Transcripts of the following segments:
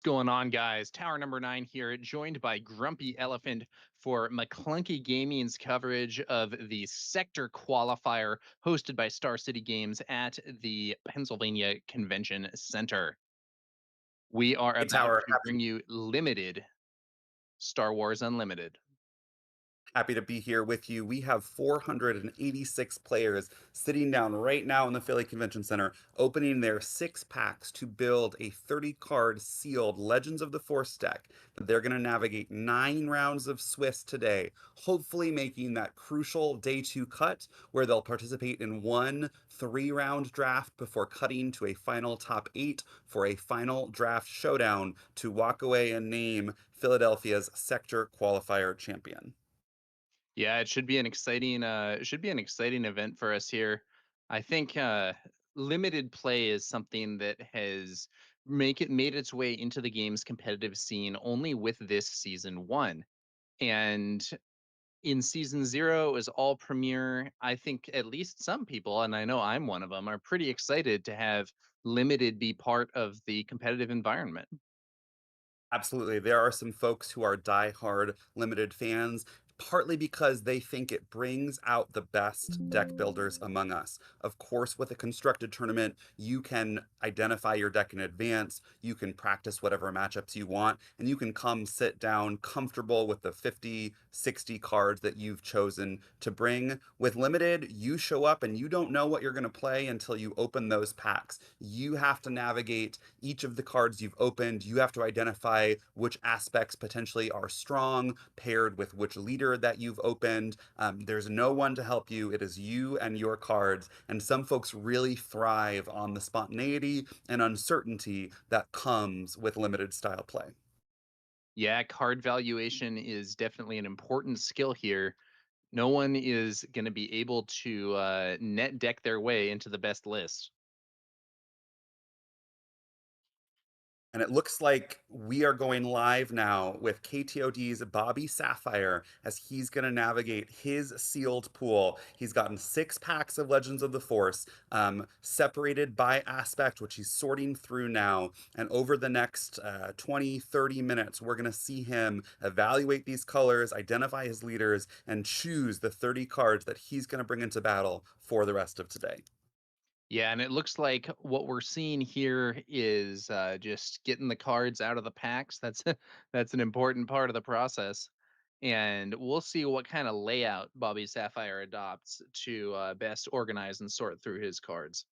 Going on, guys? Tower number 9 here, joined by Grumpy Elephant for McClunky Gaming's coverage of the Sector Qualifier hosted by Star City Games at the Pennsylvania Convention Center. We are Hey, about Tower, to bring you limited Star Wars Unlimited. happy to be here with you. We have 486 players sitting down right now in the Philly Convention Center, opening their six packs to build a 30 card sealed Legends of the Force deck. They're going to navigate 9 rounds of Swiss today, hopefully making that crucial day 2 cut where they'll participate in one 3 round draft before cutting to a final top 8 for a final draft showdown to walk away and name Philadelphia's Sector Qualifier champion. Yeah, it should be an exciting event for us here. I think limited play is something that has make it made its way into the game's competitive scene only with this season 1. And in season 0 it was all premiere. I think at least some people, and I know I'm one of them, are pretty excited to have limited be part of the competitive environment. Absolutely. There are some folks who are diehard limited fans, partly because they think it brings out the best deck builders among us. Of course, with a constructed tournament, you can identify your deck in advance, you can practice whatever matchups you want, and you can come sit down comfortable with the 50, 60 cards that you've chosen to bring. With limited, you show up and you don't know what you're going to play until you open those packs. You have to navigate each of the cards you've opened. You have to identify which aspects potentially are strong, paired with which leader that you've opened. There's no one to help you. It is you and your cards. And some folks really thrive on the spontaneity and uncertainty that comes with limited style play. Yeah, card valuation is definitely an important skill here. No one is going to be able to net deck their way into the best list. And it looks like we are going live now with KTOD's Bobby Sapphire as he's going to navigate his sealed pool. He's gotten 6 packs of Legends of the Force, separated by aspect, which he's sorting through now. And over the next 20, 30 minutes, we're going to see him evaluate these colors, identify his leaders, and choose the 30 cards that he's going to bring into battle for the rest of today. Yeah, and it looks like what we're seeing here is just getting the cards out of the packs. That's that's an important part of the process, and we'll see what kind of layout Bobby Sapphire adopts to best organize and sort through his cards.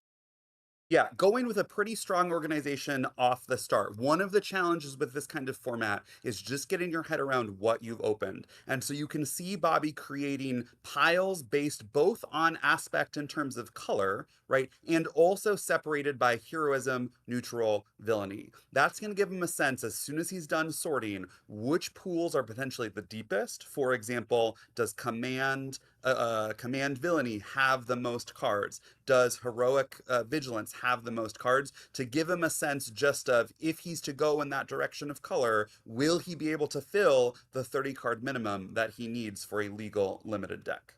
Yeah, going with a pretty strong organization off the start. One of the challenges with this kind of format is just getting your head around what you've opened. And so you can see Bobby creating piles based both on aspect in terms of color, right? And also separated by heroism, neutral, villainy. That's going to give him a sense as soon as he's done sorting which pools are potentially the deepest. For example, does command villainy have the most cards? Does heroic vigilance have the most cards? To give him a sense just of if he's to go in that direction of color, will he be able to fill the 30 card minimum that he needs for a legal limited deck?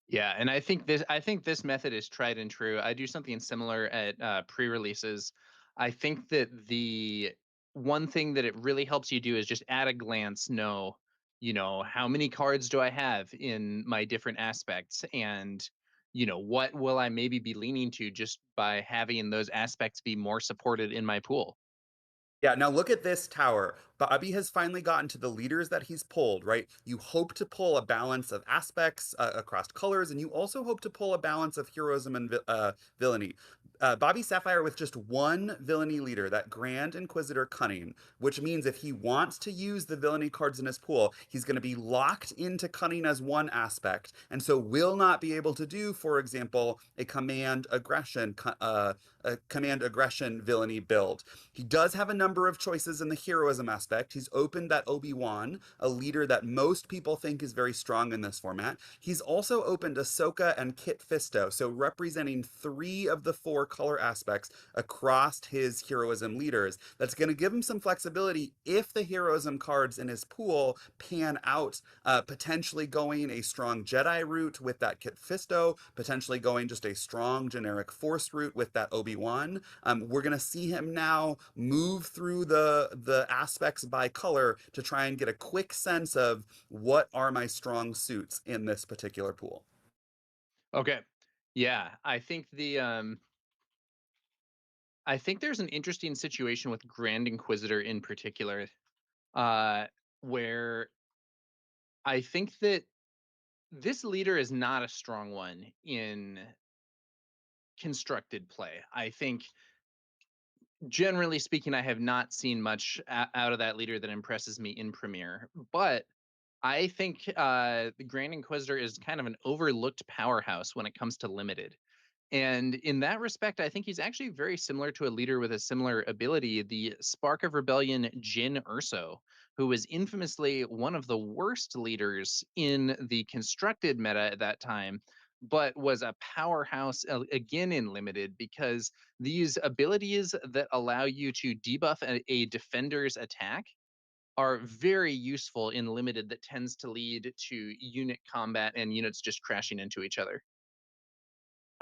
Yeah, and I think this method is tried and true. I do something similar at pre-releases. I think that the one thing that it really helps you do is just at a glance know, how many cards do I have in my different aspects, and what will I maybe be leaning to just by having those aspects be more supported in my pool. Yeah, now look at this tower. Bobby has finally gotten to the leaders that he's pulled, right? You hope to pull a balance of aspects across colors, and you also hope to pull a balance of heroism and villainy. Bobby Sapphire with just one villainy leader, that Grand Inquisitor Cunning, which means if he wants to use the villainy cards in his pool, he's going to be locked into Cunning as one aspect, and so will not be able to do, for example, a command aggression villainy build. He does have a number of choices in the heroism aspect. He's opened that Obi-Wan, a leader that most people think is very strong in this format. He's also opened Ahsoka and Kit Fisto, so representing 3 of the 4 color aspects across his heroism leaders. That's going to give him some flexibility if the heroism cards in his pool pan out, potentially going a strong Jedi route with that Kit Fisto, potentially going just a strong generic Force route with that Obi Obi-Wan. We're going to see him now move through the aspects by color to try and get a quick sense of what are my strong suits in this particular pool. Okay. Yeah, I think there's an interesting situation with Grand Inquisitor in particular, uh, where I think that this leader is not a strong one in constructed play. I think, generally speaking, I have not seen much out of that leader that impresses me in Premiere. But I think the Grand Inquisitor is kind of an overlooked powerhouse when it comes to limited. And in that respect, I think he's actually very similar to a leader with a similar ability, the Spark of Rebellion Jin Urso, who was infamously one of the worst leaders in the constructed meta at that time, but was a powerhouse again in limited because these abilities that allow you to debuff a defender's attack are very useful in limited that tends to lead to unit combat and units just crashing into each other.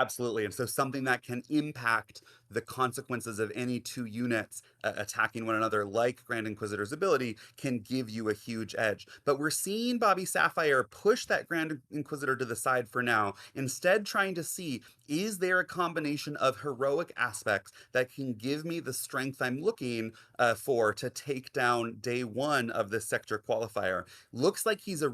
Absolutely. And so something that can impact the consequences of any two units attacking one another, like Grand Inquisitor's ability, can give you a huge edge. But we're seeing Bobby Sapphire push that Grand Inquisitor to the side for now, instead, trying to see, is there a combination of heroic aspects that can give me the strength I'm looking for to take down day one of this sector qualifier? Looks like he's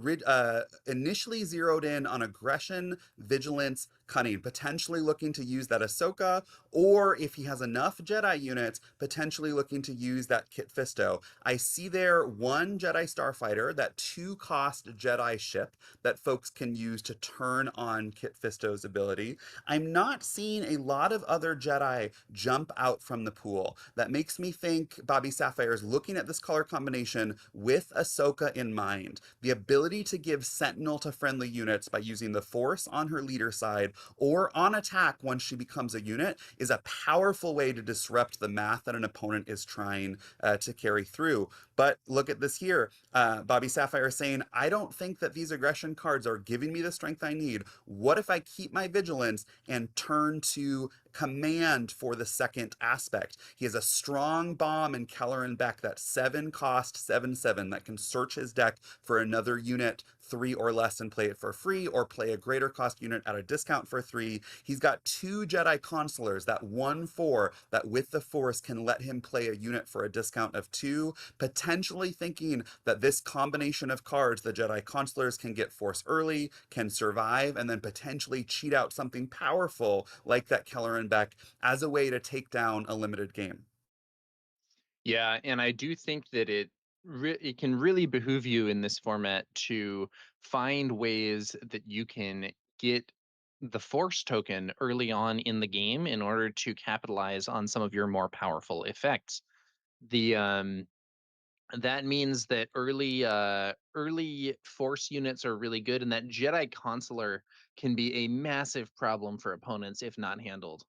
initially zeroed in on aggression, vigilance, cunning, potentially looking to use that Ahsoka, or if he has enough Jedi units, potentially looking to use that Kit Fisto. I see there one Jedi Starfighter, that two cost Jedi ship that folks can use to turn on Kit Fisto's ability. I'm not seeing a lot of other Jedi jump out from the pool. That makes me think Bobby Sapphire is looking at this color combination with Ahsoka in mind. The ability to give Sentinel to friendly units by using the Force on her leader side or on attack once she becomes a unit is a powerful way to disrupt the math that an opponent is trying to carry through. But look at this here. Bobby Sapphire is saying, I don't think that these aggression cards are giving me the strength I need. What if I keep my vigilance and turn to command for the second aspect? He has a strong bomb in Keller and Beck, that 7 cost 7/7 that can search his deck for another unit 3 or less and play it for free, or play a greater cost unit at a discount for 3. He's got 2 Jedi Consulars, that 1/4 that with the Force can let him play a unit for a discount of 2, potentially thinking that this combination of cards, the Jedi Consulars can get Force early, can survive, and then potentially cheat out something powerful like that Keller and Beck as a way to take down a limited game. Yeah, and I do think that it can really behoove you in this format to find ways that you can get the force token early on in the game in order to capitalize on some of your more powerful effects. The That means that early force units are really good, and that Jedi Consular can be a massive problem for opponents if not handled.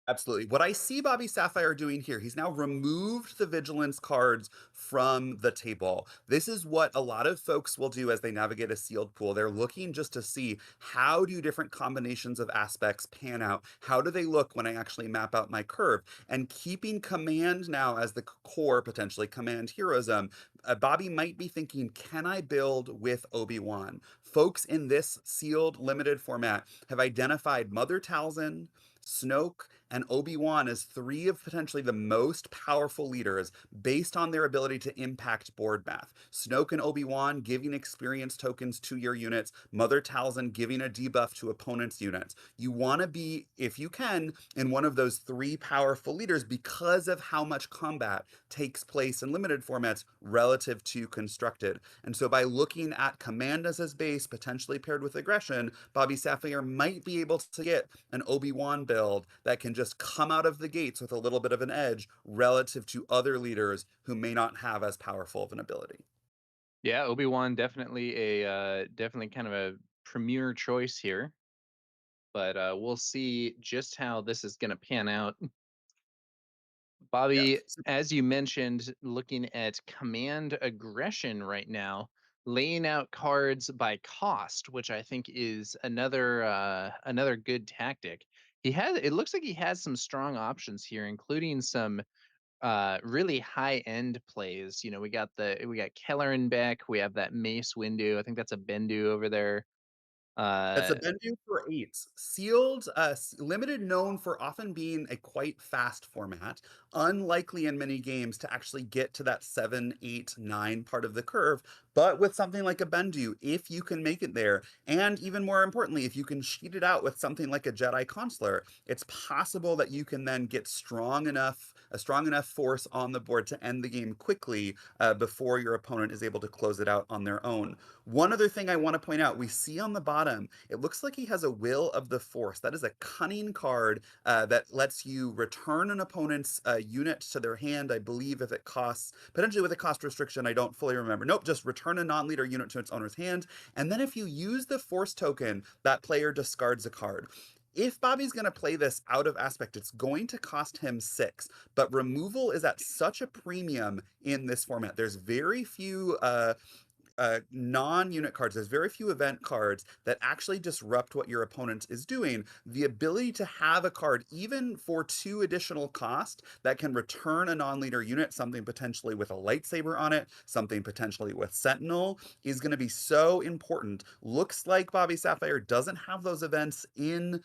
Absolutely. What I see Bobby Sapphire doing here, he's now removed the vigilance cards from the table. This is what a lot of folks will do as they navigate a sealed pool. They're looking just to see, how do different combinations of aspects pan out? How do they look when I actually map out my curve? And keeping command now as the core, potentially command heroism, Bobby might be thinking, can I build with Obi-Wan? Folks in this sealed limited format have identified Mother Talzin, Snoke, and Obi-Wan as 3 of potentially the most powerful leaders based on their ability to impact board math. Snoke and Obi-Wan giving experience tokens to your units, Mother Talzin giving a debuff to opponents' units. You want to be, if you can, in one of those 3 powerful leaders because of how much combat takes place in limited formats relative to constructed. And so by looking at command as his base, potentially paired with aggression, Bobby Sapphire might be able to get an Obi-Wan build that can just come out of the gates with a little bit of an edge relative to other leaders who may not have as powerful of an ability. Yeah, Obi-Wan definitely definitely kind of a premier choice here, but we'll see just how this is going to pan out. Yeah. Bobby, as you mentioned, looking at command aggression right now, laying out cards by cost, which I think is another good tactic. It looks like he has some strong options here, including some really high end plays. You know, we got Kellerin back, we have that Mace Windu. I think that's a Bendu over there. It's Uh a Bendu for 8s. Sealed, limited known for often being a quite fast format, unlikely in many games to actually get to that 7, 8, 9 part of the curve, but with something like a Bendu, if you can make it there, and even more importantly, if you can cheat it out with something like a Jedi Consular, it's possible that you can then get a strong enough force on the board to end the game quickly before your opponent is able to close it out on their own. One other thing I want to point out, we see on the bottom, it looks like he has a Will of the Force. That is a cunning card that lets you return an opponent's unit to their hand. I believe if it costs, potentially with a cost restriction, I don't fully remember. Nope, just return a non-leader unit to its owner's hand. And then if you use the Force token, that player discards a card. If Bobby's going to play this out of aspect, it's going to cost him 6. But removal is at such a premium in this format. There's very few non-unit cards. There's very few event cards that actually disrupt what your opponent is doing. The ability to have a card, even for 2 additional cost, that can return a non-leader unit, something potentially with a lightsaber on it, something potentially with Sentinel, is going to be so important. Looks like Bobby Sapphire doesn't have those events in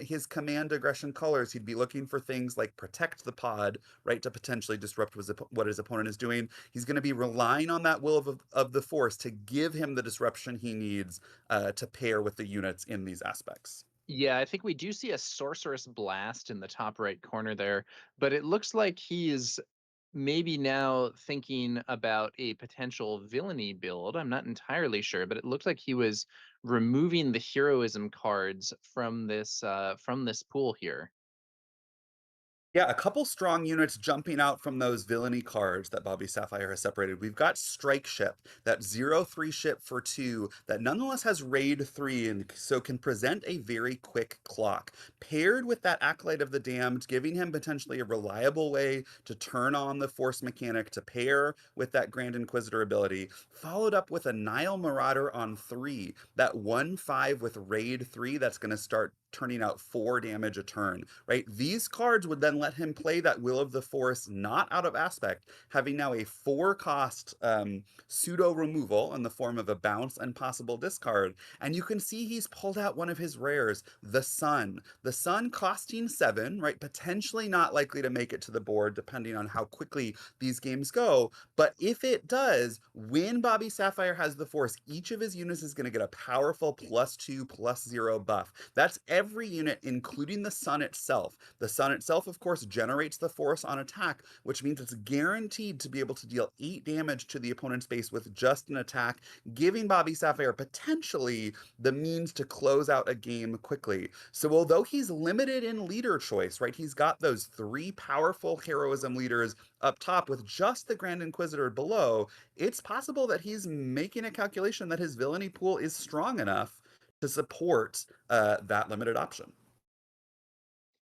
his command aggression colors. He'd be looking for things like protect the pod, right, to potentially disrupt what his opponent is doing. He's going to be relying on that will of the force to give him the disruption he needs to pair with the units in these aspects. yeah, I think we do see a Sorceress Blast in the top right corner there, but it looks like he is maybe now thinking about a potential villainy build. I'm not entirely sure, but it looked like he was removing the heroism cards from this pool here. Yeah, a couple strong units jumping out from those villainy cards that Bobby Sapphire has separated. We've got Strike Ship, that 0/3 ship for 2 that nonetheless has Raid 3 and so can present a very quick clock. Paired with that Acolyte of the Damned, giving him potentially a reliable way to turn on the Force mechanic to pair with that Grand Inquisitor ability, followed up with a Nile Marauder on 3, that 1/5 with Raid 3 that's going to start turning out 4 damage a turn, right? These cards would then let him play that Will of the Force not out of aspect, having now a 4 cost pseudo removal in the form of a bounce and possible discard. And you can see he's pulled out one of his rares, the Sun. The Sun costing 7, right? Potentially not likely to make it to the board depending on how quickly these games go. But if it does, when Bobby Sapphire has the Force, each of his units is going to get a powerful +2/+0 buff. That's every unit, including the Sun itself. The Sun itself, of course, generates the Force on attack, which means it's guaranteed to be able to deal 8 damage to the opponent's base with just an attack, giving Bobby Sapphire potentially the means to close out a game quickly. So although he's limited in leader choice, right, he's got those 3 powerful heroism leaders up top with just the Grand Inquisitor below, it's possible that he's making a calculation that his villainy pool is strong enough to support that limited option.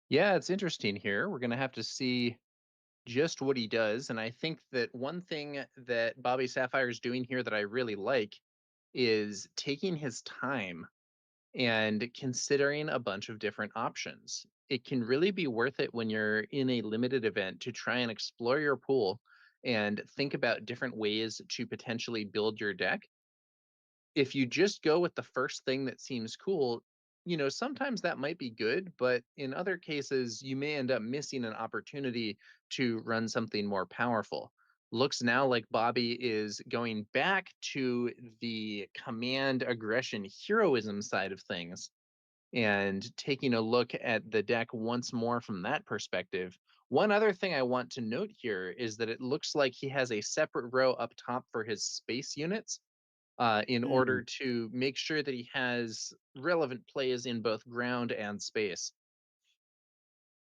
Yeah, it's interesting here. We're going to have to see just what he does. And I think that one thing that Bobby Sapphire is doing here that I really like is taking his time and considering a bunch of different options. It can really be worth it when you're in a limited event to try and explore your pool and think about different ways to potentially build your deck. If you just go with the first thing that seems cool, you know, sometimes that might be good, but in other cases, you may end up missing an opportunity to run something more powerful. Looks now like Bobby is going back to the command aggression heroism side of things and taking a look at the deck once more from that perspective. One other thing I want to note here is that it looks like he has a separate row up top for his space units in order Mm. to make sure that he has relevant plays in both ground and space.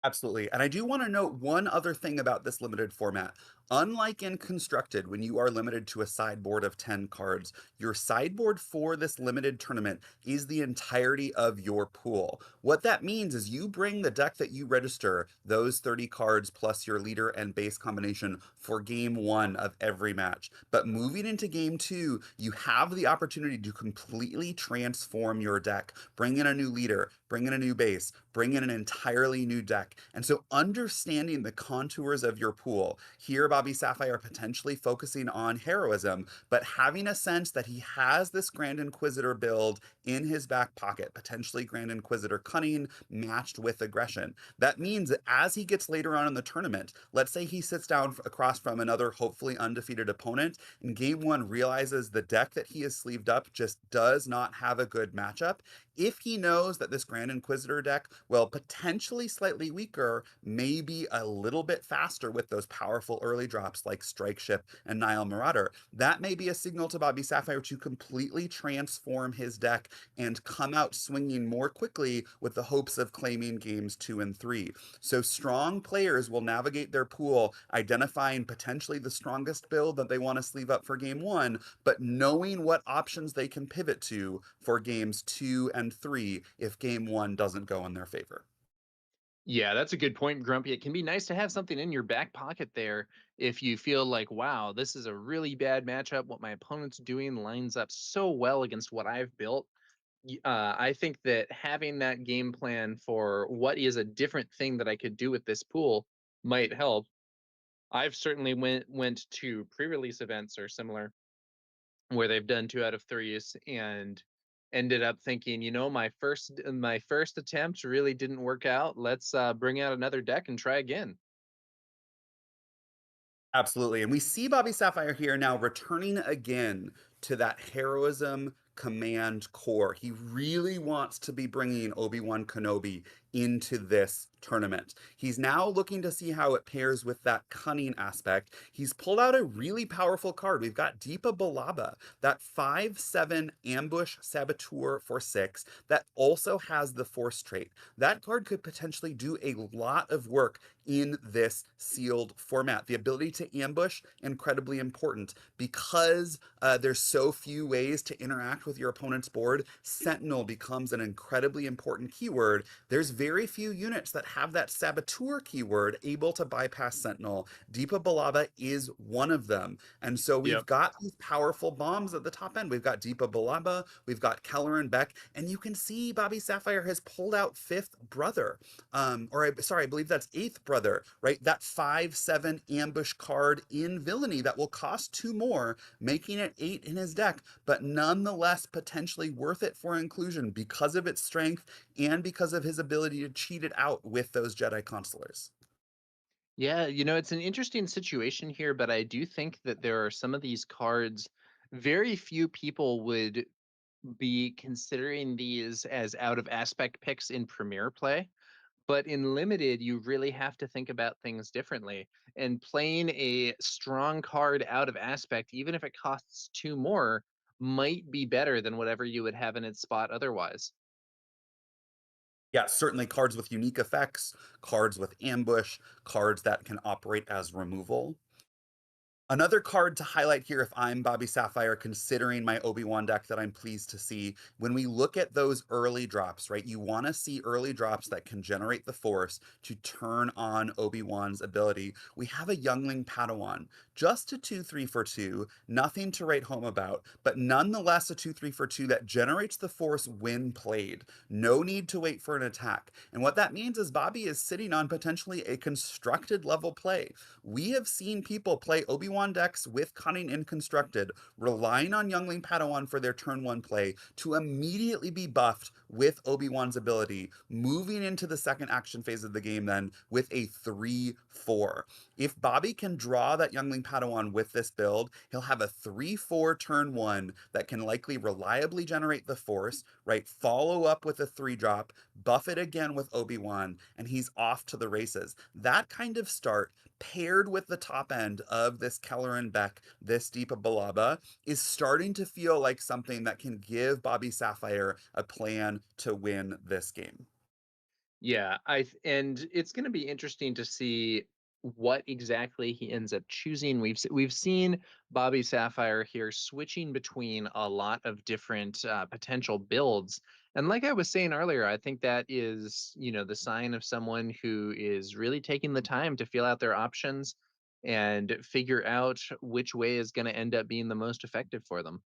Absolutely. And I do want to note one other thing about this limited format. Unlike in Constructed, when you are limited to a sideboard of 10 cards, your sideboard for this limited tournament is the entirety of your pool. What that means is you bring the deck that you register, those 30 cards plus your leader and base combination for game one of every match. But moving into game two, you have the opportunity to completely transform your deck. Bring in a new leader, bring in a new base, bring in an entirely new deck. And so understanding the contours of your pool, here Bobby Sapphire potentially focusing on heroism, but having a sense that he has this Grand Inquisitor build in his back pocket, potentially Grand Inquisitor cunning matched with aggression. That means that as he gets later on in the tournament, let's say he sits down across from another hopefully undefeated opponent, and game one realizes the deck that he has sleeved up just does not have a good matchup. If he knows that this Grand Inquisitor deck, well, potentially slightly weaker, maybe a little bit faster with those powerful early drops like Strike Ship and Nile Marauder, that may be a signal to Bobby Sapphire to completely transform his deck and come out swinging more quickly with the hopes of claiming games two and three. So strong players will navigate their pool, identifying potentially the strongest build that they want to sleeve up for game one, but knowing what options they can pivot to for games two and three if game one doesn't go in their favor. Yeah, that's a good point, Grumpy. It can be nice to have something in your back pocket there if you feel like, wow, this is a really bad matchup. What my opponent's doing lines up so well against what I've built. I think that having that game plan for what is a different thing that I could do with this pool might help. I've certainly went to pre-release events or similar where they've done 2 out of 3s and ended up thinking, my first attempt really didn't work out. Let's bring out another deck and try again. Absolutely. And we see Bobby Sapphire here now returning again to that heroism command core. He really wants to be bringing Obi-Wan Kenobi into this tournament. He's now looking to see how it pairs with that cunning aspect. He's pulled out a really powerful card. We've got Deepa Balaba, that 5/7 ambush saboteur for 6 that also has the force trait. That card could potentially do a lot of work in this sealed format. The ability to ambush, incredibly important because there's so few ways to interact with your opponent's board. Sentinel becomes an incredibly important keyword. There's very few units that have that saboteur keyword able to bypass Sentinel. Deepa Balaba is one of them. And so we've Yep. got these powerful bombs at the top end. We've got Deepa Balaba, we've got Keller and Beck, and you can see Bobby Sapphire has pulled out fifth brother. Sorry, I believe that's eighth brother, right? That 5/7 ambush card in villainy that will cost two more, making it eight in his deck, but nonetheless potentially worth it for inclusion because of its strength and because of his ability to cheat it out with those Jedi Constellars. Yeah, it's an interesting situation here, but I do think that there are some of these cards very few people would be considering these as out of aspect picks in premier play. But in limited, you really have to think about things differently. And playing a strong card out of aspect, even if it costs two more, might be better than whatever you would have in its spot otherwise. Yeah, certainly cards with unique effects, cards with ambush, cards that can operate as removal. Another card to highlight here if I'm Bobby Sapphire considering my Obi-Wan deck that I'm pleased to see, when we look at those early drops, right? You want to see early drops that can generate the force to turn on Obi-Wan's ability. We have a youngling Padawan, just a 2/3 for 2, nothing to write home about, but nonetheless a 2/3 for 2 that generates the force when played. No need to wait for an attack. And what that means is Bobby is sitting on potentially a constructed level play. We have seen people play Obi-Wan decks with Cunning and Constructed, relying on Youngling Padawan for their turn one play to immediately be buffed with Obi-Wan's ability, moving into the second action phase of the game then with a 3/4. If Bobby can draw that Youngling Padawan with this build, he'll have a 3/4 turn one that can likely reliably generate the force, right? Follow up with a 3 drop, buff it again with Obi-Wan, and he's off to the races. That kind of start paired with the top end of this Keller and Beck, this Deepa Balaba, is starting to feel like something that can give Bobby Sapphire a plan to win this game. Yeah, and it's going to be interesting to see. what exactly he ends up choosing. We've seen Bobby Sapphire here switching between a lot of different potential builds, and like I was saying earlier, I think that is, the sign of someone who is really taking the time to feel out their options and figure out which way is going to end up being the most effective for them.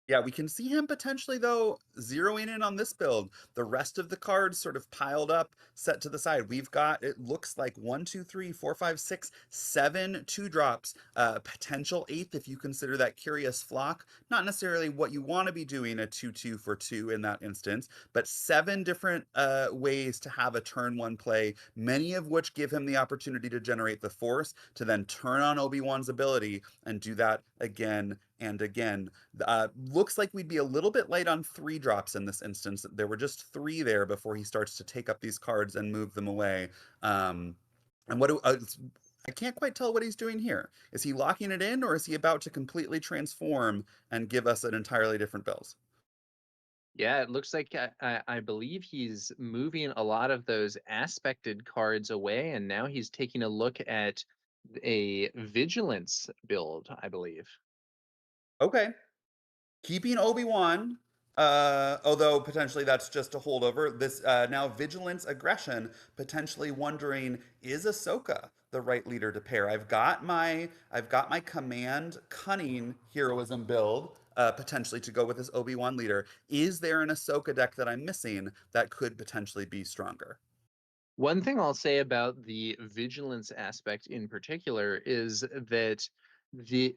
Yeah, we can see him potentially, though, zeroing in on this build. The rest of the cards sort of piled up, set to the side. We've got, it looks like one, two, three, four, five, six, seven two drops, potential eighth if you consider that Curious Flock. Not necessarily what you want to be doing a 2/2 for two in that instance, but seven different ways to have a turn one play, many of which give him the opportunity to generate the Force, to then turn on Obi-Wan's ability and do that again and again. Looks like we'd be a little bit late on three drops in this instance. There were just three there before he starts to take up these cards and move them away. Um, and what do, I can't quite tell what he's doing here. Is he locking it in, or is he about to completely transform and give us an entirely different build? Yeah, it looks like I believe he's moving a lot of those aspected cards away, and now he's taking a look at a vigilance build, I believe. Okay. Keeping Obi-Wan, although potentially that's just a holdover. This now vigilance aggression, potentially wondering, is Ahsoka the right leader to pair? I've got my command cunning heroism build. Potentially to go with this Obi-Wan leader. Is there an Ahsoka deck that I'm missing that could potentially be stronger? One thing I'll say about the vigilance aspect in particular is that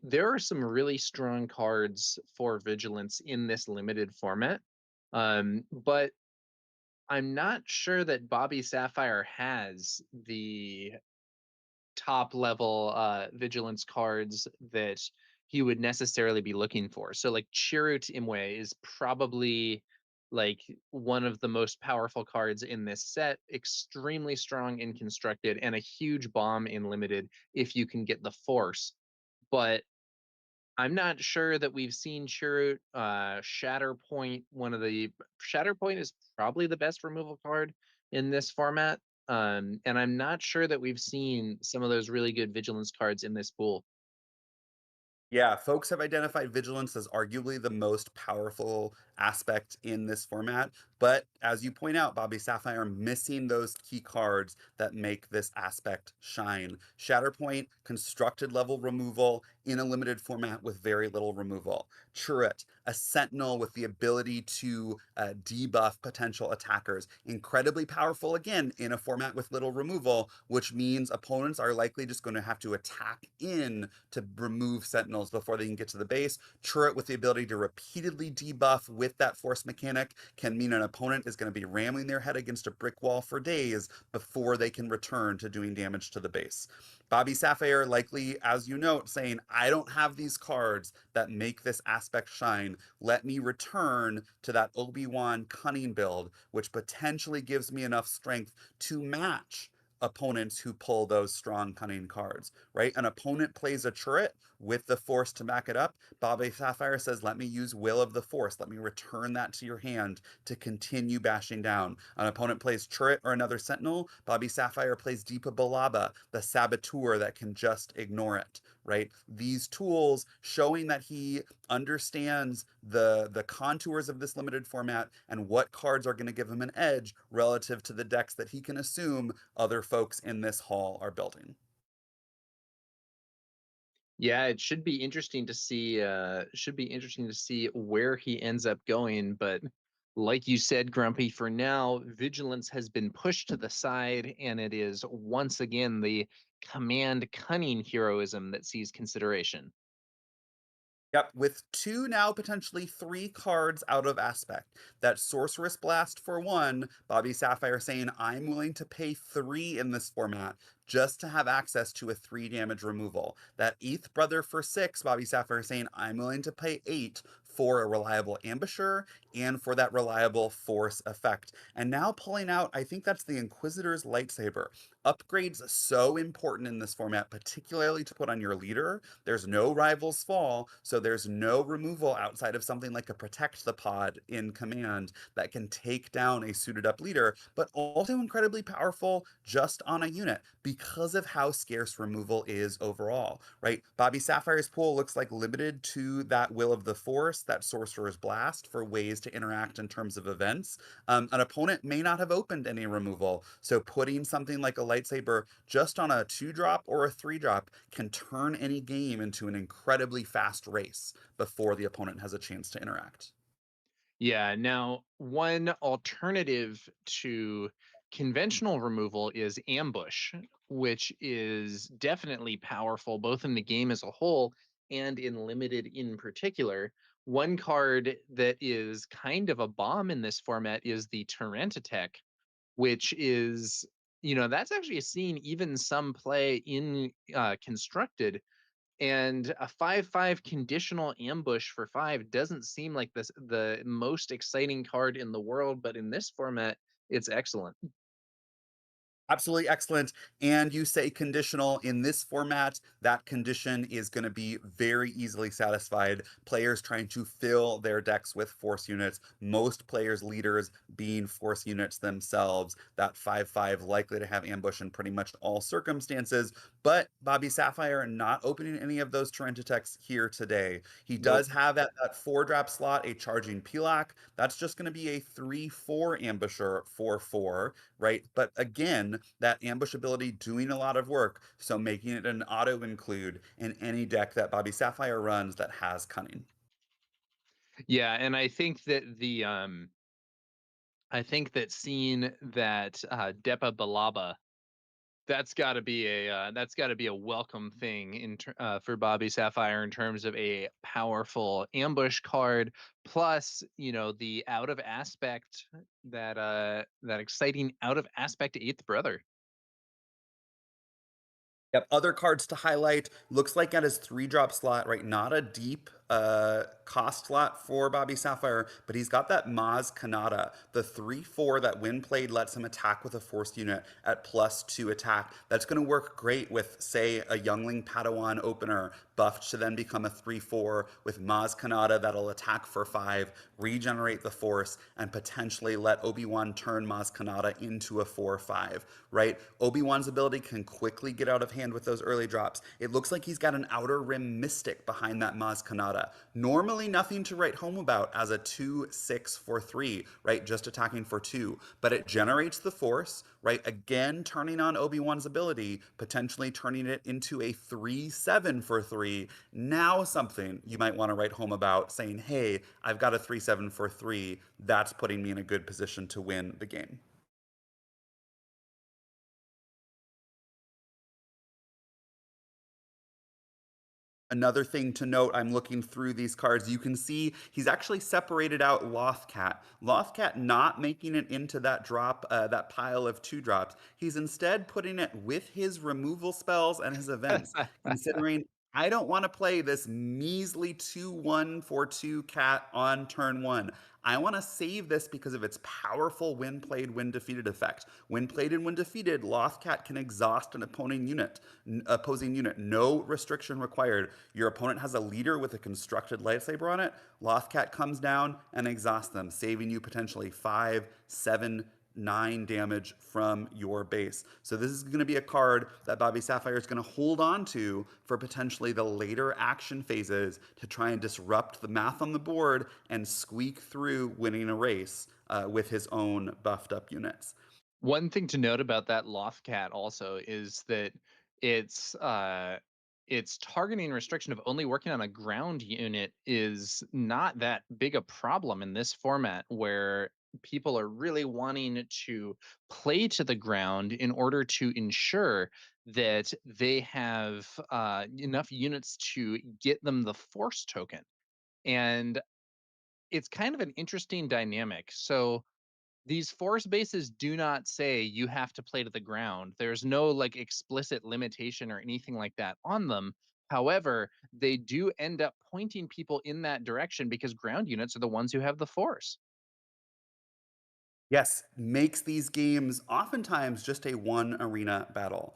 there are some really strong cards for vigilance in this limited format. But I'm not sure that Bobby Sapphire has the top level vigilance cards that he would necessarily be looking for. So like Chirrut Imwe is probably like one of the most powerful cards in this set, extremely strong in constructed and a huge bomb in limited if you can get the force. But I'm not sure that we've seen Chirrut Shatterpoint. Shatterpoint is probably the best removal card in this format. And I'm not sure that we've seen some of those really good vigilance cards in this pool. Yeah, folks have identified vigilance as arguably the most powerful aspect in this format. But as you point out, Bobby Sapphire missing those key cards that make this aspect shine. Shatterpoint, constructed level removal in a limited format with very little removal. Chirrut, a sentinel with the ability to debuff potential attackers. Incredibly powerful again in a format with little removal, which means opponents are likely just going to have to attack in to remove sentinels before they can get to the base. Chirrut with the ability to repeatedly debuff with that force mechanic can mean an opponent is going to be ramming their head against a brick wall for days before they can return to doing damage to the base. Bobby Sapphire likely, as you note, saying, I don't have these cards that make this aspect shine. Let me return to that Obi-Wan cunning build, which potentially gives me enough strength to match opponents who pull those strong cunning cards, right? An opponent plays a turret with the force to back it up. Bobby Sapphire says, let me use Will of the Force. Let me return that to your hand to continue bashing down. An opponent plays turret or another sentinel. Bobby Sapphire plays Deepa Balaba, the saboteur that can just ignore it, right? These tools showing that he understands the contours of this limited format and what cards are going to give him an edge relative to the decks that he can assume other folks in this hall are building. Yeah, it should be interesting to see where he ends up going, but like you said, Grumpy, for now, vigilance has been pushed to the side, and it is once again the command cunning heroism that sees consideration. Yep, with two, now potentially three cards out of aspect. That Sorceress Blast for one, Bobby Sapphire saying, I'm willing to pay three in this format just to have access to a three damage removal. That ETH Brother for six, Bobby Sapphire saying, I'm willing to pay eight for a reliable ambusher and for that reliable force effect. And now pulling out, I think that's the Inquisitor's Lightsaber. Upgrades so important in this format, particularly to put on your leader. There's no rivals fall, so there's no removal outside of something like a protect the pod in command that can take down a suited up leader, but also incredibly powerful just on a unit because of how scarce removal is overall, right? Bobby Sapphire's pool looks like limited to that Will of the Force, that Sorcerer's Blast for ways to interact in terms of events. An opponent may not have opened any removal, so putting something like a lightsaber just on a 2 drop or a 3 drop can turn any game into an incredibly fast race before the opponent has a chance to interact. Yeah. Now, one alternative to conventional removal is ambush, which is definitely powerful both in the game as a whole and in limited in particular. One card that is kind of a bomb in this format is the Torrent Attack, which is, that's actually seen even some play in constructed, and a 5/5 conditional ambush for 5 doesn't seem like the most exciting card in the world, but in this format, it's excellent. Absolutely excellent. And you say conditional in this format, that condition is going to be very easily satisfied. Players trying to fill their decks with force units, most players' leaders being force units themselves. That 5/5 likely to have ambush in pretty much all circumstances. But Bobby Sapphire not opening any of those Torrent attacks here today. He Nope. does have at that 4 drop slot a charging Pilak. That's just going to be a 3/4 ambusher for 4, right? But again, that ambush ability doing a lot of work, so making it an auto include in any deck that Bobby Sapphire runs that has cunning. Yeah, and I think that seeing that Depa Balaba, that's got to be a welcome thing for Bobby Sapphire in terms of a powerful ambush card, plus the out of aspect, that exciting out of aspect eighth brother. Yep, other cards to highlight. Looks like at his 3 drop slot, right? Not a deep cost slot for Bobby Sapphire, but he's got that Maz Kanata, the 3/4 that when played lets him attack with a forced unit at +2 attack. That's going to work great with, say, a Youngling Padawan opener buffed to then become a 3/4 with Maz Kanata that'll attack for 5, regenerate the force, and potentially let Obi-Wan turn Maz Kanata into a 4/5, right? Obi-Wan's ability can quickly get out of hand with those early drops. It looks like he's got an Outer Rim Mystic behind that Maz Kanata. Normally nothing to write home about as a 2/6 for 3, right? Just attacking for 2, but it generates the force, right? Again, turning on Obi-Wan's ability, potentially turning it into a 3/7 for 3. Now something you might want to write home about, saying, hey, I've got a 3/7 for 3. That's putting me in a good position to win the game. Another thing to note, I'm looking through these cards. You can see he's actually separated out Lothcat. Lothcat not making it into that drop, that pile of 2 drops. He's instead putting it with his removal spells and his events, considering I don't want to play this measly 2/1 for 2 cat on turn 1. I want to save this because of its powerful when played, when defeated effect. When played and when defeated, Lothcat can exhaust an opposing unit. No restriction required. Your opponent has a leader with a constructed lightsaber on it. Lothcat comes down and exhausts them, saving you potentially 5, 7, 9 damage from your base. So this is going to be a card that Bobby Sapphire is going to hold on to for potentially the later action phases to try and disrupt the math on the board and squeak through winning a race with his own buffed up units. One thing to note about that Lothcat also is that its its targeting restriction of only working on a ground unit is not that big a problem in this format, where people are really wanting to play to the ground in order to ensure that they have enough units to get them the force token. And it's kind of an interesting dynamic. So these force bases do not say you have to play to the ground. There's no like explicit limitation or anything like that on them. However, they do end up pointing people in that direction because ground units are the ones who have the force. Yes, makes these games oftentimes just a one arena battle.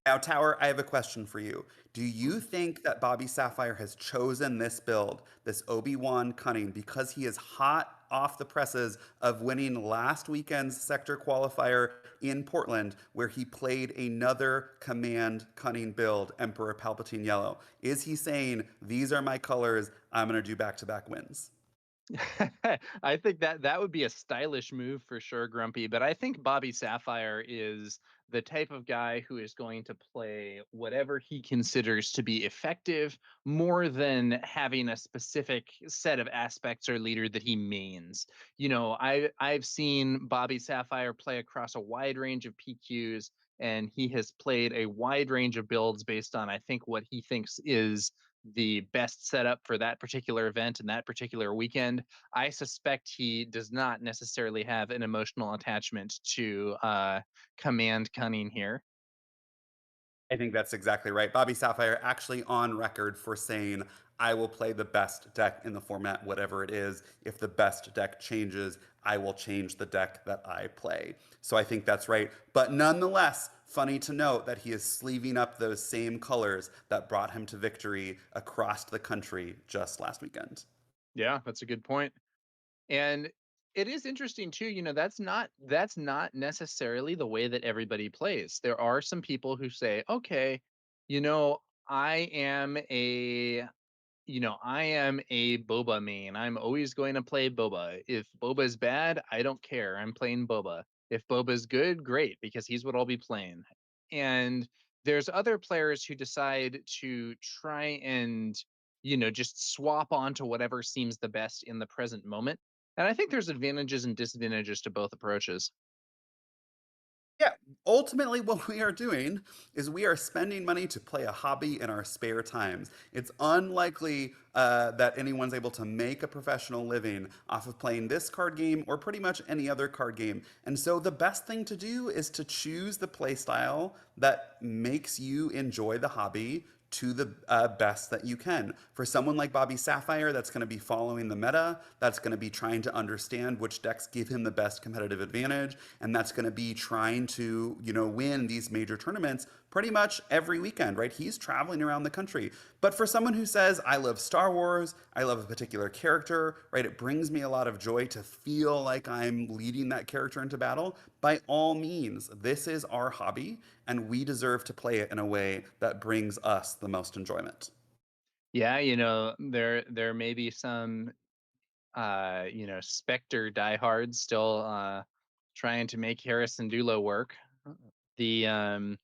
Now, Tower, I have a question for you. Do you think that Bobby Sapphire has chosen this build, this Obi-Wan Cunning, because he is hot off the presses of winning last weekend's sector qualifier in Portland, where he played another command Cunning build, Emperor Palpatine Yellow? Is he saying, these are my colors, I'm going to do back-to-back wins? I think that that would be a stylish move for sure, Grumpy. But I think Bobby Sapphire is the type of guy who is going to play whatever he considers to be effective more than having a specific set of aspects or leader that he mains. I've seen Bobby Sapphire play across a wide range of PQs, and he has played a wide range of builds based on I think what he thinks is the best setup for that particular event and that particular weekend. I suspect he does not necessarily have an emotional attachment to command cunning here. I think that's exactly right. Bobby Sapphire actually on record for saying, I will play the best deck in the format, whatever it is. If the best deck changes, I will change the deck that I play. So I think that's right. But nonetheless, funny to note that he is sleeving up those same colors that brought him to victory across the country just last weekend. Yeah, that's a good point. And it is interesting too, that's not necessarily the way that everybody plays. There are some people who say, "Okay, you know, I am a I am a Boba main. I'm always going to play Boba. If Boba is bad, I don't care. I'm playing Boba. If Boba is good, great, because he's what I'll be playing." And there's other players who decide to try and, just swap onto whatever seems the best in the present moment. And I think there's advantages and disadvantages to both approaches. Yeah, ultimately, what we are doing is we are spending money to play a hobby in our spare times. It's unlikely that anyone's able to make a professional living off of playing this card game or pretty much any other card game. And so the best thing to do is to choose the play style that makes you enjoy the hobby to the best that you can. For someone like Bobby Sapphire, that's going to be following the meta, that's going to be trying to understand which decks give him the best competitive advantage, and that's going to be trying to, win these major tournaments pretty much every weekend, right? He's traveling around the country. But for someone who says, I love Star Wars, I love a particular character, right? It brings me a lot of joy to feel like I'm leading that character into battle. By all means, this is our hobby, and we deserve to play it in a way that brings us the most enjoyment. Yeah, there may be some Spectre diehards still trying to make Harrison Dulo work. The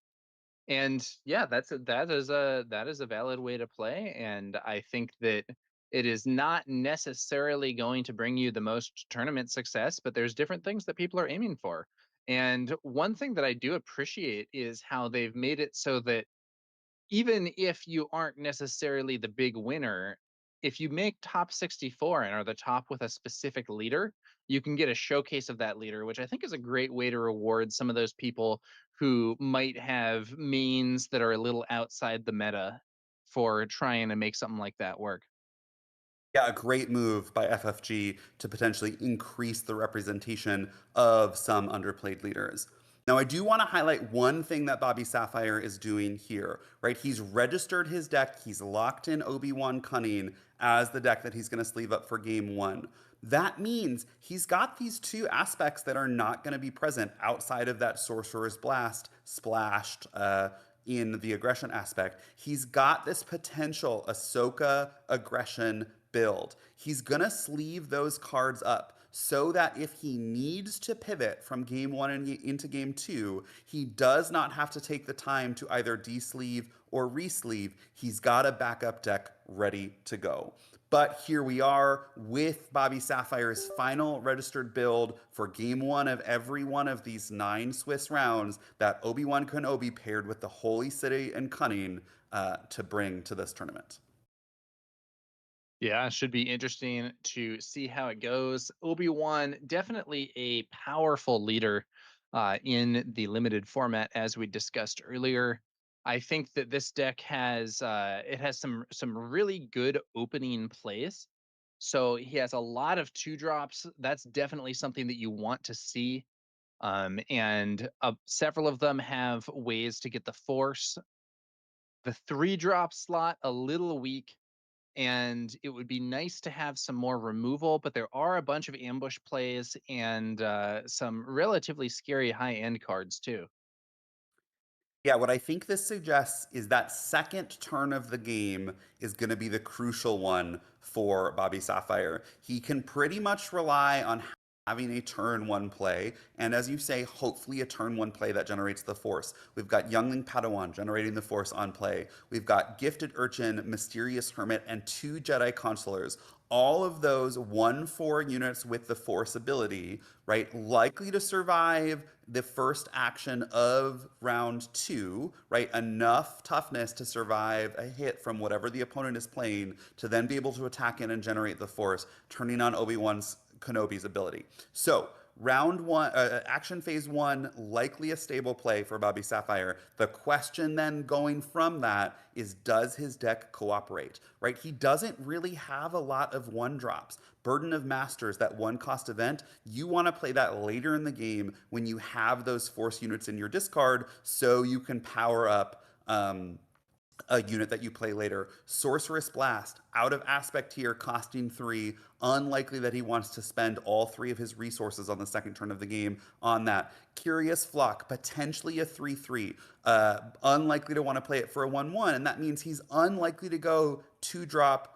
And yeah, that is a valid way to play, and I think that it is not necessarily going to bring you the most tournament success, but there's different things that people are aiming for. And one thing that I do appreciate is how they've made it so that even if you aren't necessarily the big winner, if you make top 64 and are the top with a specific leader, you can get a showcase of that leader, which I think is a great way to reward some of those people who might have means that are a little outside the meta for trying to make something like that work. Yeah, a great move by FFG to potentially increase the representation of some underplayed leaders. Now, I do want to highlight one thing that Bobby Sapphire is doing here, right? He's registered his deck, he's locked in Obi-Wan Cunning as the deck that he's going to sleeve up for game one. That means he's got these two aspects that are not going to be present outside of that Sorcerer's Blast splashed in the aggression aspect. He's got this potential Ahsoka aggression build. He's gonna sleeve those cards up so that if he needs to pivot from game one into game two, he does not have to take the time to either de-sleeve or re-sleeve. He's got a backup deck ready to go. But here we are with Bobby Sapphire's final registered build for game one of every one of these 9 Swiss rounds that Obi-Wan Kenobi paired with the Holy City and Cunning to bring to this tournament. Yeah, it should be interesting to see how it goes. Obi-Wan, definitely a powerful leader in the limited format, as we discussed earlier. I think that this deck has it has some really good opening plays. So he has a lot of two drops. That's definitely something that you want to see. And several of them have ways to get the force. The three drop slot, a little weak, and it would be nice to have some more removal, but there are a bunch of ambush plays and some relatively scary high end cards too. Yeah, what I think this suggests is that second turn of the game is going to be the crucial one for Bobby Sapphire. He can pretty much rely on having a turn one play, and as you say, hopefully a turn one play that generates the force. We've got Youngling Padawan generating the force on play. We've got Gifted Urchin, Mysterious Hermit, and two Jedi Consulars. All of those 1/4 units with the force ability, right, likely to survive the first action of round two, right? Enough toughness to survive a hit from whatever the opponent is playing to then be able to attack in and generate the force, turning on Obi-Wan's Kenobi's ability. So, round one, action phase one, likely a stable play for Bobby Sapphire. The question then going from that is, does his deck cooperate, right? He doesn't really have a lot of one drops. Burden of Masters, that one cost event, you want to play that later in the game when you have those force units in your discard so you can power up a unit that you play later. Sorceress Blast, out of aspect here, costing 3. Unlikely that he wants to spend all 3 of his resources on the second turn of the game on that. Curious Flock, potentially a 3/3. Unlikely to want to play it for a 1/1, and that means he's unlikely to go 2 drop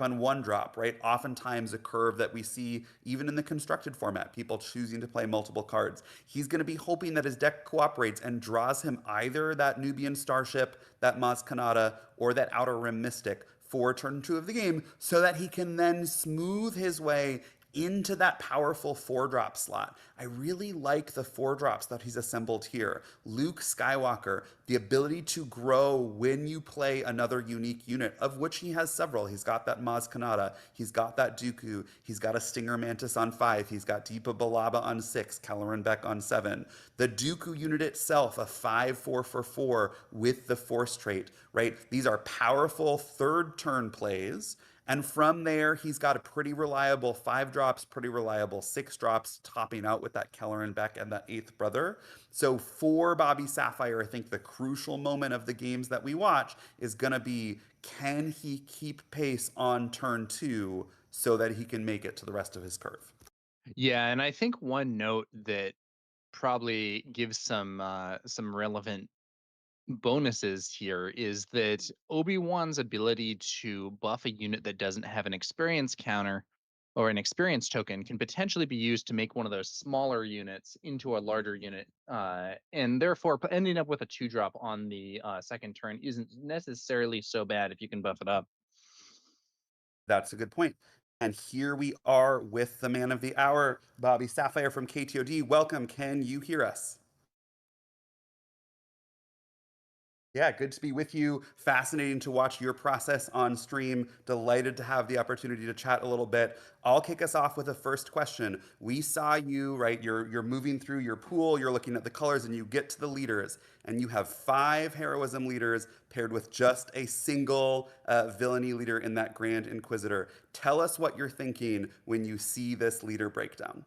on 1 drop, right? Oftentimes a curve that we see even in the constructed format, people choosing to play multiple cards. He's going to be hoping that his deck cooperates and draws him either that Nubian Starship, that Maz Kanata, or that Outer Rim Mystic for turn 2 of the game so that he can then smooth his way into that powerful 4 drop slot. I really like the 4 drops that he's assembled here. Luke Skywalker, the ability to grow when you play another unique unit, of which he has several. He's got that Maz Kanata, he's got that Dooku, he's got a Stinger Mantis on 5, he's got Deepa Balaba on 6, Kelleran Beck on 7. The Dooku unit itself, a 5/4 for 4 with the Force trait, right? These are powerful third turn plays. And from there, he's got a pretty reliable 5 drops, pretty reliable 6 drops, topping out with that Kelleran Beck and that eighth brother. So for Bobby Sapphire, I think the crucial moment of the games that we watch is going to be, can he keep pace on turn 2 so that he can make it to the rest of his curve? Yeah, and I think one note that probably gives some relevant bonuses here is that Obi-Wan's ability to buff a unit that doesn't have an experience counter or an experience token can potentially be used to make one of those smaller units into a larger unit. And therefore, ending up with a two drop on the second turn isn't necessarily so bad if you can buff it up. That's a good point. And here we are with the man of the hour, Bobby Sapphire from KTOD. Welcome. Can you hear us? Yeah, good to be with you. Fascinating to watch your process on stream. Delighted to have the opportunity to chat a little bit. I'll kick us off with a first question. We saw you, right? You're moving through your pool, you're looking at the colors, and you get to the leaders, and you have 5 heroism leaders paired with just a single villainy leader in that Grand Inquisitor. Tell us what you're thinking when you see this leader breakdown.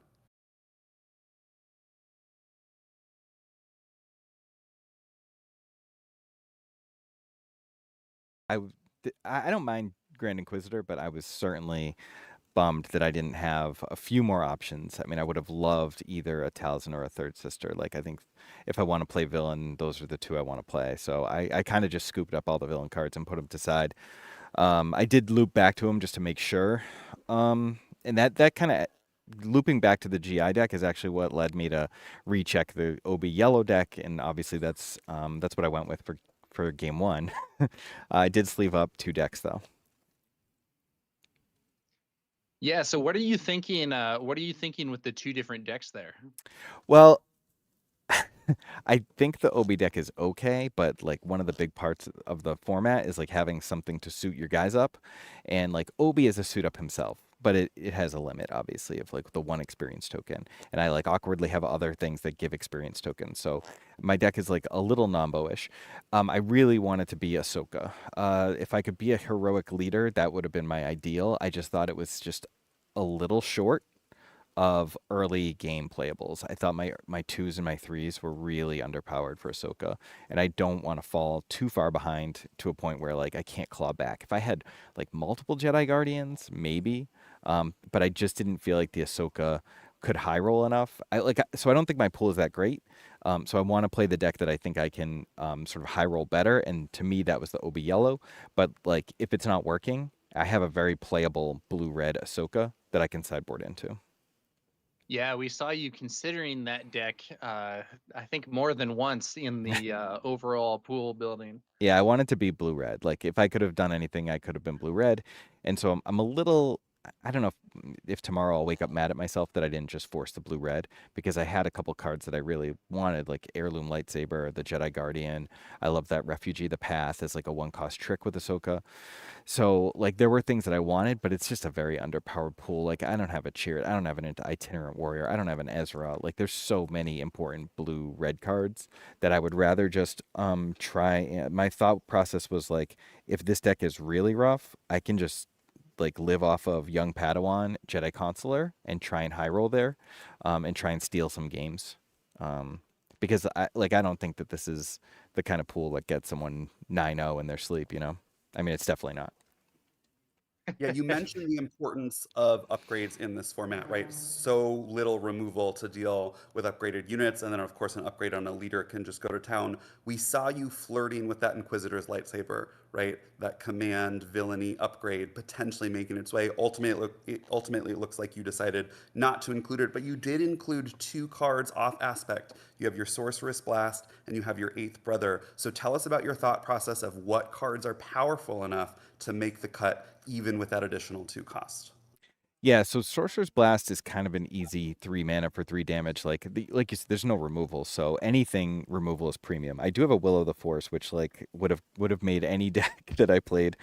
I w I don't mind Grand Inquisitor, but I was certainly bummed that I didn't have a few more options. I mean, I would have loved either a Talzin or a Third Sister. Like, I think if I want to play villain, those are the 2 I want to play. So I kind of just scooped up all the villain cards and put them to side. I did loop back to them just to make sure. And that kind of looping back to the GI deck is actually what led me to recheck the OB yellow deck, and obviously that's what I went with for game one. I did sleeve up 2 decks though. Yeah, so what are you thinking? What are you thinking with the two different decks there? Well, I think the OB deck is okay, but like one of the big parts of the format is like having something to suit your guys up, and like OB is a suit up himself. but it has a limit, obviously, of like the one experience token. And I like awkwardly have other things that give experience tokens. So my deck is like a little Nombo-ish. I really want it to be Ahsoka. If I could be a heroic leader, that would have been my ideal. I just thought it was just a little short of early game playables. I thought my twos and my threes were really underpowered for Ahsoka, and I don't want to fall too far behind to a point where like I can't claw back. If I had like multiple Jedi Guardians, maybe, but I just didn't feel like the Ahsoka could high roll enough. So I don't think my pool is that great. So I want to play the deck that I think I can sort of high roll better, and to me that was the Obi Yellow. But like if it's not working, I have a very playable blue red Ahsoka that I can sideboard into. Yeah, we saw you considering that deck, I think more than once in the overall pool building. Yeah, I wanted to be blue red. Like if I could have done anything, I could have been blue red. And so I'm a little I don't know if tomorrow I'll wake up mad at myself that I didn't just force the blue red because I had a couple cards that I really wanted, like Heirloom Lightsaber, the Jedi Guardian. I love that Refugee the Path as like a one cost trick with Ahsoka. So like there were things that I wanted, but it's just a very underpowered pool. Like I don't have a Chirrut, I don't have an Itinerant Warrior, I don't have an Ezra. Like there's so many important blue red cards that I would rather just try. My thought process was like, if this deck is really rough, I can just like live off of Young Padawan, Jedi Consular, and try and high roll there, and try and steal some games. Because I don't think that this is the kind of pool that gets someone 9-0 in their sleep. I mean, it's definitely not. Yeah, you mentioned the importance of upgrades in this format, right? So little removal to deal with upgraded units, and then of course an upgrade on a leader can just go to town. We saw you flirting with that Inquisitor's lightsaber, right? That command villainy upgrade potentially making its way. Ultimately, it looks like you decided not to include it, but you did include two cards off aspect. You have your Sorceress Blast and you have your Eighth Brother. So tell us about your thought process of what cards are powerful enough to make the cut even with that additional two cost. Yeah, so Sorcerer's Blast is kind of an easy 3 mana for 3 damage. Like you said, there's no removal, so anything removal is premium. I do have a Will of the Force, which like would have made any deck that I played.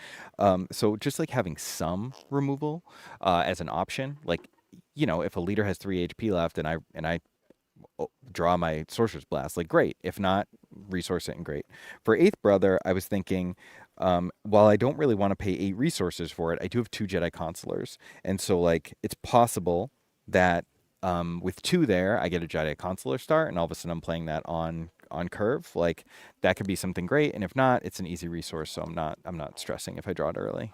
So just like having some removal as an option, like if a leader has 3 HP left and I draw my Sorcerer's Blast, like great. If not, resource it and great. For Eighth Brother, I was thinking, while I don't really want to pay 8 resources for it, I do have 2 Jedi Consulars, and so like it's possible that with 2 there, I get a Jedi Consular start, and all of a sudden I'm playing that on curve. Like that could be something great, and if not, it's an easy resource, so I'm not stressing if I draw it early.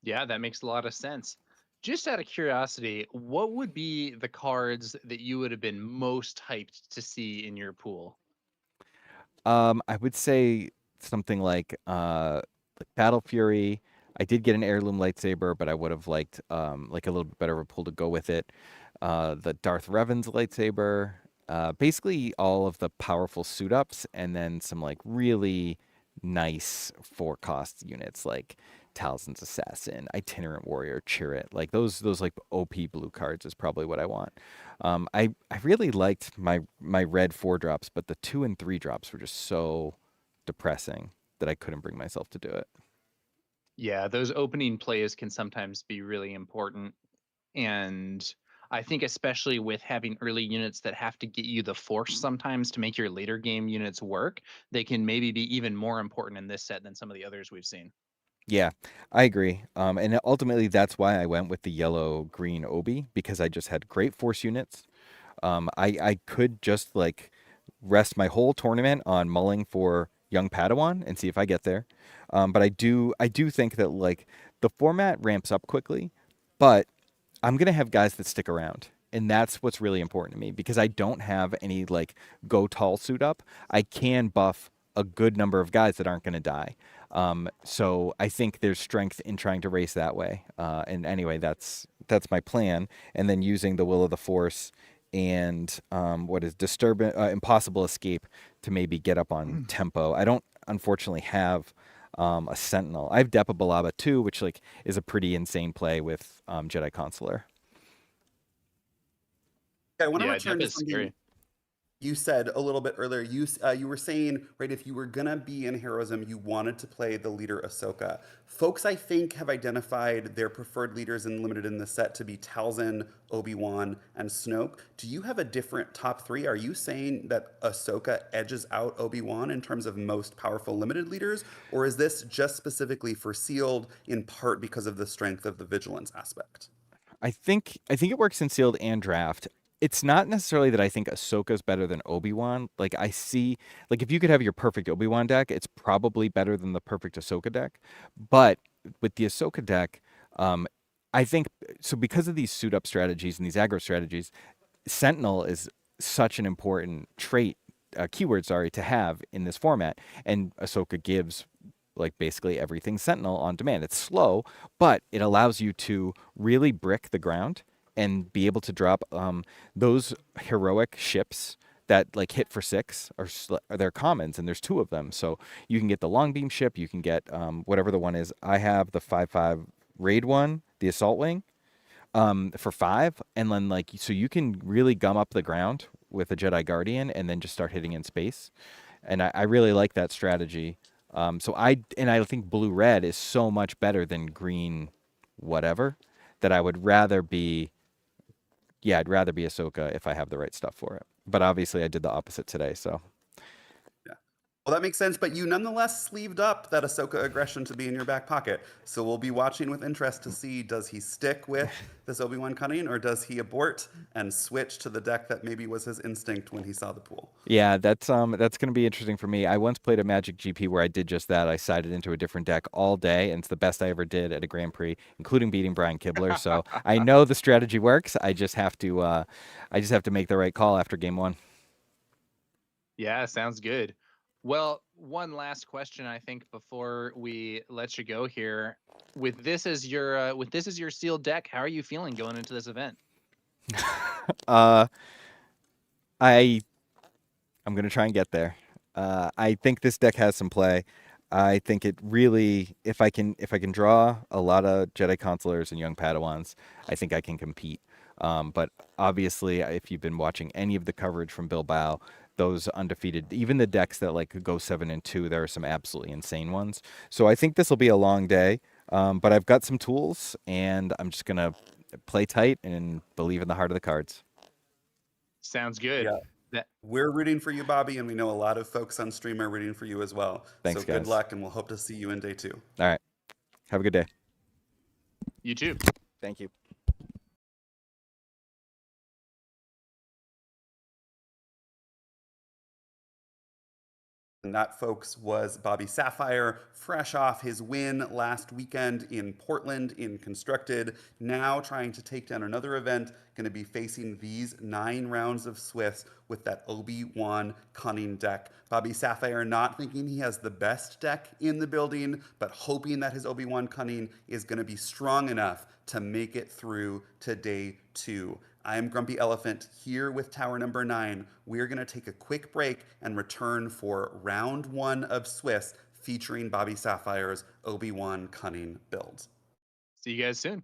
Yeah, that makes a lot of sense. Just out of curiosity, what would be the cards that you would have been most hyped to see in your pool? I would say something like Battle Fury. I did get an Heirloom Lightsaber, but I would have liked like a little bit better of a pull to go with it. The Darth Revan's lightsaber, basically all of the powerful suit ups, and then some like really nice 4 cost units like Talzin's Assassin, Itinerant Warrior, Chirrut. Like those like OP blue cards is probably what I want. I really liked my red 4 drops, but the 2 and 3 drops were just so depressing that I couldn't bring myself to do it. Yeah, those opening plays can sometimes be really important. And I think especially with having early units that have to get you the force sometimes to make your later game units work, they can maybe be even more important in this set than some of the others we've seen. Yeah, I agree. And ultimately, that's why I went with the yellow green Obi because I just had great force units. I could just like rest my whole tournament on mulling for young Padawan and see if I get there. But I do think that like the format ramps up quickly, but I'm gonna have guys that stick around. And that's what's really important to me because I don't have any like go tall suit up. I can buff a good number of guys that aren't going to die. So I think there's strength in trying to race that way. And anyway, that's my plan. And then using the Will of the Force and what is disturbing, impossible escape to maybe get up on tempo. I don't unfortunately have a Sentinel. I have Depa Balaba too, which like is a pretty insane play with Jedi Consular. Yeah, I want to Yeah, return Depa to is something scary. You said a little bit earlier, you were saying, right, if you were gonna be in heroism, you wanted to play the leader Ahsoka. Folks, I think, have identified their preferred leaders in limited in the set to be Talzin, Obi-Wan, and Snoke. Do you have a different top three? Are you saying that Ahsoka edges out Obi-Wan in terms of most powerful limited leaders, or is this just specifically for sealed in part because of the strength of the vigilance aspect? I think it works in sealed and draft. It's not necessarily that I think Ahsoka's better than Obi-Wan. Like I see, like if you could have your perfect Obi-Wan deck, it's probably better than the perfect Ahsoka deck. But with the Ahsoka deck, um, I think so because of these suit up strategies and these aggro strategies, Sentinel is such an important trait, keyword, sorry, to have in this format. And Ahsoka gives like basically everything Sentinel on demand. It's slow, but it allows you to really brick the ground and be able to drop those heroic ships that like hit for six are they're commons, and there's two of them. So you can get the long beam ship, you can get whatever the one is. I have the 5/5 raid one, the assault wing, for five, and then like so you can really gum up the ground with a Jedi Guardian and then just start hitting in space. And I really like that strategy. I think blue red is so much better than green whatever that I would rather be I'd rather be Ahsoka if I have the right stuff for it. But obviously I did the opposite today, so Yeah. Well, that makes sense, but you nonetheless sleeved up that Ahsoka aggression to be in your back pocket. So we'll be watching with interest to see, does he stick with this Obi-Wan cunning, or does he abort and switch to the deck that maybe was his instinct when he saw the pool? yeah, that's gonna be interesting for me. I once played a Magic GP where I did just that. I sided into a different deck all day, and it's the best I ever did at a Grand Prix, including beating Brian Kibler. So I know the strategy works. I just have to make the right call after game one. Yeah, sounds good. Well, one last question I think before we let you go here. With this as your sealed deck, how are you feeling going into this event? Uh, I I'm gonna try and get there. I think this deck has some play. I think it really, if I can draw a lot of Jedi Consulars and young Padawans, I think I can compete. But obviously, if you've been watching any of the coverage from Bilbao, those undefeated, even the decks that like go 7-2, there are some absolutely insane ones. So I think this will be a long day. But I've got some tools, and I'm just gonna play tight and believe in the heart of the cards. Sounds good. Yeah. That We're rooting for you, Bobby, and we know a lot of folks on stream are rooting for you as well. So Thanks, good guys. luck, and we'll hope to see you in day two. All right. Have a good day. you too. Thank you. And that, folks, was Bobby Sapphire, fresh off his win last weekend in Portland in Constructed. Now trying to take down another event, going to be facing these 9 rounds of Swiss with that Obi-Wan cunning deck. Bobby Sapphire not thinking he has the best deck in the building, but hoping that his Obi-Wan cunning is going to be strong enough to make it through to day two. I am Grumpy Elephant here with Tower number 9. We're going to take a quick break and return for round 1 of Swiss featuring Bobby Sapphire's Obi-Wan Cunning build. See you guys soon.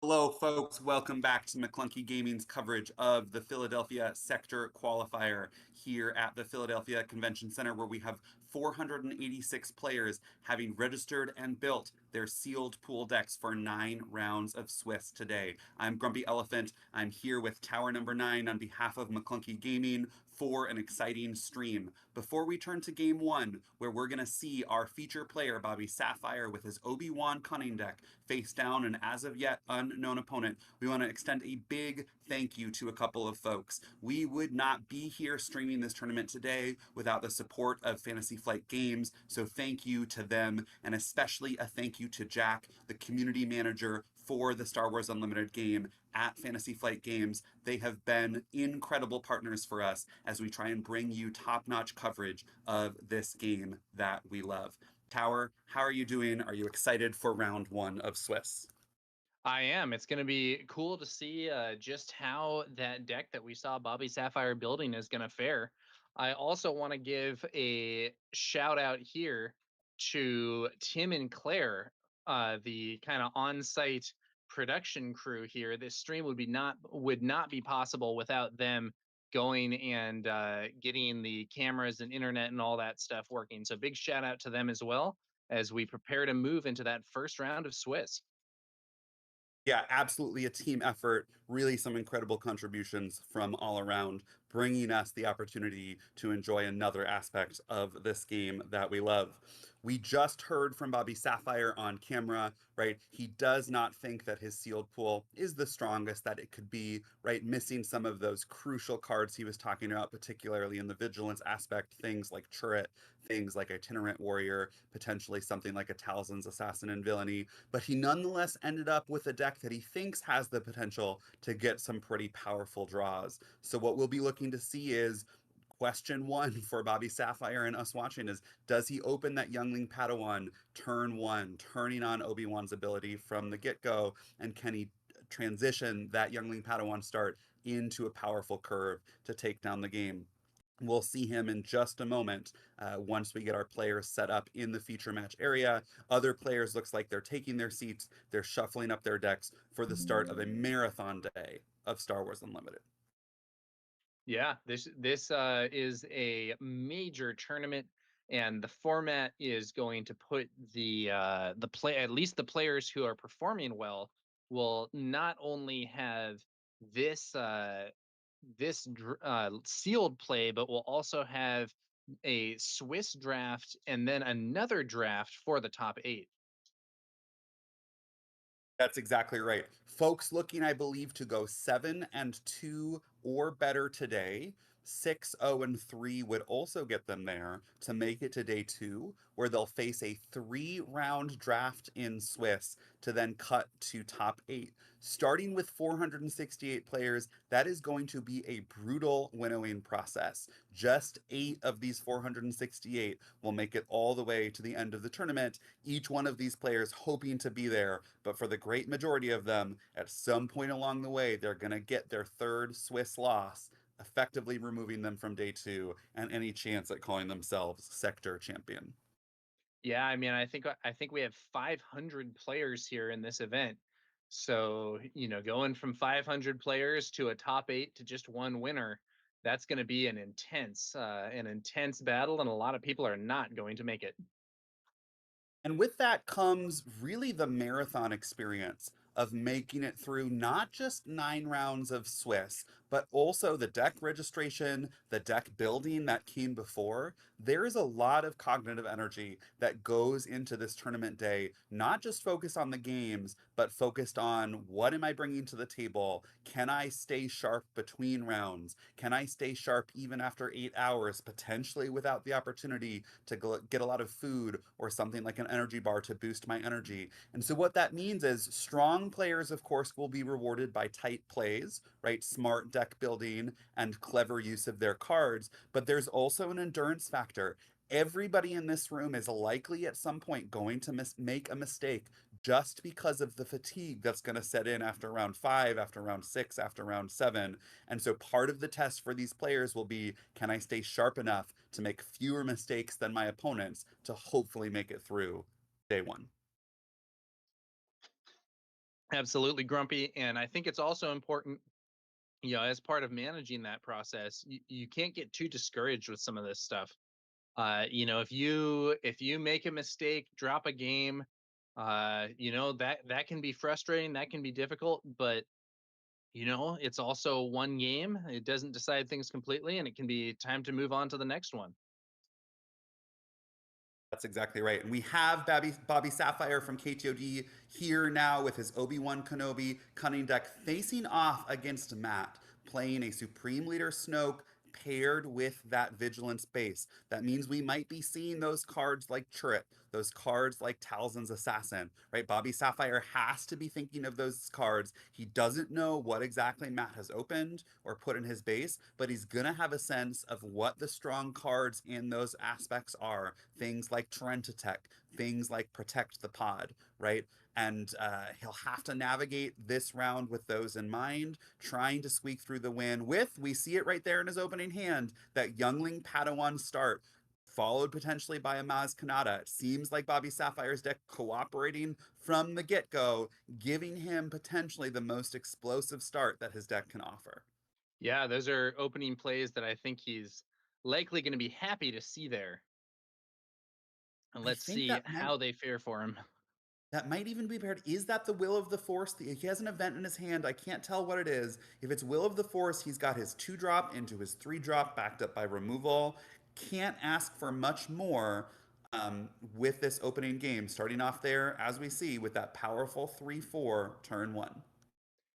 Hello, folks. Welcome back to McClunky Gaming's coverage of the Philadelphia Sector Qualifier here at the Philadelphia Convention Center, where we have 486 players having registered and built their sealed pool decks for 9 rounds of Swiss today. I'm Grumpy Elephant. I'm here with Tower Number 9 on behalf of McClunky Gaming for an exciting stream. Before we turn to game one, where we're going to see our feature player, Bobby Sapphire, with his Obi-Wan Cunning deck face down an as of yet unknown opponent, we want to extend a big thank you to a couple of folks. We would not be here streaming this tournament today without the support of Fantasy Flight Games, so thank you to them, and especially a thank you to Jack, the community manager for the Star Wars Unlimited game at Fantasy Flight Games. They have been incredible partners for us as we try and bring you top-notch coverage of this game that we love. Tower, how are you doing? Are you excited for round one of Swiss? I am. It's going to be cool to see just how that deck that we saw Bobby Sapphire building is going to fare. I also want to give a shout out here to Tim and Claire, the kind of on-site production crew here. This stream would not be possible without them going and getting the cameras and internet and all that stuff working. So big shout out to them as well as we prepare to move into that first round of Swiss. Yeah, absolutely a team effort. Really, some incredible contributions from all around, bringing us the opportunity to enjoy another aspect of this game that we love. We just heard from Bobby Sapphire on camera, right? He does not think that his sealed pool is the strongest that it could be, right? Missing some of those crucial cards he was talking about, particularly in the vigilance aspect, things like Turret, things like Itinerant Warrior, potentially something like a Talzin's Assassin and Villainy, but he nonetheless ended up with a deck that he thinks has the potential to get some pretty powerful draws. So what we'll be looking to see is question one for Bobby Sapphire and us watching is, does he open that youngling Padawan turn one, turning on Obi-Wan's ability from the get-go, and can he transition that youngling Padawan start into a powerful curve to take down the game? We'll see him in just a moment once we get our players set up in the feature match area. Other players looks like they're taking their seats. They're shuffling up their decks for the start of a marathon day of Star Wars Unlimited. Yeah, this is a major tournament, and the format is going to put the play at least the players who are performing well will not only have this sealed play, but will also have a Swiss draft and then another draft for the top eight. That's exactly right. Folks looking, I believe, to go 7-2 or better today. 6-0-3 would also get them there to make it to day two, where they'll face a 3-round draft in Swiss to then cut to top eight. Starting with 468 players, that is going to be a brutal winnowing process. Just 8 of these 468 will make it all the way to the end of the tournament, each one of these players hoping to be there, but for the great majority of them, at some point along the way, they're going to get their third Swiss loss, effectively removing them from day two and any chance at calling themselves sector champion. Yeah, I mean, I think we have 500 players here in this event. So, going from 500 players to a top 8 to just one winner, that's going to be an intense battle, and a lot of people are not going to make it. And with that comes really the marathon experience of making it through not just 9 rounds of Swiss, but also the deck registration, the deck building that came before. There is a lot of cognitive energy that goes into this tournament day, not just focused on the games, but focused on what am I bringing to the table? Can I stay sharp between rounds? Can I stay sharp even after 8 hours, potentially without the opportunity to get a lot of food or something like an energy bar to boost my energy? And so what that means is strong players, of course, will be rewarded by tight plays, right? Smart deck building and clever use of their cards. But there's also an endurance factor. Everybody in this room is likely at some point going to make a mistake just because of the fatigue that's going to set in after round 5, after round 6, after round 7. And so part of the test for these players will be, can I stay sharp enough to make fewer mistakes than my opponents to hopefully make it through day one? absolutely grumpy. And I think it's also important, as part of managing that process, you can't get too discouraged with some of this stuff. If you make a mistake, drop a game, that can be frustrating, that can be difficult, but it's also one game. It doesn't decide things completely, and it can be time to move on to the next one. That's exactly right. And we have Bobby Sapphire from KTOD here now with his Obi-Wan Kenobi cunning deck facing off against Matt, playing a Supreme Leader Snoke paired with that Vigilance base. That means we might be seeing those cards like Chirrut, those cards like Talzin's Assassin, right? Bobby Sapphire has to be thinking of those cards. He doesn't know what exactly Matt has opened or put in his base, but he's going to have a sense of what the strong cards in those aspects are. Things like Tech, things like Protect the Pod, right? And he'll have to navigate this round with those in mind, trying to squeak through the win with, we see it right there in his opening hand, that Youngling Padawan start, followed potentially by a Maz Kanata. It seems like Bobby Sapphire's deck cooperating from the get go, giving him potentially the most explosive start that his deck can offer. Yeah, those are opening plays that I think he's likely going to be happy to see there. And I let's think see how they fare for him. that might even be paired. Is that the Will of the Force? He has an event in his hand. I can't tell what it is. If it's Will of the Force, he's got his 2-drop into his 3-drop, backed up by removal. Can't ask for much more with this opening game. Starting off there, as we see, with that powerful 3/4 turn one.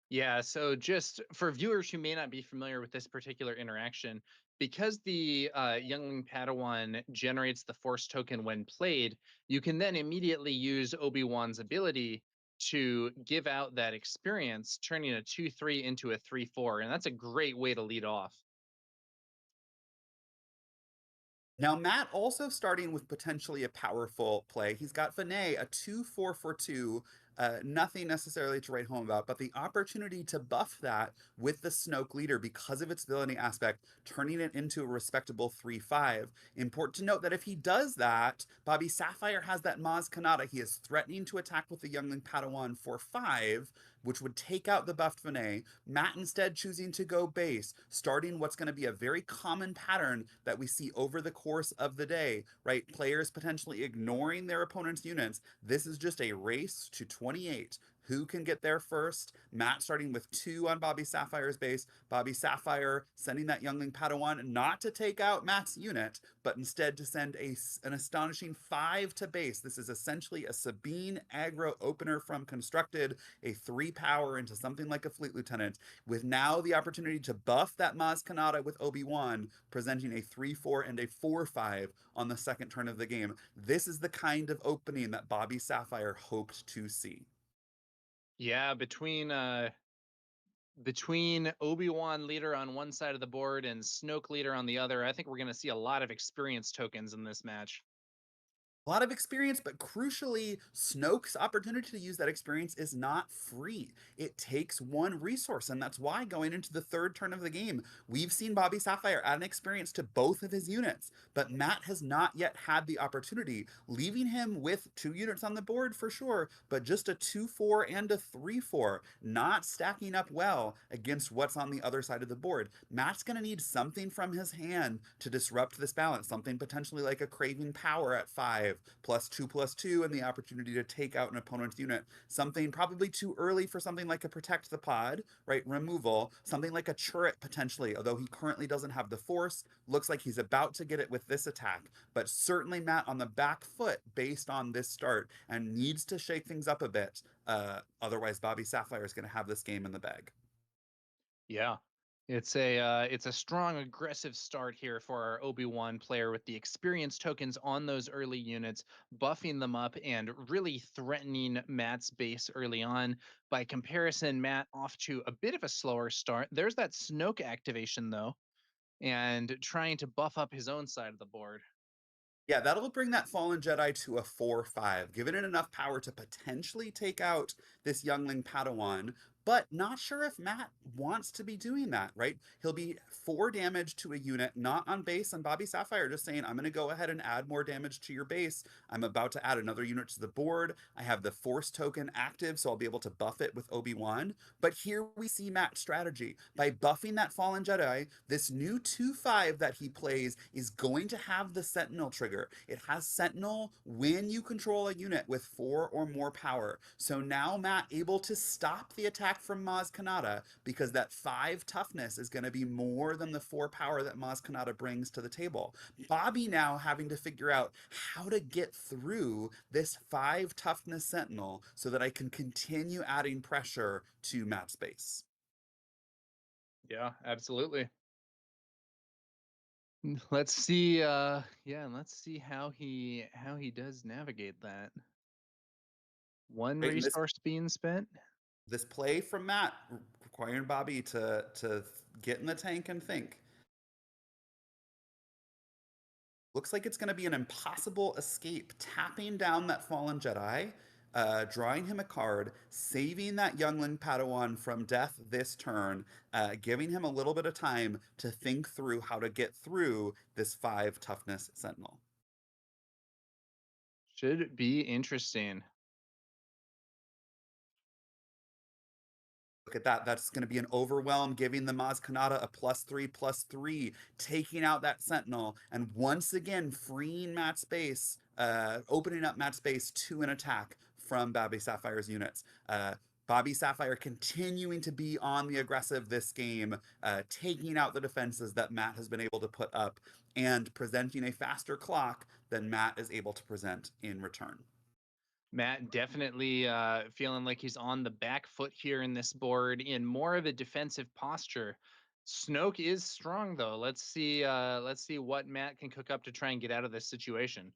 Yeah, so just for viewers who may not be familiar with this particular interaction, because the Youngling Padawan generates the Force token when played, you can then immediately use Obi-Wan's ability to give out that experience, turning a 2/3 into a 3/4, and that's a great way to lead off. Now, Matt also starting with potentially a powerful play. He's got Vinay, a 2/4 for 2, nothing necessarily to write home about, but the opportunity to buff that with the Snoke leader because of its villainy aspect, turning it into a respectable 3/5. Important to note that if he does that, Bobby Sapphire has that Maz Kanata. He is threatening to attack with the Youngling Padawan for 5, which would take out the buffed Vinay. Matt instead choosing to go base, starting what's going to be a very common pattern that we see over the course of the day, right? Players potentially ignoring their opponent's units. This is just a race to 28. Who can get there first? Matt starting with 2 on Bobby Sapphire's base. Bobby Sapphire sending that Youngling Padawan not to take out Matt's unit, but instead to send an astonishing 5 to base. This is essentially a Sabine aggro opener from Constructed, a 3 power into something like a Fleet Lieutenant, with now the opportunity to buff that Maz Kanata with Obi-Wan, presenting a 3/4 and a 4/5 on the second turn of the game. This is the kind of opening that Bobby Sapphire hoped to see. Yeah, between Obi-Wan leader on one side of the board and Snoke leader on the other, I think we're going to see a lot of experience tokens in this match. A lot of experience, but crucially, Snoke's opportunity to use that experience is not free. It takes one resource, and that's why going into the third turn of the game, we've seen Bobby Sapphire add an experience to both of his units, but Matt has not yet had the opportunity, leaving him with 2 units on the board for sure, but just a 2/4 and a 3/4, not stacking up well against what's on the other side of the board. Matt's going to need something from his hand to disrupt this balance, something potentially like a Craving Power at 5, +2/+2, and the opportunity to take out an opponent's unit. Something probably too early for something like a Protect the Pod, right? Removal. Something like a Chirrut potentially, although he currently doesn't have the Force. Looks like he's about to get it with this attack, but certainly Matt on the back foot based on this start and needs to shake things up a bit. Otherwise, Bobby Sapphire is going to have this game in the bag. Yeah. It's a strong aggressive start here for our Obi-Wan player with the experience tokens on those early units, buffing them up and really threatening Matt's base early on. By comparison, Matt off to a bit of a slower start. There's that Snoke activation though, and trying to buff up his own side of the board. Yeah, that'll bring that Fallen Jedi to a 4/5, giving it enough power to potentially take out this youngling Padawan, but not sure if Matt wants to be doing that, right? He'll be 4 damage to a unit, not on base on Bobby Sapphire, just saying, I'm going to go ahead and add more damage to your base. I'm about to add another unit to the board. I have the Force token active, so I'll be able to buff it with Obi-Wan. But here we see Matt's strategy. By buffing that Fallen Jedi, this new 2/5 that he plays is going to have the Sentinel trigger. It has Sentinel when you control a unit with 4 or more power. So now Matt able to stop the attack from Maz Kanata because that 5 toughness is going to be more than the 4 power that Maz Kanata brings to the table. Bobby now having to figure out how to get through this 5 toughness Sentinel so that I can continue adding pressure to Matt's base. Yeah, absolutely. Let's see yeah, let's see how he does navigate that. One Right? And resource being spent. this play from Matt requiring Bobby to get in the tank and think. Looks like it's going to be an impossible escape, tapping down that fallen Jedi, drawing him a card, saving that youngling Padawan from death this turn, giving him a little bit of time to think through how to get through this 5 toughness Sentinel. Should be interesting. Look at that. That's going to be an overwhelm, giving the Maz Kanata a +3/+3, taking out that Sentinel, and once again freeing Matt's space, opening up Matt's space to an attack from Bobby Sapphire's units. Bobby Sapphire continuing to be on the aggressive this game, taking out the defenses that Matt has been able to put up, and presenting a faster clock than Matt is able to present in return. Matt definitely feeling like he's on the back foot here in this board in more of a defensive posture. Snoke is strong though. Let's see what Matt can cook up to try and get out of this situation.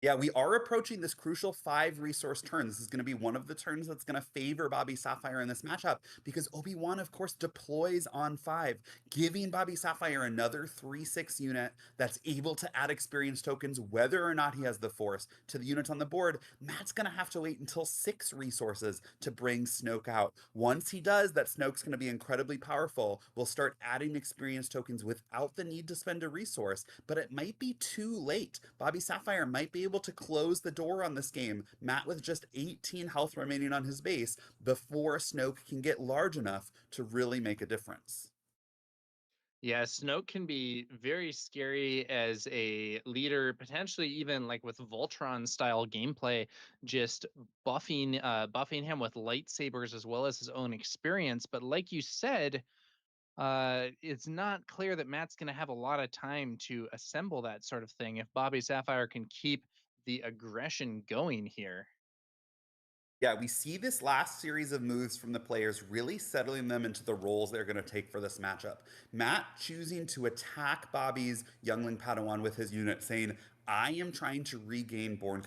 Yeah, we are approaching this crucial 5 resource turn. This is going to be one of the turns that's going to favor Bobby Sapphire in this matchup because Obi-Wan, of course, deploys on 5, giving Bobby Sapphire another 3/6 unit that's able to add experience tokens whether or not he has the Force to the units on the board. Matt's going to have to wait until 6 resources to bring Snoke out. Once he does, that Snoke's going to be incredibly powerful. We'll start adding experience tokens without the need to spend a resource, but it might be too late. Bobby Sapphire might be able to close the door on this game, Matt with just 18 health remaining on his base, before Snoke can get large enough to really make a difference. Yeah, Snoke can be very scary as a leader, potentially even like with Voltron style gameplay, just buffing him with lightsabers as well as his own experience. But like you said, it's not clear that Matt's going to have a lot of time to assemble that sort of thing if Bobby Sapphire can keep the aggression going here. Yeah, we see this last series of moves from the players really settling them into the roles they're going to take for this matchup. Matt choosing to attack Bobby's youngling Padawan with his unit, saying, I am trying to regain board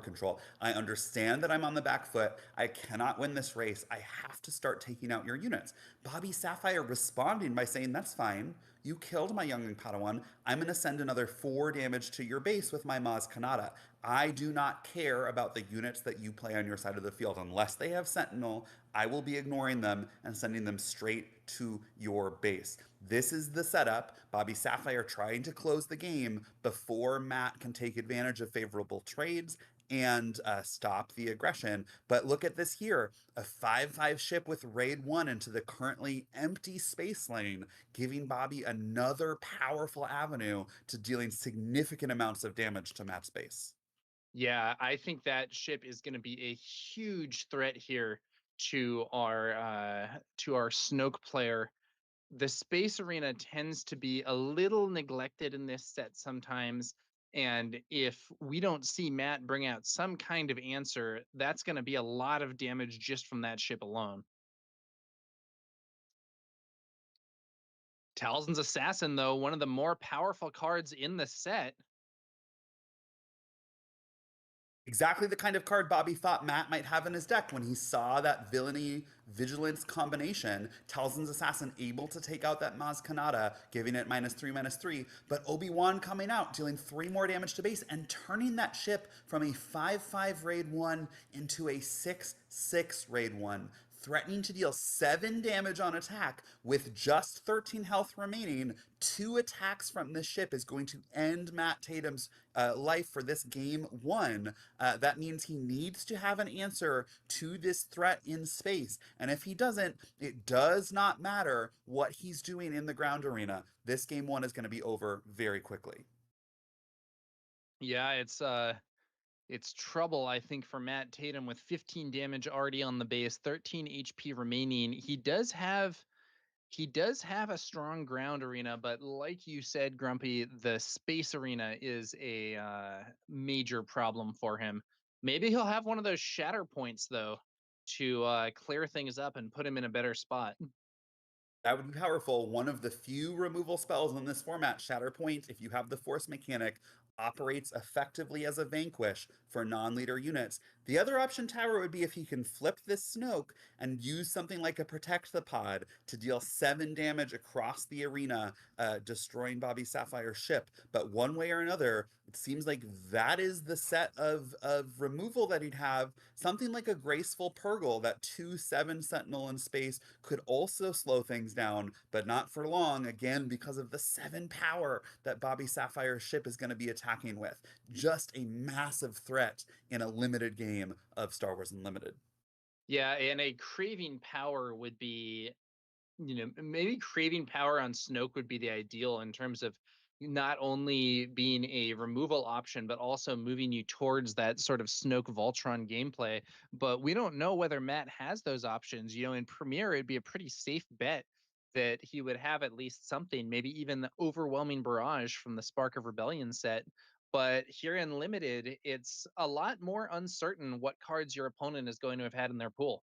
control. I understand that I'm on the back foot. I cannot win this race. I have to start taking out your units. Bobby Sapphire responding by saying, that's fine. You killed my youngling Padawan. I'm going to send another 4 damage to your base with my Maz Kanata. I do not care about the units that you play on your side of the field. Unless they have Sentinel, I will be ignoring them and sending them straight to your base. This is the setup. Bobby Sapphire trying to close the game before Matt can take advantage of favorable trades and stop the aggression. But look at this here, a 5/5 ship with Raid 1 into the currently empty space lane, giving Bobby another powerful avenue to dealing significant amounts of damage to Matt's base. Yeah, I think that ship is going to be a huge threat here to our Snoke player. The space arena tends to be a little neglected in this set sometimes. And if we don't see Matt bring out some kind of answer, that's going to be a lot of damage just from that ship alone. Talzin's Assassin, though, one of the more powerful cards in the set. Exactly the kind of card Bobby thought Matt might have in his deck when he saw that villainy vigilance combination. Talzin's Assassin able to take out that Maz Kanata, giving it -3/-3, but Obi-Wan coming out, dealing 3 more damage to base and turning that ship from a 5/5 raid 1 into a 6/6 raid 1. threatening to deal 7 damage on attack with just 13 health remaining. 2 attacks from this ship is going to end Matt Tatum's life for this game 1. That means he needs to have an answer to this threat in space. And if he doesn't, it does not matter what he's doing in the ground arena. This game 1 is going to be over very quickly. Yeah, it's trouble, I think, for Matt Tatum with 15 damage already on the base, 13 HP remaining. He does have a strong ground arena, but like you said, Grumpy, the space arena is a major problem for him. Maybe he'll have one of those shatter points though to clear things up and put him in a better spot. That would be powerful. One of the few removal spells in this format, Shatterpoint, if you have the Force mechanic, operates effectively as a vanquish for non-leader units. The other option, Tower, would be if he can flip this Snoke and use something like a Protect the Pod to deal 7 damage across the arena, destroying Bobby Sapphire's ship. But one way or another, it seems like that is the set of removal that he'd have. Something like a Graceful Purgle, that 2/7 Sentinel in space, could also slow things down, but not for long, again, because of the 7 power that Bobby Sapphire's ship is going to be attacking with. Just a massive threat in a limited game of Star Wars Unlimited. Yeah, and a craving power would be, maybe craving power on Snoke would be the ideal in terms of not only being a removal option, but also moving you towards that sort of Snoke Voltron gameplay. But we don't know whether Matt has those options. In Premiere, it'd be a pretty safe bet that he would have at least something, maybe even the overwhelming barrage from the Spark of Rebellion set. But here in Limited, it's a lot more uncertain what cards your opponent is going to have had in their pool.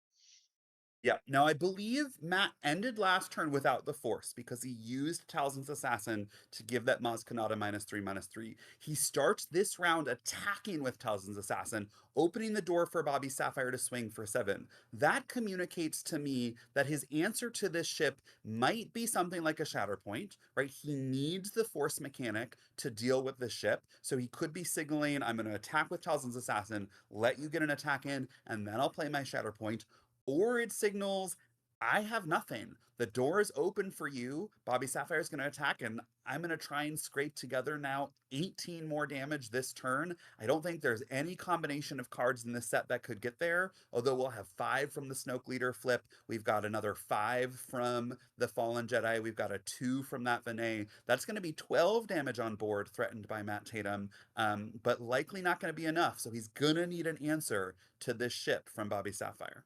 Yeah. Now, I believe Matt ended last turn without the Force because he used Talzin's Assassin to give that Maz Kanata -3/3. He starts this round attacking with Talzin's Assassin, opening the door for Bobby Sapphire to swing for 7. That communicates to me that his answer to this ship might be something like a Shatterpoint, right? He needs the Force mechanic to deal with the ship. So he could be signaling, I'm going to attack with Talzin's Assassin, let you get an attack in, and then I'll play my Shatterpoint. Or it signals, I have nothing. The door is open for you. Bobby Sapphire is going to attack, and I'm going to try and scrape together now 18 more damage this turn. I don't think there's any combination of cards in this set that could get there, although we'll have 5 from the Snoke Leader flip. We've got another 5 from the Fallen Jedi. We've got a 2 from that Villainy. That's going to be 12 damage on board, threatened by Matt Tatum, but likely not going to be enough. So he's going to need an answer to this ship from Bobby Sapphire.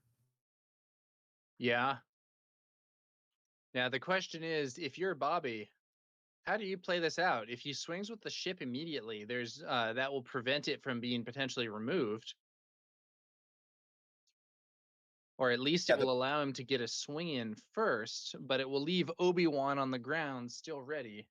Yeah. Now the question is, if you're Bobby, how do you play this out? If he swings with the ship immediately, there's that will prevent it from being potentially removed, or at least it Yeah, will allow him to get a swing in first, but it will leave Obi-Wan on the ground still ready.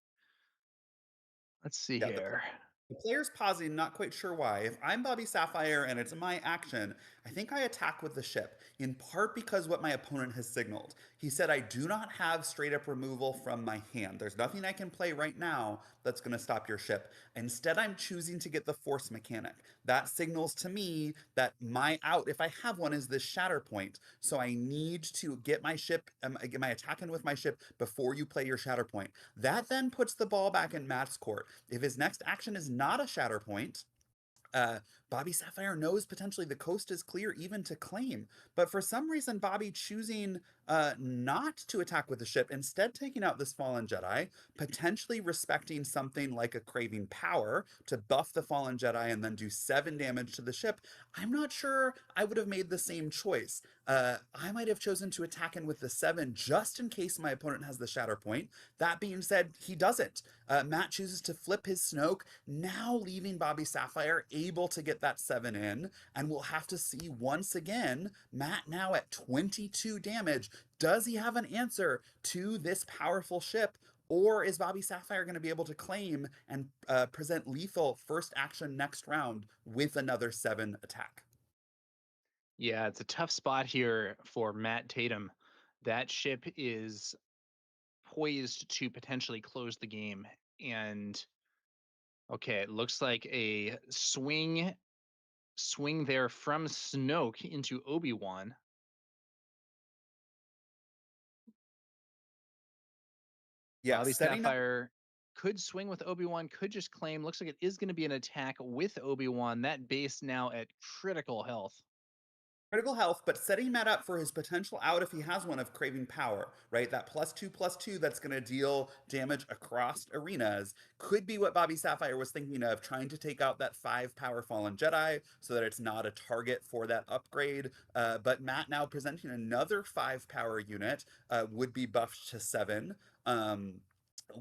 Let's see yeah, here. the player's pausing, not quite sure why. If I'm Bobby Sapphire and it's my action, I think I attack with the ship, in part because what my opponent has signaled. He said, I do not have straight up removal from my hand. There's nothing I can play right now that's going to stop your ship. Instead, I'm choosing to get the Force mechanic. That signals to me that my out, if I have one, is this shatter point. So I need to get my ship, get my attack in with my ship before you play your shatter point. That then puts the ball back in Matt's court. If his next action is not a shatter point, uh, Bobby Sapphire knows potentially the coast is clear even to claim. But for some reason, Bobby choosing not to attack with the ship, instead taking out this Fallen Jedi, potentially respecting something like a Craving Power to buff the Fallen Jedi and then do 7 damage to the ship. I'm not sure I would have made the same choice. I might have chosen to attack in with the 7 just in case my opponent has the Shatter Point. That being said, he doesn't. Matt chooses to flip his Snoke, now leaving Bobby Sapphire able to get that 7 in, and we'll have to see once again, Matt now at 22 damage. Does he have an answer to this powerful ship? Or is Bobby Sapphire going to be able to claim and present lethal first action next round with another 7 attack? Yeah, it's a tough spot here for Matt Tatum. That ship is poised to potentially close the game. And okay, it looks like a swing there from Snoke into Obi-Wan. Yeah, Bobby setting up Sapphire could swing with Obi-Wan, could just claim, looks like it is going to be an attack with Obi-Wan. That base now at critical health. critical health, but setting Matt up for his potential out if he has one of craving power, right? That +2/+2 that's going to deal damage across arenas could be what Bobby Sapphire was thinking of, trying to take out that 5 power fallen Jedi so that it's not a target for that upgrade. But Matt now presenting another 5 power unit would be buffed to 7.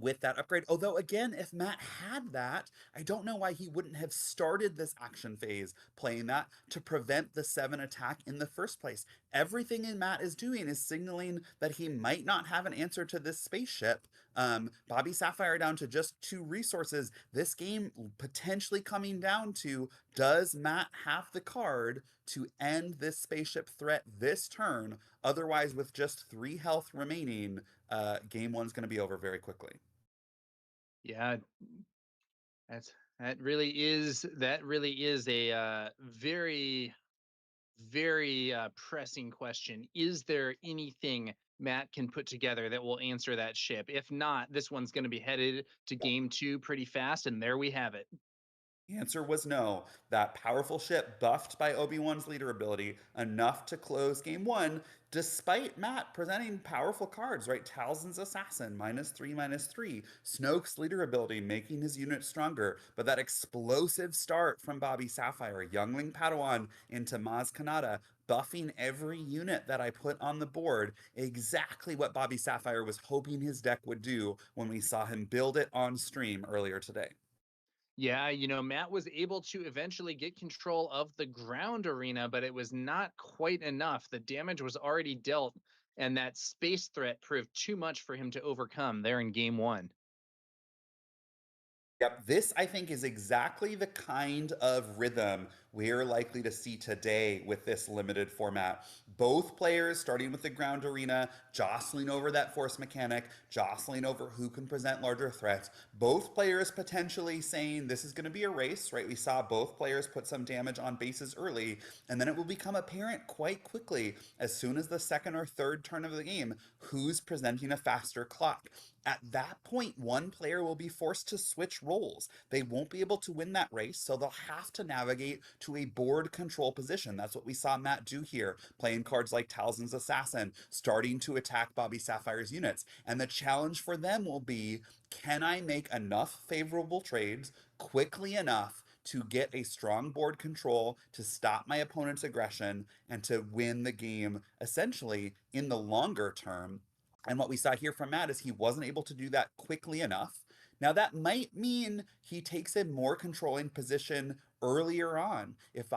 With that upgrade. Although, again, if Matt had that, I don't know why he wouldn't have started this action phase playing that to prevent the 7 attack in the first place. Everything in Matt is doing is signaling that he might not have an answer to this spaceship. Bobby Sapphire down to just 2 resources. This game potentially coming down to, does Matt have the card to end this spaceship threat this turn? Otherwise, with just 3 health remaining, game one's going to be over very quickly. Yeah, that really is a very very pressing question. Is there anything Matt can put together that will answer that ship? If not, this one's going to be headed to game two pretty fast, and there we have it. The answer was no. That powerful ship buffed by Obi-Wan's leader ability enough to close game one, despite Matt presenting powerful cards, right? Talzin's Assassin, -3/-3. Snoke's leader ability, making his unit stronger. But that explosive start from Bobby Sapphire, Youngling Padawan into Maz Kanata, buffing every unit that I put on the board. Exactly what Bobby Sapphire was hoping his deck would do when we saw him build it on stream earlier today. Yeah, Matt was able to eventually get control of the ground arena, but it was not quite enough. The damage was already dealt, and that space threat proved too much for him to overcome there in game one. Yep, this I think is exactly the kind of rhythm we're likely to see today with this limited format. Both players starting with the ground arena, jostling over that force mechanic, jostling over who can present larger threats. Both players potentially saying this is going to be a race, right? We saw both players put some damage on bases early, and then it will become apparent quite quickly as soon as the second or third turn of the game who's presenting a faster clock. At that point, one player will be forced to switch roles. They won't be able to win that race, so they'll have to navigate to a board control position. That's what we saw Matt do here, playing cards like Talzin's Assassin, starting to attack Bobby Sapphire's units. And the challenge for them will be, can I make enough favorable trades quickly enough to get a strong board control to stop my opponent's aggression and to win the game essentially in the longer term? And what we saw here from Matt is he wasn't able to do that quickly enough. Now, that might mean he takes a more controlling position earlier on. If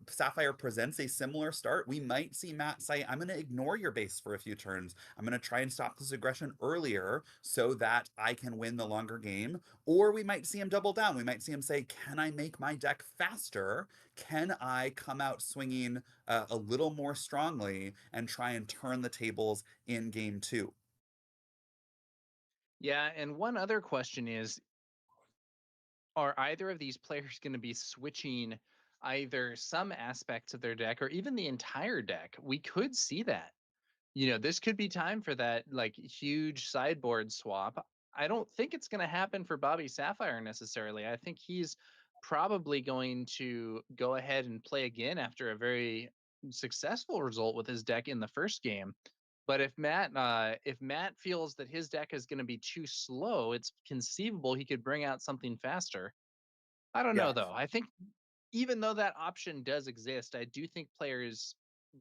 Sapphire presents a similar start, we might see Matt say, I'm going to ignore your base for a few turns. I'm going to try and stop this aggression earlier so that I can win the longer game. Or we might see him double down. We might see him say, can I make my deck faster? Can I come out swinging a little more strongly and try and turn the tables in game two? Yeah, and one other question is, are either of these players going to be switching either some aspects of their deck or even the entire deck? We could see that. This could be time for that like huge sideboard swap. I don't think it's going to happen for Bobby Sapphire necessarily. I think he's probably going to go ahead and play again after a very successful result with his deck in the first game. But if Matt feels that his deck is going to be too slow, it's conceivable he could bring out something faster. I don't know Yeah. though. I think even though that option does exist, I do think players,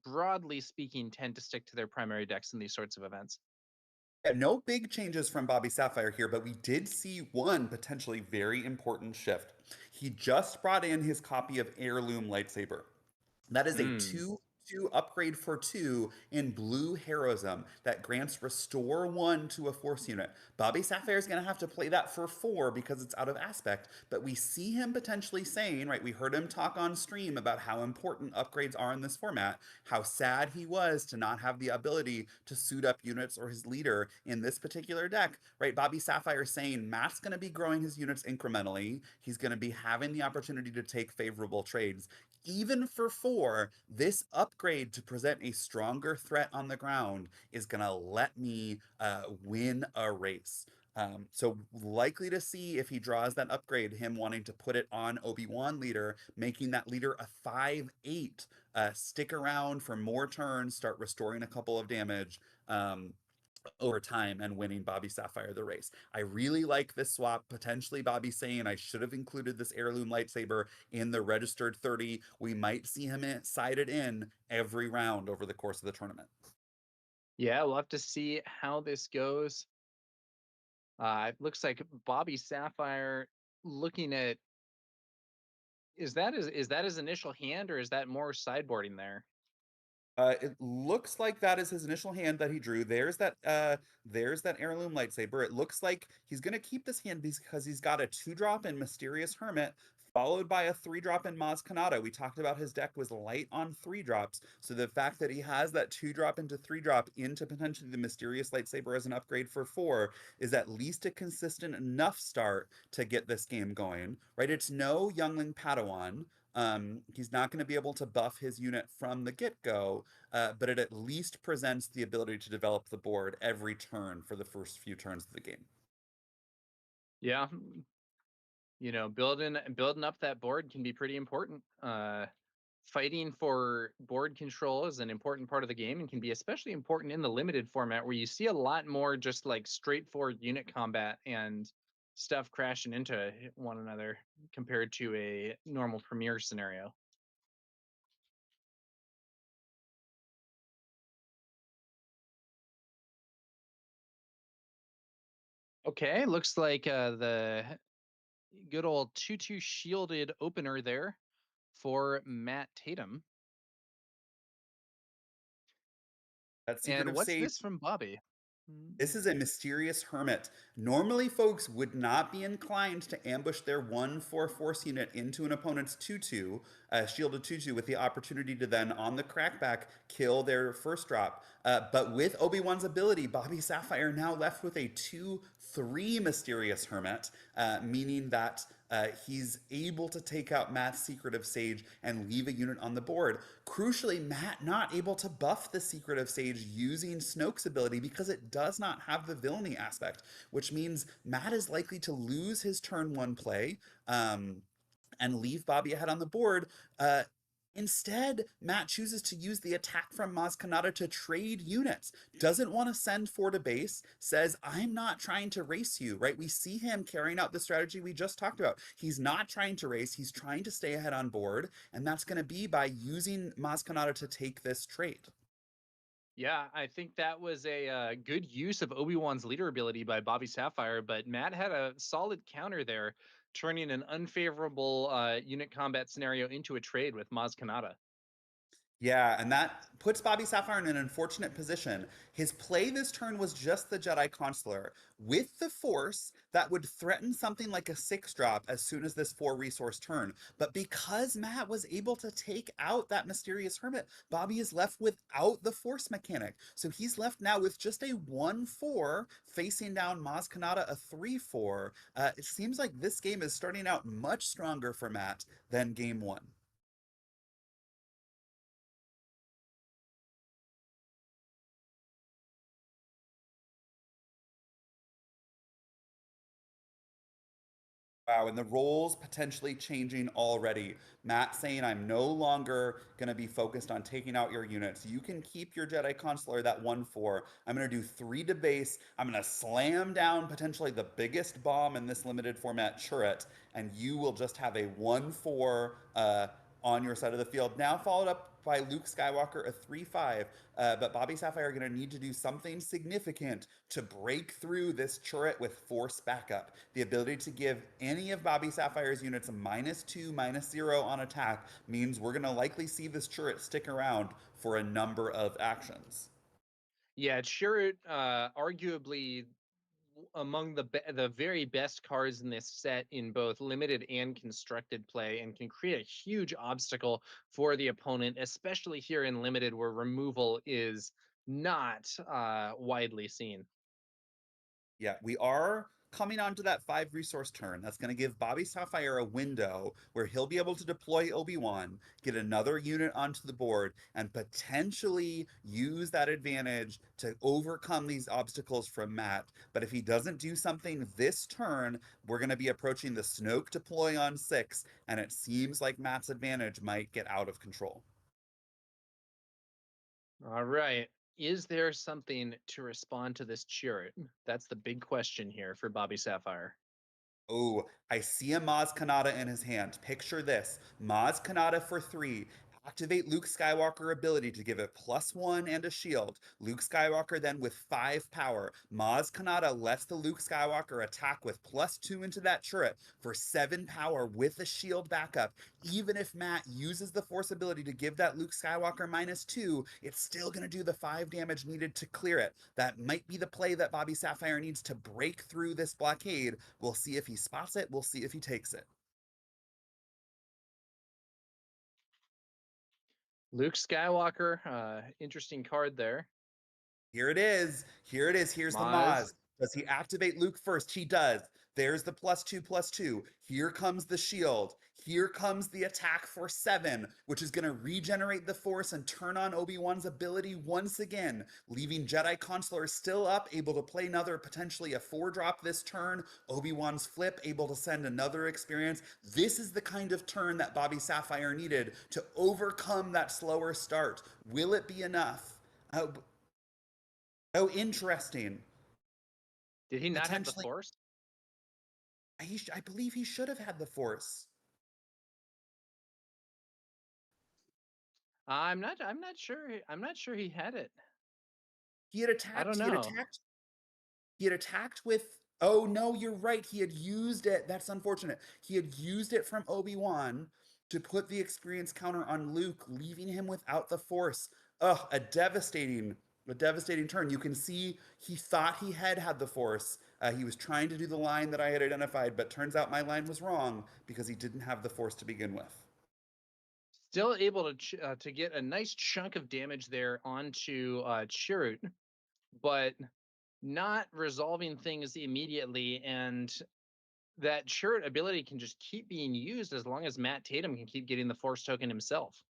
broadly speaking, tend to stick to their primary decks in these sorts of events. Yeah, no big changes from Bobby Sapphire here, but we did see one potentially very important shift. He just brought in his copy of Heirloom Lightsaber. That is a Mm. 2/2 upgrade for 2 in blue heroism that grants restore 1 to a force unit. Bobby Sapphire is going to have to play that for 4 because it's out of aspect, but we see him potentially saying, right, we heard him talk on stream about how important upgrades are in this format, how sad he was to not have the ability to suit up units or his leader in this particular deck, right? Bobby Sapphire is saying Matt's going to be growing his units incrementally. He's going to be having the opportunity to take favorable trades. Even for 4, this upgrade to present a stronger threat on the ground is going to let me win a race. So likely to see if he draws that upgrade, him wanting to put it on Obi-Wan leader, making that leader a 5/8. Stick around for more turns, start restoring a couple of damage. Over time and winning Bobby Sapphire the race. I really like this swap. Potentially Bobby saying I should have included this heirloom lightsaber in the registered 30. We might see him sided in every round over the course of the tournament. Yeah, we'll have to see how this goes. It looks like Bobby Sapphire looking at is that his initial hand or is that more sideboarding there? It looks like that is his initial hand that he drew. There's that heirloom lightsaber. It looks like he's gonna keep this hand because he's got a 2-drop in Mysterious Hermit, followed by a 3-drop in Maz Kanata. We talked about his deck was light on 3-drops, so the fact that he has that 2-drop into 3-drop into potentially the Mysterious Lightsaber as an upgrade for 4 is at least a consistent enough start to get this game going. Right? It's no youngling Padawan. He's not going to be able to buff his unit from the get-go, but it at least presents the ability to develop the board every turn for the first few turns of the game. Yeah, building up that board can be pretty important. Fighting for board control is an important part of the game and can be especially important in the limited format where you see a lot more just like straightforward unit combat and stuff crashing into one another compared to a normal premiere scenario. Okay, looks like the good old 2/2 shielded opener there for Matt Tatum. That Secret And of what's Sage. this from Bobby? Mm, This is a Mysterious Hermit. Normally, folks would not be inclined to ambush their 1/4 force unit into an opponent's 2/2, shielded 2/2, with the opportunity to then, on the crackback, kill their first drop. But with Obi-Wan's ability, Bobby Sapphire now left with a 2/3 Mysterious Hermit, meaning that he's able to take out Matt's Secret of Sage and leave a unit on the board. Crucially, Matt not able to buff the Secret of Sage using Snoke's ability because it does not have the villainy aspect, which means Matt is likely to lose his turn 1 play and leave Bobby ahead on the board. Instead, Matt chooses to use the attack from Maz Kanata to trade units. Doesn't want to send 4 to base, says, I'm not trying to race you, right? We see him carrying out the strategy we just talked about. He's not trying to race, he's trying to stay ahead on board, and that's going to be by using Maz Kanata to take this trade. Yeah, I think that was a good use of Obi-Wan's leader ability by Bobby Sapphire, but Matt had a solid counter there, turning an unfavorable unit combat scenario into a trade with Maz Kanata. Yeah, and that puts Bobby Sapphire in an unfortunate position. His play this turn was just the Jedi Consular. With the Force, that would threaten something like a 6-drop as soon as this 4-resource turn. But because Matt was able to take out that Mysterious Hermit, Bobby is left without the Force mechanic. So he's left now with just a 1/4 facing down Maz Kanata, a 3/4. It seems like this game is starting out much stronger for Matt than game 1. Wow, and the roles potentially changing already. Matt saying, I'm no longer going to be focused on taking out your units. You can keep your Jedi Consular, that 1/4. I'm going to do 3 to base. I'm going to slam down potentially the biggest bomb in this limited format turret, and you will just have a 1/4 on your side of the field. Now followed up by Luke Skywalker, a 3/5. But Bobby Sapphire are going to need to do something significant to break through this turret with Force backup. The ability to give any of Bobby Sapphire's units a -2, -0 on attack means we're going to likely see this turret stick around for a number of actions. Yeah, sure. Arguably among the very best cards in this set in both limited and constructed play, and can create a huge obstacle for the opponent, especially here in limited where removal is not widely seen. Yeah, we are coming onto that 5 resource turn. That's going to give Bobby Sapphire a window where he'll be able to deploy Obi-Wan, get another unit onto the board, and potentially use that advantage to overcome these obstacles from Matt. But if he doesn't do something this turn, we're going to be approaching the Snoke deploy on 6, and it seems like Matt's advantage might get out of control. All right. Is there something to respond to this chariot? That's the big question here for Bobby Sapphire. Oh, I see a Maz Kanata in his hand. Picture this. Maz Kanata for 3. Activate Luke Skywalker ability to give it +1 and a shield. Luke Skywalker then with 5 power. Maz Kanata lets the Luke Skywalker attack with +2 into that turret for 7 power with a shield backup. Even if Matt uses the Force ability to give that Luke Skywalker -2, it's still going to do the 5 damage needed to clear it. That might be the play that Bobby Sapphire needs to break through this blockade. We'll see if he spots it. We'll see if he takes it. Luke Skywalker, interesting card there. Here it is. Here it is. Here's the Maz. Maz. Does he activate Luke first? He does. There's the +2/+2. Here comes the shield. Here comes the attack for 7, which is going to regenerate the Force and turn on Obi-Wan's ability once again, leaving Jedi Consular still up, able to play another, potentially a 4-drop this turn. Obi-Wan's flip, able to send another experience. This is the kind of turn that Bobby Sapphire needed to overcome that slower start. Will it be enough? Oh, interesting. Did he not have the Potentially, Force? I believe he should have had the Force. I'm not sure. I'm not sure he had it. He had I don't attacked. He had know. attacked. He had attacked with. Oh no, you're right. He had used it. That's unfortunate. He had used it from Obi-Wan to put the experience counter on Luke, leaving him without the Force. Ugh, a devastating turn. You can see he thought he had the Force. He was trying to do the line that I had identified, but turns out my line was wrong because he didn't have the Force to begin with. Still able to get a nice chunk of damage there onto Chirrut, but not resolving things immediately. And that Chirrut ability can just keep being used as long as Matt Tatum can keep getting the Force token himself.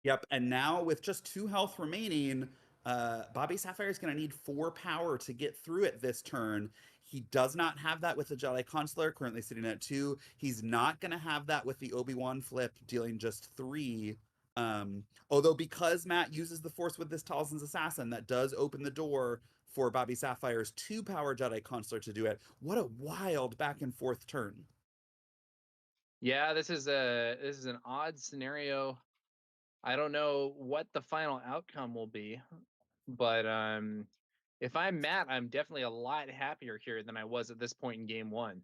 Yep, and now with just 2 health remaining, Bobby Sapphire is going to need 4 power to get through it this turn. He does not have that with the Jedi Consular, currently sitting at 2. He's not going to have that with the Obi-Wan flip, dealing just 3. Although because Matt uses the Force with this Talzin's Assassin, that does open the door for Bobby Sapphire's 2 power Jedi Consular to do it. What a wild back and forth turn. Yeah, this is an odd scenario. I don't know what the final outcome will be, but if I'm Matt, I'm definitely a lot happier here than I was at this point in game 1.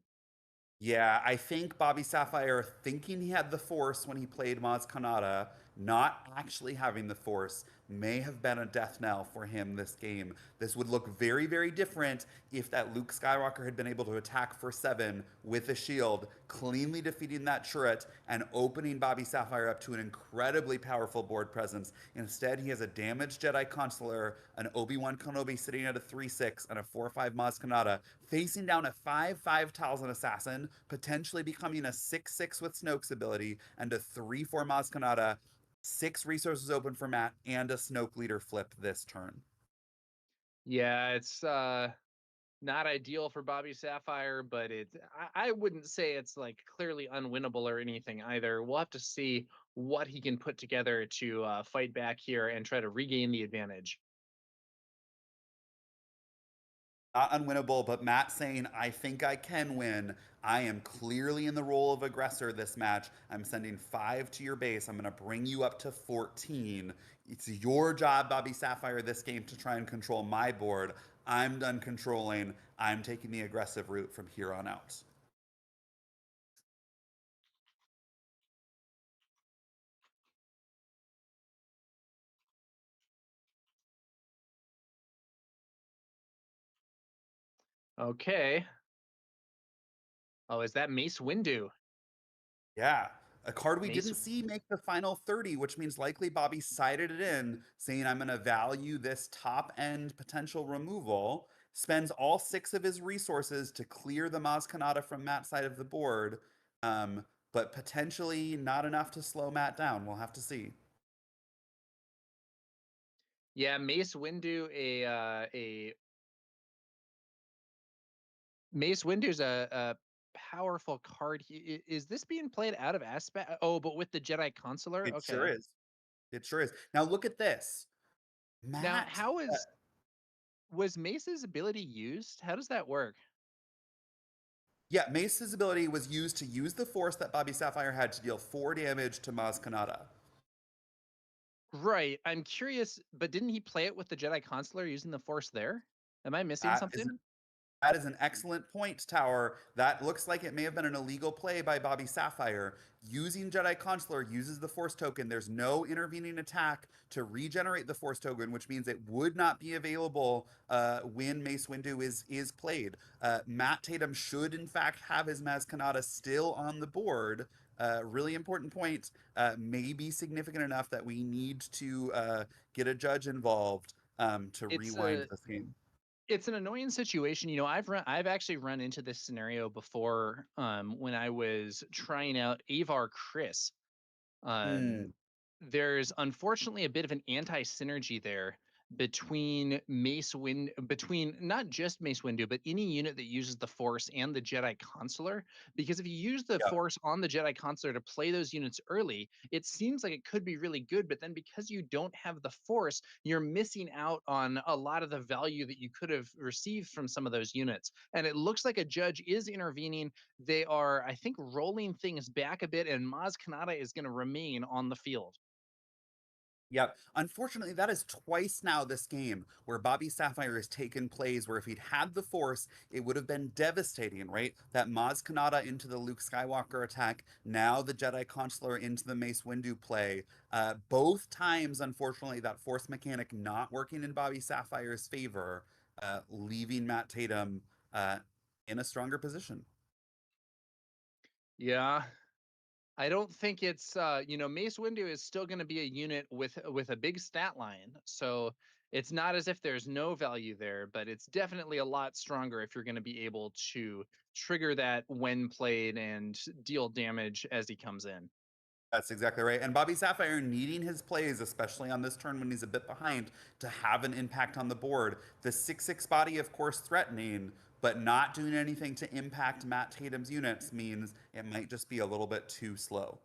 Yeah, I think Bobby Sapphire thinking he had the Force when he played Maz Kanata, not actually having the Force, may have been a death knell for him this game. This would look very, very different if that Luke Skywalker had been able to attack for 7 with a shield, cleanly defeating that turret and opening Bobby Sapphire up to an incredibly powerful board presence. Instead, he has a damaged Jedi Consular, an Obi-Wan Kenobi sitting at a 3/6, and a 4/5 Maz Kanata, facing down a 5/5 Talzin Assassin, potentially becoming a 6/6 with Snoke's ability, and a 3/4 Maz Kanata. 6 resources open for Matt and a Snoke leader flip this turn. Yeah, it's not ideal for Bobby Sapphire, but I wouldn't say it's like clearly unwinnable or anything either. We'll have to see what he can put together to fight back here and try to regain the advantage. Not unwinnable, but Matt saying, I think I can win. I am clearly in the role of aggressor this match. I'm sending 5 to your base. I'm going to bring you up to 14. It's your job, Bobby Sapphire, this game to try and control my board. I'm done controlling. I'm taking the aggressive route from here on out. Okay. Oh, is that Mace Windu? Yeah. A card we Mace. didn't see make the final 30, which means likely Bobby sided it in, saying, I'm going to value this top end potential removal. spends all 6 of his resources to clear the Maz Kanata from Matt's side of the board, but potentially not enough to slow Matt down. We'll have to see. Yeah, Mace Windu a Mace Windu's a powerful card. Is this being played out of aspect? Oh, but with the Jedi Consular. It sure Okay. is. It sure is. Now look at this. Now, Matt, how is was Mace's ability used? How does that work? yeah, Mace's ability was used to use the force that Bobby Sapphire had to deal 4 damage to Maz Kanata. Right. I'm curious, but didn't he play it with the Jedi Consular using the Force there? Am I missing That is something? That is an excellent point, Tower. That looks like it may have been an illegal play by Bobby Sapphire. Using Jedi Consular uses the Force token. There's no intervening attack to regenerate the Force token, which means it would not be available when Mace Windu is played. Matt Tatum should, in fact, have his Maz Kanata still on the board. Really important point. May be significant enough that we need to get a judge involved to It's rewind a this game. it's an annoying situation. I've actually run into this scenario before when I was trying out Avar Chris. Um Hmm. there's unfortunately a bit of an anti-synergy there between not just Mace Windu, but any unit that uses the Force and the Jedi Consular. Because if you use the Yeah. Force on the Jedi Consular to play those units early, it seems like it could be really good. But then because you don't have the Force, you're missing out on a lot of the value that you could have received from some of those units. And it looks like a judge is intervening. They are, I think, rolling things back a bit, and Maz Kanata is going to remain on the field. Yep. Unfortunately, that is twice now this game where Bobby Sapphire has taken plays where if he'd had the Force, it would have been devastating, right? That Maz Kanata into the Luke Skywalker attack, now the Jedi Consular into the Mace Windu play. Both times, unfortunately, that Force mechanic not working in Bobby Sapphire's favor, leaving Matt Tatum uh, in a stronger position. Yeah, I don't think it's Mace Windu is still going to be a unit with a big stat line. So it's not as if there's no value there, but it's definitely a lot stronger if you're going to be able to trigger that when played and deal damage as he comes in. That's exactly right. And Bobby Sapphire needing his plays, especially on this turn when he's a bit behind, to have an impact on the board. The 6/6 body, of course, threatening, but not doing anything to impact Matt Tatum's units means it might just be a little bit too slow.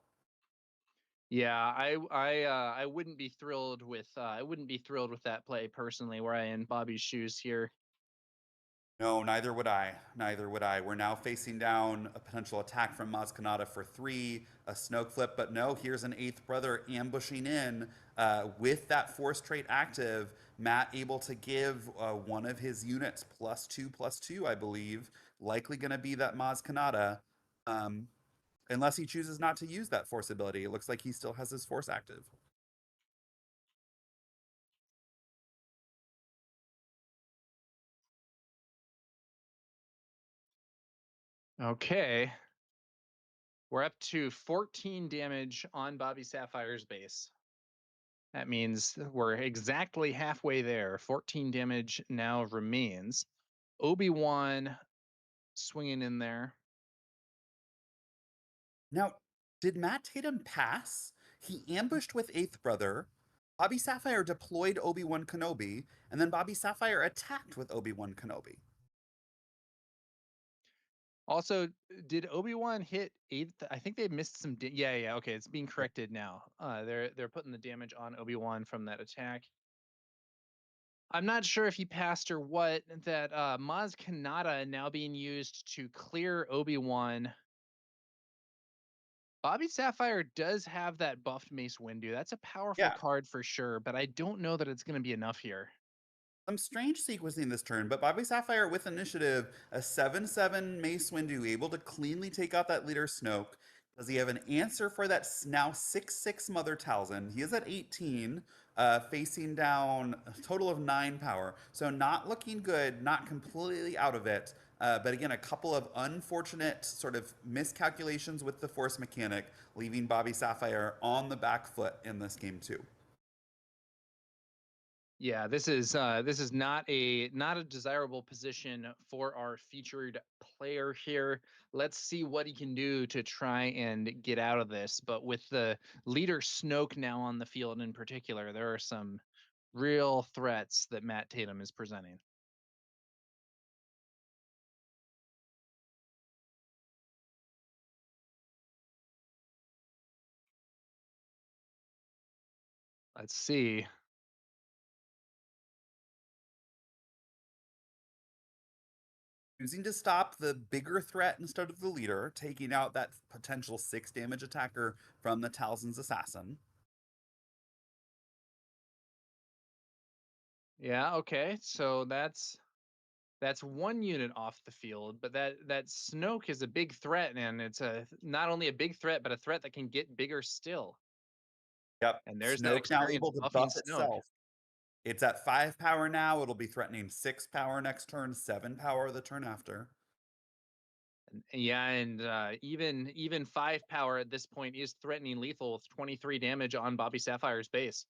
Yeah, I wouldn't be thrilled with that play personally were I in Bobby's shoes here. No, neither would I. Neither would I. We're now facing down a potential attack from Maz Kanata for 3, a Snoke flip, but no, here's an 8th brother ambushing in with that force trait active. Matt able to give one of his units +2/+2, I believe. Likely going to be that Maz Kanata, um, unless he chooses not to use that force ability. It looks like he still has his force active. Okay. We're up to 14 damage on Bobby Sapphire's base. That means we're exactly halfway there. 14 damage now remains. Obi-Wan swinging in there. Now, did Matt Tatum pass? He ambushed with 8th Brother. Bobby Sapphire deployed Obi-Wan Kenobi, and then Bobby Sapphire attacked with Obi-Wan Kenobi. Also, did Obi-Wan hit eighth? I think they missed some. Yeah. Okay, it's being corrected now. They're putting the damage on Obi-Wan from that attack. I'm not sure if he passed or what. That Maz Kanata now being used to clear Obi-Wan. Bobby Sapphire does have that buffed Mace Windu. That's a powerful Yeah, card for sure, but I don't know that it's going to be enough here. some strange sequencing this turn, but Bobby Sapphire with initiative, a 7/7 Mace Windu, able to cleanly take out that leader Snoke. Does he have an answer for that now 6/6 Mother Talzin? He is at 18, facing down a total of 9 power. So not looking good, not completely out of it. But again, a couple of unfortunate sort of miscalculations with the force mechanic, leaving Bobby Sapphire on the back foot in this game too. Yeah, this is not a desirable position for our featured player here. Let's see what he can do to try and get out of this. But with the leader Snoke now on the field in particular, there are some real threats that Matt Tatum is presenting. Let's see. Choosing to stop the bigger threat instead of the leader, taking out that potential 6 damage attacker from the Talzin's assassin. Yeah, okay. So that's one unit off the field, but that Snoke is a big threat, and it's a not only a big threat, but a threat that can get bigger still. Yep. And there's that Snoke now experience able to buffing buff Snoke. itself. It's at 5 power now. It'll be threatening 6 power next turn, 7 power the turn after. Yeah, and even 5 power at this point is threatening lethal with 23 damage on Bobby Sapphire's base.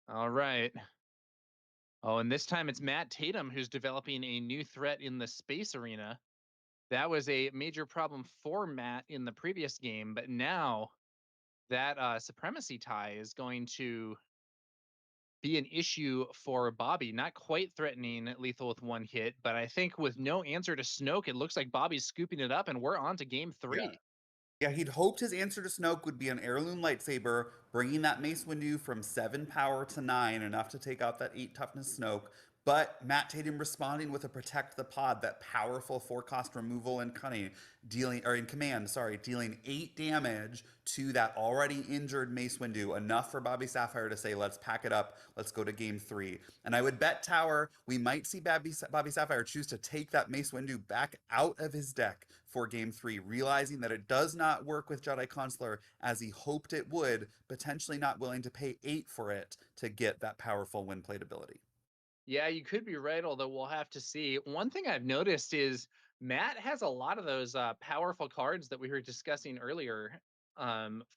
All right. Oh, and this time it's Matt Tatum who's developing a new threat in the space arena. That was a major problem for Matt in the previous game, but now that supremacy tie is going to be an issue for Bobby. Not quite threatening lethal with one hit, but I think with no answer to Snoke, it looks like Bobby's scooping it up, and we're on to game Yeah. 3. Yeah, he'd hoped his answer to Snoke would be an heirloom lightsaber, bringing that Mace Windu from 7 power to 9, enough to take out that 8 toughness Snoke. But Matt Tatum responding with a protect the pod, that powerful 4 cost removal and cunning, dealing or in command, sorry, dealing 8 damage to that already injured Mace Windu, enough for Bobby Sapphire to say, "Let's pack it up. Let's go to game 3." And I would bet Tower we might see Bobby Sapphire choose to take that Mace Windu back out of his deck for game 3, realizing that it does not work with Jedi Consular as he hoped it would, potentially not willing to pay 8 for it to get that powerful win plate ability. Yeah, you could be right, although we'll have to see. One thing I've noticed is Matt has a lot of those powerful cards that we were discussing earlier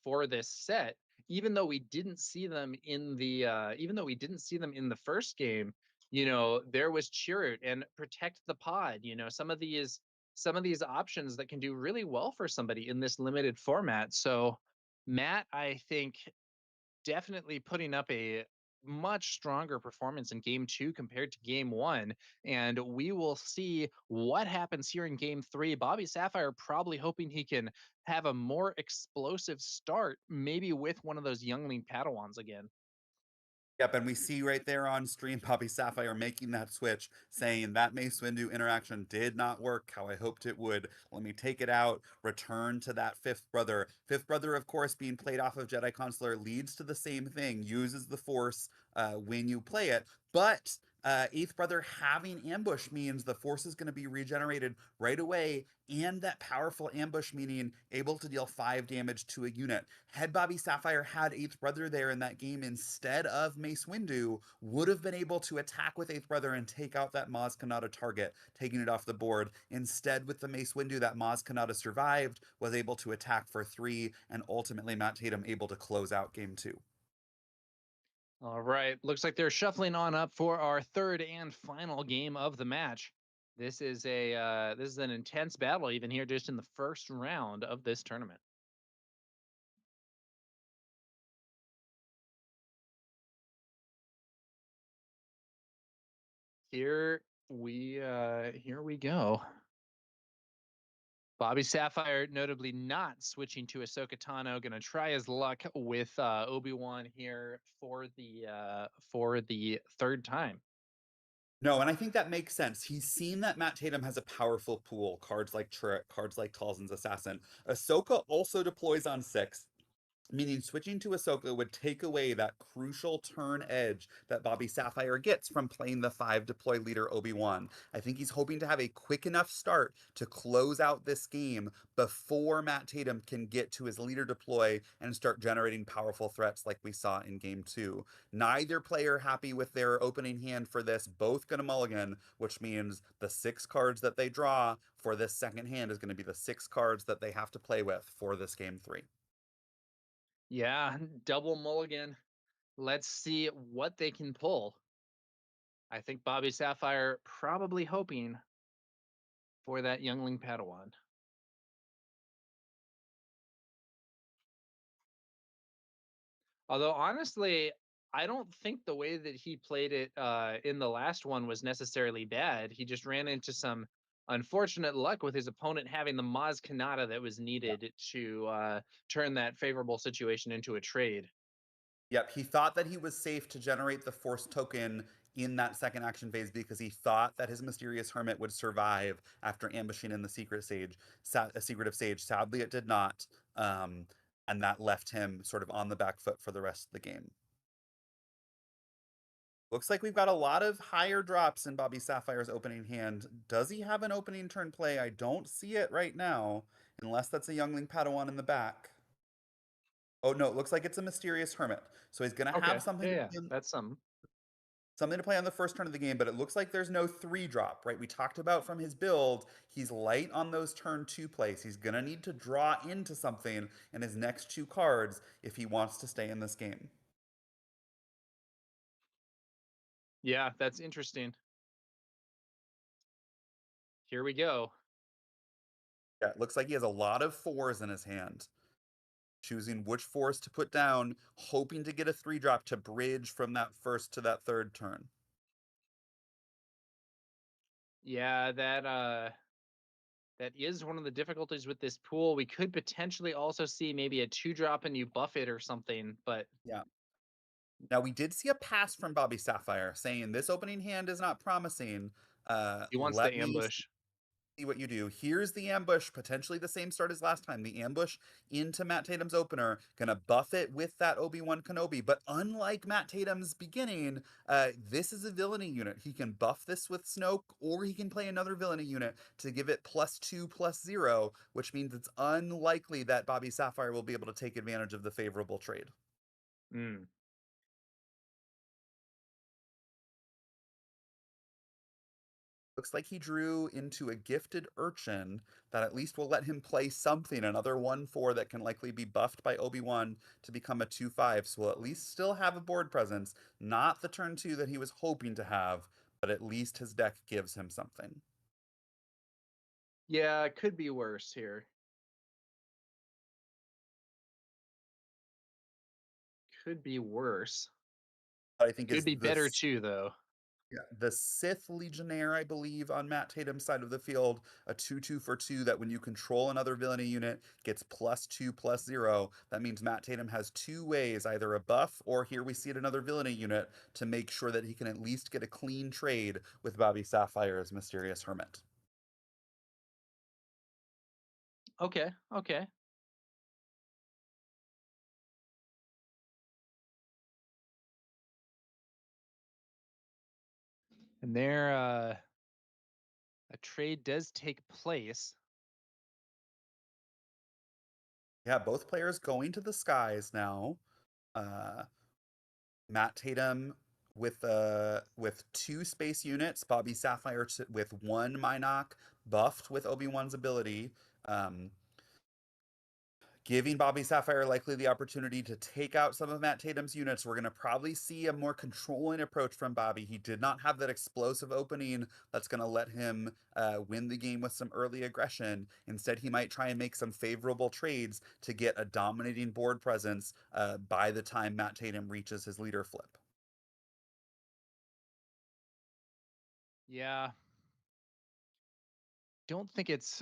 for this set. Even though we didn't see them in the first game, there was Chirrut and Protect the Pod. Some of these options that can do really well for somebody in this limited format. So Matt, I think, definitely putting up a much stronger performance in game 2 compared to game 1, and we will see what happens here in game 3. Bobby Sapphire probably hoping he can have a more explosive start, maybe with one of those youngling Padawans again. Yep, and we see right there on stream Poppy Sapphire making that switch, saying that Mace Windu interaction did not work how I hoped it would. Let me take it out, return to that fifth brother. Fifth brother, of course, being played off of Jedi Consular leads to the same thing, uses the Force when you play it, but eighth brother having ambush means the Force is going to be regenerated right away, and that powerful ambush meaning able to deal 5 damage to a unit. Had Bobby Sapphire had eighth brother there in that game instead of Mace Windu, would have been able to attack with eighth brother and take out that Maz Kanata target, taking it off the board. Instead, with the Mace Windu, that Maz Kanata survived, was able to attack for 3, and ultimately Matt Tatum able to close out game 2. All right, looks like they're shuffling on up for our third and final game of the match. This is an intense battle even here just in the first round of this tournament. Here we go. Bobby Sapphire notably not switching to Ahsoka Tano, gonna try his luck with Obi-Wan here for the third time. No, and I think that makes sense. He's seen that Matt Tatum has a powerful pool, cards like Trick, cards like Talzin's Assassin. Ahsoka also deploys on 6. Meaning switching to Ahsoka would take away that crucial turn edge that Bobby Sapphire gets from playing the 5 deploy leader Obi-Wan. I think he's hoping to have a quick enough start to close out this game before Matt Tatum can get to his leader deploy and start generating powerful threats like we saw in game 2. Neither player happy with their opening hand for this, both gonna mulligan, which means the 6 cards that they draw for this second hand is going to be the 6 cards that they have to play with for this game 3. Yeah, double mulligan. Let's see what they can pull. I think Bobby Sapphire probably hoping for that youngling Padawan. Although honestly, I don't think the way that he played it in the last one was necessarily bad. He just ran into some unfortunate luck with his opponent having the Maz Kanata that was needed to turn that favorable situation into a trade. Yep, he thought that he was safe to generate the force token in that second action phase because he thought that his mysterious hermit would survive after ambushing in the secretive sage. Sadly, it did not, and that left him sort of on the back foot for the rest of the game. Looks like we've got a lot of higher drops in Bobby Sapphire's opening hand. Does he have an opening turn play? I don't see it right now, unless that's a youngling Padawan in the back. Oh no, it looks like it's a mysterious hermit. So he's gonna have Okay, something yeah, to yeah, play that's some. something to play on the first turn of the game, but it looks like there's no 3 drop, right? We talked about from his build, he's light on those turn 2 plays. He's gonna need to draw into something in his next 2 cards if he wants to stay in this game. Yeah, that's interesting. Here we go. Yeah, it looks like he has a lot of 4s in his hand. Choosing which 4s to put down, hoping to get a 3 drop to bridge from that first to that third turn. Yeah, that is one of the difficulties with this pool. We could potentially also see maybe a 2 drop and you buff it or something, but Yeah. Now we did see a pass from Bobby Sapphire saying this opening hand is not promising. he wants the Let me ambush. see what you do. Here's the ambush, potentially the same start as last time. The ambush into Matt Tatum's opener, gonna buff it with that Obi-Wan Kenobi. But unlike Matt Tatum's beginning, this is a villainy unit. He can buff this with Snoke, or he can play another villainy unit to give it +2/+0, which means it's unlikely that Bobby Sapphire will be able to take advantage of the favorable trade. Mm. Looks like he drew into a gifted urchin that at least will let him play something, another 1/4 that can likely be buffed by Obi-Wan to become a 2/5. So we'll at least still have a board presence. Not the turn 2 that he was hoping to have, but at least his deck gives him something. Yeah, it could be worse here. Could be worse. I think Could is be better too, though. yeah, the Sith Legionnaire, I believe, on Matt Tatum's side of the field, a 2/2 for 2 that when you control another villainy unit gets +2/+0. That means Matt Tatum has 2 ways, either a buff or here we see it another villainy unit to make sure that he can at least get a clean trade with Bobby Sapphire's Mysterious Hermit. Okay, okay. And there, a trade does take place. Yeah, both players going to the skies now. Uh, Matt Tatum with 2 space units, Bobby Sapphire with 1 Minoc buffed with Obi-Wan's ability, um, giving Bobby Sapphire likely the opportunity to take out some of Matt Tatum's units. We're going to probably see a more controlling approach from Bobby. He did not have that explosive opening that's going to let him win the game with some early aggression. Instead, he might try and make some favorable trades to get a dominating board presence by the time Matt Tatum reaches his leader flip. Yeah, don't think it's.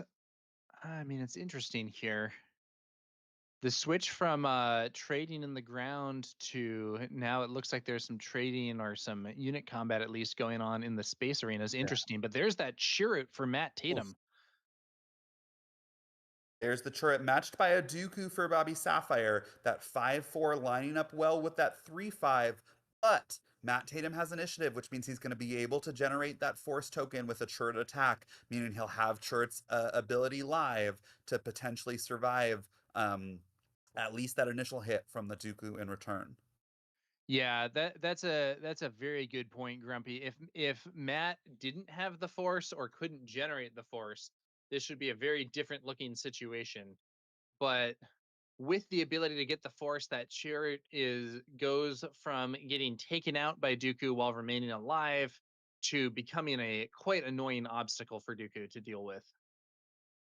I mean, it's interesting here. The switch from trading in the ground to now it looks like there's some trading or some unit combat at least going on in the space arena is Yeah. interesting. But there's that Chirrut for Matt Oof. Tatum. There's the turret matched by a Dooku for Bobby Sapphire. That 5-4 lining up well with that 3-5. But Matt Tatum has initiative, which means he's going to be able to generate that force token with a turret attack, meaning he'll have turret's ability live to potentially survive at least that initial hit from the Dooku in return. Yeah, that's a very good point, Grumpy. If Matt didn't have the force or couldn't generate the force, this should be a very different looking situation. But with the ability to get the force, that chariot is goes from getting taken out by Dooku while remaining alive to becoming a quite annoying obstacle for Dooku to deal with.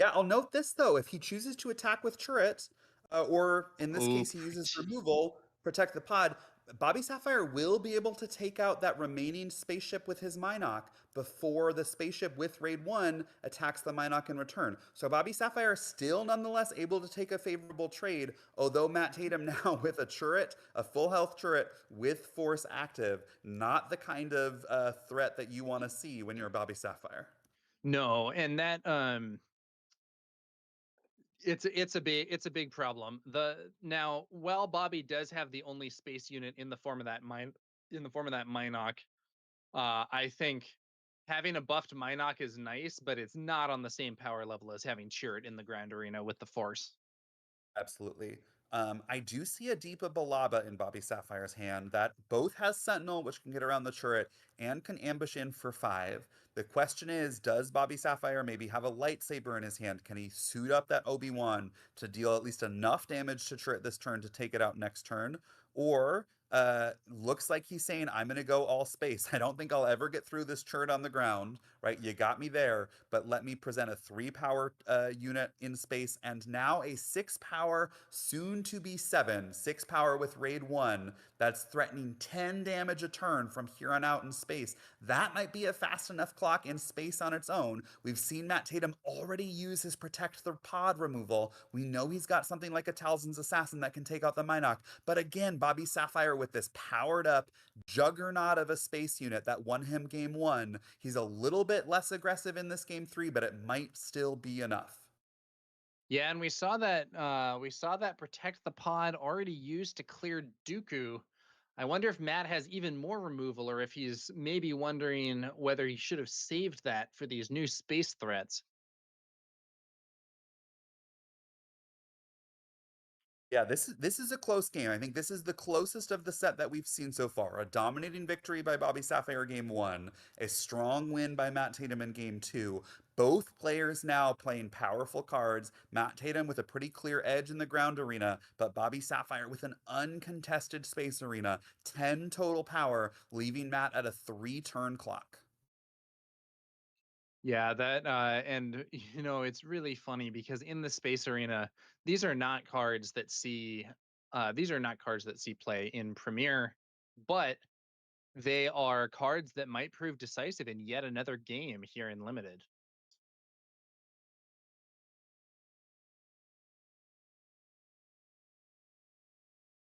Yeah, I'll note this though. If he chooses to attack with turret, or in this Oh, case, he uses removal, protect the pod, Bobby Sapphire will be able to take out that remaining spaceship with his Minoc before the spaceship with Raid 1 attacks the Minoc in return. So Bobby Sapphire is still nonetheless able to take a favorable trade, although Matt Tatum now with a turret, a full health turret with Force active, not the kind of threat that you want to see when you're Bobby Sapphire. no, and that it's a big problem. The now while Bobby does have the only space unit in the form of that Minoc, I think having a buffed Minoc is nice, but it's not on the same power level as having Chirrut in the ground arena with the Force. Absolutely. I do see a Deepa Balaba in Bobby Sapphire's hand that both has Sentinel, which can get around the turret, and can ambush in for 5. The question is, does Bobby Sapphire maybe have a lightsaber in his hand? Can he suit up that Obi-Wan to deal at least enough damage to turret this turn to take it out next turn? Or looks like he's saying, I'm going to go all space. I don't think I'll ever get through this turret on the ground, right? You got me there, but let me present a 3-power unit in space and now a 6-power, soon to be 7, 6-power with Raid 1 that's threatening 10 damage a turn from here on out in space. That might be a fast enough clock in space on its own. We've seen Matt Tatum already use his Protect the Pod removal. We know he's got something like a Talzin's Assassin that can take out the Minoc. But again, Bobby Sapphire with this powered up juggernaut of a space unit that won him game 1, he's a little bit less aggressive in this game 3, but it might still be enough. Yeah, and we saw that protect the pod already used to clear Dooku. I wonder if Matt has even more removal, or if he's maybe wondering whether he should have saved that for these new space threats. Yeah, this is a close game. I think this is the closest of the set that we've seen so far. A dominating victory by Bobby Sapphire game 1, a strong win by Matt Tatum in game 2. Both players now playing powerful cards. Matt Tatum with a pretty clear edge in the ground arena, but Bobby Sapphire with an uncontested space arena. 10 total power, leaving Matt at a 3-turn clock. Yeah, that and it's really funny because in the space arena, these are not cards that see play in Premiere, but they are cards that might prove decisive in yet another game here in Limited.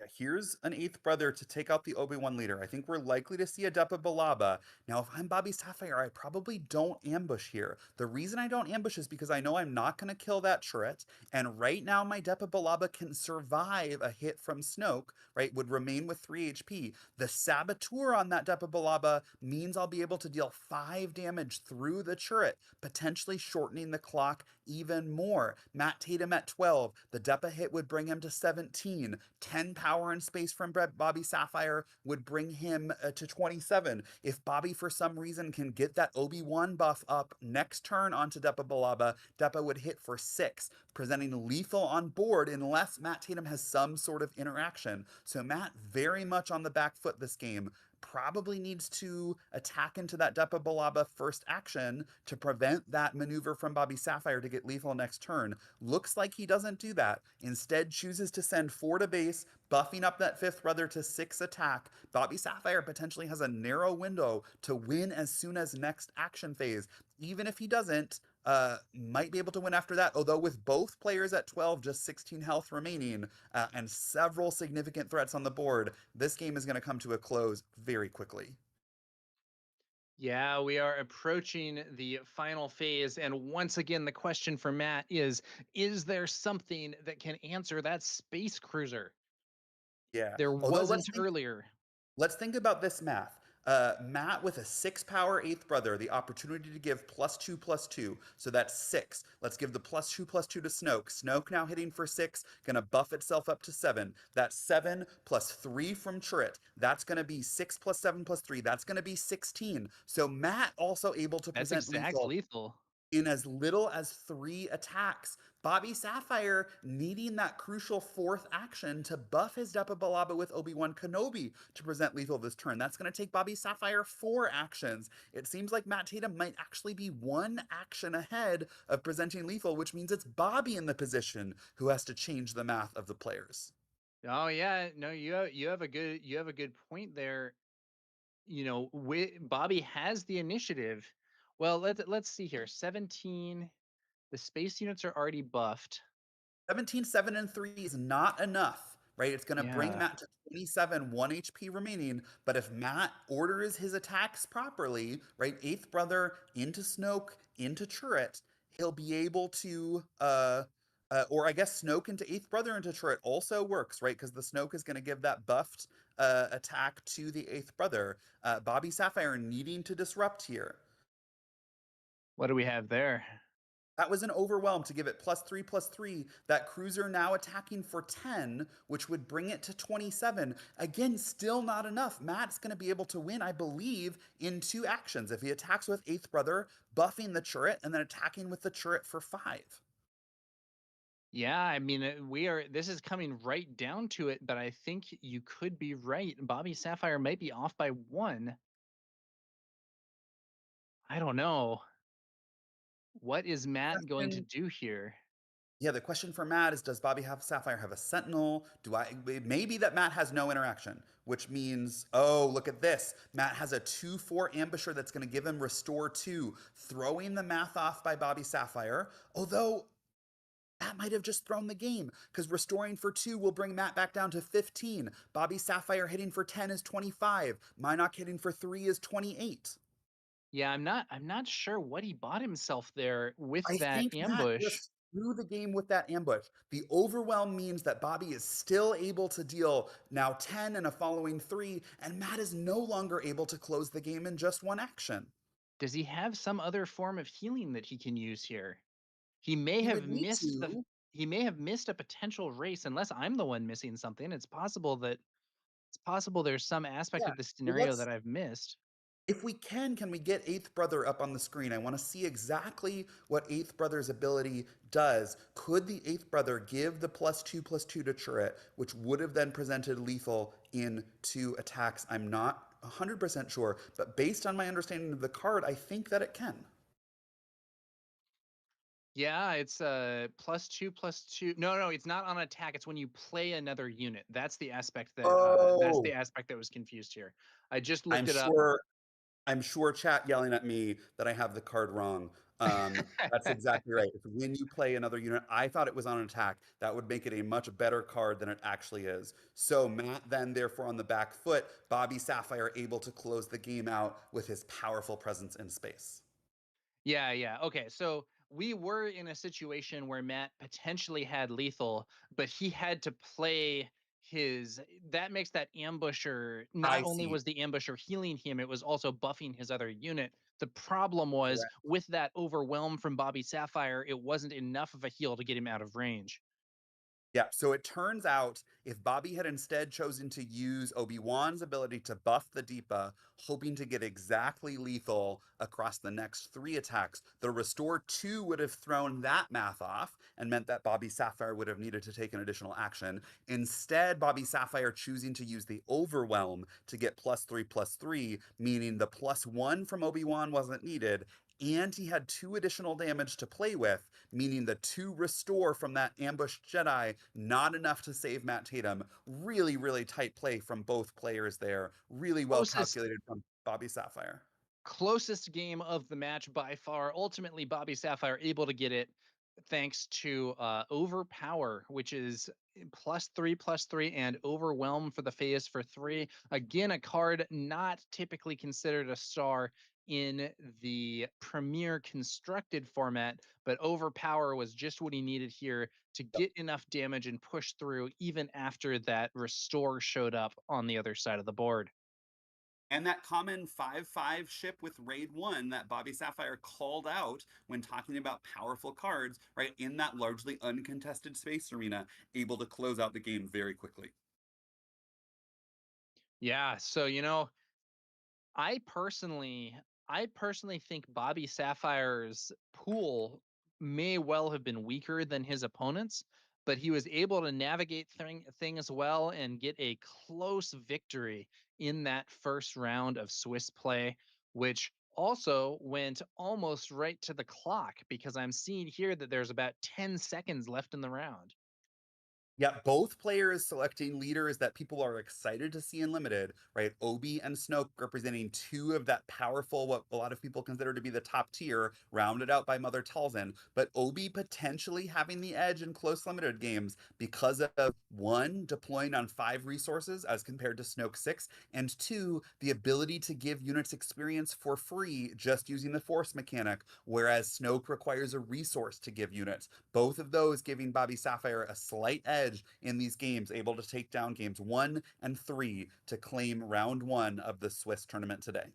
Yeah, here's an 8th brother to take out the Obi-Wan leader. I think we're likely to see a Depa Balaba. Now, if I'm Bobby Sapphire, I probably don't ambush here. The reason I don't ambush is because I know I'm not going to kill that turret, and right now my Depa Balaba can survive a hit from Snoke, right? Would remain with 3 HP. The Saboteur on that Depa Balaba means I'll be able to deal 5 damage through the turret, potentially shortening the clock even more. Matt Tatum at 12. The Depa hit would bring him to 17. 10 power and space from Bobby Sapphire would bring him to 27. If Bobby, for some reason, can get that Obi-Wan buff up next turn onto Depa Balaba, Depa would hit for 6, presenting lethal on board unless Matt Tatum has some sort of interaction. So Matt very much on the back foot this game. Probably needs to attack into that Depa Balaba first action to prevent that maneuver from Bobby Sapphire to get lethal next turn. Looks like he doesn't do that. Instead, chooses to send 4 to base, buffing up that 5th brother to 6 attack. Bobby Sapphire potentially has a narrow window to win as soon as next action phase. Even if he doesn't, might be able to win after that. Although with both players at 12, just 16 health remaining, and several significant threats on the board, this game is going to come to a close very quickly. Yeah, we are approaching the final phase. And once again, the question for Matt is there something that can answer that space cruiser? Yeah. There Although wasn't earlier. let's think about this math. Matt with a 6 power eighth brother, the opportunity to give +2/+2. So that's 6. Let's give the +2/+2 to Snoke. Snoke now hitting for 6, gonna buff itself up to 7. That's 7 plus 3 from Chirrut. That's gonna be 6 plus 7 plus 3. That's gonna be 16. So Matt also able to That's present exact lethal lethal. in as little as 3 attacks. Bobby Sapphire needing that crucial fourth action to buff his Depa Billaba with Obi-Wan Kenobi to present lethal this turn. That's going to take Bobby Sapphire 4 actions. It seems like Matt Tatum might actually be 1 action ahead of presenting lethal, which means it's Bobby in the position who has to change the math of the players. Oh yeah, no, you have a good point there. Bobby has the initiative. Well, let's see here. 17. The space units are already buffed. 17, 7, and 3 is not enough, right? It's going to bring Yeah. Matt to 27, 1 HP remaining. But if Matt orders his attacks properly, right? Eighth Brother into Snoke, into Chirrut, he'll be able to, or I guess Snoke into Eighth Brother into Chirrut also works, right? Because the Snoke is going to give that buffed attack to the Eighth Brother. Bobby Sapphire needing to disrupt here. What do we have there? That was an overwhelm to give it +3/+3. That cruiser now attacking for 10, which would bring it to 27. Again, still not enough. Matt's going to be able to win, I believe, in 2 actions. If he attacks with Eighth Brother, buffing the turret, and then attacking with the turret for 5. Yeah, I mean, this is coming right down to it, but I think you could be right. Bobby Sapphire might be off by 1. I don't know. What is Matt going to Question. do here? Yeah, the question for Matt is, does Bobby have Sapphire have a Sentinel? Do I it may be that Matt has no interaction, which means, oh, look at this. Matt has a 2/4 ambusher that's going to give him restore 2, throwing the math off by Bobby Sapphire. Although that might have just thrown the game because restoring for 2 will bring Matt back down to 15. Bobby Sapphire hitting for 10 is 25. Minoc hitting for 3 is 28. Yeah, I'm not sure what he bought himself there with I that think Matt ambush. just threw the game with that ambush. The overwhelm means that Bobby is still able to deal now 10 and a following 3, and Matt is no longer able to close the game in just 1 action. Does he have some other form of healing that he can use here? He may He have would need missed the to. he may have missed a potential race unless I'm the one missing something. It's possible there's some aspect Yeah. of the Well, scenario that I've missed. if we can we get Eighth Brother up on the screen? I want to see exactly what Eighth Brother's ability does. Could the Eighth Brother give the +2/+2 to Chirrut, which would have then presented lethal in 2 attacks? I'm not 100% sure, but based on my understanding of the card, I think that it can. Yeah, it's +2/+2. No, no, it's not on attack. It's when you play another unit. That's the Oh, aspect that was confused here. I just I'm looked it up. sure I'm sure chat yelling at me that I have the card wrong. That's exactly right. When you play another unit, I thought it was on an attack. That would make it a much better card than it actually is. So Matt then, therefore, on the back foot, Bobby Sapphire able to close the game out with his powerful presence in space. Yeah, yeah. Okay, so we were in a situation where Matt potentially had lethal, but he had to play his that makes that ambusher not I only see. was the ambusher healing him, it was also buffing his other unit. The problem was Correct. with that overwhelm from Bobby Sapphire, it wasn't enough of a heal to get him out of range. Yeah, so it turns out if Bobby had instead chosen to use Obi-Wan's ability to buff the Deepa, hoping to get exactly lethal across the next 3 attacks, the Restore 2 would have thrown that math off and meant that Bobby Sapphire would have needed to take an additional action. Instead, Bobby Sapphire choosing to use the Overwhelm to get +3/+3, meaning the +1 from Obi-Wan wasn't needed, and he had 2 additional damage to play with, meaning the 2 restore from that ambushed Jedi, not enough to save Matt Tatum. Really, really tight play from both players there. Really well Closest calculated from Bobby Sapphire. closest game of the match by far. Ultimately, Bobby Sapphire able to get it thanks to Overpower, which is +3/+3, and Overwhelm for the phase for 3. Again, a card not typically considered a star in the Premier constructed format, but overpower was just what he needed here to get enough damage and push through even after that restore showed up on the other side of the board. And that common 5/5 ship with Raid 1 that Bobby Sapphire called out when talking about powerful cards, right, in that largely uncontested space arena, able to close out the game very quickly. Yeah, so I personally I personally think Bobby Sapphire's pool may well have been weaker than his opponents, but he was able to navigate things well and get a close victory in that first round of Swiss play, which also went almost right to the clock because I'm seeing here that there's about 10 seconds left in the round. Yeah, both players selecting leaders that people are excited to see in limited, right? Obi and Snoke representing two of that powerful, what a lot of people consider to be the top tier, rounded out by Mother Talzin. But Obi potentially having the edge in close limited games because of one, deploying on 5 resources as compared to Snoke 6, and two, the ability to give units experience for free just using the Force mechanic, whereas Snoke requires a resource to give units. Both of those giving Bobby Sapphire a slight edge in these games, able to take down games 1 and 3 to claim round 1 of the Swiss tournament today.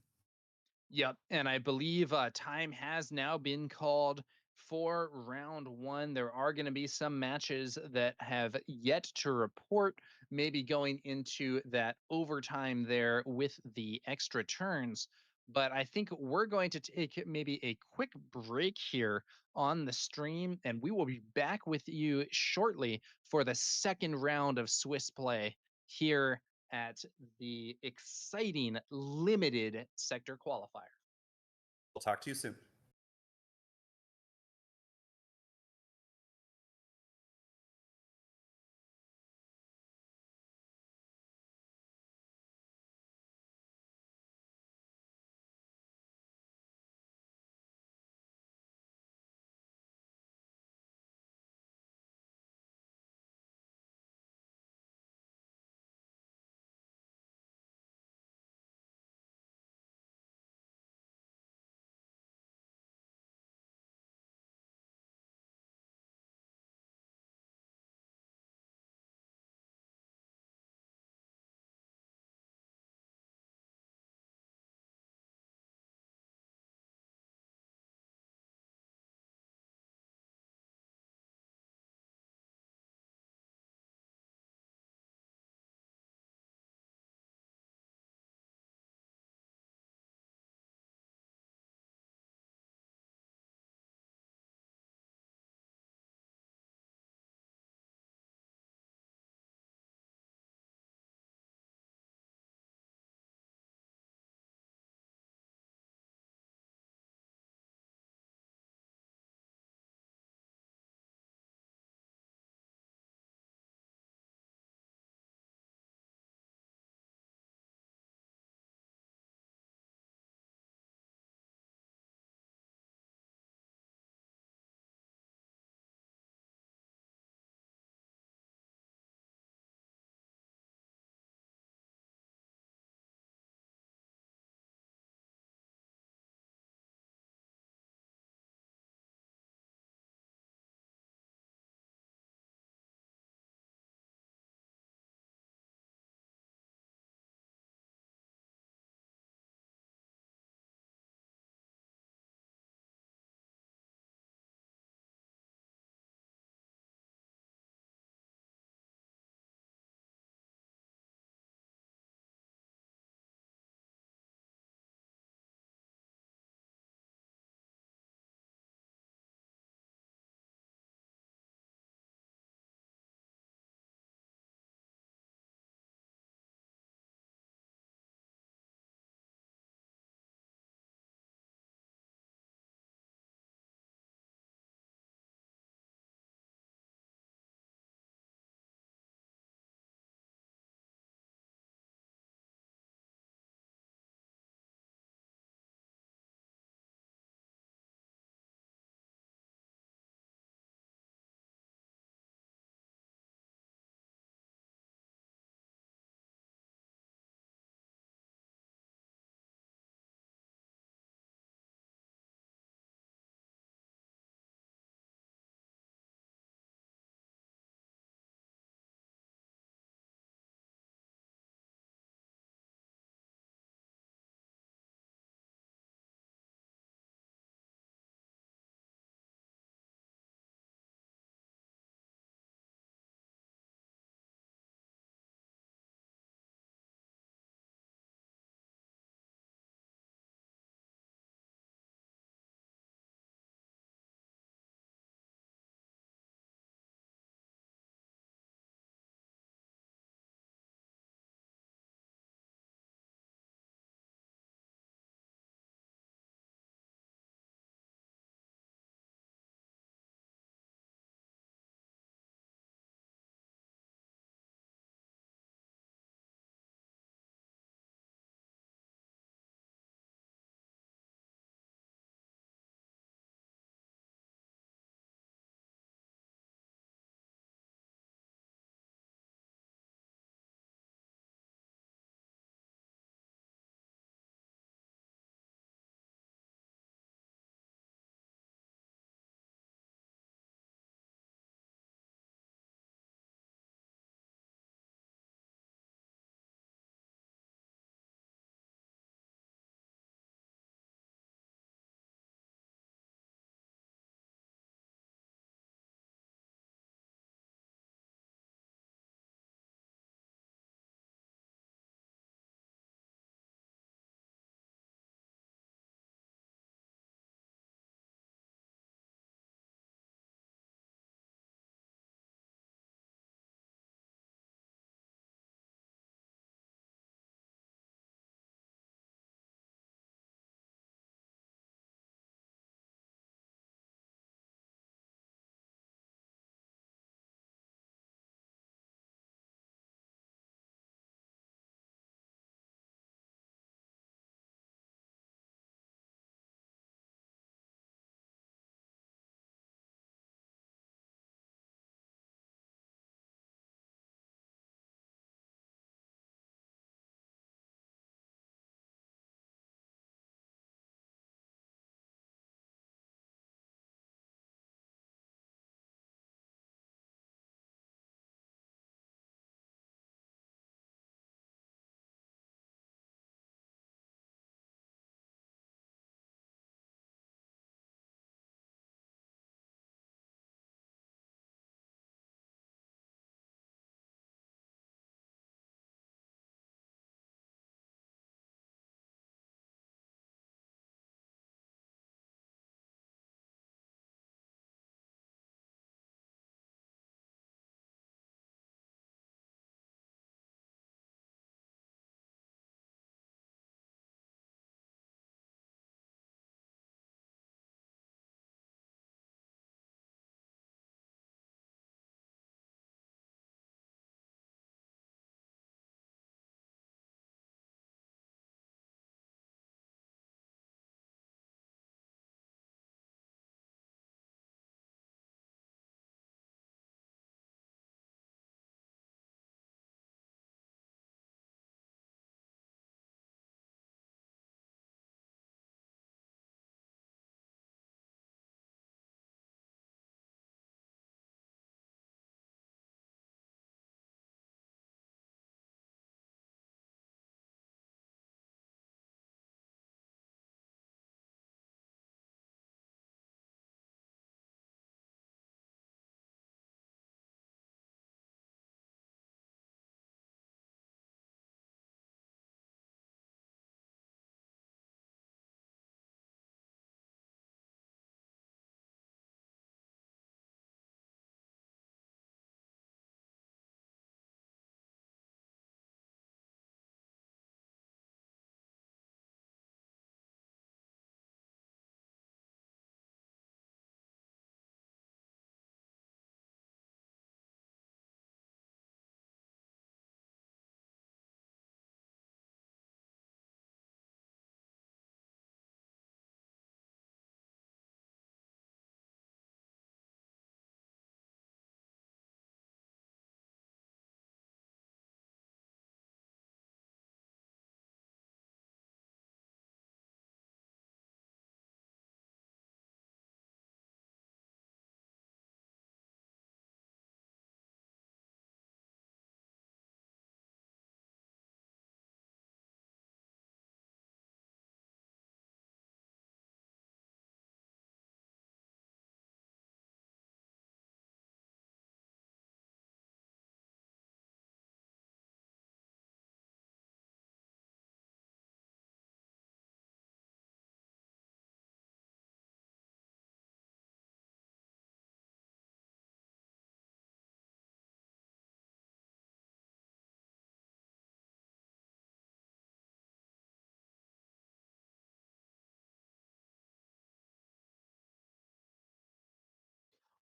Yep, and I believe time has now been called for round one. There are going to be some matches that have yet to report, maybe going into that overtime there with the extra turns. But I think we're going to take maybe a quick break here on the stream, and we will be back with you shortly for the second round of Swiss play here at the exciting limited sector qualifier. We'll talk to you soon.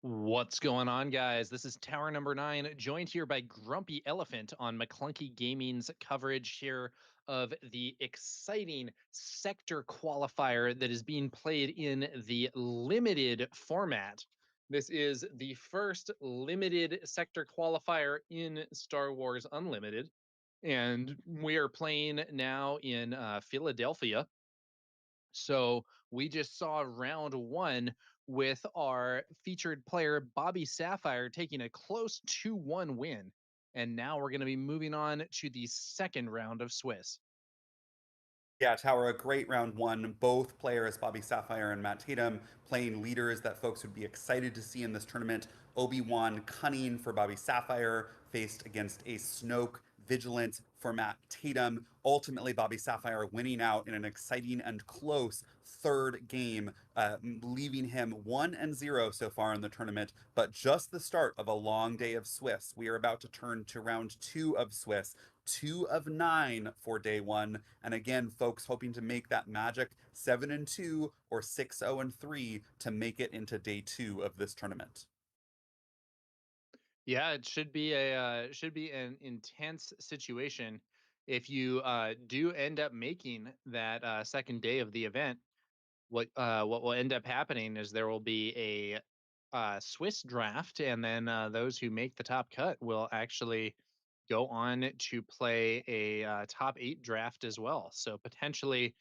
What's going on, guys? This is Tower number 9, joined here by Grumpy Elephant on McClunky Gaming's coverage here of the exciting sector qualifier that is being played in the limited format. This is the first limited sector qualifier in Star Wars Unlimited, and we are playing now in Philadelphia. So we just saw round one with our featured player, Bobby Sapphire, taking a close 2-1 win. And now we're going to be moving on to the second round of Swiss. Yeah, Tower, a great round one. Both players, Bobby Sapphire and Matt Tatum, playing leaders that folks would be excited to see in this tournament. Obi-Wan Cunning for Bobby Sapphire faced against a Snoke Vigilant for Matt Tatum. Ultimately, Bobby Sapphire winning out in an exciting and close third game, leaving him 1-0 so far in the tournament, but just the start of a long day of Swiss. We are about to turn to round two of Swiss. 2 of 9 for day one. And again, folks hoping to make that magic 7-2 or 6-0-3 to make it into day two of this tournament. Yeah, it should be an intense situation if you do end up making that second day of the event. What will end up happening is there will be a Swiss draft, and then those who make the top cut will actually go on to play a top 8 draft as well. So potentially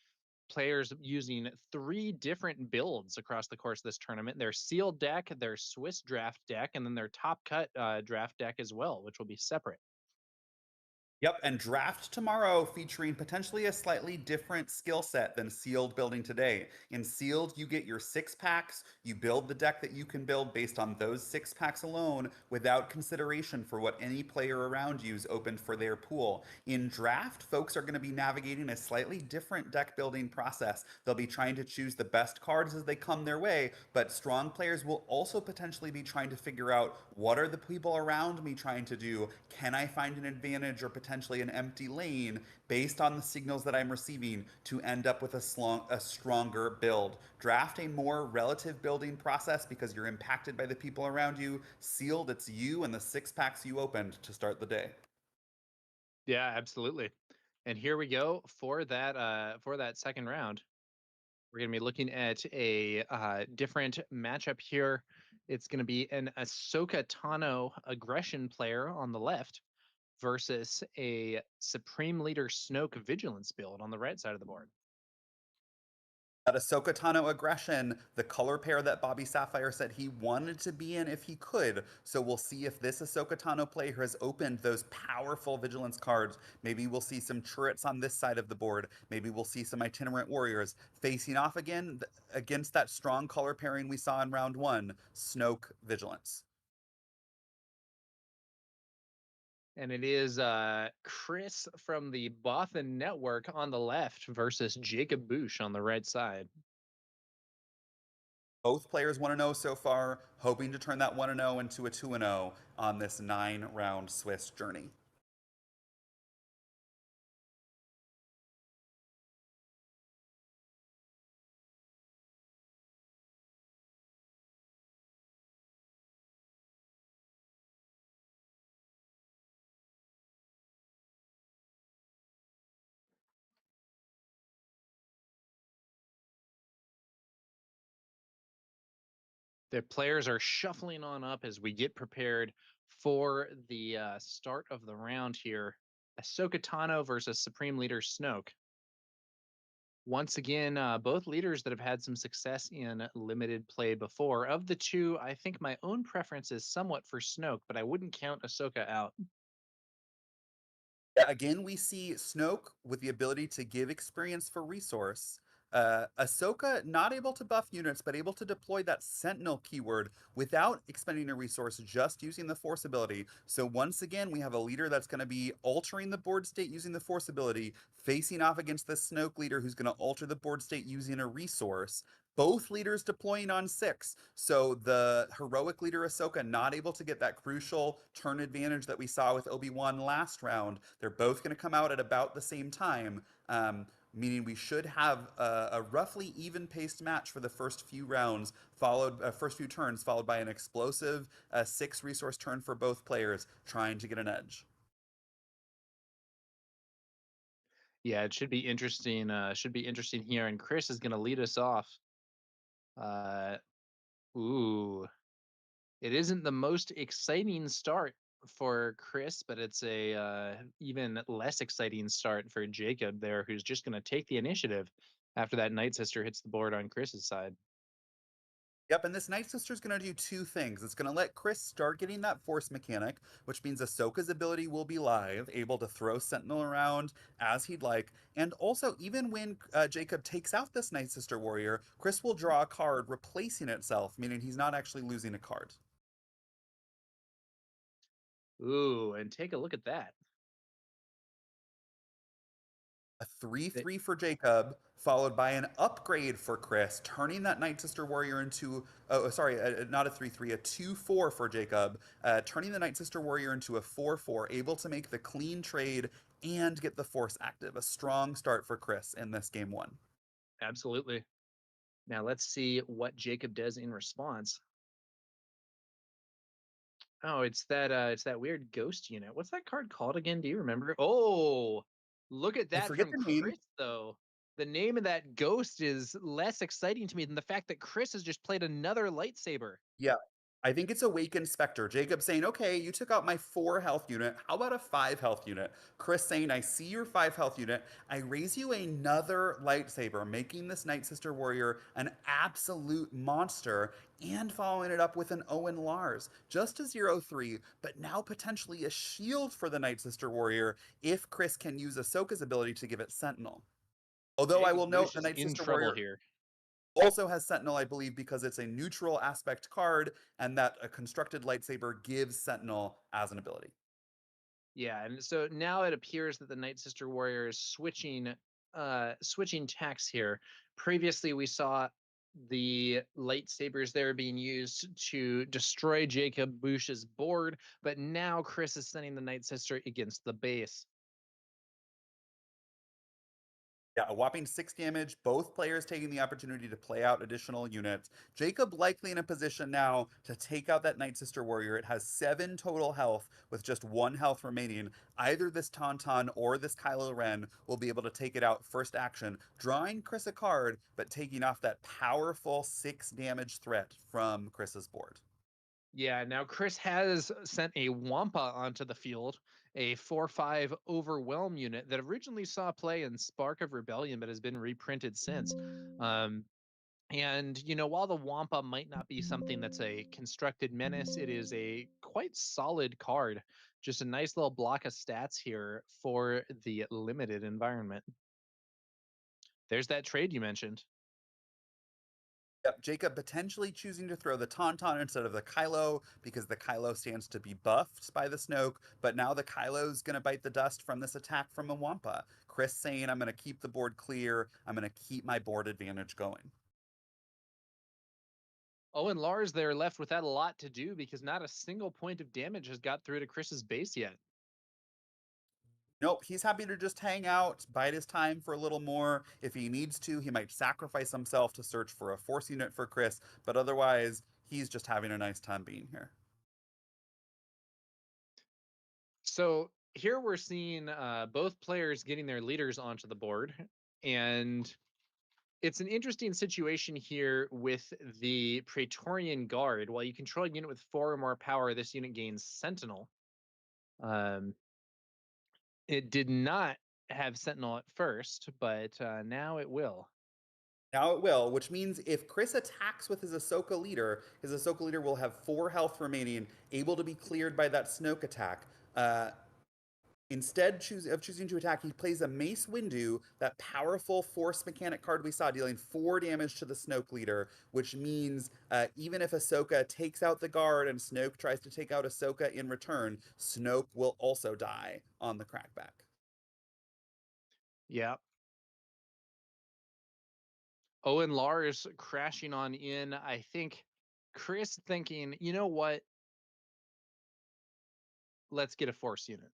players using 3 different builds across the course of this tournament: their sealed deck, their Swiss draft deck, and then their top cut draft deck as well, which will be separate. Yep, and draft tomorrow featuring potentially a slightly different skill set than sealed building today. In sealed, you get your 6 packs, you build the deck that you can build based on those 6 packs alone without consideration for what any player around you's opened for their pool. In draft, folks are going to be navigating a slightly different deck building process. They'll be trying to choose the best cards as they come their way, but strong players will also potentially be trying to figure out what are the people around me trying to do? Can I find an advantage or potentially an empty lane based on the signals that I'm receiving to end up with a stronger build? Draft a more relative building process because you're impacted by the people around you. Sealed, it's you and the 6 packs you opened to start the day. Yeah, absolutely. And here we go for that second round. We're going to be looking at a different matchup here. It's going to be an Ahsoka Tano aggression player on the left versus a Supreme Leader Snoke Vigilance build on the right side of the board. That Ahsoka Tano aggression, the color pair that Bobby Sapphire said he wanted to be in if he could. So we'll see if this Ahsoka Tano player has opened those powerful vigilance cards. Maybe we'll see some turrets on this side of the board. Maybe we'll see some itinerant warriors facing off again against that strong color pairing we saw in round one, Snoke Vigilance. And it is Chris from the Bothan Network on the left versus Jacob Bush on the right side. Both players 1-0 so far, hoping to turn that 1-0 into a 2-0 on this 9-round Swiss journey. The players are shuffling on up as we get prepared for the start of the round here. Ahsoka Tano versus Supreme Leader Snoke. Once again, both leaders that have had some success in limited play before. Of the two, I think my own preference is somewhat for Snoke, but I wouldn't count Ahsoka out. Yeah, again, we see Snoke with the ability to give experience for resource. Ahsoka not able to buff units, but able to deploy that Sentinel keyword without expending a resource, just using the Force ability. So once again, we have a leader that's going to be altering the board state using the Force ability, facing off against the Snoke leader who's going to alter the board state using a resource. Both leaders deploying on 6. So the heroic leader Ahsoka not able to get that crucial turn advantage that we saw with Obi-Wan last round. They're both going to come out at about the same time. meaning we should have a roughly even paced match for the first few rounds, followed first few turns, followed by an explosive 6 resource turn for both players trying to get an edge. Yeah, it should be interesting. Should be interesting here, and Chris is going to lead us off. Uh, ooh, it isn't the most exciting start for Chris, but it's a even less exciting start for Jacob there, who's just going to take the initiative after that Night Sister hits the board on Chris's side. Yep, and this Night Sister is going to do 2 things. It's going to let Chris start getting that force mechanic, which means Ahsoka's ability will be live, able to throw Sentinel around as he'd like. And also, even when Jacob takes out this Night Sister warrior, Chris will draw a card replacing itself, meaning he's not actually losing a card. Ooh, and take a look at that. A 3/3 for Jacob, followed by an upgrade for Chris, turning that Night Sister Warrior into, oh, sorry, not a 3/3, a 2/4 for Jacob, turning the Night Sister Warrior into a 4/4, able to make the clean trade and get the Force active. A strong start for Chris in this game one. Absolutely. Now let's see what Jacob does in response. Oh, it's that weird ghost unit. What's that card called again? Do you remember? Oh, look at I that forget from the name. Chris though. The name of that ghost is less exciting to me than the fact that Chris has just played another lightsaber. Yeah. I think it's Awakened Spectre. Jacob saying, okay, you took out my 4 health unit. How about a 5 health unit? Chris saying, I see your 5 health unit. I raise you another lightsaber, making this Night Sister Warrior an absolute monster and following it up with an Owen Lars. Just a 0/3, but now potentially a shield for the Night Sister Warrior if Chris can use Ahsoka's ability to give it Sentinel. Although I will Jacob note Bush the is Night in Sister trouble Warrior here. also has Sentinel, I believe, because it's a neutral aspect card, and that a constructed lightsaber gives Sentinel as an ability. Yeah, and so now it appears that the Night Sister Warrior is switching tacks here. Previously we saw the lightsabers there being used to destroy Jacob Bush's board, but now Chris is sending the Night Sister against the base. Yeah, a whopping 6 damage, both players taking the opportunity to play out additional units. Jacob likely in a position now to take out that Night Sister Warrior. It has 7 total health with just 1 health remaining. Either this Tauntaun or this Kylo Ren will be able to take it out first action, drawing Chris a card, but taking off that powerful 6 damage threat from Chris's board. Yeah, now Chris has sent a Wampa onto the field, a 4/5 Overwhelm unit that originally saw play in Spark of Rebellion, but has been reprinted since. Um, and while the Wampa might not be something that's a constructed menace, it is a quite solid card. Just a nice little block of stats here for the limited environment. There's that trade you mentioned. Yep, Jacob potentially choosing to throw the Tauntaun instead of the Kylo because the Kylo stands to be buffed by the Snoke, but now the Kylo's going to bite the dust from this attack from a Wampa. Chris saying, I'm going to keep the board clear, I'm going to keep my board advantage going. Oh, and Lars, they're left without a lot to do because not a single point of damage has got through to Chris's base yet. Nope, he's happy to just hang out, bide his time for a little more. If he needs to, he might sacrifice himself to search for a force unit for Chris, but otherwise, he's just having a nice time being here. So here we're seeing both players getting their leaders onto the board, and it's an interesting situation here with the Praetorian Guard. While you control a unit with 4 or more power, this unit gains Sentinel. Um, it did not have Sentinel at first, but now it will. Now it will, which means if Chris attacks with his Ahsoka leader will have 4 health remaining, able to be cleared by that Snoke attack. Instead of choosing to attack, he plays a Mace Windu, that powerful force mechanic card we saw, dealing 4 damage to the Snoke leader, which means even if Ahsoka takes out the guard and Snoke tries to take out Ahsoka in return, Snoke will also die on the crackback. Yeah. Owen Lars crashing on in. I think Chris thinking, you know what? Let's get a force unit.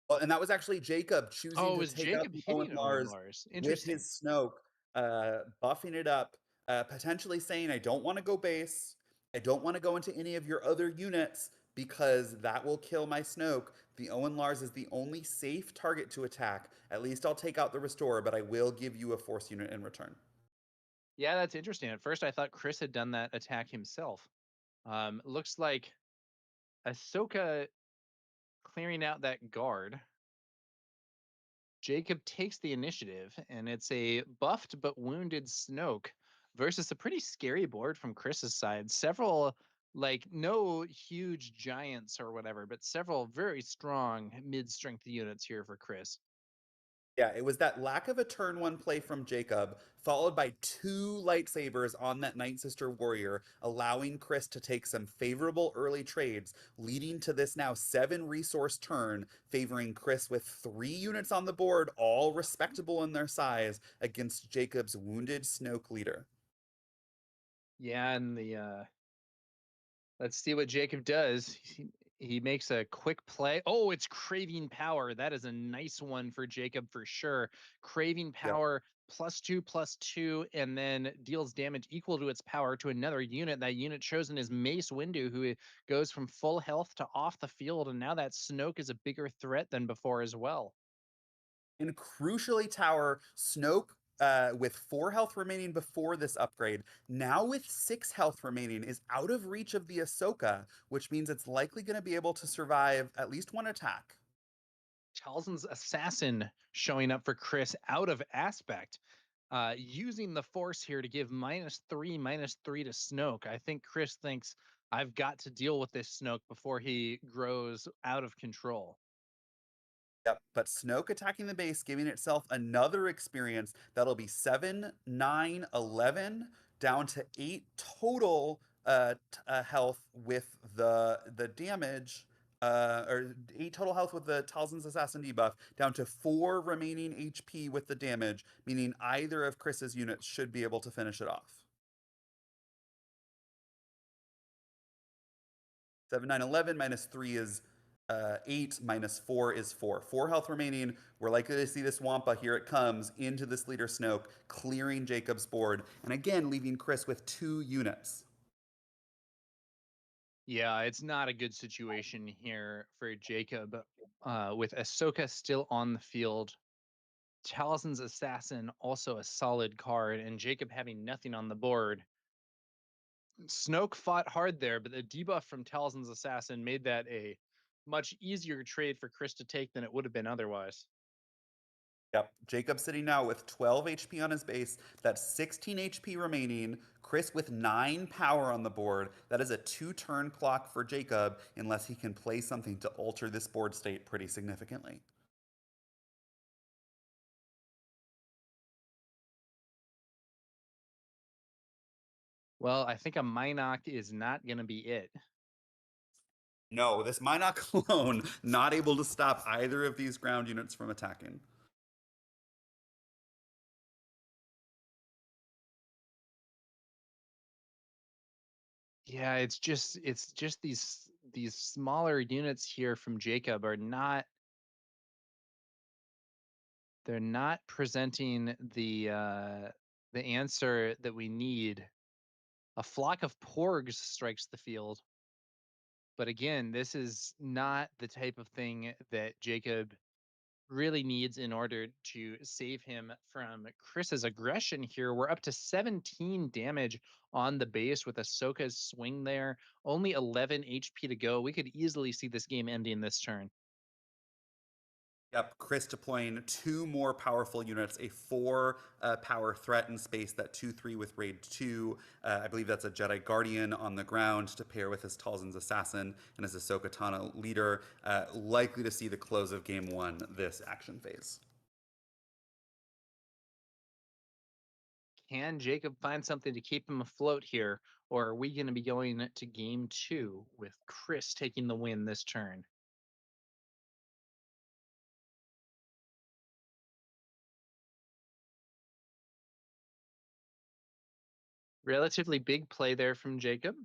Well, and that was actually Jacob choosing Oh, it to was take out Jacob the Owen hitting Owen Lars Lars. with Interesting. his Snoke, buffing it up, potentially saying, I don't want to go base. I don't want to go into any of your other units because that will kill my Snoke. The Owen Lars is the only safe target to attack. At least I'll take out the Restorer, but I will give you a Force unit in return. Yeah, that's interesting. At first, I thought Chris had done that attack himself. Looks like Ahsoka clearing out that guard. Jacob takes the initiative, and it's a buffed but wounded Snoke versus a pretty scary board from Chris's side. Several, like, no huge giants or whatever, but several very strong mid strength units here for Chris. Yeah, it was that lack of a turn one play from Jacob, followed by two lightsabers on that Night Sister warrior, allowing Chris to take some favorable early trades, leading to this now 7 resource turn, favoring Chris with 3 units on the board, all respectable in their size, against Jacob's wounded Snoke leader. Yeah, and the let's see what Jacob does. He makes a quick play. Oh, it's Craving Power. That is a nice one for Jacob for sure. Craving Yep. Power +2/+2, and then deals damage equal to its power to another unit. That unit chosen is Mace Windu, who goes from full health to off the field, and now that Snoke is a bigger threat than before as well. And crucially, Tower, Snoke, with 4 health remaining before this upgrade, now with 6 health remaining, is out of reach of the Ahsoka, which means it's likely going to be able to survive at least one attack. Talzin's assassin showing up for Chris out of aspect, using the force here to give -3/-3 to Snoke. I think Chris thinks I've got to deal with this Snoke before he grows out of control. Yep, but Snoke attacking the base, giving itself another experience that'll be 7, 9, 11, down to 8 total health with the damage, or 8 total health with the Talzin's Assassin debuff, down to 4 remaining HP with the damage, meaning either of Chris's units should be able to finish it off. 7, 9, 11 minus 3 is 8, minus 4 is 4. 4 health remaining. We're likely to see this Wampa. Here it comes into this leader Snoke, clearing Jacob's board, and again leaving Chris with 2 units. Yeah, it's not a good situation here for Jacob, with Ahsoka still on the field. Talzin's assassin also a solid card, and Jacob having nothing on the board. Snoke fought hard there, but the debuff from Talzin's assassin made that a much easier trade for Chris to take than it would have been otherwise. Yep, Jacob sitting now with 12 HP on his base. That's 16 HP remaining. Chris with 9 power on the board. That is a 2-turn clock for Jacob, unless he can play something to alter this board state pretty significantly. Well, I think a Minoc is not going to be it. No, this Minoc alone not able to stop either of these ground units from attacking. Yeah, it's just these smaller units here from Jacob are not they're not presenting the answer that we need. A flock of porgs strikes the field. But again, this is not the type of thing that Jacob really needs in order to save him from Chris's aggression here. We're up to 17 damage on the base with Ahsoka's swing there. Only 11 HP to go. We could easily see this game ending this turn. Yep, Chris deploying 2 more powerful units, a 4 power threat in space, that 2/3 with raid 2. I believe that's a Jedi Guardian on the ground to pair with his Talzin's Assassin and his Ahsoka Tano leader. Likely to see the close of game 1 this action phase. Can Jacob find something to keep him afloat here? Or are we going to be going to game 2 with Chris taking the win this turn? Relatively big play there from Jacob.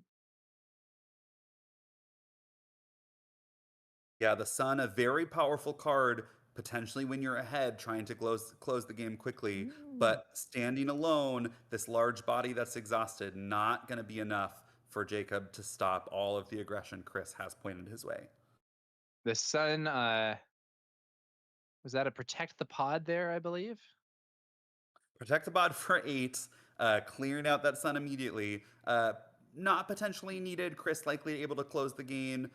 Yeah, the Sun, a very powerful card, potentially when you're ahead, trying to close the game quickly. Mm. But standing alone, this large body that's exhausted, not going to be enough for Jacob to stop all of the aggression Chris has pointed his way. The sun was that a protect the pod there, I believe? Protect the bod for 8, clearing out that Sun immediately. Not potentially needed. Chris likely able to close the game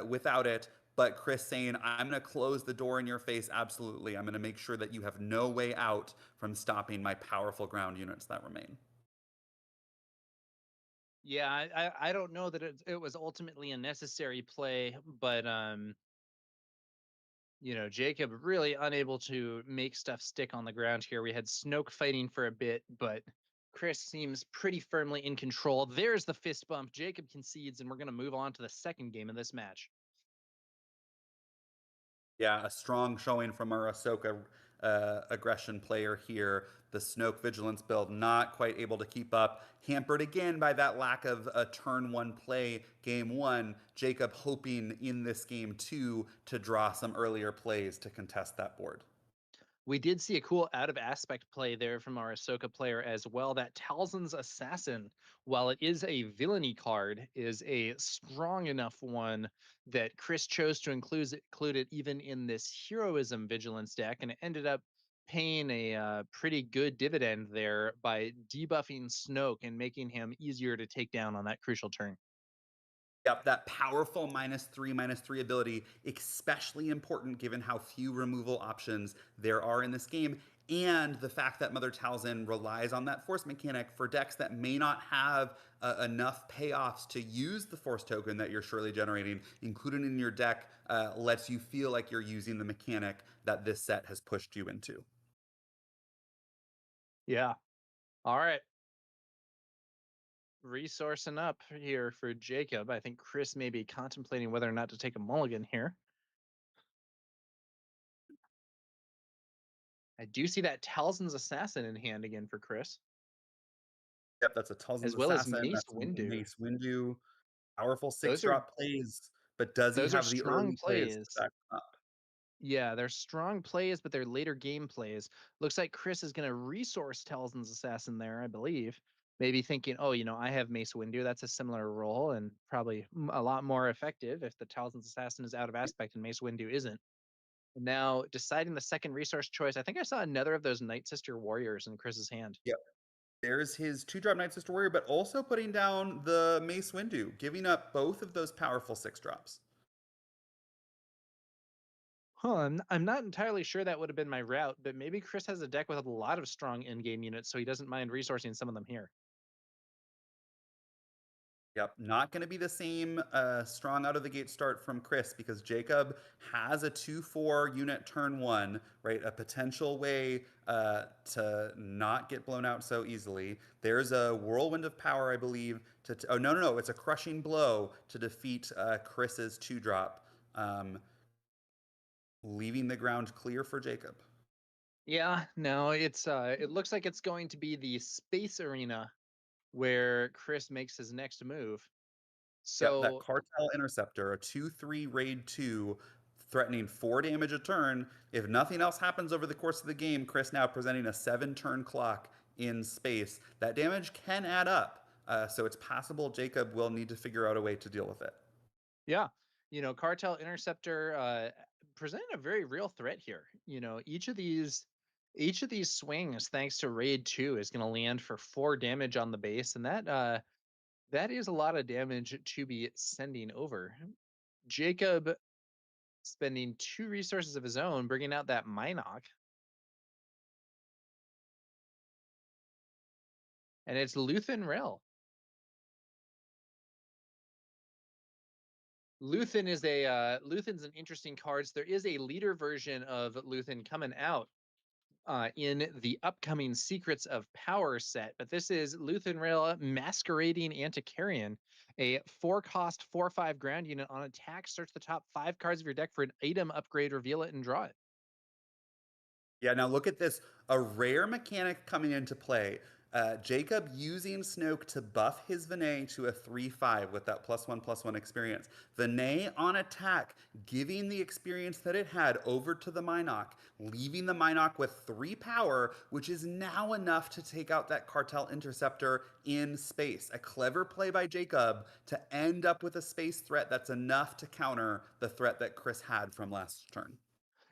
without it. But Chris saying, I'm going to close the door in your face. Absolutely. I'm going to make sure that you have no way out from stopping my powerful ground units that remain. Yeah, I don't know that it was ultimately a necessary play, but Jacob really unable to make stuff stick on the ground here. We had Snoke fighting for a bit, but Chris seems pretty firmly in control. There's the fist bump. Jacob concedes, and we're going to move on to the second game of this match. Yeah, a strong showing from our Ahsoka aggression player here. The Snoke Vigilance build not quite able to keep up. Hampered again by that lack of a turn one play game one. Jacob hoping in this game two to draw some earlier plays to contest that board. We did see a cool out of aspect play there from our Ahsoka player as well. That Talzin's Assassin, while it is a villainy card, is a strong enough one that Chris chose to include it even in this heroism vigilance deck, and it ended up paying a pretty good dividend there by debuffing Snoke and making him easier to take down on that crucial turn. Yep, that powerful -3/-3 ability, especially important given how few removal options there are in this game, and the fact that Mother Talzin relies on that force mechanic for decks that may not have enough payoffs to use the force token that you're surely generating, included in your deck, lets you feel like you're using the mechanic that this set has pushed you into. Yeah. All right. Resourcing up here for Jacob. I think Chris may be contemplating whether or not to take a mulligan here. I do see that Talzin's Assassin in hand again for Chris, Yep, that's a Talzin's as well as Assassin. Mace That's a Windu. Mace Windu. Powerful six Those are drop plays, but does he those are have the strong early plays to plays. back him up? Yeah, they're strong plays, but they're later game plays. Looks like Chris is going to resource Talzin's Assassin there, I believe. Maybe thinking, oh, I have Mace Windu. That's a similar role and probably a lot more effective if the Talzin's Assassin is out of aspect and Mace Windu isn't. Now, deciding the second resource choice, I think I saw another of those Night Sister Warriors in Chris's hand. Yep. There's his 2-drop Night Sister Warrior, but also putting down the Mace Windu, giving up both of those powerful 6-drops. Huh, I'm not entirely sure that would have been my route, but maybe Chris has a deck with a lot of strong in-game units, so he doesn't mind resourcing some of them here. Yep, not going to be the same strong out of the gate start from Chris because Jacob has a 2/4 unit turn one, right? A potential way to not get blown out so easily. There's a whirlwind of power, I believe. Oh, no, no, no. It's a crushing blow to defeat Chris's 2-drop, leaving the ground clear for Jacob. Yeah, no, it looks like it's going to be the space arena where Chris makes his next move. Yep, that So, Cartel Interceptor, a 2/3 raid 2, threatening 4 damage a turn. If nothing else happens over the course of the game, Chris now presenting a 7-turn clock in space. That damage can add up, so it's possible Jacob will need to figure out a way to deal with it. yeah, Cartel Interceptor presenting a very real threat here. Each of these swings, thanks to Raid 2, is going to land for 4 damage on the base, and that is a lot of damage to be sending over. Jacob spending 2 resources of his own, bringing out that Minoc, and it's Luthen Rail. Luthen's an interesting card. So there is a leader version of Luthen coming out in the upcoming Secrets of Power set, but this is Luthen Rail Masquerading Antiquarian, a 4-cost 4/5 ground unit on attack. Search the top 5 cards of your deck for an item, upgrade, reveal it, and draw it. Yeah, now look at this. A rare mechanic coming into play. Jacob using Snoke to buff his Vinay to a 3/5 with that +1/+1 experience. Vinay on attack, giving the experience that it had over to the Minoc, leaving the Minoc with 3 power, which is now enough to take out that Cartel Interceptor in space. A clever play by Jacob to end up with a space threat that's enough to counter the threat that Chris had from last turn.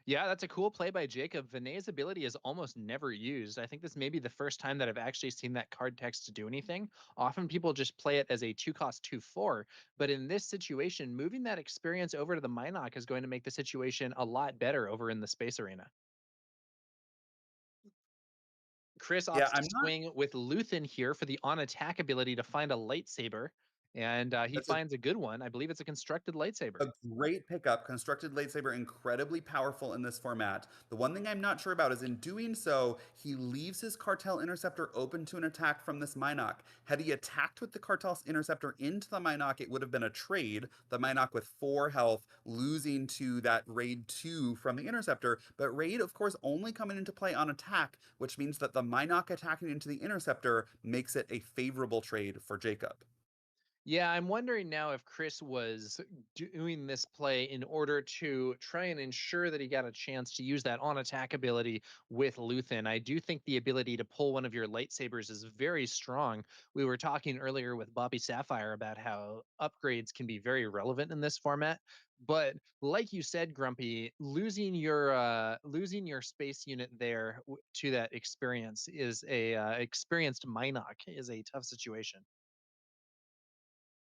Yeah, that's a cool play by Jacob. Vinay's ability is almost never used. I think this may be the first time that I've actually seen that card text to do anything. Often people just play it as a 2 cost 2/4, but in this situation, moving that experience over to the Minoc is going to make the situation a lot better over in the space arena. Chris Yeah, opts to I'm not. swing with Luthen here for the on attack ability to find a lightsaber, and he That's a finds a good one. I believe it's a constructed lightsaber. A great pickup. Constructed lightsaber, incredibly powerful in this format. The one thing I'm not sure about is in doing so, he leaves his Cartel Interceptor open to an attack from this Minoc. Had he attacked with the Cartel Interceptor into the Minoc, it would have been a trade. The Minoc with 4 health, losing to that Raid 2 from the Interceptor. But Raid, of course, only coming into play on attack, which means that the Minoc attacking into the Interceptor makes it a favorable trade for Jacob. Yeah, I'm wondering now if Chris was doing this play in order to try and ensure that he got a chance to use that on attack ability with Luthen. I do think the ability to pull one of your lightsabers is very strong. We were talking earlier with Bobby Sapphire about how upgrades can be very relevant in this format. But like you said, Grumpy, losing your space unit there to that experience is a experienced Minoc is a tough situation.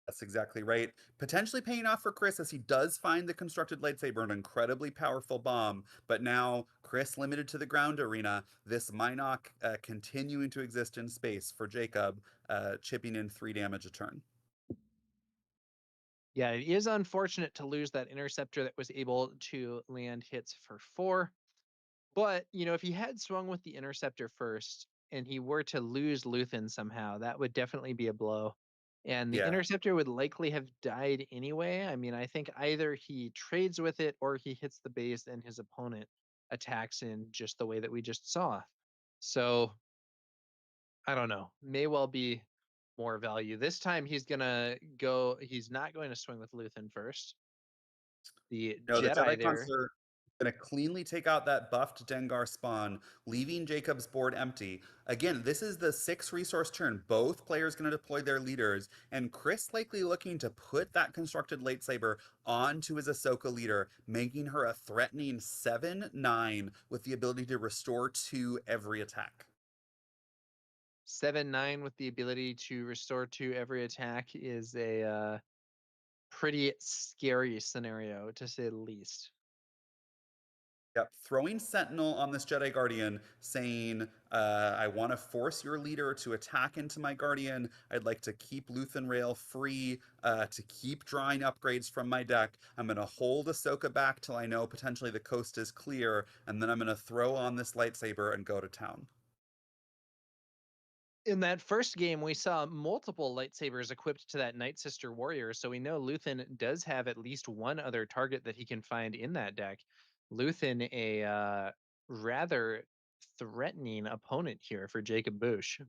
That's exactly right. Potentially paying off for Chris as he does find the constructed lightsaber, an incredibly powerful bomb. But now, Chris limited to the ground arena, this Minoc continuing to exist in space for Jacob, chipping in 3 damage a turn. Yeah, it is unfortunate to lose that interceptor that was able to land hits for 4. But, if he had swung with the interceptor first and he were to lose Luthen somehow, that would definitely be a blow. And the Yeah. interceptor would likely have died anyway. I mean, I think either he trades with it or he hits the base and his opponent attacks in just the way that we just saw. So, I don't know. May well be more value. This time he's not going to swing with Luthen first. The No, the Jedi Jedi there. Concert going to cleanly take out that buffed Dengar spawn, leaving Jacob's board empty. Again, this is the 6 resource turn. Both players going to deploy their leaders, and Chris likely looking to put that constructed lightsaber onto his Ahsoka leader, making her a threatening 7/9 with the ability to restore 2 every attack. 7/9 with the ability to restore to every attack is a pretty scary scenario to say the least. Yep, throwing Sentinel on this Jedi Guardian, saying, I want to force your leader to attack into my Guardian. I'd like to keep Luthen Rail free, to keep drawing upgrades from my deck. I'm going to hold Ahsoka back till I know potentially the coast is clear, and then I'm going to throw on this lightsaber and go to town. In that first game, we saw multiple lightsabers equipped to that Night Sister warrior, so we know Luthen does have at least one other target that he can find in that deck. Luthen, a rather threatening opponent here for Jacob Bush.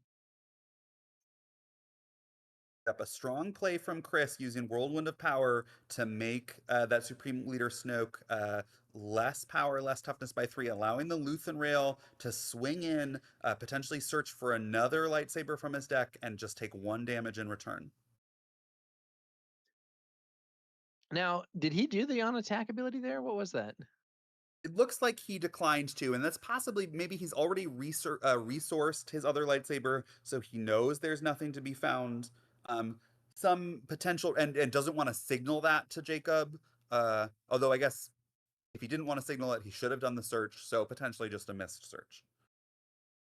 Up a strong play from Chris using Whirlwind of Power to make that Supreme Leader Snoke less power, less toughness by 3, allowing the Luthen Rail to swing in, potentially search for another lightsaber from his deck, and just take 1 damage in return. Now, did he do the on attack ability there? What was that? It looks like he declined to, and that's possibly maybe he's already resourced his other lightsaber, so he knows there's nothing to be found. Some potential, and doesn't want to signal that to Jacob. Although I guess if he didn't want to signal it, he should have done the search, so potentially just a missed search.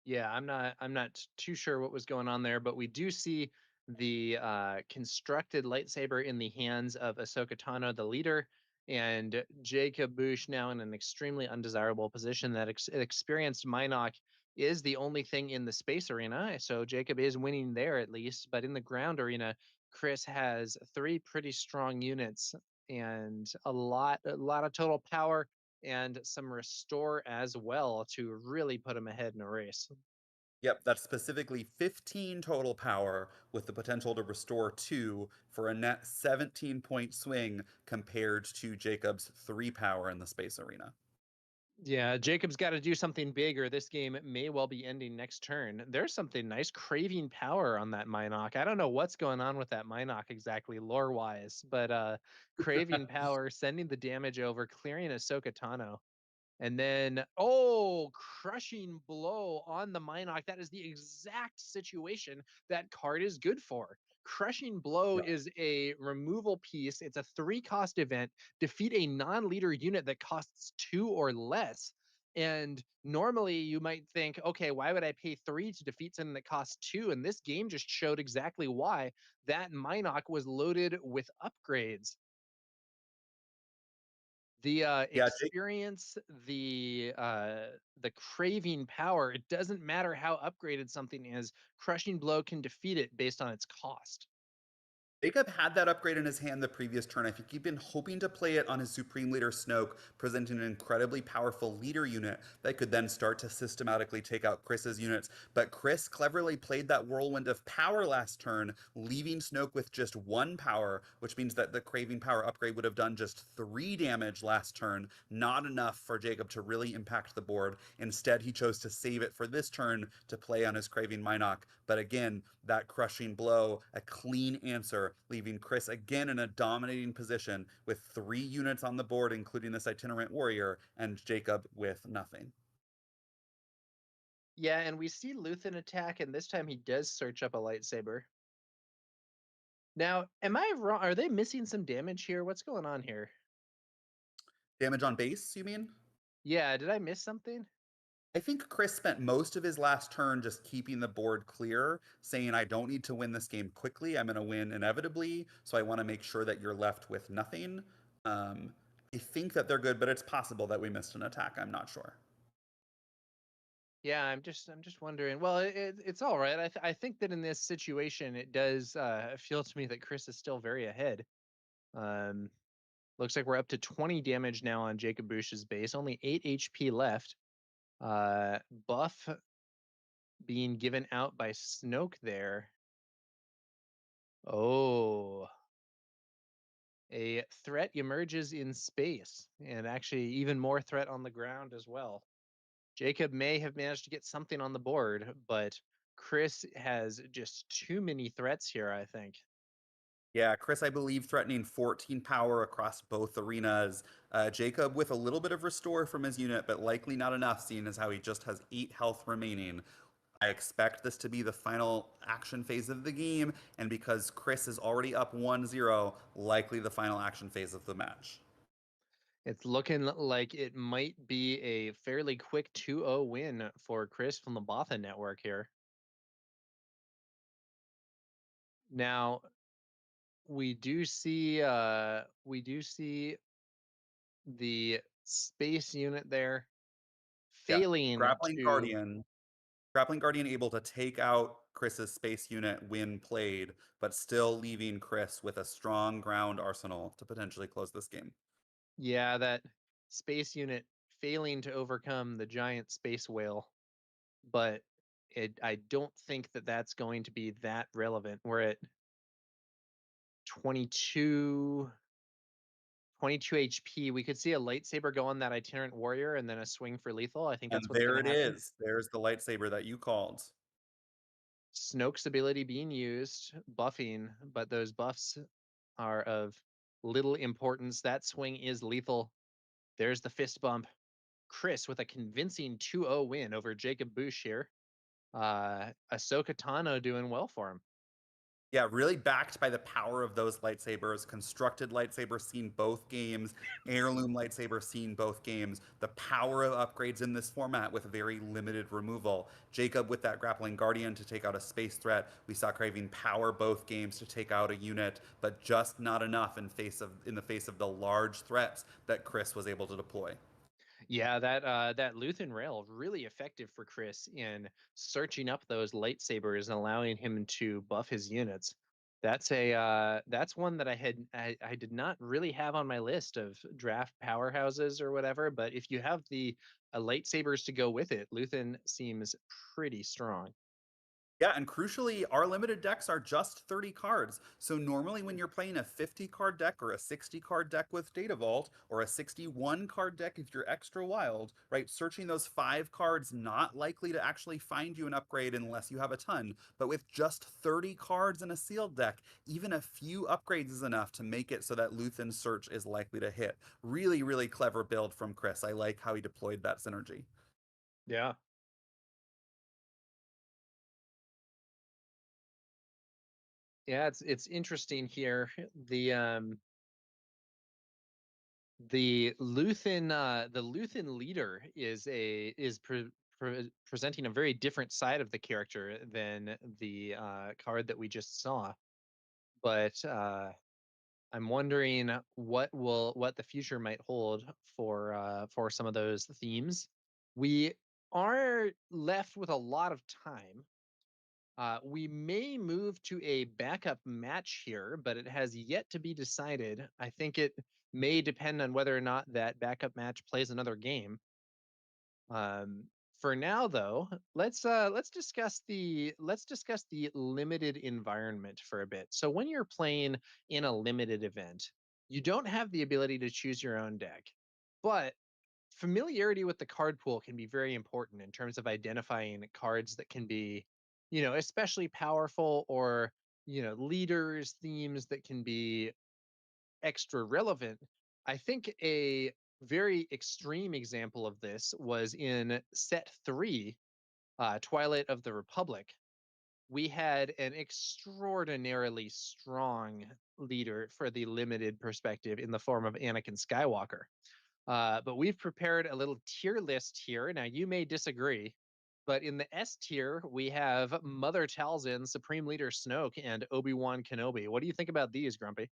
Yeah, I'm not too sure what was going on there, but we do see the constructed lightsaber in the hands of Ahsoka Tano, the leader, and Jacob Bush now in an extremely undesirable position. That experienced Minoc is the only thing in the space arena, so Jacob is winning there at least. But in the ground arena, Chris has 3 pretty strong units and a lot of total power and some restore as well to really put him ahead in a race. Yep, that's specifically 15 total power with the potential to restore 2 for a net 17-point swing compared to Jacob's 3 power in the Space Arena. Yeah, Jacob's got to do something big, or this game may well be ending next turn. There's something nice, craving power on that Minoc. I don't know what's going on with that Minoc exactly, lore wise, but craving power, sending the damage over, clearing Ahsoka Tano. And then, oh, crushing blow on the Minoc. That is the exact situation that card is good for. Crushing blow Yeah. is a removal piece. It's a 3-cost event. Defeat a non-leader unit that costs 2 or less. And normally you might think, okay, why would I pay 3 to defeat something that costs 2? And this game just showed exactly why. That Minoc was loaded with upgrades. The, Yeah, experience, the craving power, it doesn't matter how upgraded something is, crushing blow can defeat it based on its cost. Jacob had that upgrade in his hand the previous turn. I think he'd been hoping to play it on his Supreme Leader Snoke, presenting an incredibly powerful leader unit that could then start to systematically take out Chris's units. But Chris cleverly played that Whirlwind of Power last turn, leaving Snoke with just 1 power, which means that the Craving Power upgrade would have done just 3 damage last turn, not enough for Jacob to really impact the board. Instead, he chose to save it for this turn to play on his Craving Minoc. But again, that crushing blow, a clean answer, leaving Chris again in a dominating position with 3 units on the board, including this itinerant warrior, and Jacob with nothing. Yeah, and we see Luthen attack, and this time he does search up a lightsaber. Now, am I wrong? Are they missing some damage here? What's going on here? Damage on base, you mean? Yeah, did I miss something? I think Chris spent most of his last turn just keeping the board clear, saying, I don't need to win this game quickly. I'm going to win inevitably. So I want to make sure that you're left with nothing. Um, I think that they're good, but it's possible that we missed an attack. I'm not sure. Yeah, I'm just wondering. Well, it's all right. I think that in this situation, it does feel to me that Chris is still very ahead. Um, Looks like we're up to 20 damage now on Jacob Bush's base. Only 8 HP left. Buff being given out by Snoke there. Oh, a threat emerges in space, and actually even more threat on the ground as well. Jacob may have managed to get something on the board, but Chris has just too many threats here, I think. Yeah, Chris, I believe, threatening 14 power across both arenas. Jacob with a little bit of restore from his unit, but likely not enough, seeing as how he just has 8 health remaining. I expect this to be the final action phase of the game, and because Chris is already up 1-0, likely the final action phase of the match. It's looking like it might be a fairly quick 2-0 win for Chris from the Botha network here. Now, we do see the space unit there Yeah, failing Grappling to. Guardian. Grappling Guardian able to take out Chris's space unit when played, but still leaving Chris with a strong ground arsenal to potentially close this game. Yeah, that space unit failing to overcome the giant space whale, but I don't think that that's going to be that relevant. We're at 22 22 HP. We could see a lightsaber go on that itinerant warrior and then a swing for lethal. I think And that's what's there going to it happen. is. There's the lightsaber that you called. Snoke's ability being used, buffing, but those buffs are of little importance. That swing is lethal. There's the fist bump. Chris with a convincing 2-0 win over Jacob Bush here. Ahsoka Tano doing well for him. Yeah, really backed by the power of those lightsabers. Constructed lightsaber seen both games. Heirloom lightsaber seen both games. The power of upgrades in this format with very limited removal. Jacob with that grappling guardian to take out a space threat. We saw craving power both games to take out a unit, but just not enough in the face of the large threats that Chris was able to deploy. Yeah, that Luthen rail really effective for Chris in searching up those lightsabers and allowing him to buff his units. That's one that I did not really have on my list of draft powerhouses or whatever, but if you have the lightsabers to go with it, Luthen seems pretty strong. Yeah, and crucially, our limited decks are just 30 cards. So normally when you're playing a 50 card deck or a 60 card deck with Data Vault, or a 61 card deck if you're extra wild, right? Searching those 5 cards not likely to actually find you an upgrade unless you have a ton. But with just 30 cards in a sealed deck, even a few upgrades is enough to make it so that Luthen's search is likely to hit. Really, really clever build from Chris. I like how he deployed that synergy. Yeah. Yeah, it's interesting here. The Luthen leader is presenting a very different side of the character than the card that we just saw. But I'm wondering what the future might hold for some of those themes. We are left with a lot of time. We may move to a backup match here, but it has yet to be decided. I think it may depend on whether or not that backup match plays another game. Um, for now, though, let's discuss the limited environment for a bit. So when you're playing in a limited event, you don't have the ability to choose your own deck, but familiarity with the card pool can be very important in terms of identifying cards that can be, especially powerful, or leaders, themes that can be extra relevant. I think a very extreme example of this was in set 3, Twilight of the Republic. We had an extraordinarily strong leader for the limited perspective in the form of Anakin Skywalker. But we've prepared a little tier list here. Now, you may disagree, but in the S tier, we have Mother Talzin, Supreme Leader Snoke, and Obi-Wan Kenobi. What do you think about these, Grumpy?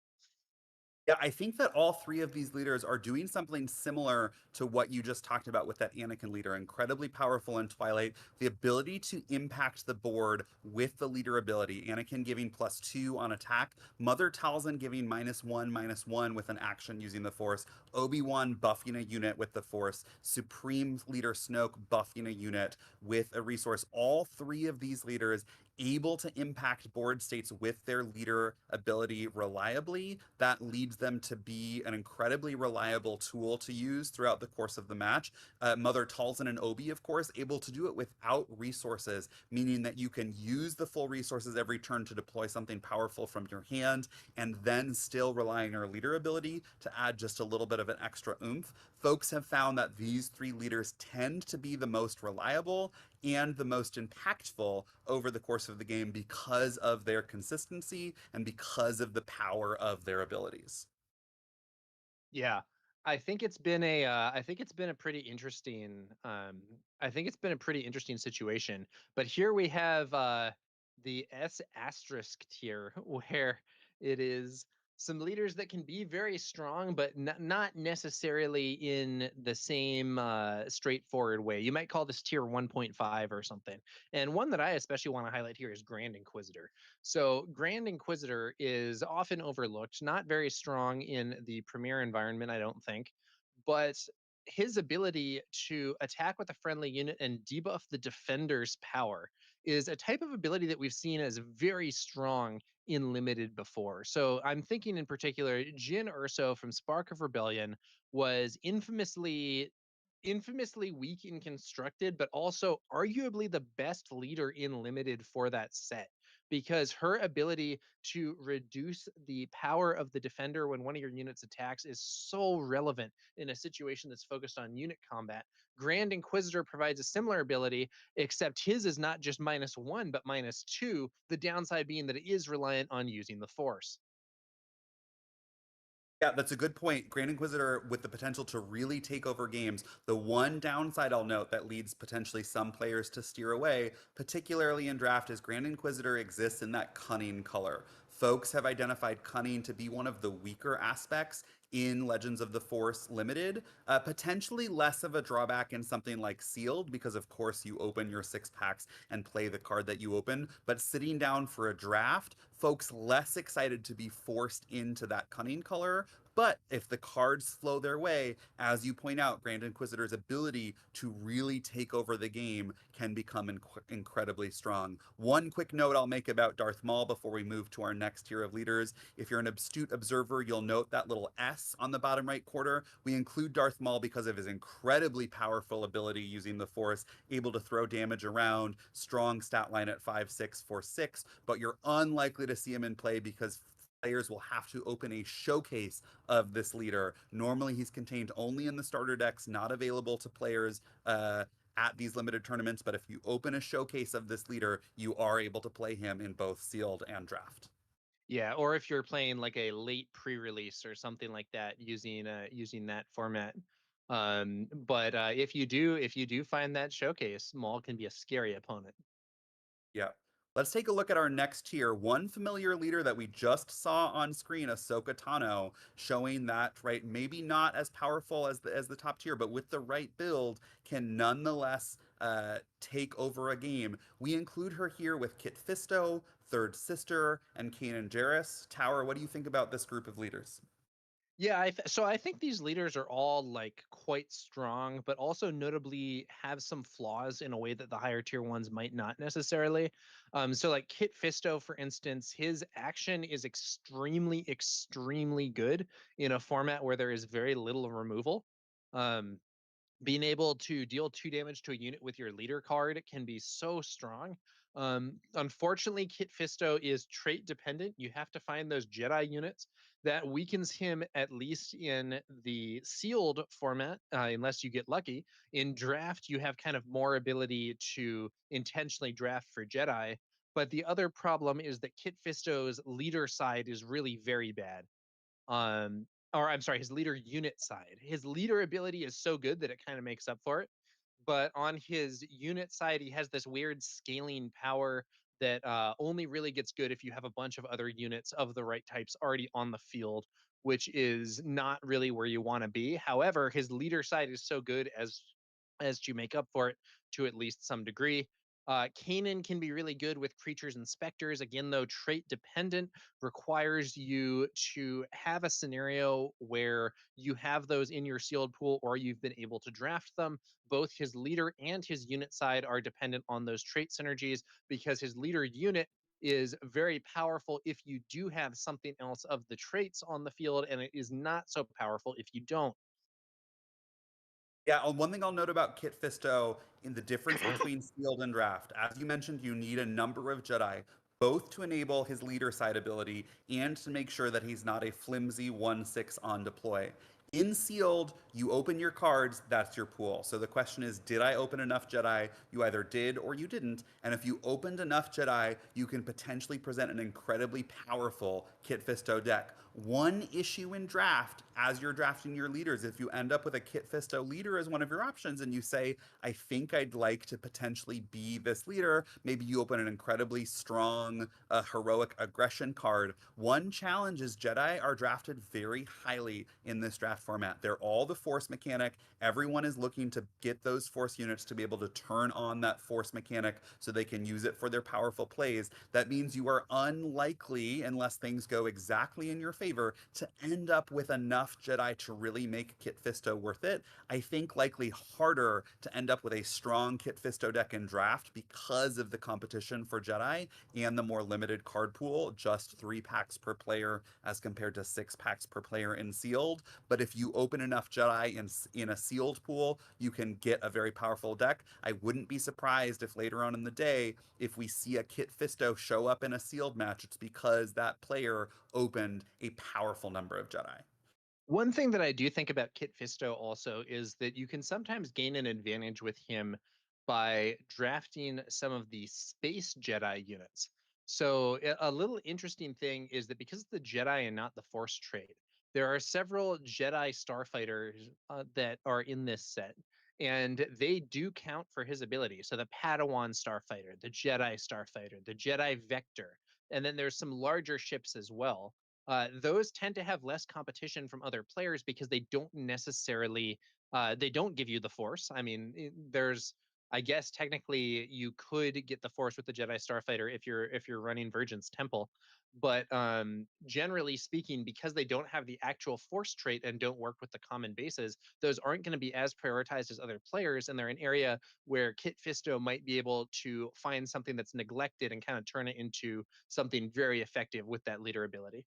Yeah, I think that all 3 of these leaders are doing something similar to what you just talked about with that Anakin leader. Incredibly powerful in Twilight. The ability to impact the board with the leader ability. Anakin giving +2 on attack. Mother Talzin giving -1/-1 with an action using the Force. Obi-Wan buffing a unit with the Force. Supreme Leader Snoke buffing a unit with a resource. All 3 of these leaders able to impact board states with their leader ability reliably, that leads them to be an incredibly reliable tool to use throughout the course of the match. Mother Talzin and Obi, of course, able to do it without resources, meaning that you can use the full resources every turn to deploy something powerful from your hand, and then still rely on your leader ability to add just a little bit of an extra oomph. Folks have found that these 3 leaders tend to be the most reliable and the most impactful over the course of the game because of their consistency and because of the power of their abilities. Yeah. I think it's been a pretty interesting I think it's been a pretty interesting situation. But here we have the S asterisk tier where it is some leaders that can be very strong, but not necessarily in the same straightforward way. You might call this tier 1.5 or something. And one that I especially want to highlight here is Grand Inquisitor. So Grand Inquisitor is often overlooked, not very strong in the premier environment, I don't think, but his ability to attack with a friendly unit and debuff the defender's power is a type of ability that we've seen as very strong in limited before. So I'm thinking in particular, Jin Urso from Spark of Rebellion was infamously weak and constructed, but also arguably the best leader in limited for that set, because her ability to reduce the power of the defender when one of your units attacks is so relevant in a situation that's focused on unit combat. Grand Inquisitor provides a similar ability, except his is not just -1, but -2, the downside being that it is reliant on using the Force. Yeah, that's a good point. Grand Inquisitor with the potential to really take over games. The one downside I'll note that leads potentially some players to steer away, particularly in draft, is Grand Inquisitor exists in that cunning color. Folks have identified cunning to be one of the weaker aspects in Legends of the Force Limited, potentially less of a drawback in something like Sealed, because of course you open your six packs and play the card that you open. But sitting down for a draft, folks less excited to be forced into that cunning color. But if the cards flow their way, as you point out, Grand Inquisitor's ability to really take over the game can become incredibly strong. One quick note I'll make about Darth Maul before we move to our next tier of leaders. If you're an astute observer, you'll note that little S on the bottom right quarter. We include Darth Maul because of his incredibly powerful ability using the Force, able to throw damage around, strong stat line at 5.646, but you're unlikely to see him in play because players will have to open a showcase of this leader. Normally, he's contained only in the starter decks, not available to players at these limited tournaments. But if you open a showcase of this leader, you are able to play him in both sealed and draft. Yeah, or if you're playing like a late pre-release or something like that using that format. But if you do find that showcase, Maul can be a scary opponent. Yeah. Let's take a look at our next tier. One familiar leader that we just saw on screen, Ahsoka Tano, showing that, right, maybe not as powerful as the top tier, but with the right build, can nonetheless take over a game. We include her here with Kit Fisto, Third Sister, and Kanan Jarrus. Tower, what do you think about this group of leaders? Yeah, so I think these leaders are all like quite strong, but also notably have some flaws in a way that the higher tier ones might not necessarily. So like Kit Fisto, for instance, his action is extremely good in a format where there is very little removal. Um, Being able to deal 2 damage to a unit with your leader card can be so strong. Unfortunately, Kit Fisto is trait dependent. You have to find those Jedi units that weakens him at least in the sealed format, unless you get lucky. In draft, you have kind of more ability to intentionally draft for Jedi. But the other problem is that Kit Fisto's leader side is really very bad. Or I'm sorry, his leader unit side. His leader ability is so good that it kind of makes up for it. But on his unit side, he has this weird scaling power that only really gets good if you have a bunch of other units of the right types already on the field, which is not really where you want to be. However, his leader side is so good as to make up for it to at least some degree. Kanan can be really good with creatures and specters. Again, though, trait dependent requires you to have a scenario where you have those in your sealed pool or you've been able to draft them. Both his leader and his unit side are dependent on those trait synergies because his leader unit is very powerful if you do have something else of the traits on the field, and it is not so powerful if you don't. Yeah, one thing I'll note about Kit Fisto in the difference between sealed and draft. As you mentioned, you need a number of Jedi, both to enable his leader side ability and to make sure that he's not a flimsy 1/6 on deploy. In sealed, you open your cards, that's your pool. So the question is, did I open enough Jedi? You either did or you didn't. And if you opened enough Jedi, you can potentially present an incredibly powerful Kit Fisto deck. One issue in draft, as you're drafting your leaders, if you end up with a Kit Fisto leader as one of your options and you say, I think I'd like to potentially be this leader, maybe you open an incredibly strong, heroic aggression card. One challenge is Jedi are drafted very highly in this draft format. They're all the Force mechanic. Everyone is looking to get those Force units to be able to turn on that Force mechanic so they can use it for their powerful plays. That means you are unlikely, unless things go exactly in your favor, to end up with enough Jedi to really make Kit Fisto worth it. I think likely harder to end up with a strong Kit Fisto deck in draft because of the competition for Jedi and the more limited card pool, just 3 packs per player as compared to 6 packs per player in sealed. But if you open enough Jedi in a sealed pool, you can get a very powerful deck. I wouldn't be surprised if later on in the day, if we see a Kit Fisto show up in a sealed match, it's because that player opened a powerful number of Jedi. One thing that I do think about Kit Fisto also is that you can sometimes gain an advantage with him by drafting some of the space Jedi units. So a little interesting thing is that because it's the Jedi and not the Force trait, there are several Jedi starfighters that are in this set, and they do count for his ability. So the Padawan starfighter, the Jedi starfighter, the Jedi Vector. and then there's some larger ships as well. Those tend to have less competition from other players because they don't necessarily they don't give you the force. I mean, there's I guess technically you could get the force with the Jedi Starfighter if you're running Virgin's Temple, but generally speaking, because they don't have the actual force trait and don't work with the common bases, those aren't going to be as prioritized as other players, and they're an area where Kit Fisto might be able to find something that's neglected and kind of turn it into something very effective with that leader ability.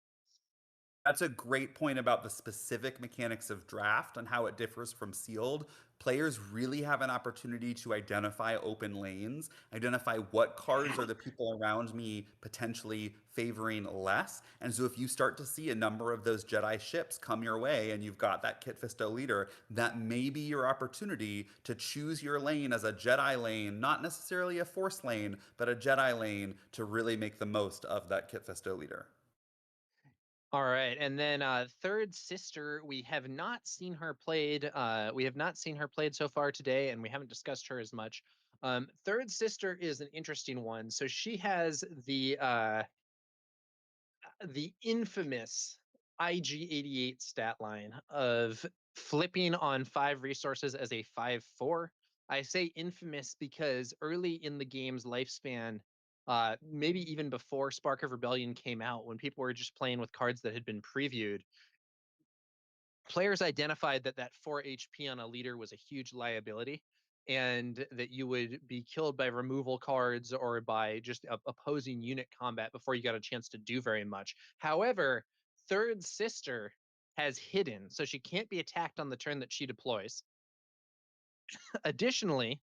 That's a great point about the specific mechanics of draft and how it differs from sealed. Players really have an opportunity to identify open lanes, identify what cards are the people around me potentially favoring less. And so if you start to see a number of those Jedi ships come your way and you've got that Kit Fisto leader, that may be your opportunity to choose your lane as a Jedi lane, not necessarily a Force lane, but a Jedi lane to really make the most of that Kit Fisto leader. All right, and then third sister, we have not seen her played. We have not seen her played so far today, and we haven't discussed her as much. Third sister is an interesting one. So she has the infamous IG88 stat line of flipping on 5 resources as a 5/4. I say infamous because early in the game's lifespan, maybe even before Spark of Rebellion came out, when people were just playing with cards that had been previewed, players identified that that 4 HP on a leader was a huge liability, and that you would be killed by removal cards or by just opposing unit combat before you got a chance to do very much. However, third sister has hidden, so she can't be attacked on the turn that she deploys. Additionally,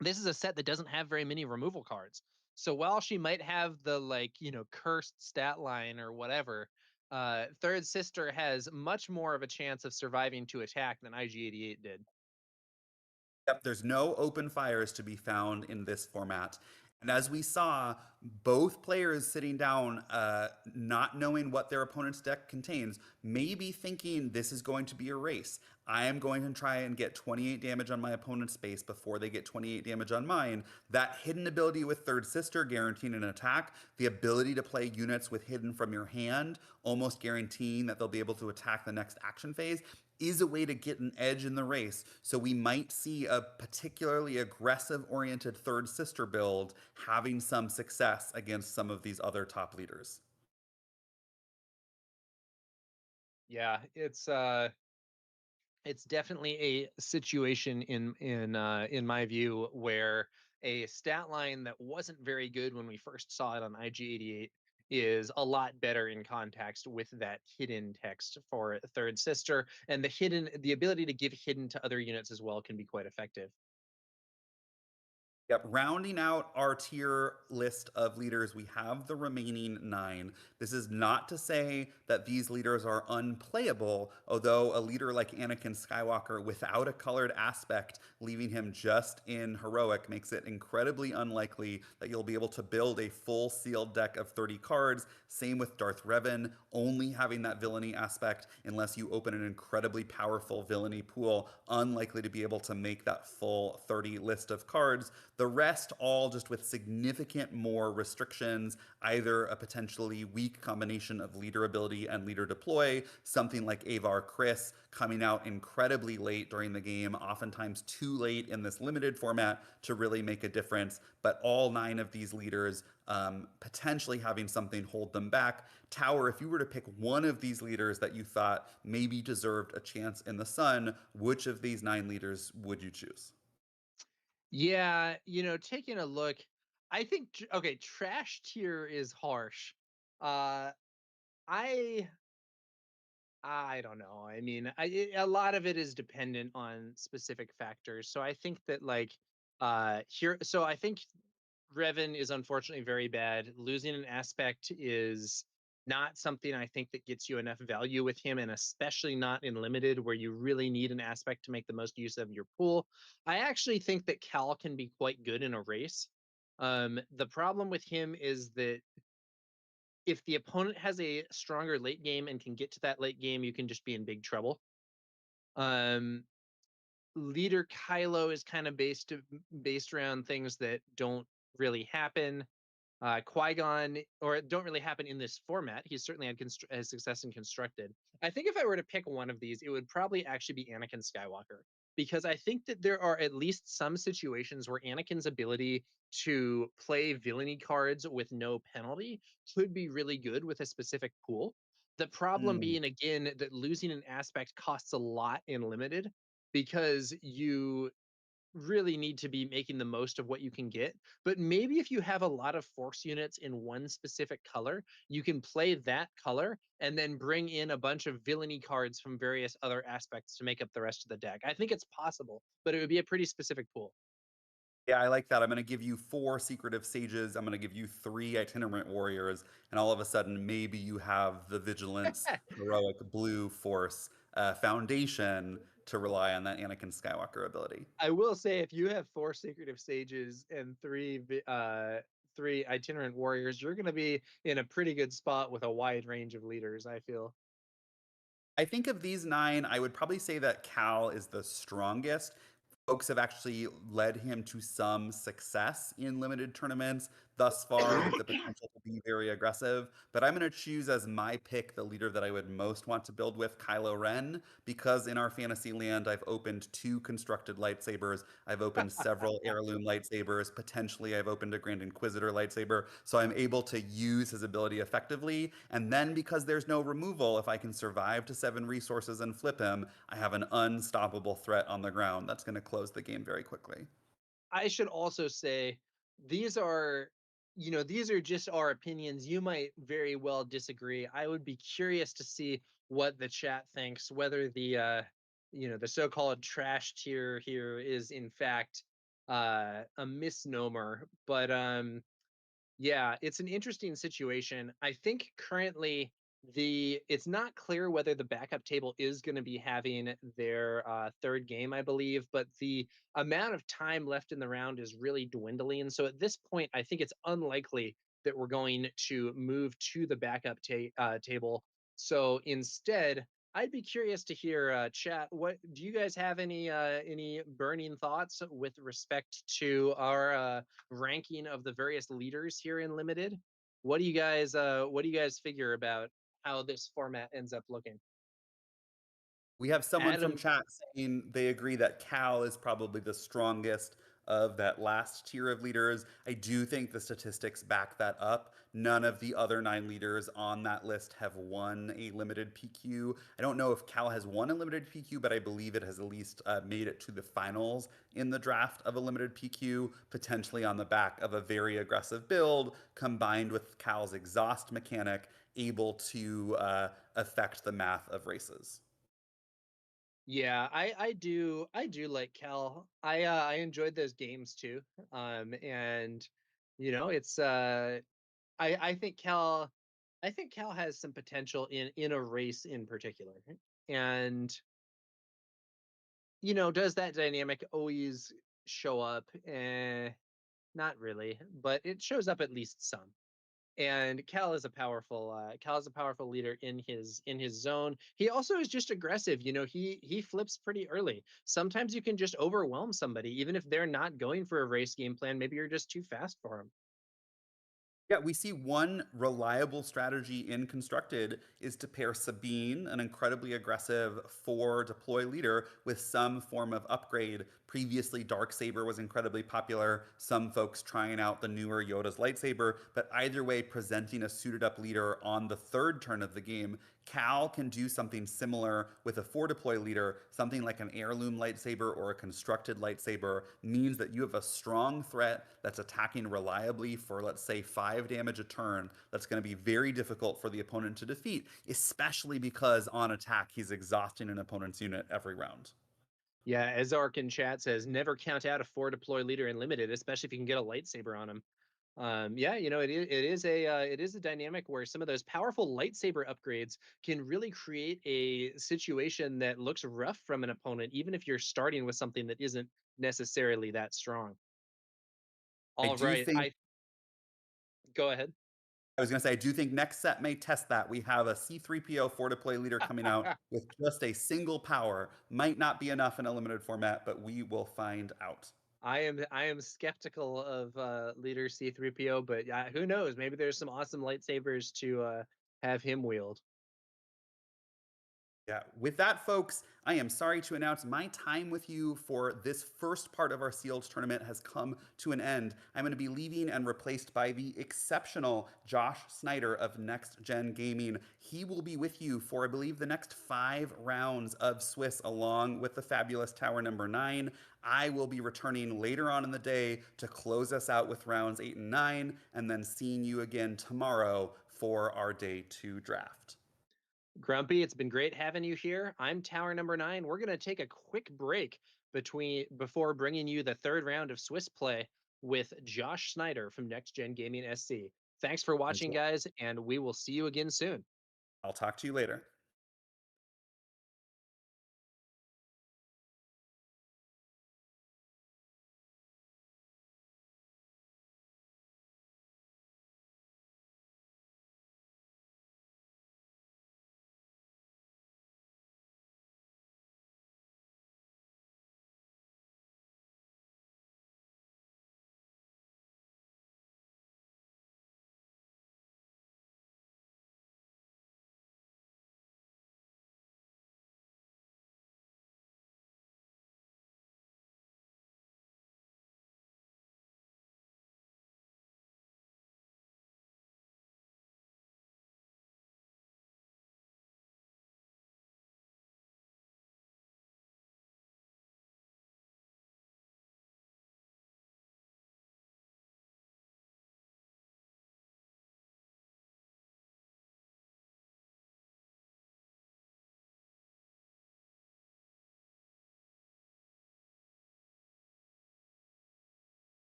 this is a set that doesn't have very many removal cards. So while she might have the like, cursed stat line or whatever, third sister has much more of a chance of surviving to attack than IG88 did. Yep, there's no open fires to be found in this format. And as we saw, both players sitting down, not knowing what their opponent's deck contains, maybe thinking this is going to be a race. I am going to try and get 28 damage on my opponent's base before they get 28 damage on mine. That hidden ability with Third Sister guaranteeing an attack, the ability to play units with hidden from your hand, almost guaranteeing that they'll be able to attack the next action phase, is a way to get an edge in the race. So we might see a particularly aggressive oriented third sister build having some success against some of these other top leaders. Yeah, it's definitely a situation in my view where a stat line that wasn't very good when we first saw it on IG88 is a lot better in context with that hidden text for third sister, and the ability to give hidden to other units as well can be quite effective. Yep, rounding out our tier list of leaders, we have the remaining 9. This is not to say that these leaders are unplayable, although a leader like Anakin Skywalker without a colored aspect, leaving him just in heroic, makes it incredibly unlikely that you'll be able to build a full sealed deck of 30 cards. Same with Darth Revan, only having that villainy aspect unless you open an incredibly powerful villainy pool, unlikely to be able to make that full 30 list of cards. The rest all just with significant more restrictions, either a potentially weak combination of leader ability and leader deploy, something like Avar Chris coming out incredibly late during the game, oftentimes too late in this limited format to really make a difference. But all 9 of these leaders potentially having something hold them back. Tower, if you were to pick one of these leaders that you thought maybe deserved a chance in the sun, which of these 9 leaders would you choose? Yeah, taking a look, I think okay, trash tier is harsh. Uh I I don't know. I mean, a lot of it is dependent on specific factors. So I think that like here so I think Revan is unfortunately very bad. Losing an aspect is not something I think that gets you enough value with him, and especially not in limited where you really need an aspect to make the most use of your pool. I actually think that Cal can be quite good in a race. The problem with him is that if the opponent has a stronger late game and can get to that late game, you can just be in big trouble. Um, Leader Kylo is kind of based around things that don't really happen. Qui-Gon, or don't really happen in this format. He's certainly had success in Constructed. I think if I were to pick one of these, it would probably actually be Anakin Skywalker, because I think that there are at least some situations where Anakin's ability to play villainy cards with no penalty could be really good with a specific pool. The problem Mm. being, again, that losing an aspect costs a lot in limited, because you really need to be making the most of what you can get. But maybe if you have a lot of force units in one specific color, you can play that color and then bring in a bunch of villainy cards from various other aspects to make up the rest of the deck. I think it's possible, but it would be a pretty specific pool. Yeah, I like that. I'm going to give you 4 secretive sages. I'm going to give you 3 itinerant warriors, and all of a sudden, maybe you have the vigilance, heroic blue force foundation to rely on that Anakin Skywalker ability. I will say, if you have 4 secretive sages and 3 itinerant warriors, you're going to be in a pretty good spot with a wide range of leaders, I feel. I think of these 9, I would probably say that Cal is the strongest. Folks have actually led him to some success in limited tournaments thus far with the potential to be very aggressive. But I'm going to choose as my pick the leader that I would most want to build with, Kylo Ren, because in our fantasy land, I've opened 2 constructed lightsabers. I've opened several heirloom lightsabers. Potentially, I've opened a Grand Inquisitor lightsaber. So I'm able to use his ability effectively. And then because there's no removal, if I can survive to 7 resources and flip him, I have an unstoppable threat on the ground that's going to close the game very quickly. I should also say, these are, these are just our opinions. You might very well disagree. I would be curious to see what the chat thinks, whether the so-called trash tier here is in fact a misnomer. But yeah, it's an interesting situation. I think currently it's not clear whether the backup table is going to be having their third game, I believe, but the amount of time left in the round is really dwindling. So at this point, I think it's unlikely that we're going to move to the backup table. So instead, I'd be curious to hear, chat. What do you guys have any burning thoughts with respect to our ranking of the various leaders here in limited? What do you guys figure about how this format ends up looking? We have someone from Adam, chat saying they agree that Cal is probably the strongest of that last tier of leaders. I do think the statistics back that up. None of the other 9 leaders on that list have won a limited PQ. I don't know if Cal has won a limited PQ, but I believe it has at least made it to the finals in the draft of a limited PQ, potentially on the back of a very aggressive build combined with Cal's exhaust mechanic, able to affect the math of races. yeah, I do like Cal. I enjoyed those games too. And it's I think Cal has some potential in a race in particular. And does that dynamic always show up? Not really, but it shows up at least some. And Cal is a powerful leader in his zone. He also is just aggressive. He flips pretty early. Sometimes you can just overwhelm somebody, even if they're not going for a race game plan. Maybe you're just too fast for them. Yeah, we see one reliable strategy in Constructed is to pair Sabine, an incredibly aggressive 4 deploy leader, with some form of upgrade. Previously, Darksaber was incredibly popular, some folks trying out the newer Yoda's lightsaber, but either way, presenting a suited up leader on the 3rd turn of the game. Cal can do something similar with a 4 deploy leader. Something like an heirloom lightsaber or a constructed lightsaber means that you have a strong threat that's attacking reliably for, let's say, 5 damage a turn. That's going to be very difficult for the opponent to defeat, especially because on attack, he's exhausting an opponent's unit every round. Yeah, as Ark in chat says, never count out a 4 deploy leader in limited, especially if you can get a lightsaber on him. Yeah, it is a dynamic where some of those powerful lightsaber upgrades can really create a situation that looks rough from an opponent, even if you're starting with something that isn't necessarily that strong. I All do right, think I go ahead. I was going to say, I do think next set may test that. We have a C3PO 4 deploy leader coming out with just a single power. Might not be enough in a limited format, but we will find out. I am skeptical of leader C3PO, but who knows? Maybe there's some awesome lightsabers to have him wield. Yeah, with that, folks, I am sorry to announce my time with you for this first part of our sealed tournament has come to an end. I'm going to be leaving and replaced by the exceptional Josh Snyder of Next Gen Gaming. He will be with you for, I believe, the next 5 rounds of Swiss, along with the fabulous Tower number 9. I will be returning later on in the day to close us out with rounds 8 and 9, and then seeing you again tomorrow for our day 2 draft. Grumpy, it's been great having you here. I'm Tower number 9. We're going to take a quick break before bringing you the third round of Swiss play with Josh Snyder from Next Gen Gaming SC. Thanks for Thanks a watching, lot. guys, and we will see you again soon. I'll talk to you later.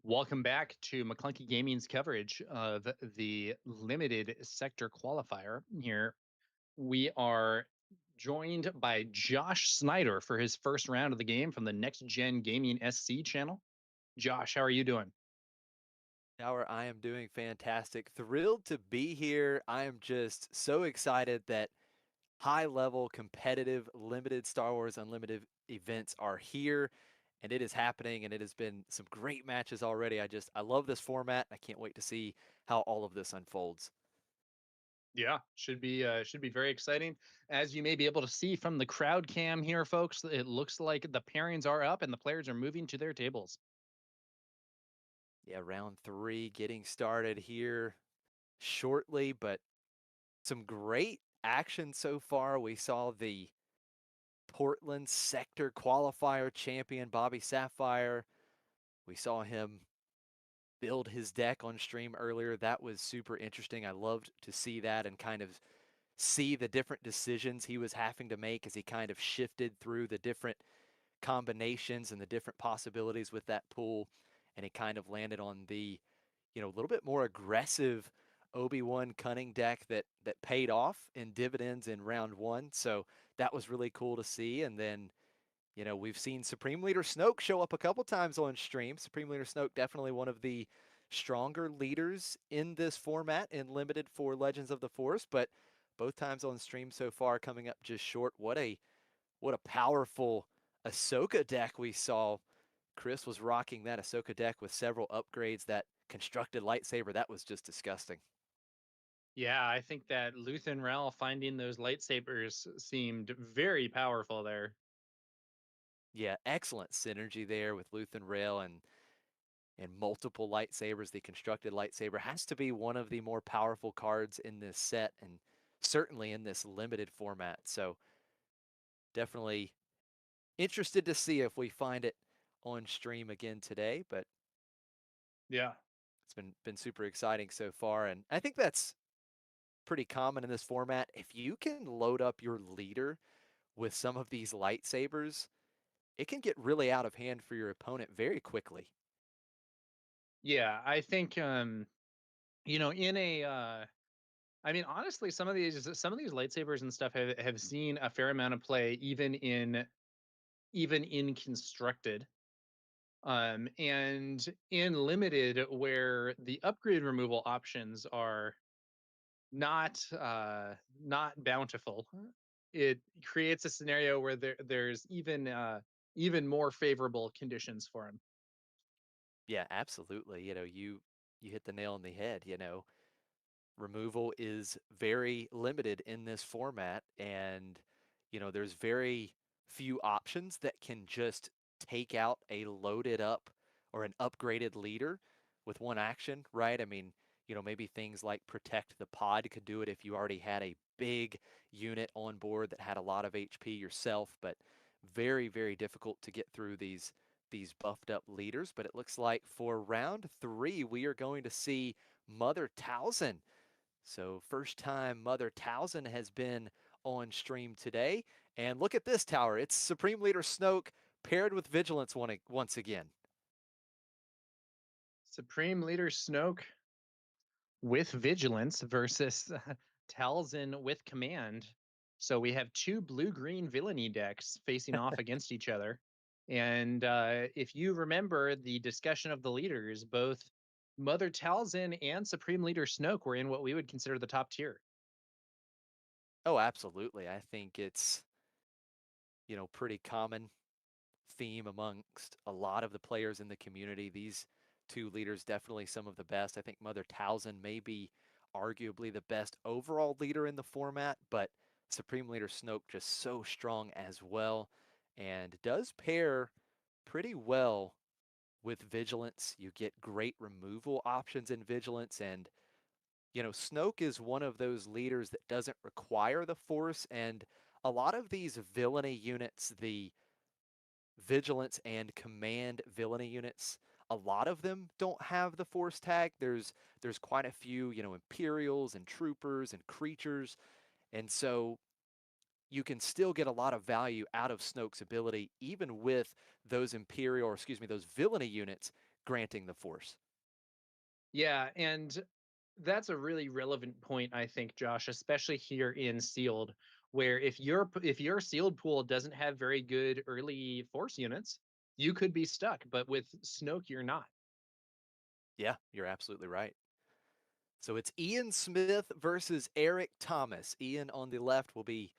Welcome back to McClunky Gaming's coverage of the limited sector qualifier. Here we are joined by Josh Snyder for his first round of the game from the Next Gen Gaming SC channel. Josh, how are you doing? Tower, I am doing fantastic. Thrilled to be here. I am just so excited that high level, competitive, limited Star Wars Unlimited events are here and it is happening. And it has been some great matches already. I love this format. I can't wait to see how all of this unfolds. Yeah, should be very exciting. As you may be able to see from the crowd cam here, folks, it looks like the pairings are up and the players are moving to their tables. Yeah, round 3 getting started here shortly, but some great action so far. We saw the Portland sector qualifier champion Bobby Sapphire. We saw him build his deck on stream earlier. That was super interesting. I loved to see that and kind of see the different decisions he was having to make as he kind of shifted through the different combinations and the different possibilities with that pool. And it kind of landed on the, a little bit more aggressive Obi-Wan Cunning deck that paid off in dividends in round 1. So that was really cool to see. And then we've seen Supreme Leader Snoke show up a couple times on stream. Supreme Leader Snoke, definitely one of the stronger leaders in this format in Limited for Legends of the Force, but both times on stream so far coming up just short. What a powerful Ahsoka deck we saw. Chris was rocking that Ahsoka deck with several upgrades. That constructed lightsaber, that was just disgusting. Yeah, I think that Luthen Rel finding those lightsabers seemed very powerful there. Yeah, excellent synergy there with Luthen Rail and multiple lightsabers. The constructed lightsaber has to be one of the more powerful cards in this set and certainly in this limited format. So definitely interested to see if we find it on stream again today, but Yeah. it's been super exciting so far. And I think that's pretty common in this format. If you can load up your leader with some of these lightsabers, it can get really out of hand for your opponent very quickly. Yeah, I think in a I mean honestly some of these lightsabers and stuff have seen a fair amount of play even in constructed. And in limited where the upgrade removal options are not bountiful, it creates a scenario where there's even more favorable conditions for him. Yeah, absolutely. You hit the nail on the head. Removal is very limited in this format, and there's very few options that can just take out a loaded up or an upgraded leader with one action, right? I mean, maybe things like protect the pod could do it if you already had a big unit on board that had a lot of HP yourself, but very, very difficult to get through these buffed up leaders. But it looks like for round 3 we are going to see Mother Talzin. So first time Mother Talzin has been on stream today. And look at this tower. It's Supreme Leader Snoke paired with Vigilance once again. Supreme Leader Snoke with Vigilance versus Talzin with Command. So we have two blue-green villainy decks facing off against each other. And if you remember the discussion of the leaders, both Mother Talzin and Supreme Leader Snoke were in what we would consider the top tier. Oh, absolutely. I think it's, pretty common theme amongst a lot of the players in the community. These two leaders, definitely some of the best. I think Mother Talzin may be arguably the best overall leader in the format, but Supreme Leader Snoke just so strong as well and does pair pretty well with Vigilance. You get great removal options in Vigilance, and Snoke is one of those leaders that doesn't require the Force, and a lot of these villainy units, the Vigilance and Command villainy units, a lot of them don't have the Force tag. There's quite a few, Imperials and Troopers and Creatures, and so you can still get a lot of value out of Snoke's ability, even with those Imperial, or excuse me, those villainy units granting the force. Yeah, and that's a really relevant point, I think, Josh, especially here in sealed, where if your sealed pool doesn't have very good early force units, you could be stuck. But with Snoke, you're not. Yeah, you're absolutely right. So it's Ian Smith versus Eric Thomas. Ian on the left will be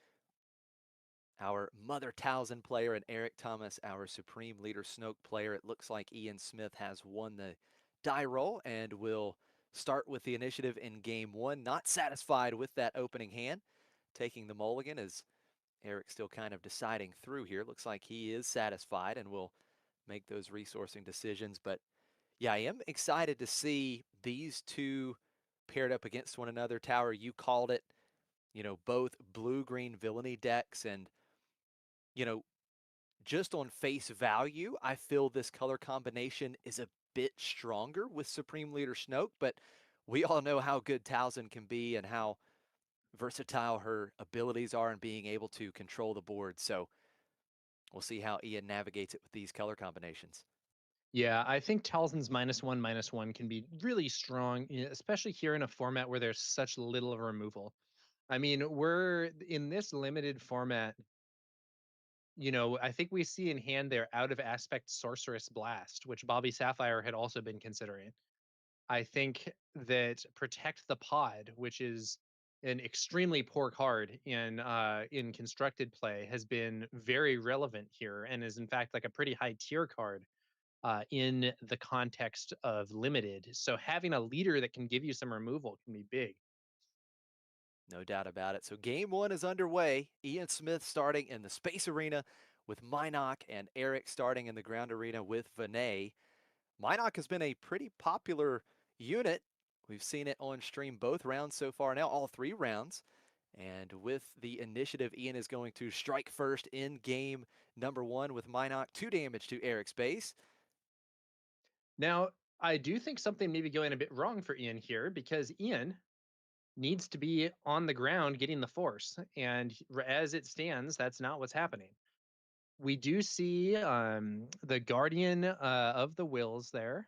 our Mother Talzin player, and Eric Thomas, our Supreme Leader Snoke player. It looks like Ian Smith has won the die roll and will start with the initiative in game one. Not satisfied with that opening hand, taking the mulligan as Eric still kind of deciding through here. Looks like he is satisfied and will make those resourcing decisions. But yeah, I am excited to see these two paired up against one another. Tower, you called it, both blue-green villainy decks. And, you know, just on face value, I feel this color combination is a bit stronger with Supreme Leader Snoke, but we all know how good Talzin can be and how versatile her abilities are in being able to control the board. So we'll see how Ian navigates it with these color combinations. Yeah, I think Talzin's -1/-1 can be really strong, especially here in a format where there's such little removal. I mean, we're in this limited format. I think we see in hand there out of aspect Sorceress Blast, which Bobby Sapphire had also been considering. I think that Protect the Pod, which is an extremely poor card in constructed play, has been very relevant here and is in fact like a pretty high tier card in the context of limited. So having a leader that can give you some removal can be big. No doubt about it. So game one is underway. Ian Smith starting in the space arena with Minok, and Eric starting in the ground arena with Vinay. Minok has been a pretty popular unit. We've seen it on stream both rounds so far now, all 3 rounds. And with the initiative, Ian is going to strike first in game number 1 with Minok, 2 damage to Eric's base. Now, I do think something may be going a bit wrong for Ian here because Ian needs to be on the ground getting the force. And as it stands, that's not what's happening. We do see the Guardian of the Wills there.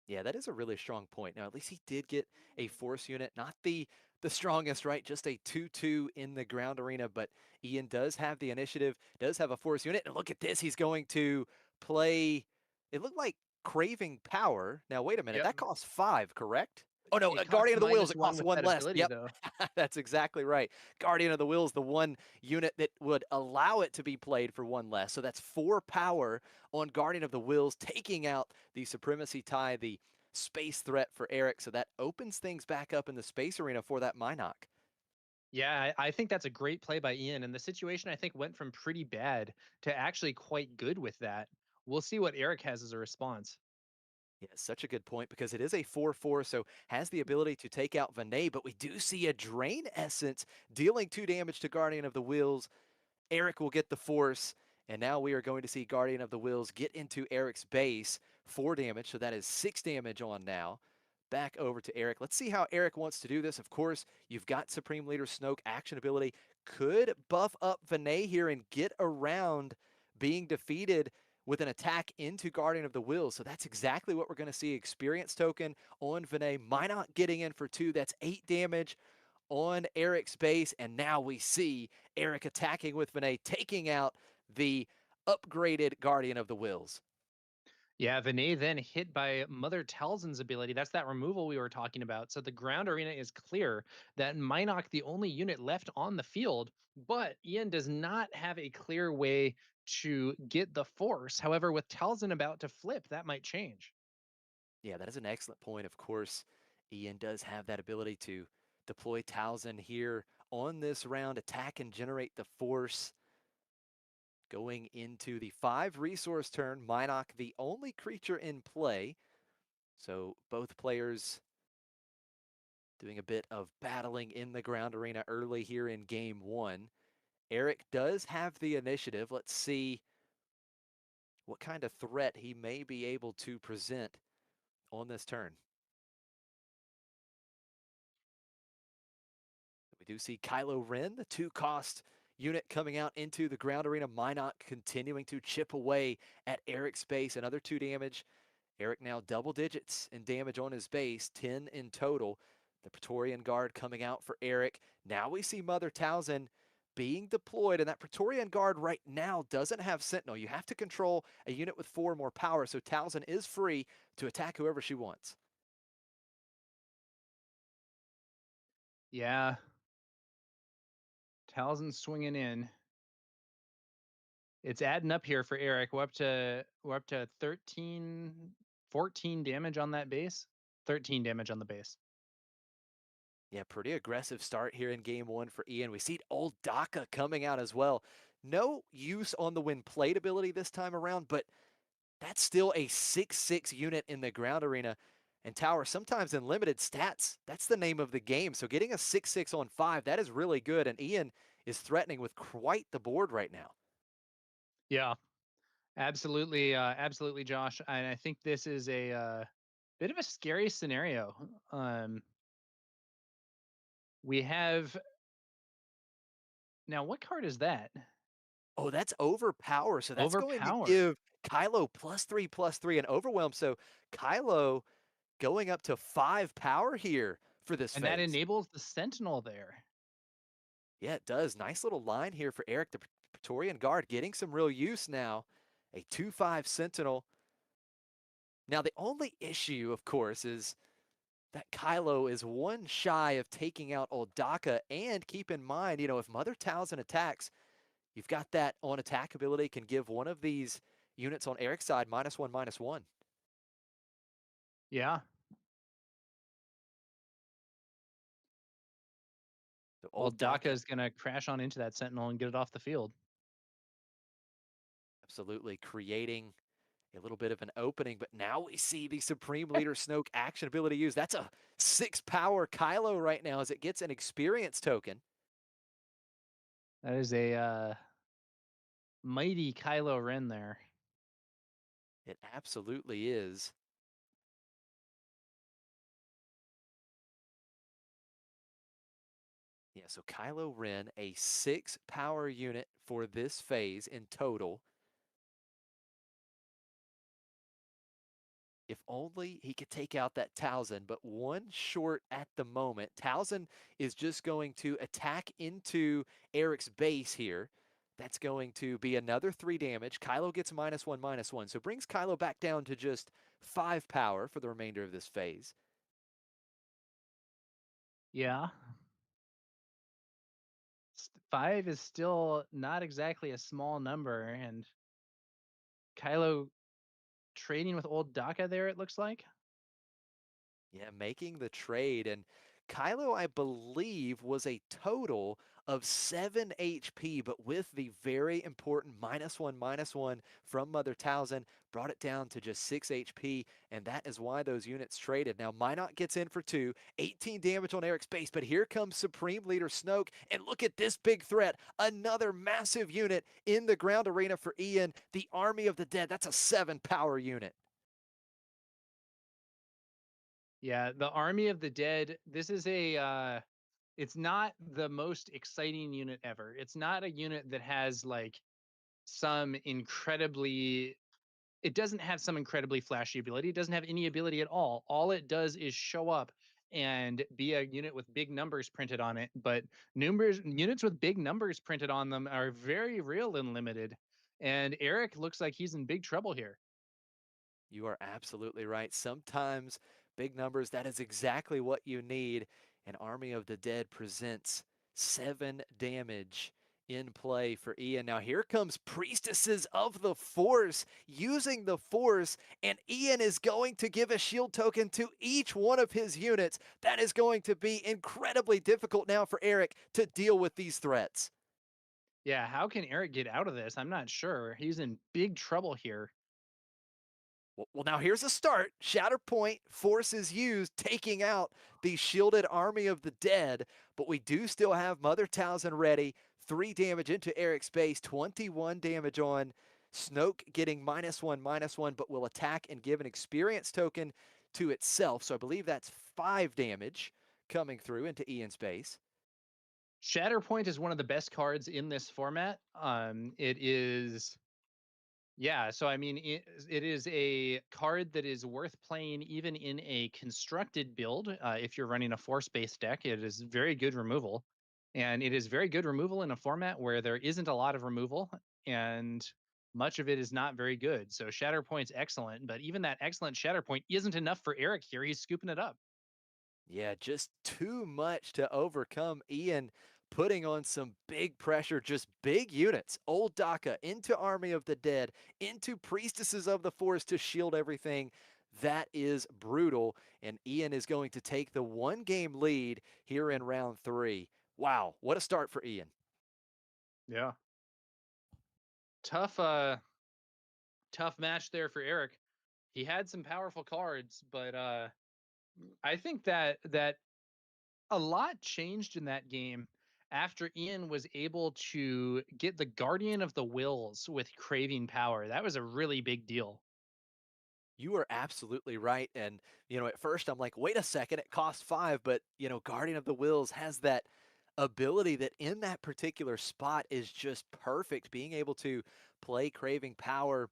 Yeah, that is a really strong point. Now, at least he did get a force unit, not the strongest, right? Just a 2/2 in the ground arena, but Ian does have the initiative, does have a force unit. And look at this, he's going to play, it looked like Craving Power. Now, wait a minute, Yep. that costs 5, correct? Oh no, It costs Guardian of the Wheels, it -1 costs with 1 that less. ability, Yep. though. That's exactly right. Guardian of the Wheels, the one unit that would allow it to be played for 1 less. So that's 4 power on Guardian of the Wheels, taking out the Supremacy Tie, the space threat for Eric. So that opens things back up in the space arena for that Minok. Yeah, I think that's a great play by Ian. And the situation, I think, went from pretty bad to actually quite good with that. We'll see what Eric has as a response. Yeah, such a good point because it is a 4/4, so has the ability to take out Vinay, but we do see a Drain Essence dealing 2 damage to Guardian of the Wheels. Eric will get the force, and now we are going to see Guardian of the Wheels get into Eric's base, 4 damage, so that is 6 damage on now. Back over to Eric. Let's see how Eric wants to do this. Of course, you've got Supreme Leader Snoke action ability. Could buff up Vinay here and get around being defeated with an attack into Guardian of the Wheels. So that's exactly what we're going to see. Experience token on Vinay. Minot getting in for 2. That's 8 damage on Eric's base. And now we see Eric attacking with Vinay, taking out the upgraded Guardian of the Wheels. Yeah, Vinay then hit by Mother Talzin's ability. That's that removal we were talking about. So the ground arena is clear. That Minok, the only unit left on the field, but Ian does not have a clear way to get the force. However, with Talzin about to flip, that might change. Yeah, that is an excellent point. Of course, Ian does have that ability to deploy Talzin here on this round, attack and generate the force. Going into the 5 resource turn, Minok the only creature in play. So both players doing a bit of battling in the ground arena early here in game 1. Eric does have the initiative. Let's see what kind of threat he may be able to present on this turn. We do see Kylo Ren, the 2-cost unit coming out into the ground arena. Minot continuing to chip away at Eric's base. Another 2 damage. Eric now double digits in damage on his base, 10 in total. The Praetorian Guard coming out for Eric. Now we see Mother Talzin being deployed, and that Praetorian Guard right now doesn't have Sentinel. You have to control a unit with 4 more power, so Talzin is free to attack whoever she wants. Yeah. Talzin's swinging in. It's adding up here for Eric. We're up to 13, 14 damage on that base. 13 damage on the base. Yeah, pretty aggressive start here in game 1 for Ian. We see old Daka coming out as well. No use on the win plate ability this time around, but that's still a 6/6 unit in the ground arena. And Tower, sometimes in limited stats, that's the name of the game. So getting a 6/6 on 5, that is really good. And Ian is threatening with quite the board right now. Yeah, absolutely, Josh. And I think this is a bit of a scary scenario. We have now. What card is that? Oh, that's overpower. So that's going to Overpower, give Kylo +3/+3 and overwhelm. So Kylo going up to 5 power here for this and that phase. enables the Sentinel there. Yeah, it does. Nice little line here for Eric, the Praetorian Guard, getting some real use now. A 2/5 Sentinel. Now, the only issue, of course, is that Kylo is one shy of taking out old Daka. And keep in mind, if Mother Talzin attacks, you've got that on attack ability, can give one of these units on Eric's side -1/-1. Yeah, So old old Daka Daka is gonna crash on into that Sentinel and get it off the field. absolutely creating a little bit of an opening, but now we see the Supreme Leader Snoke action ability used. That's a 6 power Kylo right now as it gets an experience token. That is a mighty Kylo Ren there. It absolutely is. Yeah, so Kylo Ren, a 6 power unit for this phase in total. If only he could take out that Talzin, but one short at the moment. Talzin is just going to attack into Eric's base here. That's going to be another 3 damage. Kylo gets -1/-1, so brings Kylo back down to just 5 power for the remainder of this phase. Yeah. 5 is still not exactly a small number, and Kylo trading with old Daka there, it looks like. Yeah, making the trade. And Kylo, I believe, was a total of 7 HP, but with the very important -1/-1 from Mother Talzin, brought it down to just 6 HP, and that is why those units traded. Now, Minot gets in for 2, 18 damage on Eric's base, but here comes Supreme Leader Snoke, and look at this big threat. Another massive unit in the ground arena for Ian, the Army of the Dead. That's a 7 power unit. Yeah, the Army of the Dead. This is it's not the most exciting unit ever. It's not a unit that has like some incredibly it doesn't have some incredibly flashy ability. It doesn't have any ability at all. All it does is show up and be a unit with big numbers printed on it. But units with big numbers printed on them are very real and limited. And Eric looks like he's in big trouble here. You are absolutely right. Sometimes big numbers, that is exactly what you need. An Army of the Dead presents 7 damage in play for Ian. Now here comes Priestesses of the Force using the Force, and Ian is going to give a shield token to each one of his units. That is going to be incredibly difficult now for Eric to deal with these threats. Yeah, how can Eric get out of this? I'm not sure. He's in big trouble here. Well, now here's a start. Shatterpoint forces used, taking out the shielded Army of the Dead, but we do still have Mother Talzin ready. 3 damage into Eric's base, 21 damage on Snoke, getting -1/-1, but will attack and give an experience token to itself. So I believe that's 5 damage coming through into Ian's base. Shatterpoint is one of the best cards in this format. It is Yeah, so I mean, it is a card that is worth playing even in a constructed build. If you're running a force-based deck, it is very good removal, and it is very good removal in a format where there isn't a lot of removal, and much of it is not very good. So Shatterpoint's excellent, but even that excellent Shatterpoint isn't enough for Eric here. He's scooping it up. Yeah, just too much to overcome. Ian putting on some big pressure, just big units. Old Daka into Army of the Dead, into Priestesses of the Forest to shield everything. That is brutal. And Ian is going to take the 1-game lead here in round 3. Wow, what a start for Ian. Yeah, tough, tough match there for Eric. He had some powerful cards, but I think that a lot changed in that game after Ian was able to get the Guardian of the Wills with craving power. That was a really big deal. You are absolutely right. And, at first I'm like, wait a second, it costs 5. But, Guardian of the Wills has that ability that in that particular spot is just perfect. Being able to play Craving Power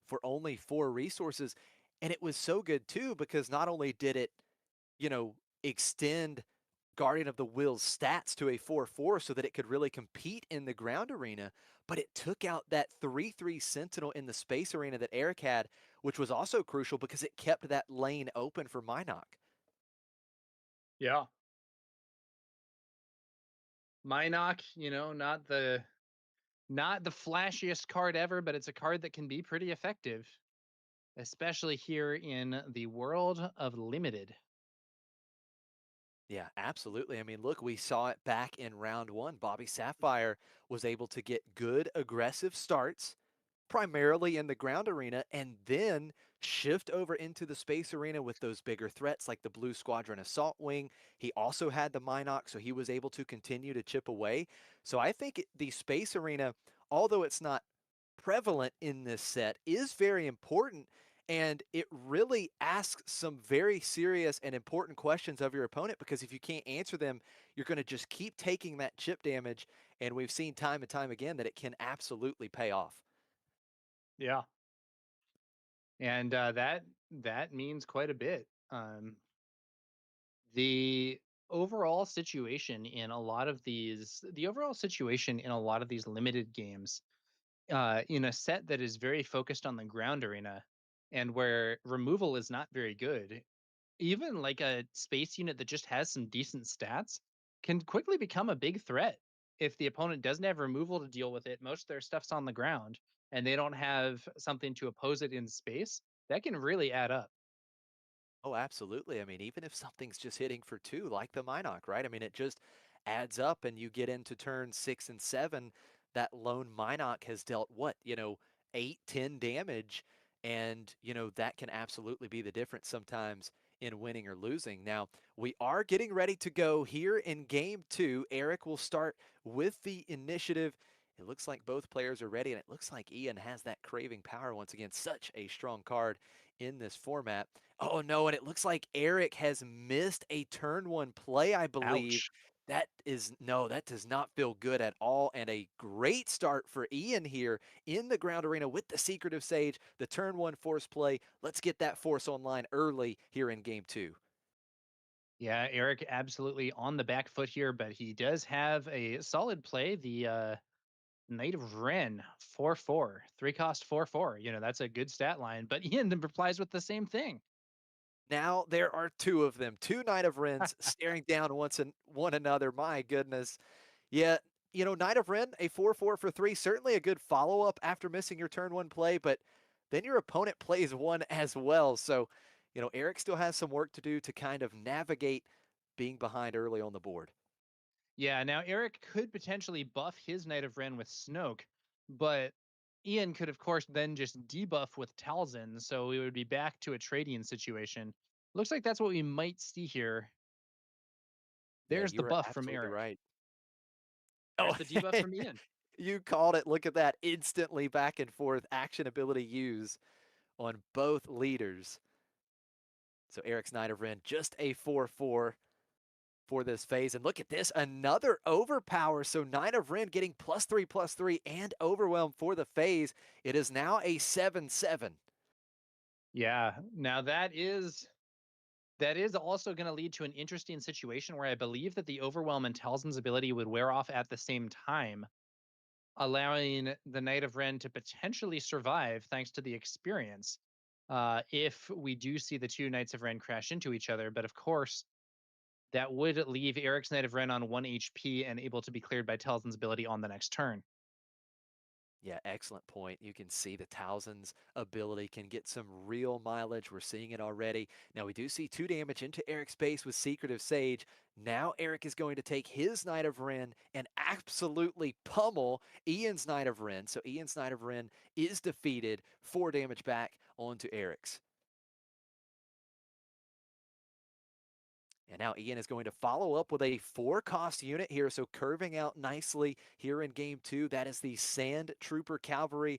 for only 4 resources. And it was so good too, because not only did it, extend Guardian of the Will's stats to a 4/4 so that it could really compete in the ground arena, but it took out that 3/3 Sentinel in the space arena that Eric had, which was also crucial because it kept that lane open for Minoc. Yeah. Minoc, not the flashiest card ever, but it's a card that can be pretty effective, especially here in the world of limited. Yeah, absolutely. I mean, look, we saw it back in round 1. Bobby Sapphire was able to get good aggressive starts primarily in the ground arena and then shift over into the space arena with those bigger threats like the Blue Squadron Assault Wing. He also had the Minoc, so he was able to continue to chip away. So I think the space arena, although it's not prevalent in this set, is very important. And it really asks some very serious and important questions of your opponent because if you can't answer them, you're going to just keep taking that chip damage. And we've seen time and time again that it can absolutely pay off. Yeah. And that means quite a bit. The overall situation in a lot of these limited games, in a set that is very focused on the ground arena and where removal is not very good, even like a space unit that just has some decent stats can quickly become a big threat if the opponent doesn't have removal to deal with it. Most of their stuff's on the ground and they don't have something to oppose it in space. That can really add up. Oh, absolutely. I mean, even if something's just hitting for 2, like the Minoc, right? I mean, it just adds up and you get into turn 6 and 7. That lone Minoc has dealt what, 8, 10 damage. And, that can absolutely be the difference sometimes in winning or losing. Now, we are getting ready to go here in game 2. Eric will start with the initiative. It looks like both players are ready, and it looks like Ian has that craving power once again. Such a strong card in this format. Oh no, and it looks like Eric has missed a turn 1 play, I believe. Ouch. That does not feel good at all. And a great start for Ian here in the ground arena with the Secretive Sage, the turn 1 force play. Let's get that force online early here in game 2. Yeah, Eric absolutely on the back foot here, but he does have a solid play. The Knight of Ren, 4/4, 3 cost 4/4. That's a good stat line. But Ian then replies with the same thing. Now there are 2 of them, 2 Knight of Rens staring down one another. My goodness. Yeah, Knight of Ren, a 4/4 for 3, certainly a good follow-up after missing your turn 1 play, but then your opponent plays 1 as well. So, Eric still has some work to do to kind of navigate being behind early on the board. Yeah, now Eric could potentially buff his Knight of Ren with Snoke, but Ian could, of course, then just debuff with Talzin, so we would be back to a trading situation. Looks like that's what we might see here. Yeah, There's the you are buff from absolutely Eric. right. There's Oh, the debuff from Ian. you called it. Look at that. Instantly back and forth action ability use on both leaders. So Eric's Knight of Ren, just a 4/4. for this phase. And look at this, another overpower. So Knight of Ren getting +3/+3 and overwhelm for the phase. It is now a 7/7. Yeah. Now that is also going to lead to an interesting situation where I believe that the overwhelm and Talzin's ability would wear off at the same time, allowing the Knight of Ren to potentially survive thanks to the experience. If we do see the two Knights of Ren crash into each other, but of course, that would leave Eric's Knight of Ren on 1 HP and able to be cleared by Talzin's ability on the next turn. Yeah, excellent point. You can see the Towson's ability can get some real mileage. We're seeing it already. Now, we do see 2 damage into Eric's base with Secretive Sage. Now, Eric is going to take his Knight of Ren and absolutely pummel Ian's Knight of Ren. So, Ian's Knight of Ren is defeated. 4 damage back onto Eric's. And now Ian is going to follow up with a 4-cost unit here. So curving out nicely here in game 2. That is the Sand Trooper Cavalry.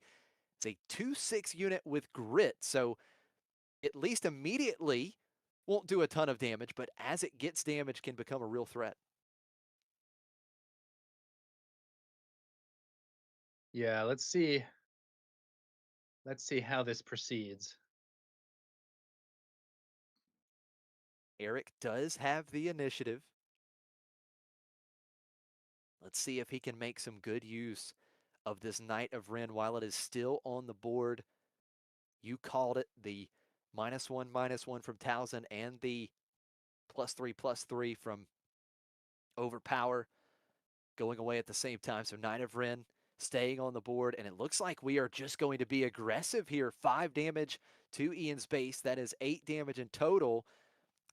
It's a 2/6 unit with grit. So at least immediately won't do a ton of damage, but as it gets damage can become a real threat. Yeah, let's see. Let's see how this proceeds. Eric does have the initiative. Let's see if he can make some good use of this Knight of Ren while it is still on the board. You called it, the -1/-1 from Towson and the +3/+3 from Overpower going away at the same time. So Knight of Ren staying on the board, and it looks like we are just going to be aggressive here. 5 damage to Ian's base. That is 8 damage in total.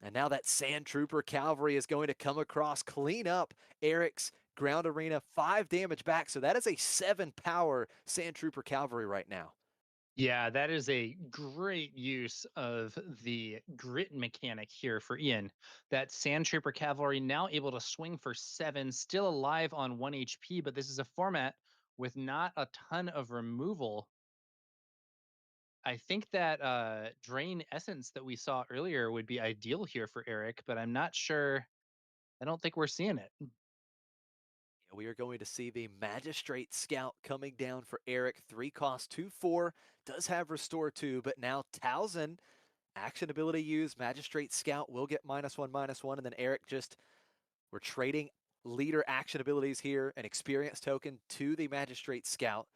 And now that Sand Trooper Cavalry is going to come across, clean up Eric's ground arena. 5 damage back. So that is a 7 power Sand Trooper Cavalry right now. Yeah, that is a great use of the grit mechanic here for Ian. That Sand Trooper Cavalry now able to swing for 7, still alive on 1 HP, but this is a format with not a ton of removal. I think that Drain Essence that we saw earlier would be ideal here for Eric, but I'm not sure. I don't think we're seeing it. We are going to see the Magistrate Scout coming down for Eric. 3 cost, 2/4. Does have Restore 2, but now Towson, action ability used. Magistrate Scout will get -1/-1, and then Eric just, we're trading leader action abilities here. An experience token to the Magistrate Scout.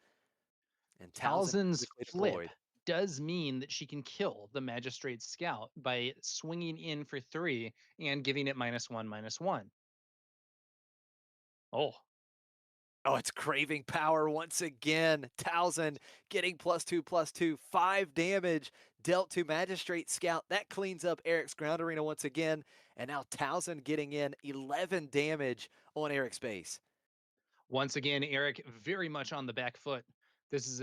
And Towson Talzin's quickly flip deployed. does mean that she can kill the Magistrate Scout by swinging in for 3 and giving it -1/-1. Oh, Oh, it's craving power once again. Towson getting +2/+2, 5 damage dealt to Magistrate Scout. That cleans up Eric's ground arena once again. And now Towson getting in 11 damage on Eric's base. once again, Eric very much on the back foot. This is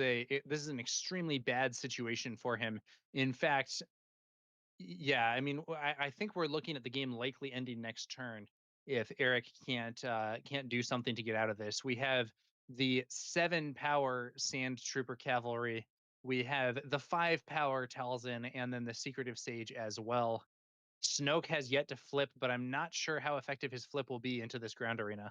an extremely bad situation for him. In fact, yeah, I mean, I think we're looking at the game likely ending next turn if Eric can't do something to get out of this. We have the 7 power Sand Trooper Cavalry. We have the 5 power Talzin and then the Secretive Sage as well. Snoke has yet to flip, but I'm not sure how effective his flip will be into this ground arena.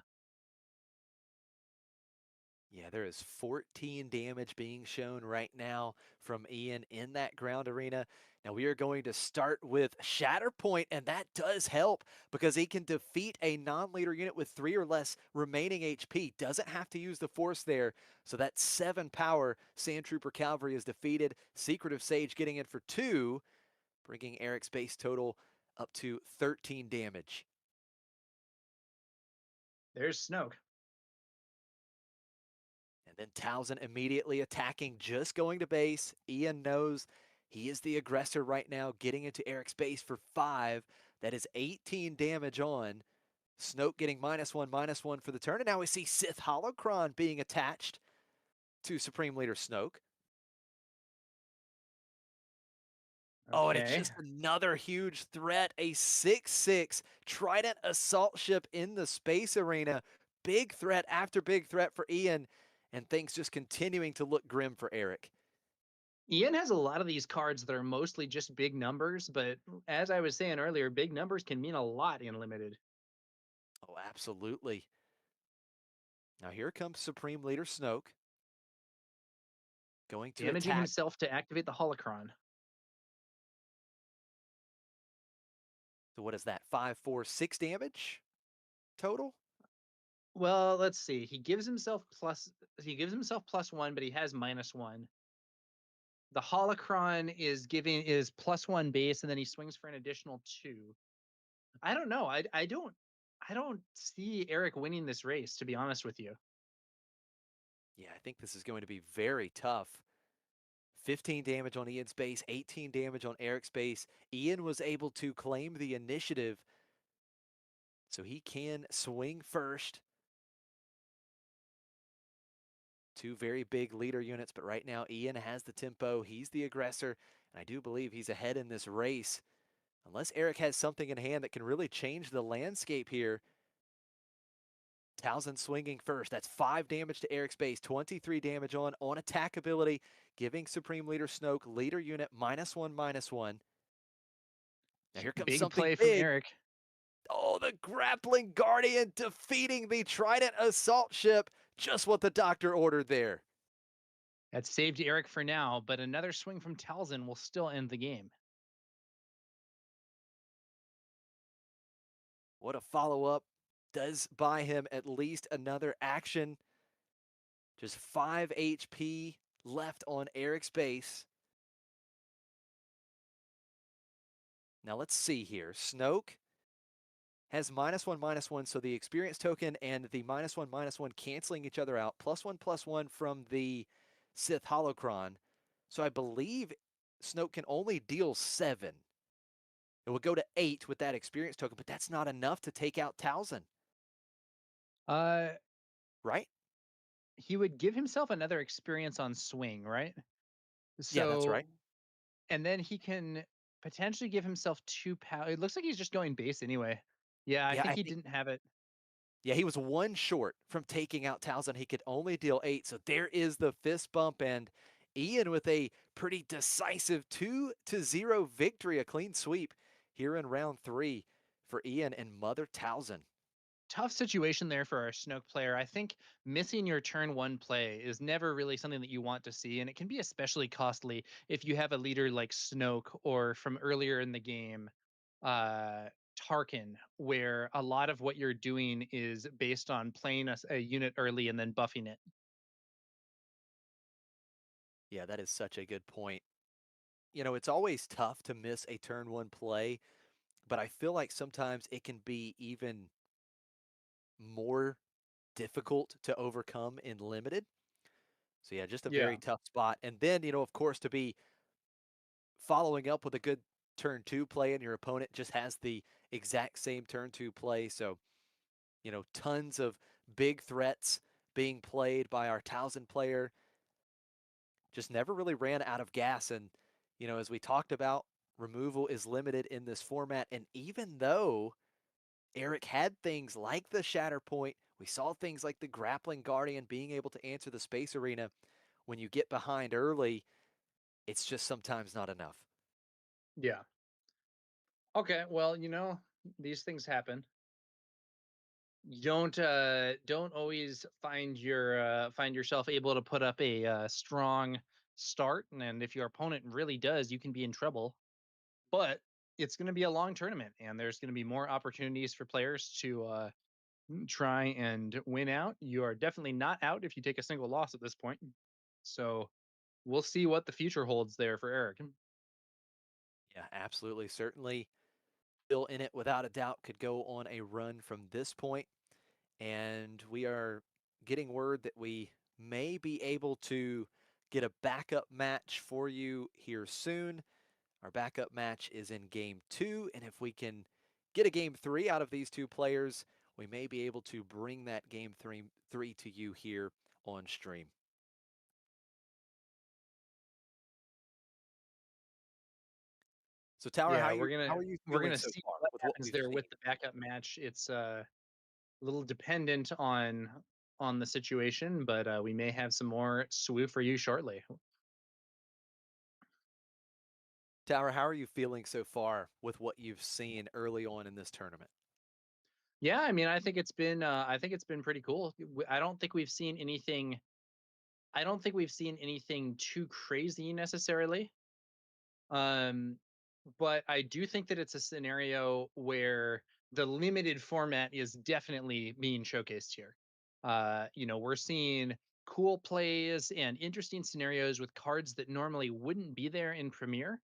Yeah, there is 14 damage being shown right now from Ian in that ground arena. Now we are going to start with Shatterpoint, and that does help because he can defeat a non-leader unit with 3 or less remaining HP. Doesn't have to use the Force there. So that 7 power Sand Trooper Cavalry is defeated. Secretive Sage getting in for 2, bringing Eric's base total up to 13 damage. There's Snoke. And then Towson immediately attacking, just going to base. Ian knows he is the aggressor right now, getting into Eric's base for 5. That is 18 damage on. Snoke getting -1/-1 for the turn. And now we see Sith Holocron being attached to Supreme Leader Snoke. Oh, and it's Okay. just another huge threat. A 6/6 Trident assault ship in the space arena. Big threat after big threat for Ian, and things just continuing to look grim for Eric. Ian has a lot of these cards that are mostly just big numbers, but as I was saying earlier, big numbers can mean a lot in limited. absolutely. Now here comes Supreme Leader Snoke going to Damaging attack. himself to activate the holocron. So what is that? 5, 4, 6 damage total? Well, let's see. He gives himself +1, but he has -1. The holocron is +1 base, and then he swings for an additional 2. I don't know. I don't see Eric winning this race, to be honest with you. Yeah, I think this is going to be very tough. 15 damage on Ian's base, 18 damage on Eric's base. Ian was able to claim the initiative, so he can swing first. Two very big leader units, but right now Ian has the tempo. He's the aggressor, and I do believe he's ahead in this race. Unless Eric has something in hand that can really change the landscape here. Townsend swinging first. That's 5 damage to Eric's base, 23 damage on attack ability, giving Supreme Leader Snoke leader unit -1/-1. Now here comes Big something play from big. Eric. Oh, the grappling guardian defeating the Trident assault ship. Just what the doctor ordered there. That saved Eric for now, but another swing from Talzin will still end the game. What a follow-up. Does buy him at least another action. Just 5 HP left on Eric's base. Now let's see here. Snoke has -1/-1, so the experience token and the -1/-1 canceling each other out. +1/+1 from the Sith Holocron. So I believe Snoke can only deal 7. It would go to 8 with that experience token, but that's not enough to take out Towson, Uh, right? he would give himself another experience on swing, right? Yeah, that's right. So, and then he can potentially give himself 2 power. It looks like he's just going base anyway. Yeah, I Yeah, think I he think didn't have it. yeah, he was 1 short from taking out Towson. He could only deal 8. So there is the fist bump, and Ian with a pretty decisive 2-0 victory, a clean sweep here in round 3 for Ian and Mother Towson. Tough situation there for our Snoke player. I think missing your turn 1 play is never really something that you want to see, and it can be especially costly if you have a leader like Snoke or from earlier in the game, uh, Tarkin, where a lot of what you're doing is based on playing a unit early and then buffing it. Yeah, that is such a good point. You know, it's always tough to miss a turn 1 play, but I feel like sometimes it can be even more difficult to overcome in limited. So yeah, just a very Yeah. tough spot. And then, of course, to be following up with a good turn 2 play and your opponent just has the exact same turn 2 play. So, tons of big threats being played by our Towson player. Just never really ran out of gas. And, as we talked about, removal is limited in this format. And even though Eric had things like the Shatter Point, we saw things like the Grappling Guardian being able to answer the Space Arena. When you get behind early, it's just sometimes not enough. Yeah. Okay. Well, these things happen. You don't always find yourself able to put up a strong start, and if your opponent really does, you can be in trouble. But it's going to be a long tournament, and there's going to be more opportunities for players to try and win out. You are definitely not out if you take a single loss at this point. So we'll see what the future holds there for Eric. Yeah, absolutely. Certainly still in it without a doubt, could go on a run from this point. And we are getting word that we may be able to get a backup match for you here soon. Our backup match is in game 2. And if we can get a game 3 out of these two players, we may be able to bring that game three to you here on stream. So Tower, Yeah, how are you we're feeling gonna so see far what with what happens we've there seen? with the backup match. It's a little dependent on the situation, but we may have some more SWU for you shortly. Tower, how are you feeling so far with what you've seen early on in this tournament? Yeah, I mean, I think it's been pretty cool. I don't think we've seen anything. I don't think we've seen anything too crazy necessarily. Um, but I do think that it's a scenario where the limited format is definitely being showcased here. We're seeing cool plays and interesting scenarios with cards that normally wouldn't be there in Premiere.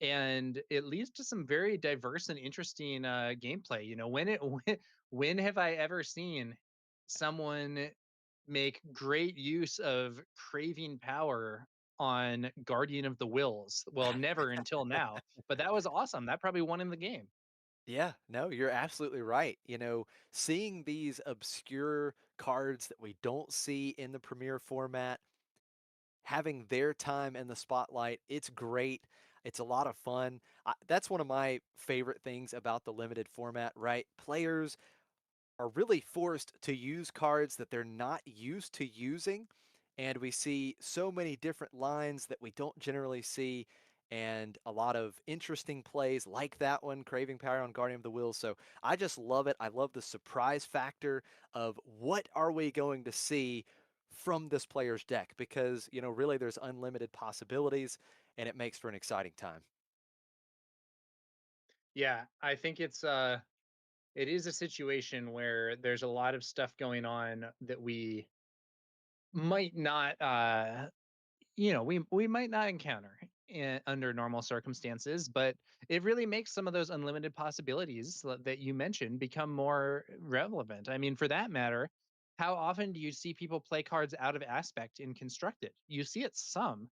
And it leads to some very diverse and interesting gameplay. When have I ever seen someone make great use of craving power on Guardian of the Wills? Well, never until now, but that was awesome. That probably won in the game. Yeah, no, you're absolutely right. Seeing these obscure cards that we don't see in the Premiere format, having their time in the spotlight, it's great. It's a lot of fun. That's one of my favorite things about the limited format, right? Players are really forced to use cards that they're not used to using. And we see so many different lines that we don't generally see, and a lot of interesting plays like that one, Craving Power on Guardian of the Will. So I just love it. I love the surprise factor of what are we going to see from this player's deck, because, really there's unlimited possibilities and it makes for an exciting time. Yeah, I think it is a situation where there's a lot of stuff going on that we might not we might not encounter under normal circumstances, but it really makes some of those unlimited possibilities that you mentioned become more relevant. I mean, for that matter, how often do you see people play cards out of aspect in constructed? You see it some,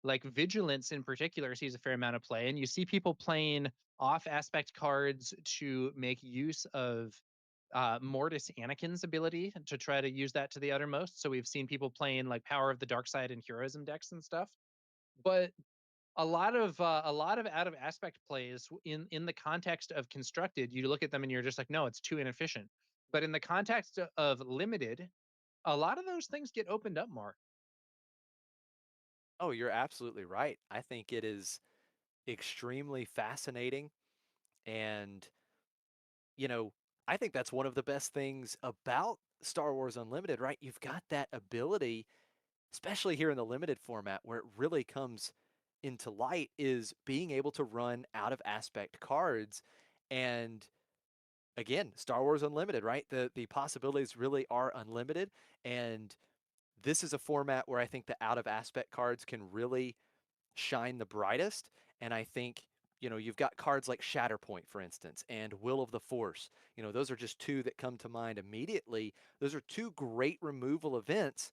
like vigilance in particular sees a fair amount of play, and you see people playing off aspect cards to make use of Mortis Anakin's ability to try to use that to the uttermost. So we've seen people playing like Power of the Dark Side and Heroism decks and stuff. But a lot of out of aspect plays in the context of constructed, you look at them and you're just like, no, it's too inefficient. But in the context of limited, a lot of those things get opened up more. Oh, you're absolutely right. I think it is extremely fascinating. And, you know, I think that's one of the best things about Star Wars Unlimited, right? You've got that ability, especially here in the limited format, where it really comes into light, is being able to run out of aspect cards. And again, Star Wars Unlimited, right? The possibilities really are unlimited. And this is a format where I think the out of aspect cards can really shine the brightest. And I think, you've got cards like Shatterpoint, for instance, and Will of the Force. Those are just two that come to mind immediately. Those are two great removal events,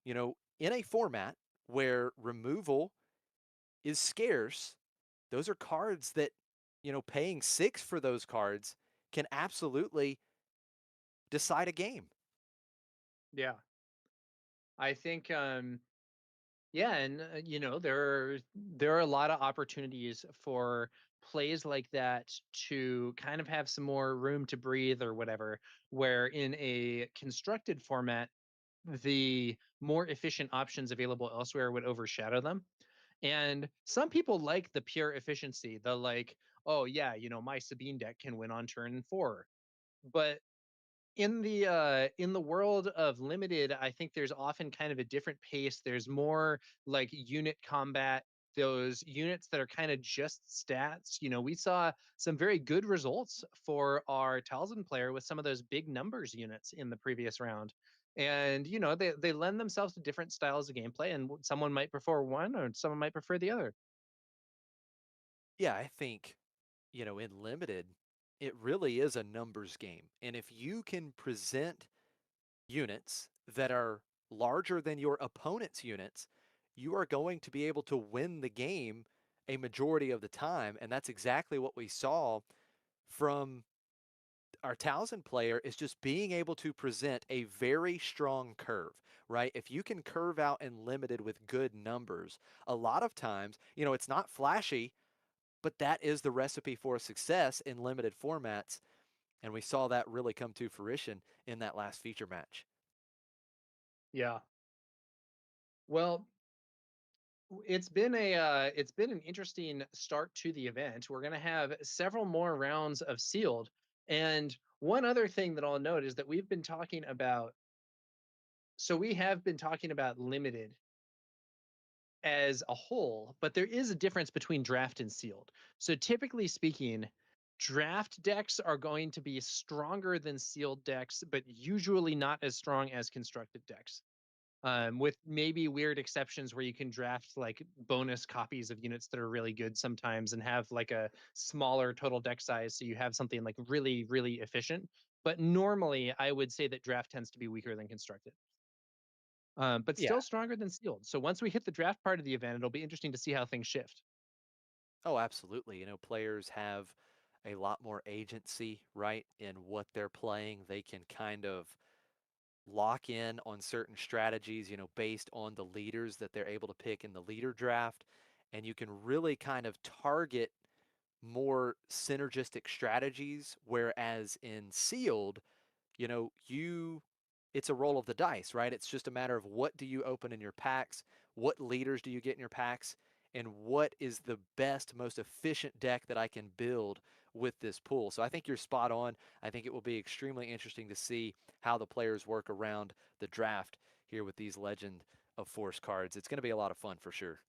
in a format where removal is scarce. Those are cards that, paying 6 for those cards can absolutely decide a game. Yeah. I think yeah, and there are a lot of opportunities for plays like that to kind of have some more room to breathe or whatever, where in a constructed format, the more efficient options available elsewhere would overshadow them. And some people like the pure efficiency, the like, oh yeah, my Sabine deck can win on turn 4. But in the world of limited, I think there's often kind of a different pace. There's more like unit combat, those units that are kind of just stats. We saw some very good results for our Talzin player with some of those big numbers units in the previous round. And they lend themselves to different styles of gameplay, and someone might prefer one or someone might prefer the other. Yeah, I think, in limited, it really is a numbers game. And if you can present units that are larger than your opponent's units, you are going to be able to win the game a majority of the time. And that's exactly what we saw from our Townsend player, is just being able to present a very strong curve, right? If you can curve out and limited with good numbers, a lot of times, it's not flashy, but that is the recipe for success in limited formats. And we saw that really come to fruition in that last feature match. Yeah. Well, it's been an interesting start to the event. We're going to have several more rounds of sealed, And one other thing that I'll note is that we've been talking about, so we have been talking about limited as a whole, but there is a difference between draft and sealed. So typically speaking, draft decks are going to be stronger than sealed decks, but usually not as strong as constructed decks. With maybe weird exceptions where you can draft like bonus copies of units that are really good sometimes and have like a smaller total deck size. So you have something like really, really efficient. But normally, I would say that draft tends to be weaker than constructed, but Yeah. still stronger than sealed. So once we hit the draft part of the event, it'll be interesting to see how things shift. Oh, absolutely. Players have a lot more agency, right, in what they're playing. They can kind of lock in on certain strategies, based on the leaders that they're able to pick in the leader draft. And you can really kind of target more synergistic strategies. Whereas in sealed, you it's a roll of the dice, right? It's just a matter of what do you open in your packs, what leaders do you get in your packs, and what is the best, most efficient deck that I can build with this pool. So I think you're spot on. I think it will be extremely interesting to see how the players work around the draft here with these Legend of Force cards. It's going to be a lot of fun for sure.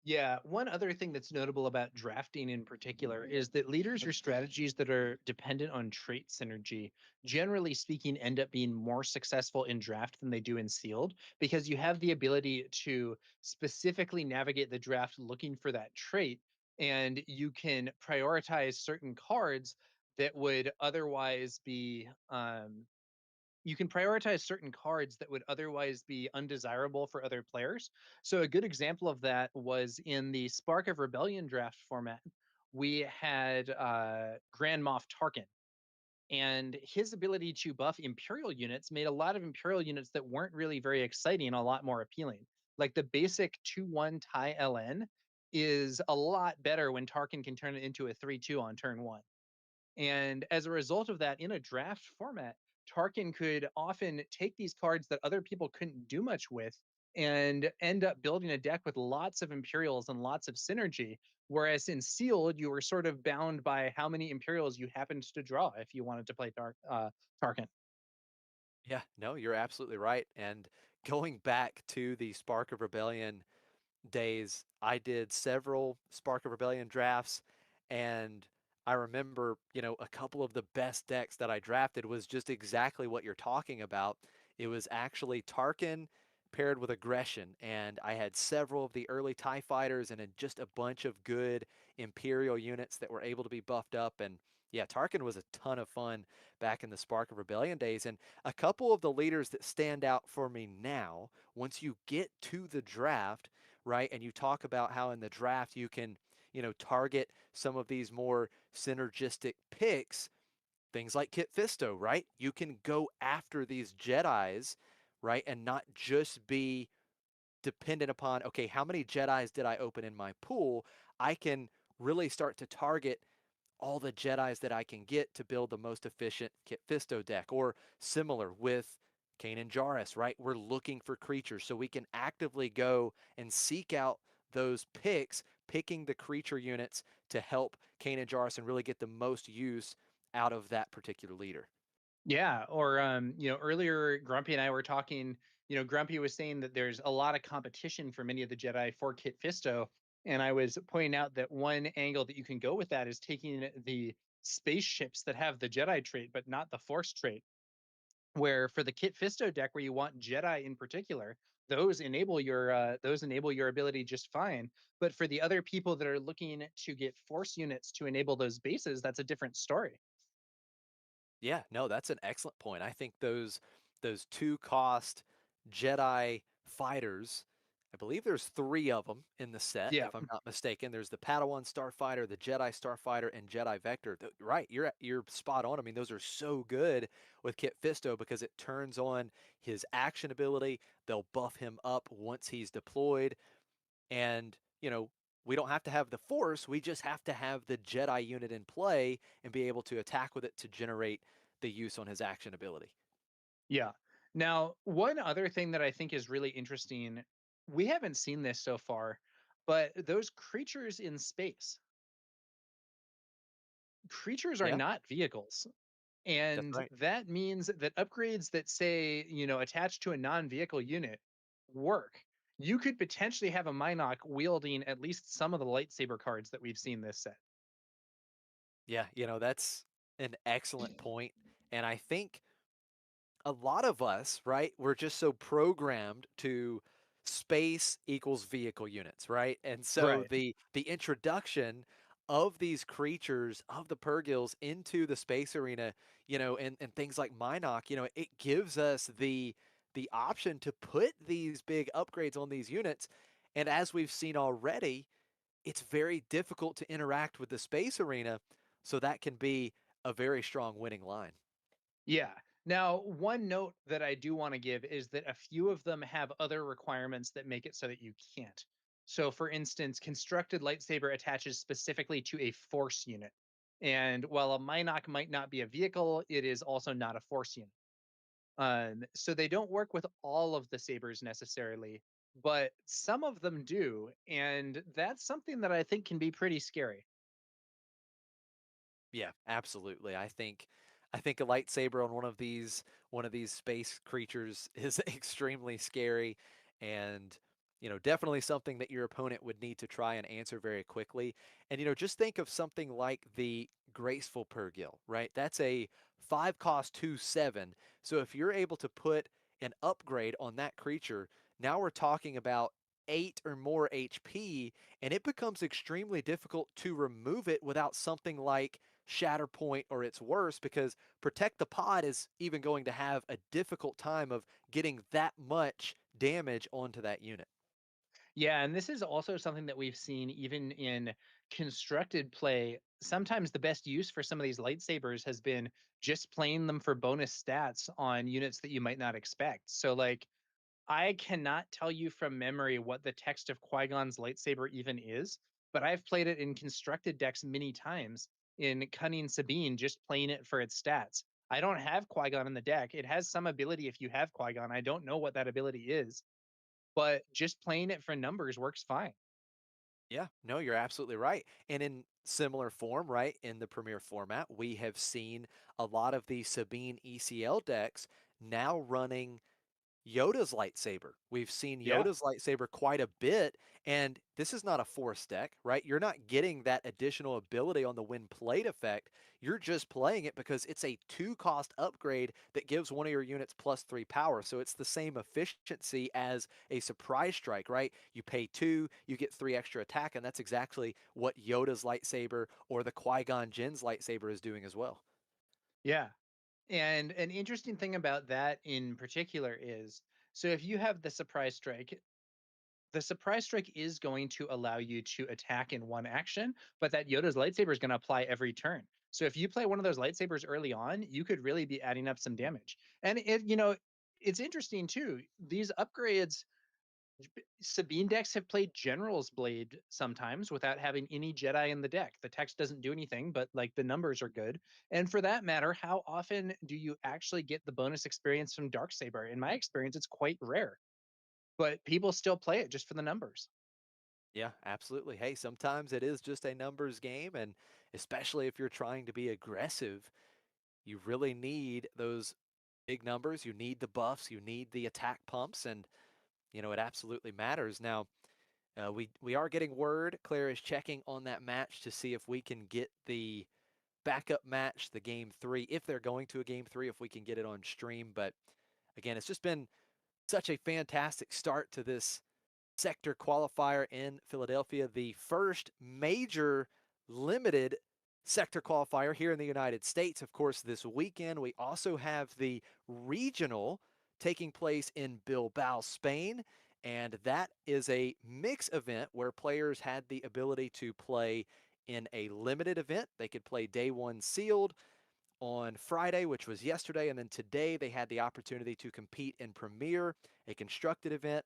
Yeah, one other thing that's notable about drafting in particular is that leaders or strategies that are dependent on trait synergy, generally speaking, end up being more successful in draft than they do in sealed because you have the ability to specifically navigate the draft looking for that trait, and you can prioritize certain cards that would otherwise be you can prioritize certain cards that would otherwise be undesirable for other players. So a good example of that was in the Spark of Rebellion draft format. We had Grand Moff Tarkin, and his ability to buff Imperial units made a lot of Imperial units that weren't really very exciting a lot more appealing. Like the basic 2/1 TIE LN is a lot better when Tarkin can turn it into a 3/2 on turn one. And as a result of that, in a draft format, Tarkin could often take these cards that other people couldn't do much with and end up building a deck with lots of Imperials and lots of synergy. Whereas in Sealed, you were sort of bound by how many Imperials you happened to draw if you wanted to play Tarkin. Yeah, no, you're absolutely right. And going back to the Spark of Rebellion days, I did several Spark of Rebellion drafts, and I remember, a couple of the best decks that I drafted was just exactly what you're talking about. It was actually Tarkin paired with aggression, and I had several of the early TIE fighters and then just a bunch of good Imperial units that were able to be buffed up. And yeah, Tarkin was a ton of fun back in the Spark of Rebellion days. And a couple of the leaders that stand out for me now, once you get to the draft, right? And you talk about how in the draft you can, target some of these more synergistic picks, things like Kit Fisto, right? You can go after these Jedis, right? And not just be dependent upon, okay, how many Jedis did I open in my pool? I can really start to target all the Jedis that I can get to build the most efficient Kit Fisto deck, or similar with Kanan Jarrus, right? We're looking for creatures, so we can actively go and seek out those picks, picking the creature units to help Kanan Jarrus and really get the most use out of that particular leader. Yeah, or earlier Grumpy and I were talking. Grumpy was saying that there's a lot of competition for many of the Jedi for Kit Fisto, and I was pointing out that one angle that you can go with that is taking the spaceships that have the Jedi trait but not the Force trait. Where for the Kit Fisto deck, where you want Jedi in particular, those enable your ability just fine. But for the other people that are looking to get Force units to enable those bases, that's a different story. Yeah, no, that's an excellent point. I think those two cost Jedi fighters, I believe there's three of them in the set, Yeah. if I'm not mistaken. There's the Padawan Starfighter, the Jedi Starfighter, and Jedi Vector. Right, you're spot on. I mean, those are so good with Kit Fisto because it turns on his action ability. They'll buff him up once he's deployed, and we don't have to have the Force. We just have to have the Jedi unit in play and be able to attack with it to generate the use on his action ability. Yeah. Now, one other thing that I think is really interesting, we haven't seen this so far, but those creatures in space, creatures are Yeah. not vehicles. That's And right. that means that upgrades that say, attached to a non-vehicle unit work. You could potentially have a Minoc wielding at least some of the lightsaber cards that we've seen this set. Yeah, that's an excellent point. And I think a lot of us, right, we're just so programmed to space equals vehicle units, right? And so Right. the introduction of these creatures of the Purgils into the space arena, and things like Minoc, it gives us the option to put these big upgrades on these units. And as we've seen already, it's very difficult to interact with the space arena, so that can be a very strong winning line. Yeah. Now, one note that I do want to give is that a few of them have other requirements that make it so that you can't. So, for instance, constructed lightsaber attaches specifically to a force unit. And while a Minoc might not be a vehicle, it is also not a force unit. So they don't work with all of the sabers necessarily, but some of them do. And that's something that I think can be pretty scary. Yeah, absolutely. I think a lightsaber on one of these space creatures is extremely scary, and definitely something that your opponent would need to try and answer very quickly. And just think of something like the Graceful Purrgil, right? That's a 5 cost 2/7. So if you're able to put an upgrade on that creature, now we're talking about 8 or more HP, and it becomes extremely difficult to remove it without something like Shatterpoint or its worse, because Protect the Pod is even going to have a difficult time of getting that much damage onto that unit. Yeah, and this is also something that we've seen even in constructed play. Sometimes the best use for some of these lightsabers has been just playing them for bonus stats on units that you might not expect. So, like, I cannot tell you from memory what the text of Qui-Gon's lightsaber even is, but I've played it in constructed decks many times in Cunning Sabine, just playing it for its stats. I don't have Qui-Gon in the deck. It has some ability if you have Qui-Gon. I don't know what that ability is, but just playing it for numbers works fine. Yeah, no, you're absolutely right. And in similar form, right, in the Premier format, we have seen a lot of the Sabine ECL decks now running Yoda's lightsaber. We've seen Yeah. Yoda's lightsaber quite a bit, and this is not a force deck, right? You're not getting that additional ability on the win plate effect. You're just playing it because it's a 2 cost upgrade that gives one of your units +3 power. So it's the same efficiency as a surprise strike, right? You pay 2, you get 3 extra attack, and that's exactly what Yoda's lightsaber or the Qui-Gon Jinn's lightsaber is doing as well. Yeah. And an interesting thing about that in particular is, so if you have the surprise strike is going to allow you to attack in one action, but that Yoda's lightsaber is going to apply every turn. So if you play one of those lightsabers early on, you could really be adding up some damage. And it's interesting too. These upgrades, Sabine decks have played General's Blade sometimes without having any Jedi in the deck. The text doesn't do anything, but like the numbers are good. And for that matter, how often do you actually get the bonus experience from Darksaber? In my experience, it's quite rare, but people still play it just for the numbers. Yeah, absolutely. Hey, sometimes it is just a numbers game, and especially if you're trying to be aggressive, you really need those big numbers. You need the buffs, you need the attack pumps, and it absolutely matters. Now, we are getting word. Claire is checking on that match to see if we can get the backup match, the game 3, if they're going to a game 3, if we can get it on stream. But again, it's just been such a fantastic start to this sector qualifier in Philadelphia, the first major limited sector qualifier here in the United States. Of course, this weekend we also have the regional taking place in Bilbao, Spain. And that is a mix event where players had the ability to play in a limited event. They could play day one sealed on Friday, which was yesterday. And then today they had the opportunity to compete in Premier, a constructed event.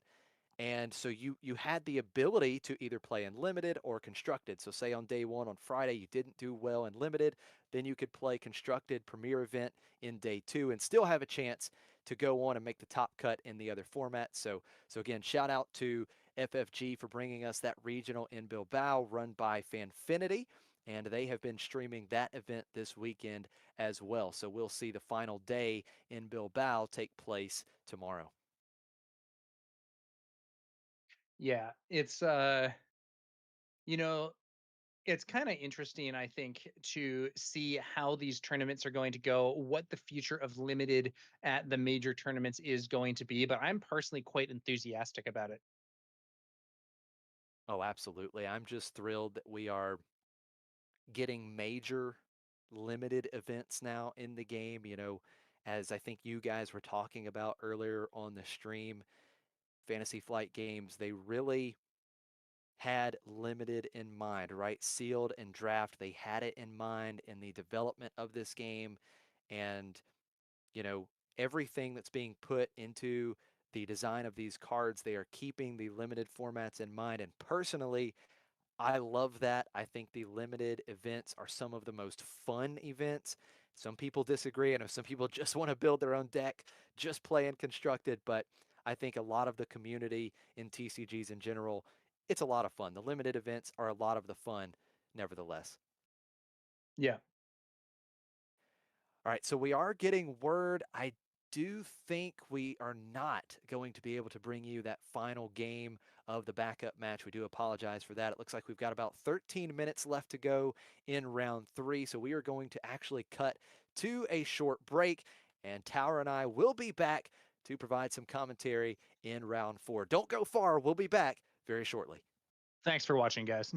And so you had the ability to either play in limited or constructed. So say on day one on Friday you didn't do well in limited, then you could play constructed premier event in day 2 and still have a chance to go on and make the top cut in the other formats. So again, shout out to FFG for bringing us that regional in Bilbao run by Fanfinity. and they have been streaming that event this weekend as well. So we'll see the final day in Bilbao take place tomorrow. Yeah, you know, it's kind of interesting, I think, to see how these tournaments are going to go, what the future of limited at the major tournaments is going to be. But I'm personally quite enthusiastic about it. Oh, absolutely. I'm just thrilled that we are getting major limited events now in the game. As I think you guys were talking about earlier on the stream, Fantasy Flight Games, they really had limited in mind, right? Sealed and draft, they had it in mind in the development of this game. And, you know, everything that's being put into the design of these cards, they are keeping the limited formats in mind. And personally, I love that. I think the limited events are some of the most fun events. Some people disagree. I know some people just want to build their own deck, just play Constructed, but I think a lot of the community in TCGs in general, it's a lot of fun. The limited events are a lot of the fun, nevertheless. Yeah. All right, so we are getting word. I do think we are not going to be able to bring you that final game of the backup match. We do apologize for that. It looks like we've got about 13 minutes left to go in round 3, so we are going to actually cut to a short break, and Tower and I will be back to provide some commentary in round 4. Don't go far. We'll be back very shortly. Thanks for watching, guys.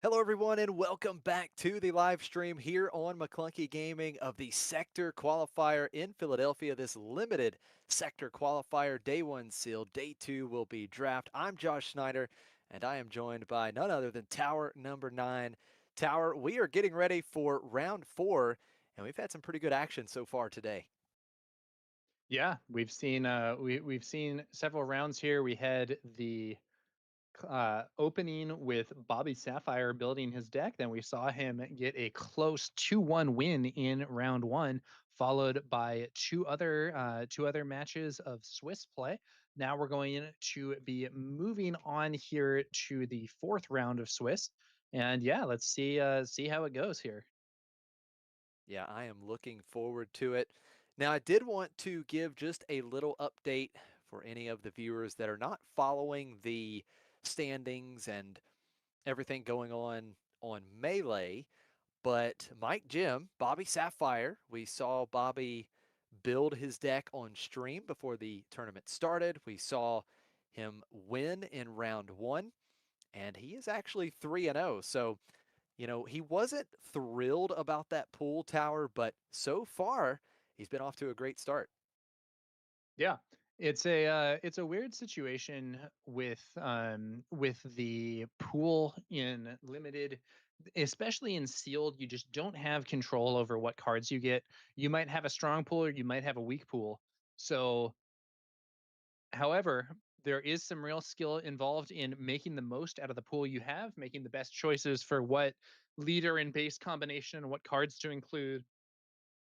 Hello, everyone, and welcome back to the live stream here on McClunky Gaming of the Sector Qualifier in Philadelphia. This limited Sector Qualifier, day one sealed, day two will be draft. I'm Josh Snyder, and I am joined by none other than Tower number 9. Tower, we are getting ready for round 4, and we've had some pretty good action so far today. Yeah, we've seen several rounds here. We had the opening with Bobby Sapphire building his deck. Then we saw him get a close 2-1 win in round one, followed by two other matches of Swiss play. Now we're going to be moving on here to the fourth round of Swiss. And yeah, let's see how it goes here. Yeah, I am looking forward to it. Now, I did want to give just a little update for any of the viewers that are not following the standings and everything going on Melee. But Mike Jim, Bobby Sapphire, we saw Bobby build his deck on stream before the tournament started. We saw him win in round one, and he is actually 3-0. So he wasn't thrilled about that pool tower, but so far he's been off to a great start. Yeah. It's a weird situation with the pool in limited, especially in sealed. You just don't have control over what cards you get. You might have a strong pool or you might have a weak pool. So however, there is some real skill involved in making the most out of the pool you have, making the best choices for what leader and base combination and what cards to include,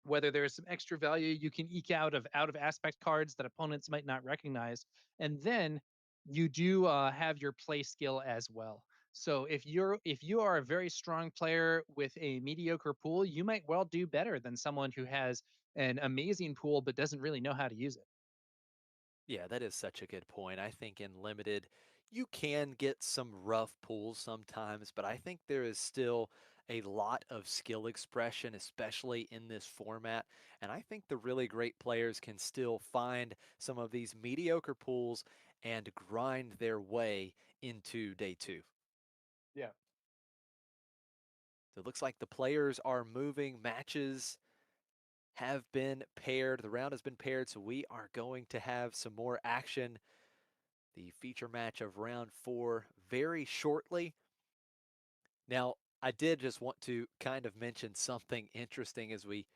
whether there's some extra value you can eke out of aspect cards that opponents might not recognize, and then you do have your play skill as well. So if you are a very strong player with a mediocre pool, you might well do better than someone who has an amazing pool but doesn't really know how to use it. Yeah, that is such a good point. I think in limited, you can get some rough pulls sometimes, but I think there is still a lot of skill expression, especially in this format. And I think the really great players can still find some of these mediocre pulls and grind their way into day two. Yeah. So it looks like the players are moving. Matches have been paired. The round has been paired, so we are going to have some more action. The feature match of round 4 very shortly. Now, I did just want to kind of mention something interesting as we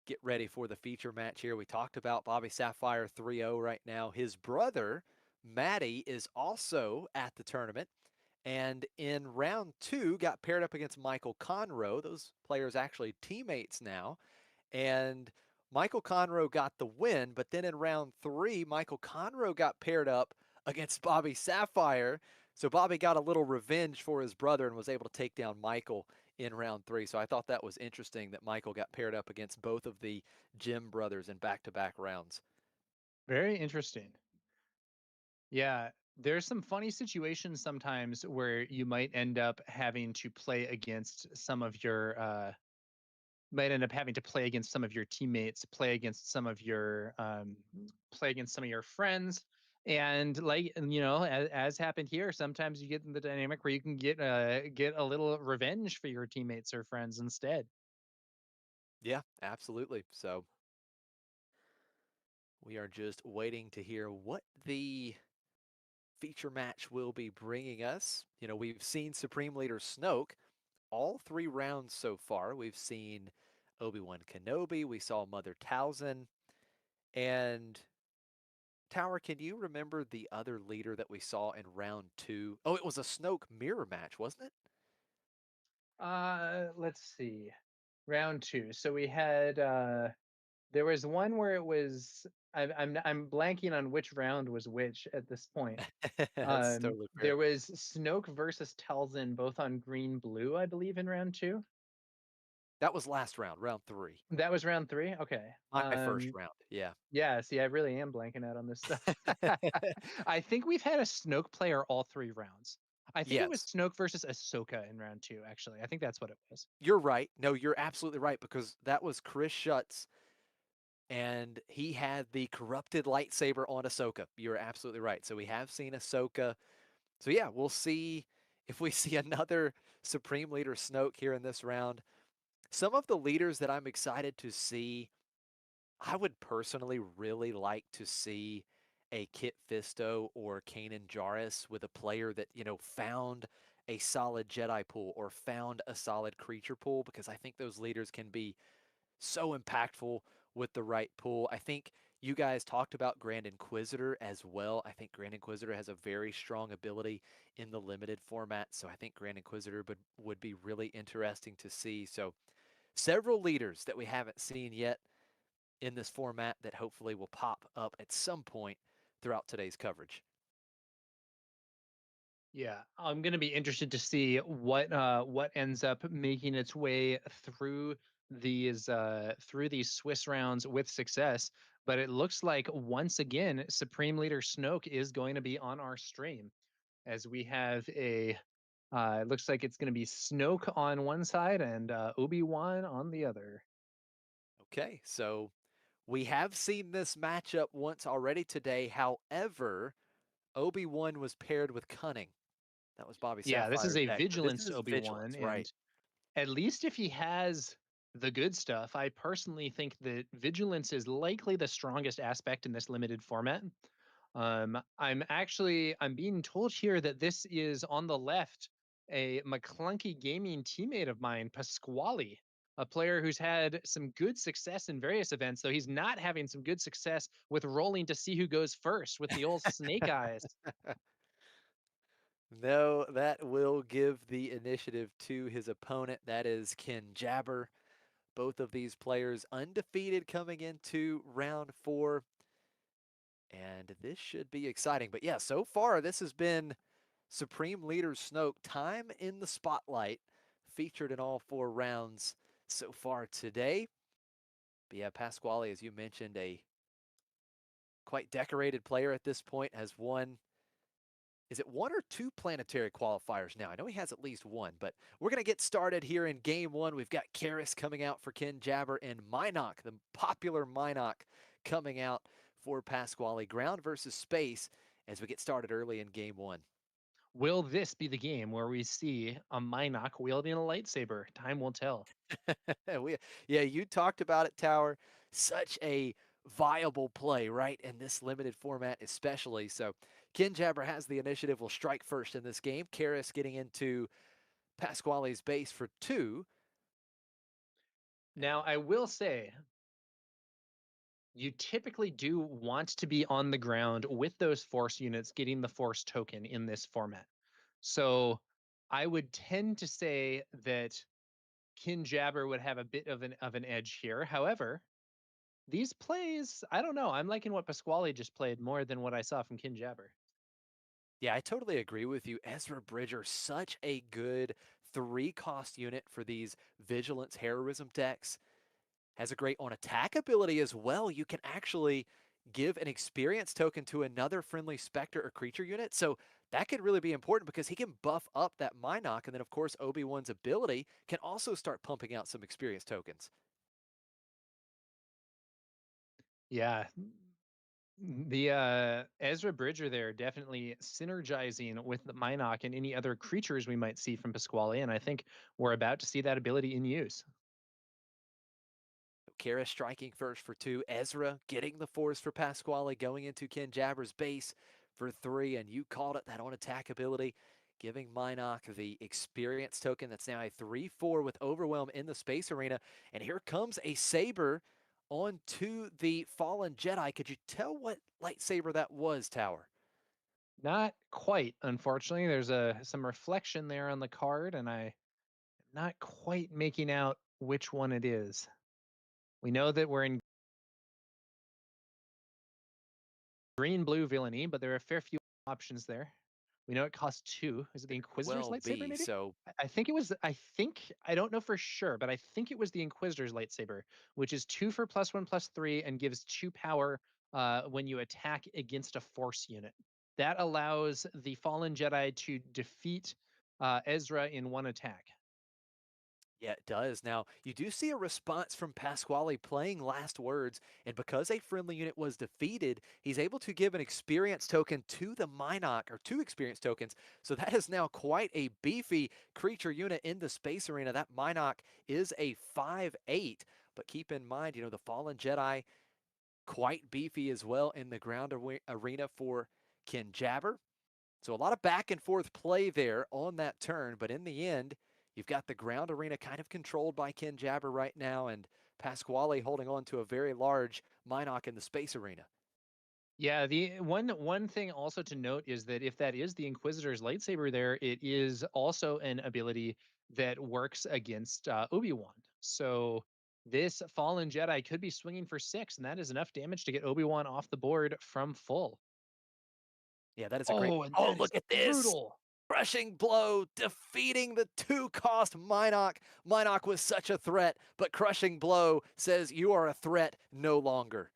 get ready for the feature match here. We talked about Bobby Sapphire 3-0 right now. His brother, Matty, is also at the tournament. And in round 2, got paired up against Michael Conroe. Those players actually teammates now. And Michael Conroe got the win, but then in round 3, Michael Conroe got paired up against Bobby Sapphire. So Bobby got a little revenge for his brother and was able to take down Michael in round 3. So I thought that was interesting that Michael got paired up against both of the Jim brothers in back-to-back rounds. Very interesting. Yeah, there's some funny situations sometimes where you might end up having to play against some of your might end up having to play against some of your teammates, play against some of your friends. And like you know, as happened here, sometimes you get in the dynamic where you can get a little revenge for your teammates or friends instead. Yeah, absolutely. So we are just waiting to hear what the feature match will be bringing us. You know, we've seen Supreme Leader Snoke all 3 rounds so far. We've seen Obi-Wan Kenobi, we saw Mother Talzin, and Tower, can you remember the other leader that we saw in round 2? Oh, it was a Snoke mirror match, wasn't it? Let's see. Round two. So we had there was one where it was I'm blanking on which round was which at this point. That's totally There fair. was Snoke versus Telzin both on green blue, I believe, in round two. That was last round, round 3. That was round three. Okay. My first round. Yeah. Yeah. See, I really am blanking out on this stuff. I think we've had a Snoke player all 3 rounds. I think it was Yes. Snoke versus Ahsoka in round two. Actually, I think that's what it was. You're right. No, you're absolutely right because that was Chris Schutz and he had the corrupted lightsaber on Ahsoka. You're absolutely right. So we have seen Ahsoka. So yeah, we'll see if we see another Supreme Leader Snoke here in this round. Some of the leaders that I'm excited to see, I would personally really like to see a Kit Fisto or Kanan Jarrus with a player that, you know, found a solid Jedi pool or found a solid creature pool because I think those leaders can be so impactful with the right pool. I think you guys talked about Grand Inquisitor as well. I think Grand Inquisitor has a very strong ability in the limited format, so I think Grand Inquisitor would be really interesting to see. So several leaders that we haven't seen yet in this format that hopefully will pop up at some point throughout today's coverage. Yeah, I'm gonna be interested to see what ends up making its way through these Swiss rounds with success. But it looks like once again, Supreme Leader Snoke is going to be on our stream as we have a. It looks like it's going to be Snoke on one side and Obi-Wan on the other. Okay, so we have seen this matchup once already today. However, Obi-Wan was paired with Cunning. That was Bobby Yeah, this is Sapphire's a deck. So this Vigilance is Obi-Wan, Vigilance, right? and at least if he has the good stuff, I personally think that Vigilance is likely the strongest aspect in this limited format. I'm being told here that this is on the left a McClunky Gaming teammate of mine, Pasquale, a player who's had some good success in various events, though he's not having some good success with rolling to see who goes first with the old snake eyes. No, that will give the initiative to his opponent. That is Ken Jabber. Both of these players undefeated coming into round 4. And this should be exciting. But yeah, so far this has been Supreme Leader Snoke, time in the spotlight, featured in all 4 rounds so far today. But yeah, Pasquale, as you mentioned, a quite decorated player at this point, has won. Is it 1 or 2 planetary qualifiers now? I know he has at least 1, but we're going to get started here in game 1. We've got Karis coming out for Ken Jabber and Minok, the popular Minok, coming out for Pasquale. Ground versus space as we get started early in game 1. Will this be the game where we see a Minok wielding a lightsaber? Time will tell. Yeah, you talked about it, Tower. Such a viable play, right, in this limited format especially. So Ken Jabber has the initiative, will strike first in this game. Karis getting into Pasquale's base for 2. Now, I will say, you typically do want to be on the ground with those force units getting the force token in this format. So I would tend to say that Kin Jabber would have a bit of an edge here. However, these plays, I don't know. I'm liking what Pasquale just played more than what I saw from Kin Jabber. Yeah, I totally agree with you. Ezra Bridger, such a good 3-cost unit for these Vigilance Heroism decks. Has a great on attack ability as well. You can actually give an experience token to another friendly Spectre or creature unit. So that could really be important because he can buff up that Minok. And then, of course, Obi-Wan's ability can also start pumping out some experience tokens. Yeah. The Ezra Bridger there definitely synergizing with the Minok and any other creatures we might see from Pasquale, and I think we're about to see that ability in use. Kara striking first for 2. Ezra getting the force for Pasquale, going into Ken Jabber's base for 3. And you called it, that on attack ability, giving Minok the experience token. That's now a 3/4 with Overwhelm in the space arena. And here comes a Saber onto the Fallen Jedi. Could you tell what lightsaber that was, Tower? Not quite, unfortunately. There's some reflection there on the card, and I'm not quite making out which one it is. We know that we're in green blue villainy, but there are a fair few options there. We know it costs 2. Is it the It Inquisitor's well lightsaber, be. maybe? So I think it was. I don't know for sure, but I think it was the Inquisitor's lightsaber, which is 2 for +1/+3 and gives 2 power when you attack against a force unit. That allows the Fallen Jedi to defeat Ezra in 1 attack. yeah, it does. Now, you do see a response from Pasquale playing Last Words, and because a friendly unit was defeated, he's able to give an experience token to the Minok, or 2 experience tokens. So that is now quite a beefy creature unit in the space arena. That Minok is a 5/8, but keep in mind, the Fallen Jedi, quite beefy as well in the ground arena for Ken Jabber. So a lot of back and forth play there on that turn, but in the end, you've got the ground arena kind of controlled by Ken Jabber right now, and Pasquale holding on to a very large Minok in the space arena. Yeah, the one thing also to note is that if that is the Inquisitor's lightsaber there, it is also an ability that works against Obi-Wan. So this Fallen Jedi could be swinging for 6, and that is enough damage to get Obi-Wan off the board from full. Yeah, that is a great. Oh, and Oh, that is look at this! brutal. Crushing blow, defeating the 2-cost Minok. Minok was such a threat, but crushing blow says you are a threat no longer.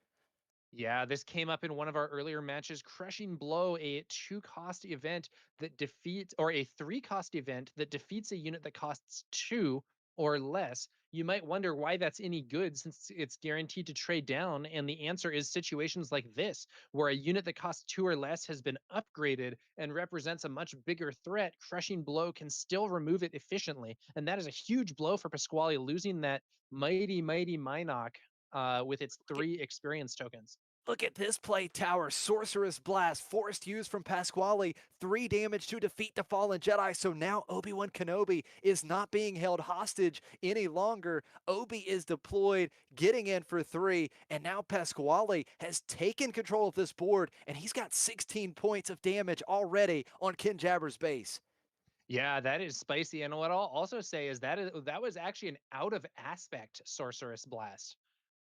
Yeah, this came up in one of our earlier matches. Crushing Blow, a 2-cost event that defeats, or a 3-cost event that defeats a unit that costs 2 or less. You might wonder why that's any good since it's guaranteed to trade down. And the answer is situations like this, where a unit that costs 2 or less has been upgraded and represents a much bigger threat. Crushing Blow can still remove it efficiently. And that is a huge blow for Pasquale, losing that mighty, mighty Minok with its Look 3 experience tokens. Look at this play, Tower. Sorceress Blast, forced use from Pasquale. 3 damage to defeat the Fallen Jedi. So now Obi-Wan Kenobi is not being held hostage any longer. Obi is deployed, getting in for 3. And now Pasquale has taken control of this board. And he's got 16 points of damage already on Ken Jabber's base. Yeah, that is spicy. And what I'll also say is that was actually an out of aspect sorceress blast.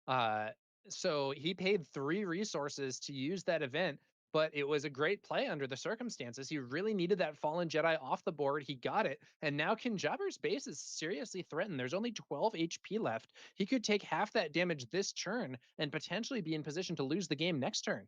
Uh, so he paid 3 resources to use that event, but it was a great play under the circumstances. He really needed that fallen Jedi off the board. He got it, and now Kinjabber's base is seriously threatened. There's only 12 HP left. He could take half that damage this turn and potentially be in position to lose the game next turn.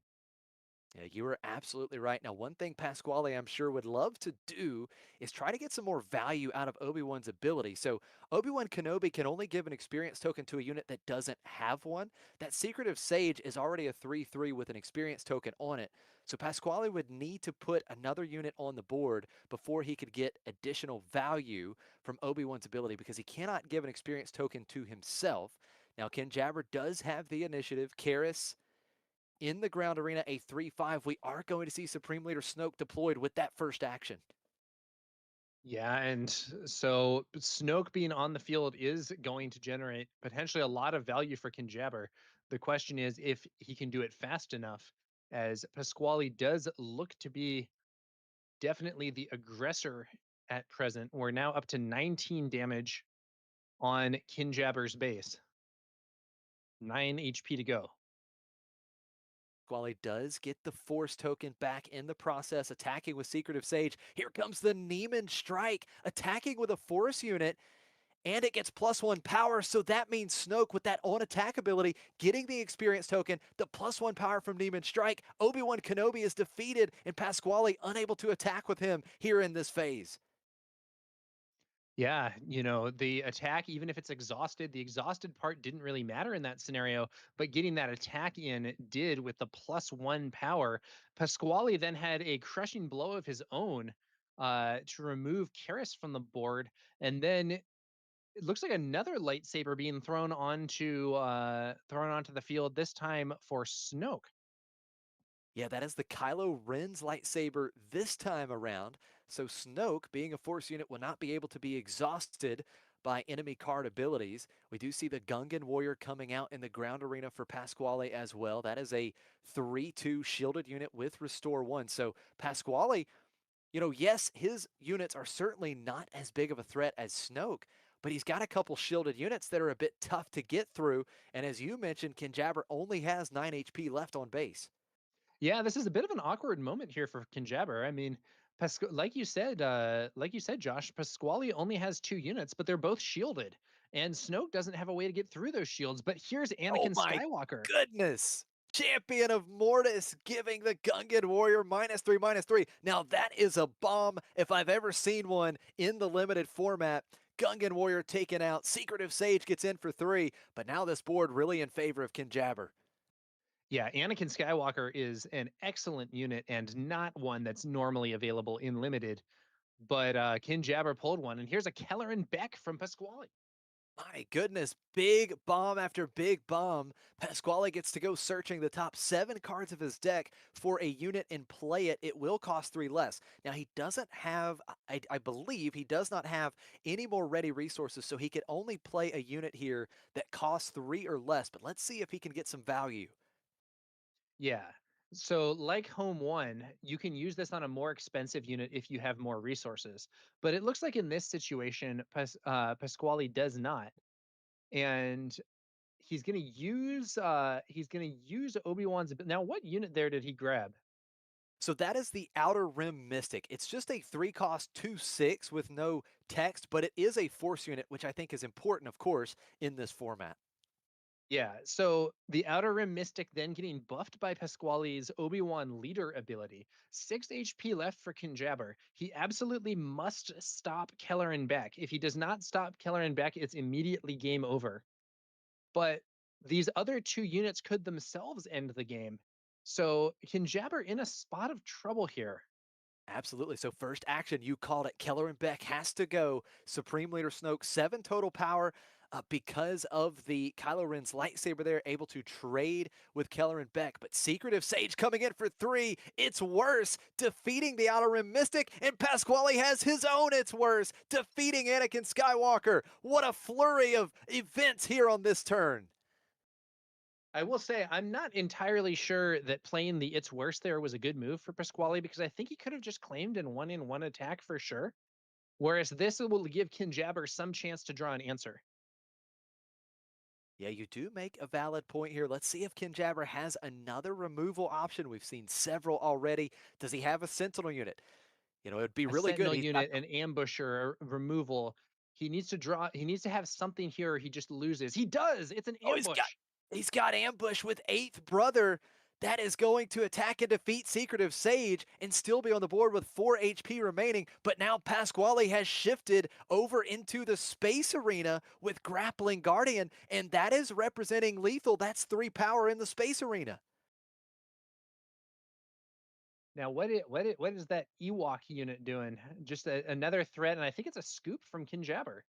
Yeah, you are absolutely right. Now, one thing Pasquale, I'm sure, would love to do is try to get some more value out of Obi-Wan's ability. So, Obi-Wan Kenobi can only give an experience token to a unit that doesn't have one. That Secretive Sage is already a 3/3 with an experience token on it. So, Pasquale would need to put another unit on the board before he could get additional value from Obi-Wan's ability because he cannot give an experience token to himself. Now, Ken Jabber does have the initiative. Karis in the ground arena, a 3/5. We are going to see Supreme Leader Snoke deployed with that first action. Yeah, and so Snoke being on the field is going to generate potentially a lot of value for Kinjabber. The question is if he can do it fast enough, as Pasquale does look to be definitely the aggressor at present. We're now up to 19 damage on Kinjabber's base. 9 HP to go. Squally does get the Force token back in the process, attacking with Secretive Sage. Here comes the Neiman Strike, attacking with a Force unit, and it gets +1 power, so that means Snoke with that on-attack ability, getting the experience token, the +1 power from Neiman Strike. Obi-Wan Kenobi is defeated, and Pasquale unable to attack with him here in this phase. Yeah, the attack, even if it's exhausted, the exhausted part didn't really matter in that scenario, but getting that attack in did with the +1 power. Pasquale then had a crushing blow of his own to remove Karis from the board, and then it looks like another lightsaber being thrown onto the field this time for Snoke. Yeah, that is the Kylo Ren's lightsaber this time around. So Snoke, being a Force unit, will not be able to be exhausted by enemy card abilities. We do see the Gungan Warrior coming out in the ground arena for Pasquale as well. That is a 3/2 shielded unit with Restore 1. So Pasquale, yes, his units are certainly not as big of a threat as Snoke, but he's got a couple shielded units that are a bit tough to get through. And as you mentioned, Kinjabber only has 9 HP left on base. Yeah, this is a bit of an awkward moment here for Kinjabber. I mean, like you said, Josh, Pasquale only has 2 units, but they're both shielded, and Snoke doesn't have a way to get through those shields. But here's Oh Anakin my Skywalker. goodness. Champion of Mortis giving the Gungan Warrior -3/-3. Now that is a bomb if I've ever seen one in the limited format. Gungan Warrior taken out. Secretive Sage gets in for 3, but now this board really in favor of Kinjabber. Yeah, Anakin Skywalker is an excellent unit and not one that's normally available in limited. But Kinjabber pulled one, and here's a Keller and Beck from Pasquale. My goodness, big bomb after big bomb. Pasquale gets to go searching the top 7 cards of his deck for a unit and play it. It will cost 3 less. Now, he doesn't have, I believe, he does not have any more ready resources, so he can only play a unit here that costs 3 or less. But let's see if he can get some value. Yeah. So, like Home One, you can use this on a more expensive unit if you have more resources. But it looks like in this situation, Pasquale does not, and he's gonna use Obi-Wan's. Now, what unit there did he grab? So that is the Outer Rim Mystic. It's just a 3 cost 2/6 with no text, but it is a force unit, which I think is important, of course, in this format. Yeah. So the Outer Rim Mystic then getting buffed by Pasquale's Obi-Wan leader ability. 6 HP left for Kinjabber. He absolutely must stop Keller and Beck. If he does not stop Keller and Beck, it's immediately game over. But these other 2 units could themselves end the game. So Kinjabber in a spot of trouble here. Absolutely. So first action, you called it. Keller and Beck has to go. Supreme Leader Snoke, 7 total power. because of the Kylo Ren's lightsaber there, able to trade with Keller and Beck. But Secretive Sage coming in for 3. It's worse, defeating the Outer Rim Mystic, and Pasquale has his own It's Worse, defeating Anakin Skywalker. What a flurry of events here on this turn. I will say I'm not entirely sure that playing the It's Worse there was a good move for Pasquale because I think he could have just claimed and won in one attack for sure. Whereas this will give Kinjabber some chance to draw an answer. Yeah, you do make a valid point here. Let's see if Kinjabber has another removal option. We've seen several already. Does he have a Sentinel unit? You know, it'd be A really good. sentinel He's got unit, an ambusher, removal. He needs to draw. He needs to have something here. Or he just loses. He does. It's an Oh, ambush. he's got ambush with Eighth Brother. That is going to attack and defeat Secretive Sage and still be on the board with 4 HP remaining. But now Pasquale has shifted over into the space arena with Grappling Guardian, and that is representing lethal. That's 3 power in the space arena. Now, what is that Ewok unit doing? Just another threat, and I think it's a scoop from Kinjabber.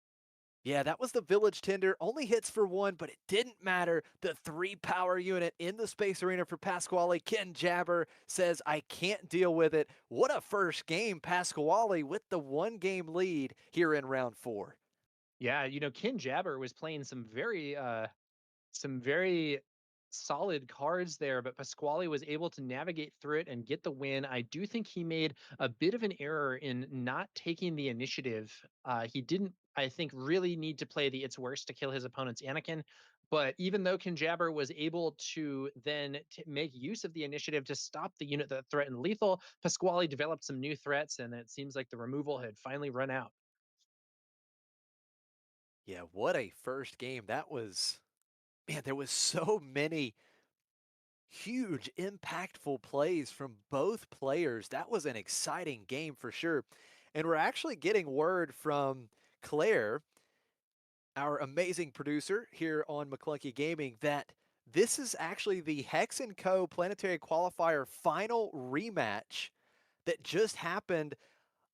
Yeah, that was the Village Tender. Only hits for 1, but it didn't matter. The 3 power unit in the space arena for Pasquale. Kinjabber says, I can't deal with it. What a first game. Pasquale with the 1-game lead here in round 4. Yeah, Kinjabber was playing some very solid cards there, but Pasquale was able to navigate through it and get the win. I do think he made a bit of an error in not taking the initiative. He didn't, I think, really need to play the It's Worse to kill his opponent's Anakin. But even though Kinjabber was able to then make use of the initiative to stop the unit that threatened lethal, Pasquale developed some new threats, and it seems like the removal had finally run out. Yeah, what a first game. That was, man, there was so many huge, impactful plays from both players. That was an exciting game for sure. And we're actually getting word from Claire, our amazing producer here on McClunky Gaming, that this is actually the Hex & Co. Planetary Qualifier final rematch that just happened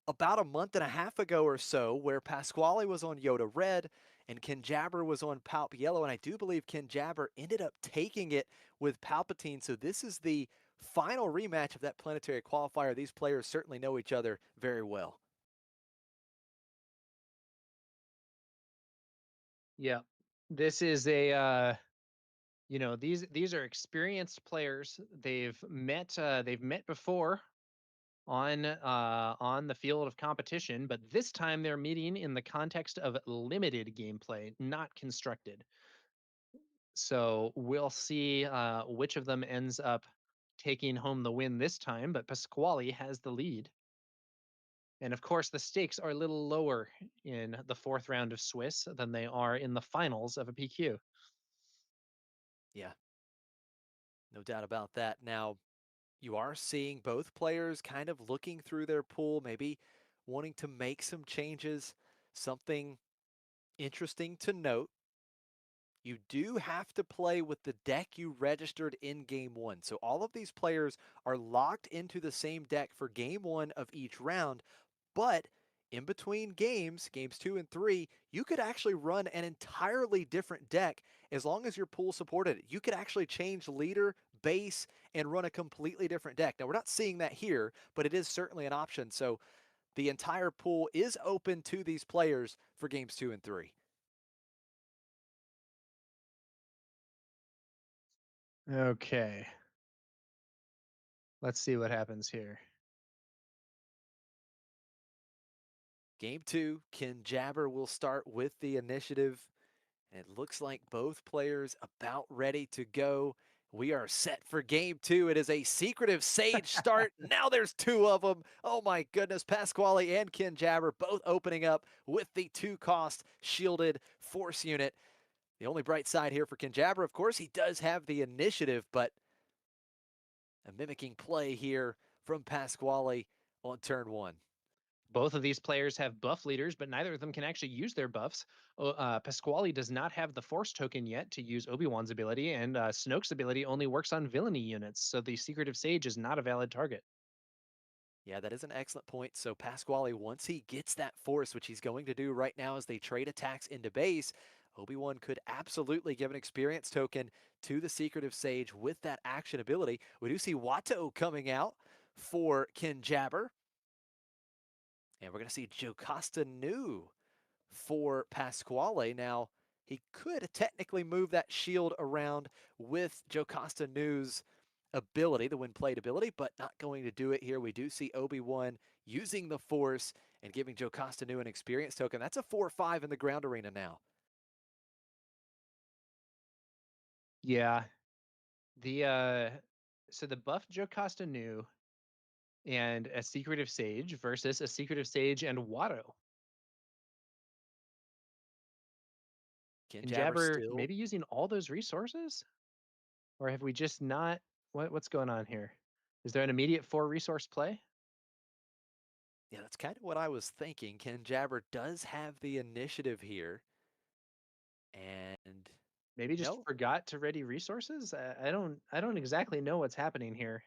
about a month and a half ago or so, where Pasquale was on Yoda Red and Kinjabber was on Palp Yellow, and I do believe Kinjabber ended up taking it with Palpatine. So this is the final rematch of that planetary qualifier. These players certainly know each other very well. Yeah. This is these are experienced players. They've met before on the field of competition, but this time they're meeting in the context of limited gameplay, not constructed. So we'll see which of them ends up taking home the win this time, but Pasquale has the lead. And of course, the stakes are a little lower in the fourth round of Swiss than they are in the finals of a PQ. Yeah, no doubt about that. Now, you are seeing both players kind of looking through their pool, maybe wanting to make some changes. Something interesting to note, you do have to play with the deck you registered in game 1. So all of these players are locked into the same deck for game 1 of each round, but in between games, games 2 and 3, you could actually run an entirely different deck as long as your pool supported it. You could actually change leader, base, and run a completely different deck. Now, we're not seeing that here, but it is certainly an option. So the entire pool is open to these players for games 2 and 3. Okay. Let's see what happens here. Game 2, Kinjabber will start with the initiative. And it looks like both players about ready to go. We are set for game 2. It is a Secretive Sage start. Now there's 2 of them. Oh my goodness. Pasquale and Kinjabber both opening up with the 2-cost shielded force unit. The only bright side here for Kinjabber, of course, he does have the initiative, but a mimicking play here from Pasquale on turn 1. Both of these players have buff leaders, but neither of them can actually use their buffs. Pasquale does not have the Force token yet to use Obi-Wan's ability, and Snoke's ability only works on villainy units, so the Secretive Sage is not a valid target. Yeah, that is an excellent point. So Pasquale, once he gets that force, which he's going to do right now as they trade attacks into base, Obi-Wan could absolutely give an experience token to the Secretive Sage with that action ability. We do see Watto coming out for Ken Jabber. And we're going to see Jocasta New for Pasquale. Now, he could technically move that shield around with Jocasta New's ability, the win played ability, but not going to do it here. We do see Obi-Wan using the Force and giving Jocasta New an experience token. That's a 4-5 in the ground arena now. Yeah. So the buff Jocasta knew and a secretive sage versus a secretive sage and Watto. Ken Can Jabber Jabber still, maybe using all those resources? Or have we just not what's going on here? Is there an immediate 4 resource play? yeah, that's kind of what I was thinking. Ken Jabber does have the initiative here. And Maybe just no, forgot to ready resources? I don't exactly know what's happening here.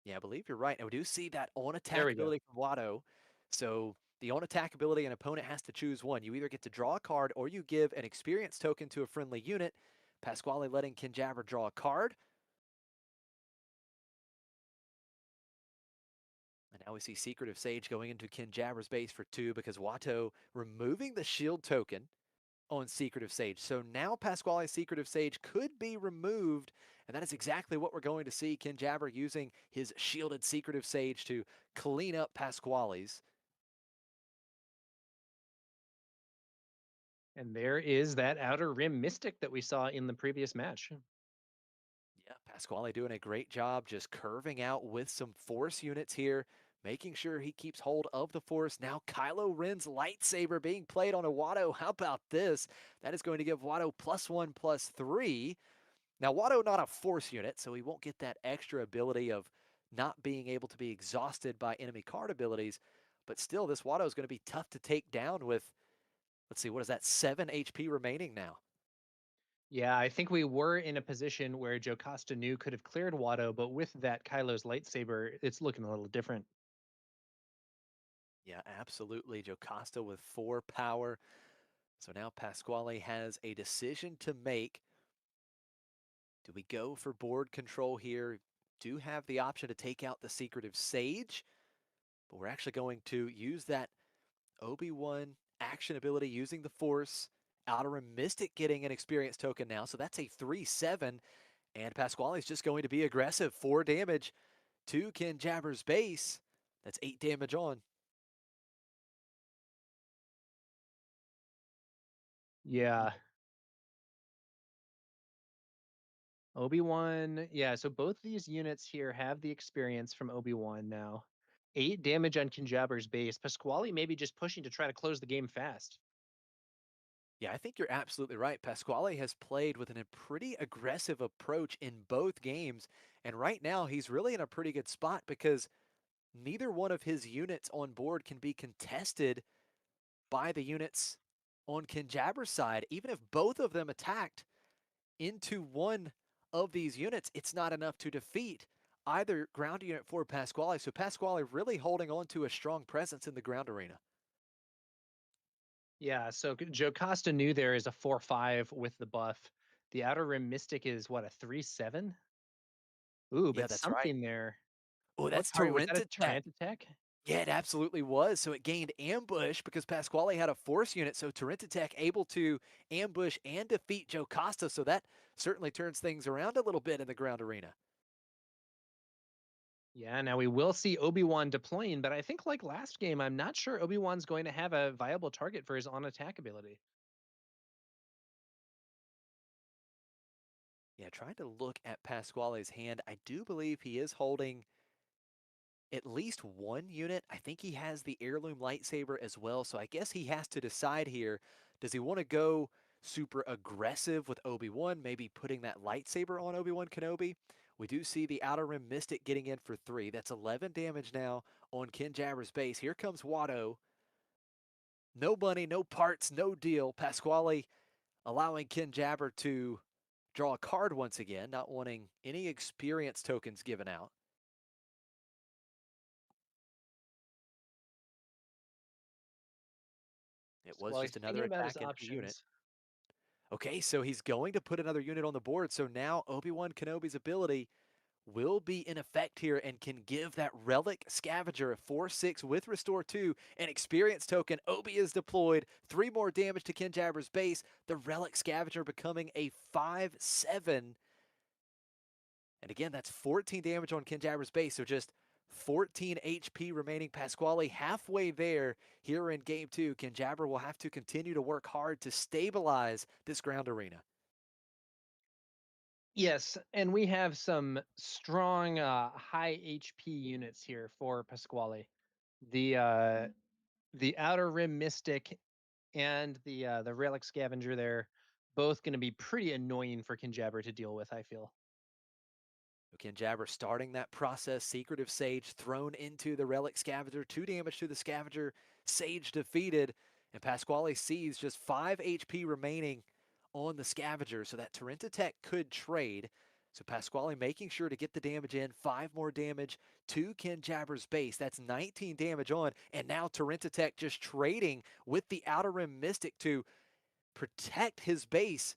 yeah, I believe you're right. And we do see that on There attack we go. ability from Watto. So the on attack ability, an opponent has to choose one. You either get to draw a card or you give an experience token to a friendly unit. Pasquale letting Ken Jabber draw a card. And now we see Secretive Sage going into Ken Jabber's base for 2 because Watto removing the shield token on Secretive Sage. So now Pasquale's Secretive Sage could be removed, and that is exactly what we're going to see. Ken Jabber using his shielded Secretive Sage to clean up Pasquale's. And there is that Outer Rim Mystic that we saw in the previous match. Yeah, Pasquale doing a great job just curving out with some Force units here, making sure he keeps hold of the Force. Now Kylo Ren's lightsaber being played on a Watto. How about this? That is going to give Watto +1/+3. Now, Watto not a Force unit, so he won't get that extra ability of not being able to be exhausted by enemy card abilities. But still, this Watto is going to be tough to take down with, let's see, what is that, 7 HP remaining now? Yeah, I think we were in a position where Jocasta New could have cleared Watto, but with that Kylo's lightsaber, it's looking a little different. Yeah, absolutely. Jocasta with 4 power. So now Pasquale has a decision to make. Do we go for board control here? Do have the option to take out the Secretive Sage, but we're actually going to use that Obi-Wan action ability using the Force. Outer Rim Mystic getting an experience token now, so that's a 3/7. And Pasquale's just going to be aggressive. 4 damage to Ken Jabber's base. That's 8 damage on. Yeah. Obi-Wan, yeah, so both these units here have the experience from Obi-Wan now. 8 damage on Kinjabber's base. Pasquale maybe just pushing to try to close the game fast. Yeah, I think you're absolutely right. Pasquale has played with a pretty aggressive approach in both games. And right now, he's really in a pretty good spot because neither one of his units on board can be contested by the units on Ken Jabber's side. Even if both of them attacked into one of these units, it's not enough to defeat either ground unit for Pasquale. So Pasquale really holding on to a strong presence in the ground arena. Yeah, so Jocasta New there is a 4/5 with the buff. The Outer Rim Mystic is what, a 3/7? Ooh, Yeah, but that's right. something there. Oh, What that's target was that, Torrent a attack. Trant attack? Yeah, it absolutely was. So it gained ambush because Pasquale had a force unit. So Tech able to ambush and defeat Jocasta. So that certainly turns things around a little bit in the ground arena. Yeah, now we will see Obi-Wan deploying, but I think like last game, I'm not sure Obi-Wan's going to have a viable target for his on-attack ability. Yeah, trying to look at Pasquale's hand. I do believe he is holding at least one unit. I think he has the heirloom lightsaber as well. So I guess he has to decide here. Does he want to go super aggressive with Obi-Wan, maybe putting that lightsaber on Obi-Wan Kenobi? We do see the Outer Rim Mystic getting in for 3. That's 11 damage now on Ken Jabber's base. Here comes Watto. No money, no parts, no deal. Pasquale allowing Ken Jabber to draw a card once again, not wanting any experience tokens given out. It was Well, he's just another thinking about his attack into the unit. options. Okay, so he's going to put another unit on the board. So now Obi-Wan Kenobi's ability will be in effect here and can give that Relic Scavenger a 4/6 with Restore 2, an experience token. Obi is deployed, 3 more damage to Kinjabber's base. The Relic Scavenger becoming a 5/7. And again, that's 14 damage on Kinjabber's base, so just 14 HP remaining. Pasquale halfway there here in game 2. Kinjabber will have to continue to work hard to stabilize this ground arena. Yes, and we have some strong high HP units here for Pasquale. The Outer Rim Mystic and the Relic Scavenger there, both going to be pretty annoying for Kinjabber to deal with, I feel. Kinjabber starting that process. Secretive Sage thrown into the Relic Scavenger. 2 damage to the Scavenger. Sage defeated. And Pasquale sees just 5 HP remaining on the Scavenger. So that Torrenta Tech could trade. So Pasquale making sure to get the damage in. 5 more damage to Kinjabber's base. That's 19 damage on. And now Torrenta Tech just trading with the Outer Rim Mystic to protect his base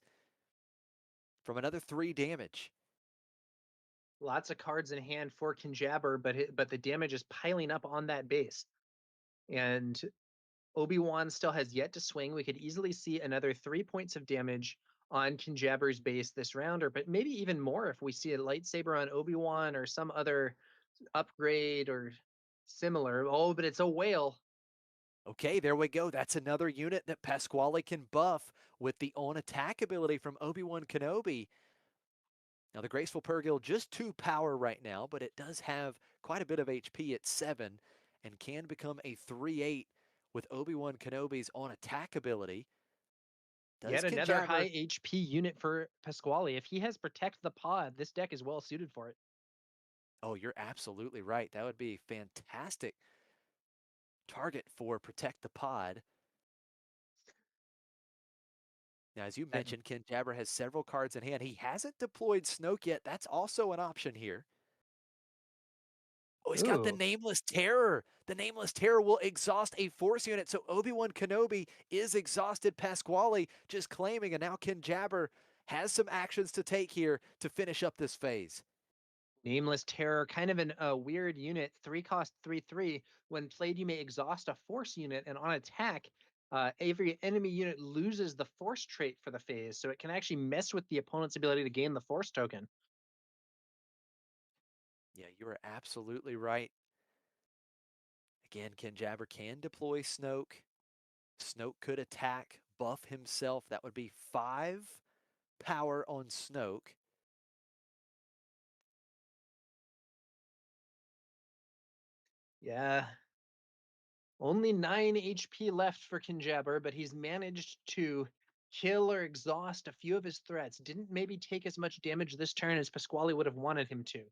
from another 3 damage. Lots of cards in hand for Kinjabber, but the damage is piling up on that base. And Obi-Wan still has yet to swing. We could easily see another 3 points of damage on Kinjabber's base this round, or but maybe even more if we see a lightsaber on Obi-Wan or some other upgrade or similar. Oh, but it's a whale. Okay, there we go. That's another unit that Pasquale can buff with the on-attack ability from Obi-Wan Kenobi. Now, the Graceful Purrgil, just 2 power right now, but it does have quite a bit of HP at 7 and can become a 3/8 with Obi-Wan Kenobi's on-attack ability. Does Yet another high Kinjabber... HP unit for Pasquale. If he has Protect the Pod, this deck is well suited for it. Oh, you're absolutely right. That would be a fantastic target for Protect the Pod. Now, as you That mentioned, Kinjabber has several cards in hand. He hasn't deployed Snoke yet. That's also an option here. Oh, he's got the Ooh, Nameless Terror. The Nameless Terror will exhaust a Force unit. So Obi-Wan Kenobi is exhausted. Pasquale just claiming, and now Kinjabber has some actions to take here to finish up this phase. Nameless Terror, kind of a weird unit. 3 cost 3/3. When played, you may exhaust a Force unit, and on attack, every enemy unit loses the Force trait for the phase, so it can actually mess with the opponent's ability to gain the Force token. Yeah, you are absolutely right. Again, Kinjabber can deploy Snoke. Snoke could attack, buff himself. That would be 5 power on Snoke. Yeah. Only 9 HP left for Kinjabber, but he's managed to kill or exhaust a few of his threats. Didn't maybe take as much damage this turn as Pasquale would have wanted him to. Yeah,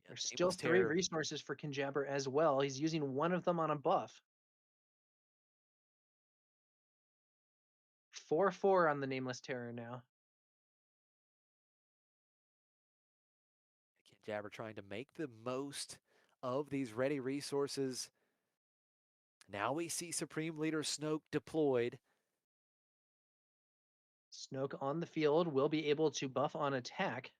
There's still Nameless 3 Terror. resources for Kinjabber as well. He's using one of them on a buff. 4/4 on the Nameless Terror now. Kinjabber trying to make the most of these ready resources. Now we see Supreme Leader Snoke deployed. Snoke on the field will be able to buff on attack.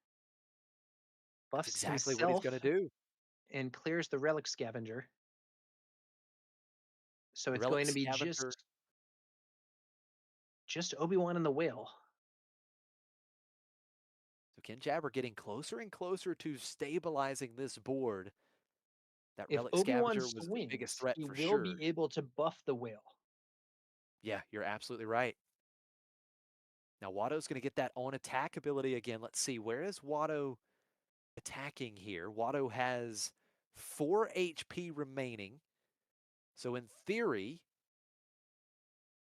That's Buffs exactly what he's himself going to do. and clears the Relic Scavenger. So The it's Relic going to be Scavenger. just Obi-Wan and the Whale. So Kinjabber getting closer and closer to stabilizing this board. That If Relic Obi-Wan Scavenger was the biggest swings, threat he for will sure. be able to buff the Whale. Yeah, you're absolutely right. Now Watto's going to get that on attack ability again. Let's see, where is Watto attacking here? Watto has 4 HP remaining. So in theory,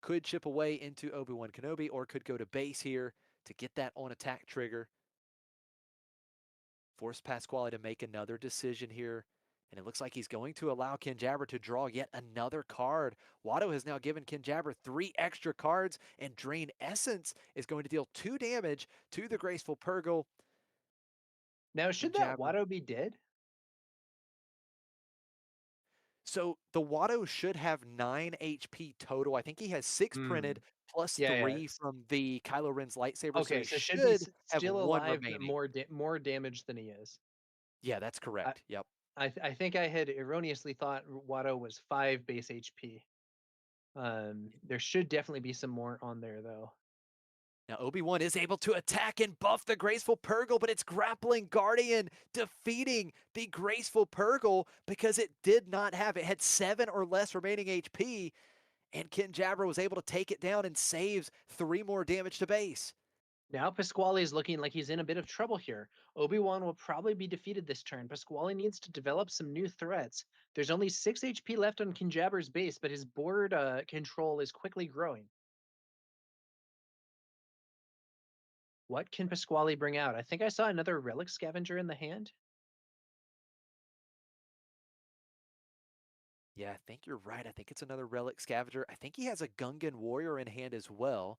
could chip away into Obi-Wan Kenobi or could go to base here to get that on attack trigger. Force Pasquale to make another decision here. And it looks like he's going to allow Kinjabber to draw yet another card. Watto has now given Kinjabber 3 extra cards, and Drain Essence is going to deal 2 damage to the Graceful Purrgil. Now, should that Kinjabber. Watto be dead? So the Watto should have 9 HP total. I think he has 6 Hmm. printed plus Yeah, yeah. 3 from the Kylo Ren's lightsaber, so Okay, he so should be should have still 1 alive, but remaining. more damage than he is. Yeah, that's I correct. Yep. I think I had erroneously thought Watto was 5 base HP. There should definitely be some more on there though. Now Obi-Wan is able to attack and buff the Graceful Purgle, but it's Grappling Guardian defeating the Graceful Purgle because it did not have, it had 7 or less remaining HP, and Ken Jabber was able to take it down and saves 3 more damage to base. Now Pasquale is looking like he's in a bit of trouble here. Obi-Wan will probably be defeated this turn. Pasquale needs to develop some new threats. There's only 6 HP left on Kinjabber's base, but his board control is quickly growing. What can Pasquale bring out? I think I saw another Relic Scavenger in the hand. Yeah, I think you're right. I think it's another Relic Scavenger. I think he has a Gungan Warrior in hand as well.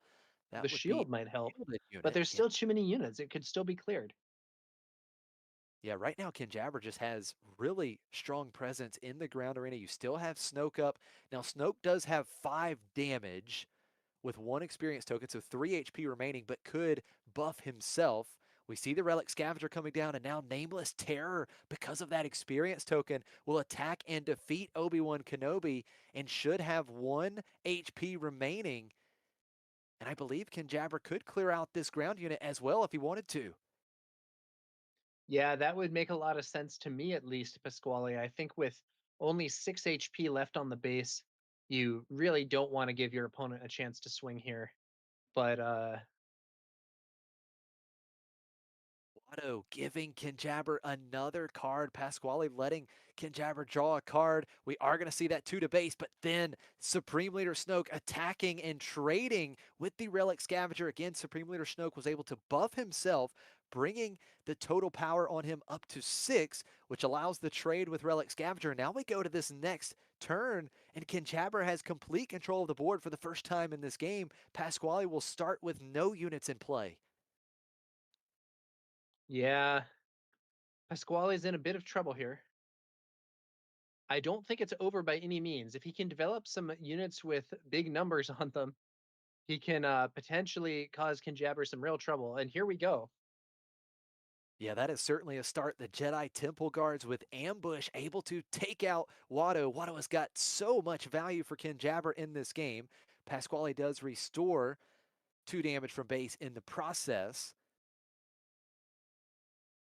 The That would be shield might help, shielded but unit. there's Yeah. still too many units. It could still be cleared. Yeah, right now Ken Jabber just has really strong presence in the ground arena. You still have Snoke up. Now Snoke does have 5 damage with 1 experience token, so 3 HP remaining, but could buff himself. We see the Relic Scavenger coming down, and now Nameless Terror, because of that experience token, will attack and defeat Obi-Wan Kenobi and should have 1 HP remaining. And I believe Ken Jabber could clear out this ground unit as well if he wanted to. Yeah, that would make a lot of sense to me, at least, Pasquale. I think with only 6 HP left on the base, you really don't want to give your opponent a chance to swing here. But Watto giving Kinjabber another card. Pasquale letting Kinjabber draw a card. We are going to see that 2 to base, but then Supreme Leader Snoke attacking and trading with the Relic Scavenger. Again, Supreme Leader Snoke was able to buff himself, bringing the total power on him up to 6, which allows the trade with Relic Scavenger. Now we go to this next turn, and Kinjabber has complete control of the board for the first time in this game. Pasquale will start with no units in play. yeah, Pasquale's in a bit of trouble here. I don't think it's over by any means. If he can develop some units with big numbers on them, he can potentially cause Kinjabber some real trouble. And here we go. Yeah, that is certainly a start. The Jedi Temple Guards with Ambush able to take out Watto. Watto has got so much value for Ken Jabber in this game. Pasquale does restore 2 damage from base in the process.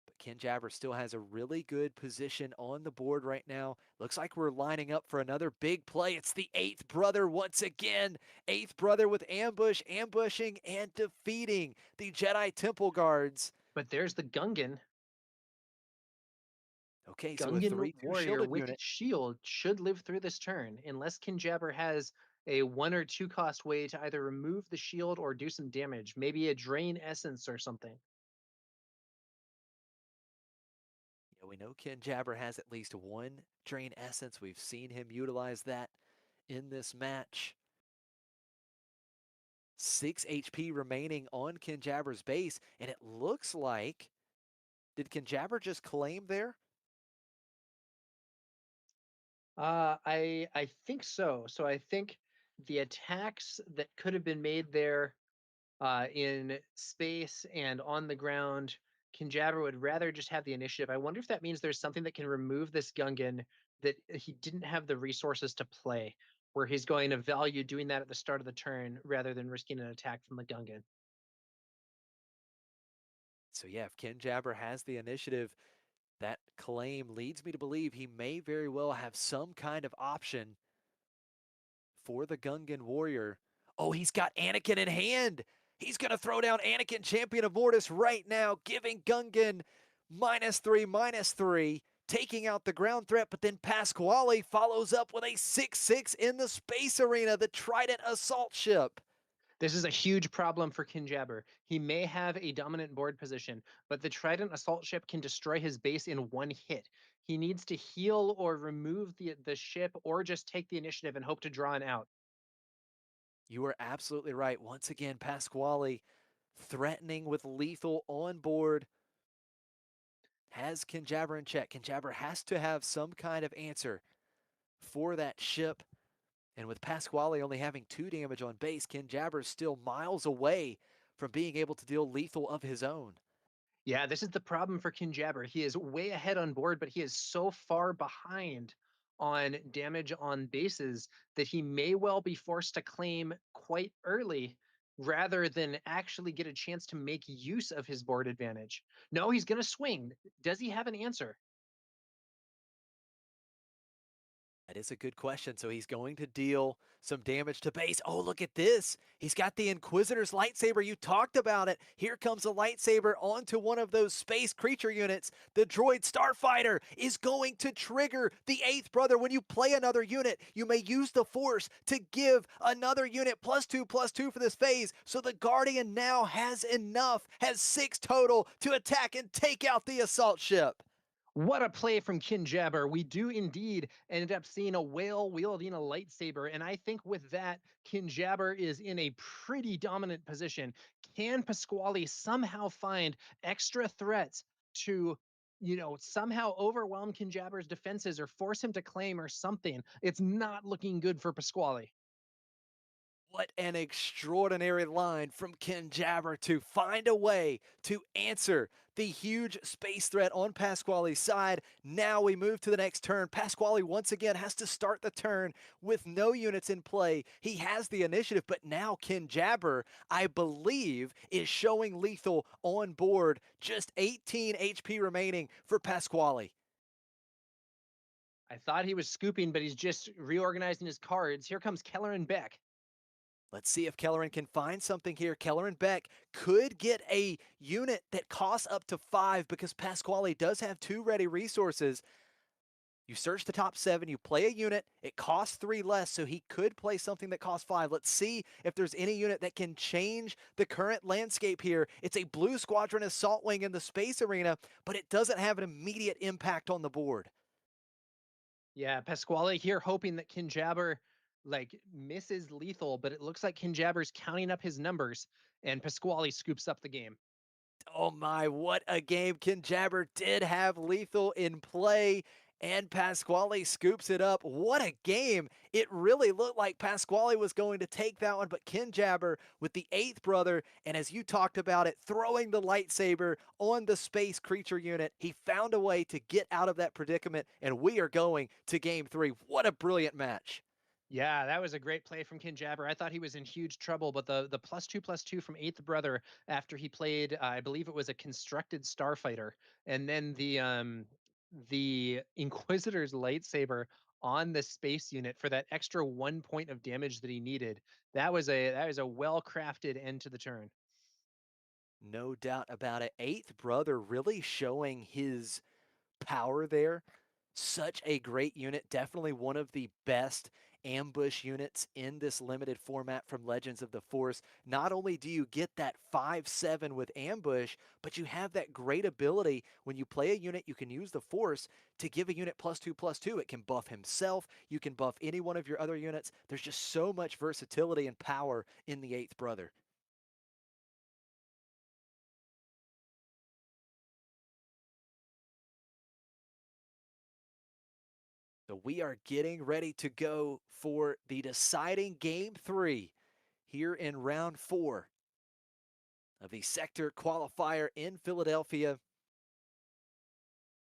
But Ken Jabber still has a really good position on the board right now. Looks like we're lining up for another big play. It's the 8th brother once again. 8th brother with Ambush, ambushing and defeating the Jedi Temple Guards. But there's the Gungan. Okay, so a Gungan 3/2 warrior shielded with unit. its shield should live through this turn, unless Kinjabber has a 1 or 2 cost way to either remove the shield or do some damage, maybe a drain essence or something. Yeah, we know Ken Jabber has at least 1 Drain Essence. We've seen him utilize that in this match. 6 HP remaining on Ken Jabber's base, and it looks like, did Ken Jabber just claim there? I think so. So I think the attacks that could have been made there in space and on the ground, Kinjabber would rather just have the initiative. I wonder if that means there's something that can remove this Gungan that he didn't have the resources to play, where he's going to value doing that at the start of the turn rather than risking an attack from the Gungan. So yeah, if Ken Jabber has the initiative, that claim leads me to believe he may very well have some kind of option for the Gungan Warrior. Oh, he's got Anakin in hand. He's going to throw down Anakin, Champion of Mortis, right now, giving Gungan -3, taking out the ground threat. But then Pasquale follows up with a 6/6 in the space arena, the Trident assault ship. This is a huge problem for Kinjabber. He may have a dominant board position, but the Trident assault ship can destroy his base in 1 hit. He needs to heal or remove the ship or just take the initiative and hope to draw an out. You are absolutely right. Once again, Pasquale threatening with lethal on board. Has Kinjabber in check. Kinjabber has to have some kind of answer. for that ship. And with Pasquale only having 2 damage on base, Kinjabber is still miles away from being able to deal lethal of his own. Yeah, this is the problem for Kinjabber. He is way ahead on board, but he is so far behind on damage on bases that he may well be forced to claim quite early rather than actually get a chance to make use of his board advantage. No, he's going to swing. Does he have an answer? That is a good question. So he's going to deal some damage to base. Oh, look at this. He's got the Inquisitor's lightsaber. You talked about it. Here comes a lightsaber onto one of those space creature units. The droid Starfighter is going to trigger the Eighth Brother. When you play another unit, you may use the Force to give another unit +2/+2 for this phase. So the Guardian now has enough, has 6 total to attack and take out the assault ship. What a play from Kinjabber. We do indeed end up seeing a whale wielding a lightsaber. And I think with that, Kinjabber is in a pretty dominant position. Can Pasquale somehow find extra threats to, somehow overwhelm Kinjabber's defenses or force him to claim or something? It's not looking good for Pasquale. What an extraordinary line from Ken Jabber to find a way to answer the huge space threat on Pasquale's side. Now we move to the next turn. Pasquale once again has to start the turn with no units in play. He has the initiative, but now Ken Jabber, I believe, is showing lethal on board. Just 18 HP remaining for Pasquale. I thought he was scooping, but he's just reorganizing his cards. Here comes Kelleran Beck. Let's see if Kelleran can find something here. Kelleran Beck could get a unit that costs up to 5 because Pasquale does have 2 ready resources. You search the top 7, you play a unit, it costs 3 less, so he could play something that costs 5. Let's see if there's any unit that can change the current landscape here. It's a Blue Squadron Assault Wing in the space arena, but it doesn't have an immediate impact on the board. Yeah, Pasquale here hoping that Kinjabber misses lethal, but it looks like Kinjabber's counting up his numbers and Pasquale scoops up the game. Oh my, what a game. Ken Jabber did have lethal in play, and Pasquale scoops it up. What a game. It really looked like Pasquale was going to take that one, but Ken Jabber with the 8th brother, and as you talked about it, throwing the lightsaber on the space creature unit, he found a way to get out of that predicament, and we are going to game 3. What a brilliant match. Yeah, that was a great play from Kinjabber. I thought he was in huge trouble, but the +2/+2 from 8th brother after he played, I believe it was a constructed starfighter, and then the Inquisitor's lightsaber on the space unit for that extra 1 point of damage that he needed. That was a well-crafted end to the turn. No doubt about it. 8th brother really showing his power there. Such a great unit. Definitely one of the best ambush units in this limited format from Legends of the Force. Not only do you get that 5/7 with ambush, but you have that great ability when you play a unit, you can use the Force to give a unit +2/+2. It can buff himself. You can buff any one of your other units. There's just so much versatility and power in the 8th brother. So we are getting ready to go for the deciding game 3 here in round 4 of the sector qualifier in Philadelphia.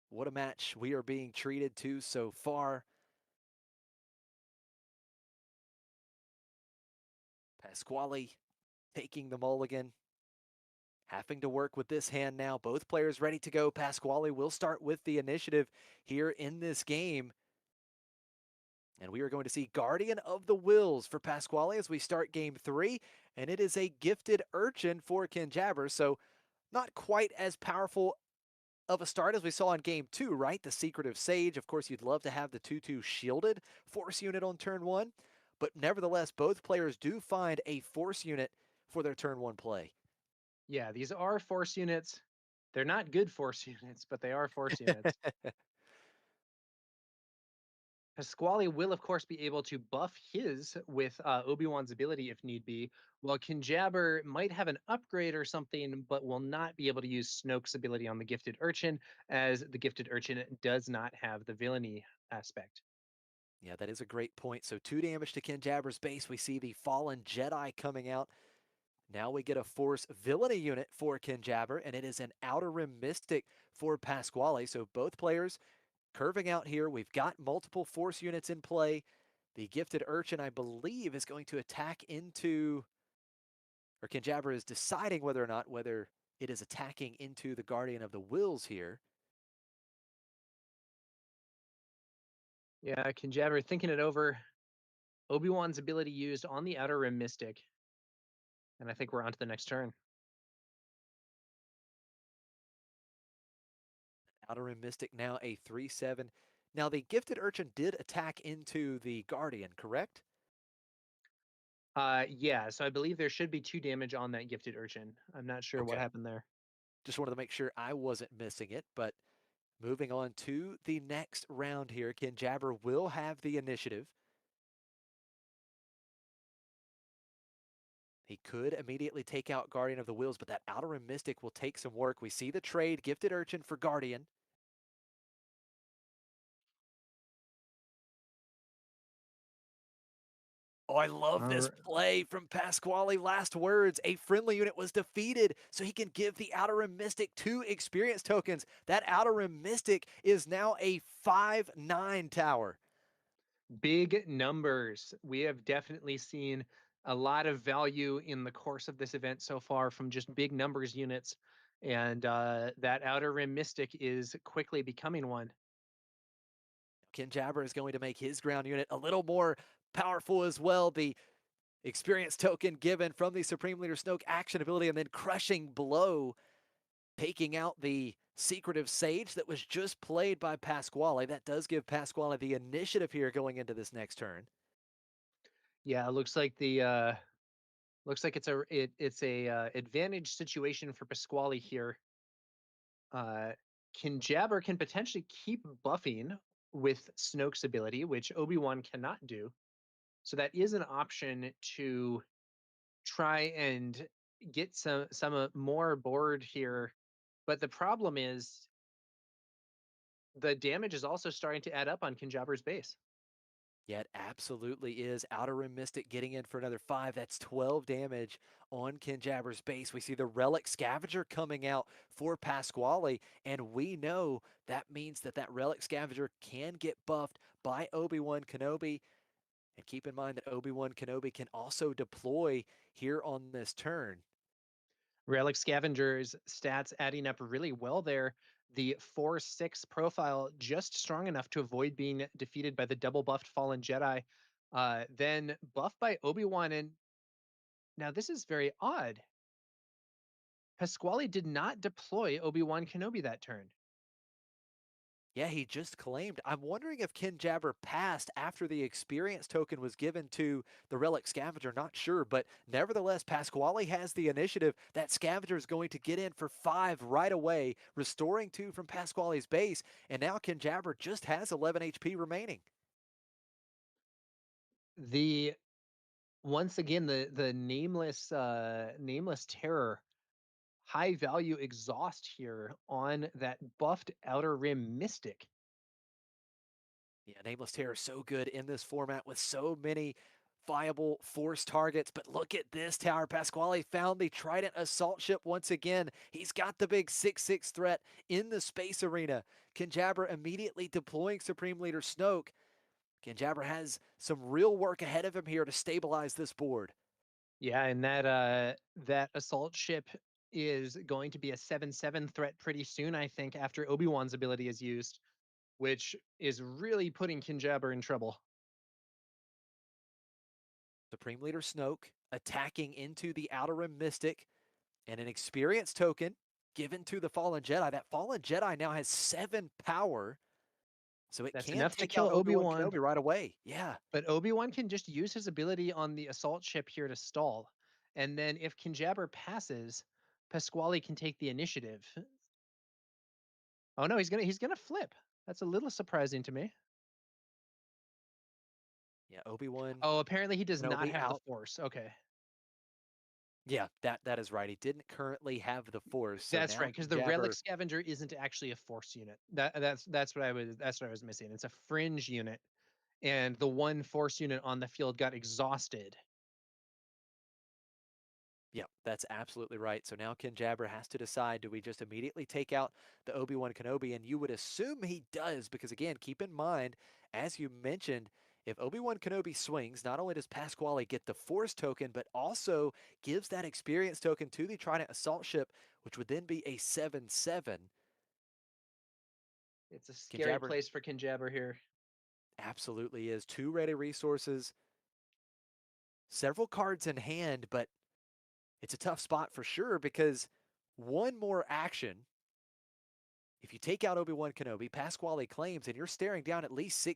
What a match we are being treated to so far. Pasquale taking the mulligan, having to work with this hand now. Both players ready to go. Pasquale will start with the initiative here in this game. And we are going to see Guardian of the Wills for Pasquale as we start game 3. And it is a gifted urchin for Ken Jabber. So not quite as powerful of a start as we saw in game 2, right? The Secretive Sage. Of course, you'd love to have the 2/2 shielded force unit on turn 1. But nevertheless, both players do find a force unit for their turn 1 play. Yeah, these are force units. They're not good force units, but they are force units. Pasquale will, of course, be able to buff his with Obi-Wan's ability if need be, while Kinjabber might have an upgrade or something, but will not be able to use Snoke's ability on the Gifted Urchin, as the Gifted Urchin does not have the villainy aspect. Yeah, that is a great point. So 2 damage to Kinjabber's base. We see the Fallen Jedi coming out. Now we get a Force Villainy unit for Kinjabber, and it is an Outer Rim Mystic for Pasquale. So both players curving out here. We've got multiple Force units in play. The Gifted Urchin, I believe, is going to attack into, or Kinjabber is deciding whether or not whether it is attacking into the Guardian of the Wills here. Yeah, Kinjabber thinking it over. Obi-Wan's ability used on the Outer Rim Mystic. And I think we're on to the next turn. Outer Rim Mystic now a 3/7. Now the Gifted Urchin did attack into the Guardian, correct? Yeah, so I believe there should be 2 damage on that Gifted Urchin. I'm not sure what Okay. happened there. Just wanted to make sure I wasn't missing it, but moving on to the next round here, Kinjabber will have the initiative. He could immediately take out Guardian of the Wills, but that Outer Rim Mystic will take some work. We see the trade, Gifted Urchin for Guardian. Oh, I love this Alri play from Pasquale. Last words, a friendly unit was defeated, so he can give the Outer Rim Mystic 2 experience tokens. That Outer Rim Mystic is now a 5/9 tower. Big numbers. We have definitely seen a lot of value in the course of this event so far from just big numbers units, and that Outer Rim Mystic is quickly becoming one. Kinjabber is going to make his ground unit a little more powerful as well. The experience token given from the Supreme Leader Snoke action ability, and then crushing blow, taking out the secretive sage that was just played by Pasquale. That does give Pasquale the initiative here going into this next turn. Yeah, it looks like it's a advantage situation for Pasquale here. Uh, Kinjabber can potentially keep buffing with Snoke's ability, which Obi-Wan cannot do. So that is an option to try and get some more board here. But the problem is the damage is also starting to add up on Kinjabber's base. Yeah, it absolutely is. Outer Rim Mystic getting in for another 5. That's 12 damage on Kinjabber's base. We see the Relic Scavenger coming out for Pasquale, and we know that means that that Relic Scavenger can get buffed by Obi-Wan Kenobi. And keep in mind that Obi-Wan Kenobi can also deploy here on this turn. Relic Scavenger's stats adding up really well there. The 4/6 profile just strong enough to avoid being defeated by the double buffed Fallen Jedi. Then buffed by Obi-Wan. And now this is very odd. Pasquale did not deploy Obi-Wan Kenobi that turn. Yeah, he just claimed. I'm wondering if Kinjabber passed after the experience token was given to the Relic Scavenger. Not sure, but nevertheless, Pasquale has the initiative. That Scavenger is going to get in for 5 right away, restoring 2 from Pasquale's base, and now Kinjabber just has 11 HP remaining. The once again the nameless terror, high value exhaust here on that buffed Outer Rim Mystic. Yeah, Nameless Terror so good in this format with so many viable force targets. But look at this tower. Pasquale found the Trident assault ship once again. He's got the big 6/6 threat in the space arena. Kinjabber immediately deploying Supreme Leader Snoke. Kinjabber has some real work ahead of him here to stabilize this board. Yeah, and that assault ship is going to be a 7/7 threat pretty soon, I think, after Obi-Wan's ability is used, which is really putting Kinjabber in trouble. Supreme Leader Snoke attacking into the Outer Rim Mystic, and an experience token given to the Fallen Jedi. That Fallen Jedi now has 7 power, so it That's can enough to take kill out Obi-Wan Obi-Wan, Kenobi right away. Yeah. but Obi-Wan can just use his ability on the assault ship here to stall. And then if Kinjabber passes, Pasquale can take the initiative. Oh no, he's gonna flip. That's a little surprising to me. Yeah, Obi-Wan Oh, apparently he does not Kenobi have the out. force. Okay. Yeah, that is right. He didn't currently have the Force, so That's now right, because the Kinjabber. relic scavenger isn't actually a force unit. That's what I was missing. It's a fringe unit. and the one force unit on the field got exhausted. Yep, that's absolutely right. So now Ken Jabber has to decide, do we just immediately take out the Obi-Wan Kenobi? And you would assume he does, because again, keep in mind, as you mentioned, if Obi-Wan Kenobi swings, not only does Pasquale get the Force token, but also gives that experience token to the Trident Assault Ship, which would then be a 7/7. It's a Ken scary Jabber place for Kinjabber here. absolutely is. Two ready resources, several cards in hand, but it's a tough spot for sure because one more action. If you take out Obi-Wan Kenobi, Pasquale claims, and you're staring down at least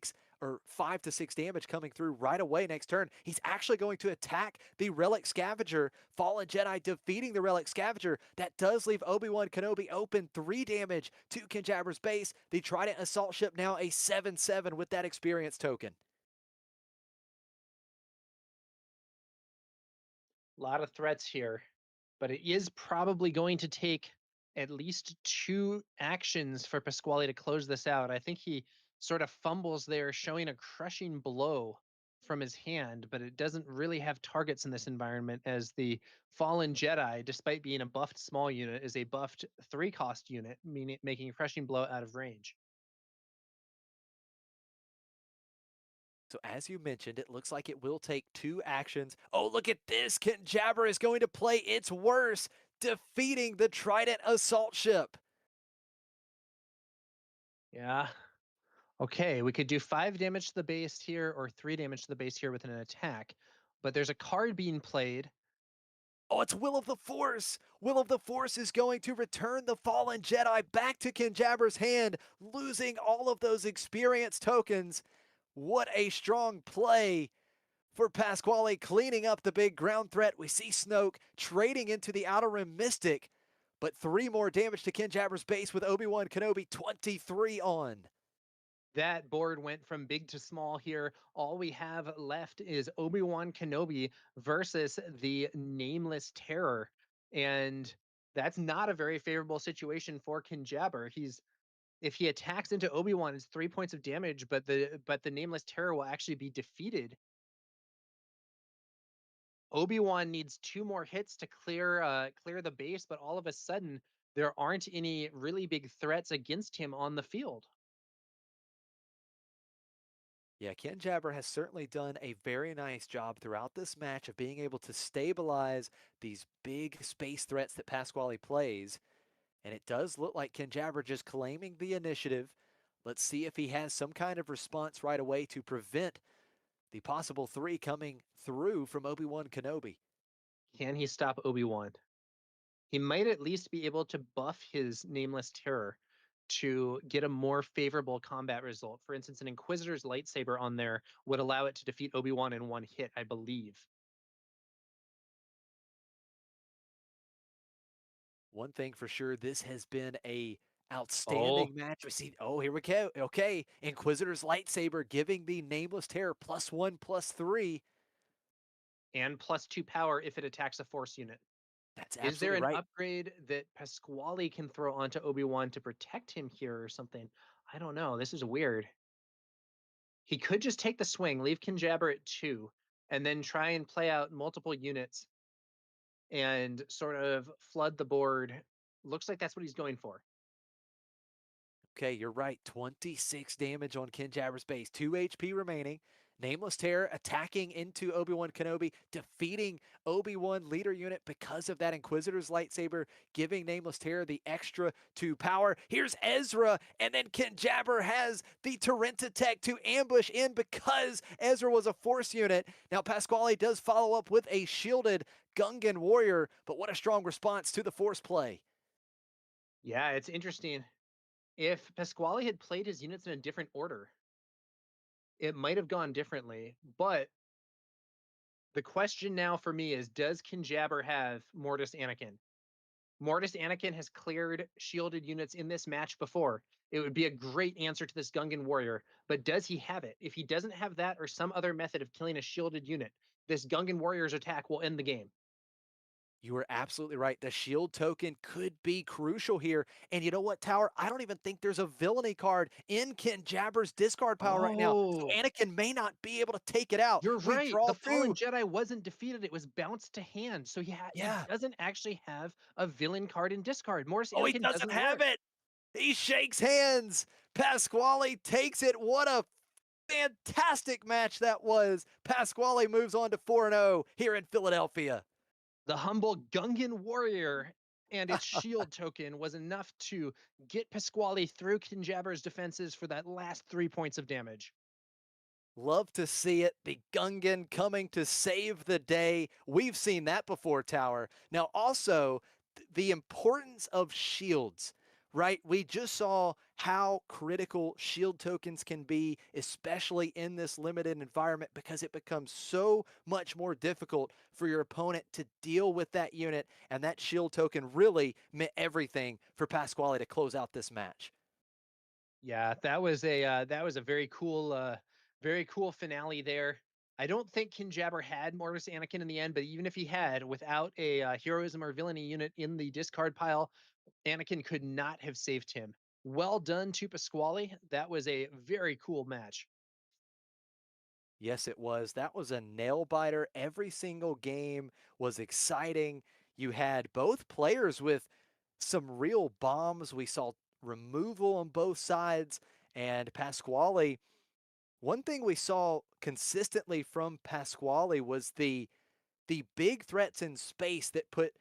5 to 6 damage coming through right away next turn. He's actually going to attack the Relic Scavenger. Fallen Jedi defeating the Relic Scavenger. That does leave Obi-Wan Kenobi open. 3 damage to Kinjabber's base. The Trident Assault Ship now a 7/7 with that experience token. A lot of threats here, but it is probably going to take at least 2 actions for Pasquale to close this out. I think he sort of fumbles there, showing a crushing blow from his hand, but it doesn't really have targets in this environment as the Fallen Jedi, despite being a buffed small unit, is a buffed 3-cost unit, meaning making a crushing blow out of range. So as you mentioned, it looks like it will take 2 actions. Oh, look at this. Ken Jabber is going to play its worst, defeating the Trident Assault Ship. Yeah. Okay, we could do 5 damage to the base here or 3 damage to the base here with an attack, but there's a card being played. Oh, it's Will of the Force. Will of the Force is going to return the Fallen Jedi back to Ken Jabber's hand, losing all of those experience tokens. What a strong play for Pasquale, cleaning up the big ground threat. We see Snoke trading into the Outer Rim Mystic, but 3 more damage to Ken Jabber's base with Obi-Wan Kenobi 23 on. That board went from big to small here. All we have left is Obi-Wan Kenobi versus the Nameless Terror. And that's not a very favorable situation for Kinjabber. If he attacks into Obi-Wan, it's 3 points of damage, but the Nameless Terror will actually be defeated. Obi-Wan needs 2 more hits to clear the base, but all of a sudden there aren't any really big threats against him on the field. Yeah, Ken Jabber has certainly done a very nice job throughout this match of being able to stabilize these big space threats that Pasquale plays. And it does look like Ken Jabber just claiming the initiative. Let's see if he has some kind of response right away to prevent the possible 3 coming through from Obi-Wan Kenobi. Can he stop Obi-Wan? He might at least be able to buff his Nameless Terror to get a more favorable combat result. For instance, an Inquisitor's lightsaber on there would allow it to defeat Obi-Wan in 1 hit, I believe. One thing for sure, this has been a Oh, outstanding match. We see, oh, here we go. Okay, Inquisitor's lightsaber giving the Nameless Terror +1/+3. and +2 power if it attacks a Force unit. That's Is there absolutely an right. upgrade that Pasquale can throw onto Obi-Wan to protect him here or something? I don't know. This is weird. He could just take the swing, leave Kinjabber at 2, and then try and play out multiple units and sort of flood the board. Looks like that's what he's going for. Okay, you're right. 26 damage on Ken Jabber's base. 2 HP remaining. Nameless Terror attacking into Obi-Wan Kenobi, defeating Obi-Wan leader unit because of that Inquisitor's lightsaber, giving Nameless Terror the extra 2 power. Here's Ezra, and then Ken Jabber has the Torrenta Tech to ambush in because Ezra was a Force unit. Now, Pasquale does follow up with a shielded Gungan warrior, but what a strong response to the Force play. Yeah, it's interesting. If Pasquale had played his units in a different order, it might have gone differently. But the question now for me is, does Kinjabber have Mortis Anakin? Mortis Anakin has cleared shielded units in this match before. It would be a great answer to this Gungan warrior, but does he have it? If he doesn't have that or some other method of killing a shielded unit, this Gungan warrior's attack will end the game. You are absolutely right. The shield token could be crucial here. And you know what, Tower? I don't even think there's a villainy card in Ken Jabber's discard pile right now. So Oh, Anakin may not be able to take it out. you're We right. draw The two. fallen Jedi wasn't defeated. It was bounced to hand. So he Yeah. doesn't actually have a villain card in discard. Morris Oh, he Anakin doesn't doesn't have work. it. He shakes hands. Pasquale takes it. What a fantastic match that was. Pasquale moves on to 4-0 here in Philadelphia. The humble Gungan warrior and its shield token was enough to get Pasquale through Kinjabber's defenses for that last 3 points of damage. Love to see it. The Gungan coming to save the day. We've seen that before, Tower. Now, also, the importance of shields, right? We just saw how critical shield tokens can be, especially in this limited environment, because it becomes so much more difficult for your opponent to deal with that unit. And that shield token really meant everything for Pasquale to close out this match. Yeah, that was a very cool finale there. I don't think Kinjabber had Mortis Anakin in the end, but even if he had, without a heroism or villainy unit in the discard pile, Anakin could not have saved him. Well done to Pasquale. That was a very cool match. Yes, it was. That was a nail biter. Every single game was exciting. You had both players with some real bombs. We saw removal on both sides. And Pasquale, one thing we saw consistently from Pasquale was the big threats in space that put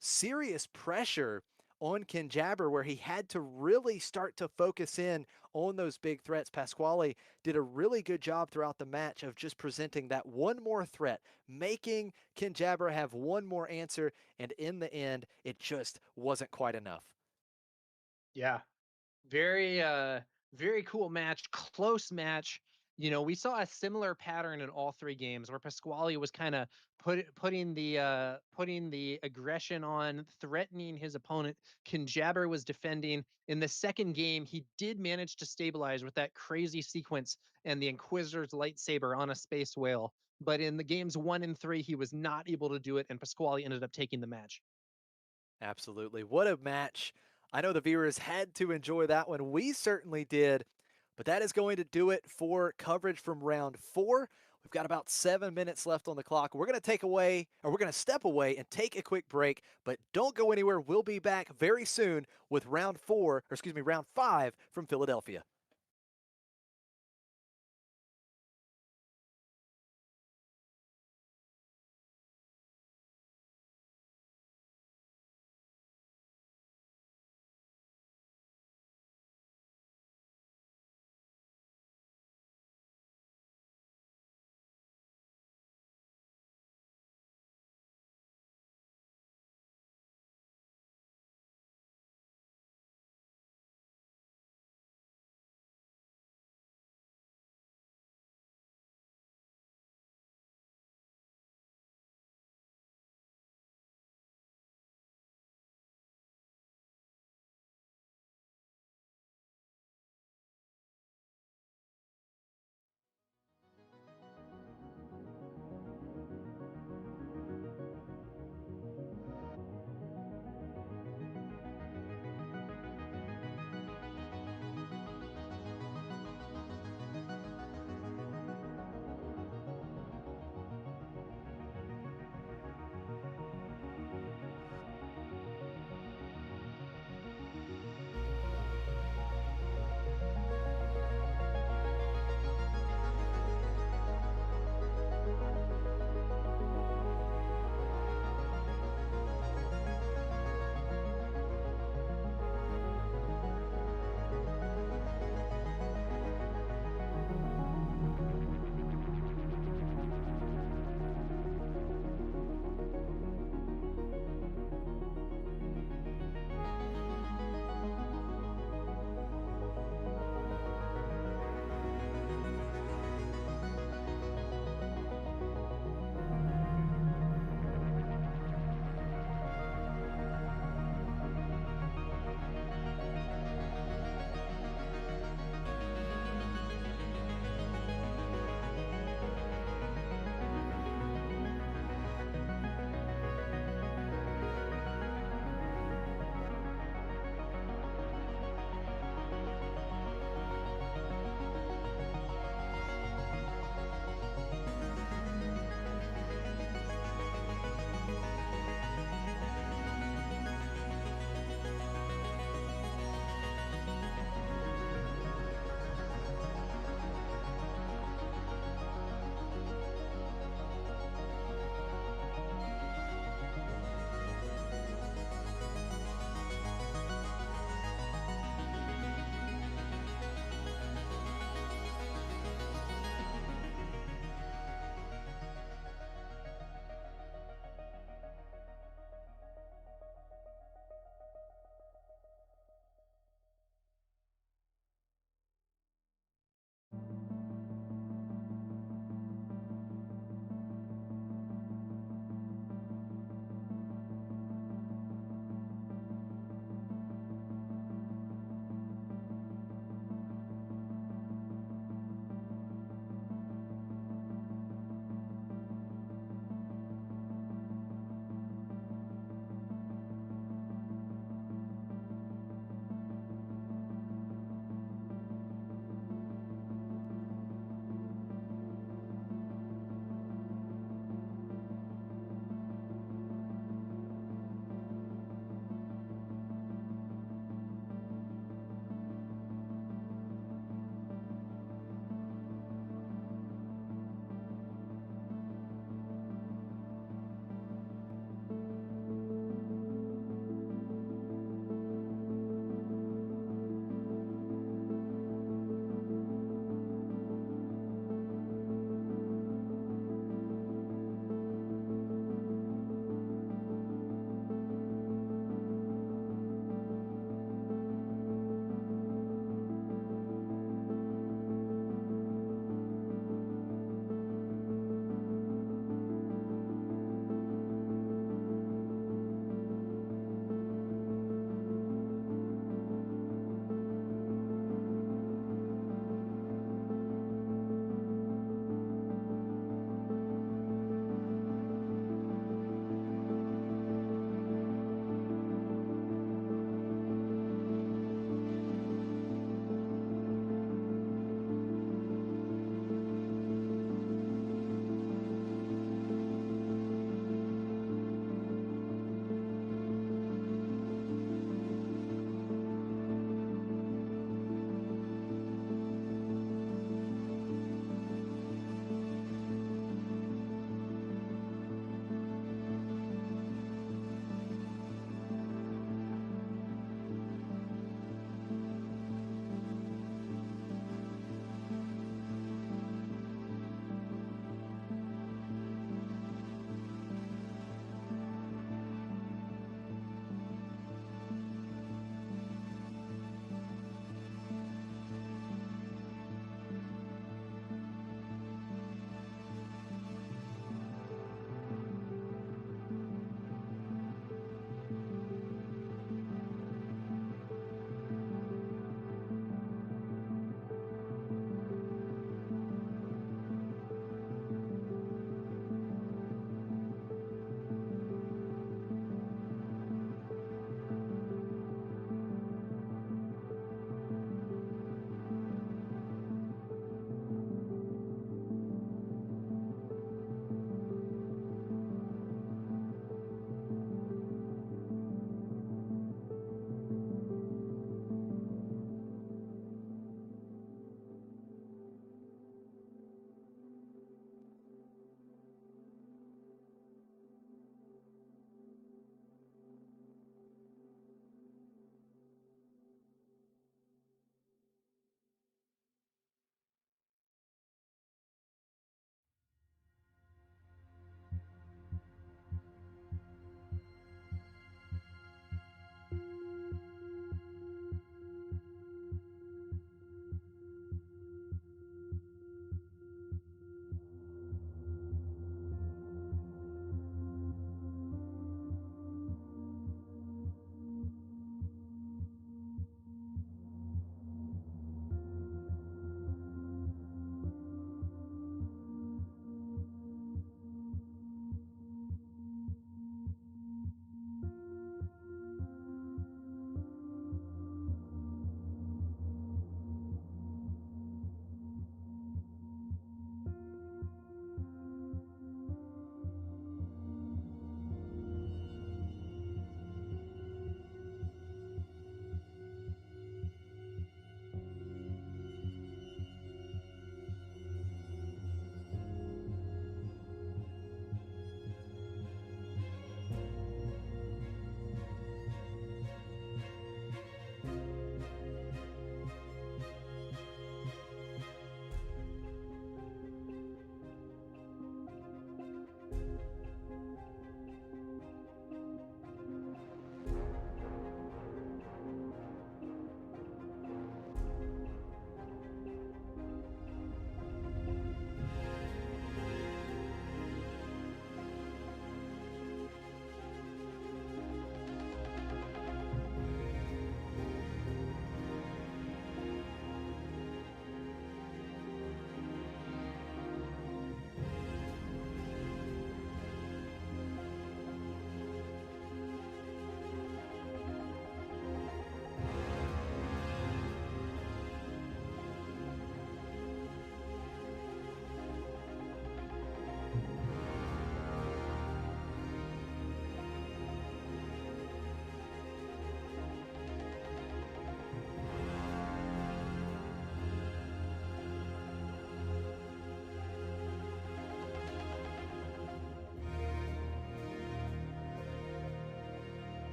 serious pressure on Ken Jabber, where he had to really start to focus in on those big threats. Pasquale did a really good job throughout the match of just presenting that one more threat, making Ken Jabber have one more answer, and in the end, it just wasn't quite enough. Yeah, very very cool match, close match. You know, we saw a similar pattern in all three games where Pasquale was kind of putting the aggression on, threatening his opponent. Kinjabber was defending. In the second game, he did manage to stabilize with that crazy sequence and the Inquisitor's lightsaber on a space whale. But in the games 1 and 3, he was not able to do it, and Pasquale ended up taking the match. Absolutely. What a match. I know the viewers had to enjoy that one. We certainly did. But that is going to do it for coverage from round four. We've got about 7 minutes left on the clock. We're going to take away, or we're going to step away and take a quick break, but don't go anywhere. We'll be back very soon with round four, or excuse me, round five from Philadelphia.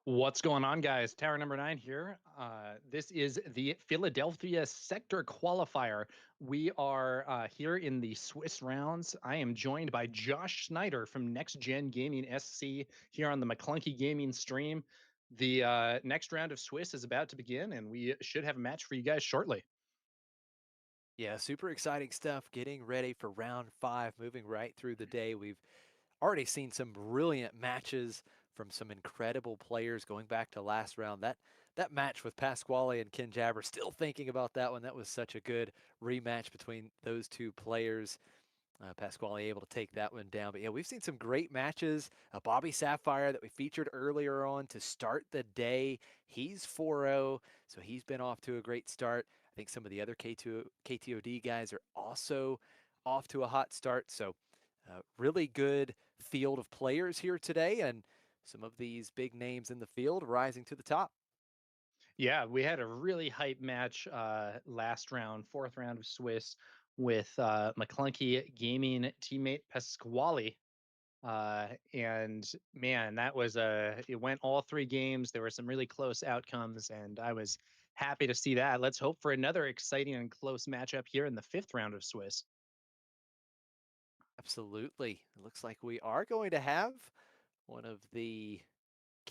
What's going on, guys? Tower number 9 here. This is the Philadelphia Sector Qualifier. We are here in the Swiss rounds. I am joined by Josh Snyder from Next Gen Gaming SC here on the McClunky Gaming stream. The next round of Swiss is about to begin, and we should have a match for you guys shortly. Yeah, super exciting stuff. Getting ready for round 5, moving right through the day. We've already seen some brilliant matches from some incredible players going back to last round. That match with Pasquale and Ken Jabber, still thinking about that one. That was such a good rematch between those two players. Pasquale able to take that one down. But yeah, we've seen some great matches. Bobby Sapphire that we featured earlier on to start the day. He's 4-0, so he's been off to a great start. I think some of the other KTOD guys are also off to a hot start. So really good field of players here today, and some of these big names in the field rising to the top. Yeah, we had a really hype match last round, fourth round of Swiss, with McClunky Gaming teammate Pasquale. And man, that was it went all 3 games. There were some really close outcomes, and I was happy to see that. Let's hope for another exciting and close matchup here in the 5th round of Swiss. Absolutely. It looks like we are going to have one of the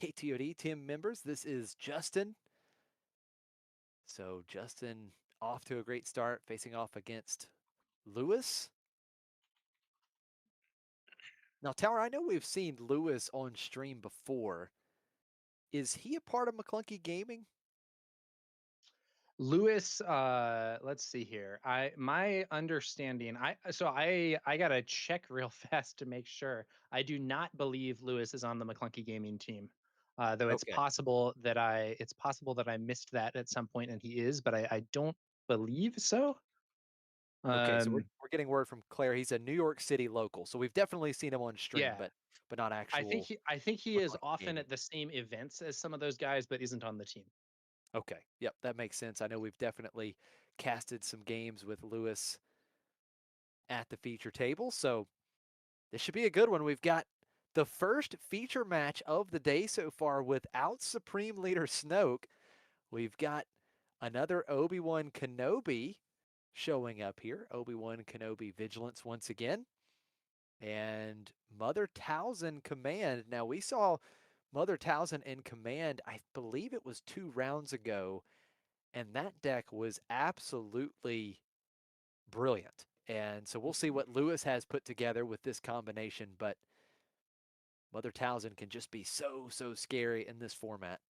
KTOD team members. This is Justin. So Justin off to a great start, facing off against Lewis. Now, Tower, I know we've seen Lewis on stream before. Is he a part of McClunky Gaming? Lewis, let's see here. My understanding, I gotta check real fast to make sure. I do not believe Lewis is on the McClunky Gaming team. Though Okay. it's possible that I missed that at some point and he is, but I don't believe so. Okay, so we're, Um, we're getting word from Claire. He's a New York City local, so we've definitely seen him on stream, yeah. but not actual I think he is McClunky often Gaming. at the same events as some of those guys, but isn't on the team. Okay, yep, that makes sense. I know we've definitely casted some games with Lewis at the feature table, so this should be a good one. We've got the first feature match of the day so far without Supreme Leader Snoke. We've got another Obi-Wan Kenobi showing up here. Obi-Wan Kenobi Vigilance once again. And Mother Talzin Command. Now, we saw Mother Talzin in Command, I believe it was 2 rounds ago, and that deck was absolutely brilliant. And so we'll see what Lewis has put together with this combination, but Mother Talzin can just be so scary in this format.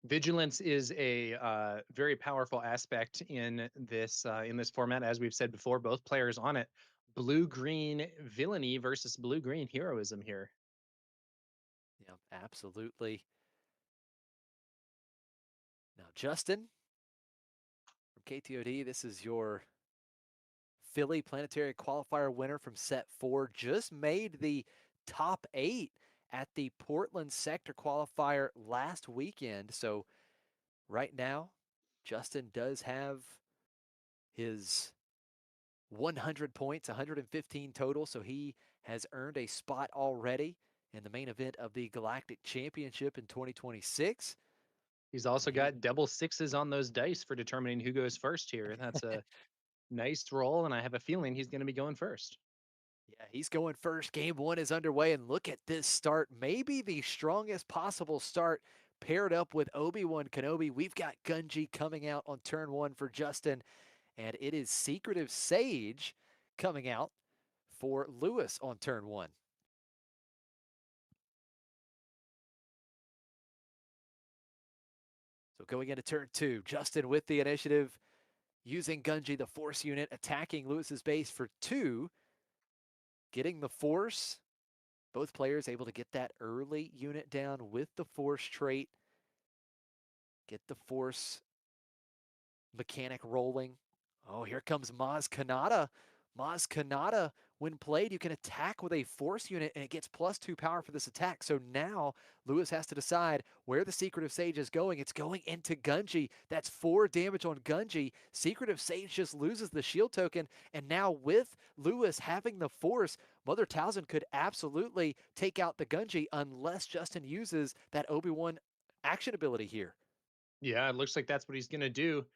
Vigilance is a very powerful aspect in this format, as we've said before. Both players on it, blue-green villainy versus blue-green heroism here. Yeah, absolutely. Now, Justin from KTOD, this is your Philly Planetary Qualifier winner from set 4. Just made the top 8 at the Portland Sector Qualifier last weekend. So right now, Justin does have his 100 points, 115 total. So he has earned a spot already in the main event of the Galactic Championship in 2026. He's also And he, got double sixes on those dice for determining who goes first here. That's a nice roll, and I have a feeling he's going to be going first. yeah, he's going first. Game 1 is underway, and look at this start. Maybe the strongest possible start paired up with Obi-Wan Kenobi. We've got Gunji coming out on turn 1 for Justin, and it is Secretive Sage coming out for Lewis on turn 1. So going into turn 2, Justin with the initiative, using Gunji, the Force unit, attacking Lewis's base for 2, getting the Force. Both players able to get that early unit down with the Force trait. Get the Force mechanic rolling. Oh, here comes Maz Kanata. Maz Kanata when played, you can attack with a force unit and it gets +2 power for this attack. So now Lewis has to decide where the Secretive Sage is going. It's going into Gunji. That's 4 damage on Gunji. Secretive Sage just loses the shield token. And now with Lewis having the force, Mother Talzin could absolutely take out the Gunji unless Justin uses that Obi-Wan action ability here. Yeah, it looks like that's what he's going to do.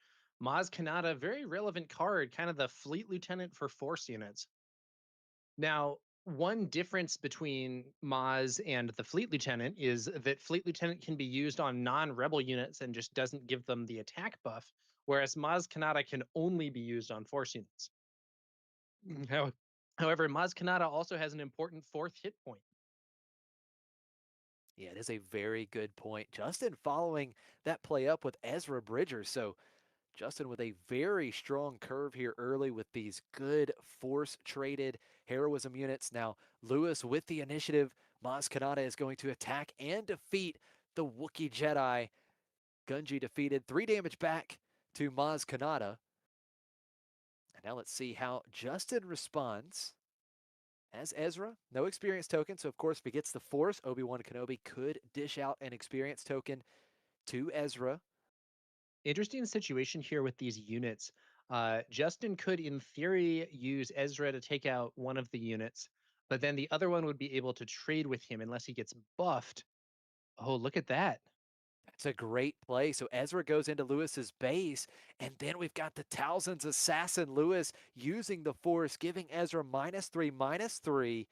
Maz Kanata, very relevant card, kind of the fleet lieutenant for force units. Now, one difference between Maz and the Fleet Lieutenant is that Fleet Lieutenant can be used on non-rebel units and just doesn't give them the attack buff, whereas Maz Kanata can only be used on force units. How- However, Maz Kanata also has an important 4th hit point. Yeah, it is a very good point. Justin following that play up with Ezra Bridger. So Justin with a very strong curve here early with these good force traded heroism units. Now Lewis with the initiative. Maz Kanata is going to attack and defeat the Wookiee Jedi. Gunji defeated. 3 damage back to Maz Kanata. And now let's see how Justin responds. As Ezra, no experience token, so of course if he gets the Force, Obi-Wan Kenobi could dish out an experience token to Ezra. Interesting situation here with these units. Justin could, in theory, use Ezra to take out one of the units, but then the other one would be able to trade with him unless he gets buffed. Oh, look at that. That's a great play. So Ezra goes into Lewis's base, and then we've got the Talzin's assassin Lewis using the Force, giving Ezra -3/-3.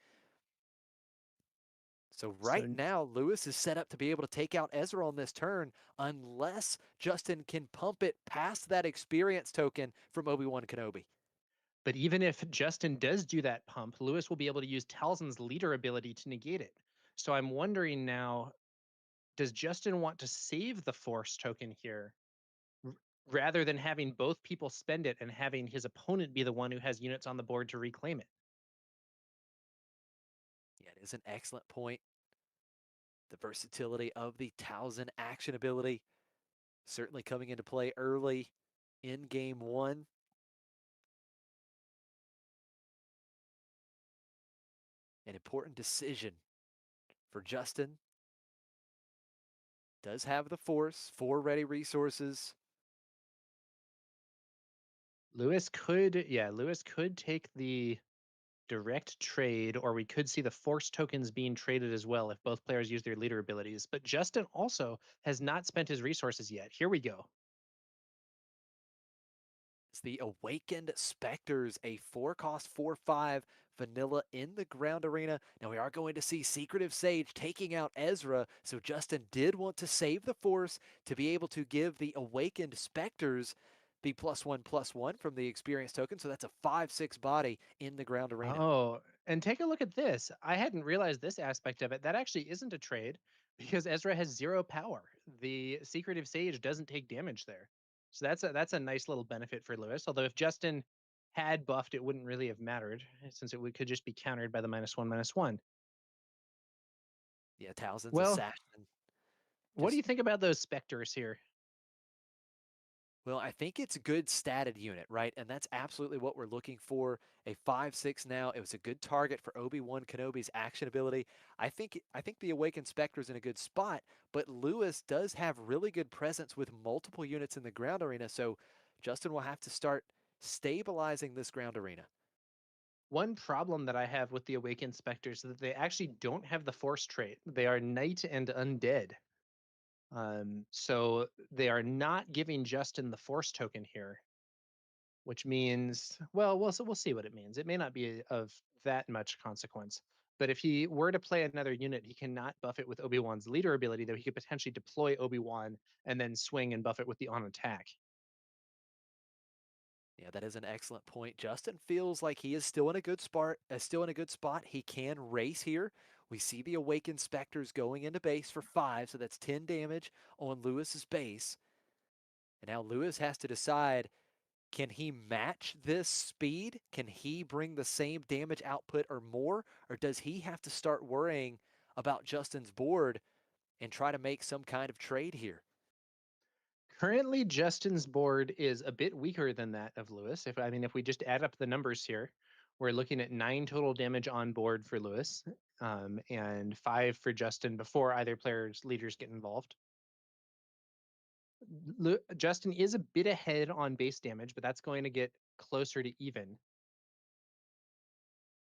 So right So, now, Lewis is set up to be able to take out Ezra on this turn unless Justin can pump it past that experience token from Obi-Wan Kenobi. but even if Justin does do that pump, Lewis will be able to use Talzin's leader ability to negate it. So I'm wondering now, does Justin want to save the Force token here r- rather than having both people spend it and having his opponent be the one who has units on the board to reclaim it? Yeah, it is an excellent point. The versatility of the Talzin action ability certainly coming into play early in game one. An important decision for Justin. Does have the Force, 4 ready resources. Lewis could take the direct trade, or we could see the force tokens being traded as well if both players use their leader abilities. But Justin also has not spent his resources yet. Here we go. It's the Awakened Specters, a 4-cost 4/5 vanilla in the ground arena. Now we are going to see Secretive Sage taking out Ezra, so Justin did want to save the Force to be able to give the Awakened Specters the +1/+1 from the experience token, so that's a 5/6 body in the ground arena. Oh, and take a look at this. I hadn't realized this aspect of it. That actually isn't a trade because Ezra has 0 power. The Secretive Sage doesn't take damage there. So that's a nice little benefit for Lewis. Although if Justin had buffed, it wouldn't really have mattered since could just be countered by the -1/-1. Yeah, Talzin's Well, Assassin. what do Just you think about those specters here? Well, I think it's a good statted unit, right? And that's absolutely what we're looking for. A 5/6 now. It was a good target for Obi-Wan Kenobi's action ability. I think the Awakened Spectre is in a good spot, but Lewis does have really good presence with multiple units in the ground arena, so Justin will have to start stabilizing this ground arena. One problem that I have with the Awakened Specters is that they actually don't have the Force trait. They are Knight and Undead. So they are not giving Justin the Force token here, which means, well, we'll see what it means. It may not be of that much consequence. But if he were to play another unit, he cannot buff it with Obi-Wan's leader ability, though he could potentially deploy Obi-Wan and then swing and buff it with the on attack. Yeah, that is an excellent point. Justin feels like he is still in a good spot. Still in a good spot. He can race here. We see the Awakened Specters going into base for 5, so that's 10 damage on Lewis's base. And now Lewis has to decide, can he match this speed? Can he bring the same damage output or more? Or does he have to start worrying about Justin's board and try to make some kind of trade here? Currently, Justin's board is a bit weaker than that of Lewis. If we just add up the numbers here, We're looking at 9 total damage on board for Lewis, and 5 for Justin before either player's leaders get involved. Justin is a bit ahead on base damage, but that's going to get closer to even.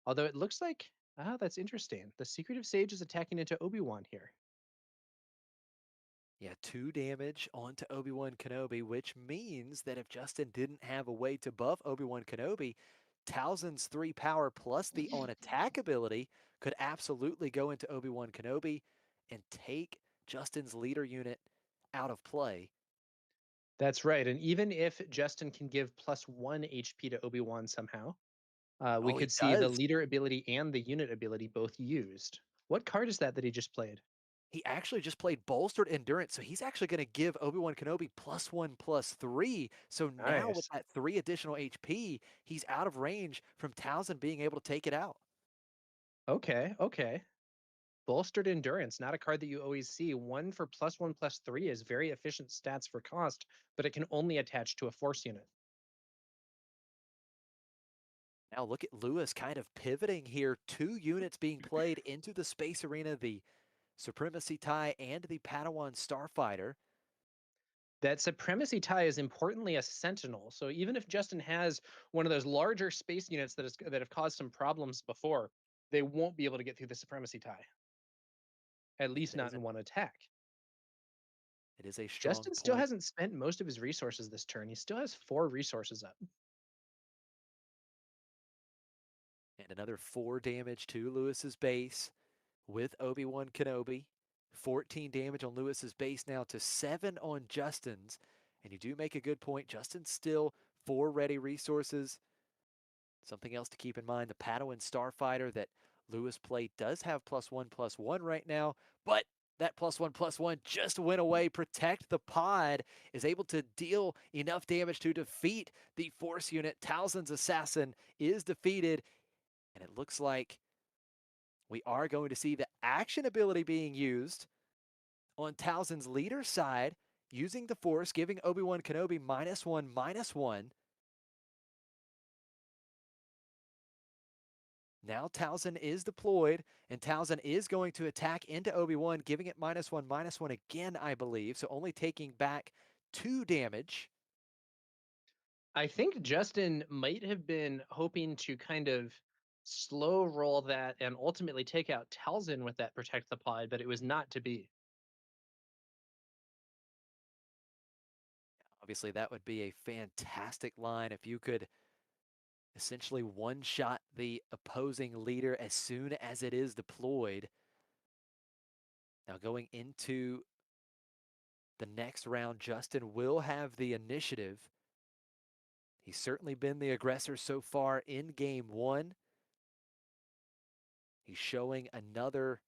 Although it looks like, that's interesting. The Secretive Sage is attacking into Obi-Wan here. Yeah, 2 damage onto Obi-Wan Kenobi, which means that if Justin didn't have a way to buff Obi-Wan Kenobi, Towson's 3 power plus the on attack ability could absolutely go into Obi-Wan Kenobi and take Justin's leader unit out of play. That's right. And even if Justin can give +1 HP to Obi-Wan somehow, we Oh, he could see the does. leader ability and the unit ability both used. What card is that he just played? He actually just played Bolstered Endurance, so he's actually going to give Obi-Wan Kenobi +1/+3. So now with Nice. that 3 additional HP, he's out of range from Towson being able to take it out. Okay, okay. Bolstered Endurance, not a card that you always see. 1 for +1/+3 is very efficient stats for cost, but it can only attach to a force unit. Now look at Lewis kind of pivoting here. 2 units being played into the Space Arena, the Supremacy Tie and the Padawan Starfighter. That Supremacy Tie is importantly a Sentinel, so even if Justin has one of those larger space units that have caused some problems before, they won't be able to get through the Supremacy Tie. At least That is not a, in one attack. it is a strong Justin still point. hasn't spent most of his resources this turn. He still has 4 resources up. And another 4 damage to Lewis's base with Obi-Wan Kenobi. 14 damage on Lewis's base now to 7 on Justin's. And you do make a good point. Justin's still 4 ready resources. Something else to keep in mind, the Padawan Starfighter that Lewis played does have +1/+1 right now, but that +1/+1 just went away. Protect the Pod is able to deal enough damage to defeat the Force unit. Towson's Assassin is defeated, and it looks like we are going to see the action ability being used on Towson's leader side, using the Force, giving Obi-Wan Kenobi -1/-1. Now Towson is deployed, and Towson is going to attack into Obi-Wan, giving it -1/-1 again, I believe, so only taking back 2 damage. I think Justin might have been hoping to kind of slow roll that and ultimately take out Talzin with that Protect the Pod, but it was not to be. Obviously, that would be a fantastic line if you could essentially one-shot the opposing leader as soon as it is deployed. Now going into the next round, Justin will have the initiative. He's certainly been the aggressor so far in game 1. He's showing another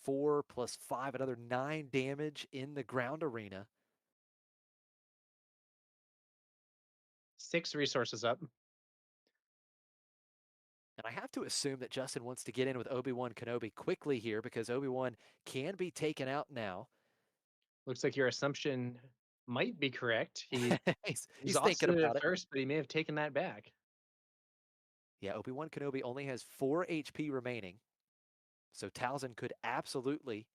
4 + 5, another 9 damage in the ground arena. 6 resources up. And I have to assume that Justin wants to get in with Obi-Wan Kenobi quickly here because Obi-Wan can be taken out now. Looks like your assumption might be correct. He he's thinking exhausted it about at it. first, but he may have taken that back. Yeah, Obi-Wan Kenobi only has 4 HP remaining. So Talzin could absolutely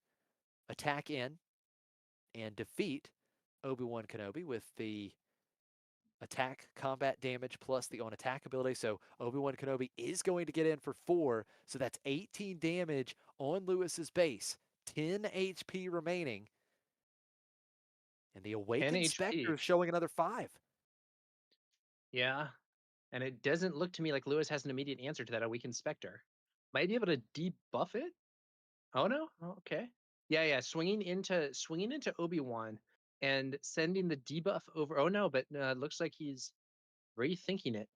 attack in and defeat Obi-Wan Kenobi with the attack combat damage plus the on attack ability. So Obi-Wan Kenobi is going to get in for 4. So that's 18 damage on Lewis's base, 10 HP remaining. And the 10 Awakened Spectre HP. is showing another 5. Yeah. And it doesn't look to me like Lewis has an immediate answer to that Awakened Spectre. Might be able to debuff it? Oh no? Oh, okay. Yeah, yeah. Swinging into Obi-Wan and sending the debuff over. Oh no, but looks like he's rethinking it.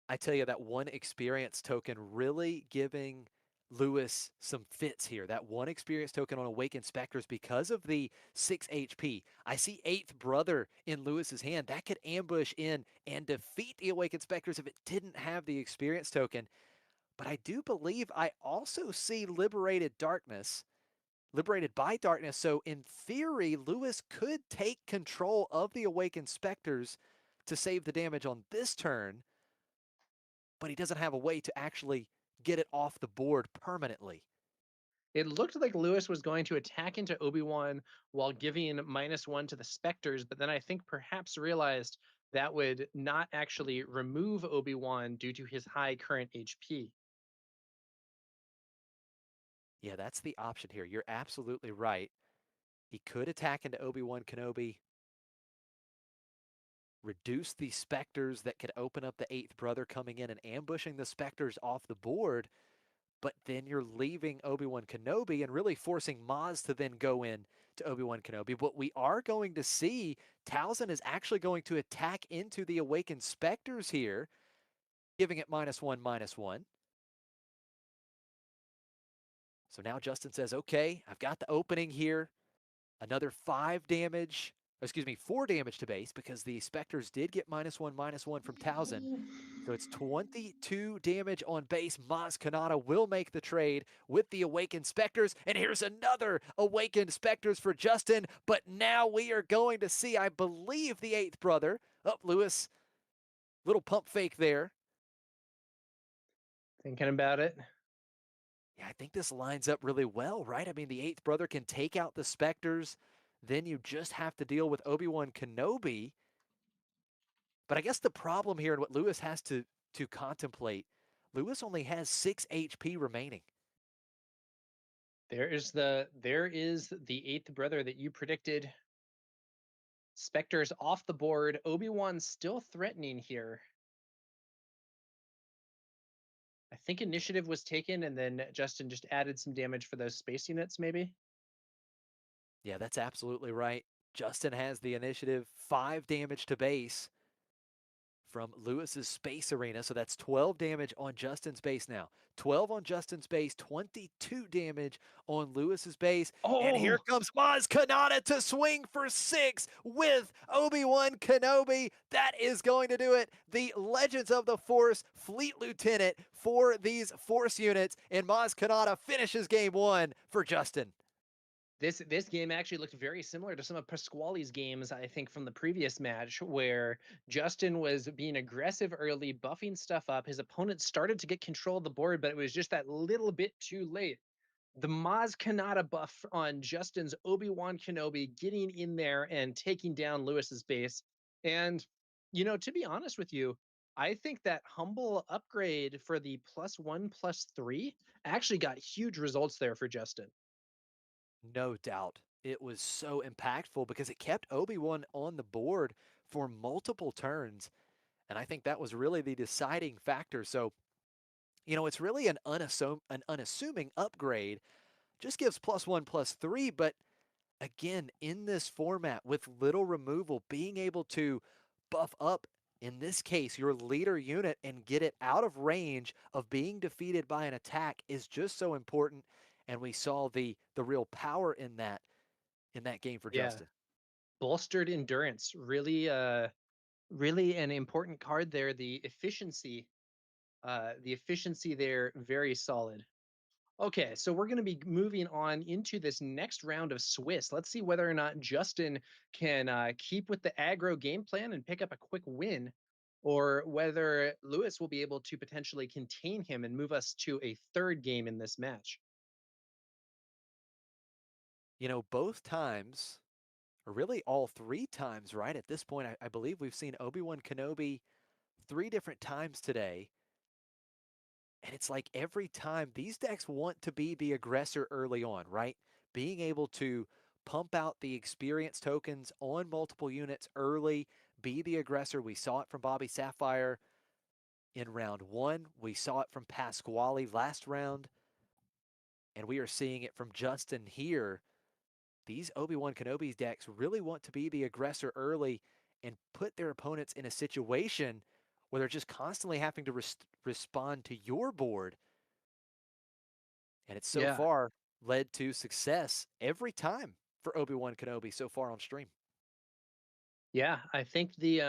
I tell you, that one experience token really giving Lewis some fits here. That one experience token on Awakened Specters because of the 6 HP. I see Eighth Brother in Lewis's hand. That could ambush in and defeat the Awakened Specters if it didn't have the experience token. But I do believe I also see Liberated Darkness, Liberated by Darkness. So in theory, Lewis could take control of the Awakened Specters to save the damage on this turn. but he doesn't have a way to actually get it off the board permanently. It looked like Lewis was going to attack into Obi-Wan while giving -1 to the Spectres, but then I think perhaps realized that would not actually remove Obi-Wan due to his high current HP. Yeah, that's the option here. You're absolutely right. He could attack into Obi-Wan Kenobi, reduce the specters that could open up the eighth brother coming in and ambushing the specters off the board, but then you're leaving Obi-Wan Kenobi and really forcing Maz to then go in to Obi-Wan Kenobi. What we are going to see, Talzin is actually going to attack into the awakened specters here, giving it -1/-1. So now Justin says, okay, I've got the opening here. Another 5 damage, excuse me, 4 damage to base because the Spectres did get -1/-1 from Talzin. So it's 22 damage on base. Maz Kanata will make the trade with the Awakened Spectres. And here's another Awakened Spectres for Justin. But now we are going to see, I believe, the eighth brother. Up, Lewis. Little pump fake there. Thinking about it. Yeah, I think this lines up really well, right? I mean, the eighth brother can take out the Spectres. Then you just have to deal with Obi-Wan Kenobi. But I guess the problem here and what Lewis has to contemplate, Lewis only has 6 HP remaining. There is the eighth brother that you predicted. Spectre's off the board. Obi-Wan's still threatening here. I think initiative was taken, and then Justin just added some damage for those space units, maybe. Yeah, that's absolutely right. Justin has the initiative, 5 damage to base from Lewis's space arena. So that's 12 damage on Justin's base now. 12 on Justin's base, 22 damage on Lewis's base. And here Oh, comes Maz Kanata to swing for 6 with Obi-Wan Kenobi. That is going to do it. The Legends of the Force Fleet Lieutenant for these Force units. And Maz Kanata finishes game 1 for Justin. this game actually looked very similar to some of Pasquale's games, I think, from the previous match, where Justin was being aggressive early, buffing stuff up. His opponent started to get control of the board, but it was just that little bit too late. The Maz Kanata buff on Justin's Obi-Wan Kenobi getting in there and taking down Lewis's base. And, to be honest with you, I think that humble upgrade for the +1/+3 actually got huge results there for Justin. No doubt. It was so impactful because it kept Obi-Wan on the board for multiple turns. And I think that was really the deciding factor. So, it's really an unassuming upgrade. Just gives +1/+3, but again, in this format with little removal, being able to buff up, in this case, your leader unit and get it out of range of being defeated by an attack is just so important. And we saw the real power in that game for Yeah. Justin. Bolstered endurance, really an important card there. The efficiency there, very solid. Okay, so we're going to be moving on into this next round of Swiss. Let's see whether or not Justin can keep with the aggro game plan and pick up a quick win, or whether Lewis will be able to potentially contain him and move us to a third game in this match. Both times, or really all 3 times, right? At this point, I believe we've seen Obi-Wan Kenobi 3 different times today. And it's like every time these decks want to be the aggressor early on, right? Being able to pump out the experience tokens on multiple units early, be the aggressor. We saw it from Bobby Sapphire in round 1. We saw it from Pasquale last round. And we are seeing it from Justin here. These Obi-Wan Kenobi decks really want to be the aggressor early and put their opponents in a situation where they're just constantly having to respond to your board. And it's so Yeah, far led to success every time for Obi-Wan Kenobi so far on stream. yeah. I think we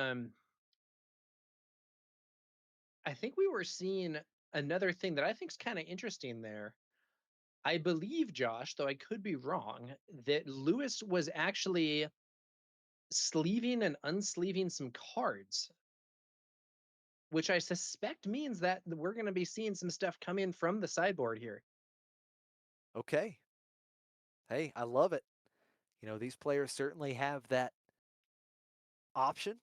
were seeing another thing that I think is kind of interesting there. I believe, Josh, though I could be wrong, that Lewis was actually sleeving and unsleeving some cards. which I suspect means that we're going to be seeing some stuff come in from the sideboard here. Okay. Hey, I love it. These players certainly have that option.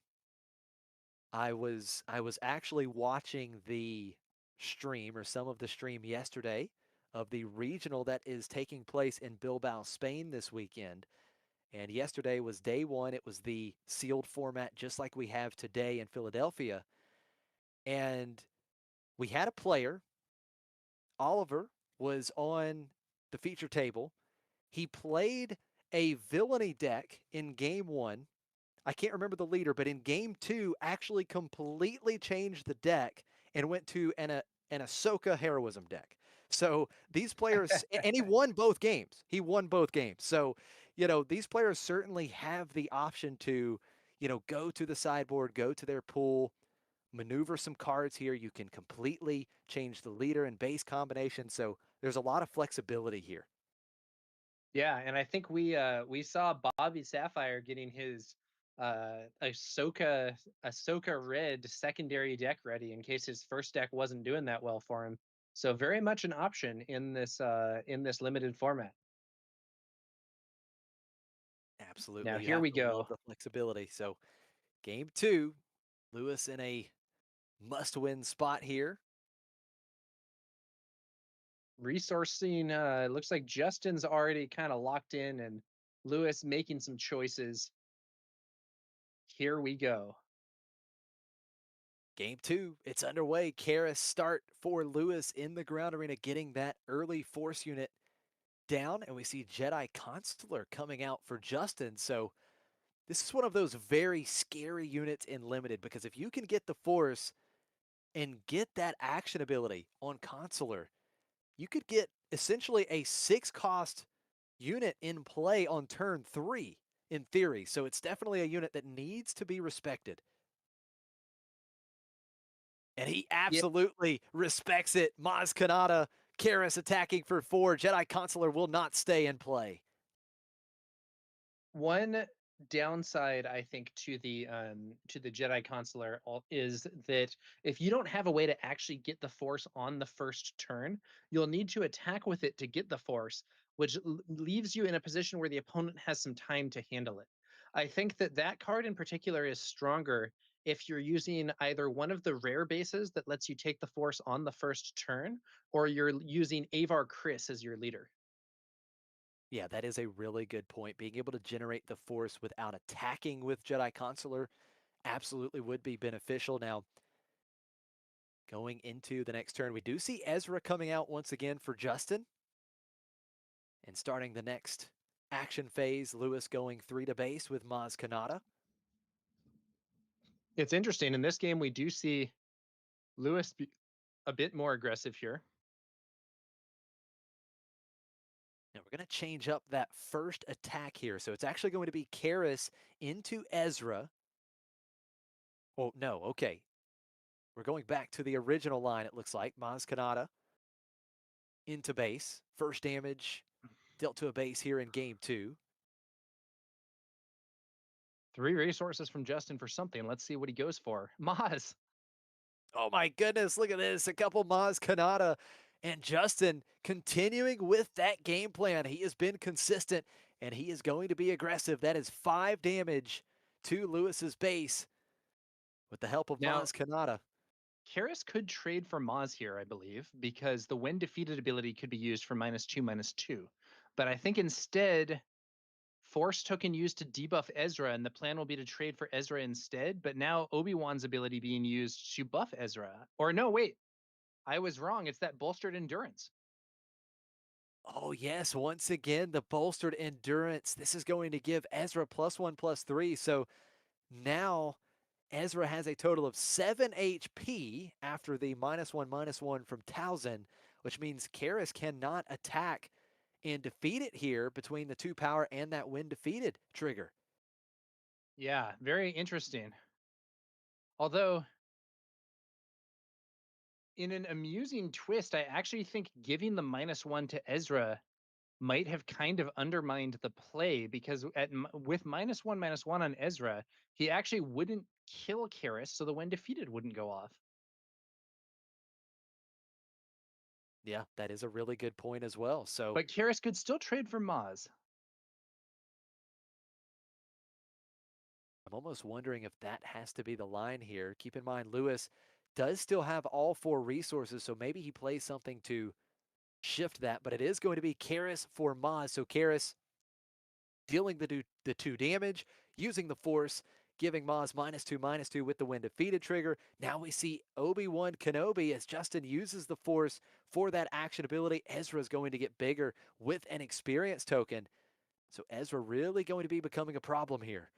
I was actually watching the stream or some of the stream yesterday of the regional that is taking place in Bilbao, Spain this weekend. And yesterday was day one. It was the sealed format, just like we have today in Philadelphia. And we had a player, Oliver, was on the feature table. He played a villainy deck in game one. I can't remember the leader, but in game two, actually completely changed the deck and went to an Ahsoka heroism deck. So these players, and he won both games. He won both games. So, these players certainly have the option to, go to the sideboard, go to their pool, maneuver some cards here. You can completely change the leader and base combination. So there's a lot of flexibility here. Yeah, and I think we saw Bobby Sapphire getting his Ahsoka red secondary deck ready in case his first deck wasn't doing that well for him. So very much an option in this limited format. Now Absolutely. You here have we to love go. the flexibility. So game two, Lewis in a must-win spot here. Resourcing looks like Justin's already kind of locked in and Lewis making some choices. Here we go. Game two, it's underway. Karis start for Lewis in the ground arena, getting that early force unit down. And we see Jedi Consular coming out for Justin. So this is one of those very scary units in limited because if you can get the force and get that action ability on Consular, you could get essentially a 6-cost unit in play on turn 3 in theory. So it's definitely a unit that needs to be respected. And he Yeah, absolutely respects it. Maz Kanata, Karis attacking for 4. Jedi Consular will not stay in play. one downside I think to the Jedi Consular is that if you don't have a way to actually get the force on the first turn, you'll need to attack with it to get the force, which leaves you in a position where the opponent has some time to handle it. I think that that card in particular is stronger if you're using either one of the rare bases that lets you take the force on the first turn, or you're using Avar Chris as your leader. Yeah, that is a really good point. Being able to generate the force without attacking with Jedi Consular absolutely would be beneficial. Now, going into the next turn, we do see Ezra coming out once again for Justin. And starting the next action phase, Lewis going 3 to base with Maz Kanata. It's interesting. In this game, we do see Lewis be a bit more aggressive here. Now we're going to change up that first attack here. So it's actually going to be Karis into Ezra. Oh, no, okay. We're going back to the original line, it looks like. Maz Kanata into base. First damage dealt to a base here in game 2. 3 resources from Justin for something. Let's see what he goes for. Maz. Oh my goodness, look at this. A couple Maz Kanata and Justin continuing with that game plan. He has been consistent and he is going to be aggressive. That is 5 damage to Lewis's base with the help of Now, Maz Kanata. Karis could trade for Maz here, I believe, because the when defeated ability could be used for -2/-2. But I think instead, Force token used to debuff Ezra, and the plan will be to trade for Ezra instead. But now Obi-Wan's ability being used to buff Ezra. Or no, wait, I was wrong. It's that bolstered endurance. Oh, yes. Once again, the bolstered endurance. This is going to give Ezra +1/+3. So now Ezra has a total of 7 HP after the -1/-1 from Towson, which means Karis cannot attack and defeat it here between the 2 power and that when defeated trigger. Yeah, very interesting. Although, in an amusing twist, I actually think giving the -1 to Ezra might have kind of undermined the play because with -1/-1 on Ezra, he actually wouldn't kill Karis, so the when defeated wouldn't go off. Yeah, that is a really good point as well. So But Karras could still trade for Maz. I'm almost wondering if that has to be the line here. Keep in mind, Lewis does still have all 4 resources, so maybe he plays something to shift that, but it is going to be Karras for Maz. So Karras dealing the 2 damage, using the force, giving Maz -2/-2 with the when defeated trigger. Now we see Obi-Wan Kenobi as Justin uses the force for that action ability. Ezra's going to get bigger with an experience token. So Ezra really going to be becoming a problem here.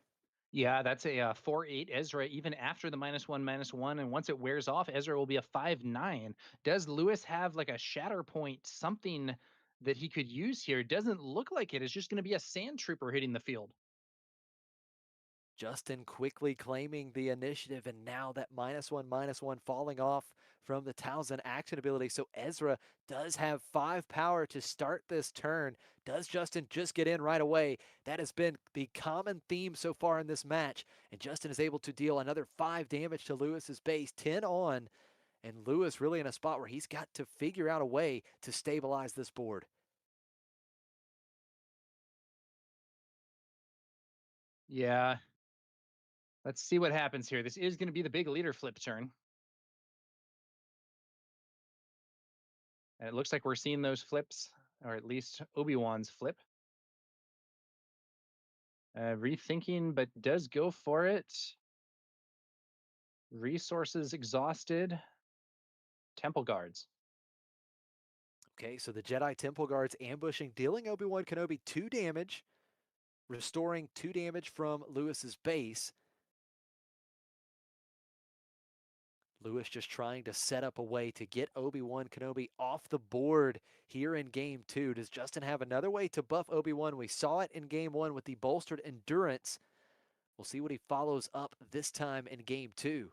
Yeah, that's a 4/8 Ezra, even after the -1/-1. And once it wears off, Ezra will be a 5/9. Does Lewis have like a shatter point, something that he could use here? Doesn't look like it. It's just going to be a sand trooper hitting the field. Justin quickly claiming the initiative, and now that -1/-1 falling off from the Townsend action ability. So Ezra does have 5 power to start this turn. Does Justin just get in right away? That has been the common theme so far in this match, and Justin is able to deal another 5 damage to Lewis's base, 10 on, and Lewis really in a spot where he's got to figure out a way to stabilize this board. Yeah, let's see what happens here. This is going to be the big leader flip turn. And it looks like we're seeing those flips, or at least Obi-Wan's flip. Rethinking, but does go for it. Resources exhausted. Temple guards. Okay, so the Jedi Temple Guards ambushing, dealing Obi-Wan Kenobi 2 damage, restoring 2 damage from Lewis's base. Lewis just trying to set up a way to get Obi-Wan Kenobi off the board here in game 2. Does Justin have another way to buff Obi-Wan? We saw it in game 1 with the bolstered endurance. We'll see what he follows up this time in game 2.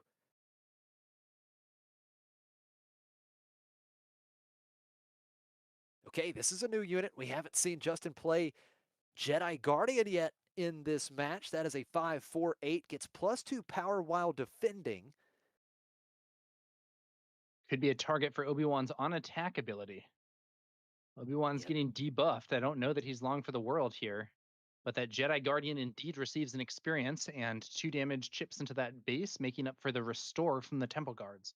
Okay, this is a new unit. We haven't seen Justin play Jedi Guardian yet in this match. That is a 5/4/8, gets +2 power while defending. Could be a target for Obi-Wan's on attack ability. Obi-Wan's Yep. getting debuffed. I don't know that he's long for the world here. But that Jedi Guardian indeed receives an experience, and 2 damage chips into that base, making up for the restore from the Temple Guards.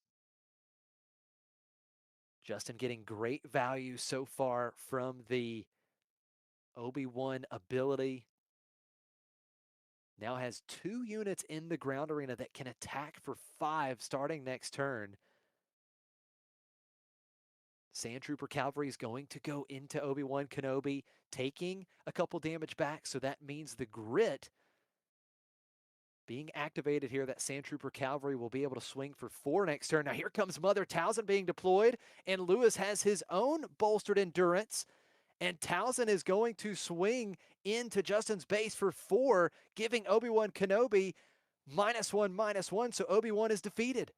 Justin getting great value so far from the Obi-Wan ability. Now has 2 units in the ground arena that can attack for 5 starting next turn. Sand Trooper Cavalry is going to go into Obi-Wan Kenobi, taking a couple damage back, so that means the grit being activated here. That Sand Trooper Cavalry will be able to swing for 4 next turn. Now here comes Mother Townsend being deployed, and Lewis has his own bolstered endurance, and Townsend is going to swing into Justin's base for 4, giving Obi-Wan Kenobi -1/-1, so Obi-Wan is defeated.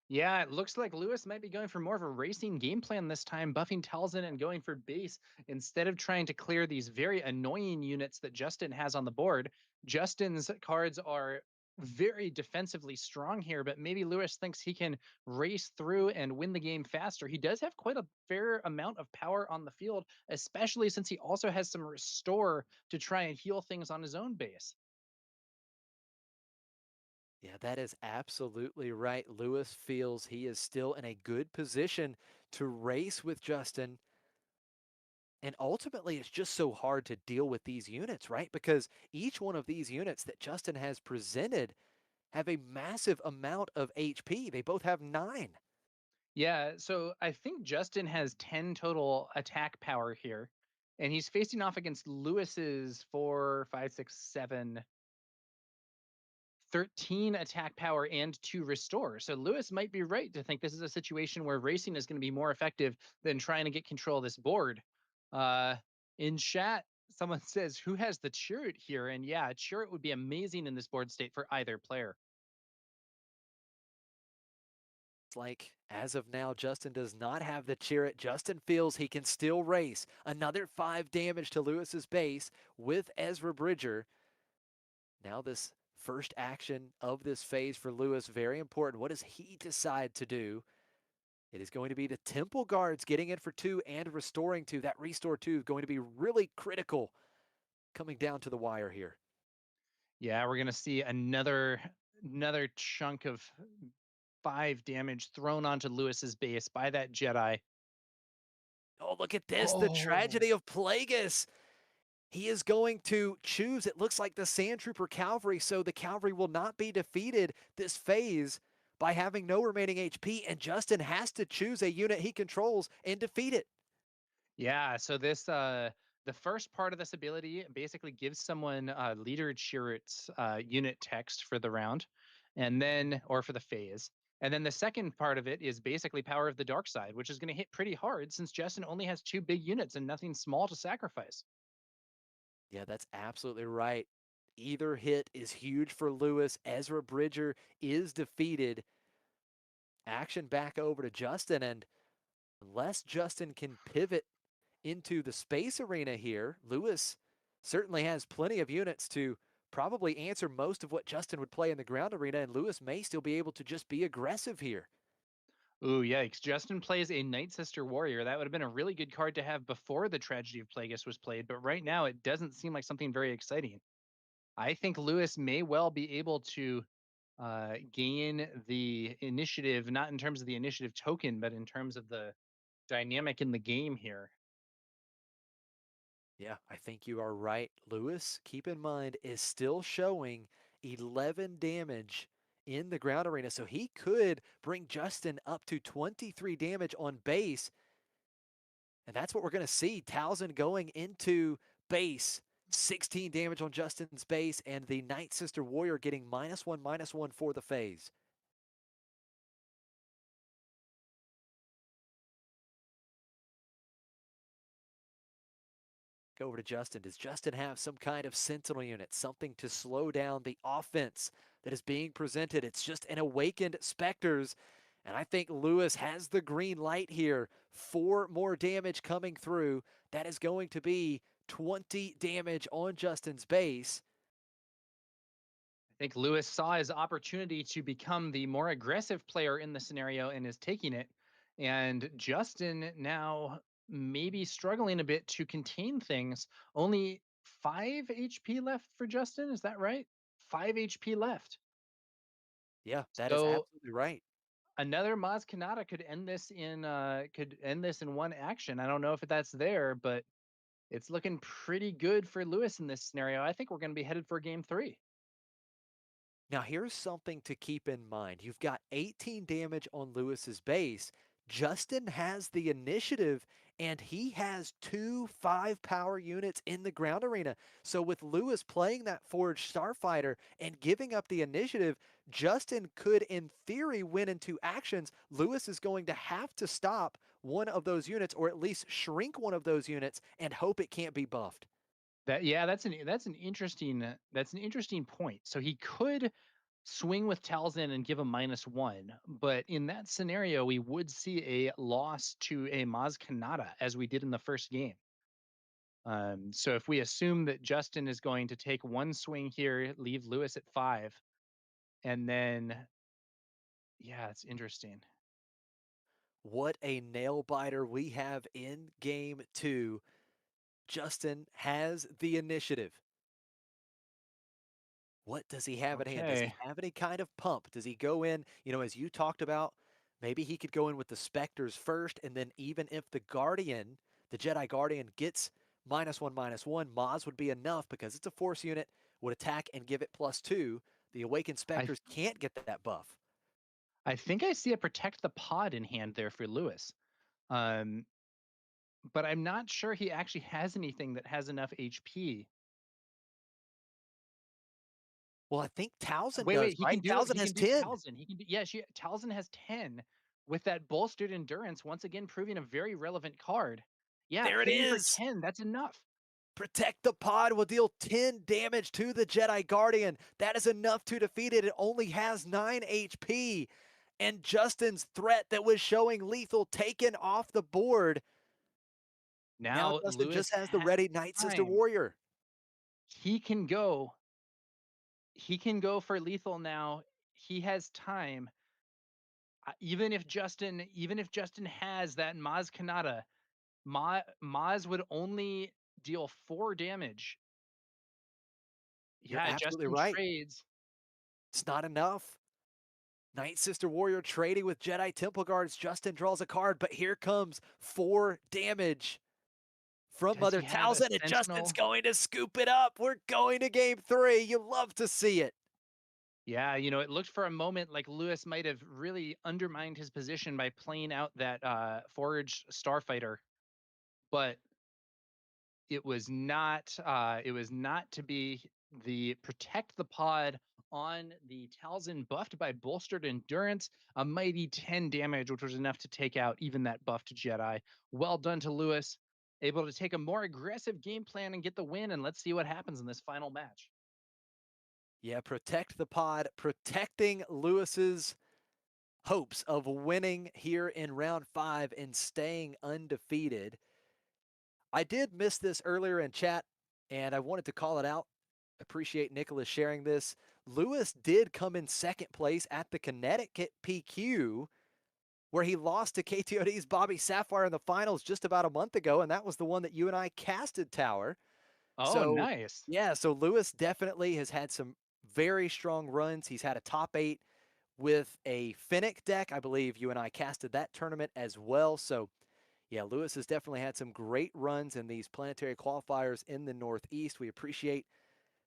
Yeah, it looks like Lewis might be going for more of a racing game plan this time, buffing Talzin and going for base instead of trying to clear these very annoying units that Justin has on the board. Justin's cards are very defensively strong here, but maybe Lewis thinks he can race through and win the game faster. He does have quite a fair amount of power on the field, especially since he also has some restore to try and heal things on his own base. Yeah, that is absolutely right. Lewis feels he is still in a good position to race with Justin. And ultimately, it's just so hard to deal with these units, right? Because each one of these units that Justin has presented have a massive amount of HP. They both have 9. Yeah, so I think Justin has 10 total attack power here, and he's facing off against Lewis's 4, 5, 6, 7, 13 attack power and 2 restore. So Lewis might be right to think this is a situation where racing is going to be more effective than trying to get control of this board. Uh, in chat, someone says, who has the chariot here? And yeah, chariot would be amazing in this board state for either player. It's like, as of now, Justin does not have the chariot. Justin feels he can still race. Another 5 damage to Lewis's base with Ezra Bridger. Now this first action of this phase for Lewis, very important. What does he decide to do? It is going to be the Temple Guards getting in for 2 and restoring 2. That restore 2 is going to be really critical coming down to the wire here. Yeah, we're gonna see another chunk of 5 damage thrown onto Lewis's base by that Jedi. Oh, look at this. The Oh, tragedy of Plagueis. He is going to choose, it looks like, the Sand Trooper Cavalry, so the Cavalry will not be defeated this phase by having no remaining HP, and Justin has to choose a unit he controls and defeat it. yeah. So the first part of this ability basically gives someone leader Chirrut's unit text for the round, and then or for the phase. And then the second part of it is basically power of the dark side, which is going to hit pretty hard since Justin only has 2 big units and nothing small to sacrifice. Yeah, that's absolutely right. Either hit is huge for Lewis. Ezra Bridger is defeated. Action back over to Justin, and unless Justin can pivot into the space arena here, Lewis certainly has plenty of units to probably answer most of what Justin would play in the ground arena, and Lewis may still be able to just be aggressive here. Ooh, yikes. Justin plays a Night Sister Warrior. That would have been a really good card to have before the Tragedy of Plagueis was played, but right now it doesn't seem like something very exciting. I think Lewis may well be able to gain the initiative, not in terms of the initiative token, but in terms of the dynamic in the game here. Yeah, I think you are right. Lewis, keep in mind, is still showing 11 damage in the ground arena, so he could bring Justin up to 23 damage on base. And that's what we're going to see. Towson going into base. 16 damage on Justin's base, and the Night Sister Warrior getting -1/-1 for the phase. Go over to Justin. Does Justin have some kind of sentinel unit, something to slow down the offense that is being presented? It's just an awakened Spectres. And I think Lewis has the green light here. 4 more damage coming through. That is going to be 20 damage on Justin's base. I think Lewis saw his opportunity to become the more aggressive player in the scenario and is taking it. And Justin now maybe struggling a bit to contain things. Only 5 HP left for Justin. Is that right? 5 HP left. Yeah, that is So absolutely right. another Maz Kanata could end this in one action. I don't know if that's there, but it's looking pretty good for Lewis in this scenario. I think we're going to be headed for game 3. Now, here's something to keep in mind. You've got 18 damage on Lewis's base. Justin has the initiative, and he has 2 5-power units in the ground arena. So, with Lewis playing that Forged Starfighter and giving up the initiative, Justin could, in theory, win in 2 actions. Lewis is going to have to stop one of those units, or at least shrink one of those units, and hope it can't be buffed. That's an interesting point. So he could swing with Talzin and give a -1, but in that scenario, we would see a loss to a Maz Kanata as we did in the first game. So if we assume that Justin is going to take one swing here, leave Lewis at 5, and then yeah, it's interesting. What a nail biter we have in game 2. Justin has the initiative. What does he have at hand? Does he Okay. have any kind of pump? Does he go in, as you talked about, maybe he could go in with the Spectres first, and then even if the Guardian, the Jedi Guardian, gets -1/-1, Maz would be enough because it's a Force unit, would attack and give it +2. The Awakened I Spectres can't get that buff. I think I see a protect the pod in hand there for Lewis. Um, but I'm not sure he actually has anything that has enough HP. Well, I think Towson Wait, does, wait, he can right? do Towson has 10. Talzin. He can do, yeah, Talzin has 10 with that bolstered endurance, once again proving a very relevant card. Yeah, There it hitting for is. 10, that's enough. Protect the Pod will deal 10 damage to the Jedi Guardian. That is enough to defeat it. It only has 9 HP. And Justin's threat that was showing lethal taken off the board. Now Now Justin Lewis just has the has ready Night Sister time. Warrior. He can go. He can go for lethal now. He has time. even if Justin has that Maz Kanata, Maz would only deal 4 damage. You're Yeah, absolutely Justin right. trades. It's not enough. Night Sister Warrior trading with Jedi Temple Guards. Justin draws a card, but here comes 4 damage from Does Mother he have a Talzin, and Justin's Sentinel? going to scoop it up. We're going to game 3. You love to see it. Yeah, it looked for a moment like Lewis might have really undermined his position by playing out that foraged starfighter, but it was not to be. The protect the pod on the Talzin buffed by bolstered endurance, a mighty 10 damage, which was enough to take out even that buffed Jedi. Well done to Lewis, able to take a more aggressive game plan and get the win. And let's see what happens in this final match. Yeah, protect the pod, protecting Lewis's hopes of winning here in round 5 and staying undefeated. I did miss this earlier in chat, and I wanted to call it out. Appreciate Nicholas sharing this. Lewis did come in second place at the Connecticut PQ, where he lost to KTOD's Bobby Sapphire in the finals just about a month ago, and that was the one that you and I casted, Tower. Oh, So, nice. yeah, so Lewis definitely has had some very strong runs. He's had a top 8 with a Finnick deck. I believe you and I casted that tournament as well. So, yeah, Lewis has definitely had some great runs in these planetary qualifiers in the Northeast. We appreciate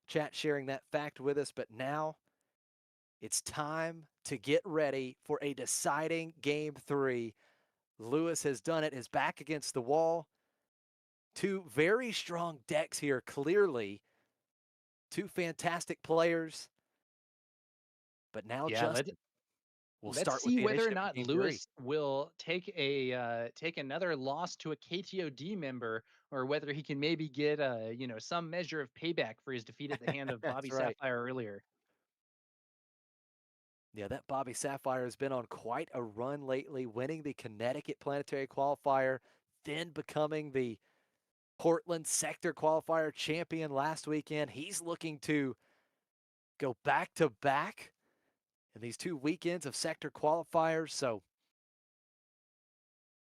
chat sharing that fact with us. But now it's time to get ready for a deciding game 3. Lewis has done it, his back against the wall. 2 very strong decks here, clearly. 2 fantastic players. But now Yeah, Justin will let's start with see the whether or initiative in not game 3. Lewis will take another loss to a KTOD member, or whether he can maybe get some measure of payback for his defeat at the hand of Bobby That's right. Sapphire earlier. Yeah, that Bobby Sapphire has been on quite a run lately, winning the Connecticut Planetary Qualifier, then becoming the Portland Sector Qualifier champion last weekend. He's looking to go back to back in these 2 weekends of Sector Qualifiers. So,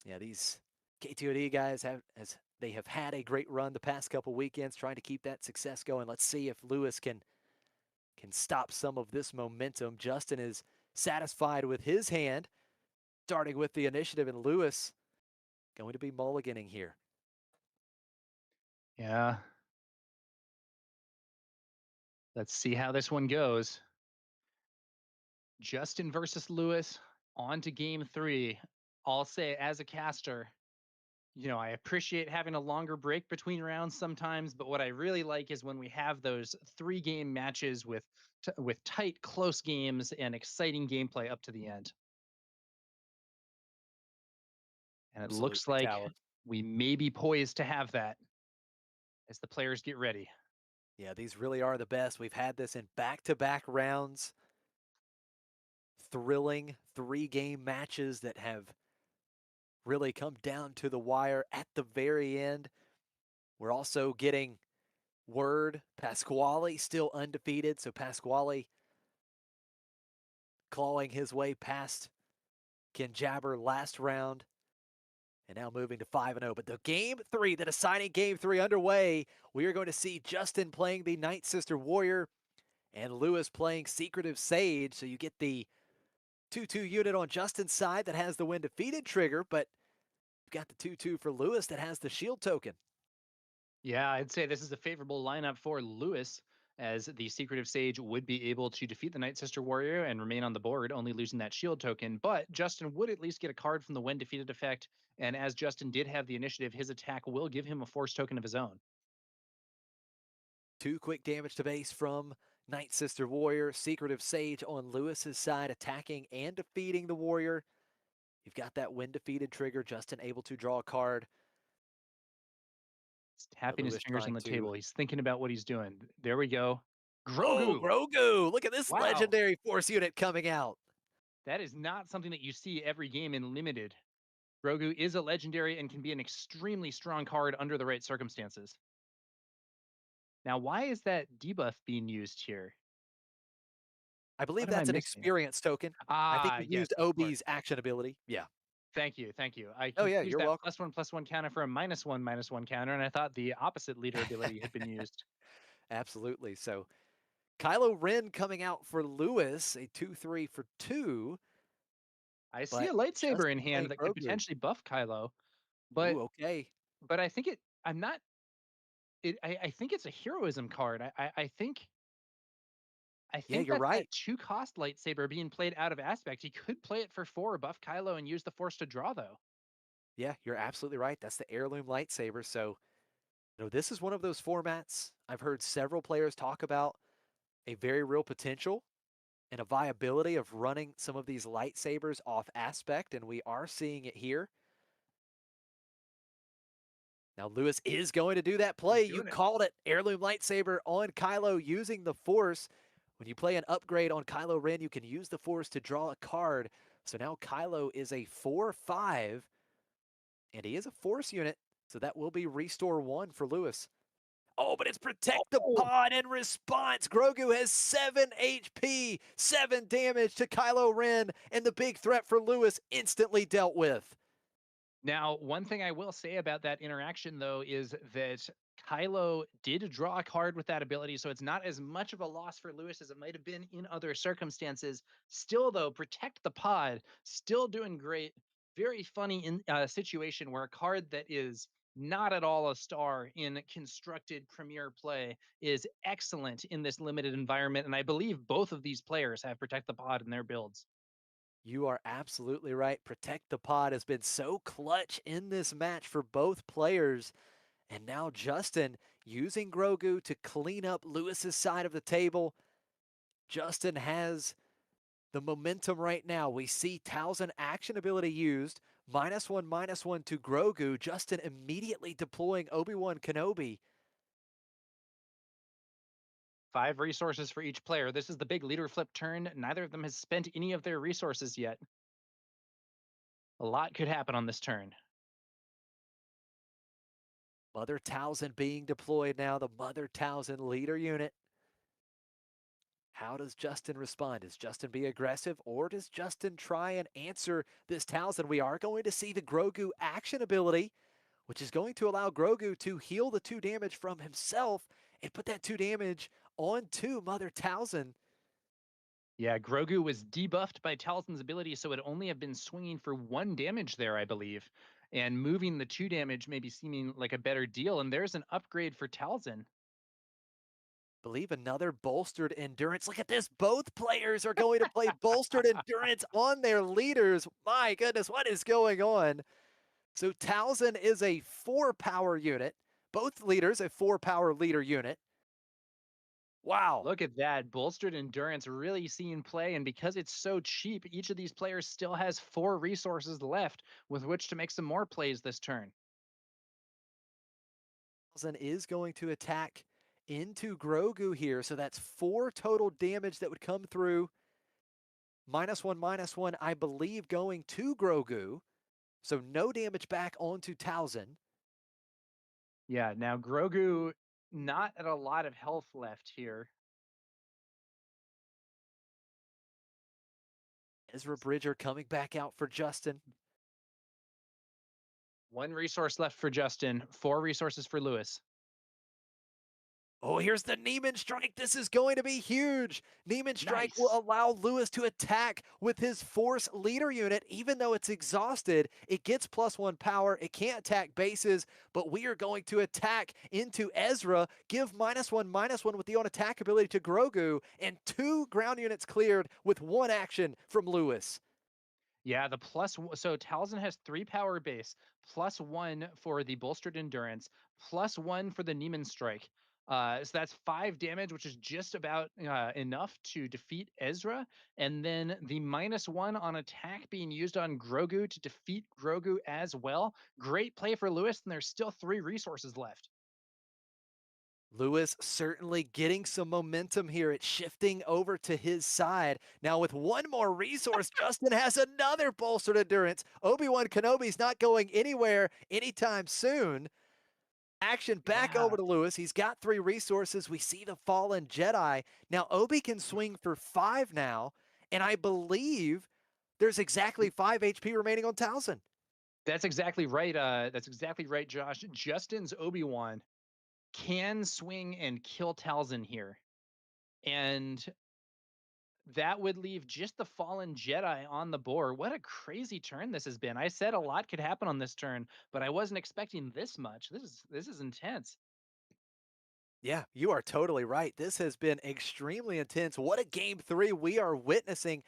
yeah, these KTOD guys they have had a great run the past couple weekends, trying to keep that success going. Let's see if Lewis can stop some of this momentum. Justin is satisfied with his hand, starting with the initiative, and Lewis going to be mulliganing here. Yeah. Let's see how this one goes. Justin versus Lewis, on to game 3. I'll say, as a caster, I appreciate having a longer break between rounds sometimes, but what I really like is when we have those 3-game matches with tight, close games and exciting gameplay up to the end. And it looks Absolutely, like Tower. we may be poised to have that as the players get ready. Yeah, these really are the best. We've had this in back-to-back rounds. Thrilling 3-game matches that have really come down to the wire at the very end. We're also getting word Pasquale still undefeated. So Pasquale clawing his way past Ken Jabber last round and now moving to 5-0. But the game 3, the deciding game 3 underway, we are going to see Justin playing the Night Sister Warrior and Lewis playing Secretive Sage. So you get the 2-2 unit on Justin's side that has the win defeated trigger, but you've got the 2-2 for Lewis that has the shield token. Yeah, I'd say this is a favorable lineup for Lewis, as the Secretive Sage would be able to defeat the Night Sister Warrior and remain on the board, only losing that shield token. But Justin would at least get a card from the when defeated effect. And as Justin did have the initiative, his attack will give him a force token of his own. 2 quick damage to base from Night Sister Warrior. Secretive Sage on Lewis's side, attacking and defeating the Warrior. You've got that when defeated trigger. Justin able to draw a card. He's tapping his Lewis fingers on trying the to. table. He's thinking about what he's doing. There we go. Oh, Grogu. Grogu! Look at this Wow. legendary force unit coming out. That is not something that you see every game in Limited. Grogu is a legendary and can be an extremely strong card under the right circumstances. Now, why is that debuff being used here? I believe What am I that's an missing? experience token. I think Ah, you yes, used of course. OB's action ability. Yeah. Thank you, thank you. I Oh, yeah, confused you're that welcome. +1/+1 counter for a -1/-1 counter, and I thought the opposite leader ability had been used. Absolutely. So Kylo Ren coming out for Lewis, a 2-3 for 2, I see but a lightsaber in Justin hand playing that could Grogu. potentially buff Kylo, but Ooh, okay. I think I'm not I think it's a heroism card. I Yeah, think you're that's right. that 2-cost lightsaber being played out of aspect. He could play it for 4, buff Kylo, and use the Force to draw, though. Yeah, you're absolutely right. That's the heirloom lightsaber. So, this is one of those formats I've heard several players talk about a very real potential and a viability of running some of these lightsabers off aspect, and we are seeing it here. Now, Lewis is going to do that play. He's You doing it. called it. Heirloom lightsaber on Kylo using the Force. When you play an upgrade on Kylo Ren, you can use the Force to draw a card. So now Kylo is a 4/5, and he is a Force unit. So that will be Restore 1 for Lewis. Oh, but it's Protect the Oh! Pod in response. Grogu has 7 HP, 7 damage to Kylo Ren, and the big threat for Lewis instantly dealt with. Now, one thing I will say about that interaction, though, is that Kylo did draw a card with that ability, so it's not as much of a loss for Lewis as it might have been in other circumstances. Still, though, Protect the Pod, still doing great. Very funny in situation where a card that is not at all a star in constructed premier play is excellent in this limited environment, and I believe both of these players have Protect the Pod in their builds. You are absolutely right. Protect the Pod has been so clutch in this match for both players. And now Justin using Grogu to clean up Lewis's side of the table. Justin has the momentum right now. We see Talzin action ability used. -1/-1 to Grogu. Justin immediately deploying Obi-Wan Kenobi. 5 resources for each player. This is the big leader flip turn. Neither of them has spent any of their resources yet. A lot could happen on this turn. Mother Talzin being deployed now. The Mother Talzin leader unit. How does Justin respond? Does Justin be aggressive or does Justin try and answer this Talzin? We are going to see the Grogu action ability, which is going to allow Grogu to heal the 2 damage from himself and put that 2 damage onto Mother Talzin. Yeah, Grogu was debuffed by Talzin's ability, so it'd only have been swinging for 1 damage there, I believe. And moving the 2 damage maybe seeming like a better deal. And there's an upgrade for Talzin. Believe another bolstered endurance. Look at this. Both players are going to play bolstered endurance on their leaders. My goodness, what is going on? So Talzin is a 4 power unit. Both leaders a 4 power leader unit. Wow. Look at that. Bolstered endurance really seeing play. And because it's so cheap, each of these players still has 4 resources left with which to make some more plays this turn. Talzin is going to attack into Grogu here. So that's 4 total damage that would come through. -1/-1, I believe, going to Grogu. So no damage back onto Talzin. Yeah, now Grogu not at a lot of health left here. Ezra Bridger coming back out for Justin. 1 resource left for Justin, 4 resources for Lewis. Oh, here's the Neiman Strike. This is going to be huge. Neiman Strike will Nice. allow Lewis to attack with his Force leader unit. Even though it's exhausted, it gets +1 power. It can't attack bases, but we are going to attack into Ezra, give -1/-1 with the on attack ability to Grogu, and 2 ground units cleared with 1 action from Lewis. Yeah, so Talzin has 3 power base, +1 for the bolstered endurance, +1 for the Neiman strike. So that's 5 damage, which is just about enough to defeat Ezra. And then the -1 on attack being used on Grogu to defeat Grogu as well. Great play for Lewis, and there's still 3 resources left. Lewis certainly getting some momentum here. It's shifting over to his side. Now, with 1 more resource, Justin has another bolstered endurance. Obi-Wan Kenobi's not going anywhere anytime soon. Action back Yeah. over to Lewis. He's got 3 resources. We see the fallen Jedi. Now Obi can swing for 5 now, and I believe there's exactly 5 HP remaining on Towson. That's exactly right. That's exactly right, Josh. Justin's Obi-Wan can swing and kill Talzin here. And that would leave just the fallen Jedi on the board. What a crazy turn this has been. I said a lot could happen on this turn, but I wasn't expecting this much. This is intense. Yeah, you are totally right. This has been extremely intense. What a game 3 we are witnessing.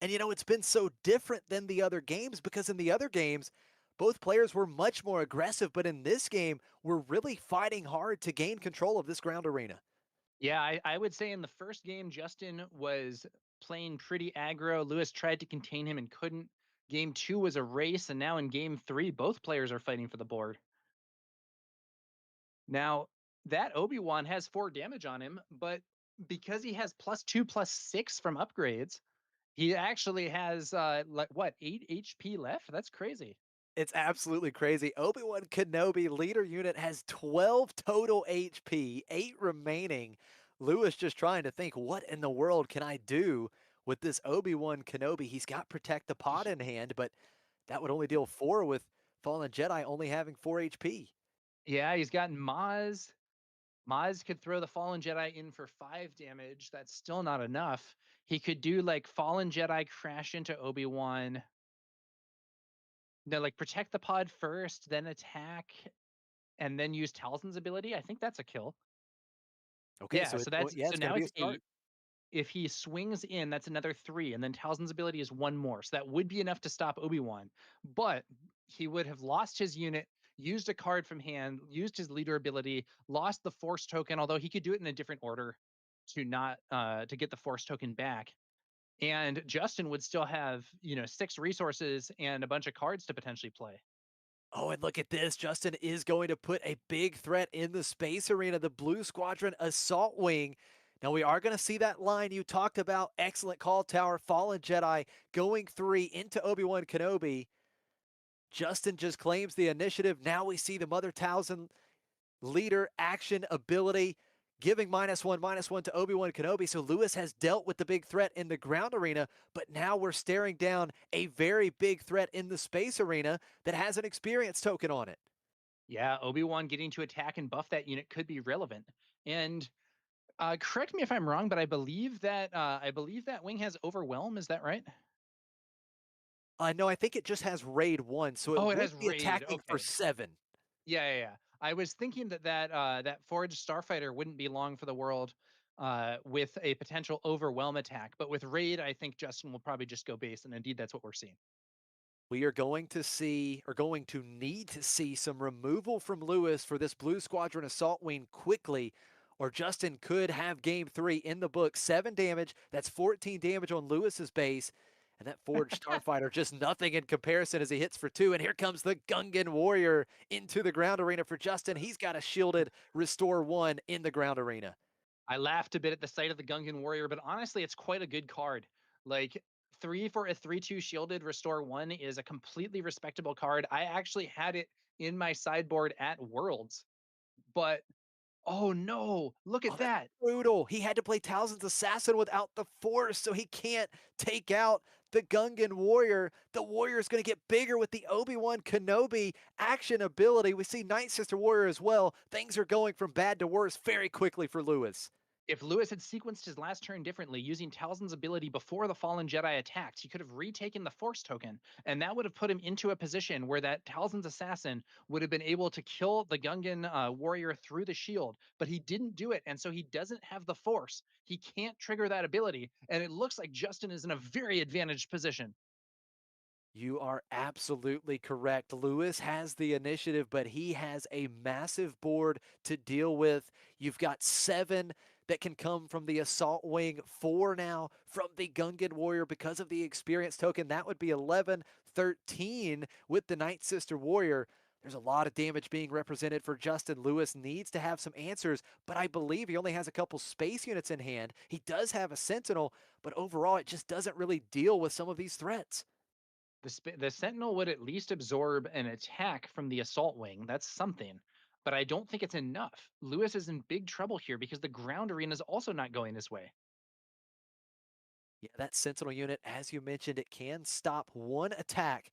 And it's been so different than the other games because in the other games, both players were much more aggressive, but in this game, we're really fighting hard to gain control of this ground arena. Yeah, I would say in the first game, Justin was playing pretty aggro. Lewis tried to contain him and couldn't. Game 2 was a race, and now in game 3, both players are fighting for the board. Now, that Obi-Wan has 4 damage on him, but because he has +2/+6 from upgrades, he actually has like what, 8 HP left? That's crazy. It's absolutely crazy. Obi-Wan Kenobi leader unit has 12 total HP, 8 remaining. Lewis just trying to think, what in the world can I do with this Obi-Wan Kenobi? He's got Protect the Pod in hand, but that would only deal 4 with Fallen Jedi only having 4 HP. Yeah, he's got Maz. Maz could throw the Fallen Jedi in for 5 damage. That's still not enough. He could do like Fallen Jedi crash into Obi-Wan. No, like protect the pod first, then attack, and then use Talzin's ability. I think that's a kill. Okay, Yeah, so so that's yeah, so it's going to now be a it's start. 8. If he swings in, that's another 3, and then Talzin's ability is 1 more. So that would be enough to stop Obi-Wan. But he would have lost his unit, used a card from hand, used his leader ability, lost the force token, although he could do it in a different order to not to get the force token back. And Justin would still have, 6 resources and a bunch of cards to potentially play. Oh, and look at this. Justin is going to put a big threat in the space arena, the Blue Squadron Assault Wing. Now, we are going to see that line you talked about. Excellent call, Tower. Fallen Jedi going 3 into Obi-Wan Kenobi. Justin just claims the initiative. Now we see the Mother Towson leader action ability giving -1/-1 to Obi-Wan Kenobi. So Lewis has dealt with the big threat in the ground arena, but now we're staring down a very big threat in the space arena that has an experience token on it. Yeah, Obi-Wan getting to attack and buff that unit could be relevant. And correct me if I'm wrong, but I believe that wing has overwhelm. Is that right? No, I think it just has raid 1, so it Oh, it would has be raid. attacking for Okay. 7. Yeah. I was thinking that foraged starfighter wouldn't be long for the world with a potential overwhelm attack, but with raid, I think Justin will probably just go base, and indeed that's what we're seeing. We are going to see, or going to need to see, some removal from Lewis for this Blue Squadron Assault Wing quickly, or Justin could have game 3 in the book. 7 damage, that's 14 damage on Lewis's base, and that Forged Starfighter just nothing in comparison as he hits for 2, and here comes the Gungan Warrior into the ground arena for Justin. He's got a shielded Restore 1 in the ground arena. I laughed a bit at the sight of the Gungan Warrior, but honestly, it's quite a good card. Like 3 for a 3/2 shielded restore 1 is a completely respectable card. I actually had it in my sideboard at Worlds, but oh no, look Oh, at that's that. brutal. He had to play Talzin's Assassin without the Force, so he can't take out the Gungan Warrior. The Warrior is going to get bigger with the Obi-Wan Kenobi action ability. We see Night Sister Warrior as well. Things are going from bad to worse very quickly for Lewis. If Lewis had sequenced his last turn differently, using Talzin's ability before the Fallen Jedi attacked, he could have retaken the Force token, and that would have put him into a position where that Talzin's assassin would have been able to kill the Gungan warrior through the shield. But he didn't do it, and so he doesn't have the Force. He can't trigger that ability, and it looks like Justin is in a very advantaged position. You are absolutely correct. Lewis has the initiative, but he has a massive board to deal with. You've got 7 that can come from the Assault Wing, 4 now from the Gungan Warrior because of the experience token. That would be 11, 13 with the Night Sister Warrior. There's a lot of damage being represented for Justin. Lewis needs to have some answers, but I believe he only has a couple space units in hand. He does have a Sentinel, but overall it just doesn't really deal with some of these threats. The Sentinel would at least absorb an attack from the Assault Wing. That's something. but I don't think it's enough. Lewis is in big trouble here because the ground arena is also not going his way. Yeah, that Sentinel unit, as you mentioned, it can stop one attack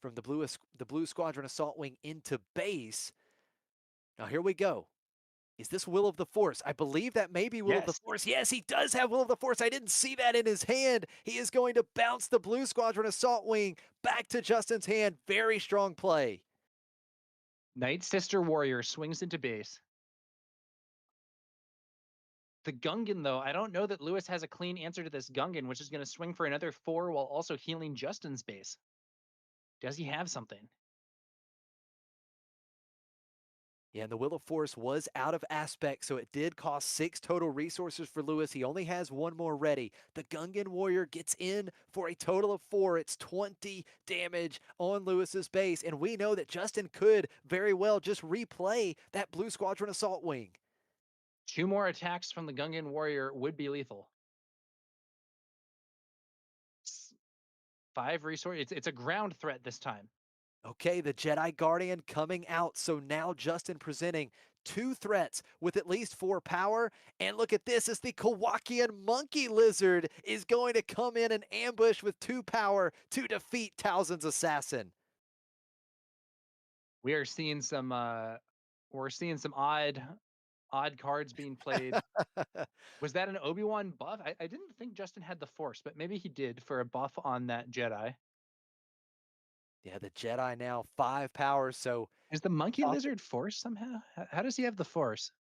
from the Blue Squadron Assault Wing into base. Now here we go. Is this Will of the Force? I believe that may be Will of the Yes. Force. Yes, he does have Will of the Force. I didn't see that in his hand. He is going to bounce the Blue Squadron Assault Wing back to Justin's hand. Very strong play. Night Sister Warrior swings into base. The Gungan, though, I don't know that Lewis has a clean answer to this Gungan, which is going to swing for another 4 while also healing Justin's base. Does he have something? Yeah, and the Will of Force was out of aspect, so it did cost 6 total resources for Lewis. He only has 1 more ready. The Gungan Warrior gets in for a total of 4. It's 20 damage on Lewis's base, and we know that Justin could very well just replay that Blue Squadron Assault Wing. 2 more attacks from the Gungan Warrior would be lethal. 5 resource. It's a ground threat this time. Okay, the Jedi Guardian coming out. So now Justin presenting 2 threats with at least 4 power. And look at this, as the Kowakian Monkey Lizard is going to come in and ambush with 2 power to defeat Towson's assassin. We are seeing some odd cards being played. Was that an Obi-Wan buff? I didn't think Justin had the Force, but maybe he did for a buff on that Jedi. Yeah, the Jedi now 5 power. So Is the monkey lizard Force somehow? How does he have the Force?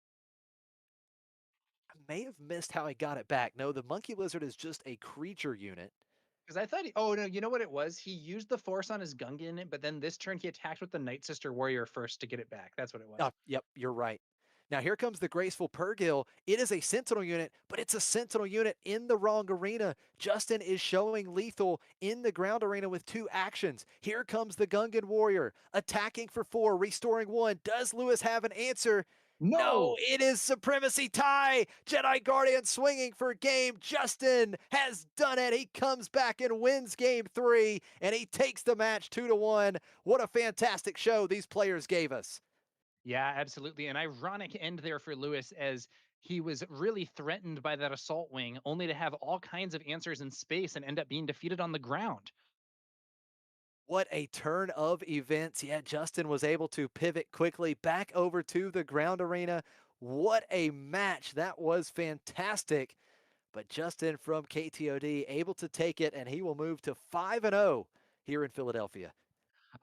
I may have missed how he got it back. No, the Monkey Lizard is just a creature unit. Because I thought, oh no, you know what it was? He used the Force on his Gungan, but then this turn he attacked with the Night Sister Warrior first to get it back. That's what it was. Yep, you're right. Now here comes the Graceful Purrgil. It is a Sentinel unit, but it's a Sentinel unit in the wrong arena. Justin is showing lethal in the ground arena with 2 actions. Here comes the Gungan Warrior, attacking for 4, restoring 1. Does Lewis have an answer? No, No, it is Supremacy tie. Jedi Guardian swinging for game. Justin has done it. He comes back and wins game 3, and he takes the match 2-1. What a fantastic show these players gave us. yeah, absolutely. An ironic end there for Lewis as he was really threatened by that assault wing, only to have all kinds of answers in space and end up being defeated on the ground. What a turn of events. Yeah, Justin was able to pivot quickly back over to the ground arena. What a match. That was fantastic. But Justin from KTOD able to take it, and he will move to 5-0 here in Philadelphia.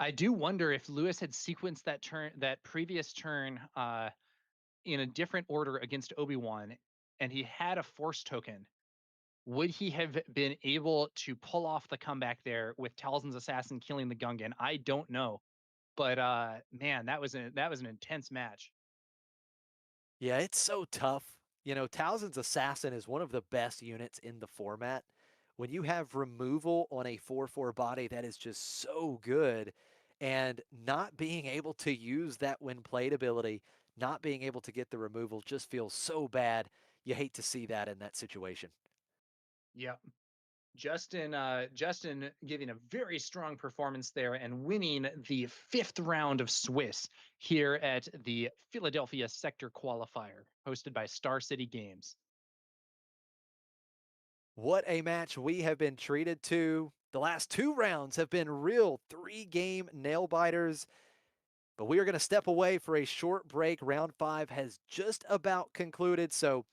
I do wonder if Lewis had sequenced that previous turn, in a different order against Obi-Wan, and he had a Force token. Would he have been able to pull off the comeback there with Talzin's assassin killing the Gungan? I don't know, but man, that was an intense match. Yeah, it's so tough. You know, Towson's Assassin is one of the best units in the format. When you have removal on a 4/4 body, that is just so good. And not being able to use that when played ability, not being able to get the removal just feels so bad. You hate to see that in that situation. Yeah. Justin giving a very strong performance there and winning the 5th round of Swiss here at the Philadelphia Sector Qualifier, hosted by Star City Games. What a match we have been treated to. The last 2 rounds have been real 3-game nail biters. But we are going to step away for a short break. Round 5 has just about concluded. So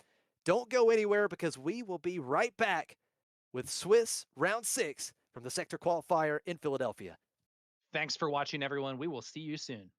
don't go anywhere because we will be right back with Swiss Round 6 from the Sector Qualifier in Philadelphia. Thanks for watching, everyone. We will see you soon.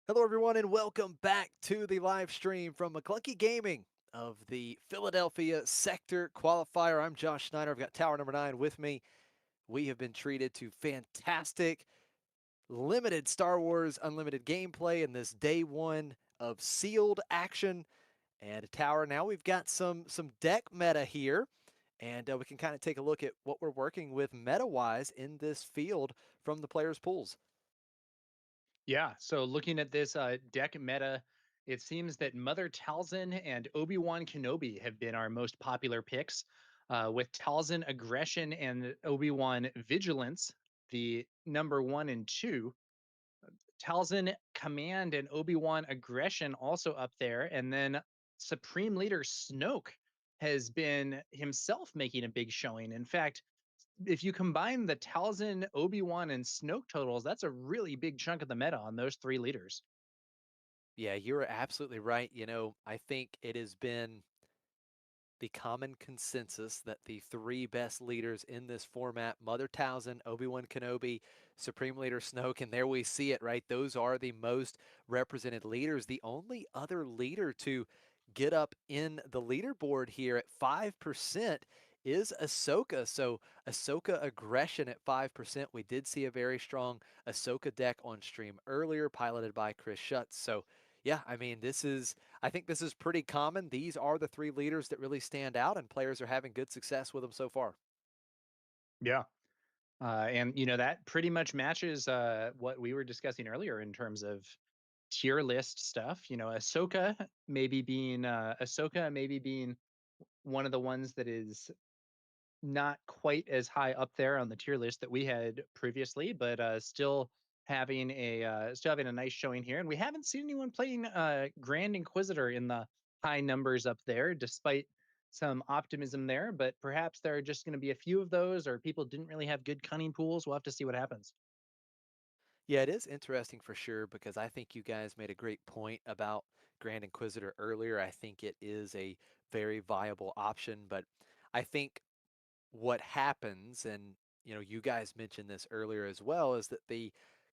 Hello, everyone, and welcome back to the live stream from McClunky Gaming of the Philadelphia Sector Qualifier. I'm Josh Snyder. I've got Tower number 9 with me. We have been treated to fantastic, limited Star Wars Unlimited gameplay in this day 1 of sealed action. And Tower, now we've got some deck meta here, and we can kind of take a look at what we're working with meta-wise in this field from the players' pools. Yeah, so looking at this deck meta, it seems that Mother Talzin and Obi-Wan Kenobi have been our most popular picks, with Talzin Aggression and Obi-Wan Vigilance, the number 1 and 2. Talzin Command and Obi-Wan Aggression also up there, and then Supreme Leader Snoke has been himself making a big showing. In fact, if you combine the Talzin, Obi-Wan, and Snoke totals, that's a really big chunk of the meta on those 3 leaders. Yeah, you're absolutely right. I think it has been the common consensus that the 3 best leaders in this format, Mother Talzin, Obi-Wan Kenobi, Supreme Leader Snoke, and there we see it, right? Those are the most represented leaders. The only other leader to get up in the leaderboard here at 5% is Ahsoka. So Ahsoka Aggression at 5%. We did see a very strong Ahsoka deck on stream earlier, piloted by Chris Schutz. So yeah, I mean, I think this is pretty common. These are the 3 leaders that really stand out, and players are having good success with them so far. Yeah. And that pretty much matches what we were discussing earlier in terms of tier list stuff. Ahsoka maybe being one of the ones that is not quite as high up there on the tier list that we had previously, but still having a nice showing here. And we haven't seen anyone playing Grand Inquisitor in the high numbers up there, despite some optimism there. But perhaps there are just going to be a few of those, or people didn't really have good cunning pools. We'll have to see what happens. Yeah, it is interesting for sure because I think you guys made a great point about Grand Inquisitor earlier. I think it is a very viable option, but I think what happens, and you guys mentioned this earlier as well, is that the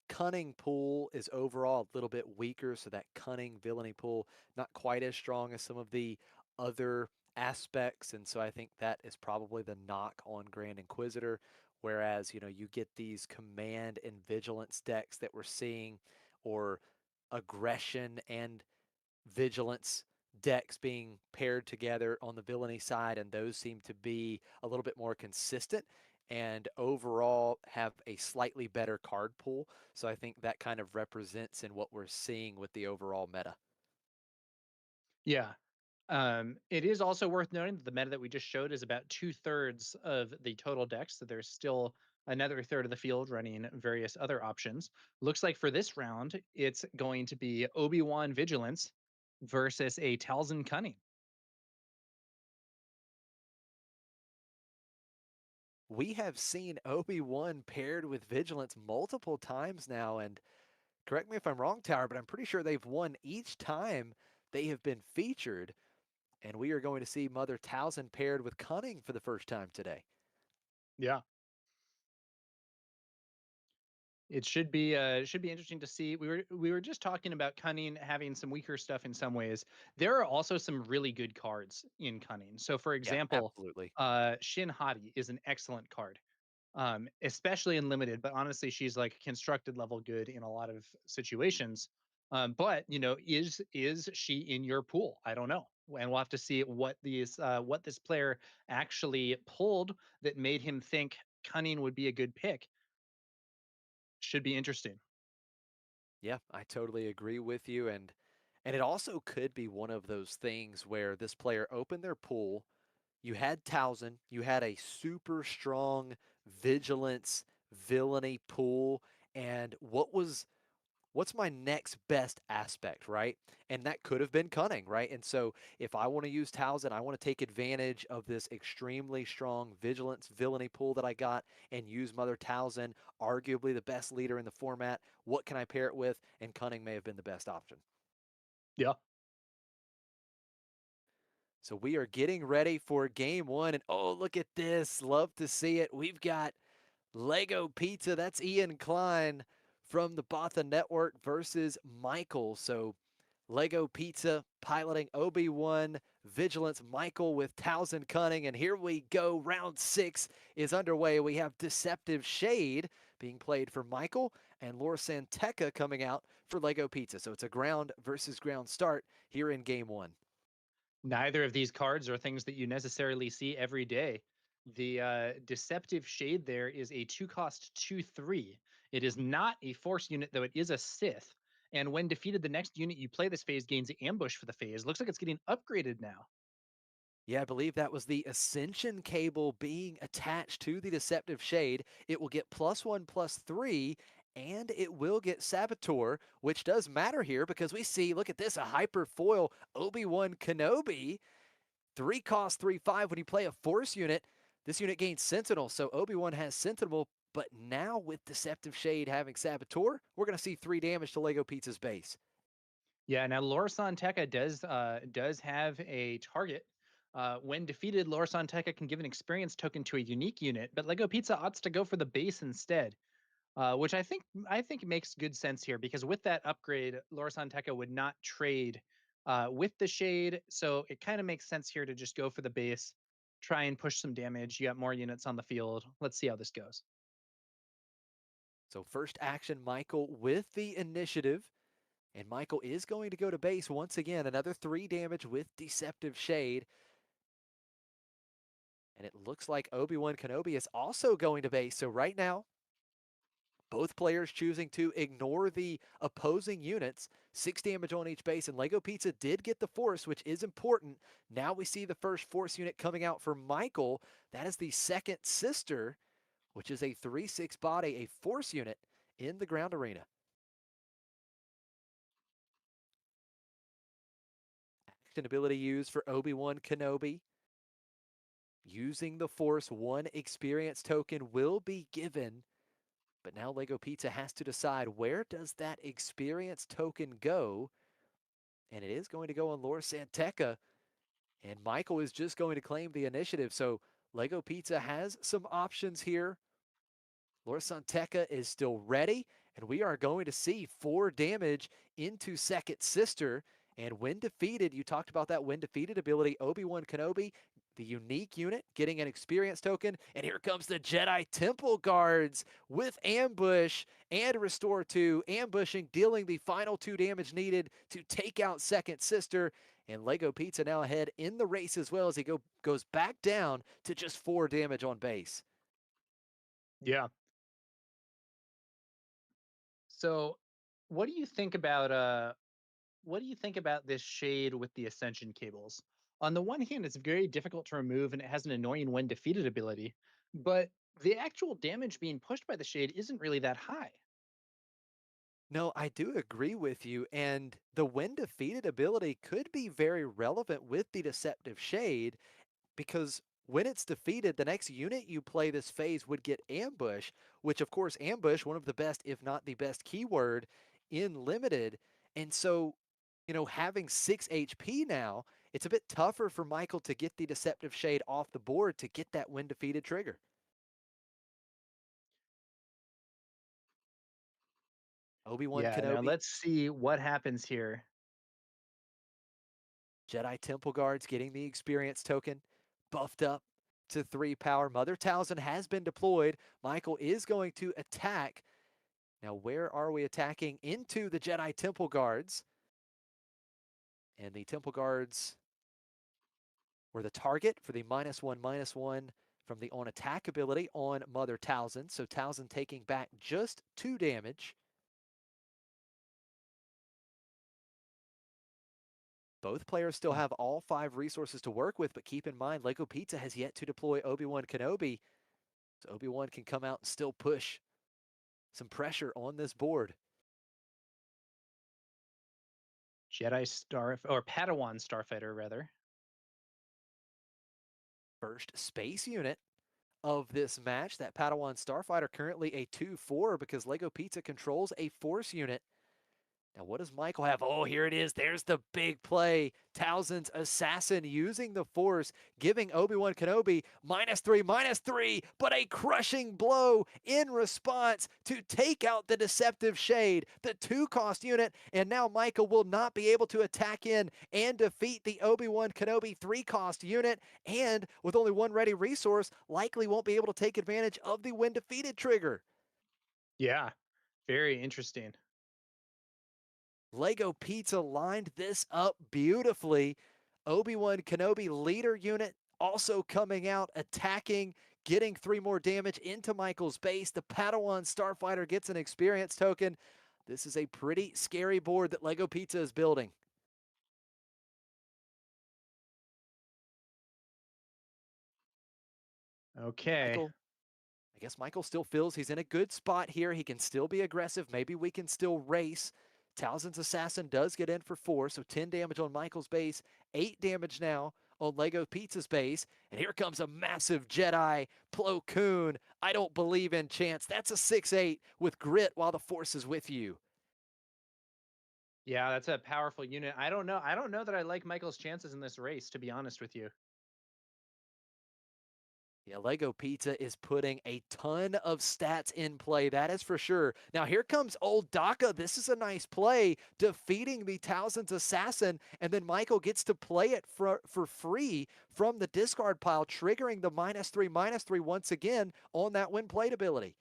cunning pool is overall a little bit weaker. So that cunning villainy pool not quite as strong as some of the other aspects, and so I think that is probably the knock on Grand Inquisitor. Whereas you get these command and vigilance decks that we're seeing, or aggression and vigilance decks being paired together on the villainy side, and those seem to be a little bit more consistent and overall have a slightly better card pool. So I think that kind of represents in what we're seeing with the overall meta. Yeah. It is also worth noting that the meta that we just showed is about 2/3 of the total decks. So there's still another third of the field running various other options. Looks like for this round, it's going to be Obi-Wan Vigilance versus a Talzin Cunning. We have seen Obi-Wan paired with Vigilance multiple times now, and correct me if I'm wrong, Tower, but I'm pretty sure they've won each time they have been featured. And we are going to see Mother Talzin paired with Cunning for the first time today. Yeah. It should be interesting to see. We were just talking about Cunning having some weaker stuff in some ways. There are also some really good cards in Cunning. So for Yeah, example, absolutely. Shin Hati is an excellent card. Especially in limited, but honestly, she's like constructed level good in a lot of situations. But is she in your pool? I don't know, and we'll have to see what this player actually pulled that made him think Cunning would be a good pick. Should be interesting. Yeah, I totally agree with you. And it also could be one of those things where this player opened their pool. You had Towson, you had a super strong vigilance villainy pool. And what's my next best aspect, right? And that could have been cunning, right? And so if I want to use Towson, I want to take advantage of this extremely strong vigilance villainy pool that I got and use Mother Towson, arguably the best leader in the format. What can I pair it with? And cunning may have been the best option. Yeah. So we are getting ready for game 1. And oh, look at this. Love to see it. We've got Lego Pizza. That's Ian Klein from the Botha Network versus Michael. So Lego Pizza piloting Obi-Wan, Vigilance Michael with Towson Cunning, and here we go. Round 6 is underway. We have Deceptive Shade being played for Michael and Laura Santeca coming out for Lego Pizza. So it's a ground versus ground start here in game 1. Neither of these cards are things that you necessarily see every day. The Deceptive Shade there is a 2-cost 2/3. It is not a Force unit, though it is a Sith. And when defeated, the next unit you play this phase gains Ambush for the phase. Looks like it's getting upgraded now. Yeah, I believe that was the Ascension cable being attached to the Deceptive Shade. It will get +1/+3, and it will get Saboteur, which does matter here because we see, look at this, a Hyper Foil Obi-Wan Kenobi. 3-cost 3/5 when you play a Force unit. This unit gains Sentinel, so Obi-Wan has Sentinel, but now with Deceptive Shade having Saboteur, we're going to see 3 damage to Lego Pizza's base. Yeah, now Lorsan Tekka does have a target. When defeated, Lorsan Tekka can give an experience token to a unique unit, but Lego Pizza opts to go for the base instead, which I think makes good sense here because with that upgrade, Lorsan Tekka would not trade with the shade, so it kind of makes sense here to just go for the base, try and push some damage. You got more units on the field. Let's see how this goes. So first action, Michael with the initiative. And Michael is going to go to base once again. Another 3 damage with Deceptive Shade. And it looks like Obi-Wan Kenobi is also going to base. So right now, both players choosing to ignore the opposing units. 6 damage on each base. And Lego Pizza did get the Force, which is important. Now we see the first Force unit coming out for Michael. That is the second sister, which is a 3/6 body, a Force unit in the ground arena. Action ability used for Obi-Wan Kenobi. Using the Force, 1 experience token will be given. But now Lego Pizza has to decide where does that experience token go? And it is going to go on Laura Santeca. And Michael is just going to claim the initiative. So Lego Pizza has some options here. Laura Santeca is still ready. And we are going to see 4 damage into Second Sister. And when defeated, you talked about that when defeated ability, Obi-Wan Kenobi, the unique unit, getting an experience token. And here comes the Jedi Temple Guards with Ambush and Restore 2. Ambushing, dealing the final 2 damage needed to take out Second Sister. And Lego Pizza now ahead in the race as well as he goes back down to just 4 damage on base. Yeah. So, what do you think about this shade with the ascension cables? On the one hand, it's very difficult to remove and it has an annoying when defeated ability, but the actual damage being pushed by the shade isn't really that high. No, I do agree with you. And the when defeated ability could be very relevant with the Deceptive Shade because when it's defeated, the next unit you play this phase would get Ambush, which, of course, Ambush, one of the best, if not the best keyword in Limited. And so, having 6 HP now, it's a bit tougher for Michael to get the Deceptive Shade off the board to get that when defeated trigger. Obi-Wan Yeah, now Kenobi, let's see what happens here. Jedi Temple Guards getting the experience token, buffed up to 3 power. Mother Talzin has been deployed. Michael is going to attack. Now, where are we attacking? Into the Jedi Temple Guards. And the Temple Guards were the target for the -1/-1 from the on attack ability on Mother Talzin. So Talzin taking back just 2 damage. Both players still have all 5 resources to work with, but keep in mind, Lego Pizza has yet to deploy Obi-Wan Kenobi. So Obi-Wan can come out and still push some pressure on this board. Jedi Star or Padawan Starfighter rather. First space unit of this match. That Padawan Starfighter currently a 2/4 because Lego Pizza controls a Force unit. Now, what does Michael have? Oh, here it is. There's the big play. Townsend's assassin using the force, giving Obi-Wan Kenobi -3, but a crushing blow in response to take out the deceptive shade, the 2-cost unit, and now Michael will not be able to attack in and defeat the Obi-Wan Kenobi 3-cost unit, and with only one ready resource, likely won't be able to take advantage of the when defeated trigger. Yeah, very interesting. Lego Pizza lined this up beautifully. Obi-Wan Kenobi leader unit also coming out, attacking, getting 3 more damage into Michael's base. The Padawan Starfighter gets an experience token. This is a pretty scary board that Lego Pizza is building. Okay. Michael, I guess Michael still feels he's in a good spot here. He can still be aggressive. Maybe we can still race. Townsend's Assassin does get in for 4, so 10 damage on Michael's base, 8 damage now on Lego Pizza's base. And here comes a massive Jedi Plo Koon. I don't believe in chance. That's a 6/8 with grit while the Force is with you. Yeah, that's a powerful unit. I don't know. I don't know that I like Michael's chances in this race, to be honest with you. Yeah, Lego Pizza is putting a ton of stats in play, that is for sure. Now here comes old Daka. This is a nice play, defeating the Townsend's Assassin, and then Michael gets to play it for free from the discard pile, triggering the -3/-3 once again on that win played ability.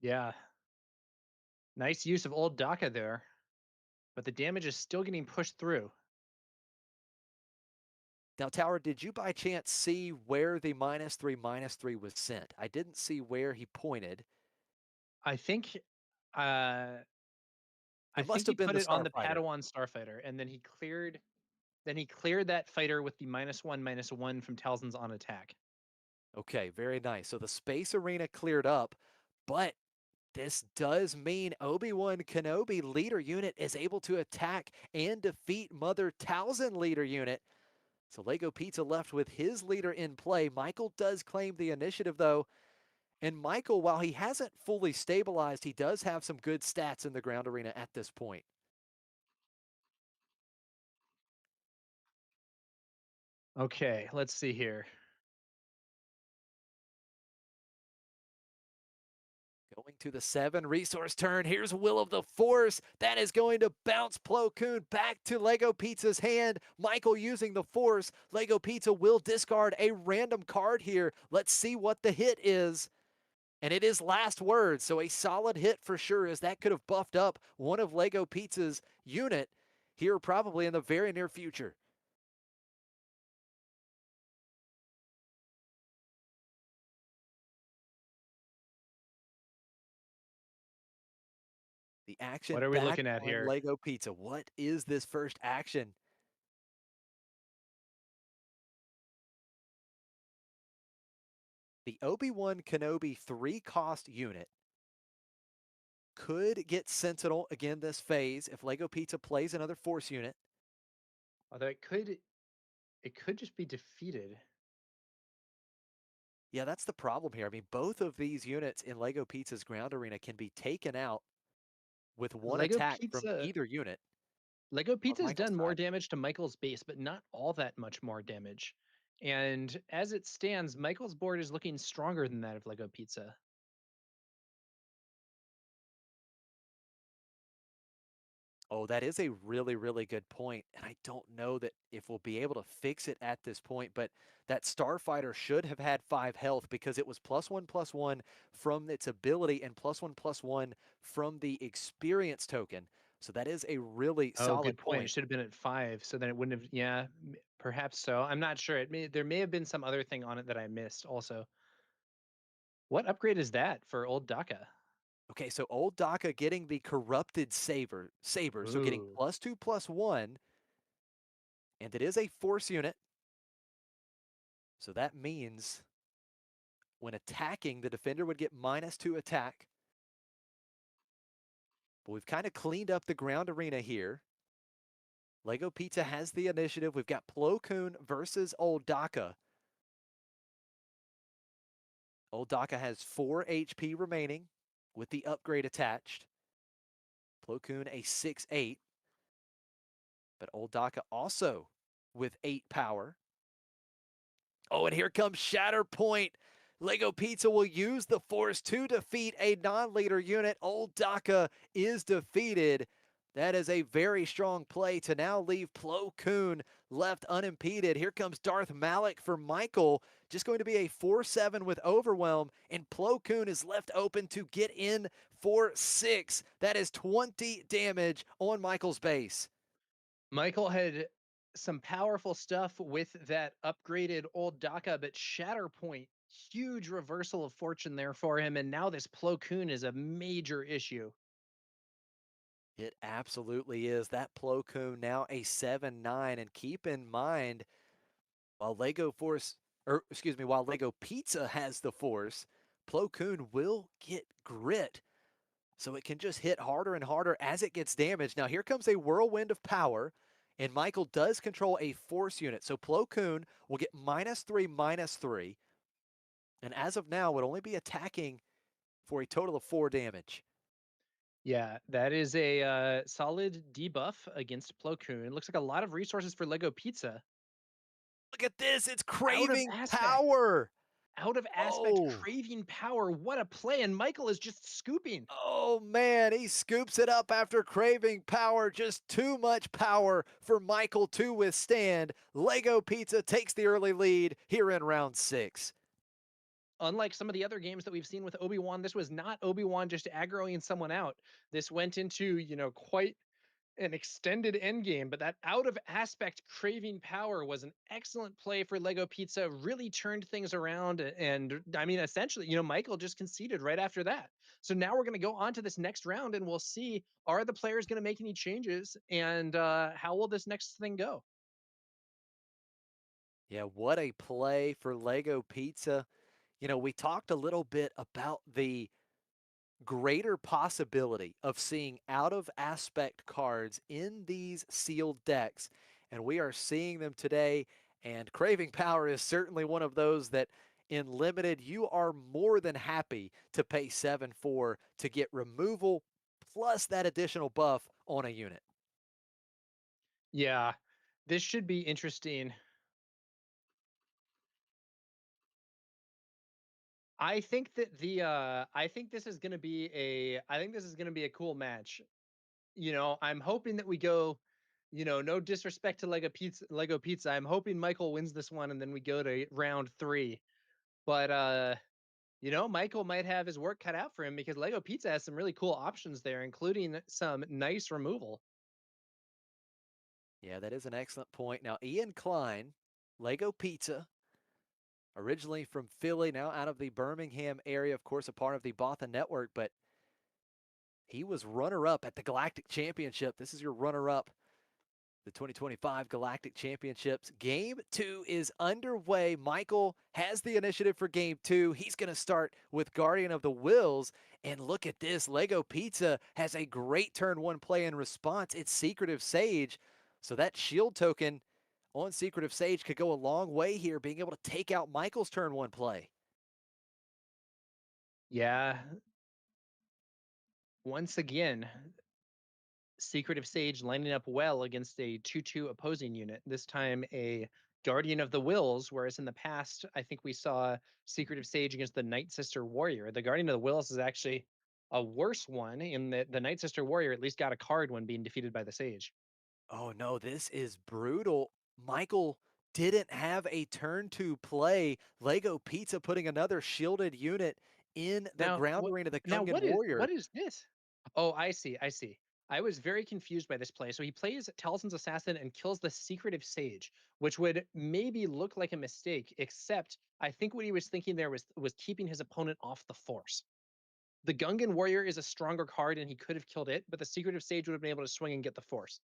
Yeah. Nice use of old Daka there, but the damage is still getting pushed through. Now, Tower, did you by chance see where the -3/-3 was sent? I didn't see where he pointed. I think uh I It must think he have been put the it on the Starfighter. Padawan Starfighter, and then he cleared that fighter with the -1/-1 from Talzin's on attack. Okay, very nice. So the space arena cleared up, but this does mean Obi-Wan Kenobi leader unit is able to attack and defeat Mother Talzin leader unit. So Lego Pizza left with his leader in play. Michael does claim the initiative though. And Michael, while he hasn't fully stabilized, he does have some good stats in the ground arena at this point. Okay, let's see here. Going to the 7 resource turn. Here's Will of the Force. That is going to bounce Plo Koon back to Lego Pizza's hand. Michael using the Force. Lego Pizza will discard a random card here. Let's see what the hit is. And it is Last Word, so a solid hit for sure, as that could have buffed up one of Lego Pizza's unit here probably in the very near future. The What action are we back looking at on here? Lego Pizza. What is this first action? The Obi-Wan Kenobi 3-cost unit could get Sentinel again this phase if Lego Pizza plays another Force unit. Although it could just be defeated. Yeah, that's the problem here. I mean, both of these units in Lego Pizza's ground arena can be taken out with one Lego attack from Pizza either unit Lego on Pizza's Michael's done more side. damage to Michael's base, but not all that much more damage. And as it stands, Michael's board is looking stronger than that of Lego Pizza. Oh, that is a really, really good point. And I don't know that if we'll be able to fix it at this point, but that Starfighter should have had 5 health because it was +1/+1 from its ability and +1/+1 from the experience token. So that is a really Oh, good solid point. It point. should have been at 5, so then it wouldn't have. Yeah, perhaps so. I'm not sure. There may have been some other thing on it that I missed. Also, what upgrade is that for old Daka? Okay, so old Daka getting the corrupted saber, so getting Ooh. +2/+1, and it is a force unit. So that means when attacking, the defender would get -2 attack. But we've kind of cleaned up the ground arena here. Lego Pizza has the initiative. We've got Plo Koon versus Old Daka. Old Daka has 4 HP remaining with the upgrade attached. Plo Koon a 6-8. But Old Daka also with 8 power. Oh, and here comes Shatterpoint. Lego Pizza will use the Force to defeat a non-leader unit. Old Daka is defeated. That is a very strong play to now leave Plo Koon left unimpeded. Here comes Darth Malik for Michael. Just going to be a 4-7 with Overwhelm, and Plo Koon is left open to get in for 6. That is 20 damage on Michael's base. Michael had some powerful stuff with that upgraded Old Daka, but Shatterpoint, huge reversal of fortune there for him, and now this Plo Koon is a major issue. It absolutely is. That Plo Koon now a 7-9, and keep in mind, while while Lego Pizza has the Force, Plo Koon will get grit. So it can just hit harder and harder as it gets damaged. Now here comes a whirlwind of power, and Michael does control a Force unit. So Plo Koon will get -3/-3, and as of now would only be attacking for a total of 4 damage. Yeah, that is a solid debuff against Plo Koon. Looks like a lot of resources for Lego Pizza. Look at this, it's Out of craving aspect. power. Out of aspect, Oh, craving power. What a play. And Michael is just scooping. oh man, he scoops it up after craving power. Just too much power for Michael to withstand. Lego Pizza takes the early lead here in round 6. Unlike some of the other games that we've seen with Obi-Wan, this was not Obi-Wan just aggroing someone out. This went into, quite an extended end game, but that out of aspect craving power was an excellent play for Lego Pizza, really turned things around. And I mean, essentially, Michael just conceded right after that. So now we're going to go on to this next round and we'll see, are the players going to make any changes, and how will this next thing go? Yeah, what a play for Lego Pizza. We talked a little bit about the greater possibility of seeing out of aspect cards in these sealed decks, and we are seeing them today. And Craving Power is certainly one of those that in limited you are more than happy to pay 7 for to get removal plus that additional buff on a unit. Yeah, this should be interesting. I think this is going to be a cool match. I'm hoping that we go, no disrespect to Lego Pizza. I'm hoping Michael wins this one and then we go to round 3. But Michael might have his work cut out for him because Lego Pizza has some really cool options there, including some nice removal. Yeah, that is an excellent point. Now, Ian Klein, Lego Pizza, originally from Philly, now out of the Birmingham area, of course, a part of the Botha Network, but he was runner-up at the Galactic Championship. This is your runner-up, the 2025 Galactic Championships. Game 2 is underway. Michael has the initiative for Game 2. He's going to start with Guardian of the Wills. And look at this. Lego Pizza has a great turn 1 play in response. It's Secretive Sage. So that shield token on Secretive Sage could go a long way here, being able to take out Michael's turn 1 play. Yeah. Once again, Secretive Sage lining up well against a 2/2 opposing unit. This time a Guardian of the Wills, whereas in the past, I think we saw Secretive Sage against the Night Sister Warrior. The Guardian of the Wills is actually a worse one in that the Night Sister Warrior at least got a card when being defeated by the Sage. Oh no, this is brutal. Michael didn't have a turn to play. Lego Pizza putting another shielded unit in the Now, ground arena, the now Gungan what Warrior. is this? Oh, I see. I see. I was very confused by this play. So he plays Talisman's Assassin and kills the Secretive Sage, which would maybe look like a mistake, except I think what he was thinking there was keeping his opponent off the Force. The Gungan Warrior is a stronger card and he could have killed it, but the Secretive Sage would have been able to swing and get the Force.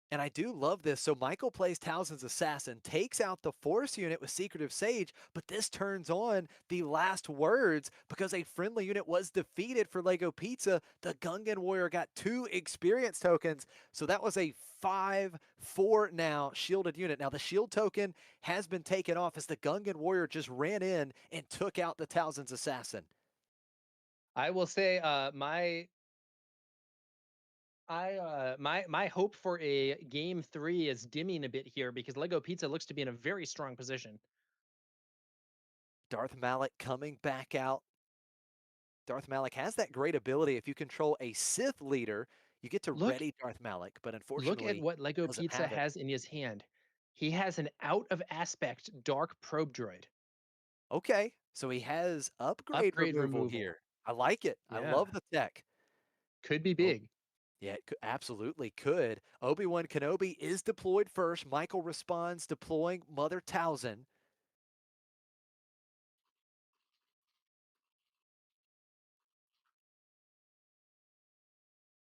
And I do love this. So Michael plays Talisman's Assassin, takes out the Force unit with Secretive Sage, but this turns on the last words because a friendly unit was defeated for Lego Pizza. The Gungan Warrior got 2 experience tokens. So that was a 5-4 now shielded unit. Now the shield token has been taken off as the Gungan Warrior just ran in and took out the Talisman's Assassin. I will say my My hope for a game 3 is dimming a bit here because Lego Pizza looks to be in a very strong position. Darth Malik coming back out. Darth Malik has that great ability. If you control a Sith leader, you get to Look ready Darth Malik, but look at unfortunately, what Lego doesn't Pizza have it. has in his hand. He has an out of aspect dark probe droid. Okay, so he has upgrade Upgrade removal removal. here. I like it. I Yeah. love the tech. Could be Oh, big. yeah, it absolutely could. Obi-Wan Kenobi is deployed first. Michael responds, deploying Mother Talzin.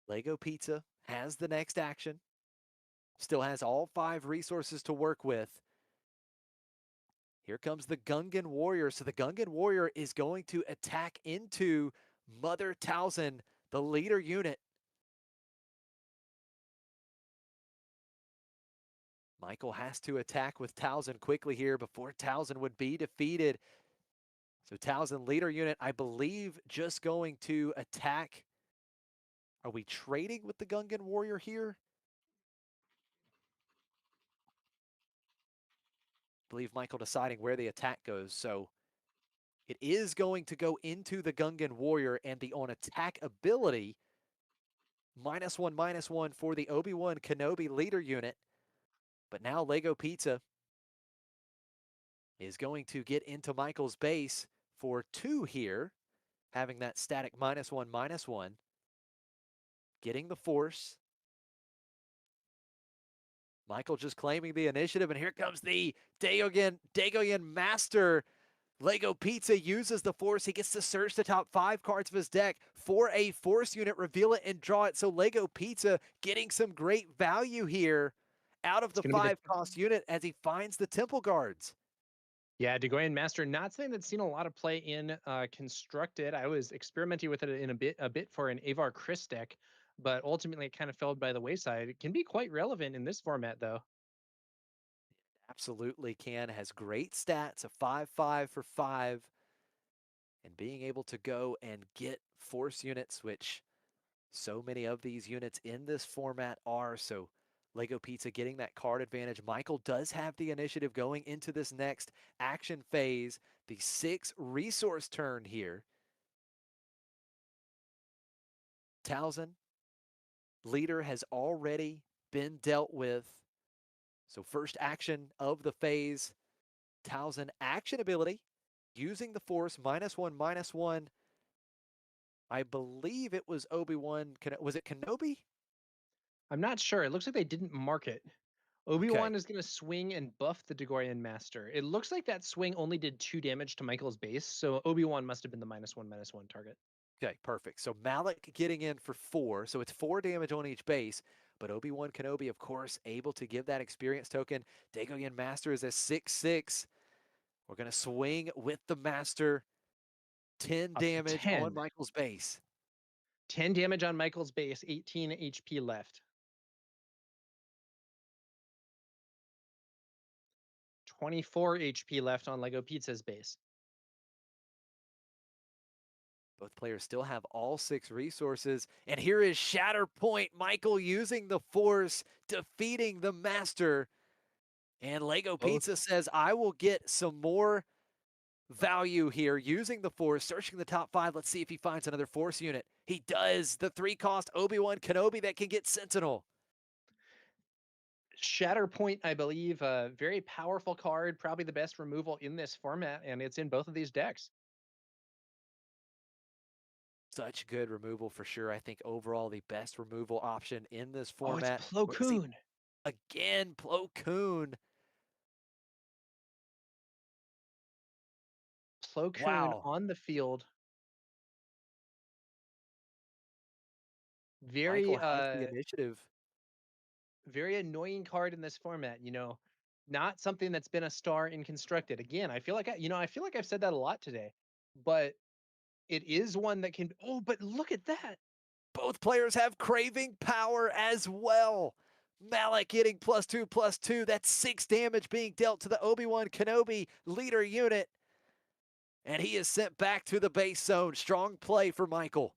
Lego Pizza has the next action. Still has all 5 resources to work with. Here comes the Gungan Warrior. So the Gungan Warrior is going to attack into Mother Talzin, the leader unit. Michael has to attack with Talzin quickly here before Talzin would be defeated. So Talzin leader unit, I believe, just going to attack. Are we trading with the Gungan Warrior here? I believe Michael deciding where the attack goes. So it is going to go into the Gungan Warrior, and the on attack ability, -1/-1 for the Obi-Wan Kenobi leader unit. But now Lego Pizza is going to get into Michael's base for 2 here, having that static -1/-1. Getting the force. Michael just claiming the initiative, and here comes the Dagoyan Master. Lego Pizza uses the force. He gets to search the top 5 cards of his deck for a force unit, reveal it, and draw it. So Lego Pizza getting some great value here out of It's the going to be 5 cost unit as he finds the Temple Guards. Yeah, Dagoyan Master, not something that's seen a lot of play in constructed. I was experimenting with it in a bit for an Avar Chris deck, but ultimately it kind of fell by the wayside. It can be quite relevant in this format, though. Absolutely can. Has great stats, a 5/5 for 5, and being able to go and get force units, which so many of these units in this format are. So Lego Pizza getting that card advantage. Michael does have the initiative going into this next action phase, the 6 resource turn here. Talzin, leader, has already been dealt with. So first action of the phase, Talzin action ability, using the force, -1/-1. I believe it was Obi-Wan. Was it Kenobi? I'm not sure. It looks like they didn't mark it. Okay. Obi-Wan is going to swing and buff the Dagoyan Master. It looks like that swing only did 2 damage to Michael's base, so Obi-Wan must have been the -1/-1 target. Okay, perfect. So Malik getting in for 4. So it's 4 damage on each base. But Obi-Wan Kenobi, of course, able to give that experience token. Dagoyan Master is a 6/6. We're going to swing with the Master. 10 Up to damage on 10. Michael's base. 10 damage on Michael's base, 18 HP left. 24 HP left on Lego Pizza's base. Both players still have all 6 resources. And here is Shatterpoint. Michael using the Force, defeating the Master. And Lego Both Pizza says, I will get some more value here using the Force, searching the top 5. Let's see if he finds another Force unit. He does. The 3-cost Obi-Wan Kenobi that can get Sentinel. Shatterpoint, I believe, a very powerful card, probably the best removal in this format, and it's in both of these decks. Such good removal for sure. I think overall the best removal option in this Oh, it's format. Plo We're gonna see Koon. again Plo Koon. Plo Koon Wow. on the field. Very Michael has the initiative. very annoying card in this format, not something that's been a star in constructed. Again, I feel like I feel like I've said that a lot today, but it is one that can. Oh, but look at that. Both players have craving power as well. Malik getting +2/+2. That's 6 damage being dealt to the Obi-Wan Kenobi leader unit. And he is sent back to the base zone. Strong play for Michael.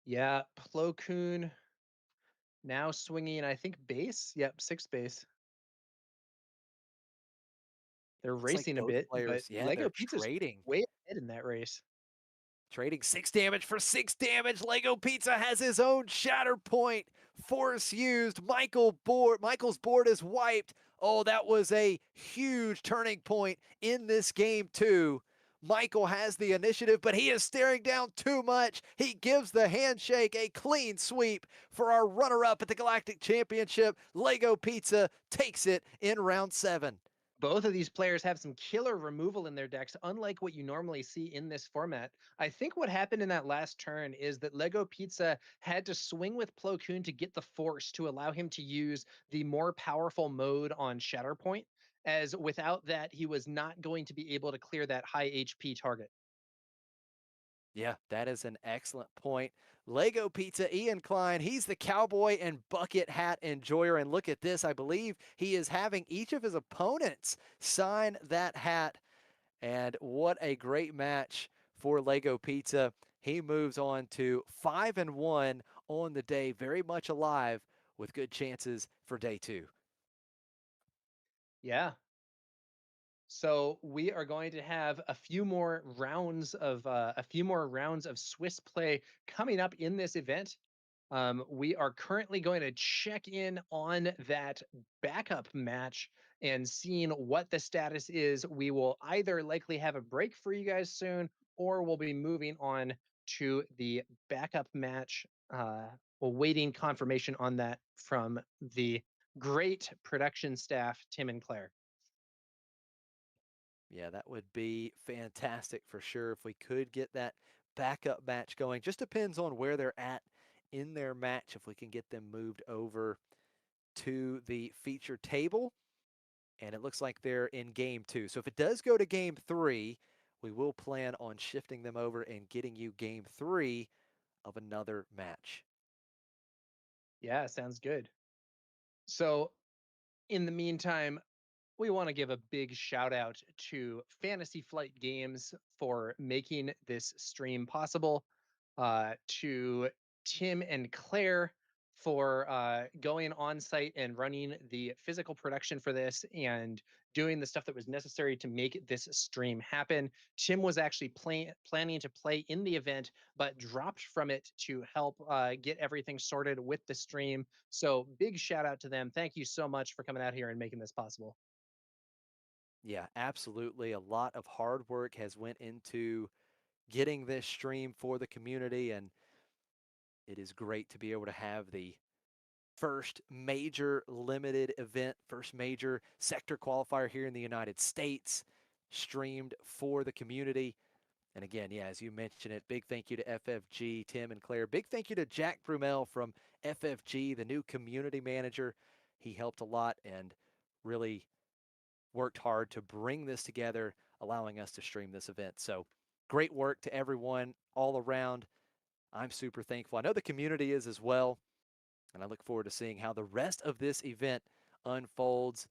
Yeah, Plo Koon now swinging, I think, base. Yep, sixth base. They're Looks like racing a both bit, but players, yeah, Lego they're Pizza's trading. way ahead in that race. Trading 6 damage for 6 damage. Lego Pizza has his own shatter point. Force used. Michael's board is wiped. Oh, that was a huge turning point in this game, too. Michael has the initiative, but he is staring down too much. He gives the handshake a clean sweep for our runner up at the Galactic Championship. Lego Pizza takes it in round 7. Both of these players have some killer removal in their decks, unlike what you normally see in this format. I think what happened in that last turn is that Lego Pizza had to swing with Plo Koon to get the force to allow him to use the more powerful mode on Shatterpoint, as without that, he was not going to be able to clear that high HP target. Yeah, that is an excellent point. Lego Pizza, Ian Klein, he's the cowboy and bucket hat enjoyer. And look at this. I believe he is having each of his opponents sign that hat. And what a great match for Lego Pizza. He moves on to 5-1 on the day, very much alive with good chances for day 2. Yeah, so we are going to have a few more rounds of Swiss play coming up in this event. We are currently going to check in on that backup match and seeing what the status is. We will either likely have a break for you guys soon, or we'll be moving on to the backup match. Awaiting confirmation on that from the great production staff, Tim and Claire. Yeah, that would be fantastic for sure if we could get that backup match going. Just depends on where they're at in their match, if we can get them moved over to the feature table. And it looks like they're in game 2. So if it does go to game 3, we will plan on shifting them over and getting you game 3 of another match. Yeah, sounds good. So, in the meantime, we want to give a big shout out to Fantasy Flight Games for making this stream possible, to Tim and Claire for going on site and running the physical production for this and doing the stuff that was necessary to make this stream happen. Tim was actually planning to play in the event, but dropped from it to help get everything sorted with the stream. So big shout out to them. Thank you so much for coming out here and making this possible. Yeah, absolutely. A lot of hard work has went into getting this stream for the community, and it is great to be able to have the first major limited event, first major sector qualifier here in the United States, streamed for the community. And again, yeah, as you mentioned it, big thank you to FFG, Tim and Claire. Big thank you to Jack Brumel from FFG, the new community manager. He helped a lot and really worked hard to bring this together, allowing us to stream this event. So great work to everyone all around. I'm super thankful. I know the community is as well. And I look forward to seeing how the rest of this event unfolds.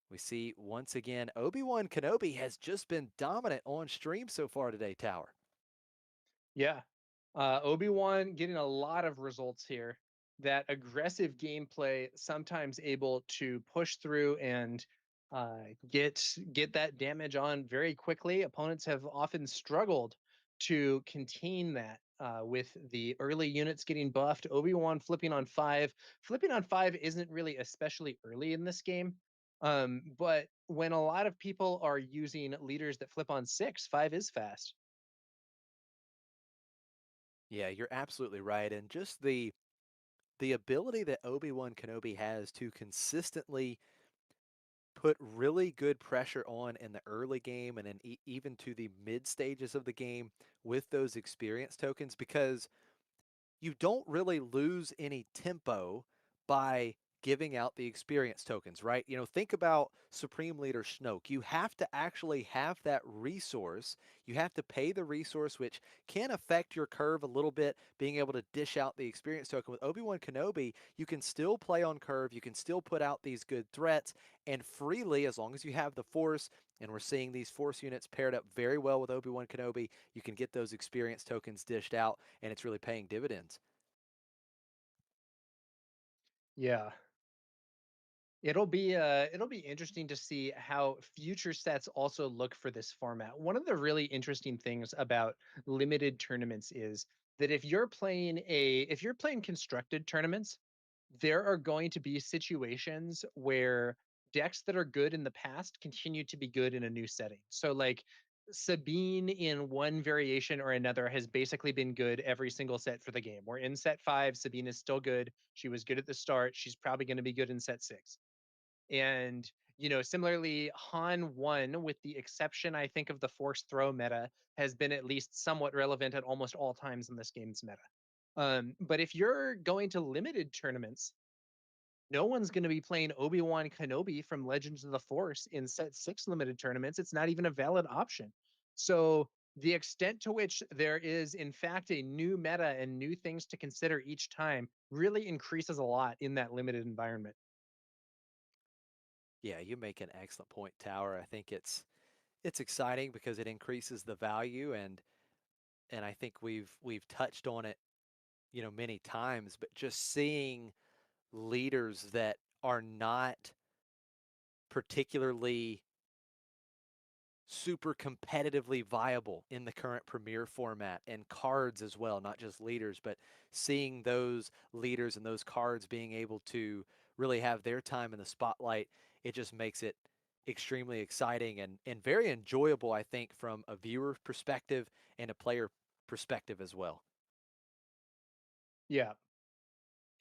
We see once again, Obi-Wan Kenobi has just been dominant on stream so far today, Tower. Yeah. Obi-Wan getting a lot of results here. That aggressive gameplay, sometimes able to push through and get that damage on very quickly. Opponents have often struggled to contain that with the early units getting buffed. Obi-Wan flipping on 5. Flipping on 5 isn't really especially early in this game. But when a lot of people are using leaders that flip on 6, 5 is fast. Yeah, you're absolutely right. And just the ability that Obi-Wan Kenobi has to consistently put really good pressure on in the early game and then even to the mid stages of the game with those experience tokens, because you don't really lose any tempo by giving out the experience tokens, right? You know, think about Supreme Leader Snoke. You have to actually have that resource. You have to pay the resource, which can affect your curve a little bit, being able to dish out the experience token. With Obi-Wan Kenobi, you can still play on curve. You can still put out these good threats and freely, as long as you have the Force, and we're seeing these Force units paired up very well with Obi-Wan Kenobi, you can get those experience tokens dished out, and it's really paying dividends. Yeah. It'll be interesting to see how future sets also look for this format. One of the really interesting things about limited tournaments is that if you're playing constructed tournaments, there are going to be situations where decks that are good in the past continue to be good in a new setting. So like Sabine in one variation or another has basically been good every single set for the game. We're in set 5, Sabine is still good. She was good at the start. She's probably going to be good in set 6. And similarly, Han 1, with the exception, I think, of the force throw meta, has been at least somewhat relevant at almost all times in this game's meta. But if you're going to limited tournaments, no one's going to be playing Obi-Wan Kenobi from Legends of the Force in set 6 limited tournaments. It's not even a valid option. So the extent to which there is, in fact, a new meta and new things to consider each time really increases a lot in that limited environment. Yeah, you make an excellent point, Tower. I think it's exciting because it increases the value, and I think we've touched on it, many times, but just seeing leaders that are not particularly super competitively viable in the current Premier format, and cards as well, not just leaders, but seeing those leaders and those cards being able to really have their time in the spotlight, it just makes it extremely exciting and very enjoyable, I think, from a viewer perspective and a player perspective as well. Yeah.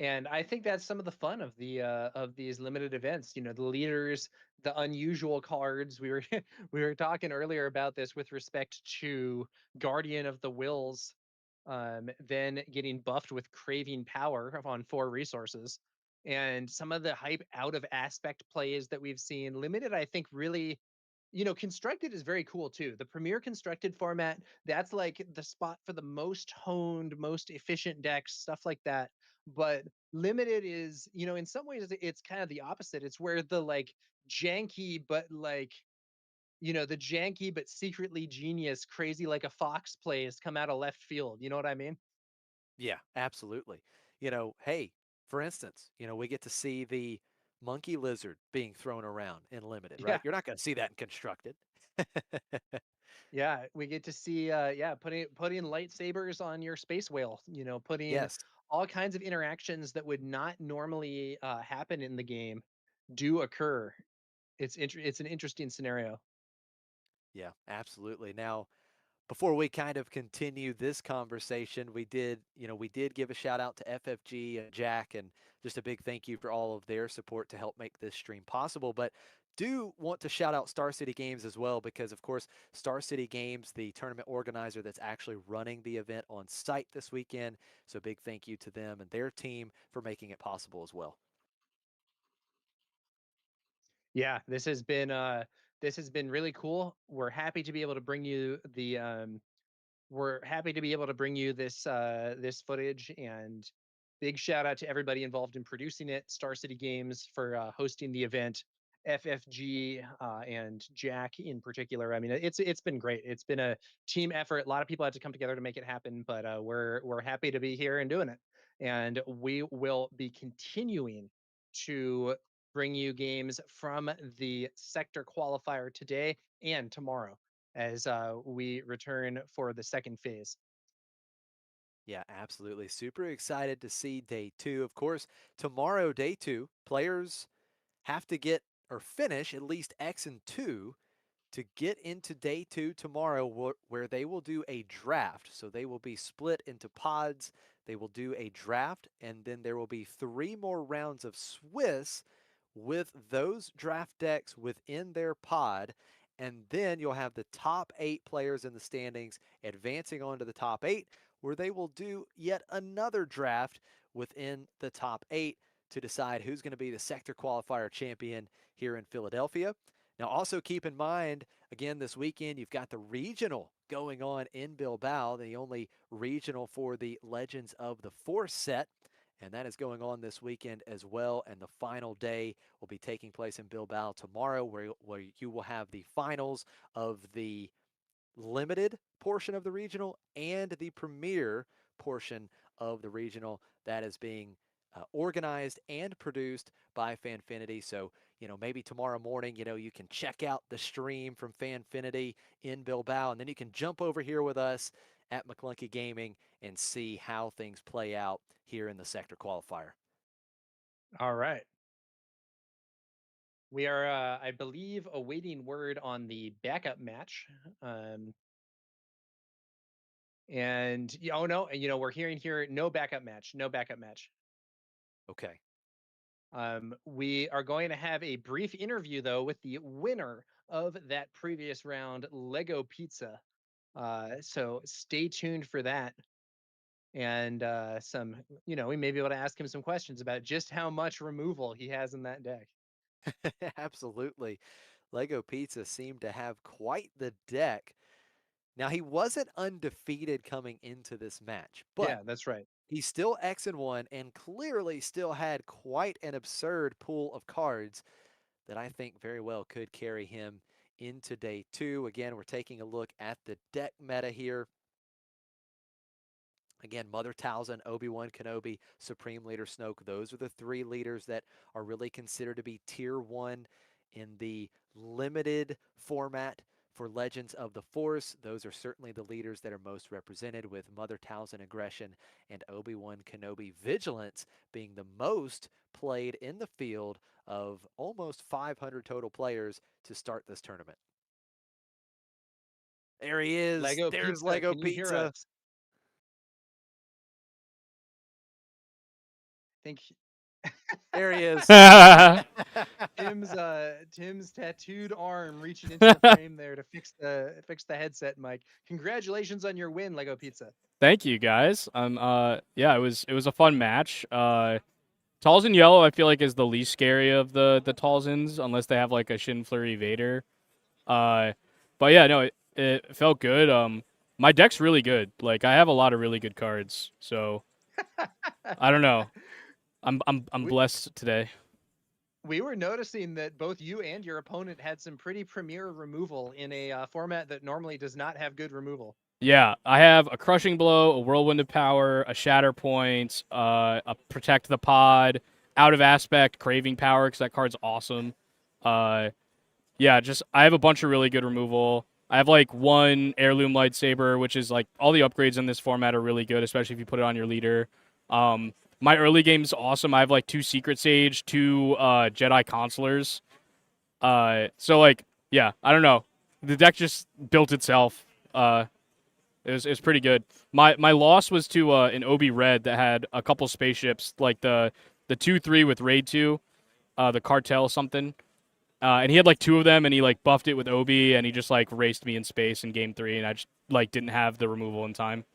And I think that's some of the fun of these limited events. The leaders, the unusual cards. We were we were talking earlier about this with respect to Guardian of the Wills, then getting buffed with Craving Power on 4 resources, and some of the hype out of aspect plays that we've seen. Limited, I think, really. Constructed is very cool too. The Premier constructed format, that's like the spot for the most honed, most efficient decks, stuff like that. But limited is, in some ways it's kind of the opposite. It's where the like janky but like, the janky but secretly genius, crazy like a fox plays come out of left field. You know what I mean? Yeah, absolutely. Hey, for instance, we get to see the monkey lizard being thrown around in limited, right? Yeah. You're not going to see that in constructed. Yeah, we get to see putting lightsabers on your space whale, putting Yes. all kinds of interactions that would not normally happen in the game do occur. It's an interesting scenario. Yeah, absolutely. Now, before we kind of continue this conversation, we did give a shout out to FFG and Jack, and just a big thank you for all of their support to help make this stream possible. But do want to shout out Star City Games as well, because of course, Star City Games, the tournament organizer that's actually running the event on site this weekend. So big thank you to them and their team for making it possible as well. Yeah, this has been really cool. We're happy to be able to bring you this footage, and big shout out to everybody involved in producing it. Star City Games for hosting the event, FFG and Jack in particular. I mean, it's been great. It's been a team effort. A lot of people had to come together to make it happen, but we're happy to be here and doing it. And we will be continuing to bring you games from the sector qualifier today and tomorrow as we return for the second phase. Yeah, absolutely. Super excited to see day two. Of course, tomorrow, day two, players have to get or finish at least X and 2 to get into day two tomorrow, where they will do a draft. So they will be split into pods. They will do a draft, and then there will be 3 more rounds of Swiss with those draft decks within their pod. And then you'll have the top 8 players in the standings advancing on to the top 8, where they will do yet another draft within the top 8 to decide who's going to be the sector qualifier champion here in Philadelphia. Now, also keep in mind, again, this weekend, you've got the regional going on in Bilbao, the only regional for the Legends of the Force set. And that is going on this weekend as well. And the final day will be taking place in Bilbao tomorrow, where you will have the finals of the limited portion of the regional and the premier portion of the regional that is being organized and produced by Fanfinity. So, maybe tomorrow morning, you can check out the stream from Fanfinity in Bilbao, and then you can jump over here with us at McClunky Gaming and see how things play out here in the sector qualifier. All right. We are, I believe, awaiting word on the backup match. And oh no, we're hearing here no backup match, no backup match. Okay. We are going to have a brief interview though with the winner of that previous round, Lego Pizza. So stay tuned for that. And we may be able to ask him some questions about just how much removal he has in that deck. Absolutely. Lego Pizza seemed to have quite the deck. Now, he wasn't undefeated coming into this match, but Yeah, that's right. he's still X-1 and clearly still had quite an absurd pool of cards that I think very well could carry him into day 2. Again, we're taking a look at the deck meta here. Again, Mother Talzin, Obi-Wan Kenobi, Supreme Leader Snoke. Those are the 3 leaders that are really considered to be tier 1 in the limited format for Legends of the Force. Those are certainly the leaders that are most represented, with Mother Talzin Aggression and Obi-Wan Kenobi Vigilance being the most played in the field of almost 500 total players to start this tournament. There he is. Lego There's Pizza, Lego can you hear Pizza. us? I think There he is. Tim's tattooed arm reaching into the frame there to fix the headset mic. Congratulations on your win, Lego Pizza. Thank you guys. Yeah, it was a fun match. Talzin Yellow I feel like is the least scary of the Talzins, unless they have like a Shin Flurry Vader. But yeah, no, it felt good. My deck's really good. Like I have a lot of really good cards. So I don't know. I'm We- blessed today. We were noticing that both you and your opponent had some pretty premier removal in a format that normally does not have good removal. Yeah, I have a Crushing Blow, a Whirlwind of Power, a Shatter Point, a Protect the Pod, Out of Aspect, Craving Power, because that card's awesome. Yeah, just I have a bunch of really good removal. I have like one Heirloom Lightsaber, which is like all the upgrades in this format are really good, especially if you put it on your leader. My early game's awesome. I have like 2 Secret Sage, 2 Jedi Consulars. So like, yeah, I don't know. The deck just built itself. It was pretty good. My loss was to an Obi Red that had a couple spaceships, like the 2/3 with Raid 2, the Cartel something. And he had like 2 of them, and he like buffed it with Obi, and he just like raced me in space in game 3, and I just like didn't have the removal in time.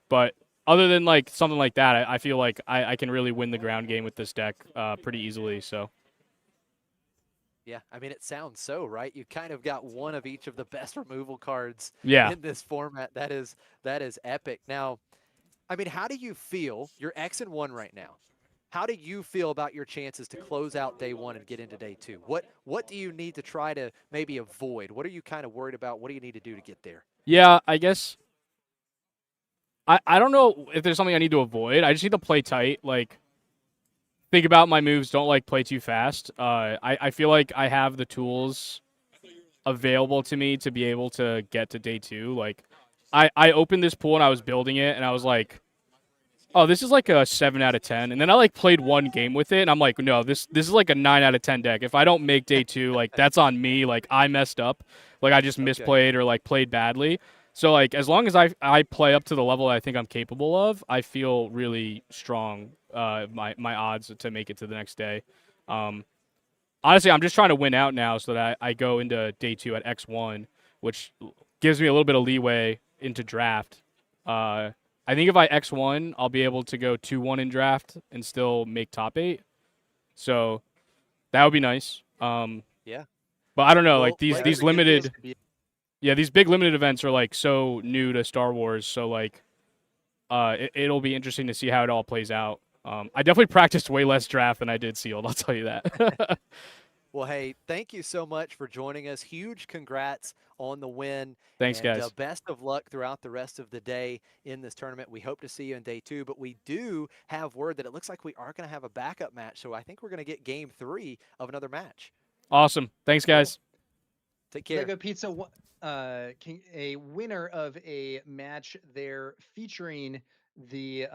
But other than like something like that, I feel like I can really win the ground game with this deck pretty easily. So Yeah, I mean, it sounds so, right? You kind of got one of each of the best removal cards yeah, in this format. That is epic. Now, I mean, how do you feel? You're X-1 right now. How do you feel about your chances to close out day 1 and get into day 2? What do you need to try to maybe avoid? What are you kind of worried about? What do you need to do to get there? yeah, I guess I don't know if there's something I need to avoid. I just need to play tight. Like think about my moves. Don't like play too fast. I feel like I have the tools available to me to be able to get to day 2. Like I opened this pool and I was building it and I was like, oh, this is like a 7 out of 10. And then I like played one game with it and I'm like, no, this is like a 9 out of 10 deck. If I don't make day 2, like that's on me. Like I messed up. Like I just misplayed or like played badly. So like as long as I play up to the level I think I'm capable of, I feel really strong. My odds to make it to the next day. Honestly, I'm just trying to win out now so that I go into day 2 at X1, which gives me a little bit of leeway into draft. I think if I X1, I'll be able to go 2-1 in draft and still make top 8. So that would be nice. Yeah. But I don't know, like Well, these Lego- these limited, yeah, these big limited events are like so new to Star Wars. So like, it'll be interesting to see how it all plays out. I definitely practiced way less draft than I did sealed. I'll tell you that. Well, hey, thank you so much for joining us. Huge congrats on the win, Thanks, and guys. best of luck throughout the rest of the day in this tournament. We hope to see you in day 2, but we do have word that it looks like we are going to have a backup match, so I think we're going to get game 3 of another match. Awesome. Thanks, Cool. guys. Take care. Lego Pizza, a winner of a match there featuring the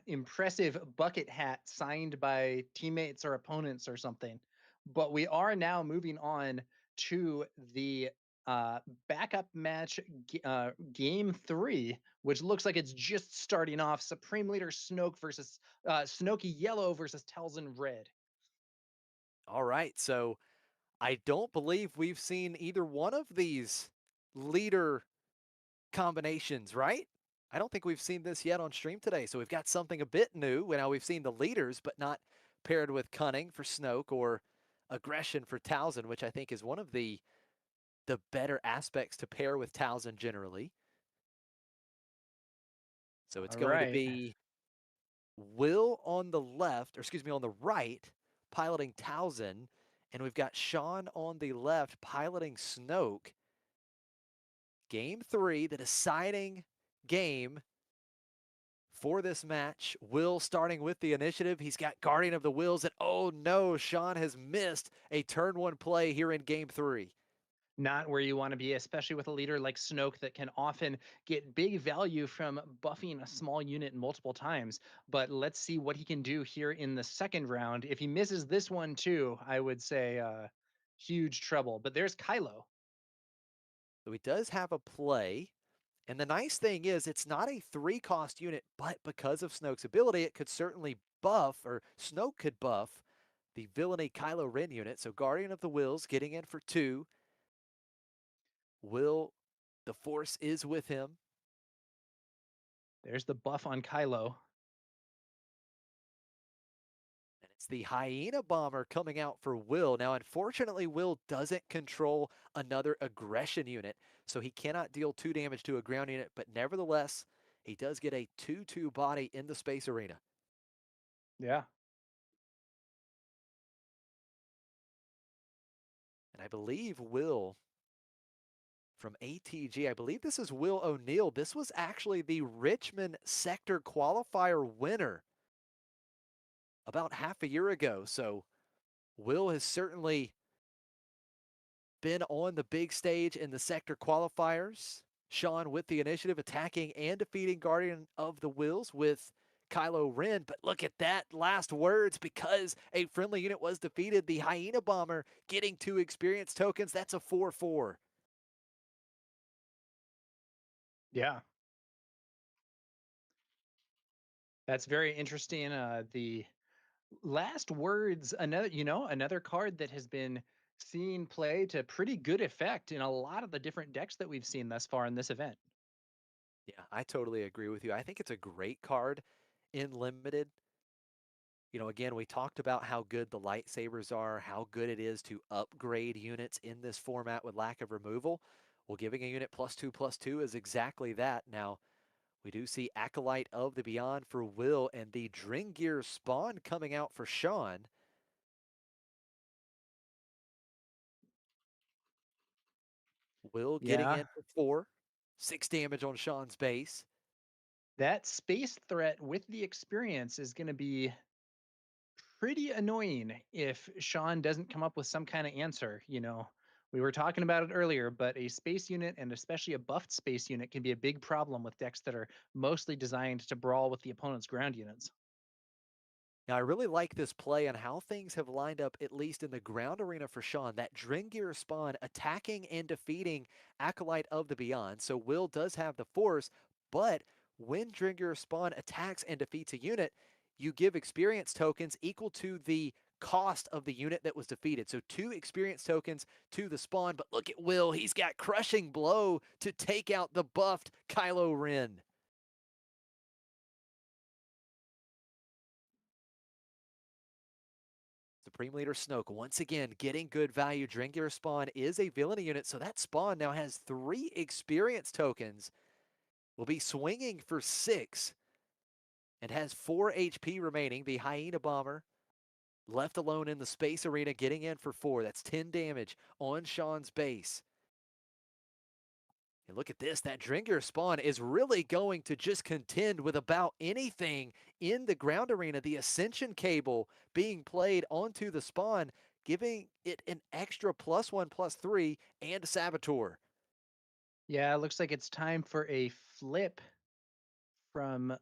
impressive bucket hat signed by teammates or opponents or something. But we are now moving on to the backup match, game 3, which looks like it's just starting off. Supreme Leader Snoke versus Snokey Yellow versus Talzin Red. All right, so I don't believe we've seen either one of these leader combinations, right? I don't think we've seen this yet on stream today. So we've got something a bit new. Now we've seen the leaders, but not paired with cunning for Snoke or aggression for Talzin, which I think is one of the better aspects to pair with Talzin generally. So it's All going to right. be Will on the left, or excuse me, on the right, piloting Talzin, and we've got Sean on the left piloting Snoke. Game 3, the deciding game for this match. Will starting with the initiative. He's got Guardian of the Wills, and oh no, Sean has missed a turn 1 play here in game 3. Not where you want to be, especially with a leader like Snoke that can often get big value from buffing a small unit multiple times. But let's see what he can do here in the second round. If he misses this one too, I would say huge trouble. But there's Kylo. So he does have a play. And the nice thing is, it's not a 3-cost unit, but because of Snoke's ability, it could certainly buff, or Snoke could buff, the villainy Kylo Ren unit. So Guardian of the Wills getting in for 2. Will, the Force is with him. There's the buff on Kylo. And it's the Hyena Bomber coming out for Will. Now, unfortunately, Will doesn't control another aggression unit, so he cannot deal 2 damage to a ground unit, but nevertheless, he does get a 2/2 body in the space arena. Yeah. And I believe Will from ATG, I believe this is Will O'Neill. This was actually the Richmond Sector Qualifier winner about half a year ago. So Will has certainly been on the big stage in the sector qualifiers. Sean with the initiative, attacking and defeating Guardian of the Wills with Kylo Ren. But look at that last words, because a friendly unit was defeated. The Hyena Bomber getting 2 experience tokens. That's a 4/4. Yeah. That's very interesting. The last words, another card that has been seeing play to pretty good effect in a lot of the different decks that we've seen thus far in this event. Yeah, I totally agree with you. I think it's a great card in limited. Again, we talked about how good the lightsabers are, how good it is to upgrade units in this format with lack of removal. Well, giving a unit +2/+2 is exactly that. Now, we do see Acolyte of the Beyond for Will and the Dringir spawn coming out for Sean. Will getting Yeah, in for 4. 6 damage on Sean's base. that space threat with the experience is going to be pretty annoying if Sean doesn't come up with some kind of answer. We were talking about it earlier, but a space unit, and especially a buffed space unit, can be a big problem with decks that are mostly designed to brawl with the opponent's ground units. Now, I really like this play and how things have lined up, at least in the ground arena for Sean. That Dringir spawn attacking and defeating Acolyte of the Beyond. So Will does have the force, but when Dringir spawn attacks and defeats a unit, you give experience tokens equal to the cost of the unit that was defeated. So 2 experience tokens to the spawn. But look at Will. He's got Crushing Blow to take out the buffed Kylo Ren. Supreme Leader Snoke once again getting good value. Dringir spawn is a villainy unit, so that spawn now has 3 experience tokens. Will be swinging for 6 and has 4 HP remaining. The Hyena Bomber left alone in the space arena, getting in for 4. That's 10 damage on Sean's base. And look at this, that Dringer spawn is really going to just contend with about anything in the ground arena. The Ascension cable being played onto the spawn, giving it an extra +1/+3 and Saboteur. Yeah, it looks like it's time for a flip from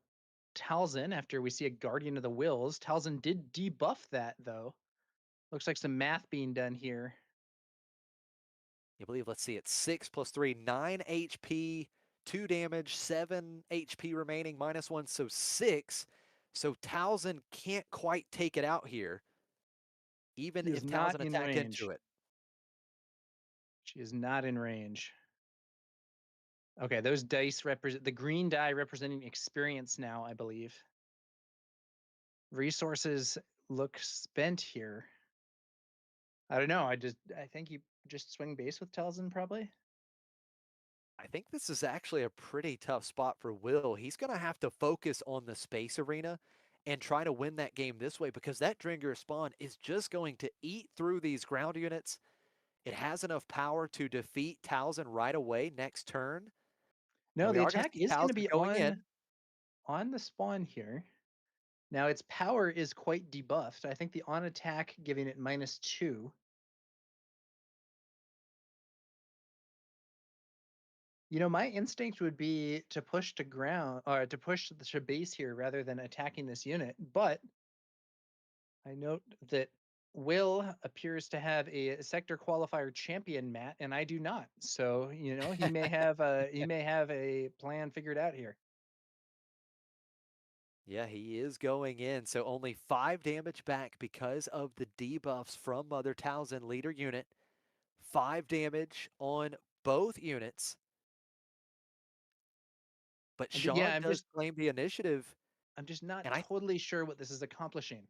Talzin after we see a Guardian of the Wills. Talzin did debuff that, though. Looks like some math being done here. I believe, let's see, it's 6+3, 9 HP, 2 damage, 7 HP remaining, -1, so 6. So Talzin can't quite take it out here, even He is if not Talzin in attacked range. into it. She is not in range. Okay, those dice represent the green die representing experience now, I believe. Resources look spent here. I don't know. I think you just swing base with Talzin probably. I think this is actually a pretty tough spot for Will. He's going to have to focus on the space arena and try to win that game this way, because that Dringer spawn is just going to eat through these ground units. It has enough power to defeat Talzin right away next turn. And No, we the are going to attack see is going to Talzin be going in. on the spawn here. Now its power is quite debuffed. I think the on attack giving it -2. You know, my instinct would be to push to ground or to push to base here rather than attacking this unit. But I note that Will appears to have a sector qualifier champion, Matt, and I do not. So, you know, he may have a plan figured out here. Yeah, he is going in. So only 5 damage back because of the debuffs from Mother Talzin leader unit. 5 damage on both units. But Yeah, Sean does claim the initiative. I'm just not And I totally sure what this is accomplishing.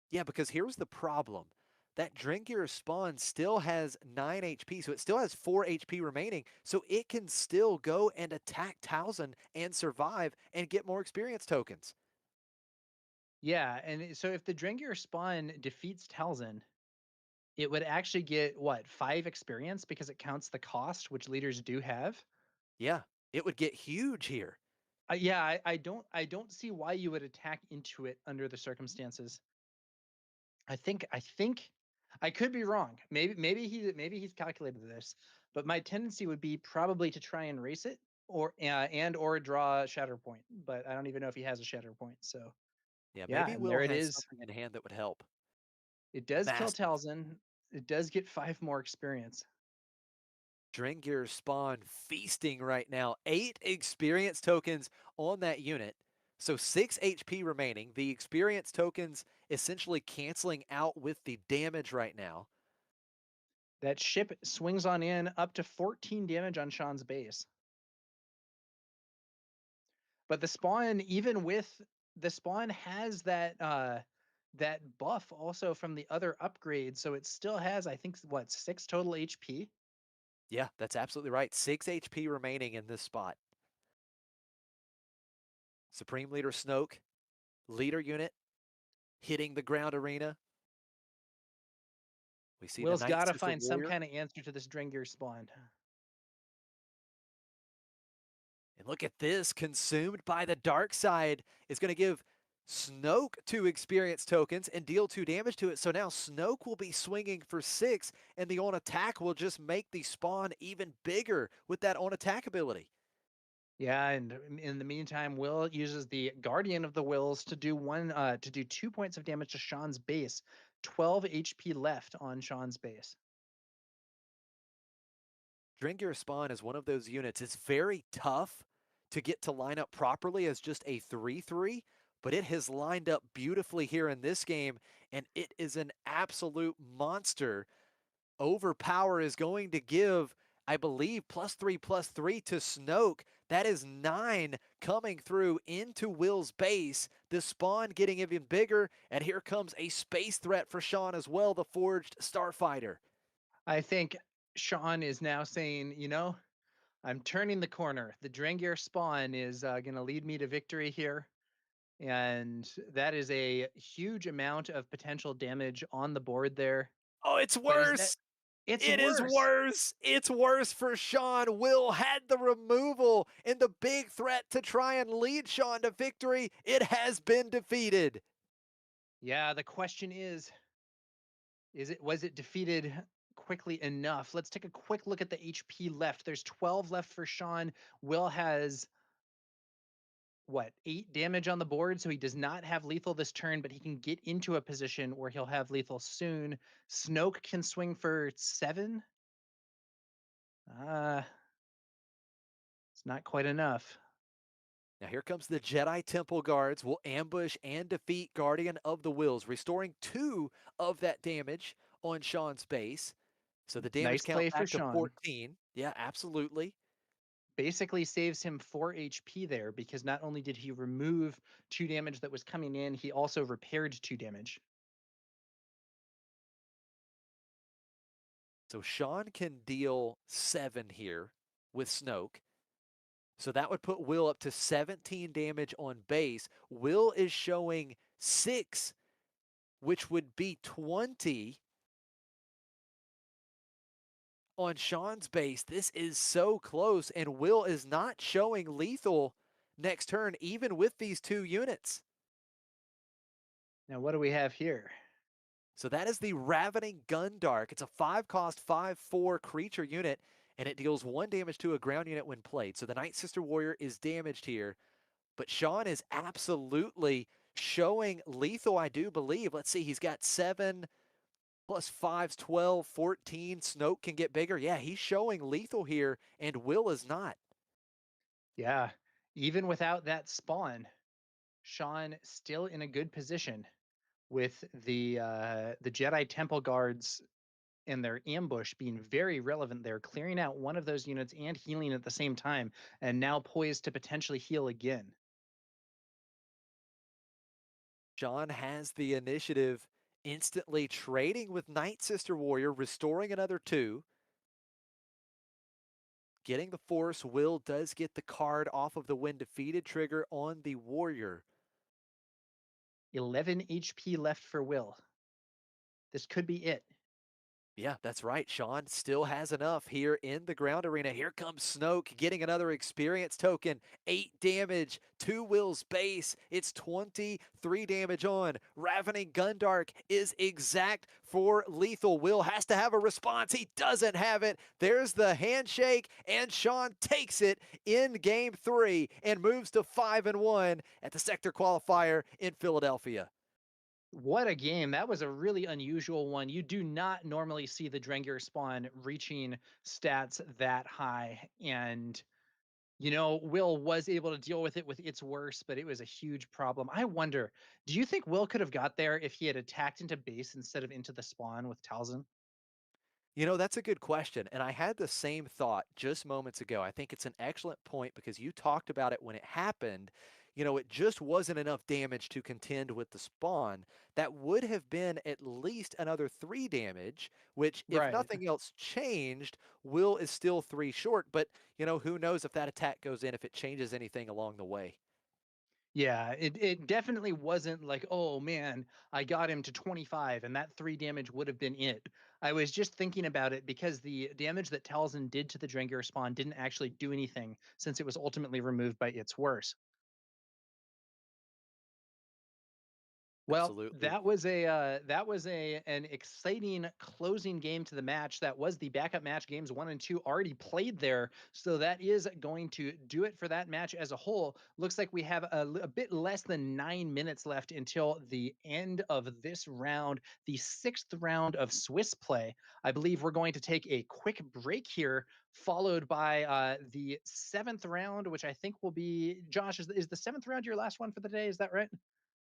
Yeah, because here's the problem. That Drinkier spawn still has 9 HP, so it still has 4 HP remaining. So it can still go and attack Talzin and survive and get more experience tokens. Yeah, and so if the Drengier spawn defeats Talzin, it would actually get what, 5 experience because it counts the cost, which leaders do have. Yeah, it would get huge here. Yeah, I don't see why you would attack into it under the circumstances. I think I could be wrong. Maybe he's calculated this, but my tendency would be probably to try and race it or and or draw a shatter point. But I don't even know if he has a shatter point. So Yeah, yeah, maybe and Will there it has is. something in hand that would help. It does kill Massive. Talzin. It does get 5 more experience. Dringir spawn feasting right now. 8 experience tokens on that unit. So 6 HP remaining. The experience tokens essentially canceling out with the damage right now. That ship swings on in up to 14 damage on Sean's base. But the spawn, even with the spawn, has that buff also from the other upgrades, so it still has, I think, what, 6 total HP. Yeah, that's absolutely right. 6 HP remaining in this spot. Supreme Leader Snoke, leader unit, hitting the ground arena. We see the Will's Night got to Sister find some Warrior. kind of answer to this Drengir spawn. And look at this, consumed by the dark side is going to give Snoke 2 experience tokens and deal 2 damage to it. So now Snoke will be swinging for 6, and the on attack will just make the spawn even bigger with that on attack ability. Yeah, and in the meantime, Will uses the Guardian of the Wills to do 2 points of damage to Sean's base. 12 HP left on Sean's base. Dringir Spawn is one of those units. It's very tough to get to line up properly as just a 3-3, but it has lined up beautifully here in this game, and it is an absolute monster. Overpower is going to give, I believe, +3/+3 to Snoke. That is 9 coming through into Will's base. The spawn getting even bigger, and here comes a space threat for Sean as well, the Forged Starfighter. I think Sean is now saying, you know, I'm turning the corner. The Drengir spawn is going to lead me to victory here. And that is a huge amount of potential damage on the board there. Oh, it's But is that worse. it's It is worse. worse. It's worse for Sean. Will had the removal and the big threat to try and lead Sean to victory. It has been defeated. Yeah, the question is it was it defeated quickly enough? Let's take a quick look at the HP left. There's 12 left for Sean. Will has what, 8 damage on the board, so he does not have lethal this turn, but he can get into a position where he'll have lethal soon. Snoke can swing for 7. Uh, it's not quite enough. Now here comes the Jedi Temple Guards. Will ambush and defeat Guardian of the Wills, restoring 2 of that damage on Sean's base. So the damage Nice count play for back to Sean. 14. Yeah, absolutely. Basically saves him 4 HP there because not only did he remove 2 damage that was coming in, he also repaired 2 damage. So Sean can deal 7 here with Snoke. So that would put Will up to 17 damage on base. Will is showing 6, which would be 20 on Sean's base. This is so close, and Will is not showing lethal next turn, even with these 2 units. Now, what do we have here? So that is the Ravening Gundark. It's a 5-cost, 5/4 creature unit, and it deals 1 damage to a ground unit when played. So the Night Sister Warrior is damaged here, but Sean is absolutely showing lethal, I do believe. Let's see, he's got 7 plus 5's 12, 14. Snoke can get bigger. Yeah, he's showing lethal here, and Will is not. Yeah, even without that spawn, Sean still in a good position with the Jedi Temple Guards and their ambush being very relevant there, clearing out one of those units and healing at the same time, and now poised to potentially heal again. Sean has the initiative, instantly trading with Night Sister Warrior, restoring another 2. Getting the force. Will does get the card off of the when defeated trigger on the warrior. 11 HP left for Will. This could be it. Yeah, that's right. Sean still has enough here in the ground arena. Here comes Snoke getting another experience token. 8 damage to Will's base. It's 23 damage on. Ravening Gundark is exact for lethal. Will has to have a response. He doesn't have it. There's the handshake, and Sean takes it in game 3 and moves to 5-1 at the sector qualifier in Philadelphia. What a game. That was a really unusual one. You do not normally see the Drengir spawn reaching stats that high. And, Will was able to deal with it with its worse, but it was a huge problem. I wonder, do you think Will could have got there if he had attacked into base instead of into the spawn with Talzin? That's a good question. And I had the same thought just moments ago. I think it's an excellent point because you talked about it when it happened. It just wasn't enough damage to contend with the spawn. That would have been at least another 3 damage, which, if Right. nothing else changed, Will is still 3 short. But, who knows if that attack goes in, if it changes anything along the way. Yeah, it definitely wasn't like, oh man, I got him to 25 and that 3 damage would have been it. I was just thinking about it because the damage that Talzin did to the Drengir spawn didn't actually do anything since it was ultimately removed by its worse. Well, Absolutely. that was an exciting closing game to the match. That was the backup match games 1 and 2 already played there. So that is going to do it for that match as a whole. Looks like we have a bit less than 9 minutes left until the end of this round, the 6th round of Swiss play. I believe we're going to take a quick break here, followed by the 7th round, which I think will be Josh. Is the 7th round your last one for the day? Is that right?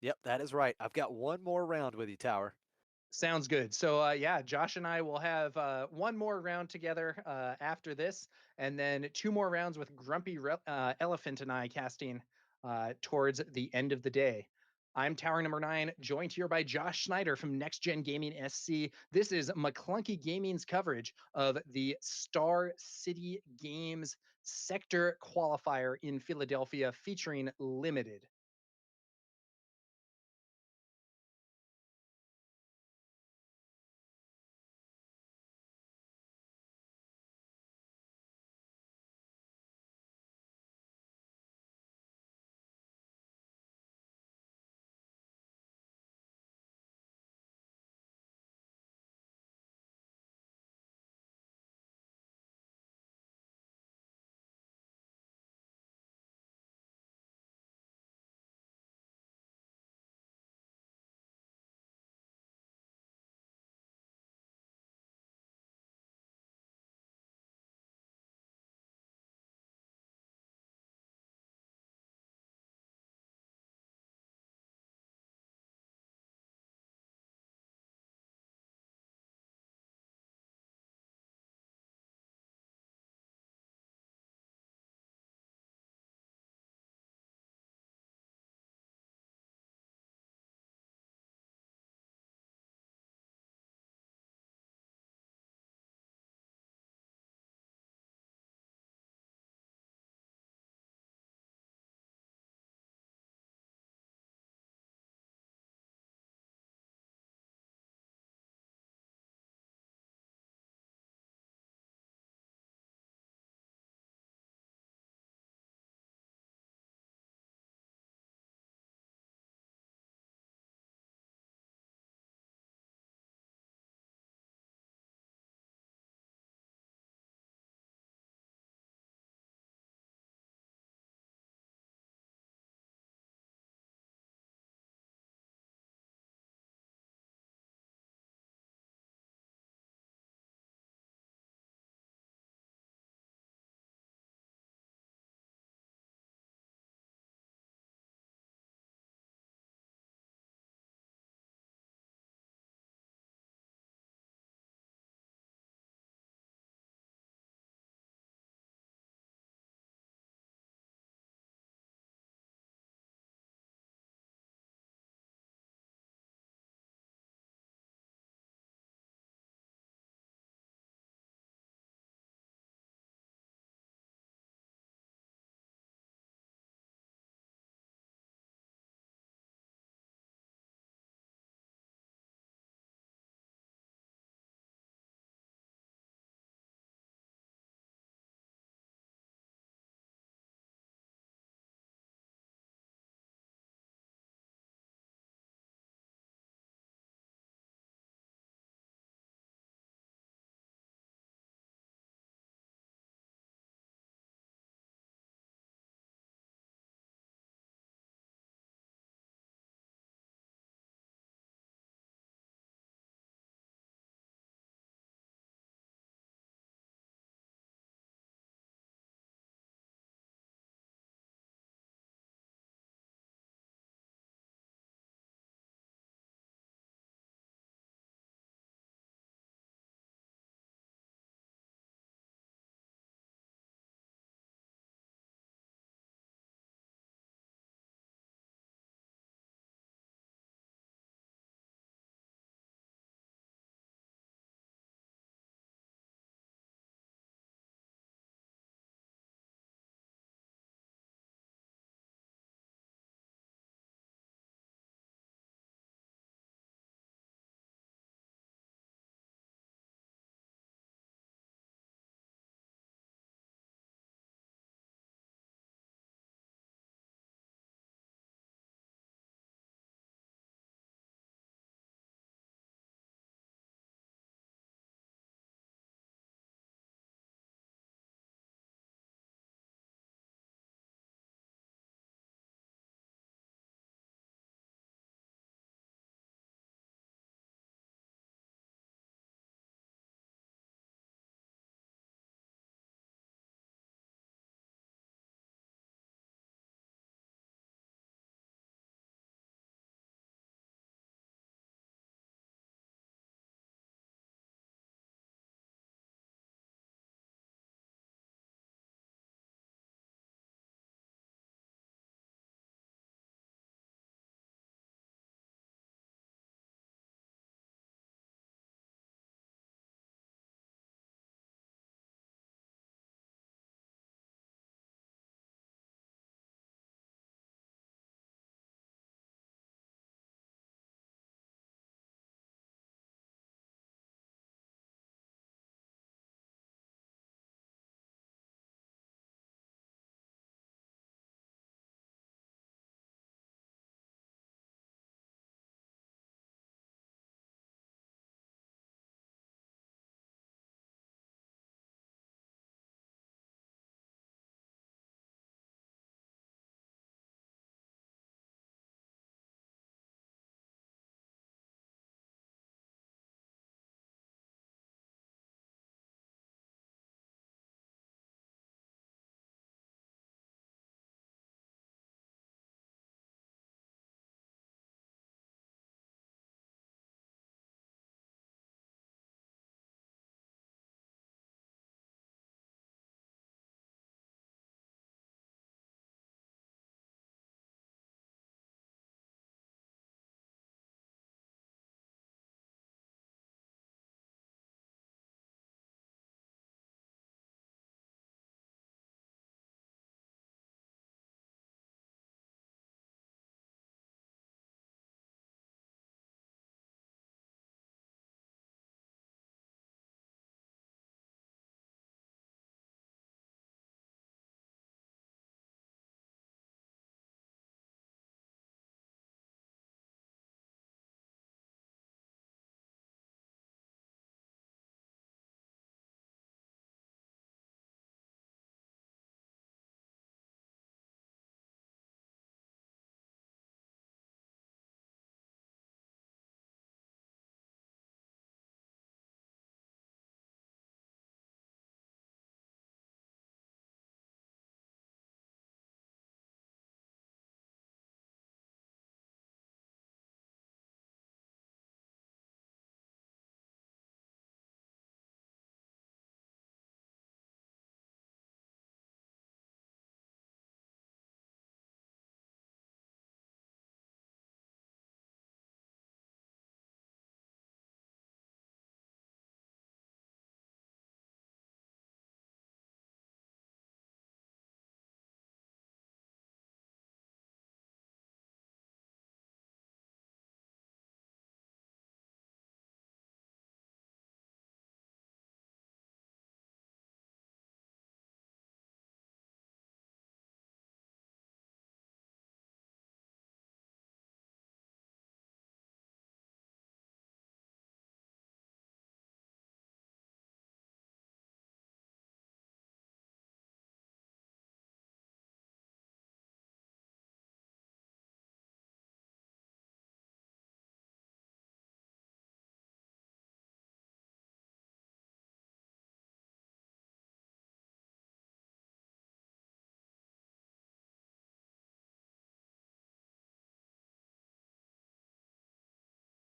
Yep, that is right. I've got one more round with you, Tower. Sounds good. So yeah, Josh and I will have one more round together after this, and then 2 more rounds with Grumpy Elephant and I casting towards the end of the day. I'm Tower number 9, joined here by Josh Schneider from Next Gen Gaming SC. This is McClunky Gaming's coverage of the Star City Games sector qualifier in Philadelphia featuring Limited.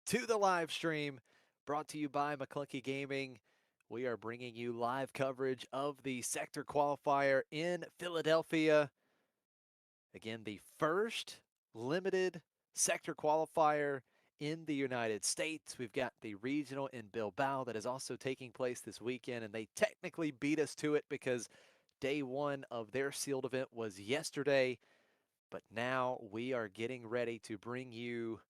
to the live stream brought to you by McClunky Gaming. We are bringing you live coverage of the sector qualifier in Philadelphia. Again, the first limited sector qualifier in the United States. We've got the regional in Bilbao that is also taking place this weekend, and they technically beat us to it because day one of their sealed event was yesterday. But now we are getting ready to bring you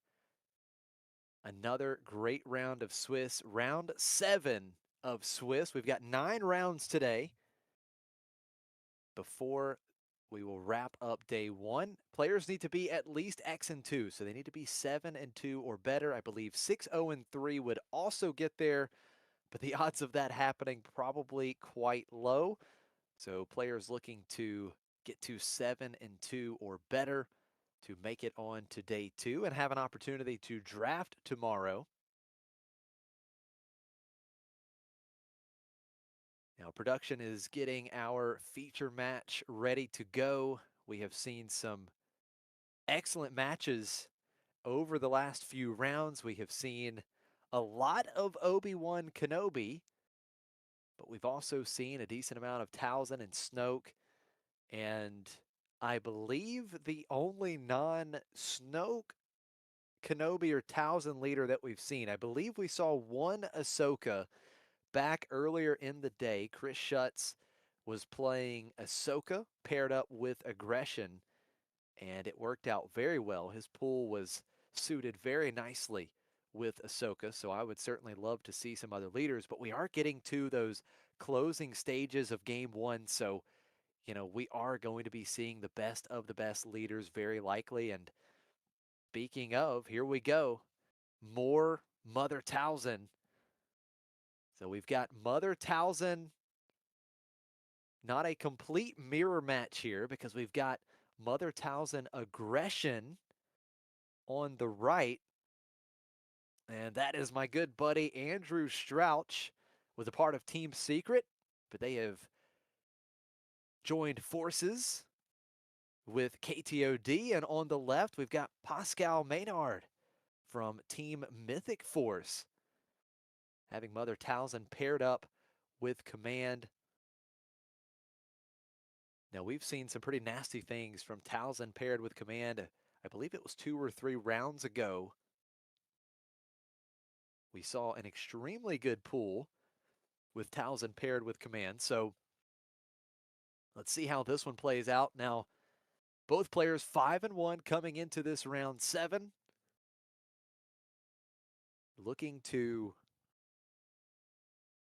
another great round of Swiss, round 7 of Swiss. We've got 9 rounds today before we will wrap up day 1. Players need to be at least X and 2, so they need to be 7 and 2 or better. I believe 6-0 and 3 would also get there, but the odds of that happening probably quite low. So players looking to get to 7 and 2 or better to make it on to day 2 and have an opportunity to draft tomorrow. Now, production is getting our feature match ready to go. We have seen some excellent matches over the last few rounds. We have seen a lot of Obi-Wan Kenobi, but we've also seen a decent amount of Talzin and Snoke. And I believe the only non-Snoke Kenobi or Talzin leader that we've seen, I believe we saw one Ahsoka back earlier in the day. Chris Schutz was playing Ahsoka paired up with Aggression, and it worked out very well. His pool was suited very nicely with Ahsoka, so I would certainly love to see some other leaders, but we are getting to those closing stages of game 1, so we are going to be seeing the best of the best leaders very likely. And speaking of, here we go. More Mother Talzin. So we've got Mother Talzin, not a complete mirror match here because we've got Mother Talzin Aggression on the right. And that is my good buddy Andrew Strouch, was a part of Team Secret, but they have joined forces with KTOD. And on the left, we've got Pascal Maynard from Team Mythic Force, having Mother Talzin paired up with Command. Now, we've seen some pretty nasty things from Talzin paired with Command. I believe it was 2 or 3 rounds ago. We saw an extremely good pool with Talzin paired with Command. So let's see how this one plays out. Now, both players 5-1 coming into this round 7. Looking to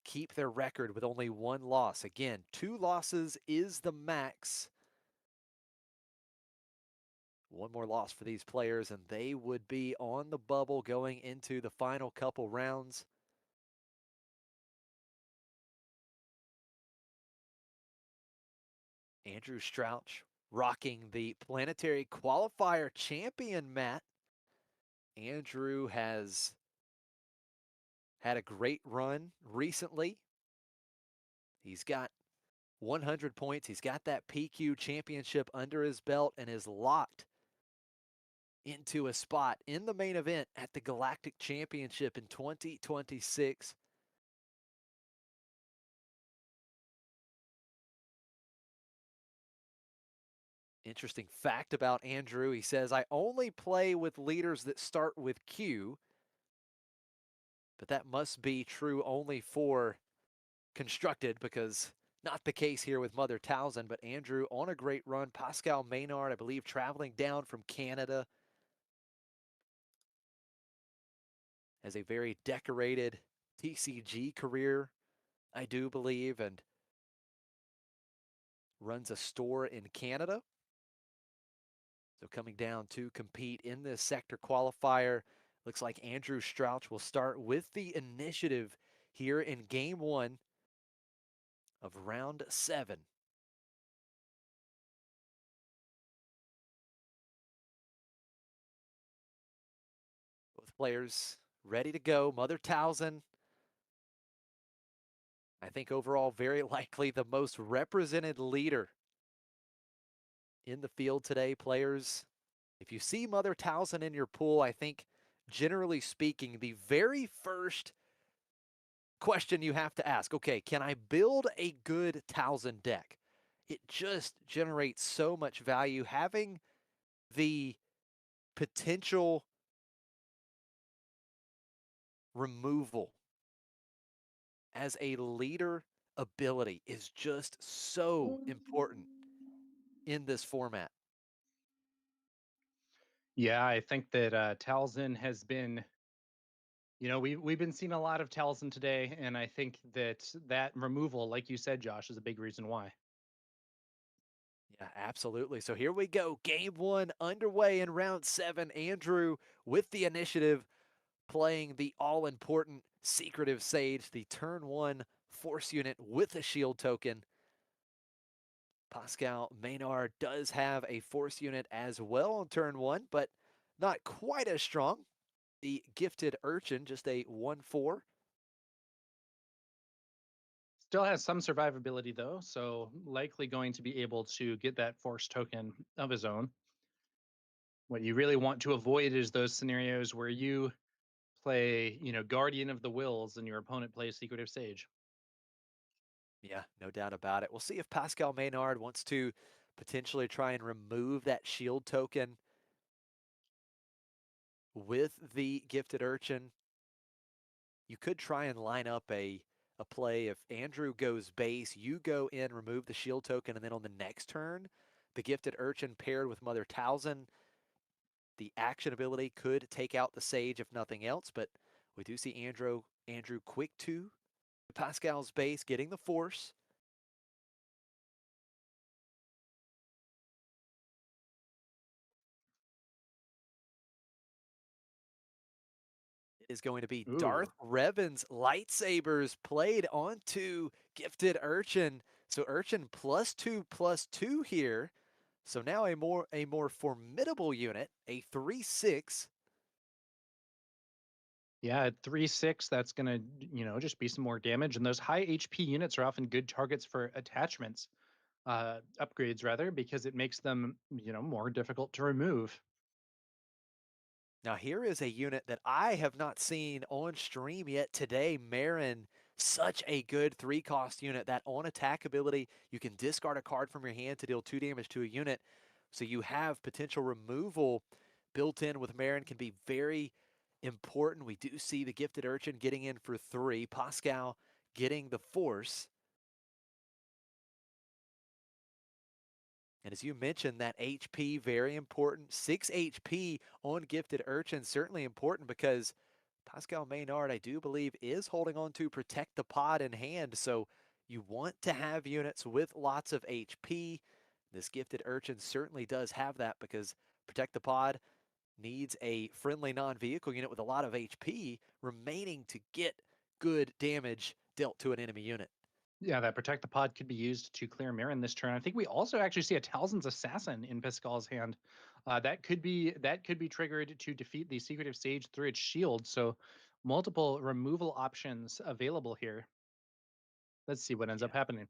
keep their record with only 1 loss. Again, 2 losses is the max. 1 more loss for these players, and they would be on the bubble going into the final couple rounds. Andrew Strouch rocking the Planetary Qualifier champion mat. Andrew has had a great run recently. He's got 100 points. He's got that PQ championship under his belt and is locked into a spot in the main event at the Galactic Championship in 2026. Interesting fact about Andrew, he says, I only play with leaders that start with Q, but that must be true only for Constructed, because not the case here with Mother Talzin. But Andrew on a great run. Pascal Maynard, I believe, traveling down from Canada, has a very decorated TCG career, I do believe, and runs a store in Canada. So coming down to compete in this sector qualifier, looks like Andrew Strouch will start with the initiative here in game 1 of round 7. Both players ready to go. Mother Talzin, I think overall very likely the most represented leader in the field today. Players, if you see Mother Talzin in your pool, I think generally speaking, the very first question you have to ask, okay, can I build a good Towson deck? It just generates so much value. Having the potential removal as a leader ability is just so important in this format. Yeah, I think that Talzin has been, we've been seeing a lot of Talzin today, and I think that that removal, like you said, Josh, is a big reason why. Yeah, absolutely. So here we go. Game 1 underway in round 7. Andrew with the initiative, playing the all-important Secretive Sage, the turn 1 force unit with a shield token. Pascal Maynard does have a force unit as well on turn 1, but not quite as strong. The Gifted Urchin, just a 1/4. Still has some survivability though, so likely going to be able to get that force token of his own. What you really want to avoid is those scenarios where you play, Guardian of the Wills and your opponent plays Secretive Sage. Yeah, no doubt about it. We'll see if Pascal Maynard wants to potentially try and remove that shield token with the Gifted Urchin. You could try and line up a play. If Andrew goes base, you go in, remove the shield token, and then on the next turn, the Gifted Urchin paired with Mother Talzin, the action ability could take out the Sage if nothing else, but we do see Andrew quick to Pascal's base, getting the force. Is going to be Ooh. Darth Revan's lightsabers played onto Gifted Urchin. So Urchin +2/+2 here. So now a more formidable unit, a 3/6. Yeah, at 3/6, that's gonna, just be some more damage. And those high HP units are often good targets for attachments, upgrades rather, because it makes them, more difficult to remove. Now here is a unit that I have not seen on stream yet today. Marin, such a good 3-cost unit. That on attack ability, you can discard a card from your hand to deal 2 damage to a unit. So you have potential removal built in with Marin, can be very important. We do see the Gifted Urchin getting in for 3. Pascal getting the force. And as you mentioned, that HP, very important. 6 HP on Gifted Urchin, certainly important because Pascal Maynard, I do believe, is holding on to Protect the Pod in hand. So you want to have units with lots of HP. This Gifted Urchin certainly does have that because Protect the Pod needs a friendly non-vehicle unit with a lot of HP remaining to get good damage dealt to an enemy unit. Yeah, that Protect the Pod could be used to clear Marin this turn. I think we also actually see a Talzin's Assassin in Pascal's hand. That could be triggered to defeat the Secretive Sage through its shield. So multiple removal options available here. Let's see what ends Yeah, up happening.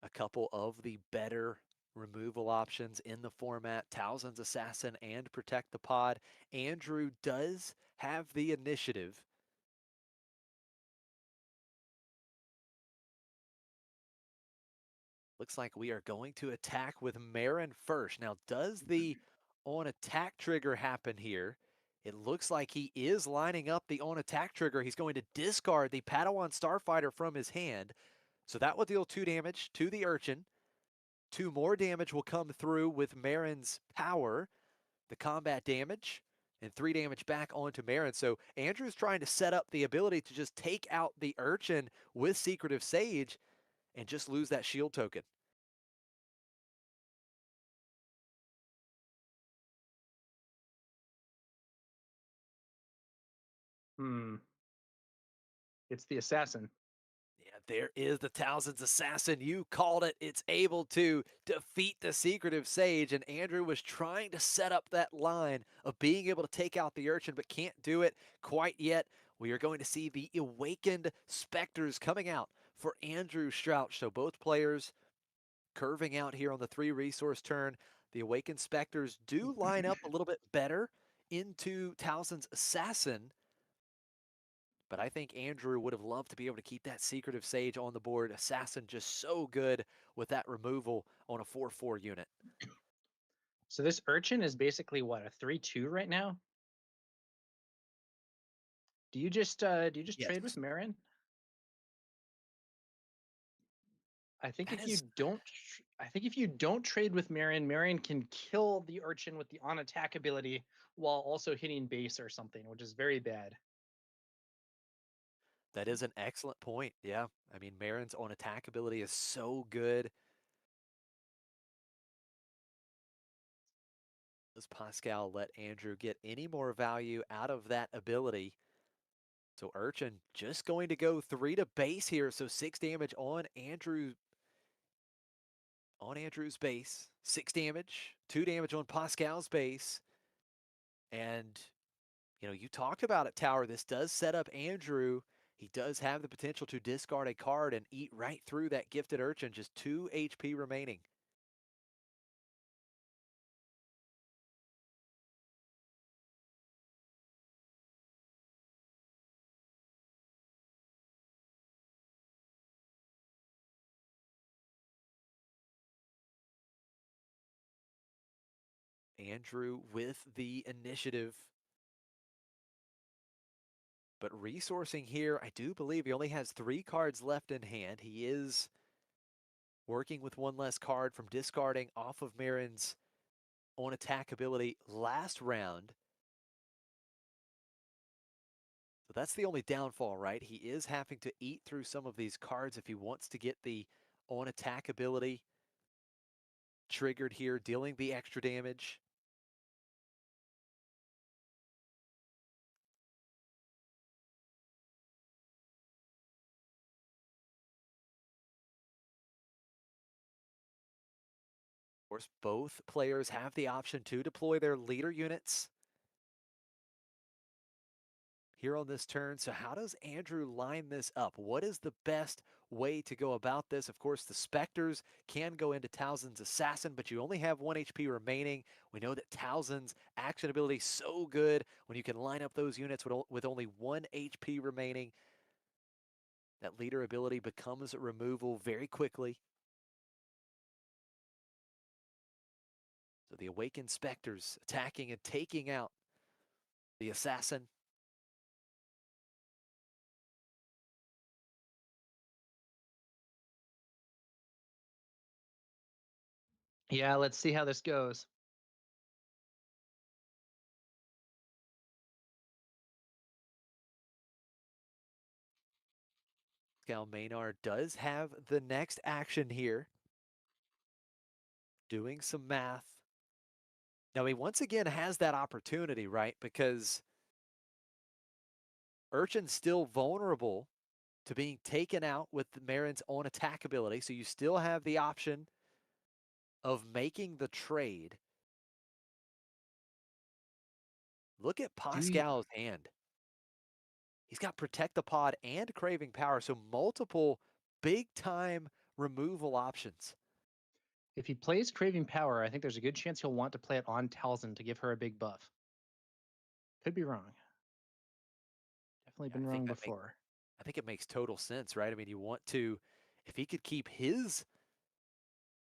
a couple of the better removal options in the format, Talzin's Assassin and Protect the Pod. Andrew does have the initiative. Looks like we are going to attack with Marin first. Now, does the on attack trigger happen here? It looks like he is lining up the on attack trigger. He's going to discard the Padawan Starfighter from his hand. So that will deal 2 damage to the Urchin. 2 more damage will come through with Marin's power, the combat damage, and 3 damage back onto Marin. So Andrew's trying to set up the ability to just take out the Urchin with Secretive Sage and just lose that shield token. Hmm. It's the Assassin. Yeah, there is the Talzin's Assassin. You called it. It's able to defeat the Secretive Sage, and Andrew was trying to set up that line of being able to take out the Urchin, but can't do it quite yet. We are going to see the Awakened Specters coming out for Andrew Strouch. So both players curving out here on the 3 resource turn. The Awakened Specters do line up a little bit better into Towson's Assassin. But I think Andrew would have loved to be able to keep that Secretive Sage on the board. Assassin just so good with that removal on a 4/4 unit. So this Urchin is basically what, a 3/2 right now? Do you just trade with Yes. Marin? I think That if you is don't trade with Marin, Marin can kill the Urchin with the on attack ability while also hitting base or something, which is very bad. an excellent point. Yeah. I mean, Marin's on attack ability is so good. Does Pascal let Andrew get any more value out of that ability? So Urchin just going to go 3 to base here. So 6 damage on Andrew's base. 6 damage, 2 damage on Pascal's base. And you talked about it, Tower. This does set up Andrew. He does have the potential to discard a card and eat right through that gifted Urchin. Just 2 HP remaining. Andrew with the initiative. But resourcing here, I do believe he only has 3 cards left in hand. He is working with 1 less card from discarding off of Marin's on attack ability last round. So that's the only downfall, right? He is having to eat through some of these cards if he wants to get the on attack ability triggered here, dealing the extra damage. Of course, both players have the option to deploy their leader units here on this turn. So how does Andrew line this up? What is the best way to go about this? Of course, the Spectres can go into Towson's Assassin, but you only have 1 HP remaining. We know that Towson's action ability is so good when you can line up those units with only 1 HP remaining. That leader ability becomes removal very quickly. So the Awakened Spectres attacking and taking out the Assassin. Yeah, let's see how this goes. Pascal Maynard does have the next action here. Doing some math. Now he once again has that opportunity, right? Because Urchin's still vulnerable to being taken out with Marin's own attack ability. So you still have the option of making the trade. Look at Pascal's hand. He's got Protect the Pod and Craving Power. So multiple big time removal options. If he plays Craving Power, I think there's a good chance he'll want to play it on Talzin to give her a big buff. Could be wrong. Definitely been wrong before. I think it makes total sense, right? I mean, you want to, if he could keep his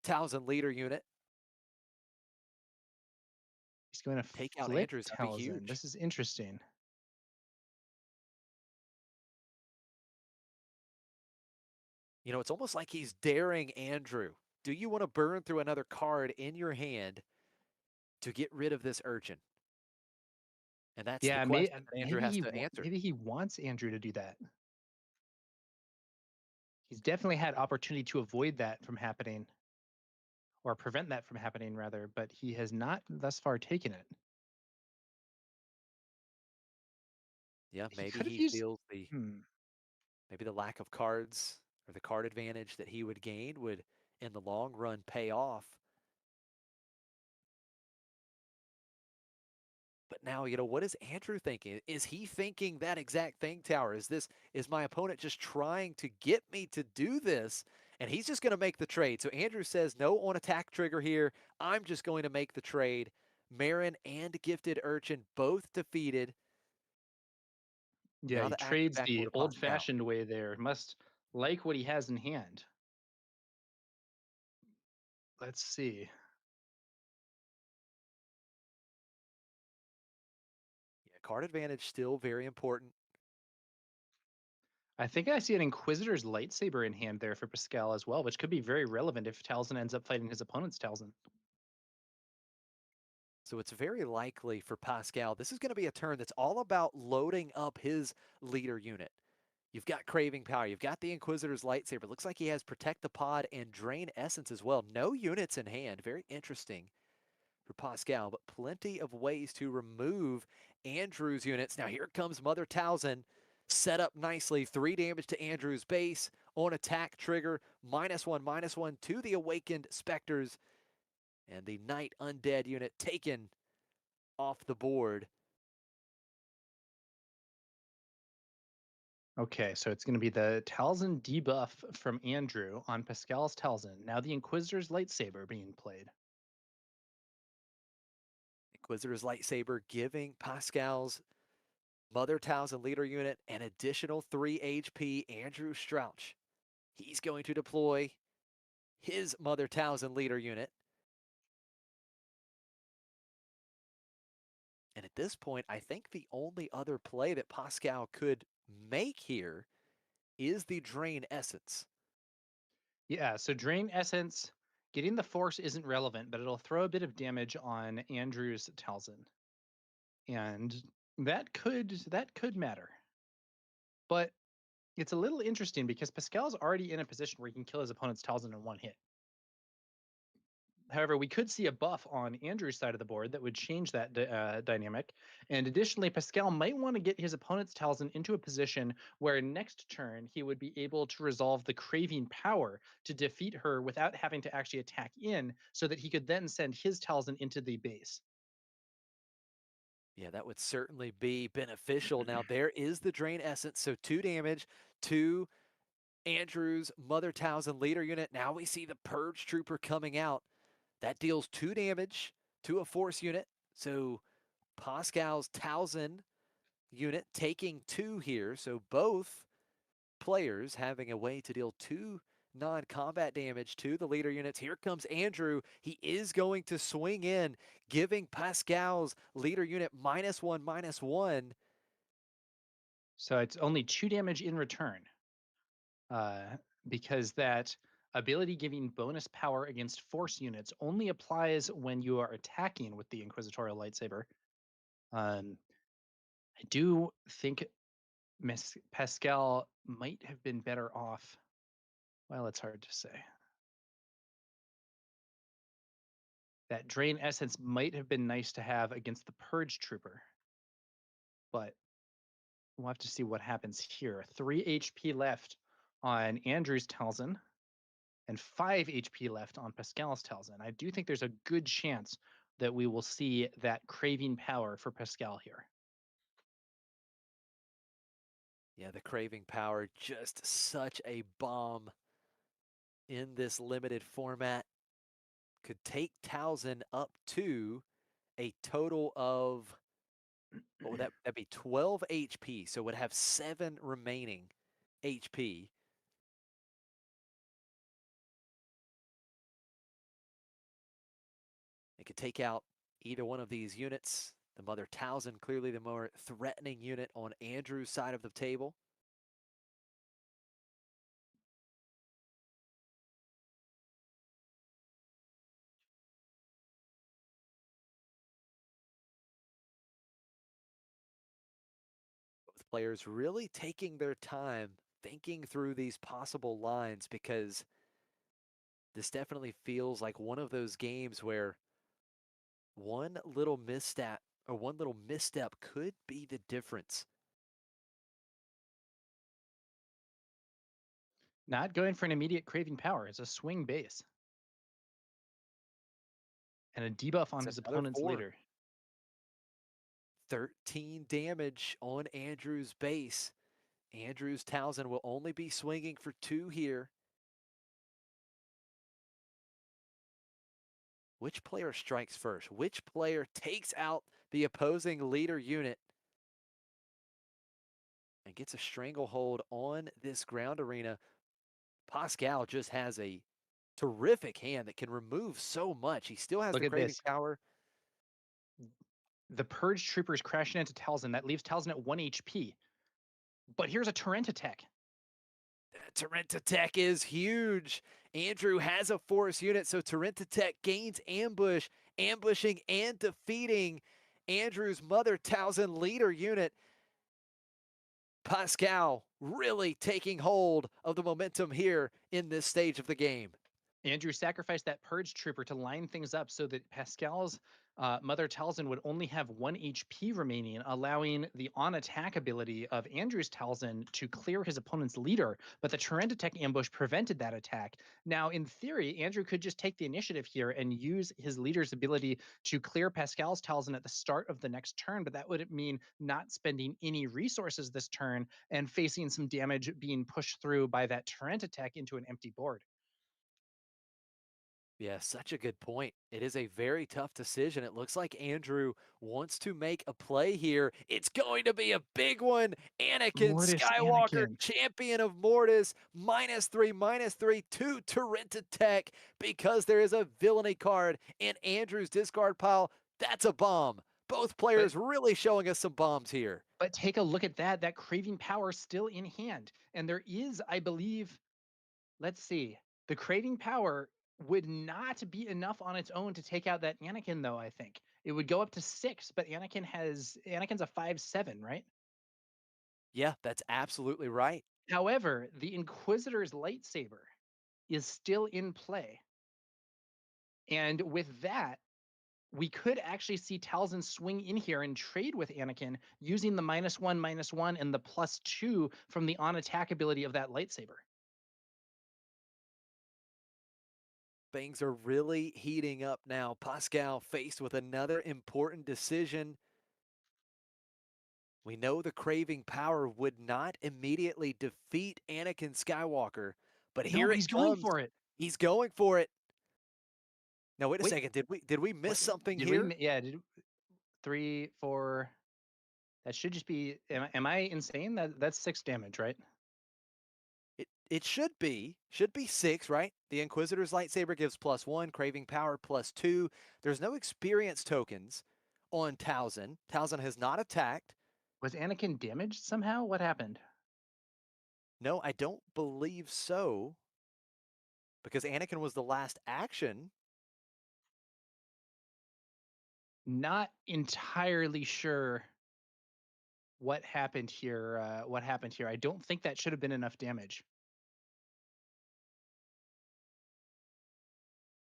Talzin leader unit, he's going to take out flip Andrews, that'd be Talzin. huge. This is interesting. It's almost like he's daring Andrew. Do you want to burn through another card in your hand to get rid of this Urchin? And that's the question that Andrew has to answer. Maybe he wants Andrew to do that. He's definitely had opportunity to avoid that from happening, or prevent that from happening, rather, but he has not thus far taken it. Yeah, maybe could have he used. feels maybe the lack of cards or the card advantage that he would gain would, in the long run, pay off. But now, what is Andrew thinking? Is he thinking that exact thing, Tower? Is my opponent just trying to get me to do this? And he's just going to make the trade. So Andrew says, no on attack trigger here. I'm just going to make the trade. Marin and Gifted Urchin both defeated. Yeah, Now he the action trades back the over to Pascal. old-fashioned way there. Must like what he has in hand. Let's see. Yeah, card advantage still very important. I think I see an Inquisitor's lightsaber in hand there for Pascal as well, which could be very relevant if Talzin ends up fighting his opponent's Talzin. So it's very likely for Pascal, this is going to be a turn that's all about loading up his leader unit. You've got Craving Power. You've got the Inquisitor's Lightsaber. Looks like he has Protect the Pod and Drain Essence as well. No units in hand. Very interesting for Pascal, but plenty of ways to remove Andrew's units. Now here comes Mother Talzin. Set up nicely. 3 damage to Andrew's base. On attack trigger. -1/-1 to the Awakened Specters. And the Knight Undead unit taken off the board. Okay, so it's going to be the Talzin debuff from Andrew on Pascal's Talzin. Now the Inquisitor's lightsaber being played. Inquisitor's Lightsaber giving Pascal's Mother Talzin leader unit an additional 3 HP. Andrew Strouch. He's going to deploy his Mother Talzin leader unit. And at this point, I think the only other play that Pascal could make here is the Drain Essence. Yeah, so Drain Essence, getting the Force isn't relevant, but it'll throw a bit of damage on Andrew's Talzin. And that could matter. But it's a little interesting because Pascal's already in a position where he can kill his opponent's Talzin in one hit. However, we could see a buff on Andrew's side of the board that would change that dynamic. And additionally, Pascal might want to get his opponent's Talzin into a position where next turn he would be able to resolve the Craving Power to defeat her without having to actually attack in, so that he could then send his Talzin into the base. Yeah, that would certainly be beneficial. Now, there is the Drain Essence, so 2 damage to Andrew's Mother Talzin leader unit. Now we see the Purge Trooper coming out. That deals 2 damage to a Force unit. So Pascal's Talzin unit taking 2 here. So both players having a way to deal 2 non-combat damage to the leader units. Here comes Andrew. He is going to swing in, giving Pascal's leader unit -1/-1. So it's only 2 damage in return. Uh, because that ability giving bonus power against Force units only applies when you are attacking with the Inquisitorial lightsaber. I do think Miss Pascal might have been better off. Well, it's hard to say. That Drain Essence might have been nice to have against the Purge Trooper, but we'll have to see what happens here. 3 HP left on Andrew's Talzin and 5 HP left on Pascal's Talzin. I do think there's a good chance that we will see that Craving Power for Pascal here. Yeah, the Craving Power, just such a bomb in this limited format. Could take Talzin up to a total of, what would that'd be 12 HP, so would have 7 remaining HP. It could take out either one of these units. The Mother Talzin, clearly the more threatening unit on Andrew's side of the table. Both players really taking their time thinking through these possible lines, because this definitely feels like one of those games where one little misstep could be the difference. Not going for an immediate Craving Power. It's a swing base. And a debuff on It's his another opponent's 4. leader. 13 damage on Andrew's base. Andrew's Talzin will only be swinging for 2 here. Which player strikes first? Which player takes out the opposing leader unit and gets a stranglehold on this ground arena? Pascal just has a terrific hand that can remove so much. He still has Look the at craving this. power. The Purge Troopers crashing into Talzin. That leaves Talzin at 1 HP. But here's a Torrent attack. Torrent attack is huge. Andrew has a force unit, so Torrent attack gains ambush, ambushing and defeating Andrew's Mother Talzin leader unit. Pascal really taking hold of the momentum here in this stage of the game. Andrew sacrificed that Purge Trooper to line things up so that Pascal's Mother Talzin would only have 1 HP remaining, allowing the on-attack ability of Andrew's Talzin to clear his opponent's leader, but the Torrent attack ambush prevented that attack. Now, in theory, Andrew could just take the initiative here and use his leader's ability to clear Pascal's Talzin at the start of the next turn, but that would mean not spending any resources this turn and facing some damage being pushed through by that Torrent attack into an empty board. Yeah, such a good point. It is a very tough decision. It looks like Andrew wants to make a play here. It's going to be a big one. Anakin Mortis Skywalker, Anakin. champion of Mortis, -3, -3, 2 Torrent attack because there is a villainy card in Andrew's discard pile. That's a bomb. Both players really showing us some bombs here. But take a look at that. That craving power still in hand. And there is, I believe, let's see, the craving power would not be enough on its own to take out that Anakin, though, I think. It would go up to 6, but Anakin's a 5/7, right? Yeah, that's absolutely right. However, the Inquisitor's lightsaber is still in play. And with that, we could actually see Talzin swing in here and trade with Anakin using the -1/-1 and the +2 from the on attack ability of that lightsaber. Things are really heating up now. Pascal faced with another important decision. We know the craving power would not immediately defeat Anakin Skywalker, but No, here but it he's going comes. for it. He's going for it. Now wait a Wait, second. Did we miss what something did we? here? Yeah, did 3, 4. That should just be. Am I insane? That's 6 damage, right? It should be 6, right? The Inquisitor's lightsaber gives +1, craving power +2. There's no experience tokens on Talzin. Talzin has not attacked. Was Anakin damaged somehow? What happened? No, I don't believe so. Because Anakin was the last action. Not entirely sure what happened here. What happened here? I don't think that should have been enough damage.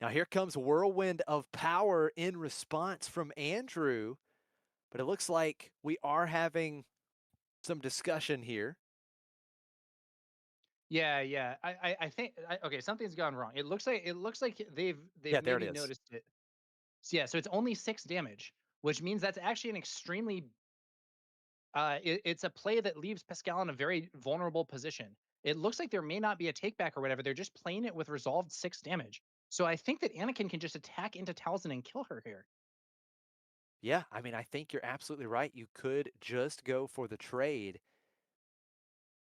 Now here comes Whirlwind of Power in response from Andrew, but it looks like we are having some discussion here. Yeah. I think okay, something's gone wrong. It looks like they've Yeah, there it maybe is. noticed it. So yeah, so it's only 6 damage, which means that's actually an extremely it's a play that leaves Pascal in a very vulnerable position. It looks like there may not be a takeback or whatever. They're just playing it with resolved 6 damage. So I think that Anakin can just attack into Talzin and kill her here. Yeah, I mean, I think you're absolutely right. You could just go for the trade.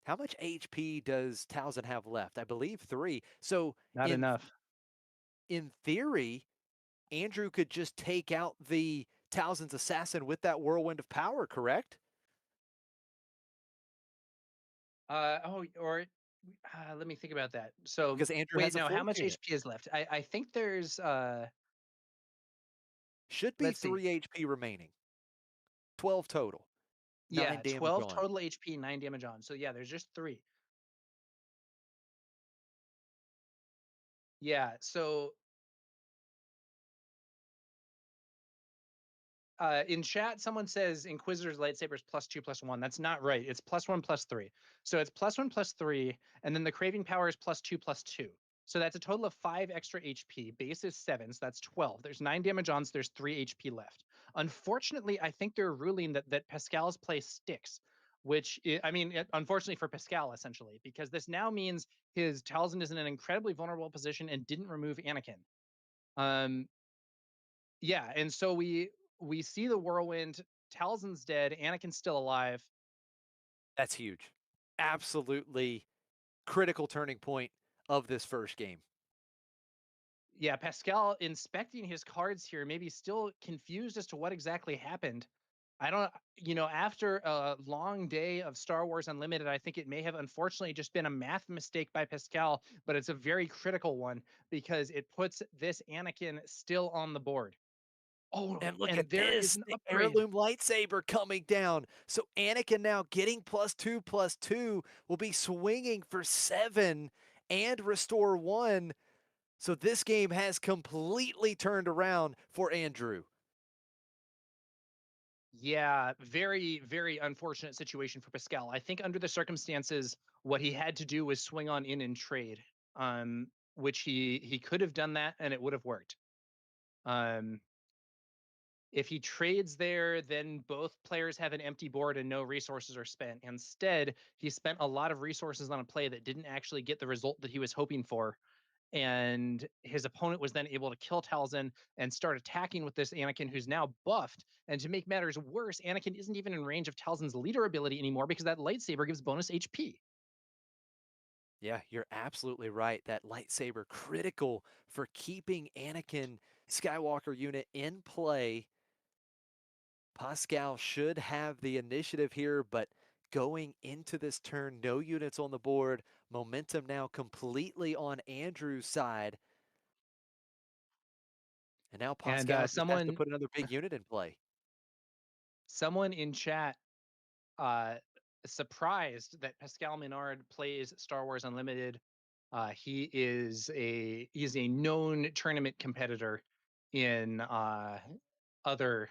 How much HP does Talzin have left? I believe 3. So Not enough. in theory, Andrew could just take out the Talzin's assassin with that Whirlwind of Power, correct? Let me think about that. So Because Andrew wait, has a no, how force much unit. HP is left? I think there's Should be let's see. 3 HP remaining. 12 total. 9 Yeah, damage 12 on. total HP, 9 damage on. So yeah, there's just 3. Yeah, so in chat, someone says Inquisitor's lightsabers +2/+1. That's not right. It's +1/+3. So it's +1/+3, and then the craving power is +2/+2. So that's a total of 5 extra HP. Base is 7, so that's 12. There's 9 damage on, so there's 3 HP left. Unfortunately, I think they're ruling that Pascal's play sticks, unfortunately for Pascal, essentially, because this now means his Talzin is in an incredibly vulnerable position and didn't remove Anakin. Um, Yeah, and so we see the whirlwind. Talzin's dead. Anakin's still alive. That's huge. Absolutely critical turning point of this first game. Yeah, Pascal inspecting his cards here, maybe still confused as to what exactly happened. I don't, after a long day of Star Wars Unlimited, I think it may have unfortunately just been a math mistake by Pascal, but it's a very critical one because it puts this Anakin still on the board. Oh, And look and at there is this, an the upgrade. heirloom lightsaber coming down. So Anakin now getting +2/+2 will be swinging for 7 and restore 1. So this game has completely turned around for Andrew. Yeah, very, very unfortunate situation for Pascal. I think under the circumstances, what he had to do was swing on in and trade, which he could have done that and it would have worked. Um, if he trades there, then both players have an empty board and no resources are spent. Instead, he spent a lot of resources on a play that didn't actually get the result that he was hoping for. And his opponent was then able to kill Talzin and start attacking with this Anakin who's now buffed. And to make matters worse, Anakin isn't even in range of Talzin's leader ability anymore because that lightsaber gives bonus HP. Yeah, you're absolutely right. That lightsaber critical for keeping Anakin Skywalker unit in play. Pascal should have the initiative here, but going into this turn, no units on the board. Momentum now completely on Andrew's side. And now And Pascal just has to put another big unit in play. someone in chat uh, surprised that Pascal Menard plays Star Wars Unlimited. He's a known tournament competitor in other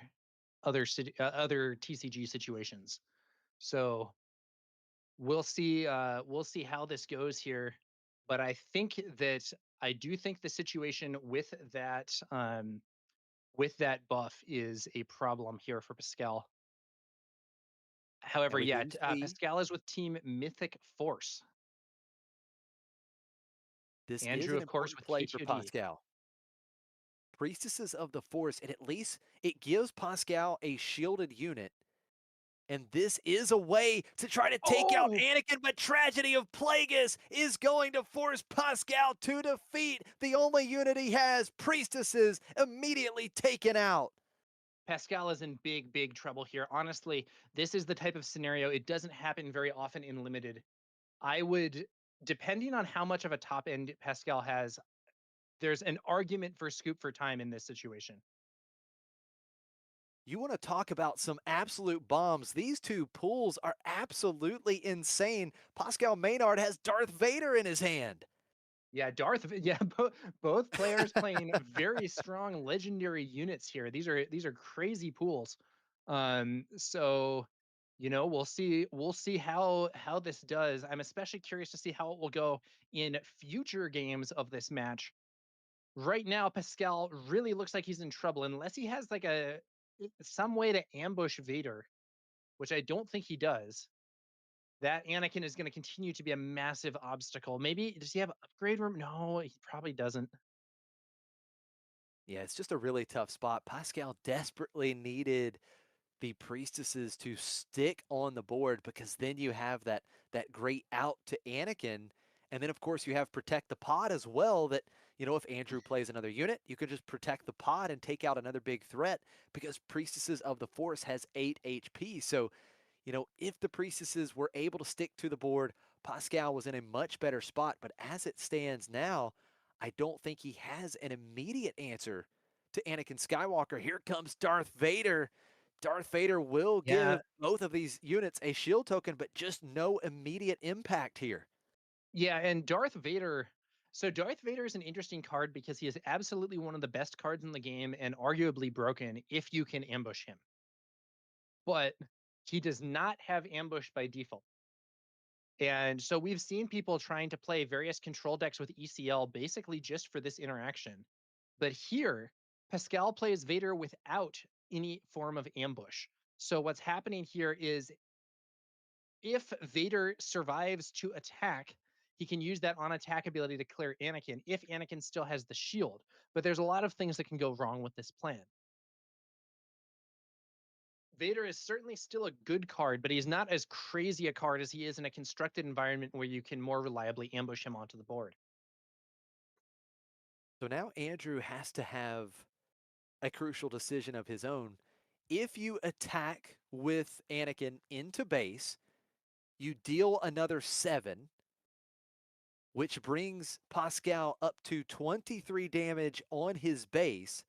other TCG situations. So we'll see how this goes here. But I do think the situation with that buff is a problem here for Pascal. And However, we yeah, do see Pascal is with Team Mythic Force. this is Andrew, an of course, important with play for K2D. Pascal. Priestesses of the Force, and at least it gives Pascal a shielded unit. And this is a way to try to take out Oh, Anakin, but Tragedy of Plagueis is going to force Pascal to defeat the only unit he has. Priestesses immediately taken out. Pascal is in big, big trouble here. Honestly, this is the type of scenario. It doesn't happen very often in limited. I would, depending on how much of a top end Pascal has, there's an argument for scoop for time in this situation. You want to talk about some absolute bombs. These two pools are absolutely insane. Pascal Maynard has Darth Vader in his hand. Yeah, Yeah, both players playing very strong legendary units here. These are crazy pools. So we'll see how this does. I'm especially curious to see how it will go in future games of this match. Right now, Pascal really looks like he's in trouble unless he has like some way to ambush Vader, which I don't think he does. That Anakin is going to continue to be a massive obstacle. Maybe does he have upgrade room? No, he probably doesn't. Yeah, it's just a really tough spot. Pascal desperately needed the priestesses to stick on the board because then you have that great out to Anakin. And then of course you have protect the pod as well that, if Andrew plays another unit, you can just protect the pod and take out another big threat because Priestesses of the Force has 8 HP. So, if the priestesses were able to stick to the board, Pascal was in a much better spot. But as it stands now, I don't think he has an immediate answer to Anakin Skywalker. Here comes Darth Vader. Darth Vader will Yeah, give both of these units a shield token, but just no immediate impact here. yeah, and Darth Vader. So Darth Vader is an interesting card because he is absolutely one of the best cards in the game and arguably broken if you can ambush him. But he does not have ambush by default. And so we've seen people trying to play various control decks with ECL basically just for this interaction. But here, Pascal plays Vader without any form of ambush. So what's happening here is if Vader survives to attack, he can use that on attack ability to clear Anakin if Anakin still has the shield. But there's a lot of things that can go wrong with this plan. Vader is certainly still a good card, but he's not as crazy a card as he is in a constructed environment where you can more reliably ambush him onto the board. So now Andrew has to have a crucial decision of his own. If you attack with Anakin into base, you deal another 7, which brings Pascal up to 23 damage on his base.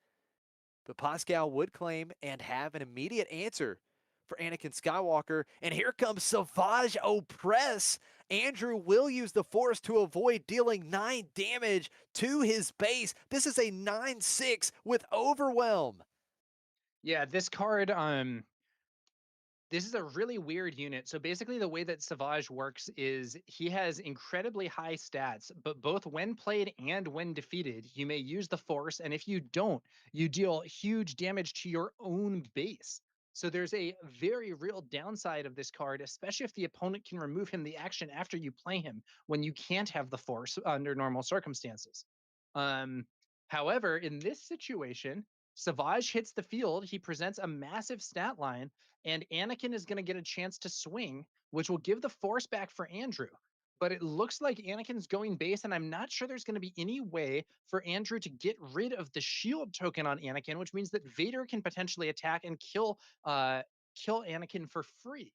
But Pascal would claim and have an immediate answer for Anakin Skywalker. And here comes Savage Opress. Andrew will use the Force to avoid dealing 9 damage to his base. This is a 9-6 with Overwhelm. Yeah, this card, this is a really weird unit. So basically, the way that Savage works is he has incredibly high stats, but both when played and when defeated, you may use the Force. And if you don't, you deal huge damage to your own base. So there's a very real downside of this card, especially if the opponent can remove him the action after you play him when you can't have the Force under normal circumstances. Um, However, in this situation, Savage hits the field. He presents a massive stat line, and Anakin is going to get a chance to swing, which will give the Force back for Andrew. But it looks like Anakin's going base, and I'm not sure there's going to be any way for Andrew to get rid of the shield token on Anakin, which means that Vader can potentially attack and kill Anakin for free.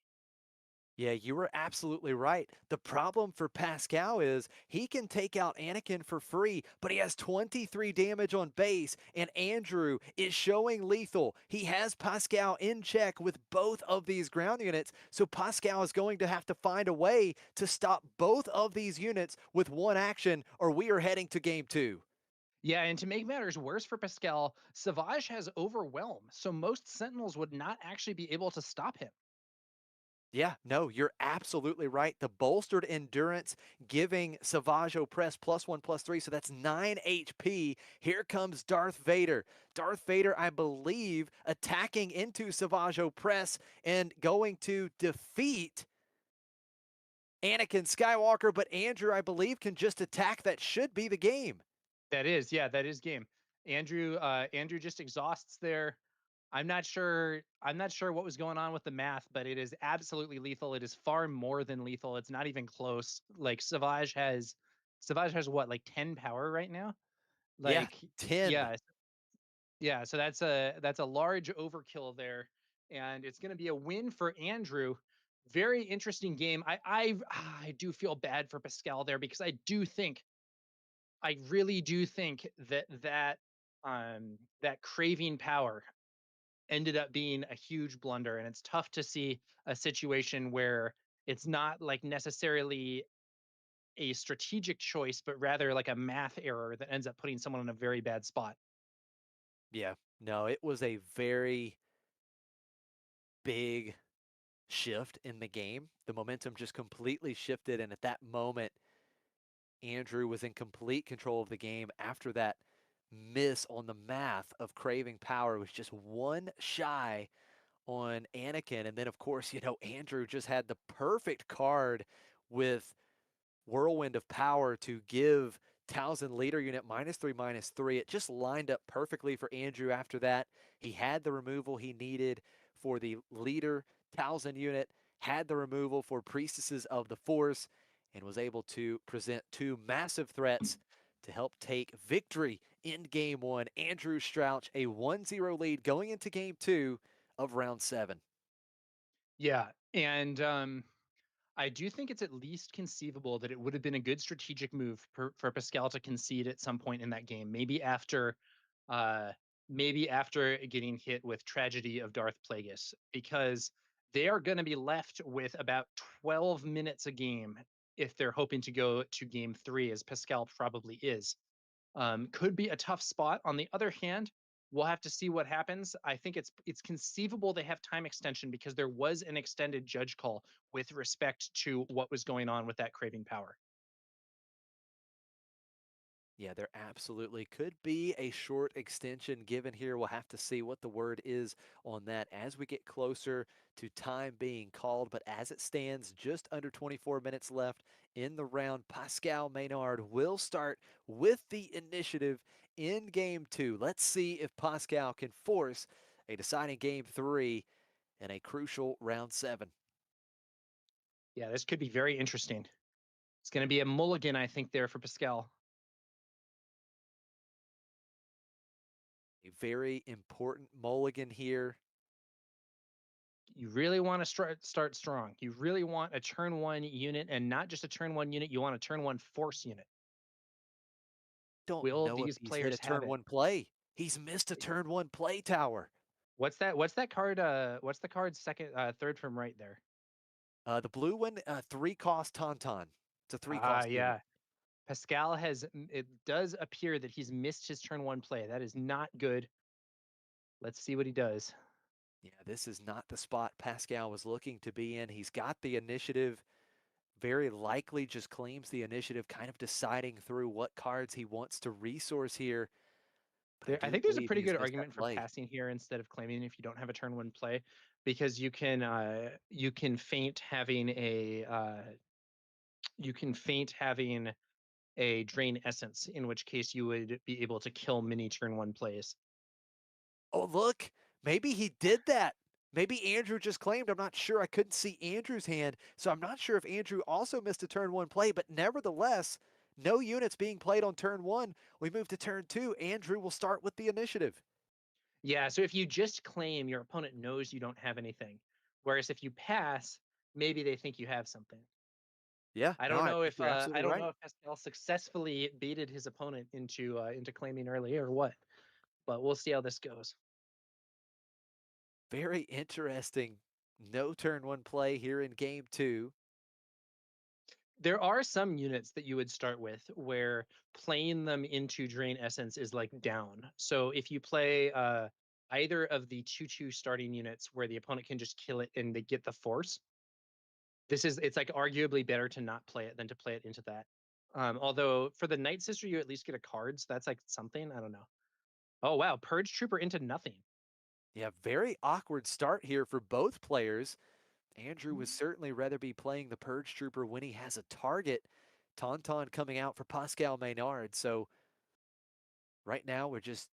Yeah, you were absolutely right. The problem for Pascal is he can take out Anakin for free, but he has 23 damage on base, and Andrew is showing lethal. He has Pascal in check with both of these ground units, so Pascal is going to have to find a way to stop both of these units with one action, or we are heading to game 2. Yeah, and to make matters worse for Pascal, Savage has Overwhelm, so most Sentinels would not actually be able to stop him. Yeah, no, you're absolutely right. The bolstered endurance giving Savage Opress +1/+3, so that's 9 HP. Here comes Darth Vader. Darth Vader, I believe, attacking into Savage Opress and going to defeat Anakin Skywalker, but Andrew, I believe, can just attack. That should be the game. That is game. Andrew just exhausts there. I'm not sure what was going on with the math, but it is absolutely lethal. It is far more than lethal. It's not even close. Like Savage has what, like 10 power right now? Yeah, Like 10. yeah, yeah, so that's a large overkill there, and it's going to be a win for Andrew. Very interesting game. I do feel bad for Pascal there because I really do think that craving power ended up being a huge blunder, and it's tough to see a situation where it's not like necessarily a strategic choice, but rather like a math error that ends up putting someone in a very bad spot. Yeah, no, it was a very big shift in the game. The momentum just completely shifted, and at that moment, Andrew was in complete control of the game after that miss on the math of craving power was just one shy on Anakin. And then, of course, Andrew just had the perfect card with Whirlwind of Power to give Townsend leader unit -3/-3. It just lined up perfectly for Andrew after that. He had the removal he needed for the leader Townsend unit, had the removal for Priestesses of the Force, and was able to present 2 massive threats to help take victory in game 1. Andrew Strouch, a 1-0 lead going into game 2 of round 7. Yeah, and I do think it's at least conceivable that it would have been a good strategic move for Pascal to concede at some point in that game. Uh, maybe after getting hit with tragedy of Darth Plagueis, because they are going to be left with about 12 minutes a game if they're hoping to go to game 3, as Pascal probably is. Could be a tough spot. On the other hand, we'll have to see what happens. I think it's conceivable they have time extension because there was an extended judge call with respect to what was going on with that craving power. Yeah, there absolutely could be a short extension given here. We'll have to see what the word is on that as we get closer to time being called. But as it stands, just under 24 minutes left in the round. Pascal Maynard will start with the initiative in game 2. Let's see if Pascal can force a deciding game 3 in a crucial round 7. Yeah, this could be very interesting. It's going to be a mulligan, I think, there for Pascal. A very important mulligan here. You really want to start strong. You really want a turn 1 unit, and not just a turn 1 unit. You want a turn 1 force unit. Don't Will know if these he's hit players a have turn it? 1 play. He's missed a turn 1 play tower. What's that? What's that card? What's the card third from right there? The blue one, 3 cost Tauntaun. It's a 3 cost unit. Yeah. Pascal has. It does appear that he's missed his turn 1 play. That is not good. Let's see what he does. Yeah, this is not the spot Pascal was looking to be in. He's got the initiative, very likely just claims the initiative, kind of deciding through what cards he wants to resource here. But I I do think there's a believe pretty he has good missed that argument for play. passing here instead of claiming if you don't have a turn 1 play, because you can feint having a drain essence, in which case you would be able to kill many turn 1 plays. Oh, look, maybe he did that. Maybe Andrew just claimed. I'm not sure. I couldn't see Andrew's hand, so I'm not sure if Andrew also missed a turn 1 play, but nevertheless, no units being played on turn 1. We move to turn 2. Andrew will start with the initiative. Yeah, so if you just claim, your opponent knows you don't have anything. Whereas if you pass, maybe they think you have something. Yeah, I no, don't I know think if you're I absolutely don't know right. if Pascal successfully baited his opponent into claiming early or what, but we'll see how this goes. Very interesting. No turn 1 play here in game 2. There are some units that you would start with where playing them into Drain Essence is like down. So if you play either of the 2/2 starting units where the opponent can just kill it and they get the force, it's like arguably better to not play it than to play it into that. Although for the Night Sister, you at least get a card, so that's like something. I don't know. Oh wow, Purge Trooper into nothing. Yeah, very awkward start here for both players. Andrew would certainly rather be playing the Purge Trooper when he has a target. Tauntaun coming out for Pascal Maynard. So right now we're just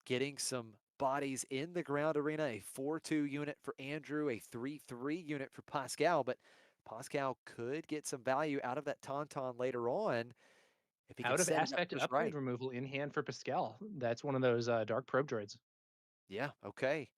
getting some bodies in the ground arena. A 4-2 unit for Andrew, a 3-3 unit for Pascal. But Pascal could get some value out of that Tauntaun later on if he can Out of set it up aspect just upgrade right. removal in hand for Pascal. That's one of those Dark Probe droids. Yeah, okay.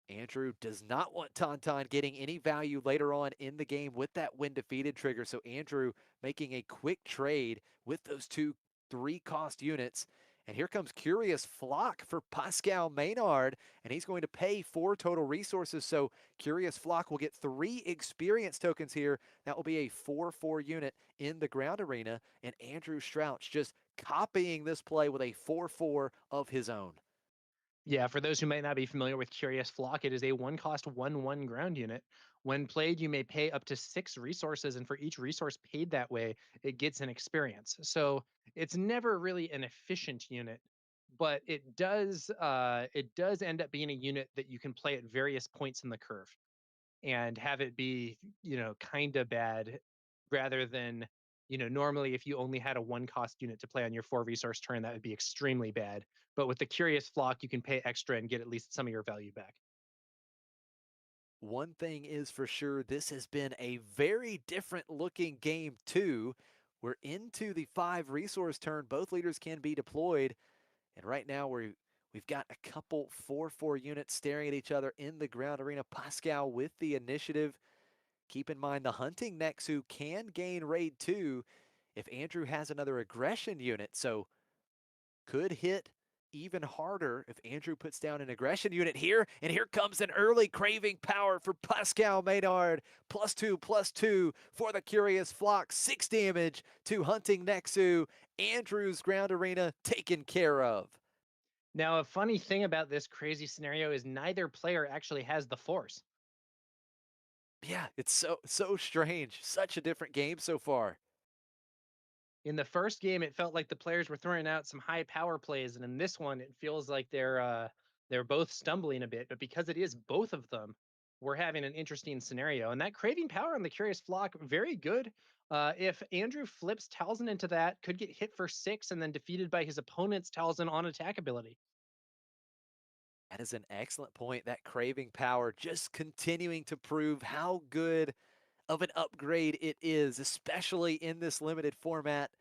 Andrew does not want Tauntaun getting any value later on in the game with that when defeated trigger. So Andrew making a quick trade with those 2 3-cost units. And here comes Curious Flock for Pascal Maynard, and he's going to pay 4 total resources. So Curious Flock will get 3 experience tokens here. That will be a 4-4 unit in the ground arena. And Andrew Strouch just copying this play with a 4-4 of his own. Yeah, for those who might not be familiar with Curious Flock, it is a 1-cost 1/1 ground unit. When played, you may pay up to 6 resources, and for each resource paid that way, it gets an experience. So it's never really an efficient unit, but it does end up being a unit that you can play at various points in the curve and have it be, kind of bad, rather than, normally if you only had a 1-cost unit to play on your 4 resource turn, that would be extremely bad. But with the Curious Flock, you can pay extra and get at least some of your value back. One thing is for sure, this has been a very different looking game 2. We're into the 5 resource turn. Both leaders can be deployed. And right now we've got a couple 4-4 units staring at each other in the ground arena. Pascal with the initiative. Keep in mind the hunting Nexu can gain raid 2 if Andrew has another aggression unit. So could hit even harder if Andrew puts down an aggression unit here. And here comes an early craving power for Pascal Maynard. +2/+2 for the Curious Flock. 6 damage to Hunting Nexu. Andrew's ground arena taken care of. Now, a funny thing about this crazy scenario is neither player actually has the force. Yeah, it's so strange. Such a different game so far. In the first game, it felt like the players were throwing out some high power plays, and in this one, it feels like they're both stumbling a bit. But because it is both of them, we're having an interesting scenario. And that craving power on the Curious Flock, very good. If Andrew flips Talzin into that, could get hit for 6 and then defeated by his opponent's Talzin on attack ability. That is an excellent point. That craving power just continuing to prove how good of an upgrade it is, especially in this limited format.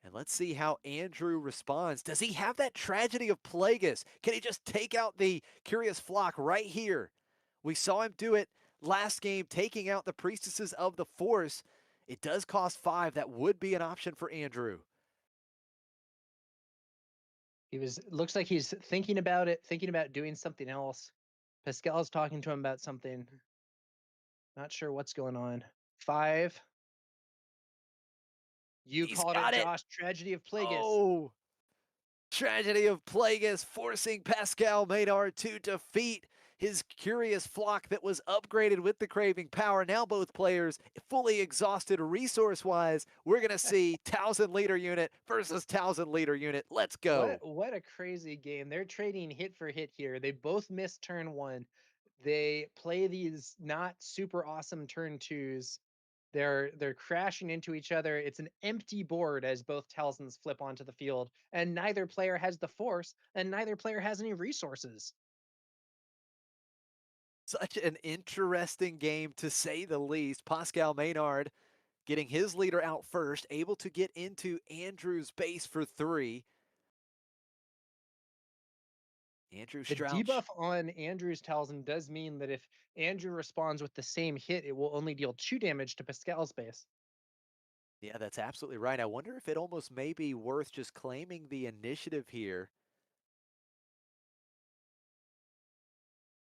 And let's see how Andrew responds. Does he have that tragedy of Plagueis? Can he just take out the Curious Flock right here? We saw him do it last game, taking out the Priestesses of the Force. It does cost 5. That would be an option for Andrew. Looks like he's thinking about it, thinking about doing something else. Pascal's talking to him about something. Not sure what's going on. 5. You He's called it, got it. Josh. Tragedy of Plagueis. Oh, tragedy of Plagueis forcing Pascal Maynard to defeat his Curious Flock that was upgraded with the Craving Power. Now both players fully exhausted resource-wise. We're going to see 1,000 liter unit versus 1,000 liter unit. Let's go. What a crazy game. They're trading hit for hit here. They both missed turn 1. They play these not super awesome turn 2s. They're crashing into each other. It's an empty board as both Talzins flip onto the field, and neither player has the force, and neither player has any resources. Such an interesting game, to say the least. Pascal Maynard getting his leader out first, able to get into Andrew's base for 3. Andrew The Strouch. debuff on Andrew's Talzin does mean that if Andrew responds with the same hit, it will only deal 2 damage to Pascal's base. Yeah, that's absolutely right. I wonder if it almost may be worth just claiming the initiative here.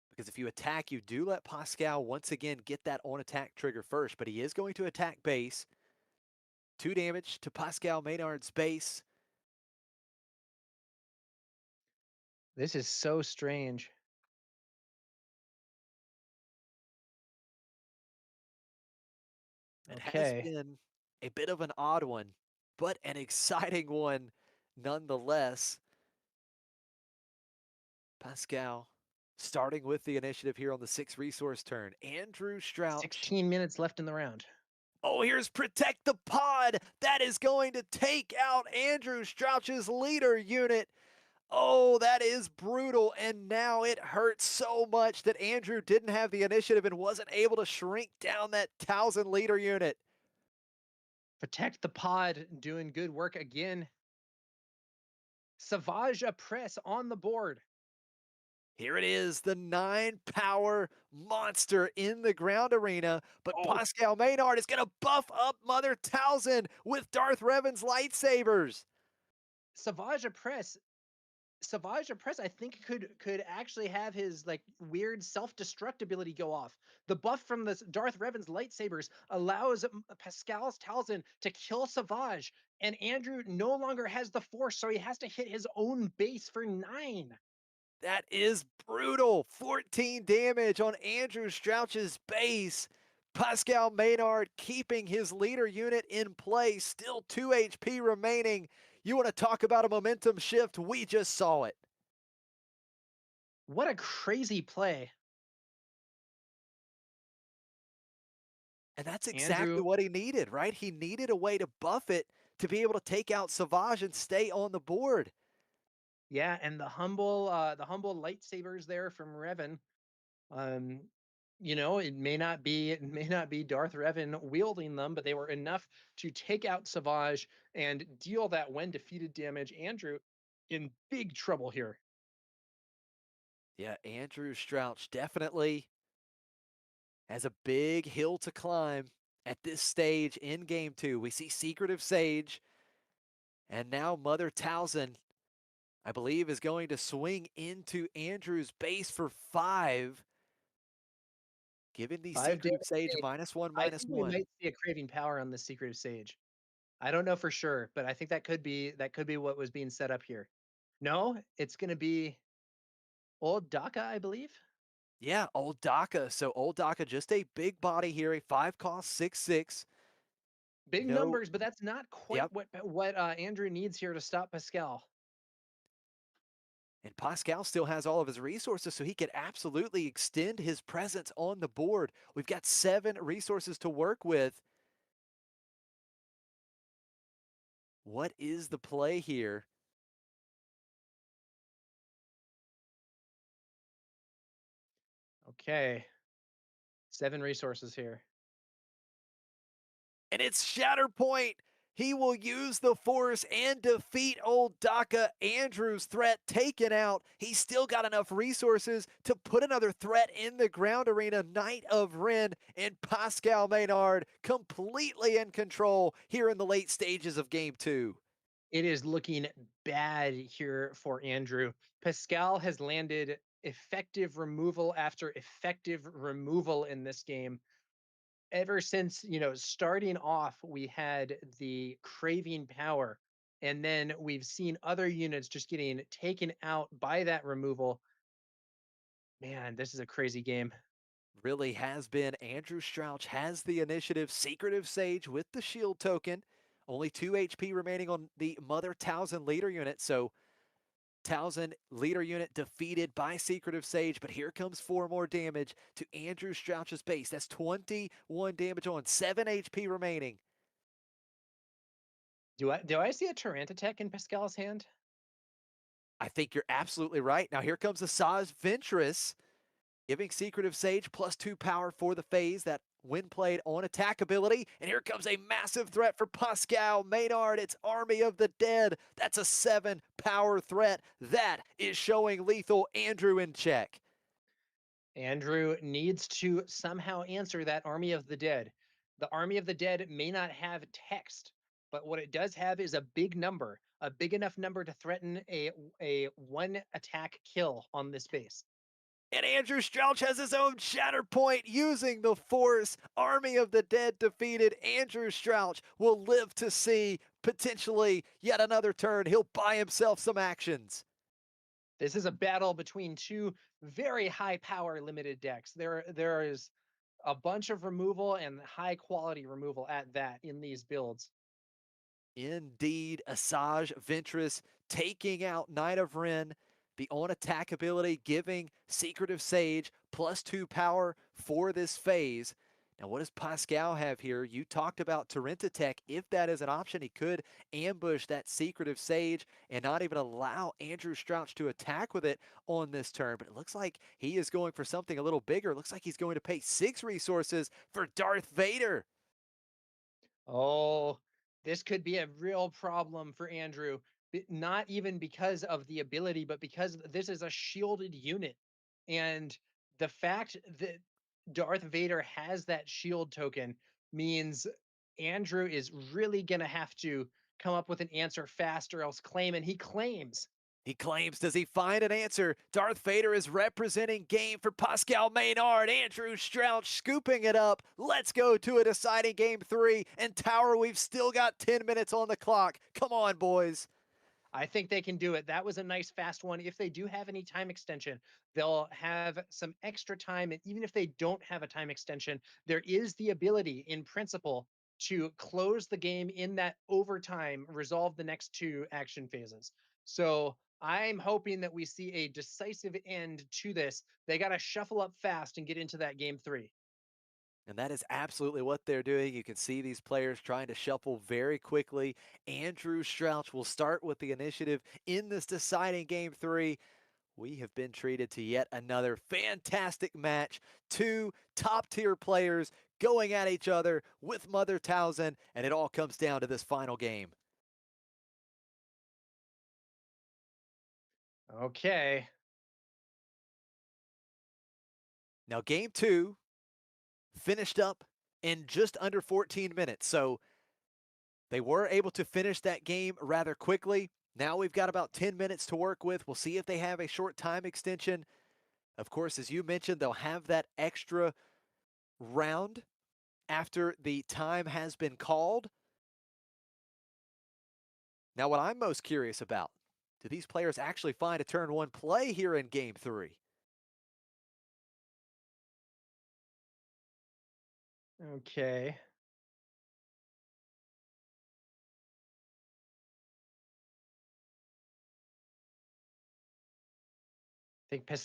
Because if you attack, you do let Pascal once again get that on attack trigger first, but he is going to attack base. 2 damage to Pascal Maynard's base. This is so strange. It has Okay. been a bit of an odd one, but an exciting one nonetheless. Pascal starting with the initiative here on the 6 resource turn. Andrew Strouch. 16 minutes left in the round. Oh, here's Protect the Pod. That is going to take out Andrew Strouch's leader unit. Oh, that is brutal. And now it hurts so much that Andrew didn't have the initiative and wasn't able to shrink down that 1,000 liter unit. Protect the Pod, doing good work again. Savage Press on the board. Here it is, the 9 power monster in the ground arena. But Pascal Maynard is going to buff up Mother Talzin with Darth Revan's lightsabers. Savage Press, I think could actually have his like weird self-destruct ability go off. The buff from this Darth Revan's lightsabers allows Pascal's Talzin to kill Savage, and Andrew no longer has the force, so he has to hit his own base for 9. That is brutal. 14 damage on Andrew Strouch's base. Pascal Maynard keeping his leader unit in play. Still 2 HP remaining. You want to talk about a momentum shift? We just saw it. What a crazy play. And that's exactly Andrew, what he needed, right? He needed a way to buff it to be able to take out Savage and stay on the board. yeah, and the humble lightsabers there from Revan. You know, it may not be Darth Revan wielding them, but they were enough to take out Savage and deal that when defeated damage. Andrew in big trouble here. Yeah, Andrew Strouch definitely has a big hill to climb at this stage in game 2. We see Secretive Sage, and now Mother Talzin, I believe, is going to swing into Andrew's base for 5, giving the 5 Secretive damage. Sage -1, I think we -1. might see a craving power on the Secret of Sage. I don't know for sure, but I think that could be what was being set up here. No, it's going to be old Daka, I believe. Yeah, Old Daka. So Old Daka, just a big body here, a 5 cost, 6/6. Big No, numbers, but that's not quite yep. what Andrew needs here to stop Pascal. And Pascal still has all of his resources, so he could absolutely extend his presence on the board. We've got 7 resources to work with. What is the play here? Okay. 7 resources here. And it's Shatterpoint. He will use the Force and defeat old Daka. Andrew's threat taken out. He's still got enough resources to put another threat in the ground arena. Knight of Ren and Pascal Maynard completely in control here in the late stages of game 2. It is looking bad here for Andrew. Pascal has landed effective removal after effective removal in this game. Ever since, starting off, we had the craving power, and then we've seen other units just getting taken out by that removal. Man, this is a crazy game. Really has been. Andrew Strouch has the initiative. Secretive Sage with the shield token. Only 2 HP remaining on the Mother Townsend leader unit. So Townsend leader unit defeated by Secretive Sage, but here comes 4 more damage to Andrew Strouch's base. That's 21 damage on 7 HP remaining. Do I see a Tarant attack in Pascal's hand? I think you're absolutely right. Now here comes the Saz Ventress, giving Secretive Sage +2 power for the phase that when played on attack ability. And here comes a massive threat for Pascal Maynard. It's Army of the Dead. That's a 7 power threat. That is showing lethal Andrew in check. Andrew needs to somehow answer that Army of the Dead. The Army of the Dead may not have text, but what it does have is a big number, a big enough number to threaten a one attack kill on this base. And Andrew Strouch has his own Shatterpoint using the Force. Army of the Dead defeated. Andrew Strouch will live to see potentially yet another turn. He'll buy himself some actions. This is a battle between two very high power limited decks. There is a bunch of removal and high quality removal at that in these builds. Indeed, Asajj Ventress taking out Knight of Ren. The on attack ability giving Secretive Sage +2 power for this phase. Now, what does Pascal have here? You talked about Tech. If that is an option, he could ambush that Secretive Sage and not even allow Andrew Strouch to attack with it on this turn. But it looks like he is going for something a little bigger. It looks like he's going to pay 6 resources for Darth Vader. Oh, this could be a real problem for Andrew. Not even because of the ability, but because this is a shielded unit. And the fact that Darth Vader has that shield token means Andrew is really going to have to come up with an answer fast or else claim, and he claims. He claims, does he find an answer? Darth Vader is representing game for Pascal Maynard. Andrew Strouch scooping it up. Let's go to a deciding game 3. And Tower, we've still got 10 minutes on the clock. Come on, boys. I think they can do it. That was a nice fast one. If they do have any time extension, they'll have some extra time. And even if they don't have a time extension, there is the ability in principle to close the game in that overtime, resolve the next 2 action phases. So I'm hoping that we see a decisive end to this. They got to shuffle up fast and get into that game 3. And that is absolutely what they're doing. You can see these players trying to shuffle very quickly. Andrew Strouch will start with the initiative in this deciding game 3. We have been treated to yet another fantastic match. 2 top-tier players going at each other with Mother Townsend, and it all comes down to this final game. Okay. Now, game 2 finished up in just under 14 minutes. So they were able to finish that game rather quickly. Now we've got about 10 minutes to work with. We'll see if they have a short time extension. Of course, as you mentioned, they'll have that extra round after the time has been called. Now, what I'm most curious about, do these players actually find a turn 1 play here in game 3? Okay. I think I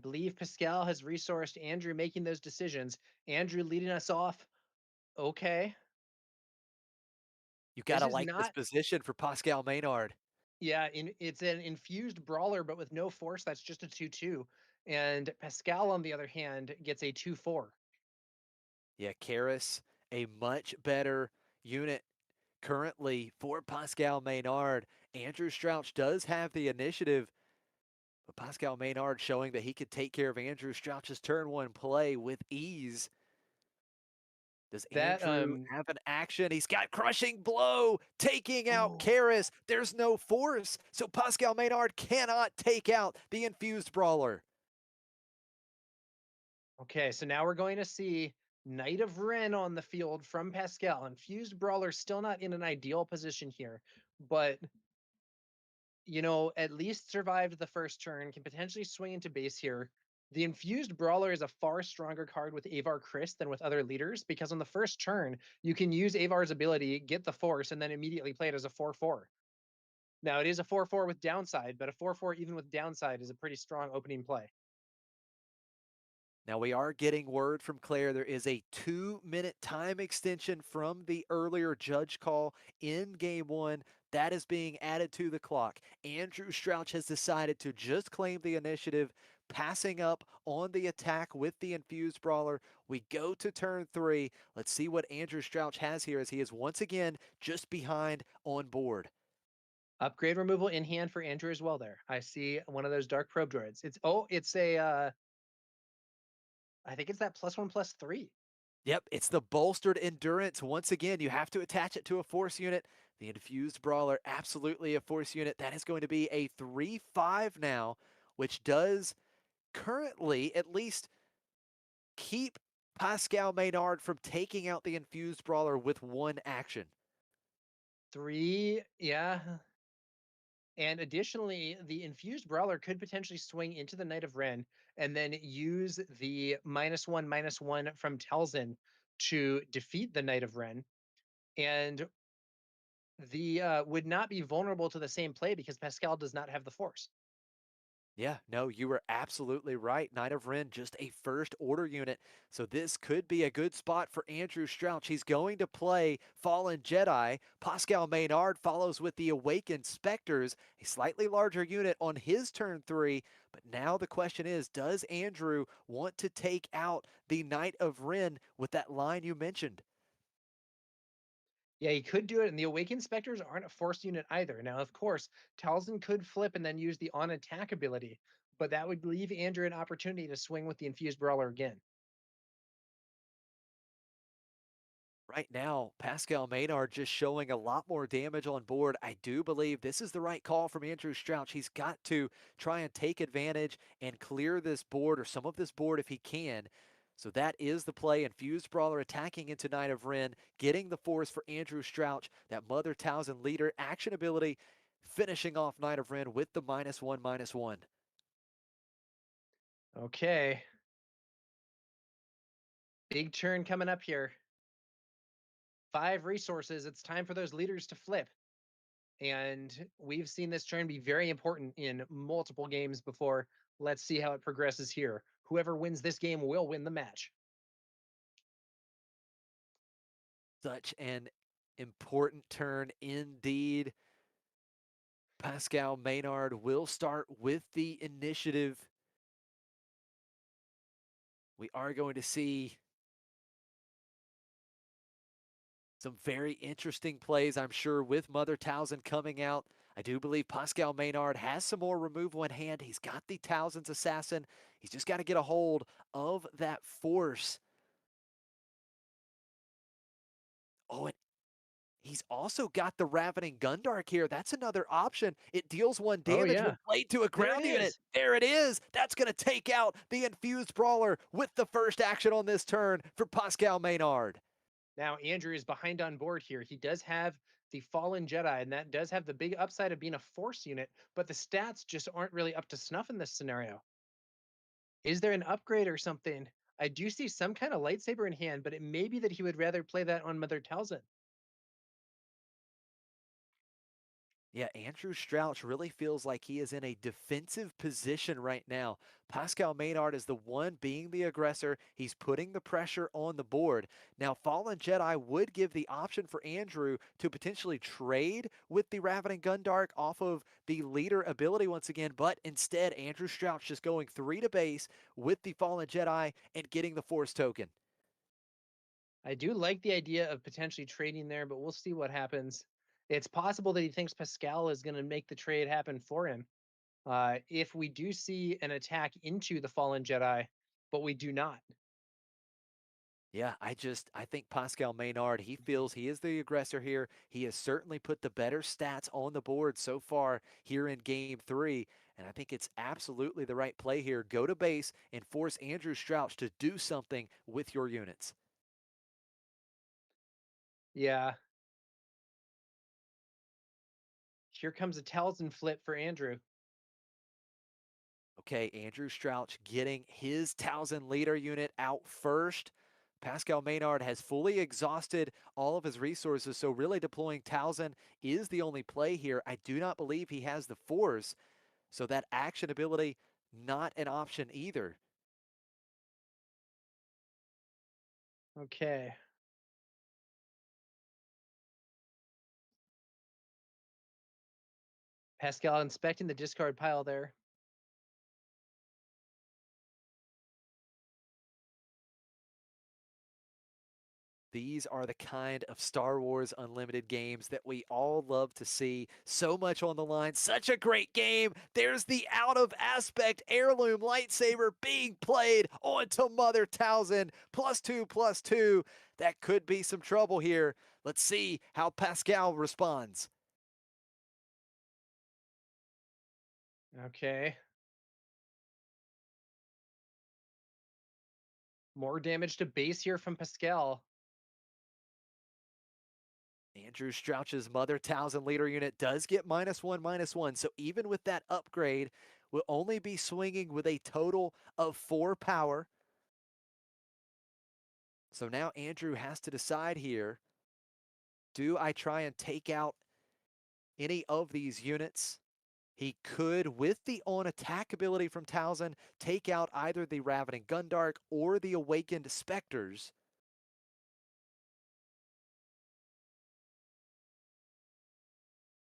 believe Pascal has resourced Andrew making those decisions. Andrew leading us off. Okay. You got This to is like this not position for Pascal Maynard. Yeah, it's an infused brawler, but with no force. That's just a 2/2. And Pascal, on the other hand, gets a 2/4. Yeah, Karis, a much better unit currently for Pascal Maynard. Andrew Strouch does have the initiative, but Pascal Maynard showing that he could take care of Andrew Strouch's turn one play with ease. Does That Andrew have an action? He's got crushing blow, taking out oh. Karis. There's no force, so Pascal Maynard cannot take out the infused brawler. Okay, so now we're going to see Knight of Ren on the field from Pascal. Infused Brawler still not in an ideal position here, but at least survived the first turn, can potentially swing into base here. The Infused Brawler is a far stronger card with Avar Chris than with other leaders because on the first turn, you can use Avar's ability, get the force, and then immediately play it as a 4/4. Now, it is a 4/4 with downside, but a 4/4 even with downside is a pretty strong opening play. Now we are getting word from Claire there is a 2-minute time extension from the earlier judge call in game one. That is being added to the clock. Andrew Strouch has decided to just claim the initiative, passing up on the attack with the infused brawler. We go to turn three. Let's see what Andrew Strouch has here as he is once again just behind on board. Upgrade removal in hand for Andrew as well there. I see one of those dark probe droids. It's a I think it's that +1/+3. Yep, it's the bolstered endurance. Once again, you have to attach it to a force unit. The infused brawler, absolutely a force unit. That is going to be a 3/5 now, which does currently at least keep Pascal Maynard from taking out the infused brawler with one action. 3, yeah. And additionally, the infused brawler could potentially swing into the Knight of Ren and then use the -1/-1 from Telzin to defeat the Knight of Ren. And the would not be vulnerable to the same play because Pascal does not have the force. Yeah, no, you were absolutely right. Knight of Ren, just a first order unit. So this could be a good spot for Andrew Strouch. He's going to play Fallen Jedi. Pascal Maynard follows with the Awakened Spectres, a slightly larger unit on his turn three. But now the question is, does Andrew want to take out the Knight of Ren with that line you mentioned? Yeah, he could do it, and the Awakened Spectres aren't a force unit either. Now, of course, Talzin could flip and then use the on attack ability, but that would leave Andrew an opportunity to swing with the infused brawler again. Right now, Pascal Maynard just showing a lot more damage on board. I do believe this is the right call from Andrew Strouch. He's got to try and take advantage and clear this board or some of this board if he can. So that is the play. Infused Brawler attacking into Knight of Ren, getting the force for Andrew Strouch, that Mother Townsend leader action ability, finishing off Knight of Ren with the -1/-1. Okay. Big turn coming up here. 5 resources. It's time for those leaders to flip. And we've seen this turn be very important in multiple games before. Let's see how it progresses here. Whoever wins this game will win the match. Such an important turn indeed. Pascal Maynard will start with the initiative. We are going to see some very interesting plays, I'm sure, with Mother Townsend coming out. I do believe Pascal Maynard has some more removal in hand. He's got the Townsend's Assassin. He's just got to get a hold of that force. Oh, and he's also got the Ravening Gundark here. That's another option. It deals 1 Oh, damage when yeah. played to a There it ground unit. is. There it is. That's going to take out the Infused Brawler with the first action on this turn for Pascal Maynard. Now, Andrew is behind on board here. He does have the Fallen Jedi, and that does have the big upside of being a force unit, but the stats just aren't really up to snuff in this scenario. Is there an upgrade or something? I do see some kind of lightsaber in hand, but it may be that he would rather play that on Mother Talzin. Yeah, Andrew Strouch really feels like he is in a defensive position right now. Pascal Maynard is the one being the aggressor. He's putting the pressure on the board. Now, Fallen Jedi would give the option for Andrew to potentially trade with the Ravening Gundark off of the leader ability once again, but instead, Andrew Strouch just going 3 to base with the Fallen Jedi and getting the Force token. I do like the idea of potentially trading there, but we'll see what happens. It's possible that he thinks Pascal is going to make the trade happen for him. If we do see an attack into the Fallen Jedi, but we do not. Yeah, I think Pascal Maynard, he feels he is the aggressor here. He has certainly put the better stats on the board so far here in game 3. And I think it's absolutely the right play here. Go to base and force Andrew Strouch to do something with your units. Yeah. Here comes a Talzin flip for Andrew. Okay, Andrew Strouch getting his Towson leader unit out first. Pascal Maynard has fully exhausted all of his resources, so really deploying Towson is the only play here. I do not believe he has the force, so that action ability, not an option either. Okay. Pascal inspecting the discard pile there. These are the kind of Star Wars Unlimited games that we all love to see. So much on the line, such a great game. There's the out of aspect heirloom lightsaber being played onto Mother Towson. +2/+2. That could be some trouble here. Let's see how Pascal responds. Okay. More damage to base here from Pascal. Andrew Strouch's Mother Towson leader unit does get -1/-1. So even with that upgrade, will only be swinging with a total of 4 power. So now Andrew has to decide here, do I try and take out any of these units? He could, with the on attack ability from Towson, take out either the Ravening Gundark or the Awakened Specters.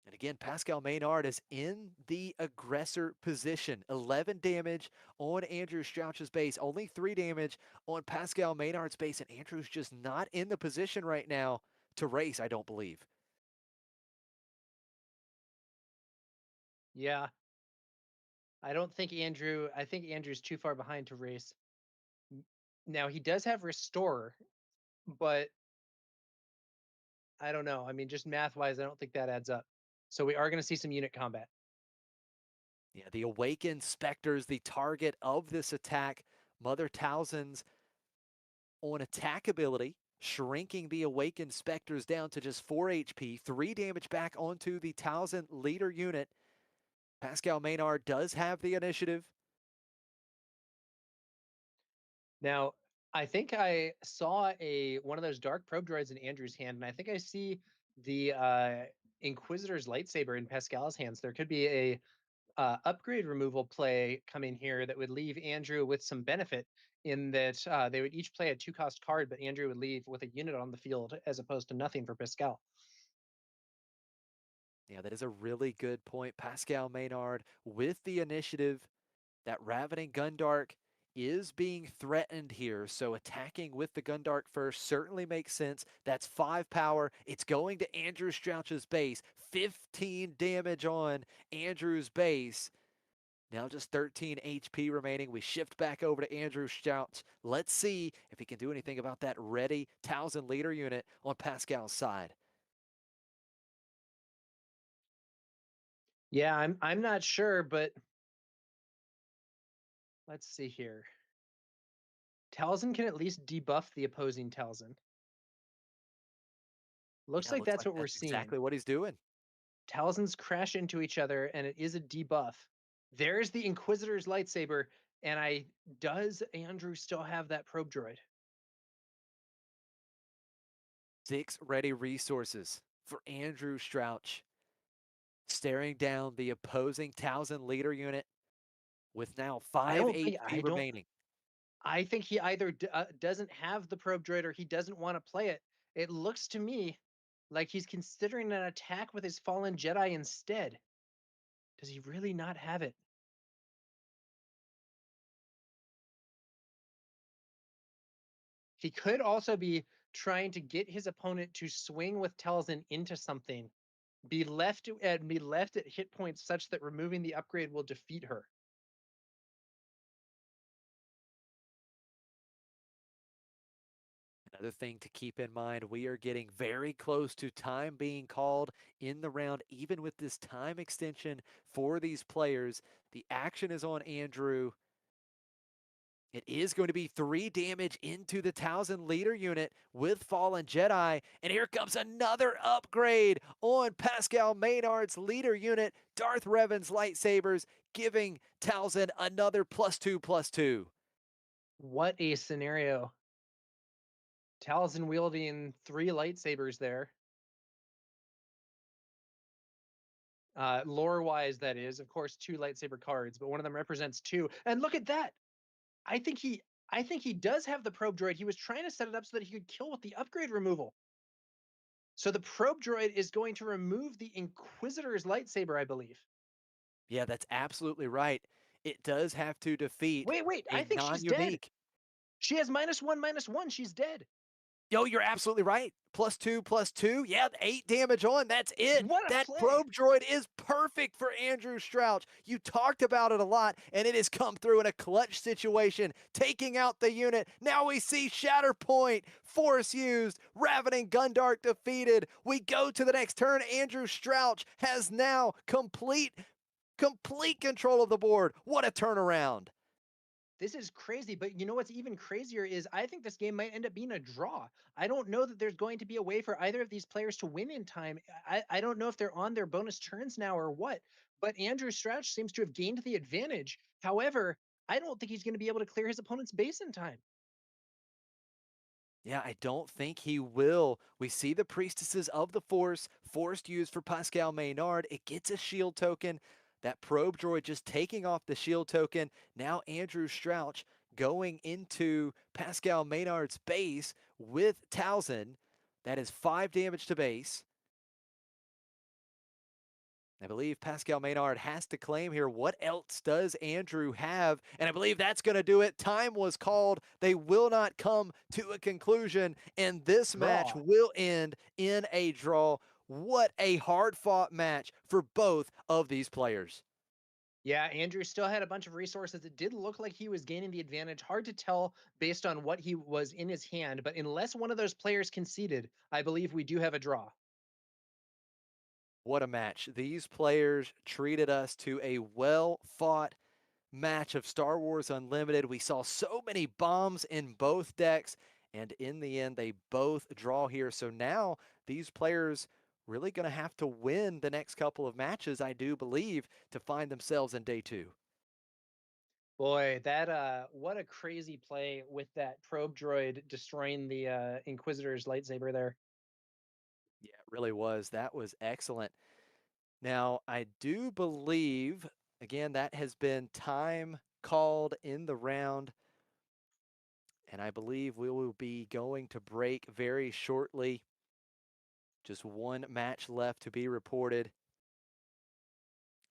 And again, Pascal Maynard is in the aggressor position. 11 damage on Andrew Strouch's base, only 3 damage on Pascal Maynard's base, and Andrew's just not in the position right now to race, I don't believe. Yeah. I think Andrew's too far behind to race. Now he does have Restore, but I don't know. I mean, just math wise, I don't think that adds up. So we are going to see some unit combat. Yeah, the Awakened Specters, the target of this attack. Mother Towson's on attack ability, shrinking the Awakened Specters down to just 4 HP, 3 damage back onto the Towson leader unit. Pascal Maynard does have the initiative. Now, I think I saw one of those dark probe droids in Andrew's hand, and I think I see the Inquisitor's lightsaber in Pascal's hands. There could be a upgrade removal play coming here that would leave Andrew with some benefit in that they would each play a 2-cost card, but Andrew would leave with a unit on the field as opposed to nothing for Pascal. Yeah, that is a really good point. Pascal Maynard with the initiative. That Ravening Gundark is being threatened here, so attacking with the Gundark first certainly makes sense. That's 5 power. It's going to Andrew Strouch's base. 15 damage on Andrew's base. Now just 13 HP remaining. We shift back over to Andrew Strouch. Let's see if he can do anything about that ready Towson leader unit on Pascal's side. Yeah, I'm not sure, but let's see here. Talzin can at least debuff the opposing Talzin. Looks Yeah, like looks that's like what we're that's seeing. exactly what he's doing. Talzins crash into each other, and it is a debuff. There's the Inquisitor's lightsaber, and does Andrew still have that probe droid? 6 ready resources for Andrew Strouch. staring down the opposing Towson leader unit with now I 5 don't think HP remaining. I think he either doesn't have the probe droid or he doesn't want to play it. It looks to me like he's considering an attack with his fallen Jedi instead. Does he really not have it? He could also be trying to get his opponent to swing with Talzin into something, be left at hit points such that removing the upgrade will defeat her. Another thing to keep in mind, we are getting very close to time being called in the round, even with this time extension for these players. The action is on Andrew. It is going to be 3 damage into the Towson leader unit with Fallen Jedi. And here comes another upgrade on Pascal Maynard's leader unit, Darth Revan's lightsabers, giving Towson another +2/+2. What a scenario. Talzin wielding 3 lightsabers there. Lore-wise, that is, of course, 2 lightsaber cards, but one of them represents 2. And look at that! I think he does have the probe droid. He was trying to set it up so that he could kill with the upgrade removal. So the probe droid is going to remove the Inquisitor's lightsaber, I believe. Yeah, that's absolutely right. It does have to defeat Wait, a I think she's dead. non-unique. She has -1/-1. She's dead. Yo, you're absolutely right. +2/+2. Yeah, 8 damage on. That's it. What a That play. probe droid is perfect for Andrew Strouch. You talked about it a lot, and it has come through in a clutch situation, taking out the unit. Now we see Shatterpoint, Force used, Ravening Gundark defeated. We go to the next turn. Andrew Strouch has now complete control of the board. What a turnaround. This is crazy, but you know what's even crazier is I think this game might end up being a draw. I don't know that there's going to be a way for either of these players to win in time. I don't know if they're on their bonus turns now or what, but Andrew Strouch seems to have gained the advantage. However, I don't think he's going to be able to clear his opponent's base in time. Yeah, I don't think he will. We see the Priestesses of the Force, forced used for Pascal Maynard. It gets a shield token. That probe droid just taking off the shield token. Now Andrew Strouch going into Pascal Maynard's base with Towson. That is 5 damage to base. I believe Pascal Maynard has to claim here. What else does Andrew have? And I believe that's going to do it. Time was called. They will not come to a conclusion, and this match Draw. will end in a draw. What a hard-fought match for both of these players. Yeah, Andrew still had a bunch of resources. It did look like he was gaining the advantage. Hard to tell based on what he was in his hand, but unless one of those players conceded, I believe we do have a draw. What a match. These players treated us to a well-fought match of Star Wars Unlimited. We saw so many bombs in both decks, and in the end, they both draw here. So now these players really going to have to win the next couple of matches, I do believe, to find themselves in day 2. Boy, that what a crazy play with that probe droid destroying the Inquisitor's lightsaber there. Yeah, it really was. That was excellent. Now, I do believe, again, that has been time called in the round. And I believe we will be going to break very shortly. Just one match left to be reported.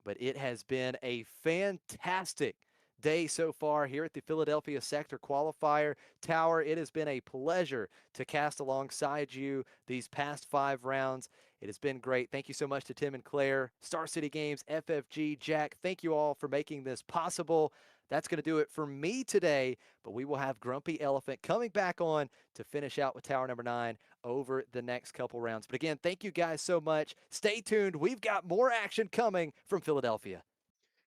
But it has been a fantastic day so far here at the Philadelphia Sector Qualifier. Tower, it has been a pleasure to cast alongside you these past 5 rounds. It has been great. Thank you so much to Tim and Claire, Star City Games, FFG, Jack. Thank you all for making this possible. That's going to do it for me today, but we will have Grumpy Elephant coming back on to finish out with Tower number 9 over the next couple rounds. But again, thank you guys so much. Stay tuned. We've got more action coming from Philadelphia.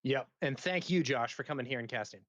Yep. And thank you, Josh, for coming here and casting.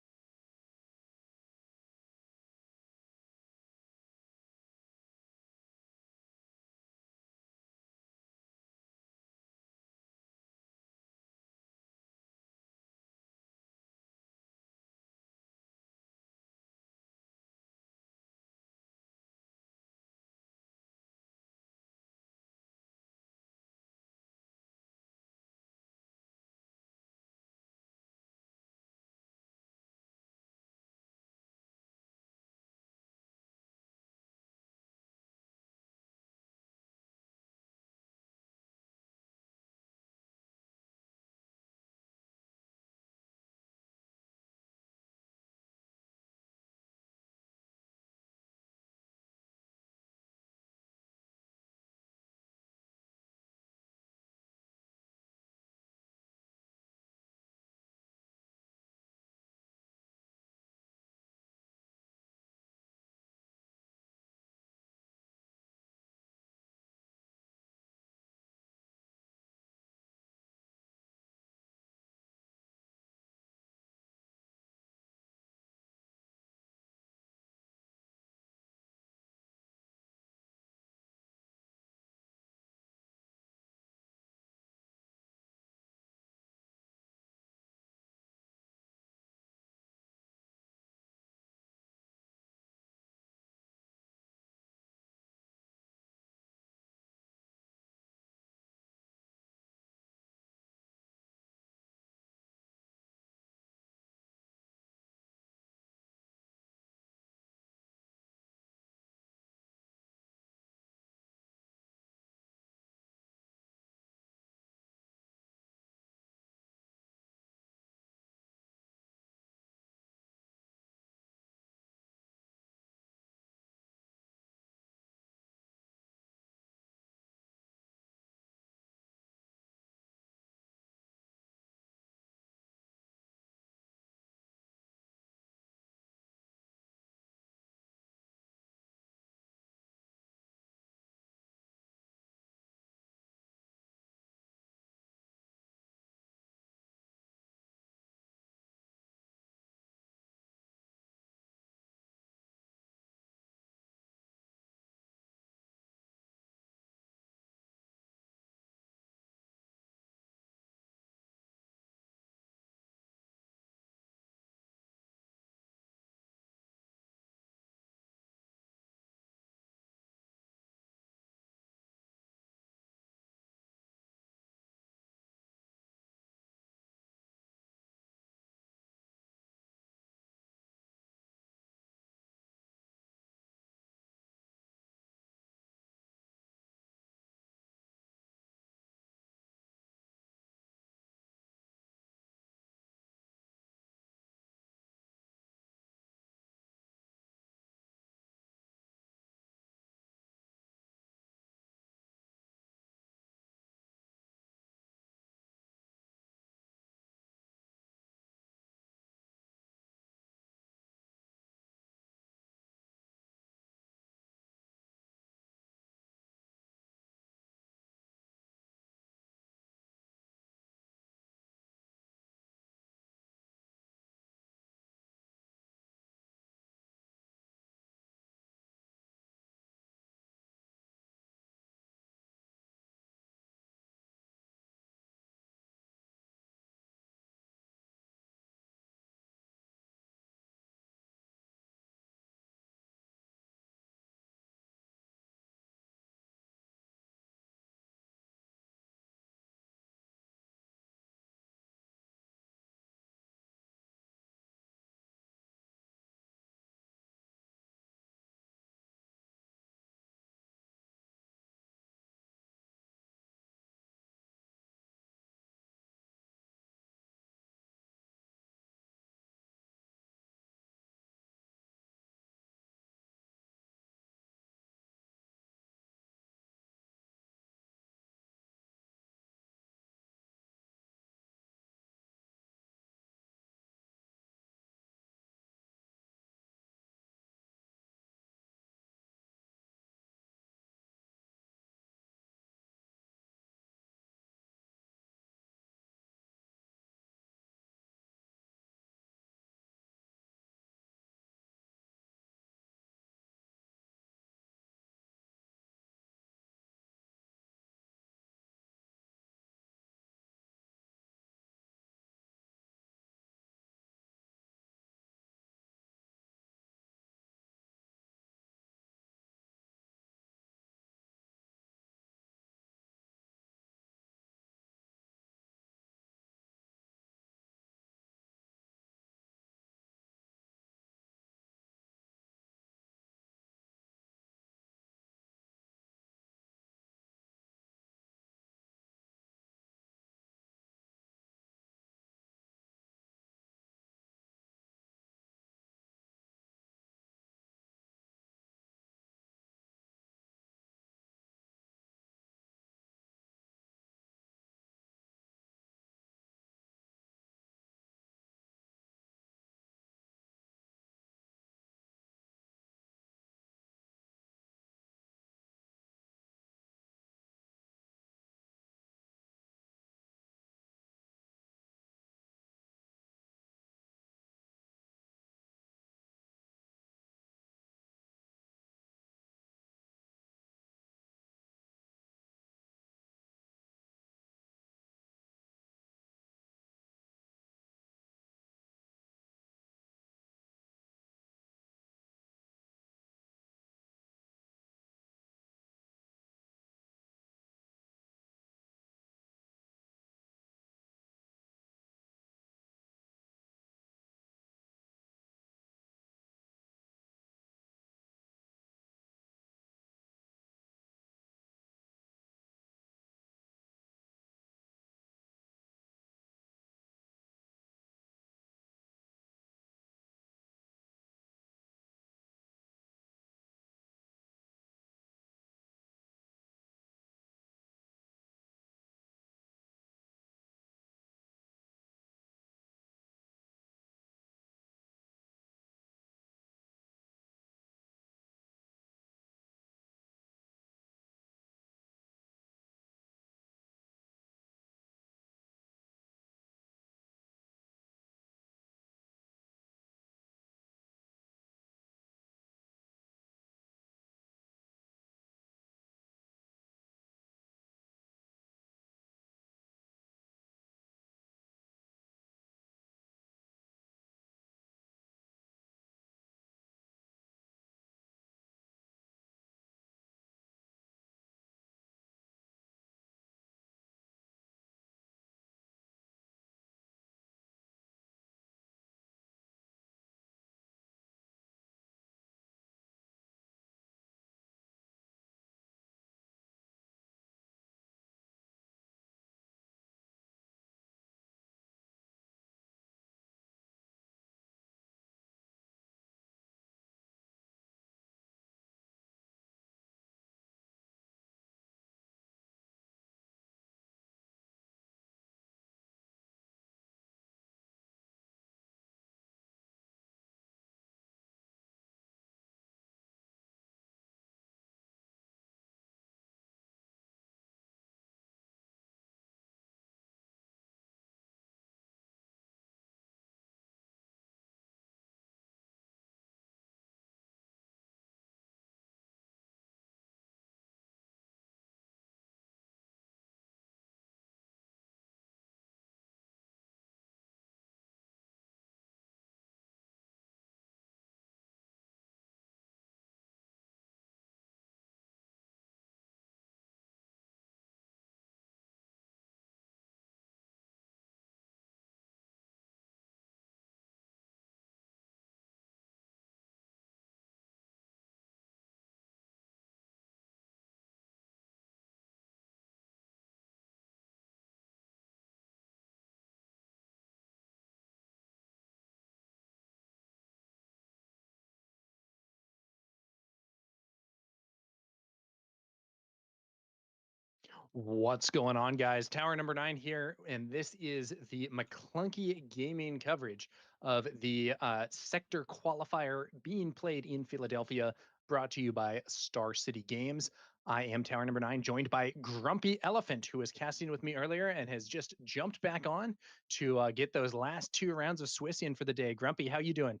What's going on, guys? Tower number 9 here, and this is the McClunky Gaming coverage of the sector qualifier being played in Philadelphia, brought to you by Star City Games. I am Tower number 9, joined by Grumpy Elephant, who was casting with me earlier and has just jumped back on to get those last 2 rounds of Swiss in for the day. Grumpy, how you doing?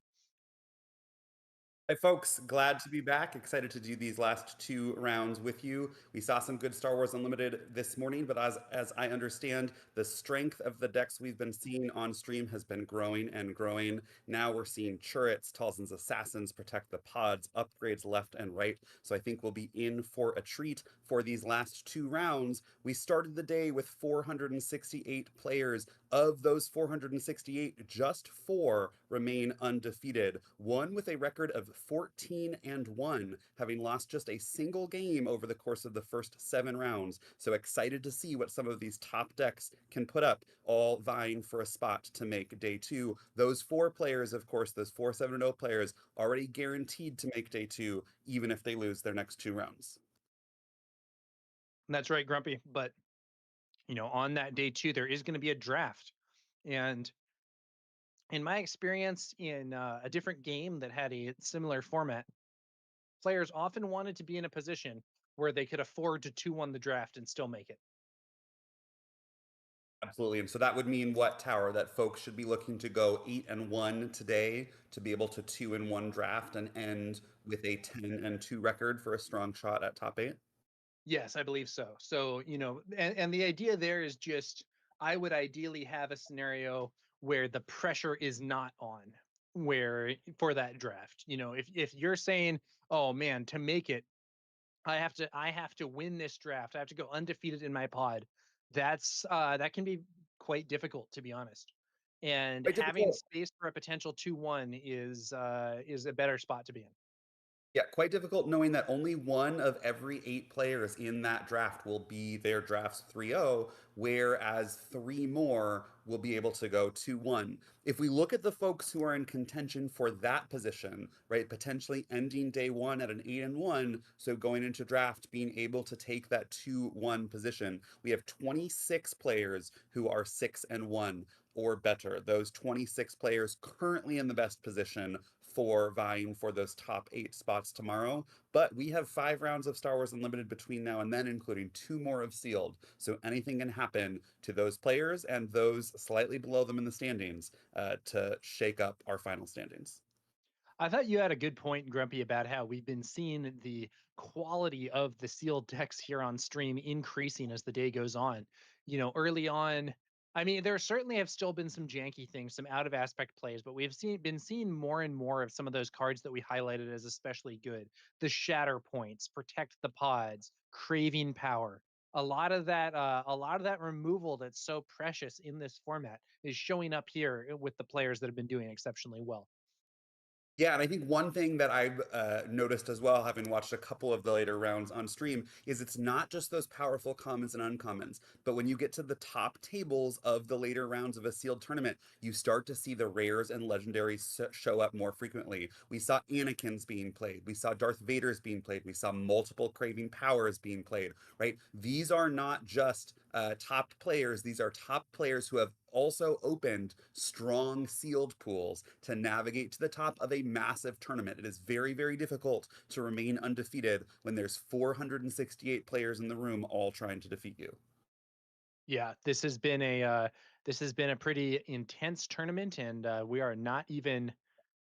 Hi, folks. Glad to be back. Excited to do these last 2 rounds with you. We saw some good Star Wars Unlimited this morning, but as I understand, the strength of the decks we've been seeing on stream has been growing and growing. Now we're seeing turrets, Talzin's Assassins protect the pods, upgrades left and right. So I think we'll be in for a treat for these last 2 rounds. We started the day with 468 players. Of those 468, just 4 remain undefeated. One with a record of 14-1, having lost just a single game over the course of the first 7 rounds. So excited to see what some of these top decks can put up, all vying for a spot to make day 2. Those 4 players, of course, those 4 7-0 players, already guaranteed to make day 2, even if they lose their next 2 rounds. That's right, Grumpy. But on that day 2, there is going to be a draft, and in my experience in a different game that had a similar format, players often wanted to be in a position where they could afford to 2-1 the draft and still make it. Absolutely. And so that would mean what, Tower? That folks should be looking to go 8-1 today to be able to 2-1 draft and end with a 10-2 record for a strong shot at top 8? Yes, I believe so. So, and the idea there is just I would ideally have a scenario where the pressure is not on, where for that draft. If you're saying, "Oh man, to make it, I have to win this draft. I have to go undefeated in my pod." That can be quite difficult, to be honest. And Quite having difficult. space for a potential 2-1 is a better spot to be in. Yeah, quite difficult knowing that only one of every 8 players in that draft will be their drafts 3-0, whereas 3 more will be able to go 2-1. If we look at the folks who are in contention for that position, right, potentially ending day 1 at an 8-1, so going into draft, being able to take that 2-1 position, we have 26 players who are 6-1 or better. Those 26 players currently in the best position for vying for those top 8 spots tomorrow. But we have 5 rounds of Star Wars Unlimited between now and then, including 2 more of Sealed. So anything can happen to those players and those slightly below them in the standings to shake up our final standings. I thought you had a good point, Grumpy, about how we've been seeing the quality of the sealed decks here on stream increasing as the day goes on. Early on, I mean, there certainly have still been some janky things, some out of aspect plays, but we've been seeing more and more of some of those cards that we highlighted as especially good. The shatter points, protect the pods, craving power. A lot of that removal that's so precious in this format is showing up here with the players that have been doing exceptionally well. Yeah, and I think one thing that I've noticed as well, having watched a couple of the later rounds on stream, is it's not just those powerful commons and uncommons, but when you get to the top tables of the later rounds of a sealed tournament, you start to see the rares and legendaries show up more frequently. We saw Anakin's being played, we saw Darth Vader's being played, we saw multiple Craving Powers being played, right? These are not just top players, these are top players who have also opened strong sealed pools to navigate to the top of a massive tournament. It is very, very difficult to remain undefeated when there's 468 players in the room all trying to defeat you. Yeah, this has been a pretty intense tournament, and we're not even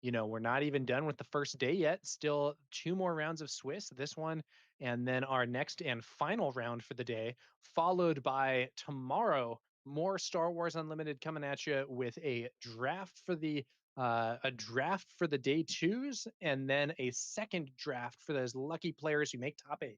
done with the first day yet. Still 2 more rounds of Swiss, this one, and then our next and final round for the day, followed by tomorrow more Star Wars Unlimited coming at you with a draft for the day 2s, and then a second draft for those lucky players who make top 8.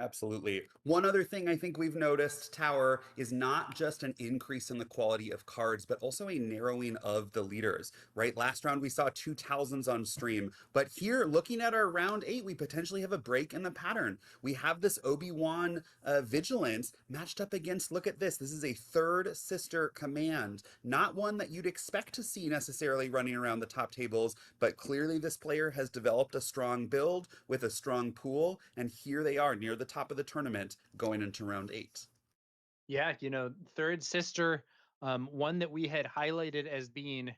Absolutely. One other thing I think we've noticed, Tower, is not just an increase in the quality of cards, but also a narrowing of the leaders, right? Last round we saw 2 Talzins on stream, but here, looking at our round 8, we potentially have a break in the pattern. We have this Obi-Wan Vigilance matched up against, look at this is a third sister command, not one that you'd expect to see necessarily running around the top tables, but clearly this player has developed a strong build with a strong pool, and here they are near the top of the tournament going into round 8. Yeah, third sister, one that we had highlighted as being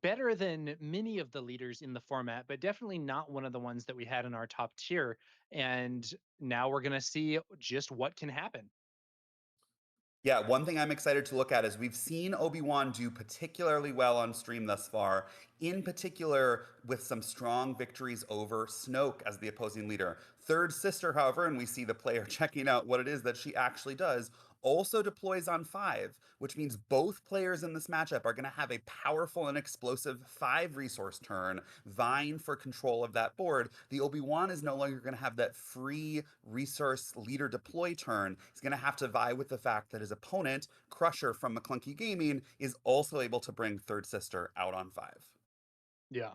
better than many of the leaders in the format, but definitely not one of the ones that we had in our top tier. And now we're going to see just what can happen. Yeah, one thing I'm excited to look at is we've seen Obi-Wan do particularly well on stream thus far, in particular with some strong victories over Snoke as the opposing leader. Third sister, however, and we see the player checking out what it is that she actually does, also deploys on 5, which means both players in this matchup are going to have a powerful and explosive 5 resource turn vying for control of that board. The Obi-Wan is no longer going to have that free resource leader deploy turn. He's going to have to vie with the fact that his opponent, Crusher from McClunky Gaming, is also able to bring Third Sister out on 5. Yeah.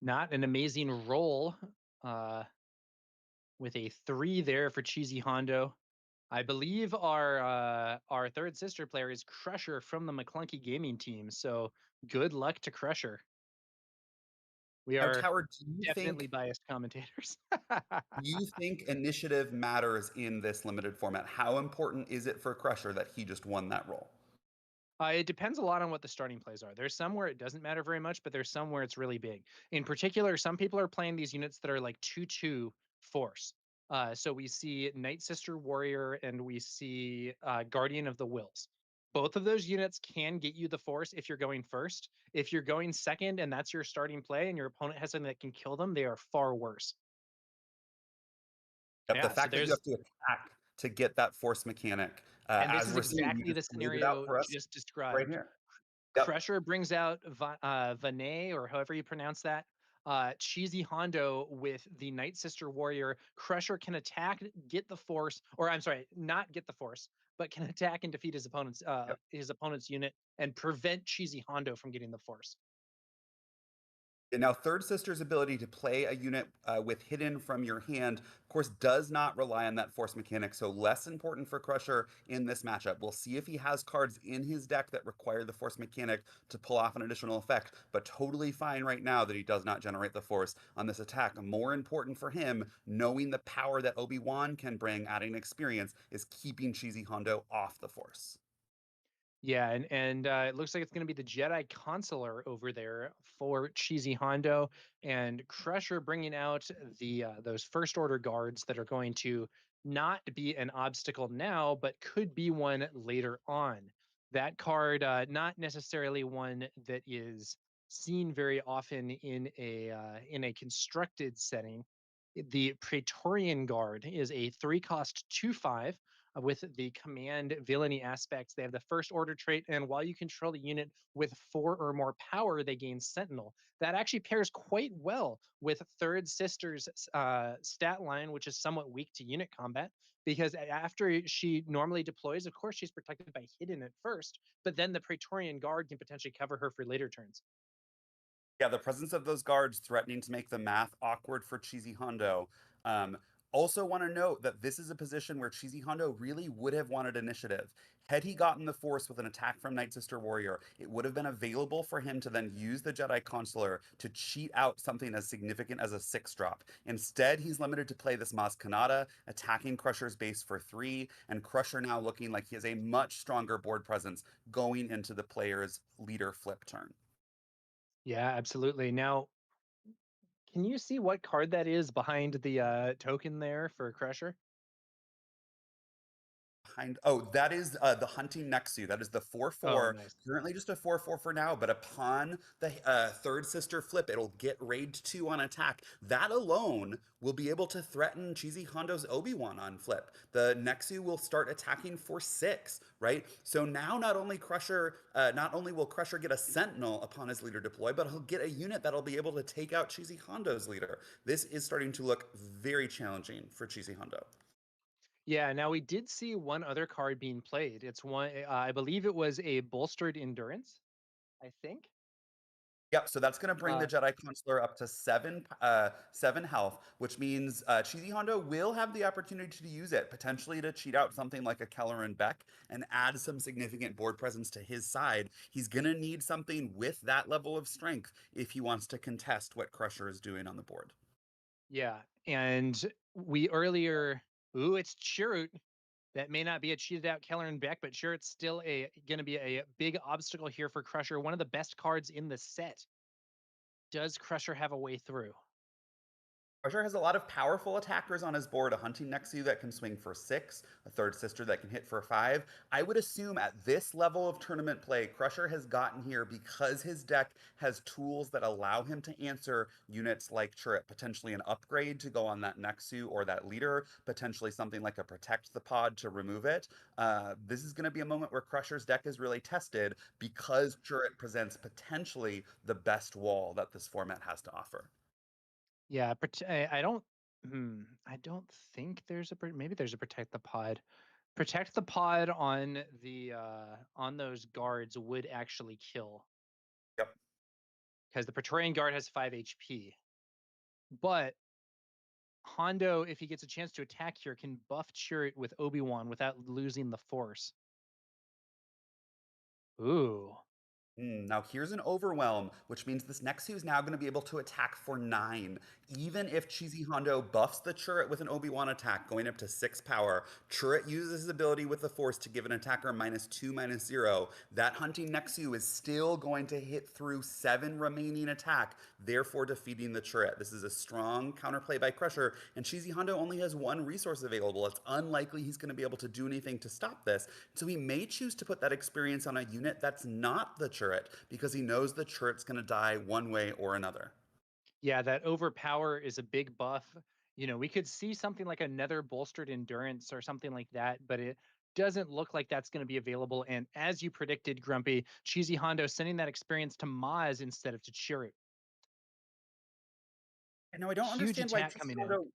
Not an amazing roll with a 3 there for Cheesy Hondo. I believe our third sister player is Crusher from the McClunky Gaming team. So good luck to Crusher. We Now, are Tower, do you definitely think biased commentators. initiative matters in this limited format? How important is it for Crusher that he just won that role? It depends a lot on what the starting plays are. There's some where it doesn't matter very much, but there's some where it's really big. In particular, some people are playing these units that are like 2/2 force. So we see Night Sister Warrior and we see Guardian of the Wills. Both of those units can get you the force if you're going first. If you're going second and that's your starting play and your opponent has something that can kill them, they are far worse. Yep, the Yeah, so fact that you there's have to attack to get that force mechanic, and this as is we're seeing, you exactly the just laid it out scenario for us just right described. here. Yep. Crusher brings out Villainy, or however you pronounce that. Cheesy Hondo with the Night Sister Warrior. Crusher can attack, get the force, or I'm sorry, not get the force, but can attack and defeat his opponent's unit and prevent Cheesy Hondo from getting the force. And now, Third Sister's ability to play a unit with hidden from your hand, of course, does not rely on that force mechanic, so less important for Crusher in this matchup. We'll see if he has cards in his deck that require the force mechanic to pull off an additional effect, but totally fine right now that he does not generate the force on this attack. More important for him, knowing the power that Obi-Wan can bring, adding experience, is keeping Cheesy Hondo off the force. Yeah, and it looks like it's going to be the Jedi Consular over there for Cheesy Hondo and Crusher bringing out the those first order guards that are going to not be an obstacle now, but could be one later on. That card, not necessarily one that is seen very often in a constructed setting. The Praetorian Guard is a 3-cost 2/5 with the command villainy aspects. They have the first order trait, and while you control the unit with 4 or more power, they gain Sentinel. That actually pairs quite well with Third Sister's stat line, which is somewhat weak to unit combat. Because after she normally deploys, of course, she's protected by hidden at first, but then the Praetorian Guard can potentially cover her for later turns. Yeah, the presence of those guards threatening to make the math awkward for Cheesy Hondo. Um, Also, want to note that this is a position where Cheesy Hondo really would have wanted initiative. Had he gotten the force with an attack from Night Sister Warrior, it would have been available for him to then use the Jedi Consular to cheat out something as significant as a 6-drop. Instead, he's limited to play this Maz Kanata, attacking Crusher's base for 3, and Crusher now looking like he has a much stronger board presence going into the player's leader flip turn. Yeah, absolutely. Now, can you see what card that is behind the token there for Crusher? That is the hunting Nexu. That is the Oh, 4/4. nice. Currently just a 4/4 for now, but upon the third sister flip, it'll get raid 2 on attack. That alone will be able to threaten Cheesy Hondo's Obi-Wan on flip. The Nexu will start attacking for 6, right? So now not only will Crusher get a Sentinel upon his leader deploy, but he'll get a unit that'll be able to take out Cheesy Hondo's leader. This is starting to look very challenging for Cheesy Hondo. Yeah, now we did see one other card being played. It's one, I believe it was a bolstered endurance, I think. Yep, so that's gonna bring the Uh, Jedi Consular up to 7 health, which means Cheesy Hondo will have the opportunity to use it, potentially to cheat out something like a Kelleran Beck and add some significant board presence to his side. He's gonna need something with that level of strength if he wants to contest what Crusher is doing on the board. yeah, and we earlier, ooh, it's Chirrut. That may not be a cheated out Keller and Beck, but sure, it's still going to be a big obstacle here for Crusher. One of the best cards in the set. Does Crusher have a way through? Crusher has a lot of powerful attackers on his board, a hunting Nexu that can swing for 6, a third sister that can hit for 5. I would assume at this level of tournament play, Crusher has gotten here because his deck has tools that allow him to answer units like Chirrut, potentially an upgrade to go on that Nexu or that leader, potentially something like a Protect the Pod to remove it. This is going to be a moment where Crusher's deck is really tested because Chirrut presents potentially the best wall that this format has to offer. Yeah, I don't. I don't think there's a maybe there's a protect the pod. Protect the pod on those guards would actually kill Yep. because the Praetorian guard has 5 HP. But Hondo, if he gets a chance to attack here, can buff Chirrut with Obi-Wan without losing the force. Ooh. Now here's an overwhelm, which means this Nexu is now going to be able to attack for 9. Even if Cheesy Hondo buffs the Chirrut with an Obi-Wan attack, going up to 6 power, Chirrut uses his ability with the Force to give an attacker -2, -0. That hunting Nexu is still going to hit through 7 remaining attack, therefore defeating the Chirrut. This is a strong counterplay by Crusher, and Cheesy Hondo only has 1 resource available. It's unlikely he's going to be able to do anything to stop this, so he may choose to put that experience on a unit that's not the Chirrut because he knows the Chirrut's going to die one way or another. Yeah, that overpower is a big buff. You know, we could see something like another bolstered endurance or something like that, but it doesn't look like that's going to be available. And as you predicted, Grumpy, Cheesy Hondo sending that experience to Maz instead of to Chirrut. And now I don't Huge understand why attack Cheesy coming in. Hondo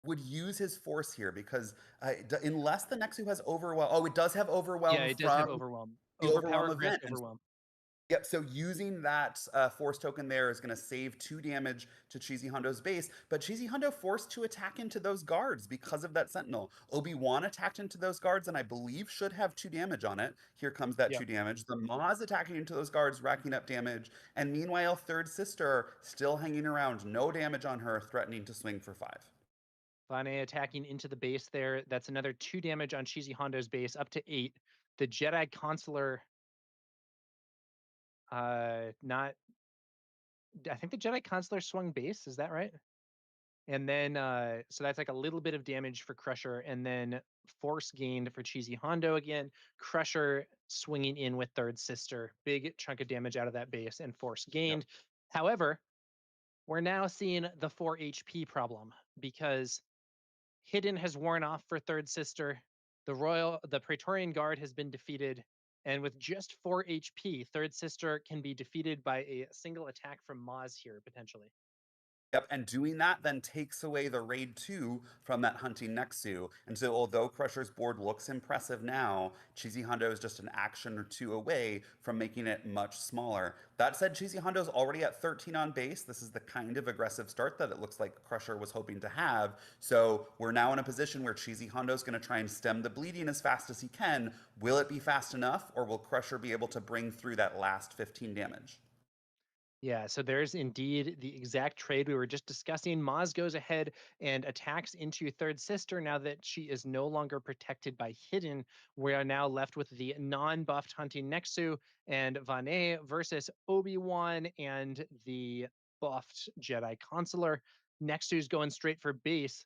would use his force here because unless the Nexu has overwhelm, oh, it does have Yeah, overwhelm it does have from overwhelm. the overwhelm Overpower grants event. And overwhelm. yep, so using that force token there is going to save 2 damage to Cheesy Hondo's base, but Cheesy Hondo forced to attack into those guards because of that Sentinel. Obi-Wan attacked into those guards and I believe should have 2 damage on it. Here comes that Yep. 2 damage. The Maz attacking into those guards, racking up damage, and meanwhile, Third Sister still hanging around, no damage on her, threatening to swing for 5. Vane attacking into the base there. That's another 2 damage on Cheesy Hondo's base, up to 8. The Jedi Consular, not. I think the Jedi Consular swung base. Is that right? And then, so that's like a little bit of damage for Crusher, and then force gained for Cheesy Hondo again. Crusher swinging in with Third Sister, big chunk of damage out of that base, and force Yep. gained. However, we're now seeing the 4 HP problem because Hidden has worn off for Third Sister. The Praetorian Guard has been defeated, and with just 4 HP, Third Sister can be defeated by a single attack from Maz here potentially. Yep, and doing that then takes away the raid 2 from that hunting Nexu. And so although Crusher's board looks impressive now, Cheesy Hondo is just an action or 2 away from making it much smaller. That said, Cheesy Hondo's already at 13 on base. This is the kind of aggressive start that it looks like Crusher was hoping to have. So we're now in a position where Cheesy Hondo's going to try and stem the bleeding as fast as he can. Will it be fast enough, or will Crusher be able to bring through that last 15 damage? Yeah, so there's indeed the exact trade we were just discussing. Maz goes ahead and attacks into Third Sister now that she is no longer protected by Hidden. We are now left with the non-buffed hunting Nexu and Vane versus Obi-Wan and the buffed Jedi Consular. Nexu's going straight for base.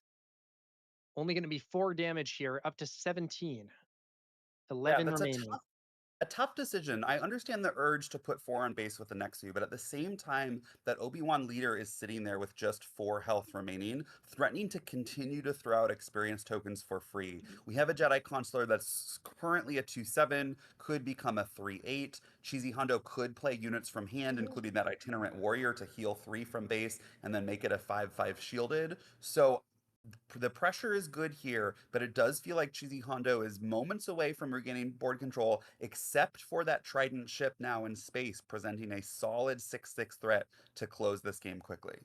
Only going to be 4 damage here, up to 17. Yeah, 11 that's remaining. a tough decision. I understand the urge to put 4 on base with the Nexu, but at the same time, that Obi-Wan leader is sitting there with just 4 health remaining, threatening to continue to throw out experience tokens for free. We have a Jedi Consular that's currently a 2/7, could become a 3/8. Cheesy Hondo could play units from hand, including that Itinerant Warrior to heal 3 from base and then make it a 5/5 shielded. So The pressure is good here, but it does feel like Cheesy Hondo is moments away from regaining board control, except for that Trident ship now in space, presenting a solid 6/6 threat to close this game quickly.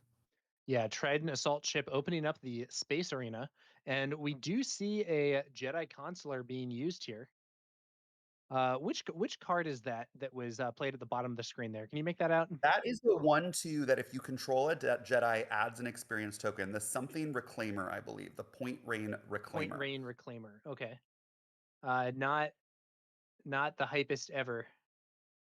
Yeah, Trident assault ship opening up the space arena, and we do see a Jedi consular being used here. Which card is that was played at the bottom of the screen there? Can you make that out? That is the 1/2 that if you control a Jedi adds an experience token, the something Reclaimer, I believe, the Point Rain Point Reclaimer. Rain Reclaimer. Okay. Not the hypest ever.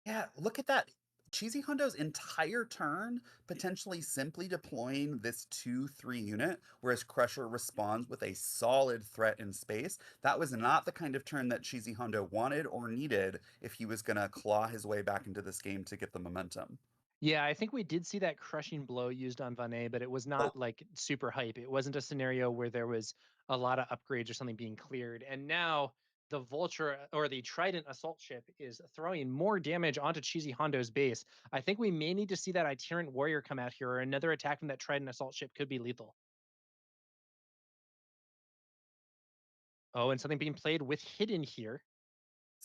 Yeah, look at that. Cheesy Hondo's entire turn potentially simply deploying this 2/3 unit, whereas Crusher responds with a solid threat in space. That was not the kind of turn that Cheesy Hondo wanted or needed if he was going to claw his way back into this game to get the momentum. Yeah, I think we did see that crushing blow used on Vanet, but it was Oh, not like super hype. It wasn't a scenario where there was a lot of upgrades or something being cleared. And now the Vulture or the Trident assault ship is throwing more damage onto Cheesy Hondo's base. I think we may need to see that Itinerant Warrior come out here, or another attack from that Trident assault ship could be lethal. Oh, and something being played with Hidden here.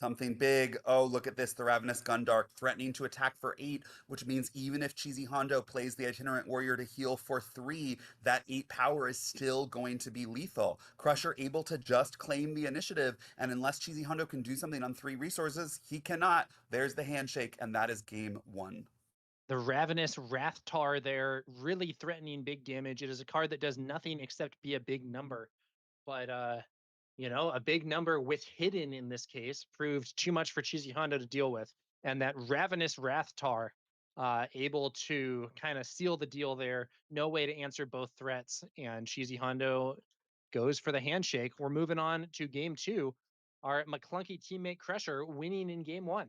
something big. Oh, look at this. The Ravenous Gundark threatening to attack for 8, which means even if Cheesy Hondo plays the Itinerant Warrior to heal for 3, that 8 power is still going to be lethal. Crusher able to just claim the initiative, and unless Cheesy Hondo can do something on 3 resources, he cannot. There's the handshake, and that is game 1. The Ravenous Rathtar there, really threatening big damage. It is a card that does nothing except be a big number. But a big number with Hidden in this case proved too much for Cheesy Hondo to deal with. And that Ravenous Rathtar able to kind of seal the deal there. No way to answer both threats. And Cheesy Hondo goes for the handshake. We're moving on to game 2. Our McClunky teammate Crusher winning in game 1.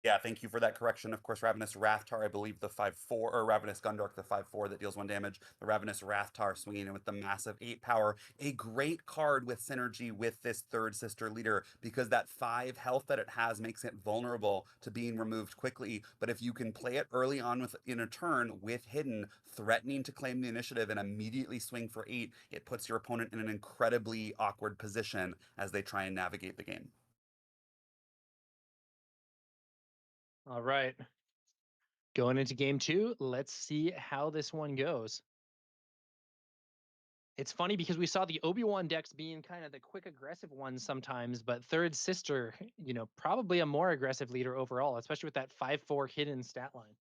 Yeah, thank you for that correction. Of course, Ravenous Rathtar, I believe the 5/4, or Ravenous Gundark, the 5/4 that deals 1 damage. The Ravenous Rathtar swinging in with the massive 8 power. A great card with synergy with this third sister leader because that 5 health that it has makes it vulnerable to being removed quickly. But if you can play it early on in a turn with Hidden, threatening to claim the initiative and immediately swing for 8, it puts your opponent in an incredibly awkward position as they try and navigate the game. All right. Going into game 2, let's see how this one goes. It's funny because we saw the Obi-Wan decks being kind of the quick aggressive ones sometimes, but Third Sister, probably a more aggressive leader overall, especially with that 5/4 hidden stat line.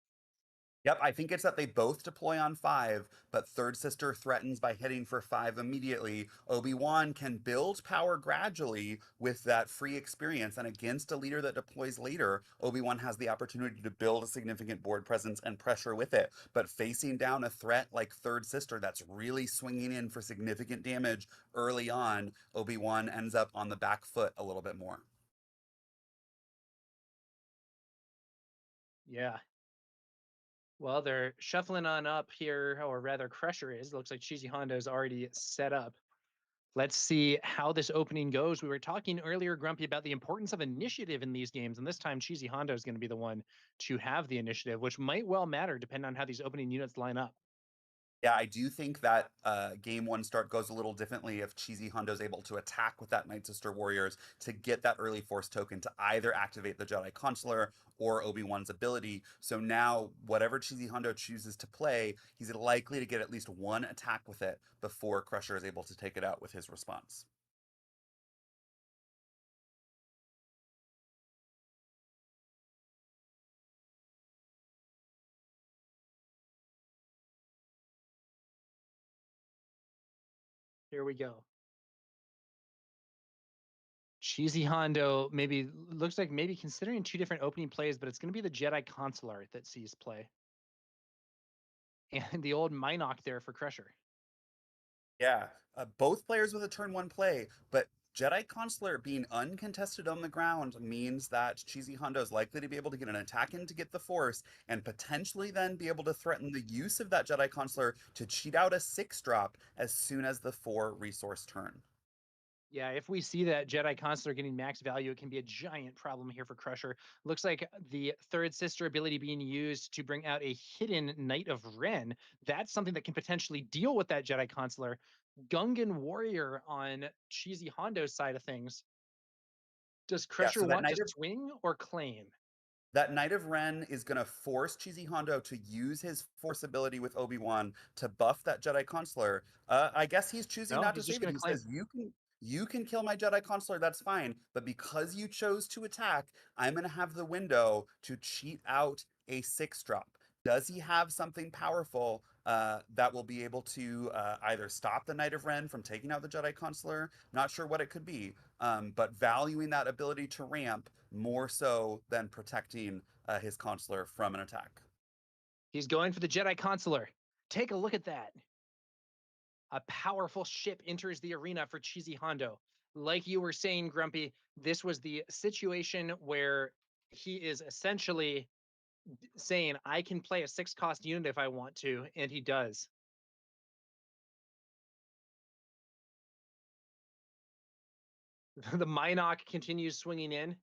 Yep, I think it's that they both deploy on 5, but Third Sister threatens by hitting for 5 immediately. Obi-Wan can build power gradually with that free experience, and against a leader that deploys later, Obi-Wan has the opportunity to build a significant board presence and pressure with it. But facing down a threat like Third Sister that's really swinging in for significant damage early on, Obi-Wan ends up on the back foot a little bit more. Yeah. Well, they're shuffling on up here, or rather, Crusher is. Looks like Cheesy Hondo is already set up. Let's see how this opening goes. We were talking earlier, Grumpy, about the importance of initiative in these games, and this time Cheesy Hondo is going to be the one to have the initiative, which might well matter depending on how these opening units line up. Yeah, I do think that game 1 start goes a little differently if Cheesy Hondo's able to attack with that Night Sister Warriors to get that early force token to either activate the Jedi Consular or Obi-Wan's ability. So now, whatever Cheesy Hondo chooses to play, he's likely to get at least 1 attack with it before Crusher is able to take it out with his response. Here we go. Cheesy Hondo maybe looks like maybe considering 2 different opening plays, but it's going to be the Jedi Consular that sees play. And the old Minoc there for Crusher. Yeah, both players with a turn 1 play, but Jedi Consular being uncontested on the ground means that Cheesy Hondo is likely to be able to get an attack in to get the Force, and potentially then be able to threaten the use of that Jedi Consular to cheat out a 6 drop as soon as the 4 resource turn. Yeah, if we see that Jedi Consular getting max value, it can be a giant problem here for Crusher. Looks like the third sister ability being used to bring out a hidden Knight of Ren. That's something that can potentially deal with that Jedi Consular. Gungan Warrior on Cheesy Hondo's side of things. Does Yeah, Crusher so that want to Knight of swing or claim? That Knight of Ren is going to force Cheesy Hondo to use his force ability with Obi-Wan to buff that Jedi Consular. I guess he's choosing No, not to he's just save it. going to He claim. says, you can kill my Jedi Consular, that's fine. But because you chose to attack, I'm going to have the window to cheat out a 6-drop. Does he have something powerful that will be able to either stop the Knight of Ren from taking out the Jedi Consular? Not sure what it could be, but valuing that ability to ramp more so than protecting his consular from an attack. He's going for the Jedi Consular. Take a look at that. A powerful ship enters the arena for Cheesy Hondo. Like you were saying, Grumpy, this was the situation where he is essentially saying, I can play a 6 cost unit if I want to, and he does. The Minoc continues swinging in.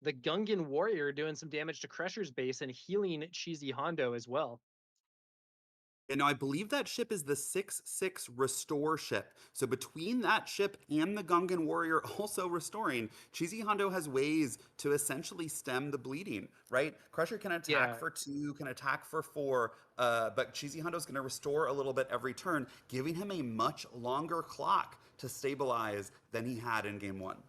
The Gungan Warrior doing some damage to Crusher's base and healing Cheesy Hondo as well. And now I believe that ship is the 6/6 restore ship. So between that ship and the Gungan Warrior also restoring, Cheesy Hondo has ways to essentially stem the bleeding, right? Crusher can attack Yeah, for 2, can attack for 4, but Cheesy Hondo is going to restore a little bit every turn, giving him a much longer clock to stabilize than he had in game 1.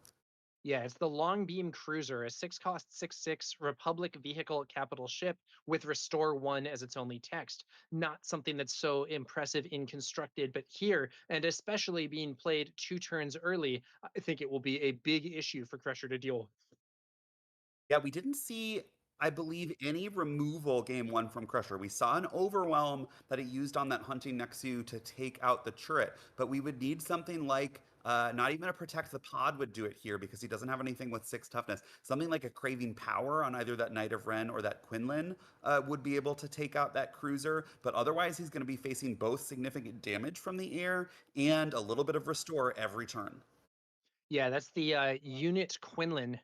Yeah, it's the Long Beam Cruiser, a 6 cost 6/6 Republic vehicle capital ship with Restore 1 as its only text. Not something that's so impressive in constructed, but here, and especially being played 2 turns early, I think it will be a big issue for Crusher to deal with. Yeah, we didn't see, I believe, any removal game 1 from Crusher. We saw an overwhelm that he used on that hunting Nexu to take out the turret, but we would need something like not even a protect the pod would do it here because he doesn't have anything with 6 toughness. Something like a craving power on either that Knight of Ren or that Quinlan would be able to take out that cruiser, but otherwise he's going to be facing both significant damage from the air and a little bit of restore every turn. Yeah, that's the unit Quinlan,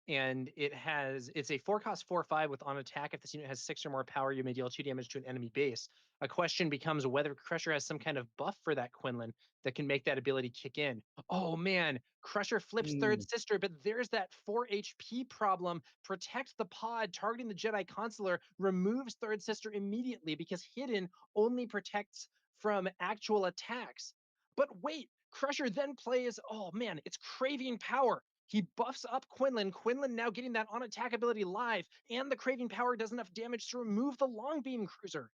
and it's a 4 cost 4/5 with on attack. If this unit has 6 or more power, you may deal 2 damage to an enemy base. A question becomes whether Crusher has some kind of buff for that Quinlan that can make that ability kick in. Oh man, Crusher flips third Hmm. sister, but there's that 4 HP problem. Protect the pod, targeting the Jedi Consular, removes third sister immediately because hidden only protects from actual attacks. But wait, Crusher then plays, oh man, it's craving power. He buffs up Quinlan. Quinlan now getting that on attack ability live, and the Craving Power does enough damage to remove the Long Beam Cruiser.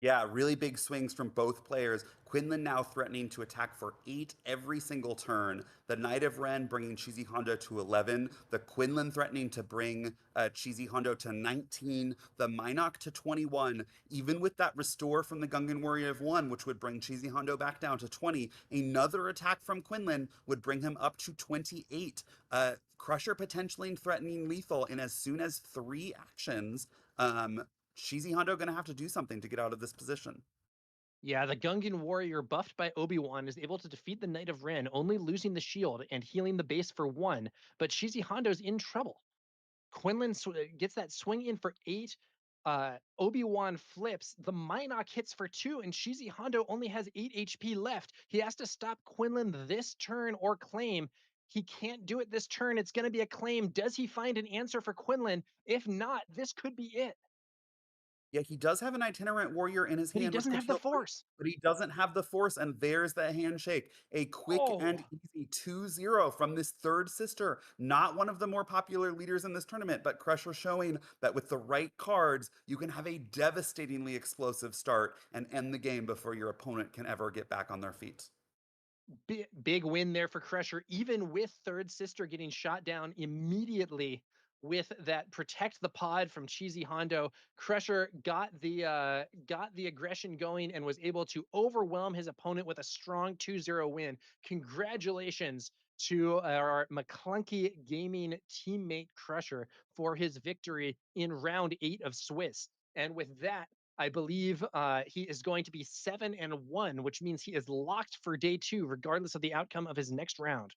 Yeah, really big swings from both players. Quinlan now threatening to attack for 8 every single turn. The Knight of Ren bringing Cheesy Hondo to 11. The Quinlan threatening to bring Cheesy Hondo to 19. The Minoc to 21. Even with that restore from the Gungan Warrior of 1, which would bring Cheesy Hondo back down to 20. Another attack from Quinlan would bring him up to 28. Crusher potentially threatening lethal in as soon as 3 actions. Cheesy Hondo going to have to do something to get out of this position. Yeah, the Gungan warrior buffed by Obi-Wan is able to defeat the Knight of Ren, only losing the shield and healing the base for 1, but Shizi Hondo's in trouble. Quinlan gets that swing in for 8. Obi-Wan flips. The Minoc hits for 2, and Shizi Hondo only has 8 HP left. He has to stop Quinlan this turn or claim. He can't do it this turn. It's going to be a claim. Does he find an answer for Quinlan? If not, this could be it. Yeah, he does have an itinerant warrior in his But he hand, which doesn't could have the heal 3, force. but he doesn't have the force, and there's the handshake. A quick and Oh, easy 2-0 from this third sister. Not one of the more popular leaders in this tournament, but Crusher showing that with the right cards, you can have a devastatingly explosive start and end the game before your opponent can ever get back on their feet. big win there for Crusher, even with third sister getting shot down immediately with that protect the pod from Cheesy Hondo. Crusher got the aggression going and was able to overwhelm his opponent with a strong 2-0 win. Congratulations to our McClunky Gaming teammate Crusher for his victory in round 8 of Swiss. And with that, I believe he is going to be 7-1, which means he is locked for day 2, regardless of the outcome of his next round.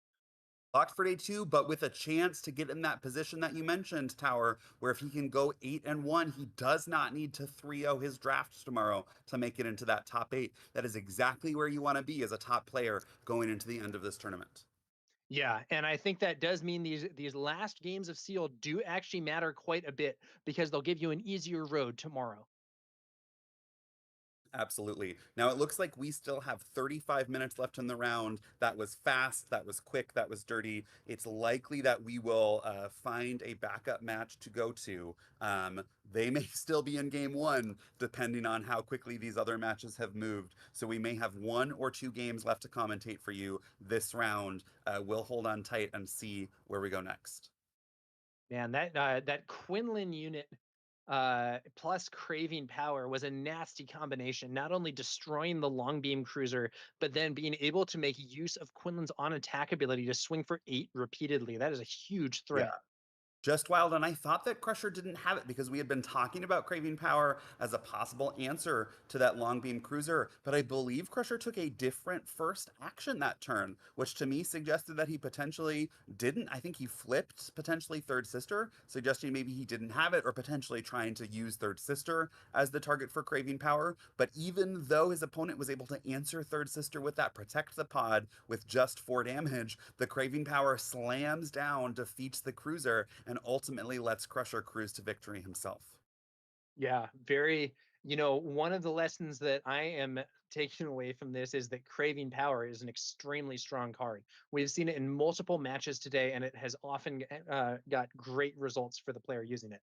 Locked for day 2, but with a chance to get in that position that you mentioned, Tower, where if he can go 8-1, he does not need to 3-0 his draft tomorrow to make it into that top 8. That is exactly where you want to be as a top player going into the end of this tournament. Yeah, and I think that does mean these last games of Seal do actually matter quite a bit because they'll give you an easier road tomorrow. Absolutely. Now it looks like we still have 35 minutes left in the round. That was fast, that was quick, that was dirty. It's likely that we will find a backup match to go to. They may still be in game 1, depending on how quickly these other matches have moved. So we may have 1 or 2 games left to commentate for you this round. We'll hold on tight and see where we go next. Man, that Quinlan unit plus Craving Power was a nasty combination, not only destroying the long beam cruiser, but then being able to make use of Quinlan's on attack ability to swing for 8 repeatedly. That is a huge Yeah. threat. Just wild, and I thought that Crusher didn't have it because we had been talking about Craving Power as a possible answer to that long beam cruiser, but I believe Crusher took a different first action that turn, which to me suggested that he potentially didn't. I think he flipped potentially Third Sister, suggesting maybe he didn't have it, or potentially trying to use Third Sister as the target for Craving Power. But even though his opponent was able to answer Third Sister with that Protect the Pod with just 4 damage, the Craving Power slams down, defeats the cruiser, and ultimately lets Crusher cruise to victory himself. Yeah, very, one of the lessons that I am taking away from this is that Craving Power is an extremely strong card. We've seen it in multiple matches today, and it has often got great results for the player using it.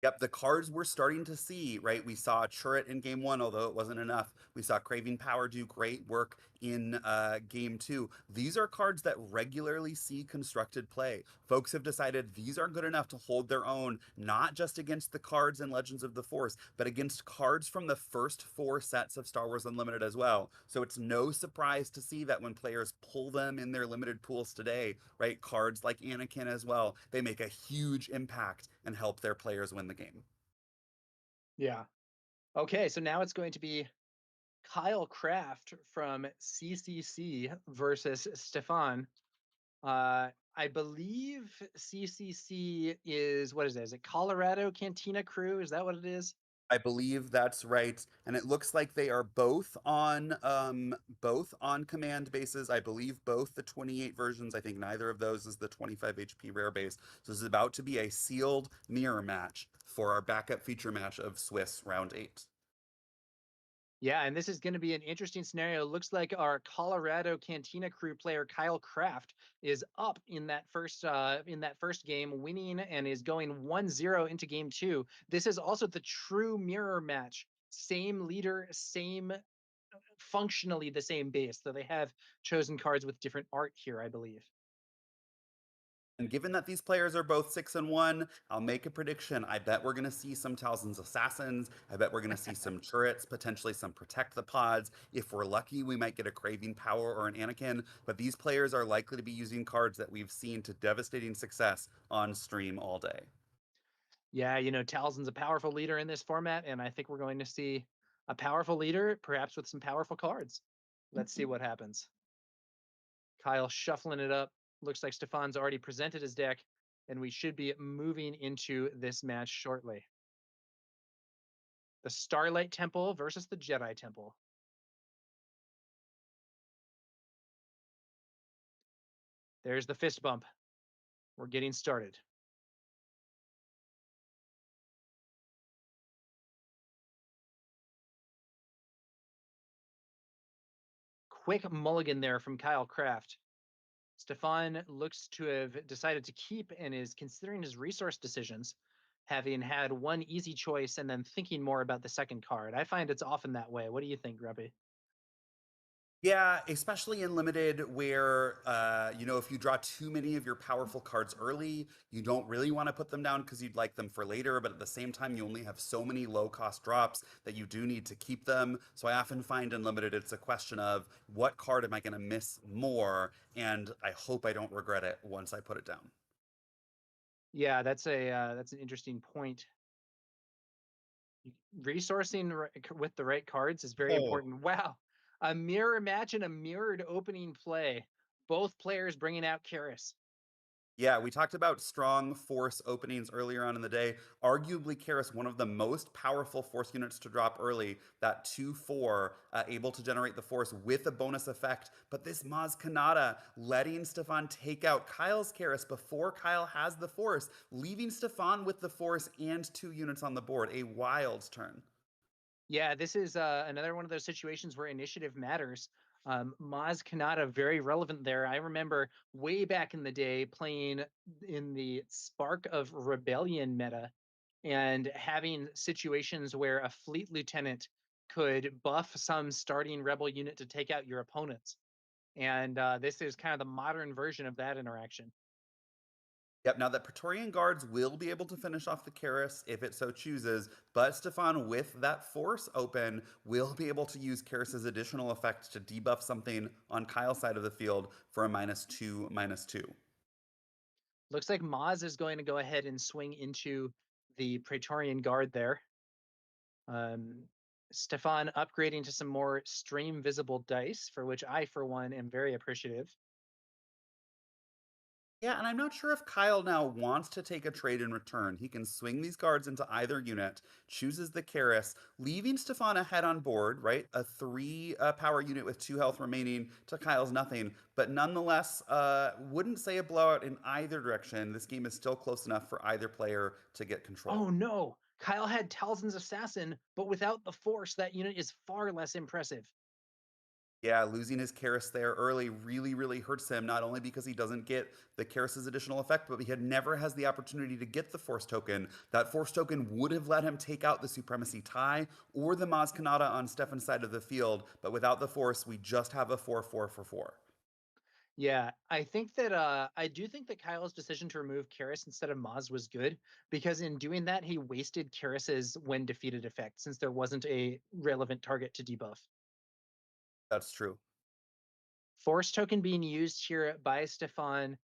Yep, the cards we're starting to see, right? We saw Churret in game 1, although it wasn't enough. We saw Craving Power do great work in game 2. These are cards that regularly see constructed play. Folks have decided these are good enough to hold their own, not just against the cards in Legends of the Force, but against cards from the first 4 sets of Star Wars Unlimited as well. So it's no surprise to see that when players pull them in their limited pools today, right? Cards like Anakin as well, they make a huge impact and help their players win the game. Yeah. Okay, so now it's going to be Kyle Kraft from CCC versus Stefan. I believe CCC is, what is it? Is it Colorado Cantina Crew? Is that what it is? I believe that's right, and it looks like they are both on command bases. I believe both the 28 versions. I think neither of those is the 25 HP rare base. So this is about to be a sealed mirror match for our backup feature match of Swiss round 8. Yeah, and this is going to be an interesting scenario. Looks like our Colorado Cantina Crew player Kyle Kraft is up in that first game, winning and is going 1-0 into game 2. This is also the true mirror match. Same leader, same functionally the same base, though they have chosen cards with different art here, I believe. And given that these players are both 6-1, I'll make a prediction. I bet we're going to see some Talzin's Assassins. I bet we're going to see some Turrets, potentially some Protect the Pods. If we're lucky, we might get a Craving Power or an Anakin. But these players are likely to be using cards that we've seen to devastating success on stream all day. Yeah, Talzin's a powerful leader in this format, and I think we're going to see a powerful leader, perhaps with some powerful cards. Let's see what happens. Kyle shuffling it up. Looks like Stefan's already presented his deck, and we should be moving into this match shortly. The Starlight Temple versus the Jedi Temple. There's the fist bump. We're getting started. Quick mulligan there from Kyle Kraft. Stefan looks to have decided to keep and is considering his resource decisions, having had one easy choice and then thinking more about the second card. I find it's often that way. What do you think, Grubby? Yeah, especially in limited where, if you draw too many of your powerful cards early, you don't really want to put them down because you'd like them for later. But at the same time, you only have so many low cost drops that you do need to keep them. So I often find in limited, it's a question of what card am I going to miss more? And I hope I don't regret it once I put it down. Yeah, that's an interesting point. with the right cards is very Oh, important. Wow. Imagine a mirrored opening play. Both players bringing out Karis. yeah, we talked about strong force openings earlier on in the day. Arguably, Karis, one of the most powerful force units to drop early, that 2/4, able to generate the force with a bonus effect. But this Maz Kanata letting Stefan take out Kyle's Karis before Kyle has the force, leaving Stefan with the force and 2 units on the board. A wild turn. Yeah, this is another one of those situations where initiative matters. Maz Kanata, very relevant there. I remember way back in the day playing in the Spark of Rebellion meta and having situations where a fleet lieutenant could buff some starting rebel unit to take out your opponents. And this is kind of the modern version of that interaction. Yep, now that Praetorian Guards will be able to finish off the Karis if it so chooses, but Stefan, with that force open, will be able to use Karis's additional effect to debuff something on Kyle's side of the field for a -2/-2. Looks like Maz is going to go ahead and swing into the Praetorian Guard there. Um, Stefan upgrading to some more stream visible dice, for which I, for one, am very appreciative. Yeah, and I'm not sure if Kyle now wants to take a trade in return. He can swing these guards into either unit, chooses the Karis, leaving Stefan ahead on board, right? A 3 power unit with 2 health remaining to Kyle's nothing, but nonetheless, wouldn't say a blowout in either direction. This game is still close enough for either player to get control. Oh no! Kyle had Talzin's Assassin, but without the Force, that unit is far less impressive. Yeah, losing his Karis there early really, really hurts him, not only because he doesn't get the Karis's additional effect, but he had never has the opportunity to get the Force token. That Force token would have let him take out the Supremacy tie or the Maz Kanata on Stefan's side of the field, but without the Force, we just have a 4/4 for 4. Yeah, I do think that Kyle's decision to remove Karis instead of Maz was good because in doing that he wasted Karis's when defeated effect since there wasn't a relevant target to debuff. That's true. Force token being used here by Stefan,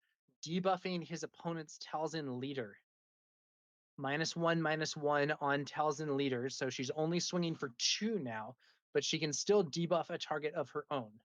debuffing his opponent's Talzin leader. -1/-1 on Talzin leader, so she's only swinging for 2 now, but she can still debuff a target of her own.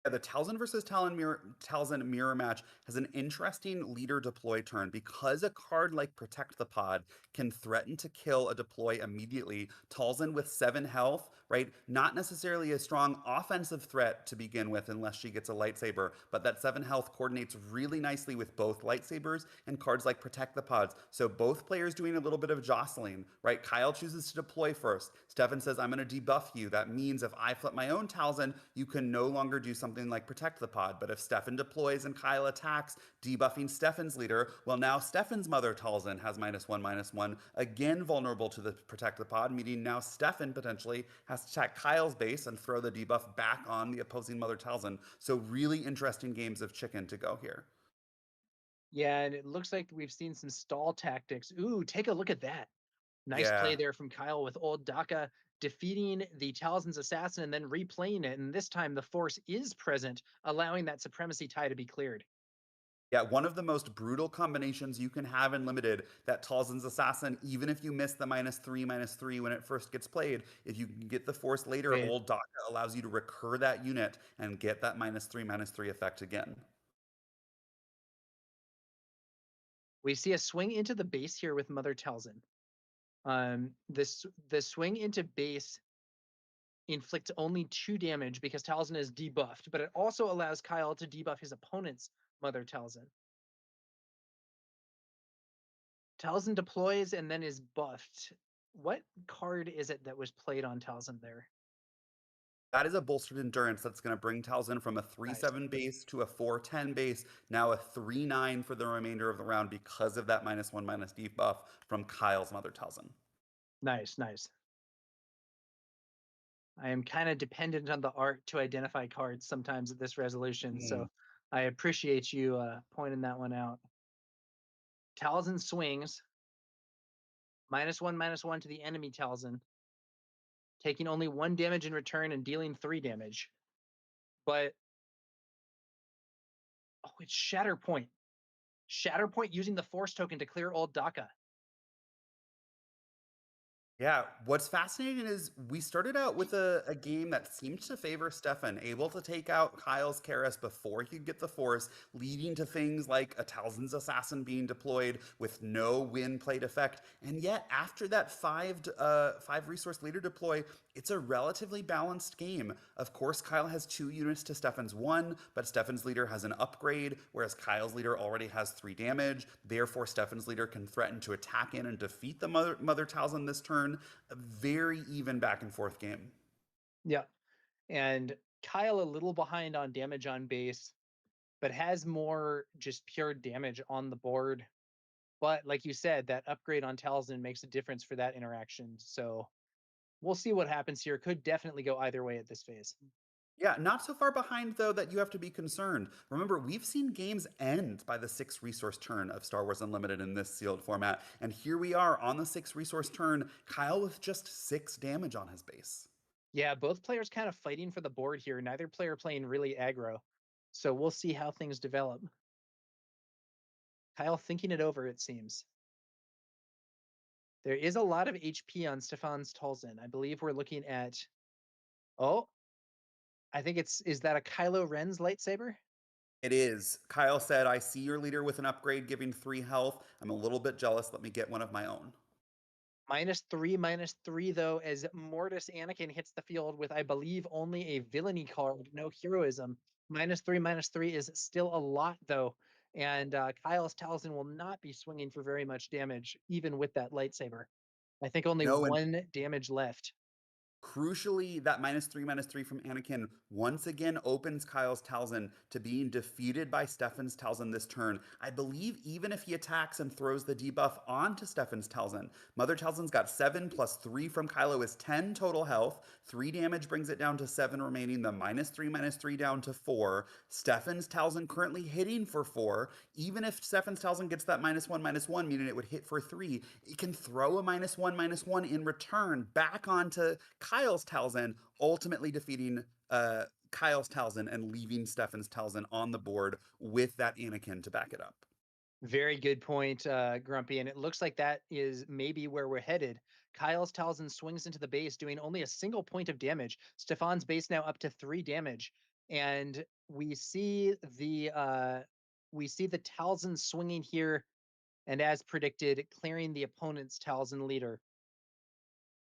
Yeah, the Talzin versus Talzin mirror match has an interesting leader deploy turn because a card like Protect the Pod can threaten to kill a deploy immediately. Talzin with 7 health, right? Not necessarily a strong offensive threat to begin with unless she gets a lightsaber, but that 7 health coordinates really nicely with both lightsabers and cards like Protect the Pods. So both players doing a little bit of jostling, right? Kyle chooses to deploy first. Stefan says, I'm going to debuff you. That means if I flip my own Talzin, you can no longer do something like Protect the Pod. But if Stefan deploys and Kyle attacks, debuffing Stefan's leader, well, now Stefan's mother Talzin has -1/-1, again vulnerable to the Protect the Pod, meaning now Stefan potentially has to attack Kyle's base and throw the debuff back on the opposing mother Talzin. So really interesting games of chicken to go here. Yeah, and it looks like we've seen some stall tactics. Ooh, take a look at that. Nice play Yeah. there from Kyle with old Daka defeating the Talzin's assassin and then replaying it. And this time the force is present, allowing that supremacy tie to be cleared. Yeah, one of the most brutal combinations you can have in Limited, that Talzin's Assassin, even if you miss the -3/-3 when it first gets played, if you can get the Force later, Wait, Old Daka allows you to recur that unit and get that -3/-3 effect again. we see a swing into the base here with Mother Talzin. The swing into base inflicts only 2 damage because Talzin is debuffed, but it also allows Kyle to debuff his opponent's Mother Talzin. Talzin deploys and then is buffed. What card is it that was played on Talzin there? That is a bolstered endurance that's going to bring Talzin from a Nice. 3/7 base to a 4/10 base, now a 3/9 for the remainder of the round because of that -1/- debuff from Kyle's Mother Talzin. Nice, nice. I am kind of dependent on the art to identify cards sometimes at this resolution, Hmm. so I appreciate you pointing that one out. Talzin swings, -1/-1 to the enemy Talzin, taking only 1 damage in return and dealing 3 damage. But, oh, it's Shatter Point. Shatterpoint using the Force token to clear old Daka. Yeah, what's fascinating is we started out with a game that seemed to favor Stefan, able to take out Kyle's Karis before he could get the Force, leading to things like a Talzin's Assassin being deployed with no win plate effect. And yet, after that five resource leader deploy, it's a relatively balanced game. Of course, Kyle has 2 units to Stefan's 1, but Stefan's leader has an upgrade, whereas Kyle's leader already has 3 damage. Therefore, Stefan's leader can threaten to attack in and defeat the Mother Talzin this turn. A very even back and forth game. Yeah. And Kyle a little behind on damage on base, but has more just pure damage on the board. But like you said, that upgrade on Talzin makes a difference for that interaction. So we'll see what happens here. Could definitely go either way at this phase. Yeah, not so far behind though that you have to be concerned. Remember, we've seen games end by the 6 resource turn of Star Wars Unlimited in this sealed format, and here we are on the 6 resource turn, Kyle with just 6 damage on his base. Yeah, both players kind of fighting for the board here. Neither player playing really aggro. So we'll see how things develop. Kyle thinking it over, it seems. There is a lot of HP on Stefan's Talzin. I believe we're looking at. Oh, I think is that a Kylo Ren's lightsaber? It is. Kyle said, I see your leader with an upgrade giving 3 health. I'm a little bit jealous. Let me get one of my own. -3, though, as Mortis Anakin hits the field with, I believe, only a villainy card, no heroism. -3 is still a lot, though. And Kyle's Talzin will not be swinging for very much damage, even with that lightsaber. I think only No, and 1 damage left. crucially, that -3 from Anakin once again opens Kyle's Talzin to being defeated by Stefan's Talzin this turn. I believe even if he attacks and throws the debuff onto Stefan's Talzin, Mother Talzin's got 7 plus 3 from Kylo is 10 total health. 3 damage brings it down to 7 remaining, the -3 down to 4. Stefan's Talzin currently hitting for 4. Even if Stefan's Talzin gets that -1/-1, meaning it would hit for 3, it can throw a -1/-1 in return back onto Kyle's Talzin, ultimately defeating Kyle's Talzin and leaving Stefan's Talzin on the board with that Anakin to back it up. Very good point, Grumpy. And it looks like that is maybe where we're headed. Kyle's Talzin swings into the base, doing only a single point of damage. Stefan's base now up to 3 damage, and we see the Talzin swinging here, and as predicted, clearing the opponent's Talzin leader.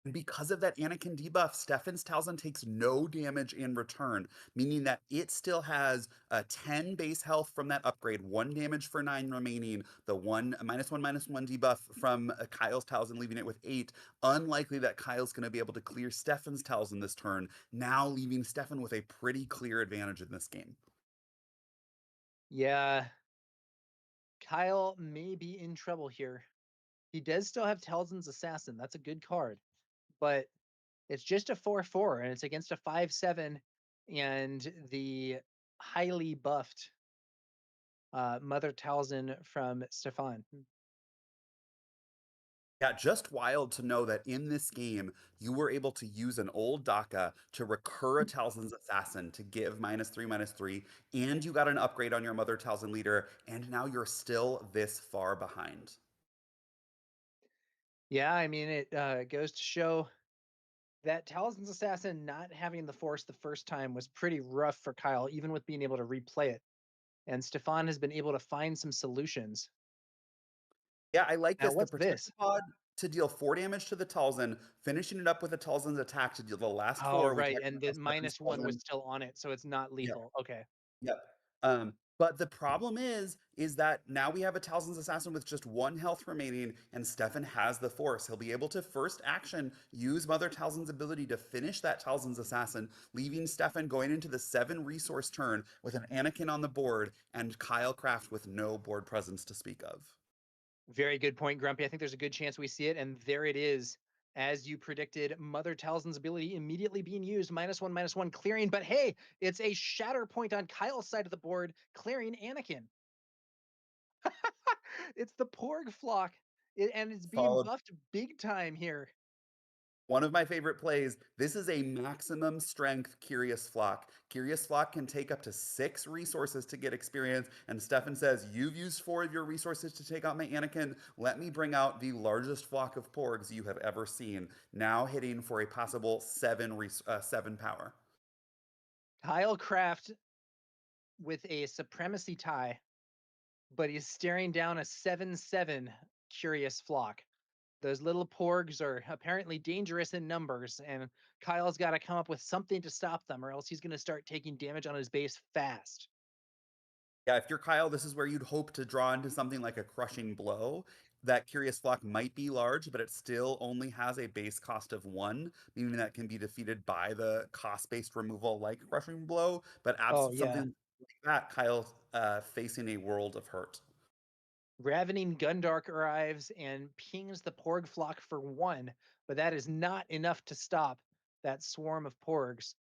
And because of that Anakin debuff, Stefan's Talzin takes no damage in return, meaning that it still has a 10 base health from that upgrade, 1 damage for 9 remaining, the one -1/-1 debuff from Kyle's Talzin, leaving it with 8. Unlikely that Kyle's going to be able to clear Stefan's Talzin this turn, now leaving Stefan with a pretty clear advantage in this game. Yeah, Kyle may be in trouble here. He does still have Talzin's Assassin. That's a good card, but it's just a 4/4, and it's against a 5/7, and the highly buffed Mother Talzin from Stefan. Yeah, just wild to know that in this game, you were able to use an old Daka to recur a Talzin's Assassin to give -3/-3, and you got an upgrade on your Mother Talzin leader, and now you're still this far behind. Yeah, I mean, it goes to show that Talzin's Assassin not having the Force the first time was pretty rough for Kyle, even with being able to replay it. And Stefan has been able to find some solutions. Yeah, I like Now, this. The what's Protector this? Pod to deal 4 damage to the Talzin, finishing it up with a Talzin's attack to deal the last Oh, 4, which right. And the maximizes Stefan's -1 was Talzin. still on it, so it's not Yeah. lethal. Okay. Yep. But the problem is that now we have a Talzin's Assassin with just 1 health remaining, and Stefan has the Force. He'll be able to first action use Mother Talzin's ability to finish that Talzin's Assassin, leaving Stefan going into the 7 resource turn with an Anakin on the board and Kyle Craft with no board presence to speak of. Very good point, Grumpy. I think there's a good chance we see it, and there it is. As you predicted, Mother Talzin's ability immediately being used, -1/-1 clearing, but hey, it's a shatter point on Kyle's side of the board, clearing Anakin. It's the Porg flock, and it's being Followed buffed big time here. One of my favorite plays. This is a maximum strength Curious Flock. Curious Flock can take up to 6 resources to get experience, and Stefan says, "You've used 4 of your resources to take out my Anakin. Let me bring out the largest flock of porgs you have ever seen." Now hitting for a possible 7 power. Kyle Craft with a supremacy tie, but he's staring down a 7/7 Curious Flock. Those little porgs are apparently dangerous in numbers, and Kyle's got to come up with something to stop them, or else he's going to start taking damage on his base fast. Yeah, if you're Kyle, this is where you'd hope to draw into something like a Crushing Blow. That Curious Flock might be large, but it still only has a base cost of 1, meaning that can be defeated by the cost-based removal like Crushing Blow. But Oh, absent yeah. something like that, Kyle's facing a world of hurt. Ravening Gundark arrives and pings the Porg flock for 1, but that is not enough to stop that swarm of Porgs.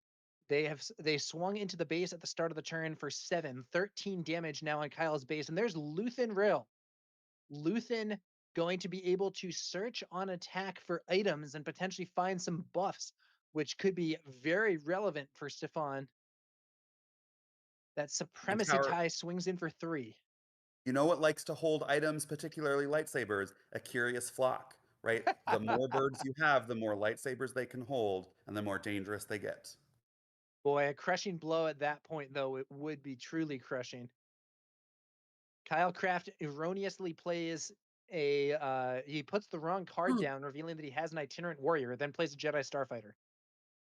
They swung into the base at the start of the turn for 7, 13 damage now on Kyle's base, and there's Luthen Rail. Luthen going to be able to search on attack for items and potentially find some buffs, which could be very relevant for Stefan. That And supremacy Tower, tie swings in for 3. you know what likes to hold items, particularly lightsabers? A Curious Flock, right? The more birds you have, the more lightsabers they can hold, and the more dangerous they get. Boy, a crushing blow at that point, though, it would be truly crushing. Kyle Craft erroneously plays he puts the wrong card down, revealing that he has an itinerant warrior, then plays a Jedi Starfighter.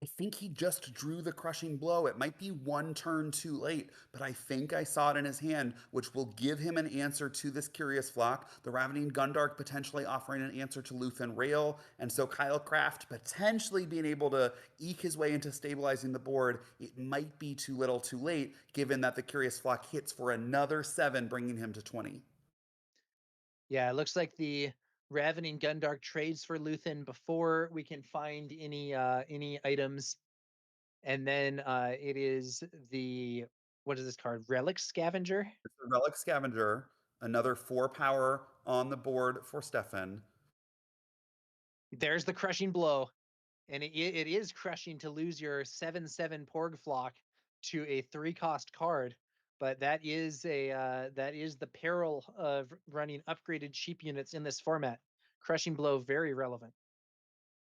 I think he just drew the Crushing Blow. It might be 1 turn too late, but I think I saw it in his hand, which will give him an answer to this Curious Flock. The Ravening Gundark potentially offering an answer to Luthen Rail, and so Kyle Craft potentially being able to eke his way into stabilizing the board. It might be too little too late, given that the Curious Flock hits for another 7, bringing him to 20. Yeah, it looks like the Ravening Gundark trades for Luthen before we can find any items. And then it is the what is this card? Relic Scavenger. It's the Relic Scavenger, another 4 power on the board for Stefan. There's the crushing blow. And it is crushing to lose your 7/7 Porg flock to a 3-cost card. But that is the peril of running upgraded cheap units in this format. Crushing blow, very relevant.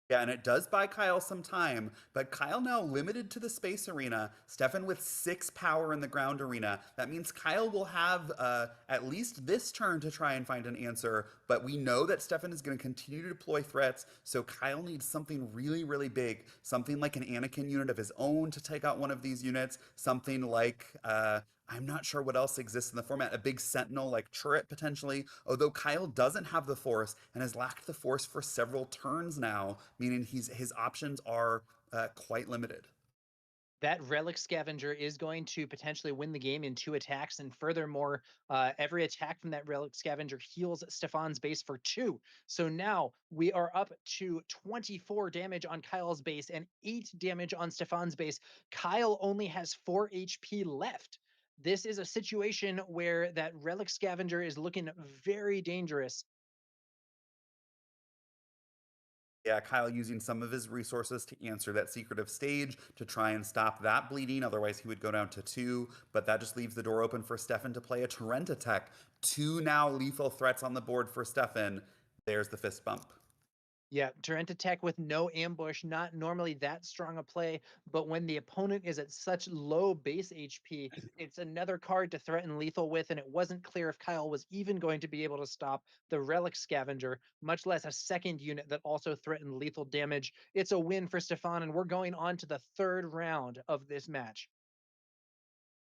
Yeah, and it does buy Kyle some time, but Kyle now limited to the space arena. Stefan with 6 power in the ground arena. That means Kyle will have at least this turn to try and find an answer, but we know that Stefan is going to continue to deploy threats, so Kyle needs something really, really big. Something like an Anakin unit of his own to take out one of these units. Something like I'm not sure what else exists in the format. A big sentinel like turret potentially. Although Kyle doesn't have the force and has lacked the force for several turns now, meaning his options are quite limited. That Relic Scavenger is going to potentially win the game in 2 attacks. And furthermore, every attack from that Relic Scavenger heals Stefan's base for 2. So now we are up to 24 damage on Kyle's base and 8 damage on Stefan's base. Kyle only has 4 HP left. This is a situation where that Relic Scavenger is looking very dangerous. Yeah, Kyle using some of his resources to answer that secretive stage to try and stop that bleeding. Otherwise, he would go down to 2. But that just leaves the door open for Stefan to play a Torrent attack. 2 now lethal threats on the board for Stefan. There's the fist bump. Yeah, Torrent attack with no ambush, not normally that strong a play, but when the opponent is at such low base HP, it's another card to threaten lethal with, and it wasn't clear if Kyle was even going to be able to stop the Relic Scavenger, much less a second unit that also threatened lethal damage. It's a win for Stefan, and we're going on to the 3rd round of this match.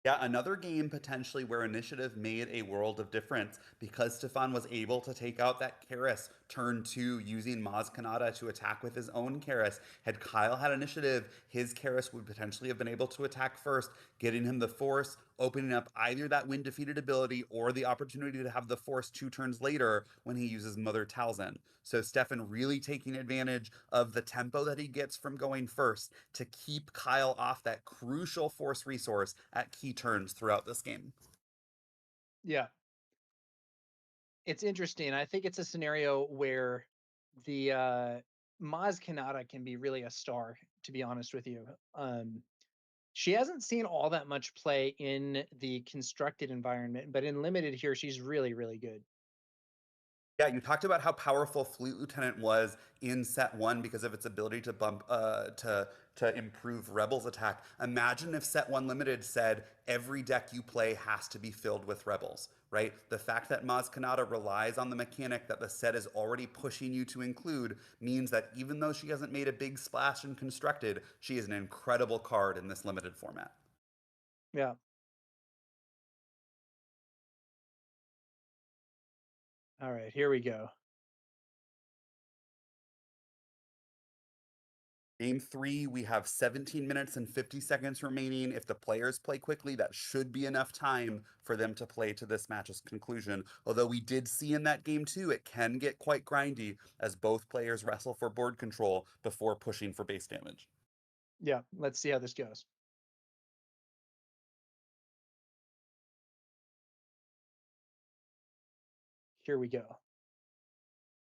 Yeah, another game potentially where initiative made a world of difference because Stefan was able to take out that Karis turn 2 using Maz Kanata to attack with his own Karis. Had Kyle had initiative, his Karis would potentially have been able to attack first, getting him the force, opening up either that win defeated ability or the opportunity to have the force 2 turns later when he uses Mother Talzin. So Stefan really taking advantage of the tempo that he gets from going first to keep Kyle off that crucial force resource at key turns throughout this game. Yeah. It's interesting. I think it's a scenario where the Maz Kanata can be really a star, to be honest with you. She hasn't seen all that much play in the constructed environment, but in limited here, she's really, really good. Yeah, you talked about how powerful Fleet Lieutenant was in set one because of its ability to bump to improve Rebels attack. Imagine if set one limited said every deck you play has to be filled with Rebels, right? The fact that Maz Kanata relies on the mechanic that the set is already pushing you to include means that even though she hasn't made a big splash in constructed, she is an incredible card in this limited format. Yeah. All right, here we go. Game three, we have 17 minutes and 50 seconds remaining. If the players play quickly, that should be enough time for them to play to this match's conclusion. Although we did see in that game two, it can get quite grindy as both players wrestle for board control before pushing for base damage. Yeah, let's see how this goes. Here we go.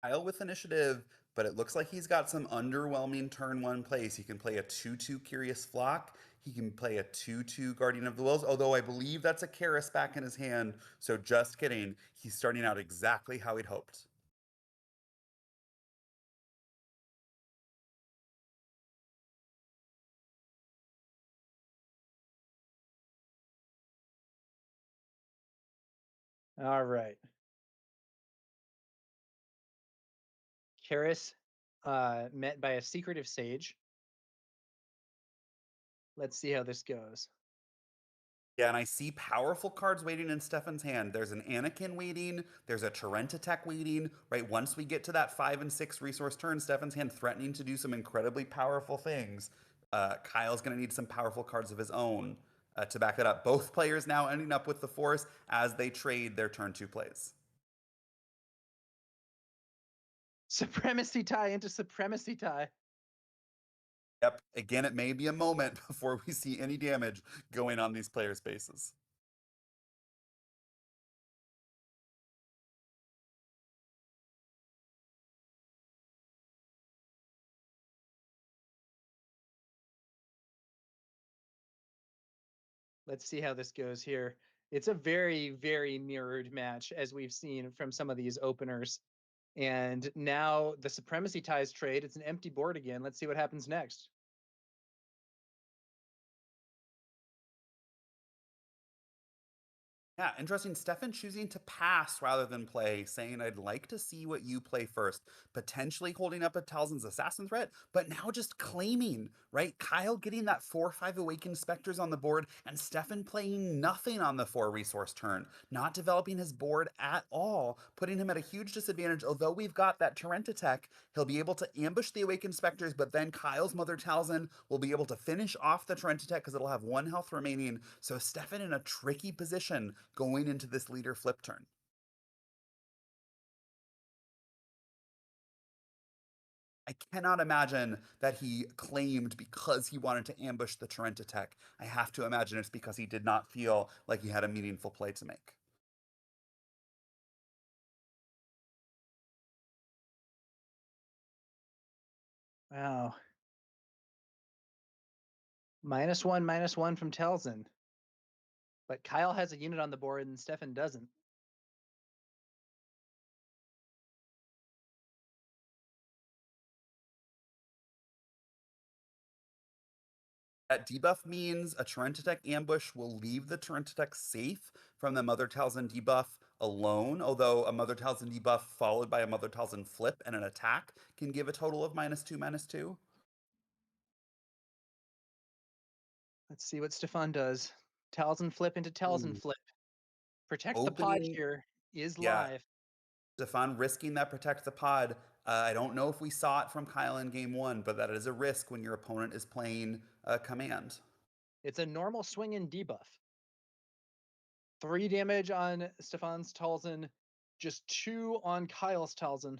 Kyle with initiative, but it looks like he's got some underwhelming turn one plays. He can play a 2-2 Curious Flock. He can play a 2-2 Guardian of the Wills, although I believe that's a Karis back in his hand. So just kidding. He's starting out exactly how he'd hoped. All right. Karis, met by a secretive sage. Let's see how this goes. Yeah, and I see powerful cards waiting in Stefan's hand. There's an Anakin waiting. There's a Torrenta Tech waiting. Right, once we get to that 5 and 6 resource turn, Stefan's hand threatening to do some incredibly powerful things. Kyle's going to need some powerful cards of his own to back that up. Both players now ending up with the Force as they trade their turn 2 plays. Supremacy tie into supremacy tie. Yep. Again, it may be a moment before we see any damage going on these players' bases. Let's see how this goes here. It's a very, very mirrored match as we've seen from some of these openers. And now the supremacy ties trade. It's an empty board again. Let's see what happens next. Yeah, interesting. Stefan choosing to pass rather than play, saying, I'd like to see what you play first, potentially holding up a Talzin's assassin threat, but now just claiming, right? Kyle getting that 4-5 awakened specters on the board, and Stefan playing nothing on the 4 resource turn, not developing his board at all, putting him at a huge disadvantage. Although we've got that Torrenta Tech, he'll be able to ambush the awakened specters, but then Kyle's Mother Talzin will be able to finish off the Torrenta Tech because it'll have 1 health remaining. So Stefan in a tricky position going into this leader flip turn. I cannot imagine that he claimed because he wanted to ambush the Torrenta Tech. I have to imagine it's because he did not feel like he had a meaningful play to make. Wow. -1 from Telzin. But Kyle has a unit on the board and Stefan doesn't. That debuff means a Torrenta Tech ambush will leave the Torrenta Tech safe from the Mother Talzin debuff alone, although a Mother Talzin debuff followed by a Mother Talzin flip and an attack can give a total of -2/-2. Let's see what Stefan does. Talzin flip into Talzin Ooh. flip. Protect the pod Opening, here is yeah, live. Stefan risking that protect the pod. I don't know if we saw it from Kyle in game one, but that is a risk when your opponent is playing a command. It's a normal swing and debuff. 3 damage on Stefan's Talzin, just 2 on Kyle's Talzin.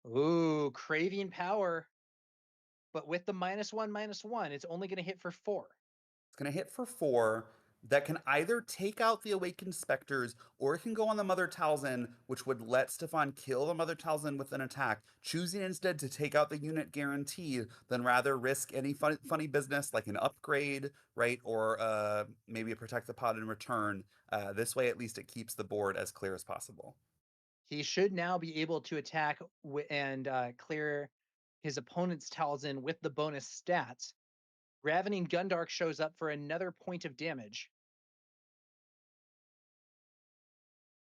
Ooh, craving power. But with the -1/-1, it's only going to hit for 4. It's going to hit for 4. that can either take out the Awakened Specters or it can go on the Mother Talzin, which would let Stefan kill the Mother Talzin with an attack, choosing instead to take out the unit guarantee than rather risk any funny business like an upgrade, right? Or maybe a Protect the Pod in return. This way, at least it keeps the board as clear as possible. He should now be able to attack and clear his opponent's Talzin with the bonus stats. Ravening Gundark shows up for another point of damage.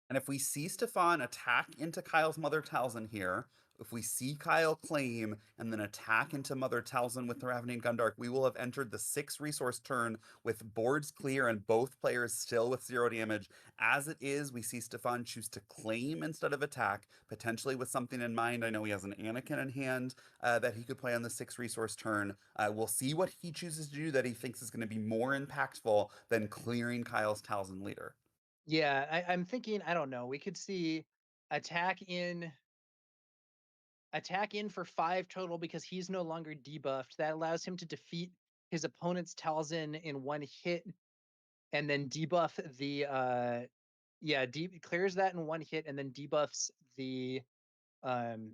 And if we see Stefan attack into Kyle's Mother Talzin here, if we see Kyle claim and then attack into Mother Talzin with the Ravening Gundark, we will have entered the 6 resource turn with boards clear and both players still with 0 damage. As it is, we see Stefan choose to claim instead of attack, potentially with something in mind. I know he has an Anakin in hand that he could play on the 6 resource turn. We'll see what he chooses to do that he thinks is going to be more impactful than clearing Kyle's Talzin later. Yeah, I'm thinking, I don't know. We could see attack in for 5 total because he's no longer debuffed. That allows him to defeat his opponent's Talzin in 1 hit and then debuff the clears that in 1 hit and then debuffs the um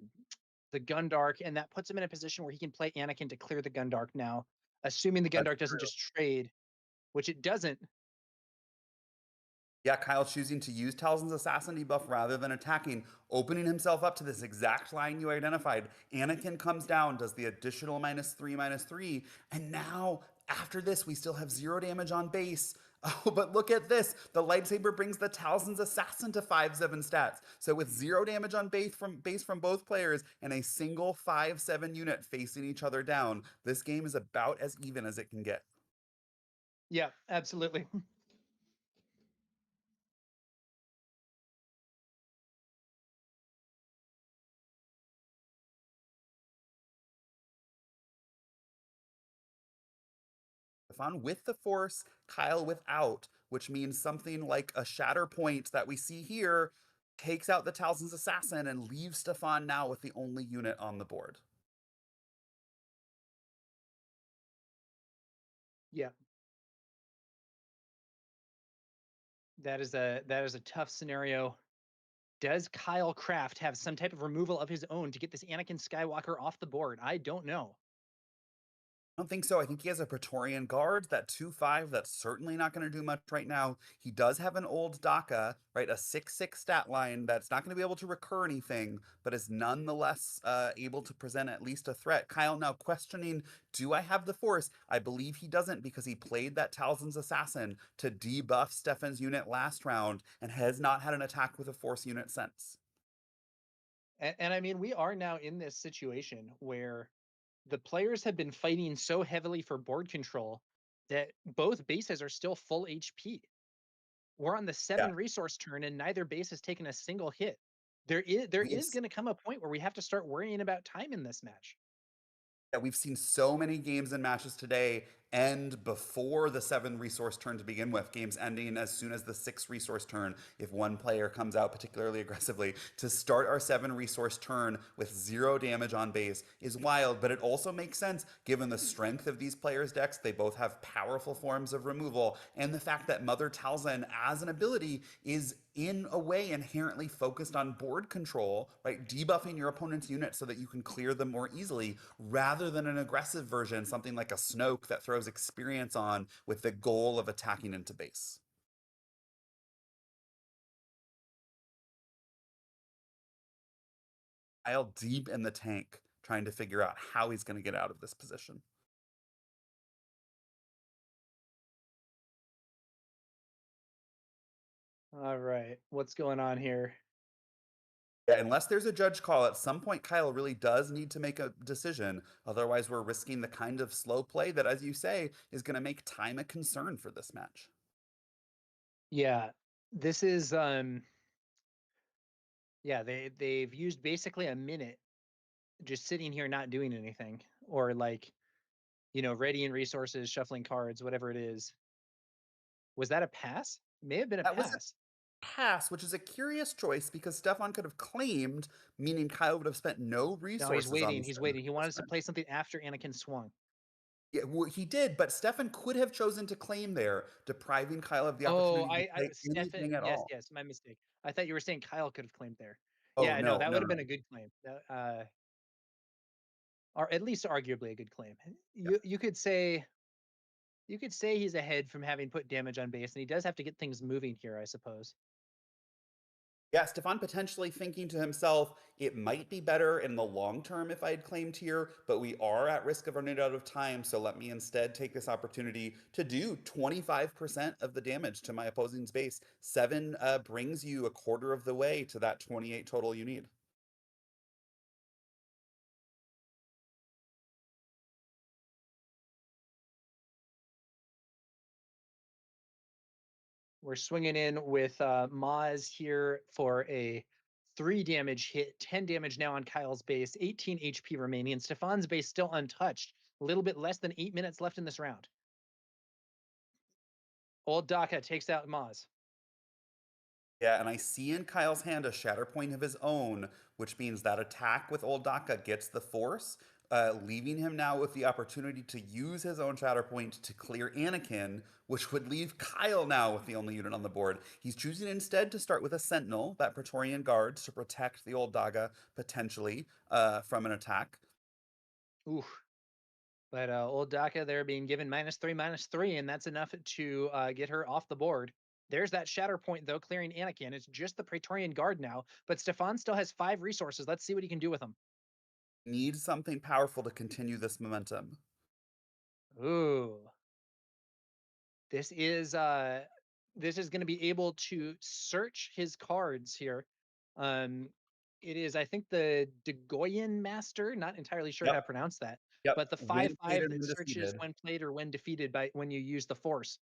Gundark, and that puts him in a position where he can play Anakin to clear the Gundark now, assuming the That's Gundark doesn't true. just trade, which it doesn't. Yeah, Kyle choosing to use Talzin's assassin debuff rather than attacking, opening himself up to this exact line you identified. Anakin comes down, does the additional -3/-3, and now after this, we still have 0 damage on base. Oh, but look at this. The lightsaber brings the Talzin's assassin to 5/7 stats. So with 0 damage on base from both players and a single 5/7 unit facing each other down, this game is about as even as it can get. Yeah, absolutely. Stefan with the Force, Kyle without, which means something like a Shatter Point that we see here takes out the Talzin's assassin and leaves Stefan now with the only unit on the board. Yeah. That is a tough scenario. Does Kyle Craft have some type of removal of his own to get this Anakin Skywalker off the board? I don't know. I don't think so. I think he has a Praetorian Guard, that 2/5. That's certainly not going to do much right now. He does have an old DACA, right? A 6/6 stat line that's not going to be able to recur anything, but is nonetheless able to present at least a threat. Kyle now questioning, do I have the Force? I believe he doesn't because he played that Talzin's Assassin to debuff Stefan's unit last round and has not had an attack with a Force unit since. And I mean, we are now in this situation where the players have been fighting so heavily for board control that both bases are still full HP. We're on the Yeah. 7 resource turn and neither base has taken a single hit. There is going to come a point where we have to start worrying about time in this match. Yeah, we've seen so many games and matches today end before the 7 resource turn to begin with. Games ending as soon as the 6 resource turn, if one player comes out particularly aggressively. To start our 7 resource turn with 0 damage on base is wild, but it also makes sense given the strength of these players' decks. They both have powerful forms of removal, and the fact that Mother Talzin as an ability is in a way inherently focused on board control, right? Debuffing your opponent's unit so that you can clear them more easily rather than an aggressive version, something like a Snoke that throws experience on with the goal of attacking into base. Kyle deep in the tank trying to figure out how he's going to get out of this position. All right, what's going on here? Yeah, unless there's a judge call, at some point Kyle really does need to make a decision. Otherwise, we're risking the kind of slow play that, as you say, is going to make time a concern for this match. Yeah, this is yeah, they've used basically a minute just sitting here not doing anything, or like, readying resources, shuffling cards, whatever it is. Was that a pass? May have been a That was a pass. pass, which is a curious choice because Stefan could have claimed, meaning Kyle would have spent no No, he's resources on waiting. the He's 7 waiting. He wanted us to turn. play something after Anakin swung. Yeah, well, he did, but Stefan could have chosen to claim there, depriving Kyle of the Oh, opportunity to play Stefan. anything at Yes, all. yes, my mistake. I thought you were saying Kyle could have claimed there. Oh, Yeah, no, no, that no, would no, have been no. a good claim. Or at least arguably a good claim. Yeah. You could say he's ahead from having put damage on base, and he does have to get things moving here, I suppose. Yeah, Stefan potentially thinking to himself, it might be better in the long term if I had claimed here, but we are at risk of running out of time, so let me instead take this opportunity to do 25% of the damage to my opposing's base. 7 brings you a quarter of the way to that 28 total you need. We're swinging in with Maz here for a 3 damage hit, 10 damage now on Kyle's base, 18 HP remaining, and Stefan's base still untouched. A little bit less than 8 minutes left in this round. Old Daka takes out Maz. Yeah, and I see in Kyle's hand a shatter point of his own, which means that attack with Old Daka gets the force, leaving him now with the opportunity to use his own shatter point to clear Anakin, which would leave Kyle now with the only unit on the board. He's choosing instead to start with a Sentinel, that Praetorian Guard, to protect the Old Daga potentially from an attack. Ooh. But old Daka there being given -3/-3, and that's enough to get her off the board. There's that shatter point, though, clearing Anakin. It's just the Praetorian Guard now, but Stefan still has 5 resources. Let's see what he can do with them. Needs something powerful to continue this momentum. Ooh. This is uh this is going to be able to search his cards here. Um it is, I think, the Degoyan Master, not entirely sure how to Yep, pronounce that, yep. but the When played 5/5 and that when searches defeated. when played or when defeated by when you use the force.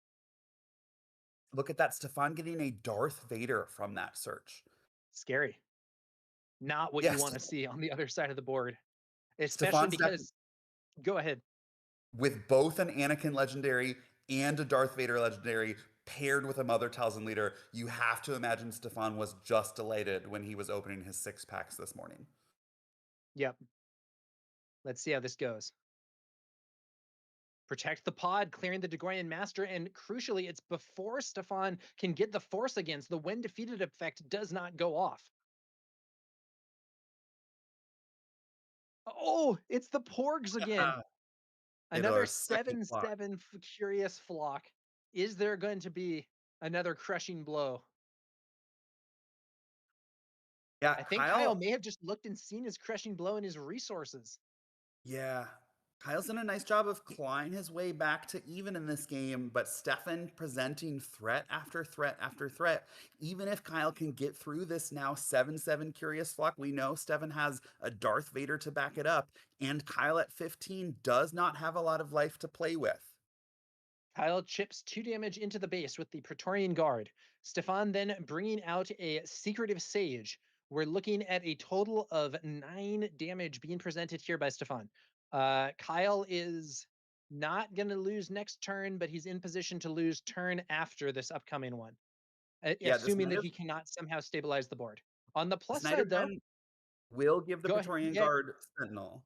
Look at that, Stefan getting a Darth Vader from that search. Scary. Not what you Yes, want to see on the other side of the board, especially Stefan's deck because go ahead. with both an Anakin legendary and a Darth Vader legendary paired with a Mother Talzin leader, you have to imagine Stefan was just delighted when he was opening his 6 packs this morning. Yep. Let's see how this goes. Protect the pod, clearing the Degoyan Master, and crucially, it's before Stefan can get the force against. The when defeated effect does not go off. Oh, it's the Porgs again. Hit Another our second block. 7/7 Curious Flock. Is there going to be another crushing blow? Yeah, I think Kyle Kyle. may have just looked and seen his crushing blow in his resources. Yeah. Kyle's done a nice job of clawing his way back to even in this game, but Stefan presenting threat after threat after threat. Even if Kyle can get through this now 7/7 Curious Flock, we know Stefan has a Darth Vader to back it up, and Kyle at 15 does not have a lot of life to play with. Kyle chips 2 damage into the base with the Praetorian Guard. Stefan then bringing out a Secretive Sage. We're looking at a total of 9 damage being presented here by Stefan. Kyle is not going to lose next turn, but he's in position to lose turn after this upcoming one, Yeah, assuming that he cannot somehow stabilize the board. On the This plus Knight of side, though, Ren will give the go ahead. Praetorian Yeah, Guard Sentinel.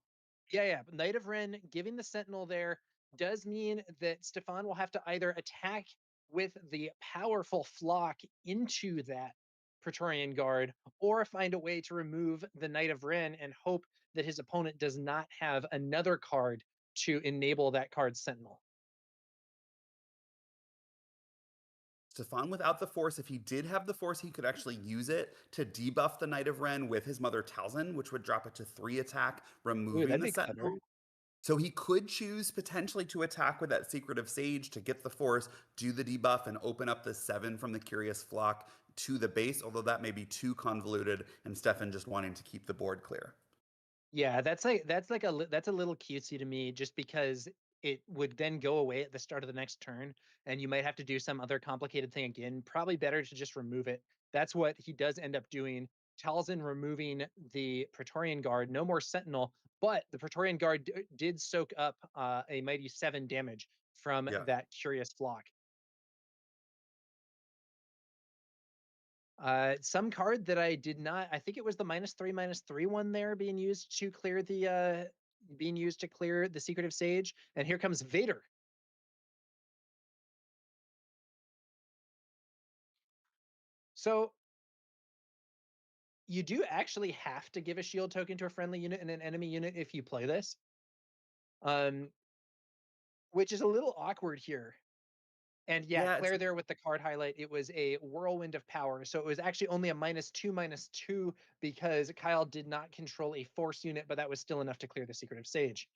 yeah. Knight of Ren giving the Sentinel there does mean that Stefan will have to either attack with the powerful flock into that Praetorian Guard or find a way to remove the Knight of Ren and hope that his opponent does not have another card to enable that card's Sentinel. Stefan without the Force, if he did have the Force, he could actually use it to debuff the Knight of Ren with his Mother Talzin, which would drop it to 3 attack, Ooh, removing that'd the be clever. Sentinel. So he could choose potentially to attack with that Secretive Sage to get the Force, do the debuff, and open up the 7 from the Curious Flock to the base, although that may be too convoluted, and Stefan just wanting to keep the board clear. Yeah, that's a little cutesy to me, just because it would then go away at the start of the next turn, and you might have to do some other complicated thing again. Probably better to just remove it. That's what he does end up doing. Talzin removing the Praetorian Guard, no more Sentinel, but the Praetorian Guard did soak up a mighty 7 damage from Yeah. that Curious Flock. Some card that I did not, I think it was the -3/-3 one there being used to clear being used to clear the secretive sage. And here comes Vader. So you do actually have to give a shield token to a friendly unit and an enemy unit if you play this, um, which is a little awkward here. And yeah, Yeah, it's Claire there with the card highlight, it was a whirlwind of power. So it was actually only a -2/-2 because Kyle did not control a force unit, but that was still enough to clear the secretive sage.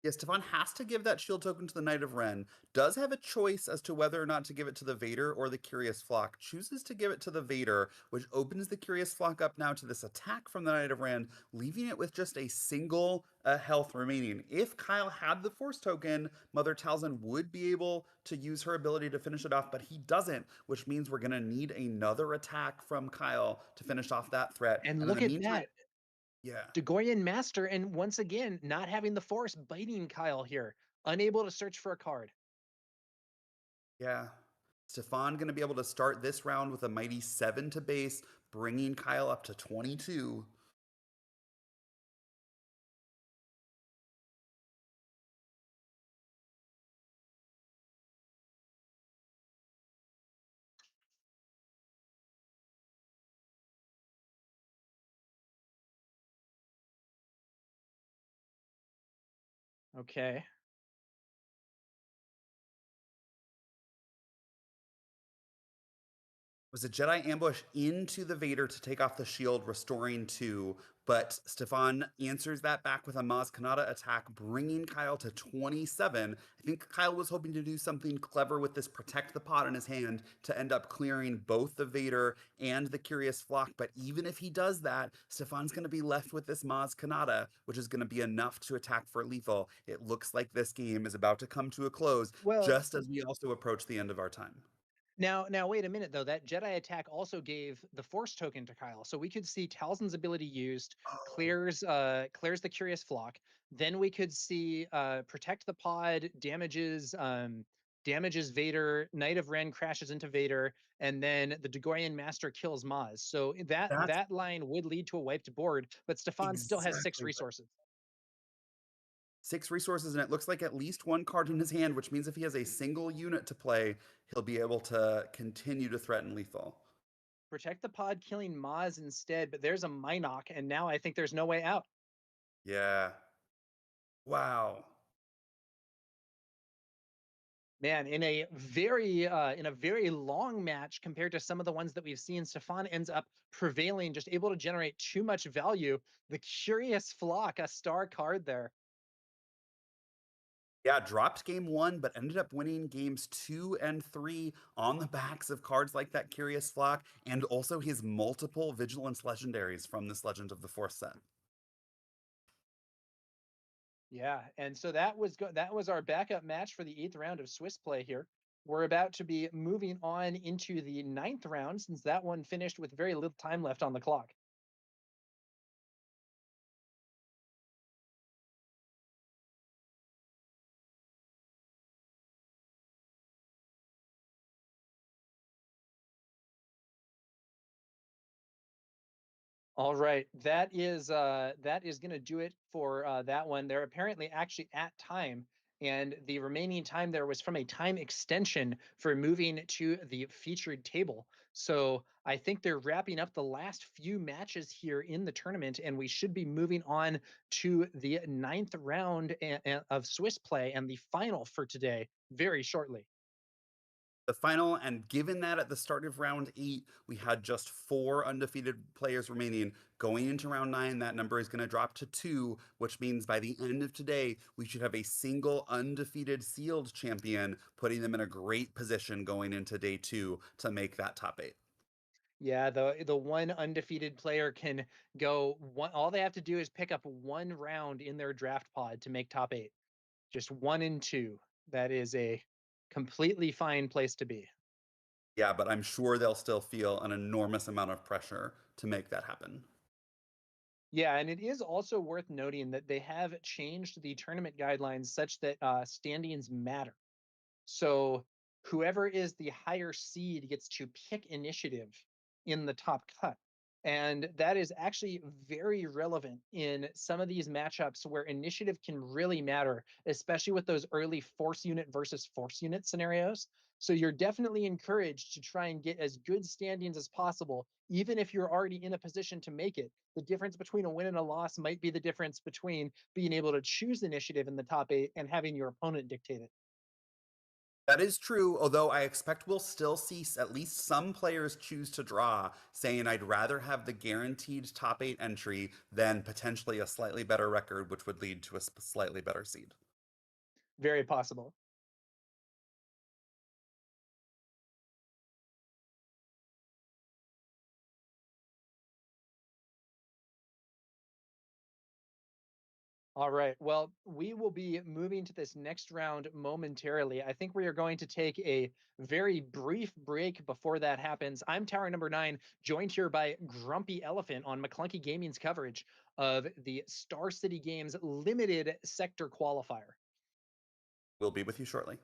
Yeah, Stefan has to give that shield token to the Knight of Ren, does have a choice as to whether or not to give it to the Vader or the Curious Flock, chooses to give it to the Vader, which opens the Curious Flock up now to this attack from the Knight of Ren, leaving it with just a single health remaining. If Kyle had the Force token, Mother Talzin would be able to use her ability to finish it off, but he doesn't, which means we're going to need another attack from Kyle to finish off that threat. And And in look the at meantime, that. yeah. Degorian Master, and once again, not having the force, biting Kyle here, unable to search for a card. Yeah. Stefan going to be able to start this round with a mighty 7 to base, bringing Kyle up to 22. Okay. Was a Jedi ambush into the Vader to take off the shield, restoring 2, but Stefan answers that back with a Maz Kanata attack, bringing Kyle to 27. I think Kyle was hoping to do something clever with this Protect the Pod in his hand to end up clearing both the Vader and the Curious Flock, but even if he does that, Stefan's going to be left with this Maz Kanata, which is going to be enough to attack for lethal. It looks like this game is about to come to a close, Well, just as we also approach the end of our time. now wait a minute though. That Jedi attack also gave the Force token to Kyle, so we could see Talzin's ability used, Oh. clears the Curious Flock. Then we could see Protect the Pod damages Vader. Knight of Ren crashes into Vader, and then the Degorian Master kills Maz. So That's that line would lead to a wiped board, but Stefan still has 6 exactly right. resources. 6 resources, and it looks like at least 1 card in his hand, which means if he has a single unit to play, he'll be able to continue to threaten lethal. Protect the Pod killing Maz instead, but there's a Minoc, and now I think there's no way out. Yeah. Wow. Man, in a very long match compared to some of the ones that we've seen, Stefan ends up prevailing, just able to generate too much value. The Curious Flock, a star card there. Yeah, dropped game 1, but ended up winning games 2 and 3 on the backs of cards like that Curious Flock, and also his multiple Vigilance legendaries from this Legend of the Force set. Yeah, and so that was our backup match for the 8th round of Swiss play here. We're about to be moving on into the 9th round since that one finished with very little time left on the clock. All right, that is going to do it for that one. They're apparently actually at time, and the remaining time there was from a time extension for moving to the featured table. So I think they're wrapping up the last few matches here in the tournament, and we should be moving on to the 9th round of Swiss play and the final for today very shortly. The final, and given that at the start of round 8, we had just 4 undefeated players remaining, going into round 9, that number is going to drop to 2, which means by the end of today, we should have a single undefeated sealed champion, putting them in a great position going into day 2 to make that top 8. Yeah, the one undefeated player can go one. All they have to do is pick up one round in their draft pod to make top 8. Just 1 and 2. That is a completely fine place to be. Yeah, but I'm sure they'll still feel an enormous amount of pressure to make that happen. Yeah, and it is also worth noting that they have changed the tournament guidelines such that standings matter. So whoever is the higher seed gets to pick initiative in the top cut. And that is actually very relevant in some of these matchups where initiative can really matter, especially with those early force unit versus force unit scenarios. So you're definitely encouraged to try and get as good standings as possible, even if you're already in a position to make it. The difference between a win and a loss might be the difference between being able to choose initiative in the top 8 and having your opponent dictate it. That is true, although I expect we'll still see at least some players choose to draw, saying I'd rather have the guaranteed top 8 entry than potentially a slightly better record, which would lead to a slightly better seed. Very possible. All right. Well, we will be moving to this next round momentarily. I think we are going to take a very brief break before that happens. I'm Tower number 9, joined here by Grumpy Elephant on McClunky Gaming's coverage of the Star City Games limited sector qualifier. We'll be with you shortly.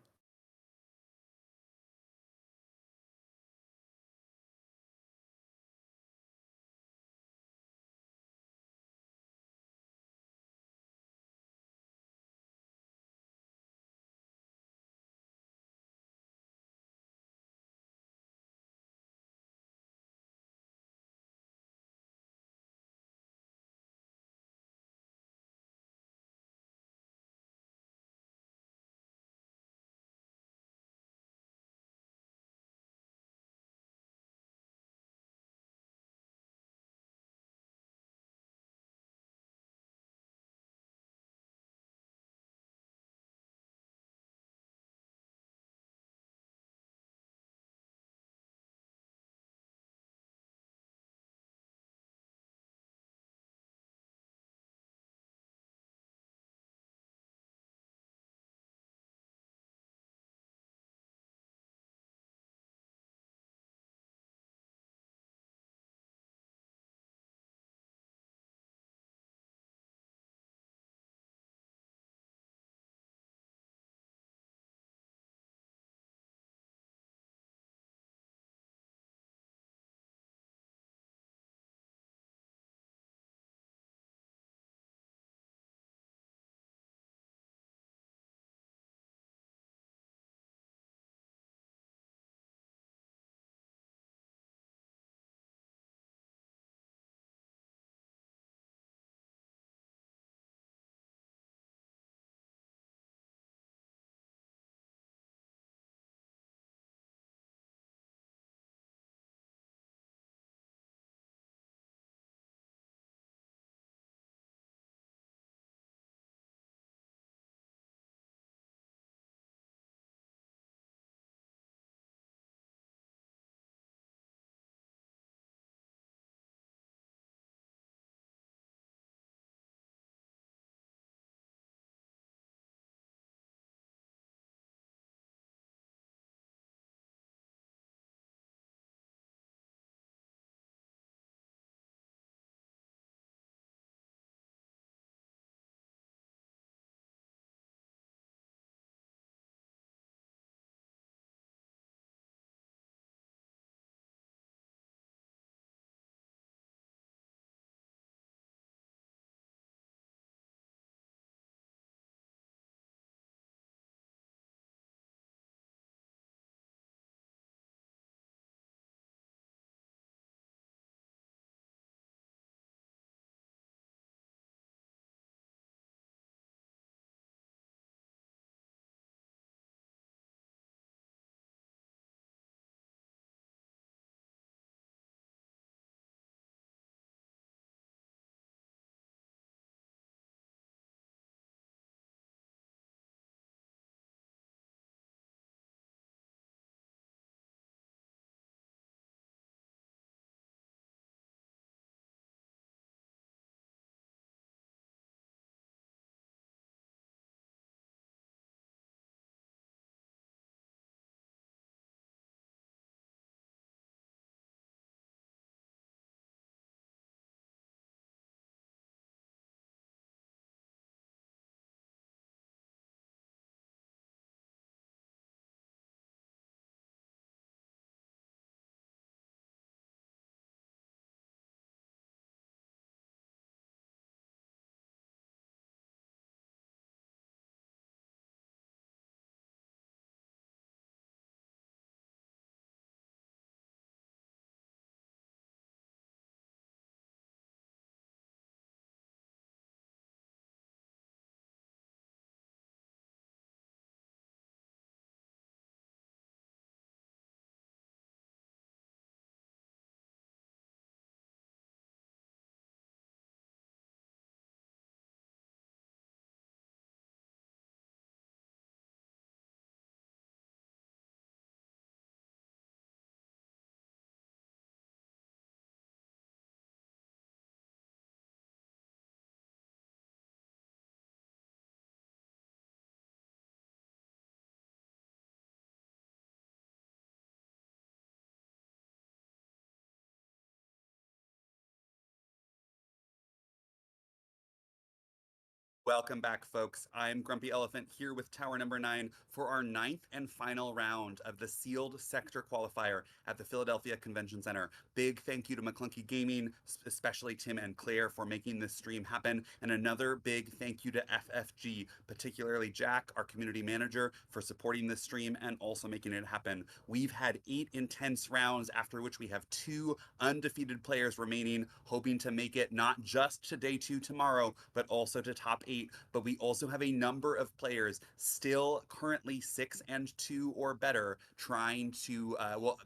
Welcome back, folks. I'm Grumpy Elephant here with Tower number 9 for our ninth and final round of the sealed sector qualifier at the Philadelphia Convention Center. Big thank you to McClunky Gaming, especially Tim and Claire, for making this stream happen. And another big thank you to FFG, particularly Jack, our community manager, for supporting this stream and also making it happen. We've had 8 intense rounds, after which we have 2 undefeated players remaining, hoping to make it not just to day 2 tomorrow, but also to top 8. But we also have a number of players still currently 6-2 or better, trying to,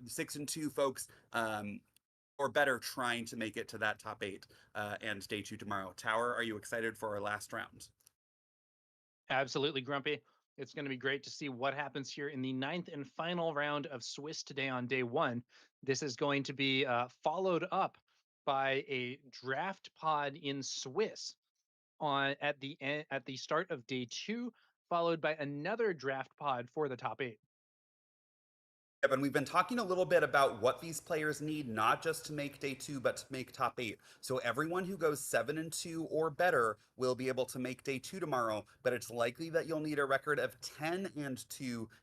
6-2 folks, or better, trying to make it to that top 8 and day 2 tomorrow. Tower, are you excited for our last round? Absolutely, Grumpy. It's going to be great to see what happens here in the ninth and final round of Swiss today on day 1. This is going to be followed up by a draft pod in Swiss on at the start of day 2, followed by another draft pod for the top 8. Yep, and we've been talking a little bit about what these players need, not just to make day 2, but to make top 8. So everyone who goes 7-2 or better will be able to make day 2 tomorrow, but it's likely that you'll need a record of 10-2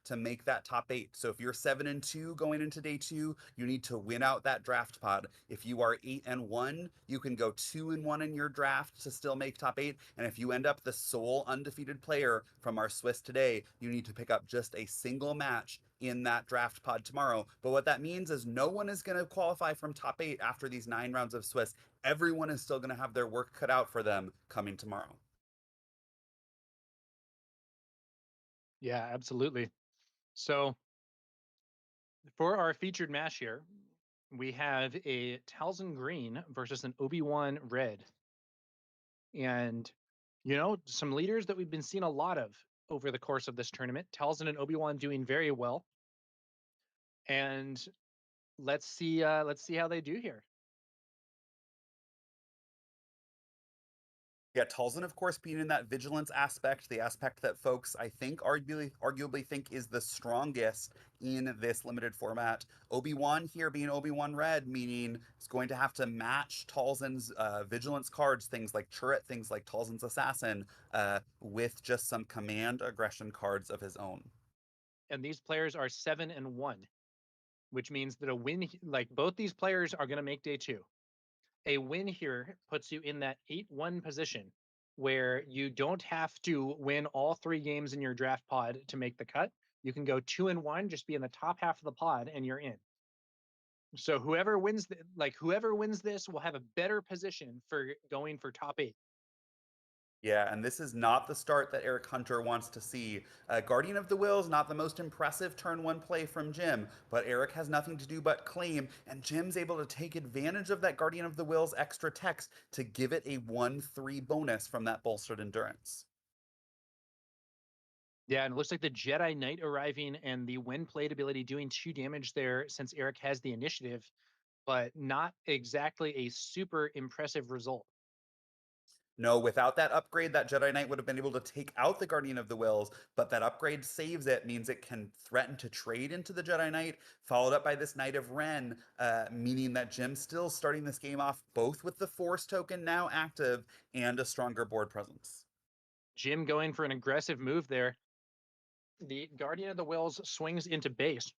to make that top 8. So if you're 7-2 going into day 2, you need to win out that draft pod. If you are 8-1, you can go 2-1 in your draft to still make top 8. And if you end up the sole undefeated player from our Swiss today, you need to pick up just a single match in that draft pod tomorrow. But what that means is no one is going to qualify from top 8 after these 9 rounds of Swiss. Everyone is still going to have their work cut out for them coming tomorrow. Yeah, absolutely. So for our featured match here, we have a Talzin Green versus an Obi-Wan Red. And, some leaders that we've been seeing a lot of over the course of this tournament. Talzin and Obi-Wan doing very well. And let's see how they do here. Yeah, Talzin, of course, being in that vigilance aspect, the aspect that folks, I think, arguably think is the strongest in this limited format. Obi-Wan here being Obi-Wan Red, meaning it's going to have to match Talzin's vigilance cards, things like Turret, things like Talzin's Assassin, with just some command aggression cards of his own. And these players are 7-1, which means that a win, like both these players are going to make day 2. A win here puts you in that 8-1 position where you don't have to win all 3 games in your draft pod to make the cut. You can go 2-1, just be in the top half of the pod, and you're in. So whoever wins this will have a better position for going for top 8. Yeah, and this is not the start that Eric Hunter wants to see. Guardian of the Wills, not the most impressive turn 1 play from Jim, but Eric has nothing to do but claim, and Jim's able to take advantage of that Guardian of the Wills extra text to give it a 1-3 bonus from that bolstered endurance. Yeah, and it looks like the Jedi Knight arriving and the when played ability doing 2 damage there since Eric has the initiative, but not exactly a super impressive result. No, without that upgrade, that Jedi Knight would have been able to take out the Guardian of the Wills, but that upgrade saves it, means it can threaten to trade into the Jedi Knight, followed up by this Knight of Ren, meaning that Jim's still starting this game off both with the Force token now active and a stronger board presence. Jim going for an aggressive move there. The Guardian of the Wills swings into base,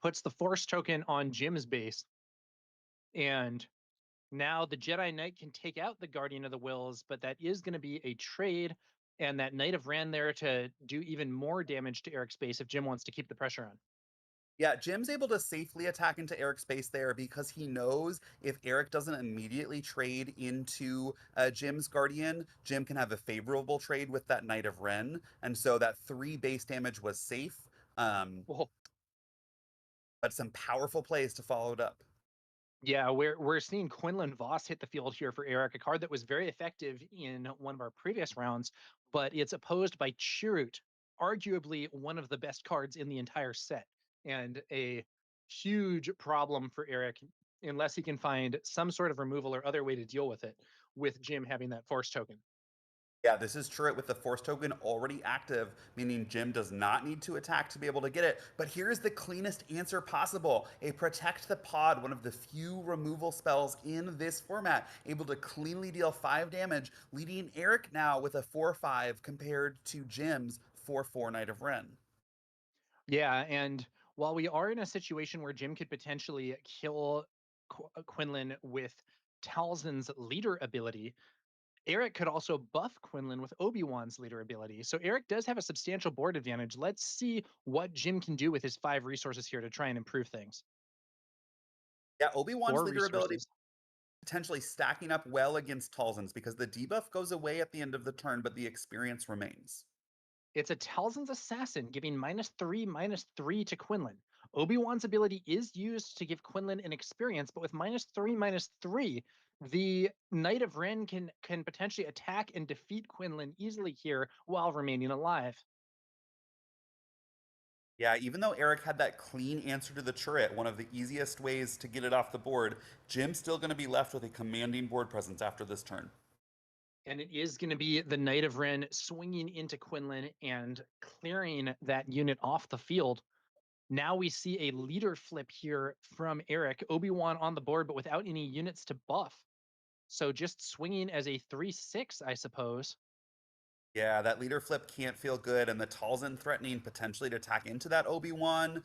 puts the Force token on Jim's base, and now the Jedi Knight can take out the Guardian of the Wills, but that is going to be a trade, and that Knight of Ren there to do even more damage to Eric's base if Jim wants to keep the pressure on. Yeah, Jim's able to safely attack into Eric's base there because he knows if Eric doesn't immediately trade into Jim's Guardian, Jim can have a favorable trade with that Knight of Ren, and so that 3 base damage was safe. Well, But some powerful plays to follow it up. yeah, we're seeing Quinlan Voss hit the field here for Eric, a card that was very effective in one of our previous rounds, but it's opposed by Chirrut, arguably one of the best cards in the entire set, and a huge problem for Eric unless he can find some sort of removal or other way to deal with it, with Jim having that Force token. Yeah, this is turret with the force token already active, meaning Jim does not need to attack to be able to get it. But here's the cleanest answer possible. A Protect the Pod, one of the few removal spells in this format, able to cleanly deal 5 damage, leading Eric now with a 4-5 compared to Jim's 4-4 Knight of Ren. Yeah, and while we are in a situation where Jim could potentially kill Quinlan with Talzin's leader ability, Eric could also buff Quinlan with Obi-Wan's leader ability. So Eric does have a substantial board advantage. Let's see what Jim can do with his 5 resources here to try and improve things. Yeah, Obi-Wan's 4 leader ability resources. potentially stacking up well against Talzin's because the debuff goes away at the end of the turn, but the experience remains. It's a Talzin's Assassin, giving -3/-3 to Quinlan. Obi-Wan's ability is used to give Quinlan an experience, but with -3/-3, the Knight of Ren can potentially attack and defeat Quinlan easily here while remaining alive. Yeah, even though Eric had that clean answer to the turret, one of the easiest ways to get it off the board, Jim's still going to be left with a commanding board presence after this turn. And it is going to be the Knight of Ren swinging into Quinlan and clearing that unit off the field. Now we see a leader flip here from Eric. Obi-Wan on the board, but without any units to buff. So just swinging as a 3/6, I suppose. Yeah, that leader flip can't feel good, and the Talzin threatening potentially to attack into that Obi-Wan,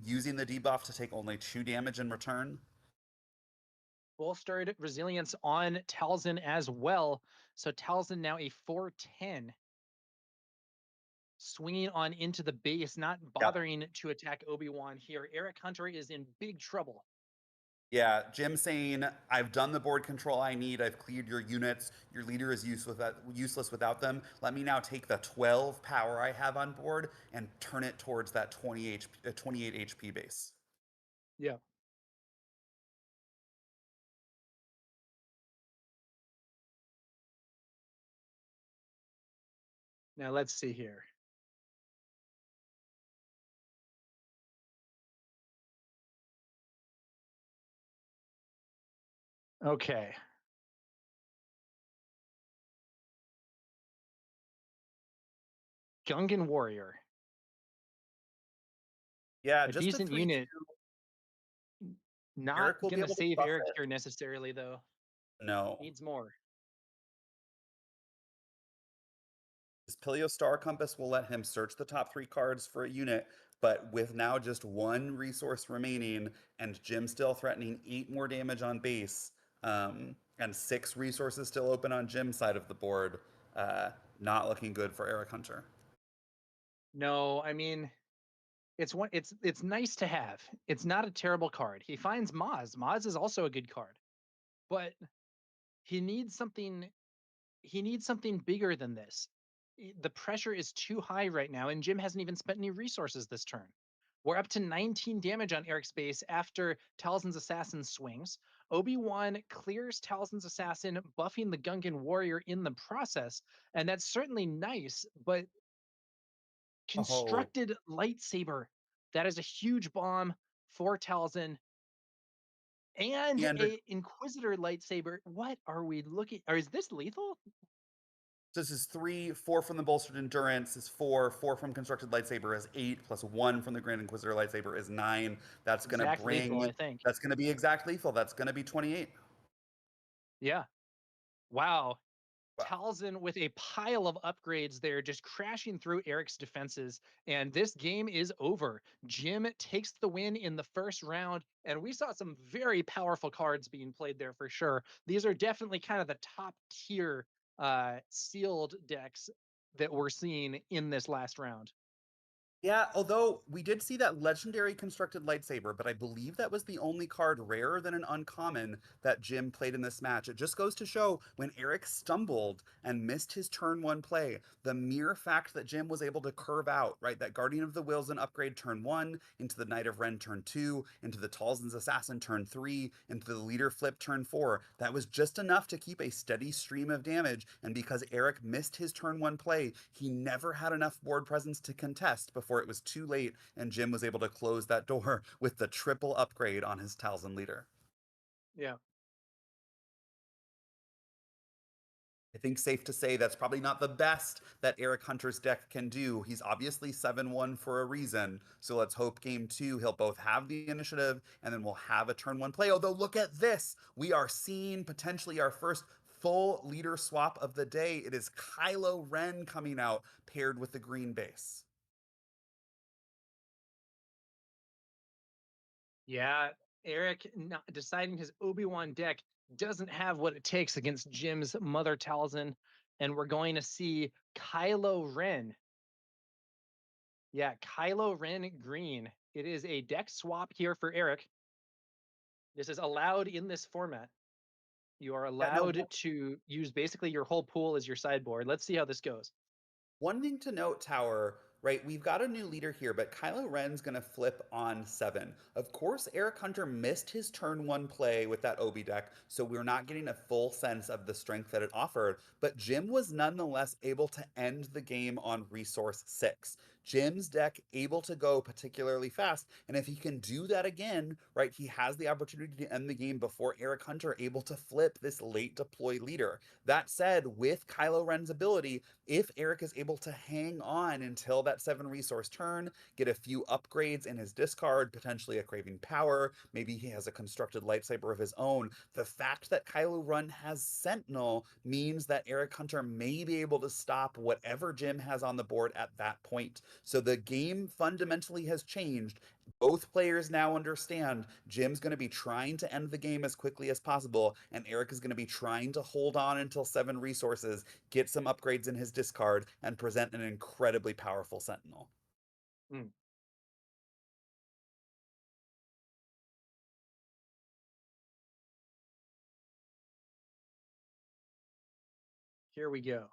using the debuff to take only 2 damage in return. Bolstered resilience on Talzin as well. So Talzin now a 4/10. Swinging on into the base, not Yep. bothering to attack Obi-Wan here. Eric Hunter is in big trouble. Yeah, Jim saying, I've done the board control I need. I've cleared your units. Your leader is useless without them. Let me now take the 12 power I have on board and turn it towards that 28 HP base. Yeah. Now let's see here. Okay. Gungan Warrior. Yeah, A just a decent 3-2. unit. Not Eric will be going to able to save buff Eric it. here necessarily, though. No. Needs more. His Pilio Star Compass will let him search the top 3 cards for a unit, but with now just 1 resource remaining and Jim still threatening 8 more damage on base, and 6 resources still open on Jim's side of the board, not looking good for Eric Hunter. No, I mean, it's nice to have. It's not a terrible card. He finds Maz. Maz is also a good card. But he needs something he needs something bigger than this. The pressure is too high right now, and Jim hasn't even spent any resources this turn. We're up to 19 damage on Eric's base after Talzin's Assassin swings. Obi-Wan clears Talzin's Assassin, buffing the Gungan Warrior in the process, and that's certainly nice, but Oh, constructed lightsaber, that is a huge bomb for Talzin, and and a Inquisitor lightsaber. What are we looking? Or is this lethal? this is 3, 4 from the Bolstered Endurance is 4, 4 from Constructed Lightsaber is 8, plus 1 from the Grand Inquisitor Lightsaber is 9. Exact lethal, I think. That's gonna be exact lethal. That's gonna be 28. Yeah. Wow. Wow. Talzin with a pile of upgrades there, just crashing through Eric's defenses. And this game is over. Jim takes the win in the first round. And we saw some very powerful cards being played there for sure. These are definitely kind of the top tier sealed decks that we're seeing in this last round. Yeah, although we did see that legendary constructed lightsaber, but I believe that was the only card rarer than an uncommon that Jim played in this match. It just goes to show when Eric stumbled and missed his turn 1 play, the mere fact that Jim was able to curve out, right, that Guardian of the Wills and upgrade turn 1, into the Knight of Ren turn 2, into the Talzin's Assassin turn 3, into the Leader Flip turn 4, that was just enough to keep a steady stream of damage. And because Eric missed his turn 1 play, he never had enough board presence to contest before it was too late, and Jim was able to close that door with the triple upgrade on his Talzin leader. Yeah. I think safe to say that's probably not the best that Eric Hunter's deck can do. He's obviously 7-1 for a reason. So let's hope game two, he'll both have the initiative and then we'll have a turn one play. Although, look at this. We are seeing potentially our first full leader swap of the day. It is Kylo Ren coming out paired with the green base. Yeah, Eric not deciding his Obi-Wan deck doesn't have what it takes against Jim's Mother Talzin, and we're going to see Kylo Ren. Yeah, Kylo Ren green. It is a deck swap here for Eric. This is allowed in this format. You are Yeah, no, allowed to use basically your whole pool as your sideboard. Let's see how this goes. one thing to note, Tower, right? We've got a new leader here, but Kylo Ren's going to flip on 7. Of course, Eric Hunter missed his turn 1 play with that Obi deck, so we're not getting a full sense of the strength that it offered. But Jim was nonetheless able to end the game on resource 6. Jim's deck able to go particularly fast, and if he can do that again, right, he has the opportunity to end the game before Eric Hunter able to flip this late deploy leader. That said, with Kylo Ren's ability, if Eric is able to hang on until that 7 resource turn, get a few upgrades in his discard, potentially a Craving Power, maybe he has a constructed lightsaber of his own, the fact that Kylo Ren has Sentinel means that Eric Hunter may be able to stop whatever Jim has on the board at that point. So the game fundamentally has changed. Both players now understand Jim's going to be trying to end the game as quickly as possible, and Eric is going to be trying to hold on until 7 resources, get some upgrades in his discard, and present an incredibly powerful Sentinel. Hmm. Here we go.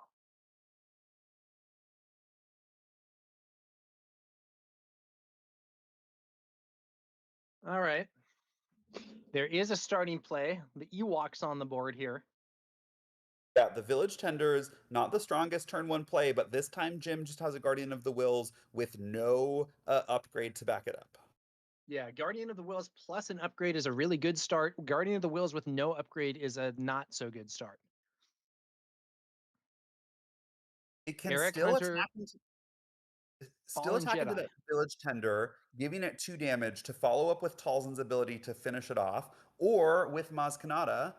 All right. There is a starting play. The Ewoks on the board here. Yeah, the Village Tenders, not the strongest turn 1 play, but this time Jim just has a Guardian of the Wills with no upgrade to back it up. Yeah, Guardian of the Wills plus an upgrade is a really good start. Guardian of the Wills with no upgrade is a not so good start. It can Eric still Hunter, attack into still Fallen attack into Jedi. that Village Tender, giving it 2 damage to follow up with Talzin's ability to finish it off, or with Maz Kanata,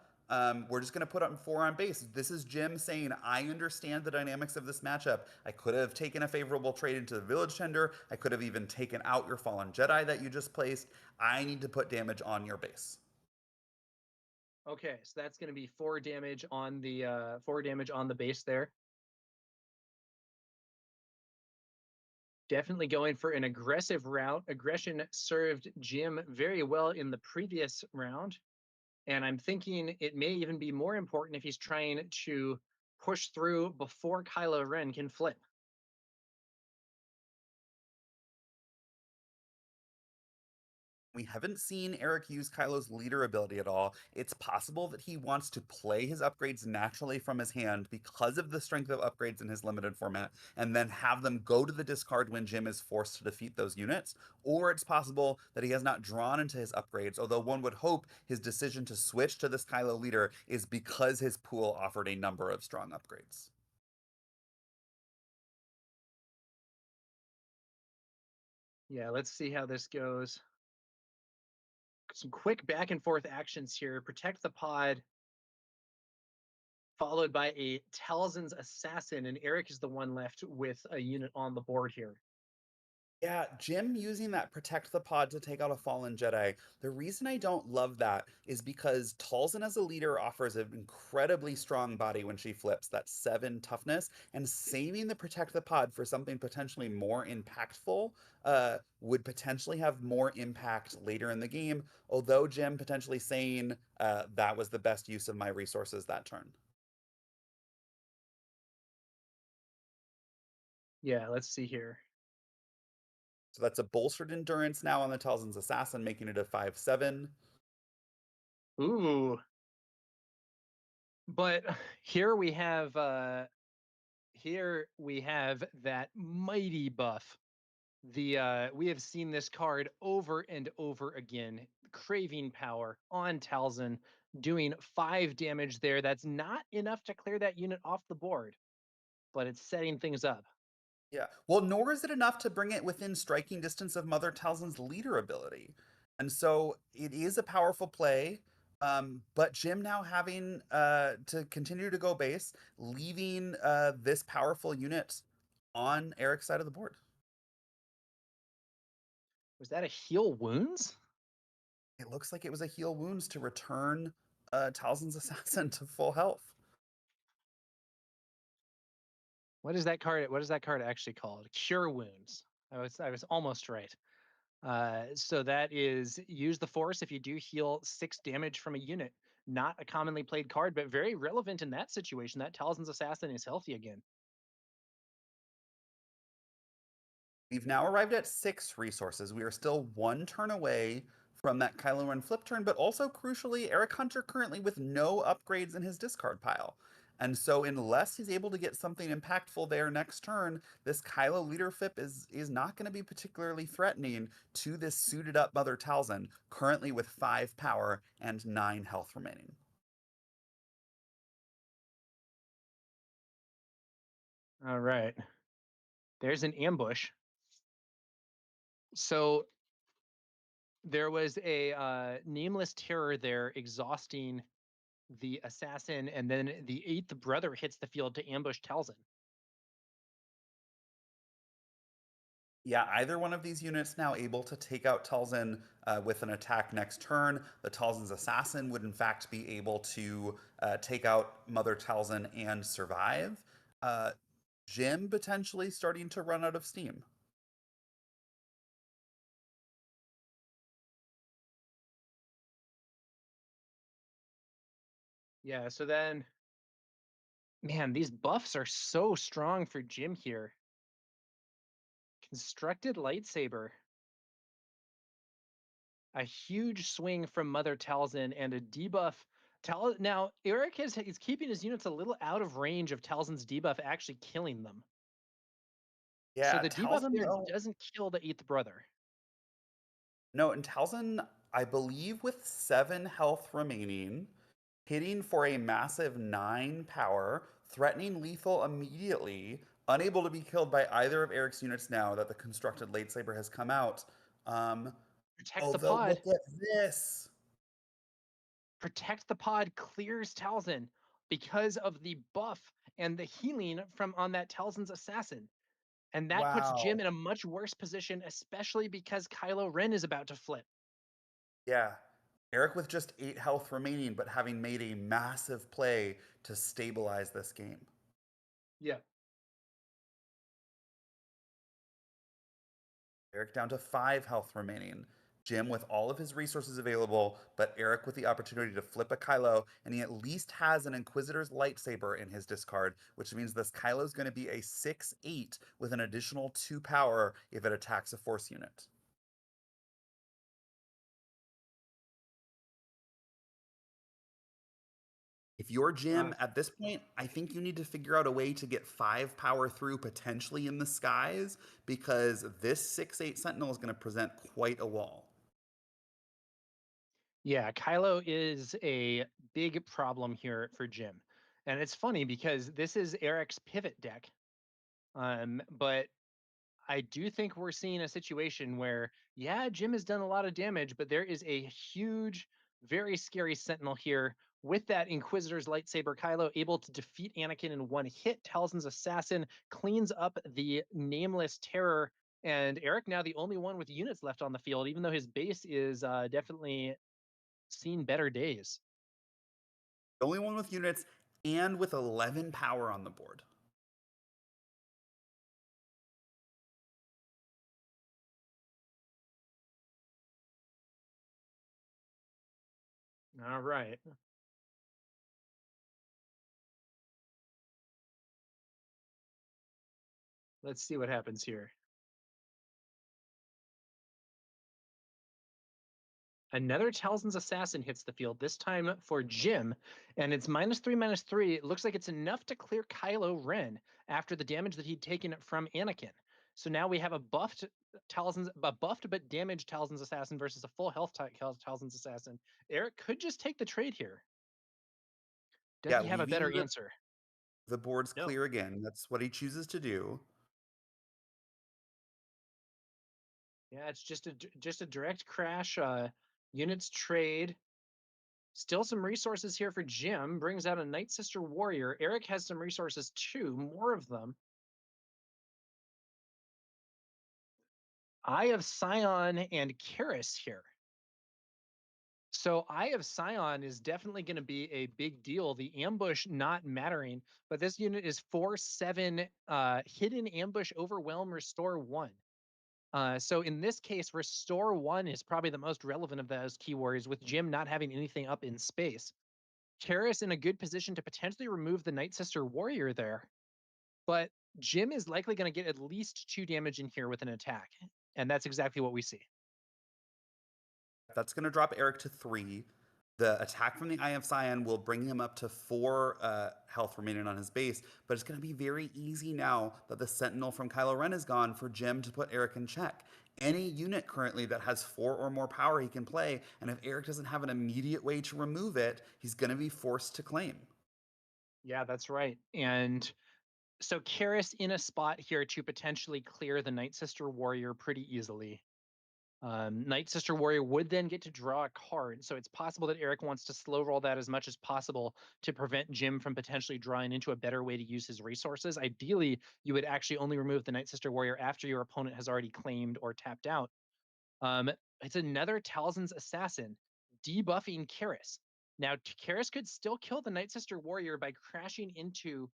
we're just going to put up 4 on base. This is Jim saying, I understand the dynamics of this matchup. I could have taken a favorable trade into the Village Tender. I could have even taken out your Fallen Jedi that you just placed. I need to put damage on your base. Okay, so that's going to be 4 damage on the 4 damage on the base there. Definitely going for an aggressive route. Aggression served Jim very well in the previous round. And I'm thinking it may even be more important if he's trying to push through before Kylo Ren can flip. We haven't seen Eric use Kylo's leader ability at all. It's possible that he wants to play his upgrades naturally from his hand because of the strength of upgrades in his limited format, and then have them go to the discard when Jim is forced to defeat those units. Or it's possible that he has not drawn into his upgrades, although one would hope his decision to switch to this Kylo leader is because his pool offered a number of strong upgrades. Yeah, let's see how this goes. Some quick back and forth actions here. Protect the pod, followed by a Talzin's Assassin, and Eric is the one left with a unit on the board here. Yeah, Jim using that protect the pod to take out a fallen Jedi. The reason I don't love that is because Talzin as a leader offers an incredibly strong body when she flips, that 7 toughness, and saving the protect the pod for something potentially more impactful would potentially have more impact later in the game, although Jim potentially saying that was the best use of my resources that turn. Yeah, let's see here. So that's a bolstered endurance now on the Talzin's Assassin, making it a 5/7. Ooh. But here we have that mighty buff. We have seen this card over and over again. Craving Power on Talzin, doing 5 damage there. That's not enough to clear that unit off the board, but it's setting things up. Yeah. Well, nor is it enough to bring it within striking distance of Mother Talzin's leader ability. And so it is a powerful play. But Jim now having to continue to go base, leaving this powerful unit on Eric's side of the board. Was that a heal wounds? It looks like it was a heal wounds to return Talzin's assassin to full health. What is that card? What is that card actually called? Cure wounds. I was almost right. So that is use the force if you do heal 6 damage from a unit. Not a commonly played card, but very relevant in that situation. That Talzin's assassin is healthy again. We've now arrived at 6 resources. We are still 1 turn away from that Kylo Ren flip turn, but also crucially, Eric Hunter currently with no upgrades in his discard pile. And so unless he's able to get something impactful there next turn, this Kylo leader flip is not going to be particularly threatening to this suited up Mother Talzin, currently with 5 power and 9 health remaining. All right. There's an ambush. So there was a nameless terror there exhausting the assassin, and then the 8th brother hits the field to ambush Talzin. Yeah, either one of these units now able to take out Talzin with an attack next turn. The Talzin's assassin would in fact be able to take out Mother Talzin and survive. Jim potentially starting to run out of steam. Yeah, so then, man, these buffs are so strong for Jim here. Constructed lightsaber. A huge swing from Mother Talzin and a debuff. Now, Eric is keeping his units a little out of range of Talzin's debuff actually killing them. So Yeah, the debuff Talzin there though. doesn't kill the 8th brother. No, and Talzin, I believe, with 7 health remaining, hitting for a massive 9 power, threatening lethal immediately, unable to be killed by either of Eric's units now that the constructed lightsaber has come out. Um, Protect the Although, pod. look at this. Protect the pod clears Talzin because of the buff and the healing from on that Talzin's assassin. And that puts Jim Wow. in a much worse position, especially because Kylo Ren is about to flip. Yeah. Eric with just 8 health remaining, but having made a massive play to stabilize this game. Yeah. Eric down to 5 health remaining. Jim with all of his resources available, but Eric with the opportunity to flip a Kylo, and he at least has an Inquisitor's lightsaber in his discard, which means this Kylo is going to be a 6/8 with an additional 2 power if it attacks a Force unit. If you're Uh, Jim at this point, I think you need to figure out a way to get 5 power through potentially in the skies because this 6/8 Sentinel is going to present quite a wall. Yeah, Kylo is a big problem here for Jim. And it's funny because this is Eric's pivot deck. But I do think we're seeing a situation where, yeah, Jim has done a lot of damage, but there is a huge, very scary Sentinel here with that Inquisitor's lightsaber. Kylo able to defeat Anakin in one hit. Talzin's assassin cleans up the nameless terror. And Eric now the only one with units left on the field, even though his base is definitely seen better days. The only one with units and with 11 power on the board. All right. Let's see what happens here. Another Talzin's assassin hits the field, this time for Jim, and it's -3/-3. It looks like it's enough to clear Kylo Ren after the damage that he'd taken from Anakin. So now we have a buffed but damaged Talzin's Assassin versus a full health Talzin's Assassin. Eric could just take the trade here. Does Yeah, he have a leaving better answer? the board's No. clear again. That's what he chooses to do. Yeah, it's just a direct crash. Units trade. Still some resources here for Jim. Brings out a Night Sister Warrior. Eric has some resources too, more of them. Eye of Scion and Karis here. So Eye of Scion is definitely going to be a big deal. The ambush not mattering, but this unit is 4/7 hidden ambush, overwhelm, restore 1. So in this case, restore 1 is probably the most relevant of those keywords, with Jim not having anything up in space. Karis in a good position to potentially remove the Night Sister Warrior there, but Jim is likely going to get at least 2 damage in here with an attack, and that's exactly what we see. That's going to drop Eric to 3. The attack from the Eye of Scion will bring him up to 4 health remaining on his base, but it's going to be very easy now that the Sentinel from Kylo Ren is gone for Jim to put Eric in check. Any unit currently that has 4 or more power he can play, and if Eric doesn't have an immediate way to remove it, he's going to be forced to claim. Yeah, that's right. And so Karis in a spot here to potentially clear the Night Sister Warrior pretty easily. Night Sister Warrior would then get to draw a card, so it's possible that Eric wants to slow roll that as much as possible to prevent Jim from potentially drawing into a better way to use his resources. Ideally, you would actually only remove the Night Sister Warrior after your opponent has already claimed or tapped out. It's another Talzin's Assassin, debuffing Karis. Now, Karis could still kill the Night Sister Warrior by crashing into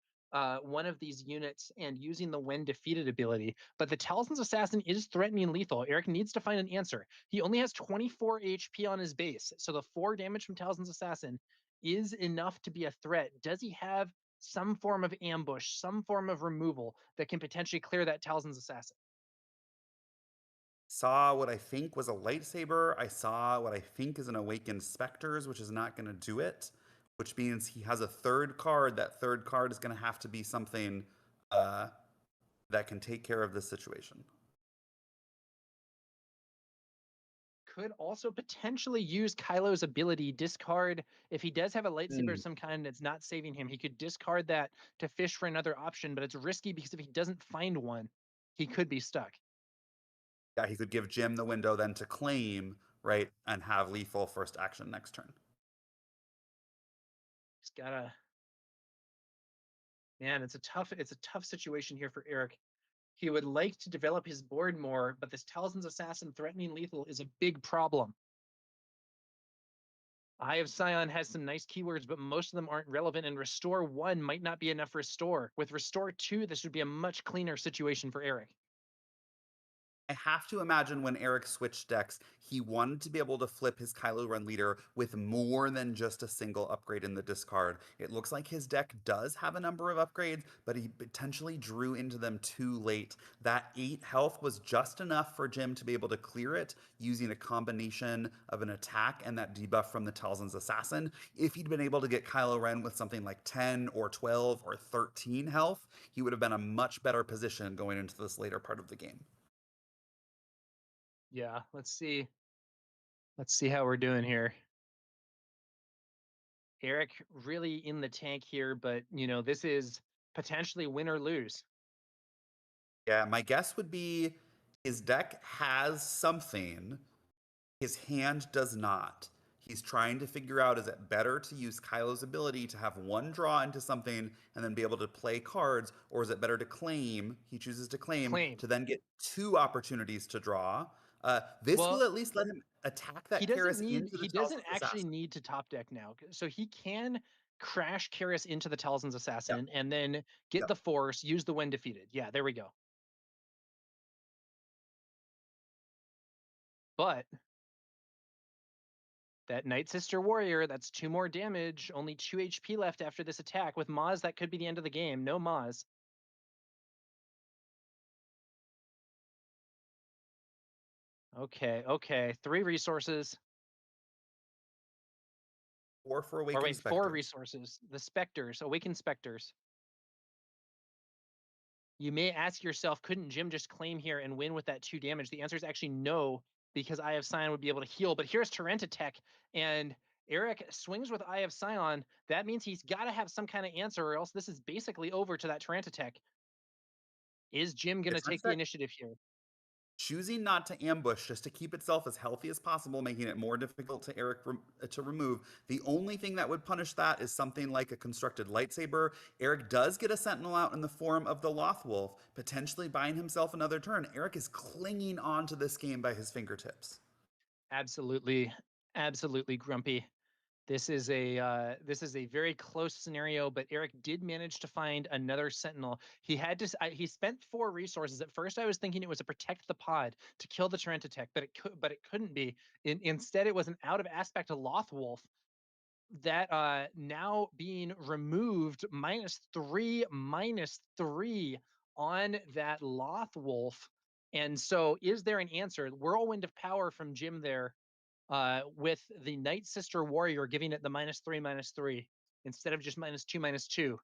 one of these units and using the When Defeated ability, but the Talzin's Assassin is threatening lethal. Eric needs to find an answer. He only has 24 HP on his base, so the 4 damage from Talzin's Assassin is enough to be a threat. Does he have some form of ambush, some form of removal that can potentially clear that Talzin's Assassin? Saw what I think was a lightsaber. I saw what I think is an awakened specters, which is not going to do it, which means he has a third card. That third card is going to have to be something that can take care of this situation. Could also potentially use Kylo's ability, discard, if he does have a lightsaber of some kind that's not saving him, he could discard that to fish for another option, but it's risky because if he doesn't find one, he could be stuck. Yeah, he could give Jim the window then to claim, right, and have lethal first action next turn. He's gotta, man, it's a tough situation here for Eric. He would like to develop his board more, but this Talzin's Assassin threatening lethal is a big problem. Eye of Scion has some nice keywords, but most of them aren't relevant, and Restore 1 might not be enough Restore. With Restore 2, this would be a much cleaner situation for Eric. I have to imagine when Eric switched decks, he wanted to be able to flip his Kylo Ren leader with more than just a single upgrade in the discard. It looks like his deck does have a number of upgrades, but he potentially drew into them too late. That 8 health was just enough for Jim to be able to clear it using a combination of an attack and that debuff from the Talzin's Assassin. If he'd been able to get Kylo Ren with something like 10 or 12 or 13 health, he would have been a much better position going into this later part of the game. Yeah, let's see. Let's see how we're doing here. Eric really in the tank here, but this is potentially win or lose. Yeah, my guess would be his deck has something, his hand does not. He's trying to figure out, is it better to use Kylo's ability to have one draw into something and then be able to play cards, or is it better to claim? He chooses to claim Claim. to then get 2 opportunities to draw. This will Well, at least let him attack he that doesn't Karis need into the he doesn't Talzin's actually Assassin. need to top deck now. So he can crash Karis into the Talzin's Yep, Assassin and then get yep. the force, use the when defeated. Yeah, there we go. But that Night Sister Warrior, that's 2 more damage, only 2 HP left after this attack. With Maz, that could be the end of the game. No Maz. Okay. 3 resources. 4 for Or Awakened wait, 4 Specters. resources. The Specters, Awakened Specters. You may ask yourself, couldn't Jim just claim here and win with that 2 damage? The answer is actually no, because Eye of Scion would be able to heal. But here's Tech, and Eric swings with Eye of Scion. That means he's got to have some kind of answer, or else this is basically over to that Tech. Is Jim going to take the initiative here? Choosing not to ambush just to keep itself as healthy as possible, making it more difficult to Eric to remove. The only thing that would punish that is something like a constructed lightsaber. Eric does get a sentinel out in the form of the Lothwolf, potentially buying himself another turn. Eric is clinging on to this game by his fingertips. Absolutely, absolutely, Grumpy. This is a very close scenario, but Eric did manage to find another Sentinel. He had to he spent 4 resources. At first, I was thinking it was a protect the pod to kill the Tech, but it couldn't be. Instead, it was an out of aspect of Lothwolf that now being removed -3 -3 on that Lothwolf. And so, is there an answer? Whirlwind of Power from Jim there, with the Night Sister Warrior giving it the -3 -3 instead of just -2 -2.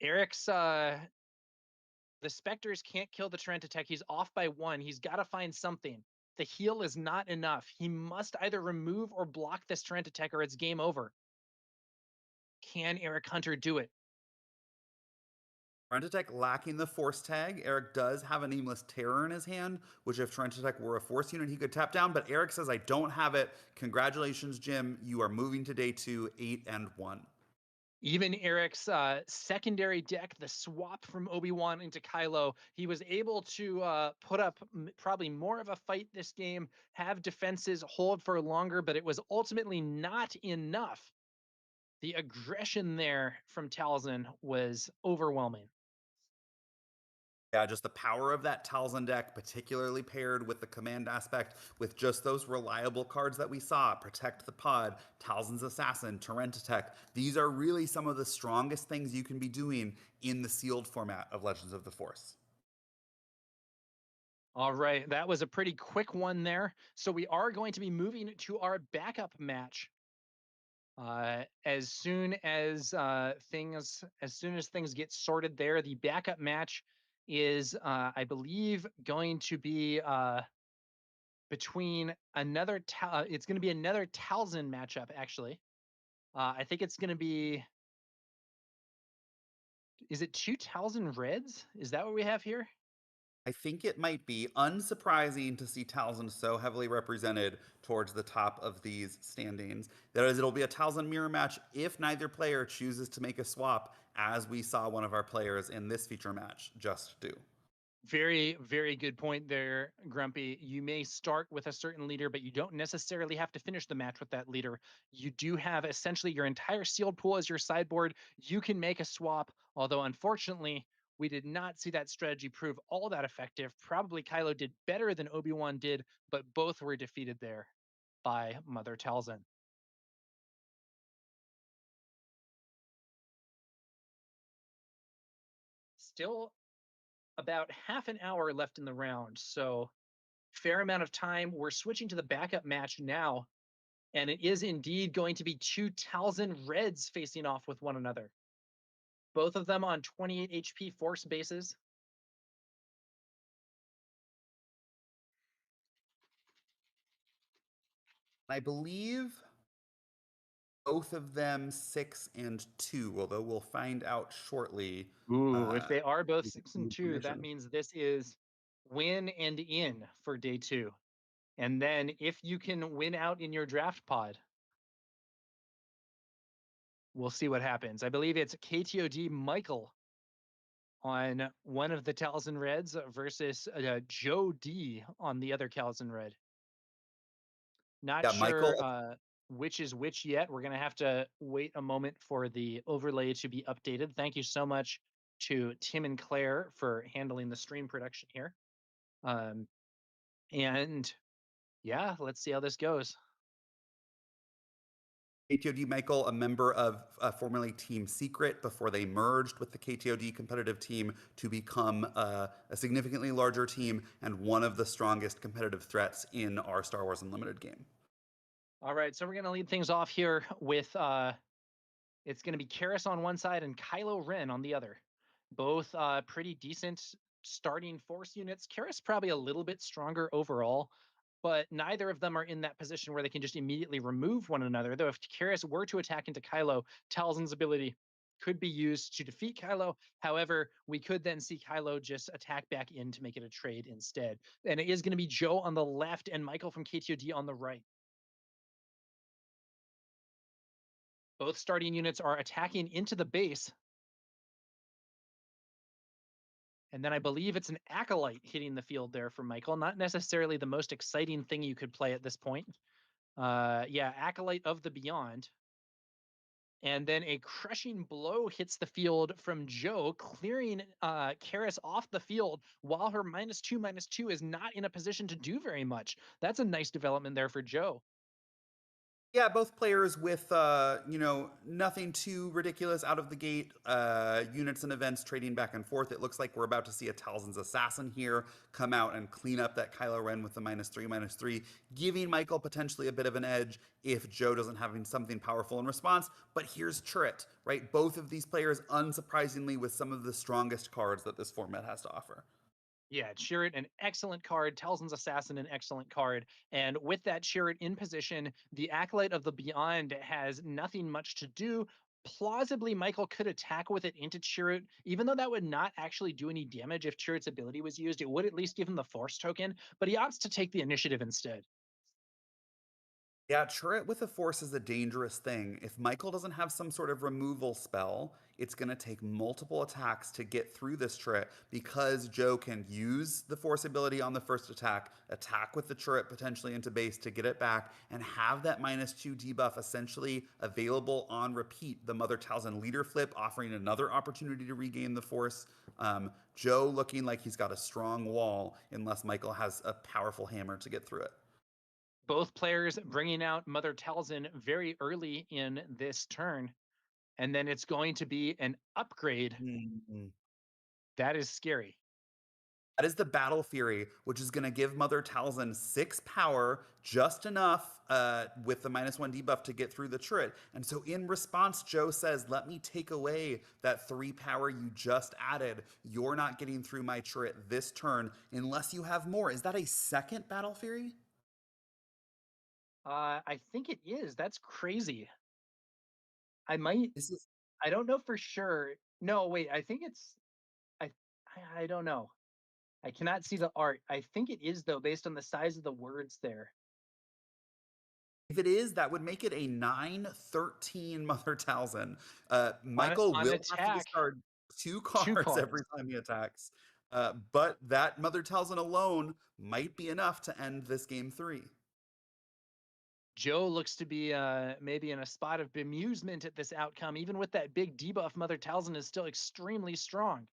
Eric's the Spectres can't kill the Tech. He's off by 1. He's got to find something. The heal is not enough. He must either remove or block this Tech, or it's game over. Can Eric Hunter do it? Tech lacking the force tag. Eric does have a Nameless Terror in his hand, which if Tech were a force unit, he could tap down. But Eric says, I don't have it. Congratulations, Jim. You are moving to day 2, 8 and 1. Even Eric's secondary deck, the swap from Obi-Wan into Kylo, he was able to put up probably more of a fight this game, have defenses hold for longer, but it was ultimately not enough. The aggression there from Talzin was overwhelming. Yeah, just the power of that Talzin deck, particularly paired with the command aspect, with just those reliable cards that we saw, Protect the Pod, Talzin's Assassin, Tech. These are really some of the strongest things you can be doing in the sealed format of Legends of the Force. All right, that was a pretty quick one there. So we are going to be moving to our backup match. As soon as things get sorted there, the backup match is, I believe, going to be between another. It's going to be another Talzin matchup. Actually, I think it's going to be. Is it 2 Talzin Reds? Is that what we have here? I think it might be unsurprising to see Talzin so heavily represented towards the top of these standings. That is, it'll be a Talzin mirror match if neither player chooses to make a swap, as we saw one of our players in this feature match just do. Very, very good point there, Grumpy. You may start with a certain leader, but you don't necessarily have to finish the match with that leader. You do have essentially your entire sealed pool as your sideboard. You can make a swap, although unfortunately, we did not see that strategy prove all that effective. Probably Kylo did better than Obi-Wan did, but both were defeated there by Mother Talzin. Still about half an hour left in the round, so fair amount of time. We're switching to the backup match now, and it is indeed going to be 2 Talzin Reds facing off with one another. Both of them on 28 HP force bases. I believe both of them 6 and 2, although we'll find out shortly. Ooh, if they are both 6 and 2, that means this is win and in for day 2. And then if you can win out in your draft pod, we'll see what happens. I believe it's KTOD Michael on one of the Talzin Reds versus Joe D on the other Talzin Red. Not Yeah, sure Michael. which is which yet. We're going to have to wait a moment for the overlay to be updated. Thank you so much to Tim and Claire for handling the stream production here. And yeah, let's see how this goes. KTOD Michael, a member of formerly Team Secret before they merged with the KTOD competitive team to become a significantly larger team and one of the strongest competitive threats in our Star Wars Unlimited game. All right, so we're going to lead things off here with it's going to be Karis on one side and Kylo Ren on the other. Both pretty decent starting force units. Karis probably a little bit stronger overall, but neither of them are in that position where they can just immediately remove one another. Though if Karis were to attack into Kylo, Talzin's ability could be used to defeat Kylo. However, we could then see Kylo just attack back in to make it a trade instead. And it is going to be Joe on the left and Michael from KTOD on the right. Both starting units are attacking into the base. And then I believe it's an acolyte hitting the field there for Michael. Not necessarily the most exciting thing you could play at this point. Yeah, acolyte of the beyond. And then a crushing blow hits the field from Joe, clearing Karis off the field while her -2/-2 is not in a position to do very much. That's a nice development there for Joe. Yeah, both players with nothing too ridiculous out of the gate. Units and events trading back and forth. It looks like we're about to see a Talzin's assassin here come out and clean up that Kylo Ren with the -3/-3, giving Michael potentially a bit of an edge if Joe doesn't have something powerful in response. But here's Chirrut, right? Both of these players, unsurprisingly, with some of the strongest cards that this format has to offer. Yeah, Chirrut, an excellent card. Talzin's Assassin, an excellent card. And with that Chirrut in position, the Acolyte of the Beyond has nothing much to do. Plausibly, Michael could attack with it into Chirrut, even though that would not actually do any damage if Chirrut's ability was used. It would at least give him the Force token, but he opts to take the initiative instead. Yeah, Chirrut with a force is a dangerous thing. If Michael doesn't have some sort of removal spell, it's going to take multiple attacks to get through this Chirrut because Joe can use the force ability on the first attack with the Chirrut potentially into base to get it back, and have that -2 debuff essentially available on repeat. The Mother Talzin leader flip offering another opportunity to regain the force. Joe looking like he's got a strong wall unless Michael has a powerful hammer to get through it. Both players bringing out Mother Talzin very early in this turn. And then it's going to be an upgrade. Mhm. That is scary. That is the Battle Fury, which is going to give Mother Talzin 6 power, just enough with the -1 debuff to get through the turret. And so, in response, Joe says, "Let me take away that 3 power you just added. You're not getting through my turret this turn unless you have more." Is that a second Battle Fury? I think it is. That's crazy. I might. This is I don't know for sure. No, wait. I think it's. I. I don't know. I cannot see the art. I think it is though, based on the size of the words there. If it is, that would make it a 9/13 Mother Talzin. On Michael on will have to attack, discard 2 two cards every cards. time he attacks. But that Mother Talzin alone might be enough to end this game 3. Joe looks to be maybe in a spot of bemusement at this outcome. Even with that big debuff, Mother Talzin is still extremely strong.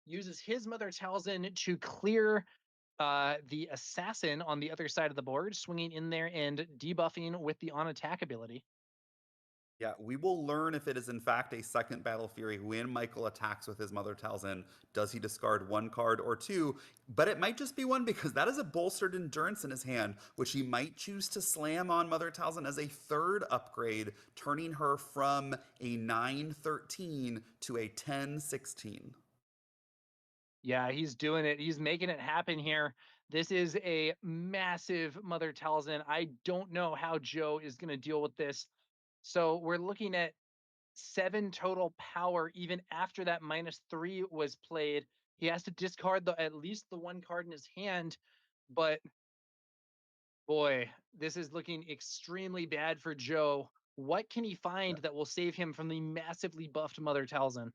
Uses his Mother Talzin to clear the assassin on the other side of the board, swinging in there and debuffing with the on attack ability. Yeah, we will learn if it is in fact a second Battle Fury when Michael attacks with his Mother Talzin. Does he discard 1 card or 2? But it might just be 1 because that is a bolstered endurance in his hand, which he might choose to slam on Mother Talzin as a third upgrade, turning her from a 9/13 to a 10/16. Yeah, he's doing it. He's making it happen here. This is a massive Mother Talzin. I don't know how Joe is going to deal with this. So we're looking at 7 total power even after that -3 was played. He has to discard at least the 1 card in his hand, but boy, this is looking extremely bad for Joe. What can he find that will save him from the massively buffed Mother Talzin?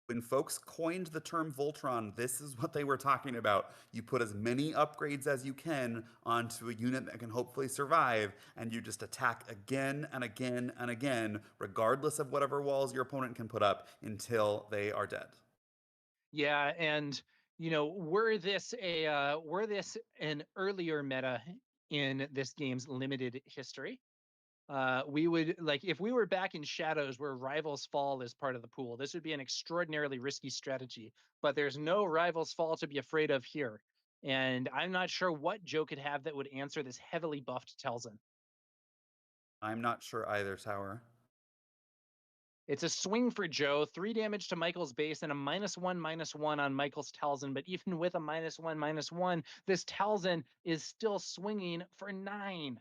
When folks coined the term Voltron, this is what they were talking about. You put as many upgrades as you can onto a unit that can hopefully survive, and you just attack again and again and again, regardless of whatever walls your opponent can put up, until they are dead. Yeah, and were this an earlier meta in this game's limited history, we would like if we were back in Shadows where Rivals Fall is part of the pool. This would be an extraordinarily risky strategy, but there's no Rivals Fall to be afraid of here. And I'm not sure what Joe could have that would answer this heavily buffed Telzin. I'm not sure either, Tower. It's a swing for Joe. 3 damage to Michael's base and a -1/-1 on Michael's Talzin. But even with a -1/-1, this Talzin is still swinging for 9.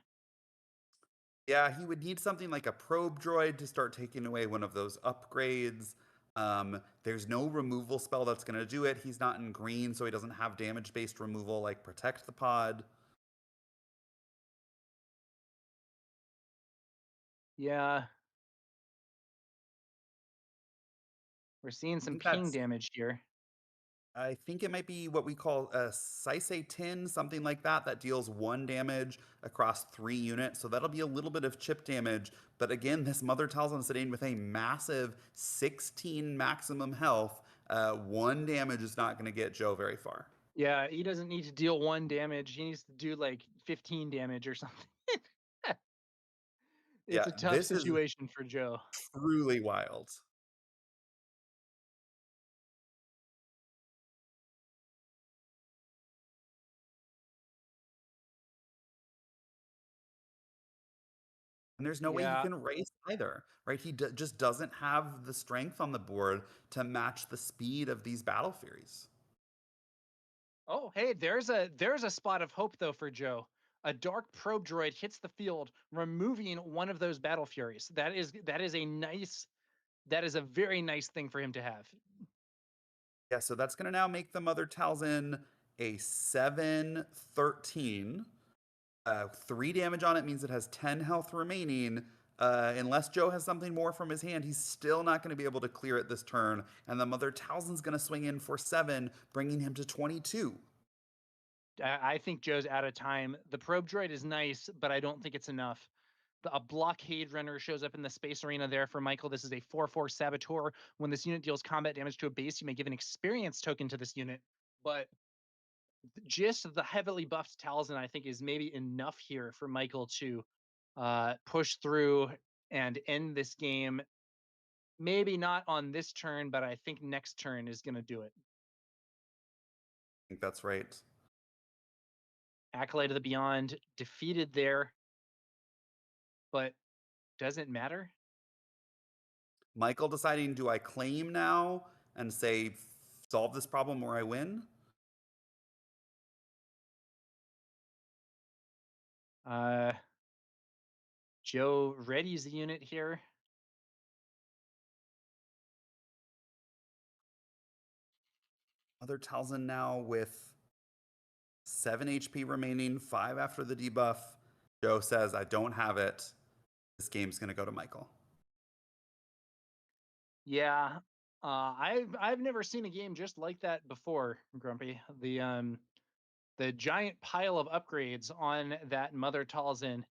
Yeah, he would need something like a probe droid to start taking away one of those upgrades. There's no removal spell that's going to do it. He's not in green, so he doesn't have damage based removal like Protect the Pod. Yeah, we're seeing I some think ping that's damage here. I think it might be what we call a Saisei Tin, something like that, that deals 1 damage across 3 units. So that'll be a little bit of chip damage. But again, this Mother Talzin sitting with a massive 16 maximum health. 1 damage is not going to get Joe very far. Yeah, he doesn't need to deal 1 damage. He needs to do like 15 damage or something. It's Yeah, a tough this is situation for Joe. truly wild. And there's no way he Yeah. can race either, right? He just doesn't have the strength on the board to match the speed of these Battle Furies. Oh, hey, there's a spot of hope though for Joe. A dark probe droid hits the field, removing one of those battle furies. That is a very nice thing for him to have. Yeah, so that's going to now make the Mother Talzin a 7/13. 3 damage on it means it has 10 health remaining. Unless Joe has something more from his hand, he's still not going to be able to clear it this turn. And the Mother Talzin's going to swing in for 7, bringing him to 22. I think Joe's out of time. The probe droid is nice, but I don't think it's enough. A blockade runner shows up in the space arena there for Michael. This is a 4/4 saboteur. When this unit deals combat damage to a base, you may give an experience token to this unit. But just the heavily buffed Talzin, I think, is maybe enough here for Michael to push through and end this game. Maybe not on this turn, but I think next turn is going to do it. I think that's right. Acolyte of the Beyond defeated there, but doesn't matter. Michael deciding, do I claim now and say, solve this problem or I win? Uh, Joe readies the unit here. Mother Talzin now with 7 HP remaining, 5 after the debuff. Joe says, I don't have it. This game's going to go to Michael. Yeah, I've never seen a game just like that before, Grumpy. The giant pile of upgrades on that Mother Talzin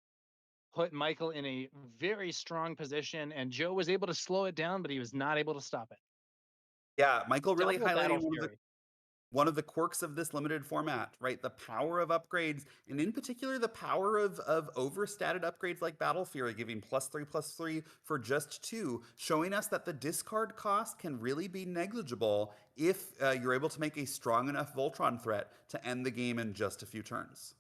put Michael in a very strong position, and Joe was able to slow it down, but he was not able to stop it. Yeah, Michael really Double Battle highlighting Fury. one of the quirks of this limited format, right? The power of upgrades, and in particular, the power of overstated upgrades like Battle Fury, giving +3/+3 for just 2, showing us that the discard cost can really be negligible if you're able to make a strong enough Voltron threat to end the game in just a few turns.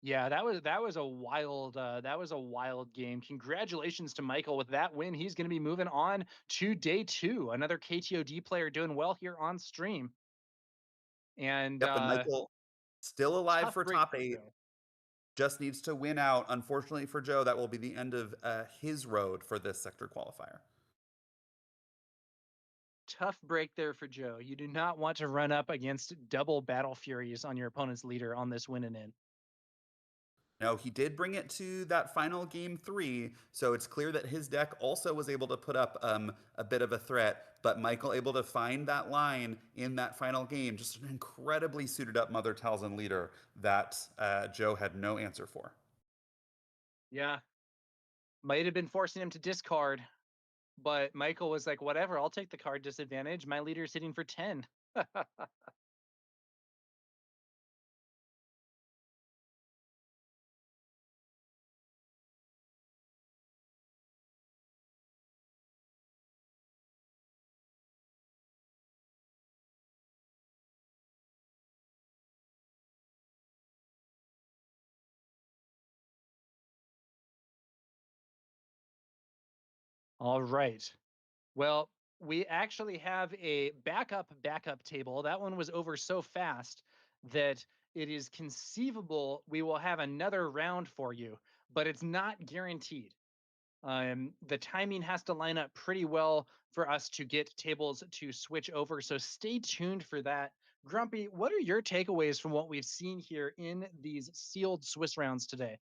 Yeah, that was a wild game. Congratulations to Michael with that win. He's going to be moving on to day 2. Another KTOD player doing well here on stream. And Yep, and Michael still alive tough for break top for 8. Joe. Just needs to win out. Unfortunately for Joe, that will be the end of his road for this sector qualifier. Tough break there for Joe. You do not want to run up against double Battle Furies on your opponent's leader on this win and in. No, he did bring it to that final game 3, so it's clear that his deck also was able to put up a bit of a threat, but Michael able to find that line in that final game. Just an incredibly suited up Mother Talzin leader that Joe had no answer for. Yeah. Might have been forcing him to discard, but Michael was like, whatever, I'll take the card disadvantage. My leader's hitting for 10. All right. Well, we actually have a backup table. That one was over so fast that it is conceivable we will have another round for you, but it's not guaranteed. The timing has to line up pretty well for us to get tables to switch over. So stay tuned for that. Grumpy, what are your takeaways from what we've seen here in these sealed Swiss rounds today?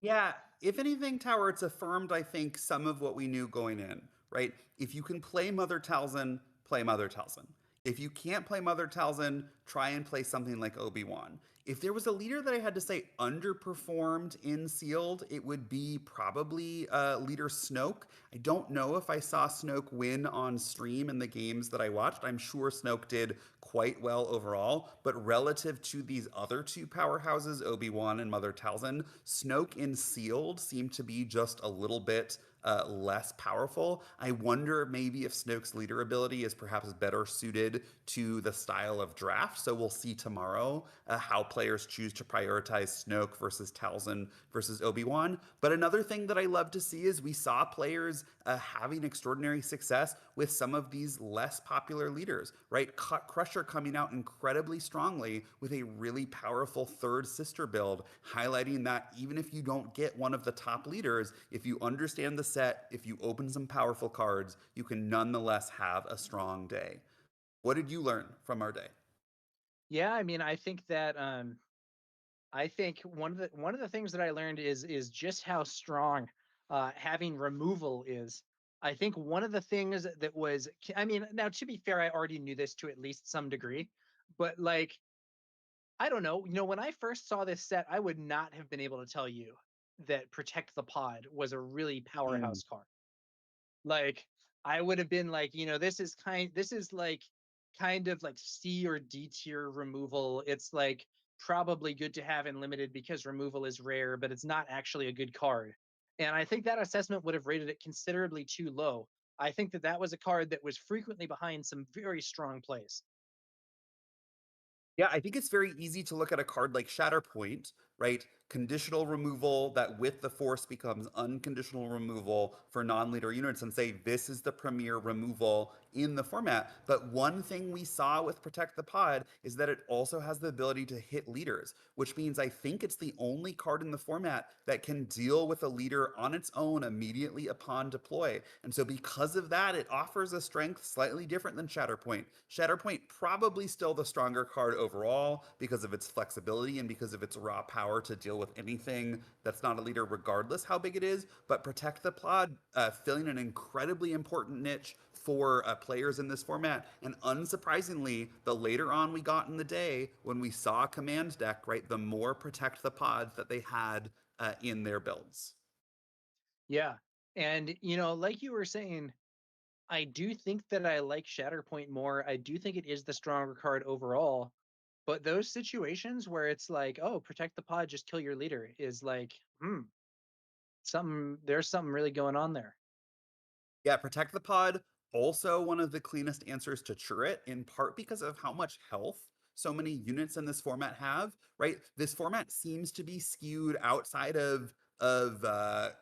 Yeah, if anything, Tower, it's affirmed, I think, some of what we knew going in, right? If you can play Mother Talzin, play Mother Talzin. If you can't play Mother Talzin, try and play something like Obi-Wan. If there was a leader that I had to say underperformed in Sealed, it would be probably leader Snoke. I don't know if I saw Snoke win on stream in the games that I watched. I'm sure Snoke did quite well overall, but relative to these other two powerhouses, Obi-Wan and Mother Talzin, Snoke in Sealed seemed to be just a little bit less powerful. I wonder maybe if Snoke's leader ability is perhaps better suited to the style of draft. So we'll see tomorrow how players choose to prioritize Snoke versus Talzin versus Obi-Wan. But another thing that I love to see is we saw players having extraordinary success with some of these less popular leaders, right? Crusher coming out incredibly strongly with a really powerful third sister build, highlighting that even if you don't get one of the top leaders, if you understand the set, if you open some powerful cards, you can nonetheless have a strong day. What did you learn from our day? Yeah, I mean, I think that I think one of the things that I learned is just how strong having removal is. I think one of the things that was, I mean, now to be fair, I already knew this to at least some degree, but like, I don't know, when I first saw this set, I would not have been able to tell you that Protect the Pod was a really Mm. powerhouse card. Like, I would have been like, this is like kind of like C or D tier removal. It's like probably good to have in limited because removal is rare, but it's not actually a good card. And I think that assessment would have rated it considerably too low. I think that that was a card that was frequently behind some very strong plays. Yeah, I think it's very easy to look at a card like Shatterpoint, right? Conditional removal that with the force becomes unconditional removal for non-leader units and say this is the premier removal in the format. But one thing we saw with Protect the Pod is that it also has the ability to hit leaders, which means I think it's the only card in the format that can deal with a leader on its own immediately upon deploy. And so because of that, it offers a strength slightly different than Shatterpoint. Shatterpoint probably still the stronger card overall because of its flexibility and because of its raw power to deal with anything that's not a leader, regardless how big it is. But Protect the Pod, filling an incredibly important niche for players in this format. And unsurprisingly, the later on we got in the day, when we saw a command deck, right, the more Protect the Pods that they had in their builds. Yeah. And, like you were saying, I do think that I like Shatterpoint more. I do think it is the stronger card overall. But those situations where it's like, oh, protect the pod, just kill your leader is like, there's something really going on there. Yeah, Protect the Pod, also one of the cleanest answers to Churret, in part because of how much health so many units in this format have, right? This format seems to be skewed outside of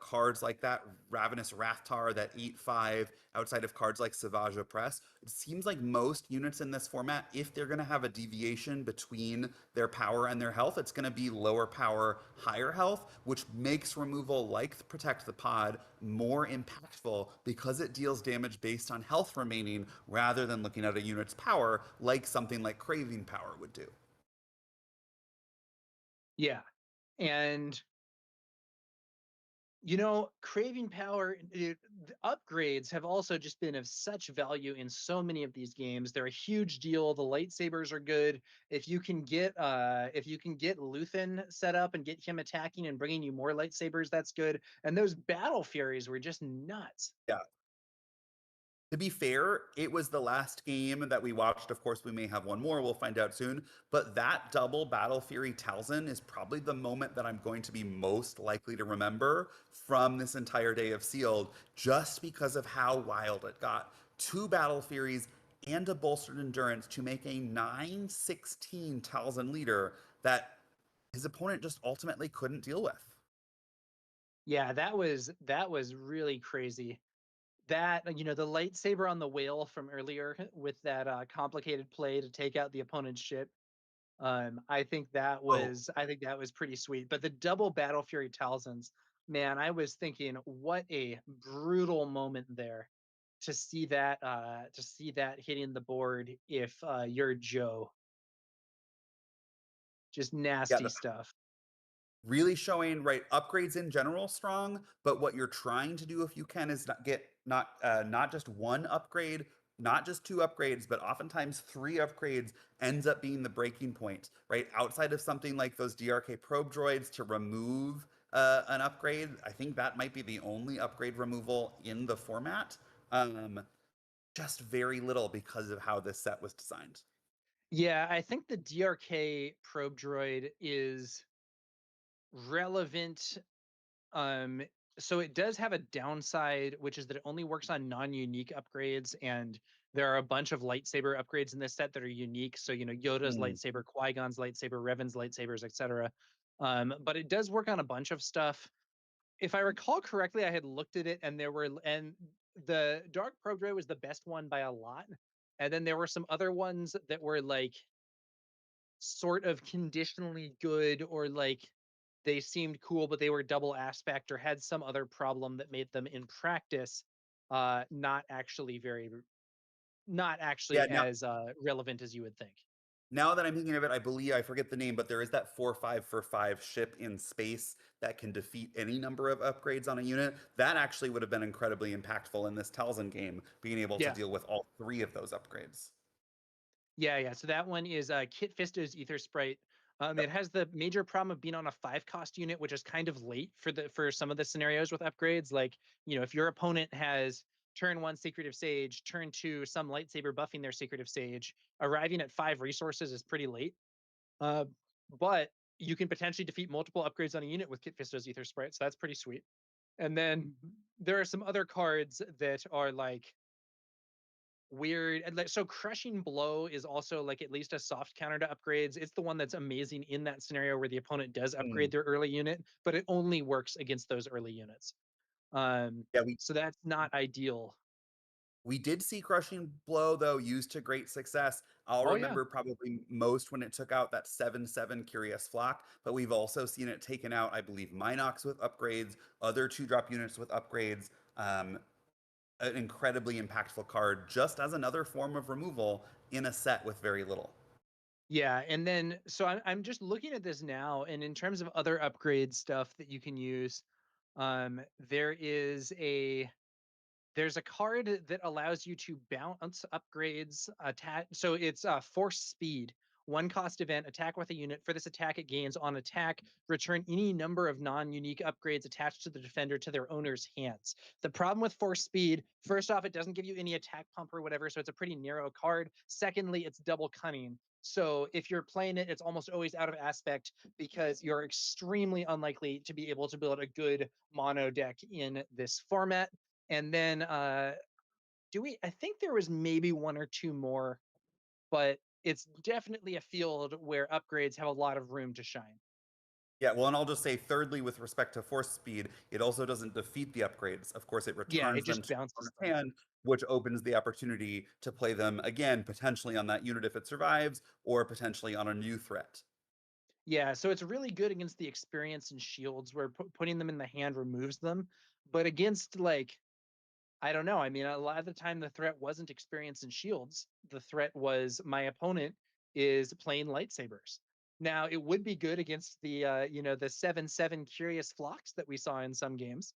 cards like that Ravenous Rathtar, that 8/5, outside of cards like Savage Press. It seems like most units in this format, if they're going to have a deviation between their power and their health, it's going to be lower power, higher health, which makes removal like Protect the Pod more impactful because it deals damage based on health remaining rather than looking at a unit's power like something like Craving Power would do. Yeah. And craving power, the upgrades have also just been of such value in so many of these games. They're a huge deal. The lightsabers are good. If you can get Luthen set up and get him attacking and bringing you more lightsabers, that's good. And those battle furies were just nuts. Yeah. To be fair, it was the last game that we watched. Of course, we may have one more. We'll find out soon. But that double Battle Fury Talzin is probably the moment that I'm going to be most likely to remember from this entire day of Sealed, just because of how wild it got. Two Battle Furies and a bolstered endurance to make a 9/16 Talzin leader that his opponent just ultimately couldn't deal with. Yeah, that was really crazy. that the lightsaber on the whale from earlier with that complicated play to take out the opponent's ship. Oh, I think that was pretty sweet. But the double Battle Fury Talzins, man, I was thinking, what a brutal moment there to see that hitting the board if you're Joe. Just yeah, nasty stuff. really showing right upgrades in general strong, but what you're trying to do if you can is not just one upgrade, not just two upgrades, but oftentimes three upgrades ends up being the breaking point, right? Outside of something like those DRK probe droids to remove an upgrade, I think that might be the only upgrade removal in the format. um just very little because of how this set was designed. Yeah, I think the DRK probe droid is relevant. Um, so it does have a downside, which is that it only works on non-unique upgrades, and there are a bunch of lightsaber upgrades in this set that are unique. So Yoda's Hmm. lightsaber, Qui-Gon's lightsaber, Revan's lightsabers, etc. But it does work on a bunch of stuff. If I recall correctly, I had looked at it, and the Dark Probe Droid was the best one by a lot. And then there were some other ones that were like sort of conditionally good, or like they seemed cool but they were double aspect or had some other problem that made them in practice not actually not Yeah, actually now as relevant as you would think. Now that I'm thinking of it, I believe I forget the name, but there is that 4-5 for 5 ship in space that can defeat any number of upgrades on a unit. That actually would have been incredibly impactful in this Talzin game, being able to Yeah, deal with all three of those upgrades. yeah. So that one is Kit Fisto's Ether Sprite. Yep. It has the major problem of being on a 5 cost unit, which is kind of late for some of the scenarios with upgrades. Like, if your opponent has turn 1 Secretive Sage, turn 2 some lightsaber buffing their Secretive Sage, arriving at 5 resources is pretty late. Uh, but you can potentially defeat multiple upgrades on a unit with Kit Fisto's Ether Sprite, so that's pretty sweet. And then there are some other cards that are like weird. And so Crushing Blow is also like at least a soft counter to upgrades. It's the one that's amazing in that scenario where the opponent does Hmm. upgrade their early unit, but it only works against those early units. Yeah, we So that's not ideal. we did see Crushing Blow though used to great success. I'll Oh yeah. remember probably most when it took out that 7/7 Curious Flock, but we've also seen it taken out, I believe, Minox with upgrades, other 2-drop units with upgrades. An incredibly impactful card just as another form of removal in a set with very little. Yeah, and then so I'm just looking at this now, and in terms of other upgrade stuff that you can use, um, there is a there's a card that allows you to bounce upgrades attack. So it's force speed. 1 cost event, attack with a unit. For this attack, it gains on attack. Return any number of non-unique upgrades attached to the defender to their owner's hands. The problem with force speed, first off, it doesn't give you any attack pump or whatever, so it's a pretty narrow card. Secondly, it's double cunning. So if you're playing it, it's almost always out of aspect because you're extremely unlikely to be able to build a good mono deck in this format. And then I think there was maybe one or two more, but it's definitely a field where upgrades have a lot of room to shine. Yeah, well, and I'll just say, thirdly, with respect to force speed, it also doesn't defeat the upgrades. Of course, it Yeah, it returns them just to the bounces owner's them. hand, which opens the opportunity to play them again, potentially on that unit if it survives, or potentially on a new threat. Yeah, so it's really good against the experience and shields where putting them in the hand removes them. But against like, I don't know. I mean, a lot of the time the threat wasn't experience and shields. The threat was my opponent is playing lightsabers. Now, it would be good against the 7/7 Curious Flocks that we saw in some games.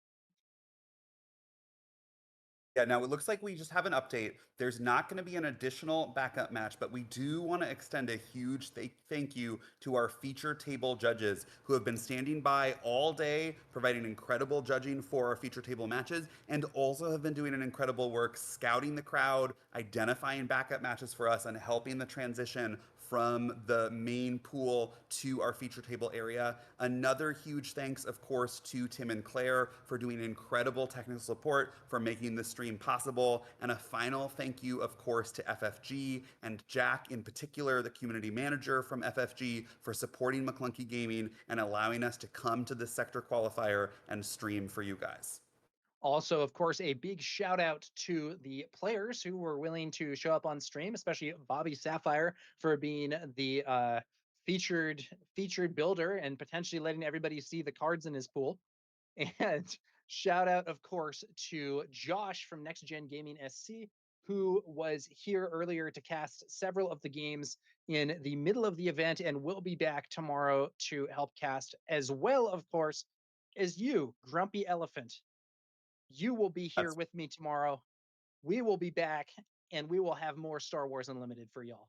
Yeah, now it looks like we just have an update. There's not going to be an additional backup match, but we do want to extend a huge thank you to our feature table judges who have been standing by all day, providing incredible judging for our feature table matches, and also have been doing an incredible work scouting the crowd, identifying backup matches for us, and helping the transition from the main pool to our feature table area. Another huge thanks, of course, to Tim and Claire for doing incredible technical support, for making this stream possible. And a final thank you, of course, to FFG and Jack in particular, the community manager from FFG, for supporting McClunky Gaming and allowing us to come to this sector qualifier and stream for you guys. Also, of course, a big shout out to the players who were willing to show up on stream, especially Bobby Sapphire for being the featured builder and potentially letting everybody see the cards in his pool. And shout out, of course, to Josh from Next Gen Gaming SC, who was here earlier to cast several of the games in the middle of the event and will be back tomorrow to help cast, as well, of course, as you, Grumpy Elephant. You will be here That's with me tomorrow. We will be back and we will have more Star Wars Unlimited for y'all.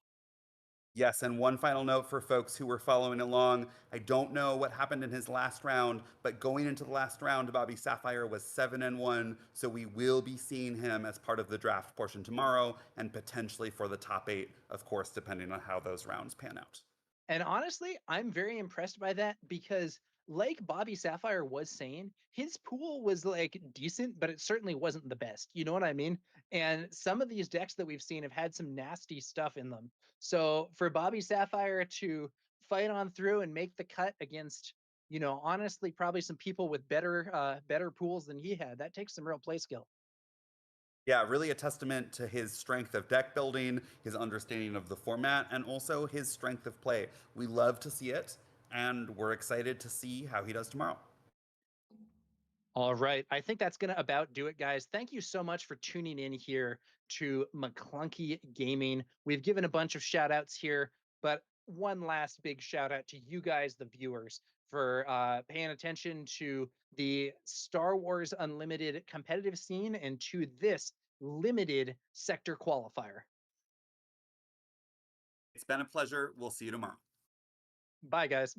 Yes, and one final note for folks who were following along. I don't know what happened in his last round, but going into the last round, Bobby Sapphire was 7-1, so we will be seeing him as part of the draft portion tomorrow and potentially for the top 8, of course, depending on how those rounds pan out. And honestly, I'm very impressed by that because, like Bobby Sapphire was saying, his pool was like decent, but it certainly wasn't the best. You know what I mean? And some of these decks that we've seen have had some nasty stuff in them. So for Bobby Sapphire to fight on through and make the cut against, honestly, probably some people with better pools than he had, that takes some real play skill. Yeah, really a testament to his strength of deck building, his understanding of the format, and also his strength of play. We love to see it, and we're excited to see how he does tomorrow. All right. I think that's going to about do it, guys. Thank you so much for tuning in here to McClunky Gaming. We've given a bunch of shout outs here, but one last big shout out to you guys, the viewers, for paying attention to the Star Wars Unlimited competitive scene and to this limited sector qualifier. It's been a pleasure. We'll see you tomorrow. Bye, guys.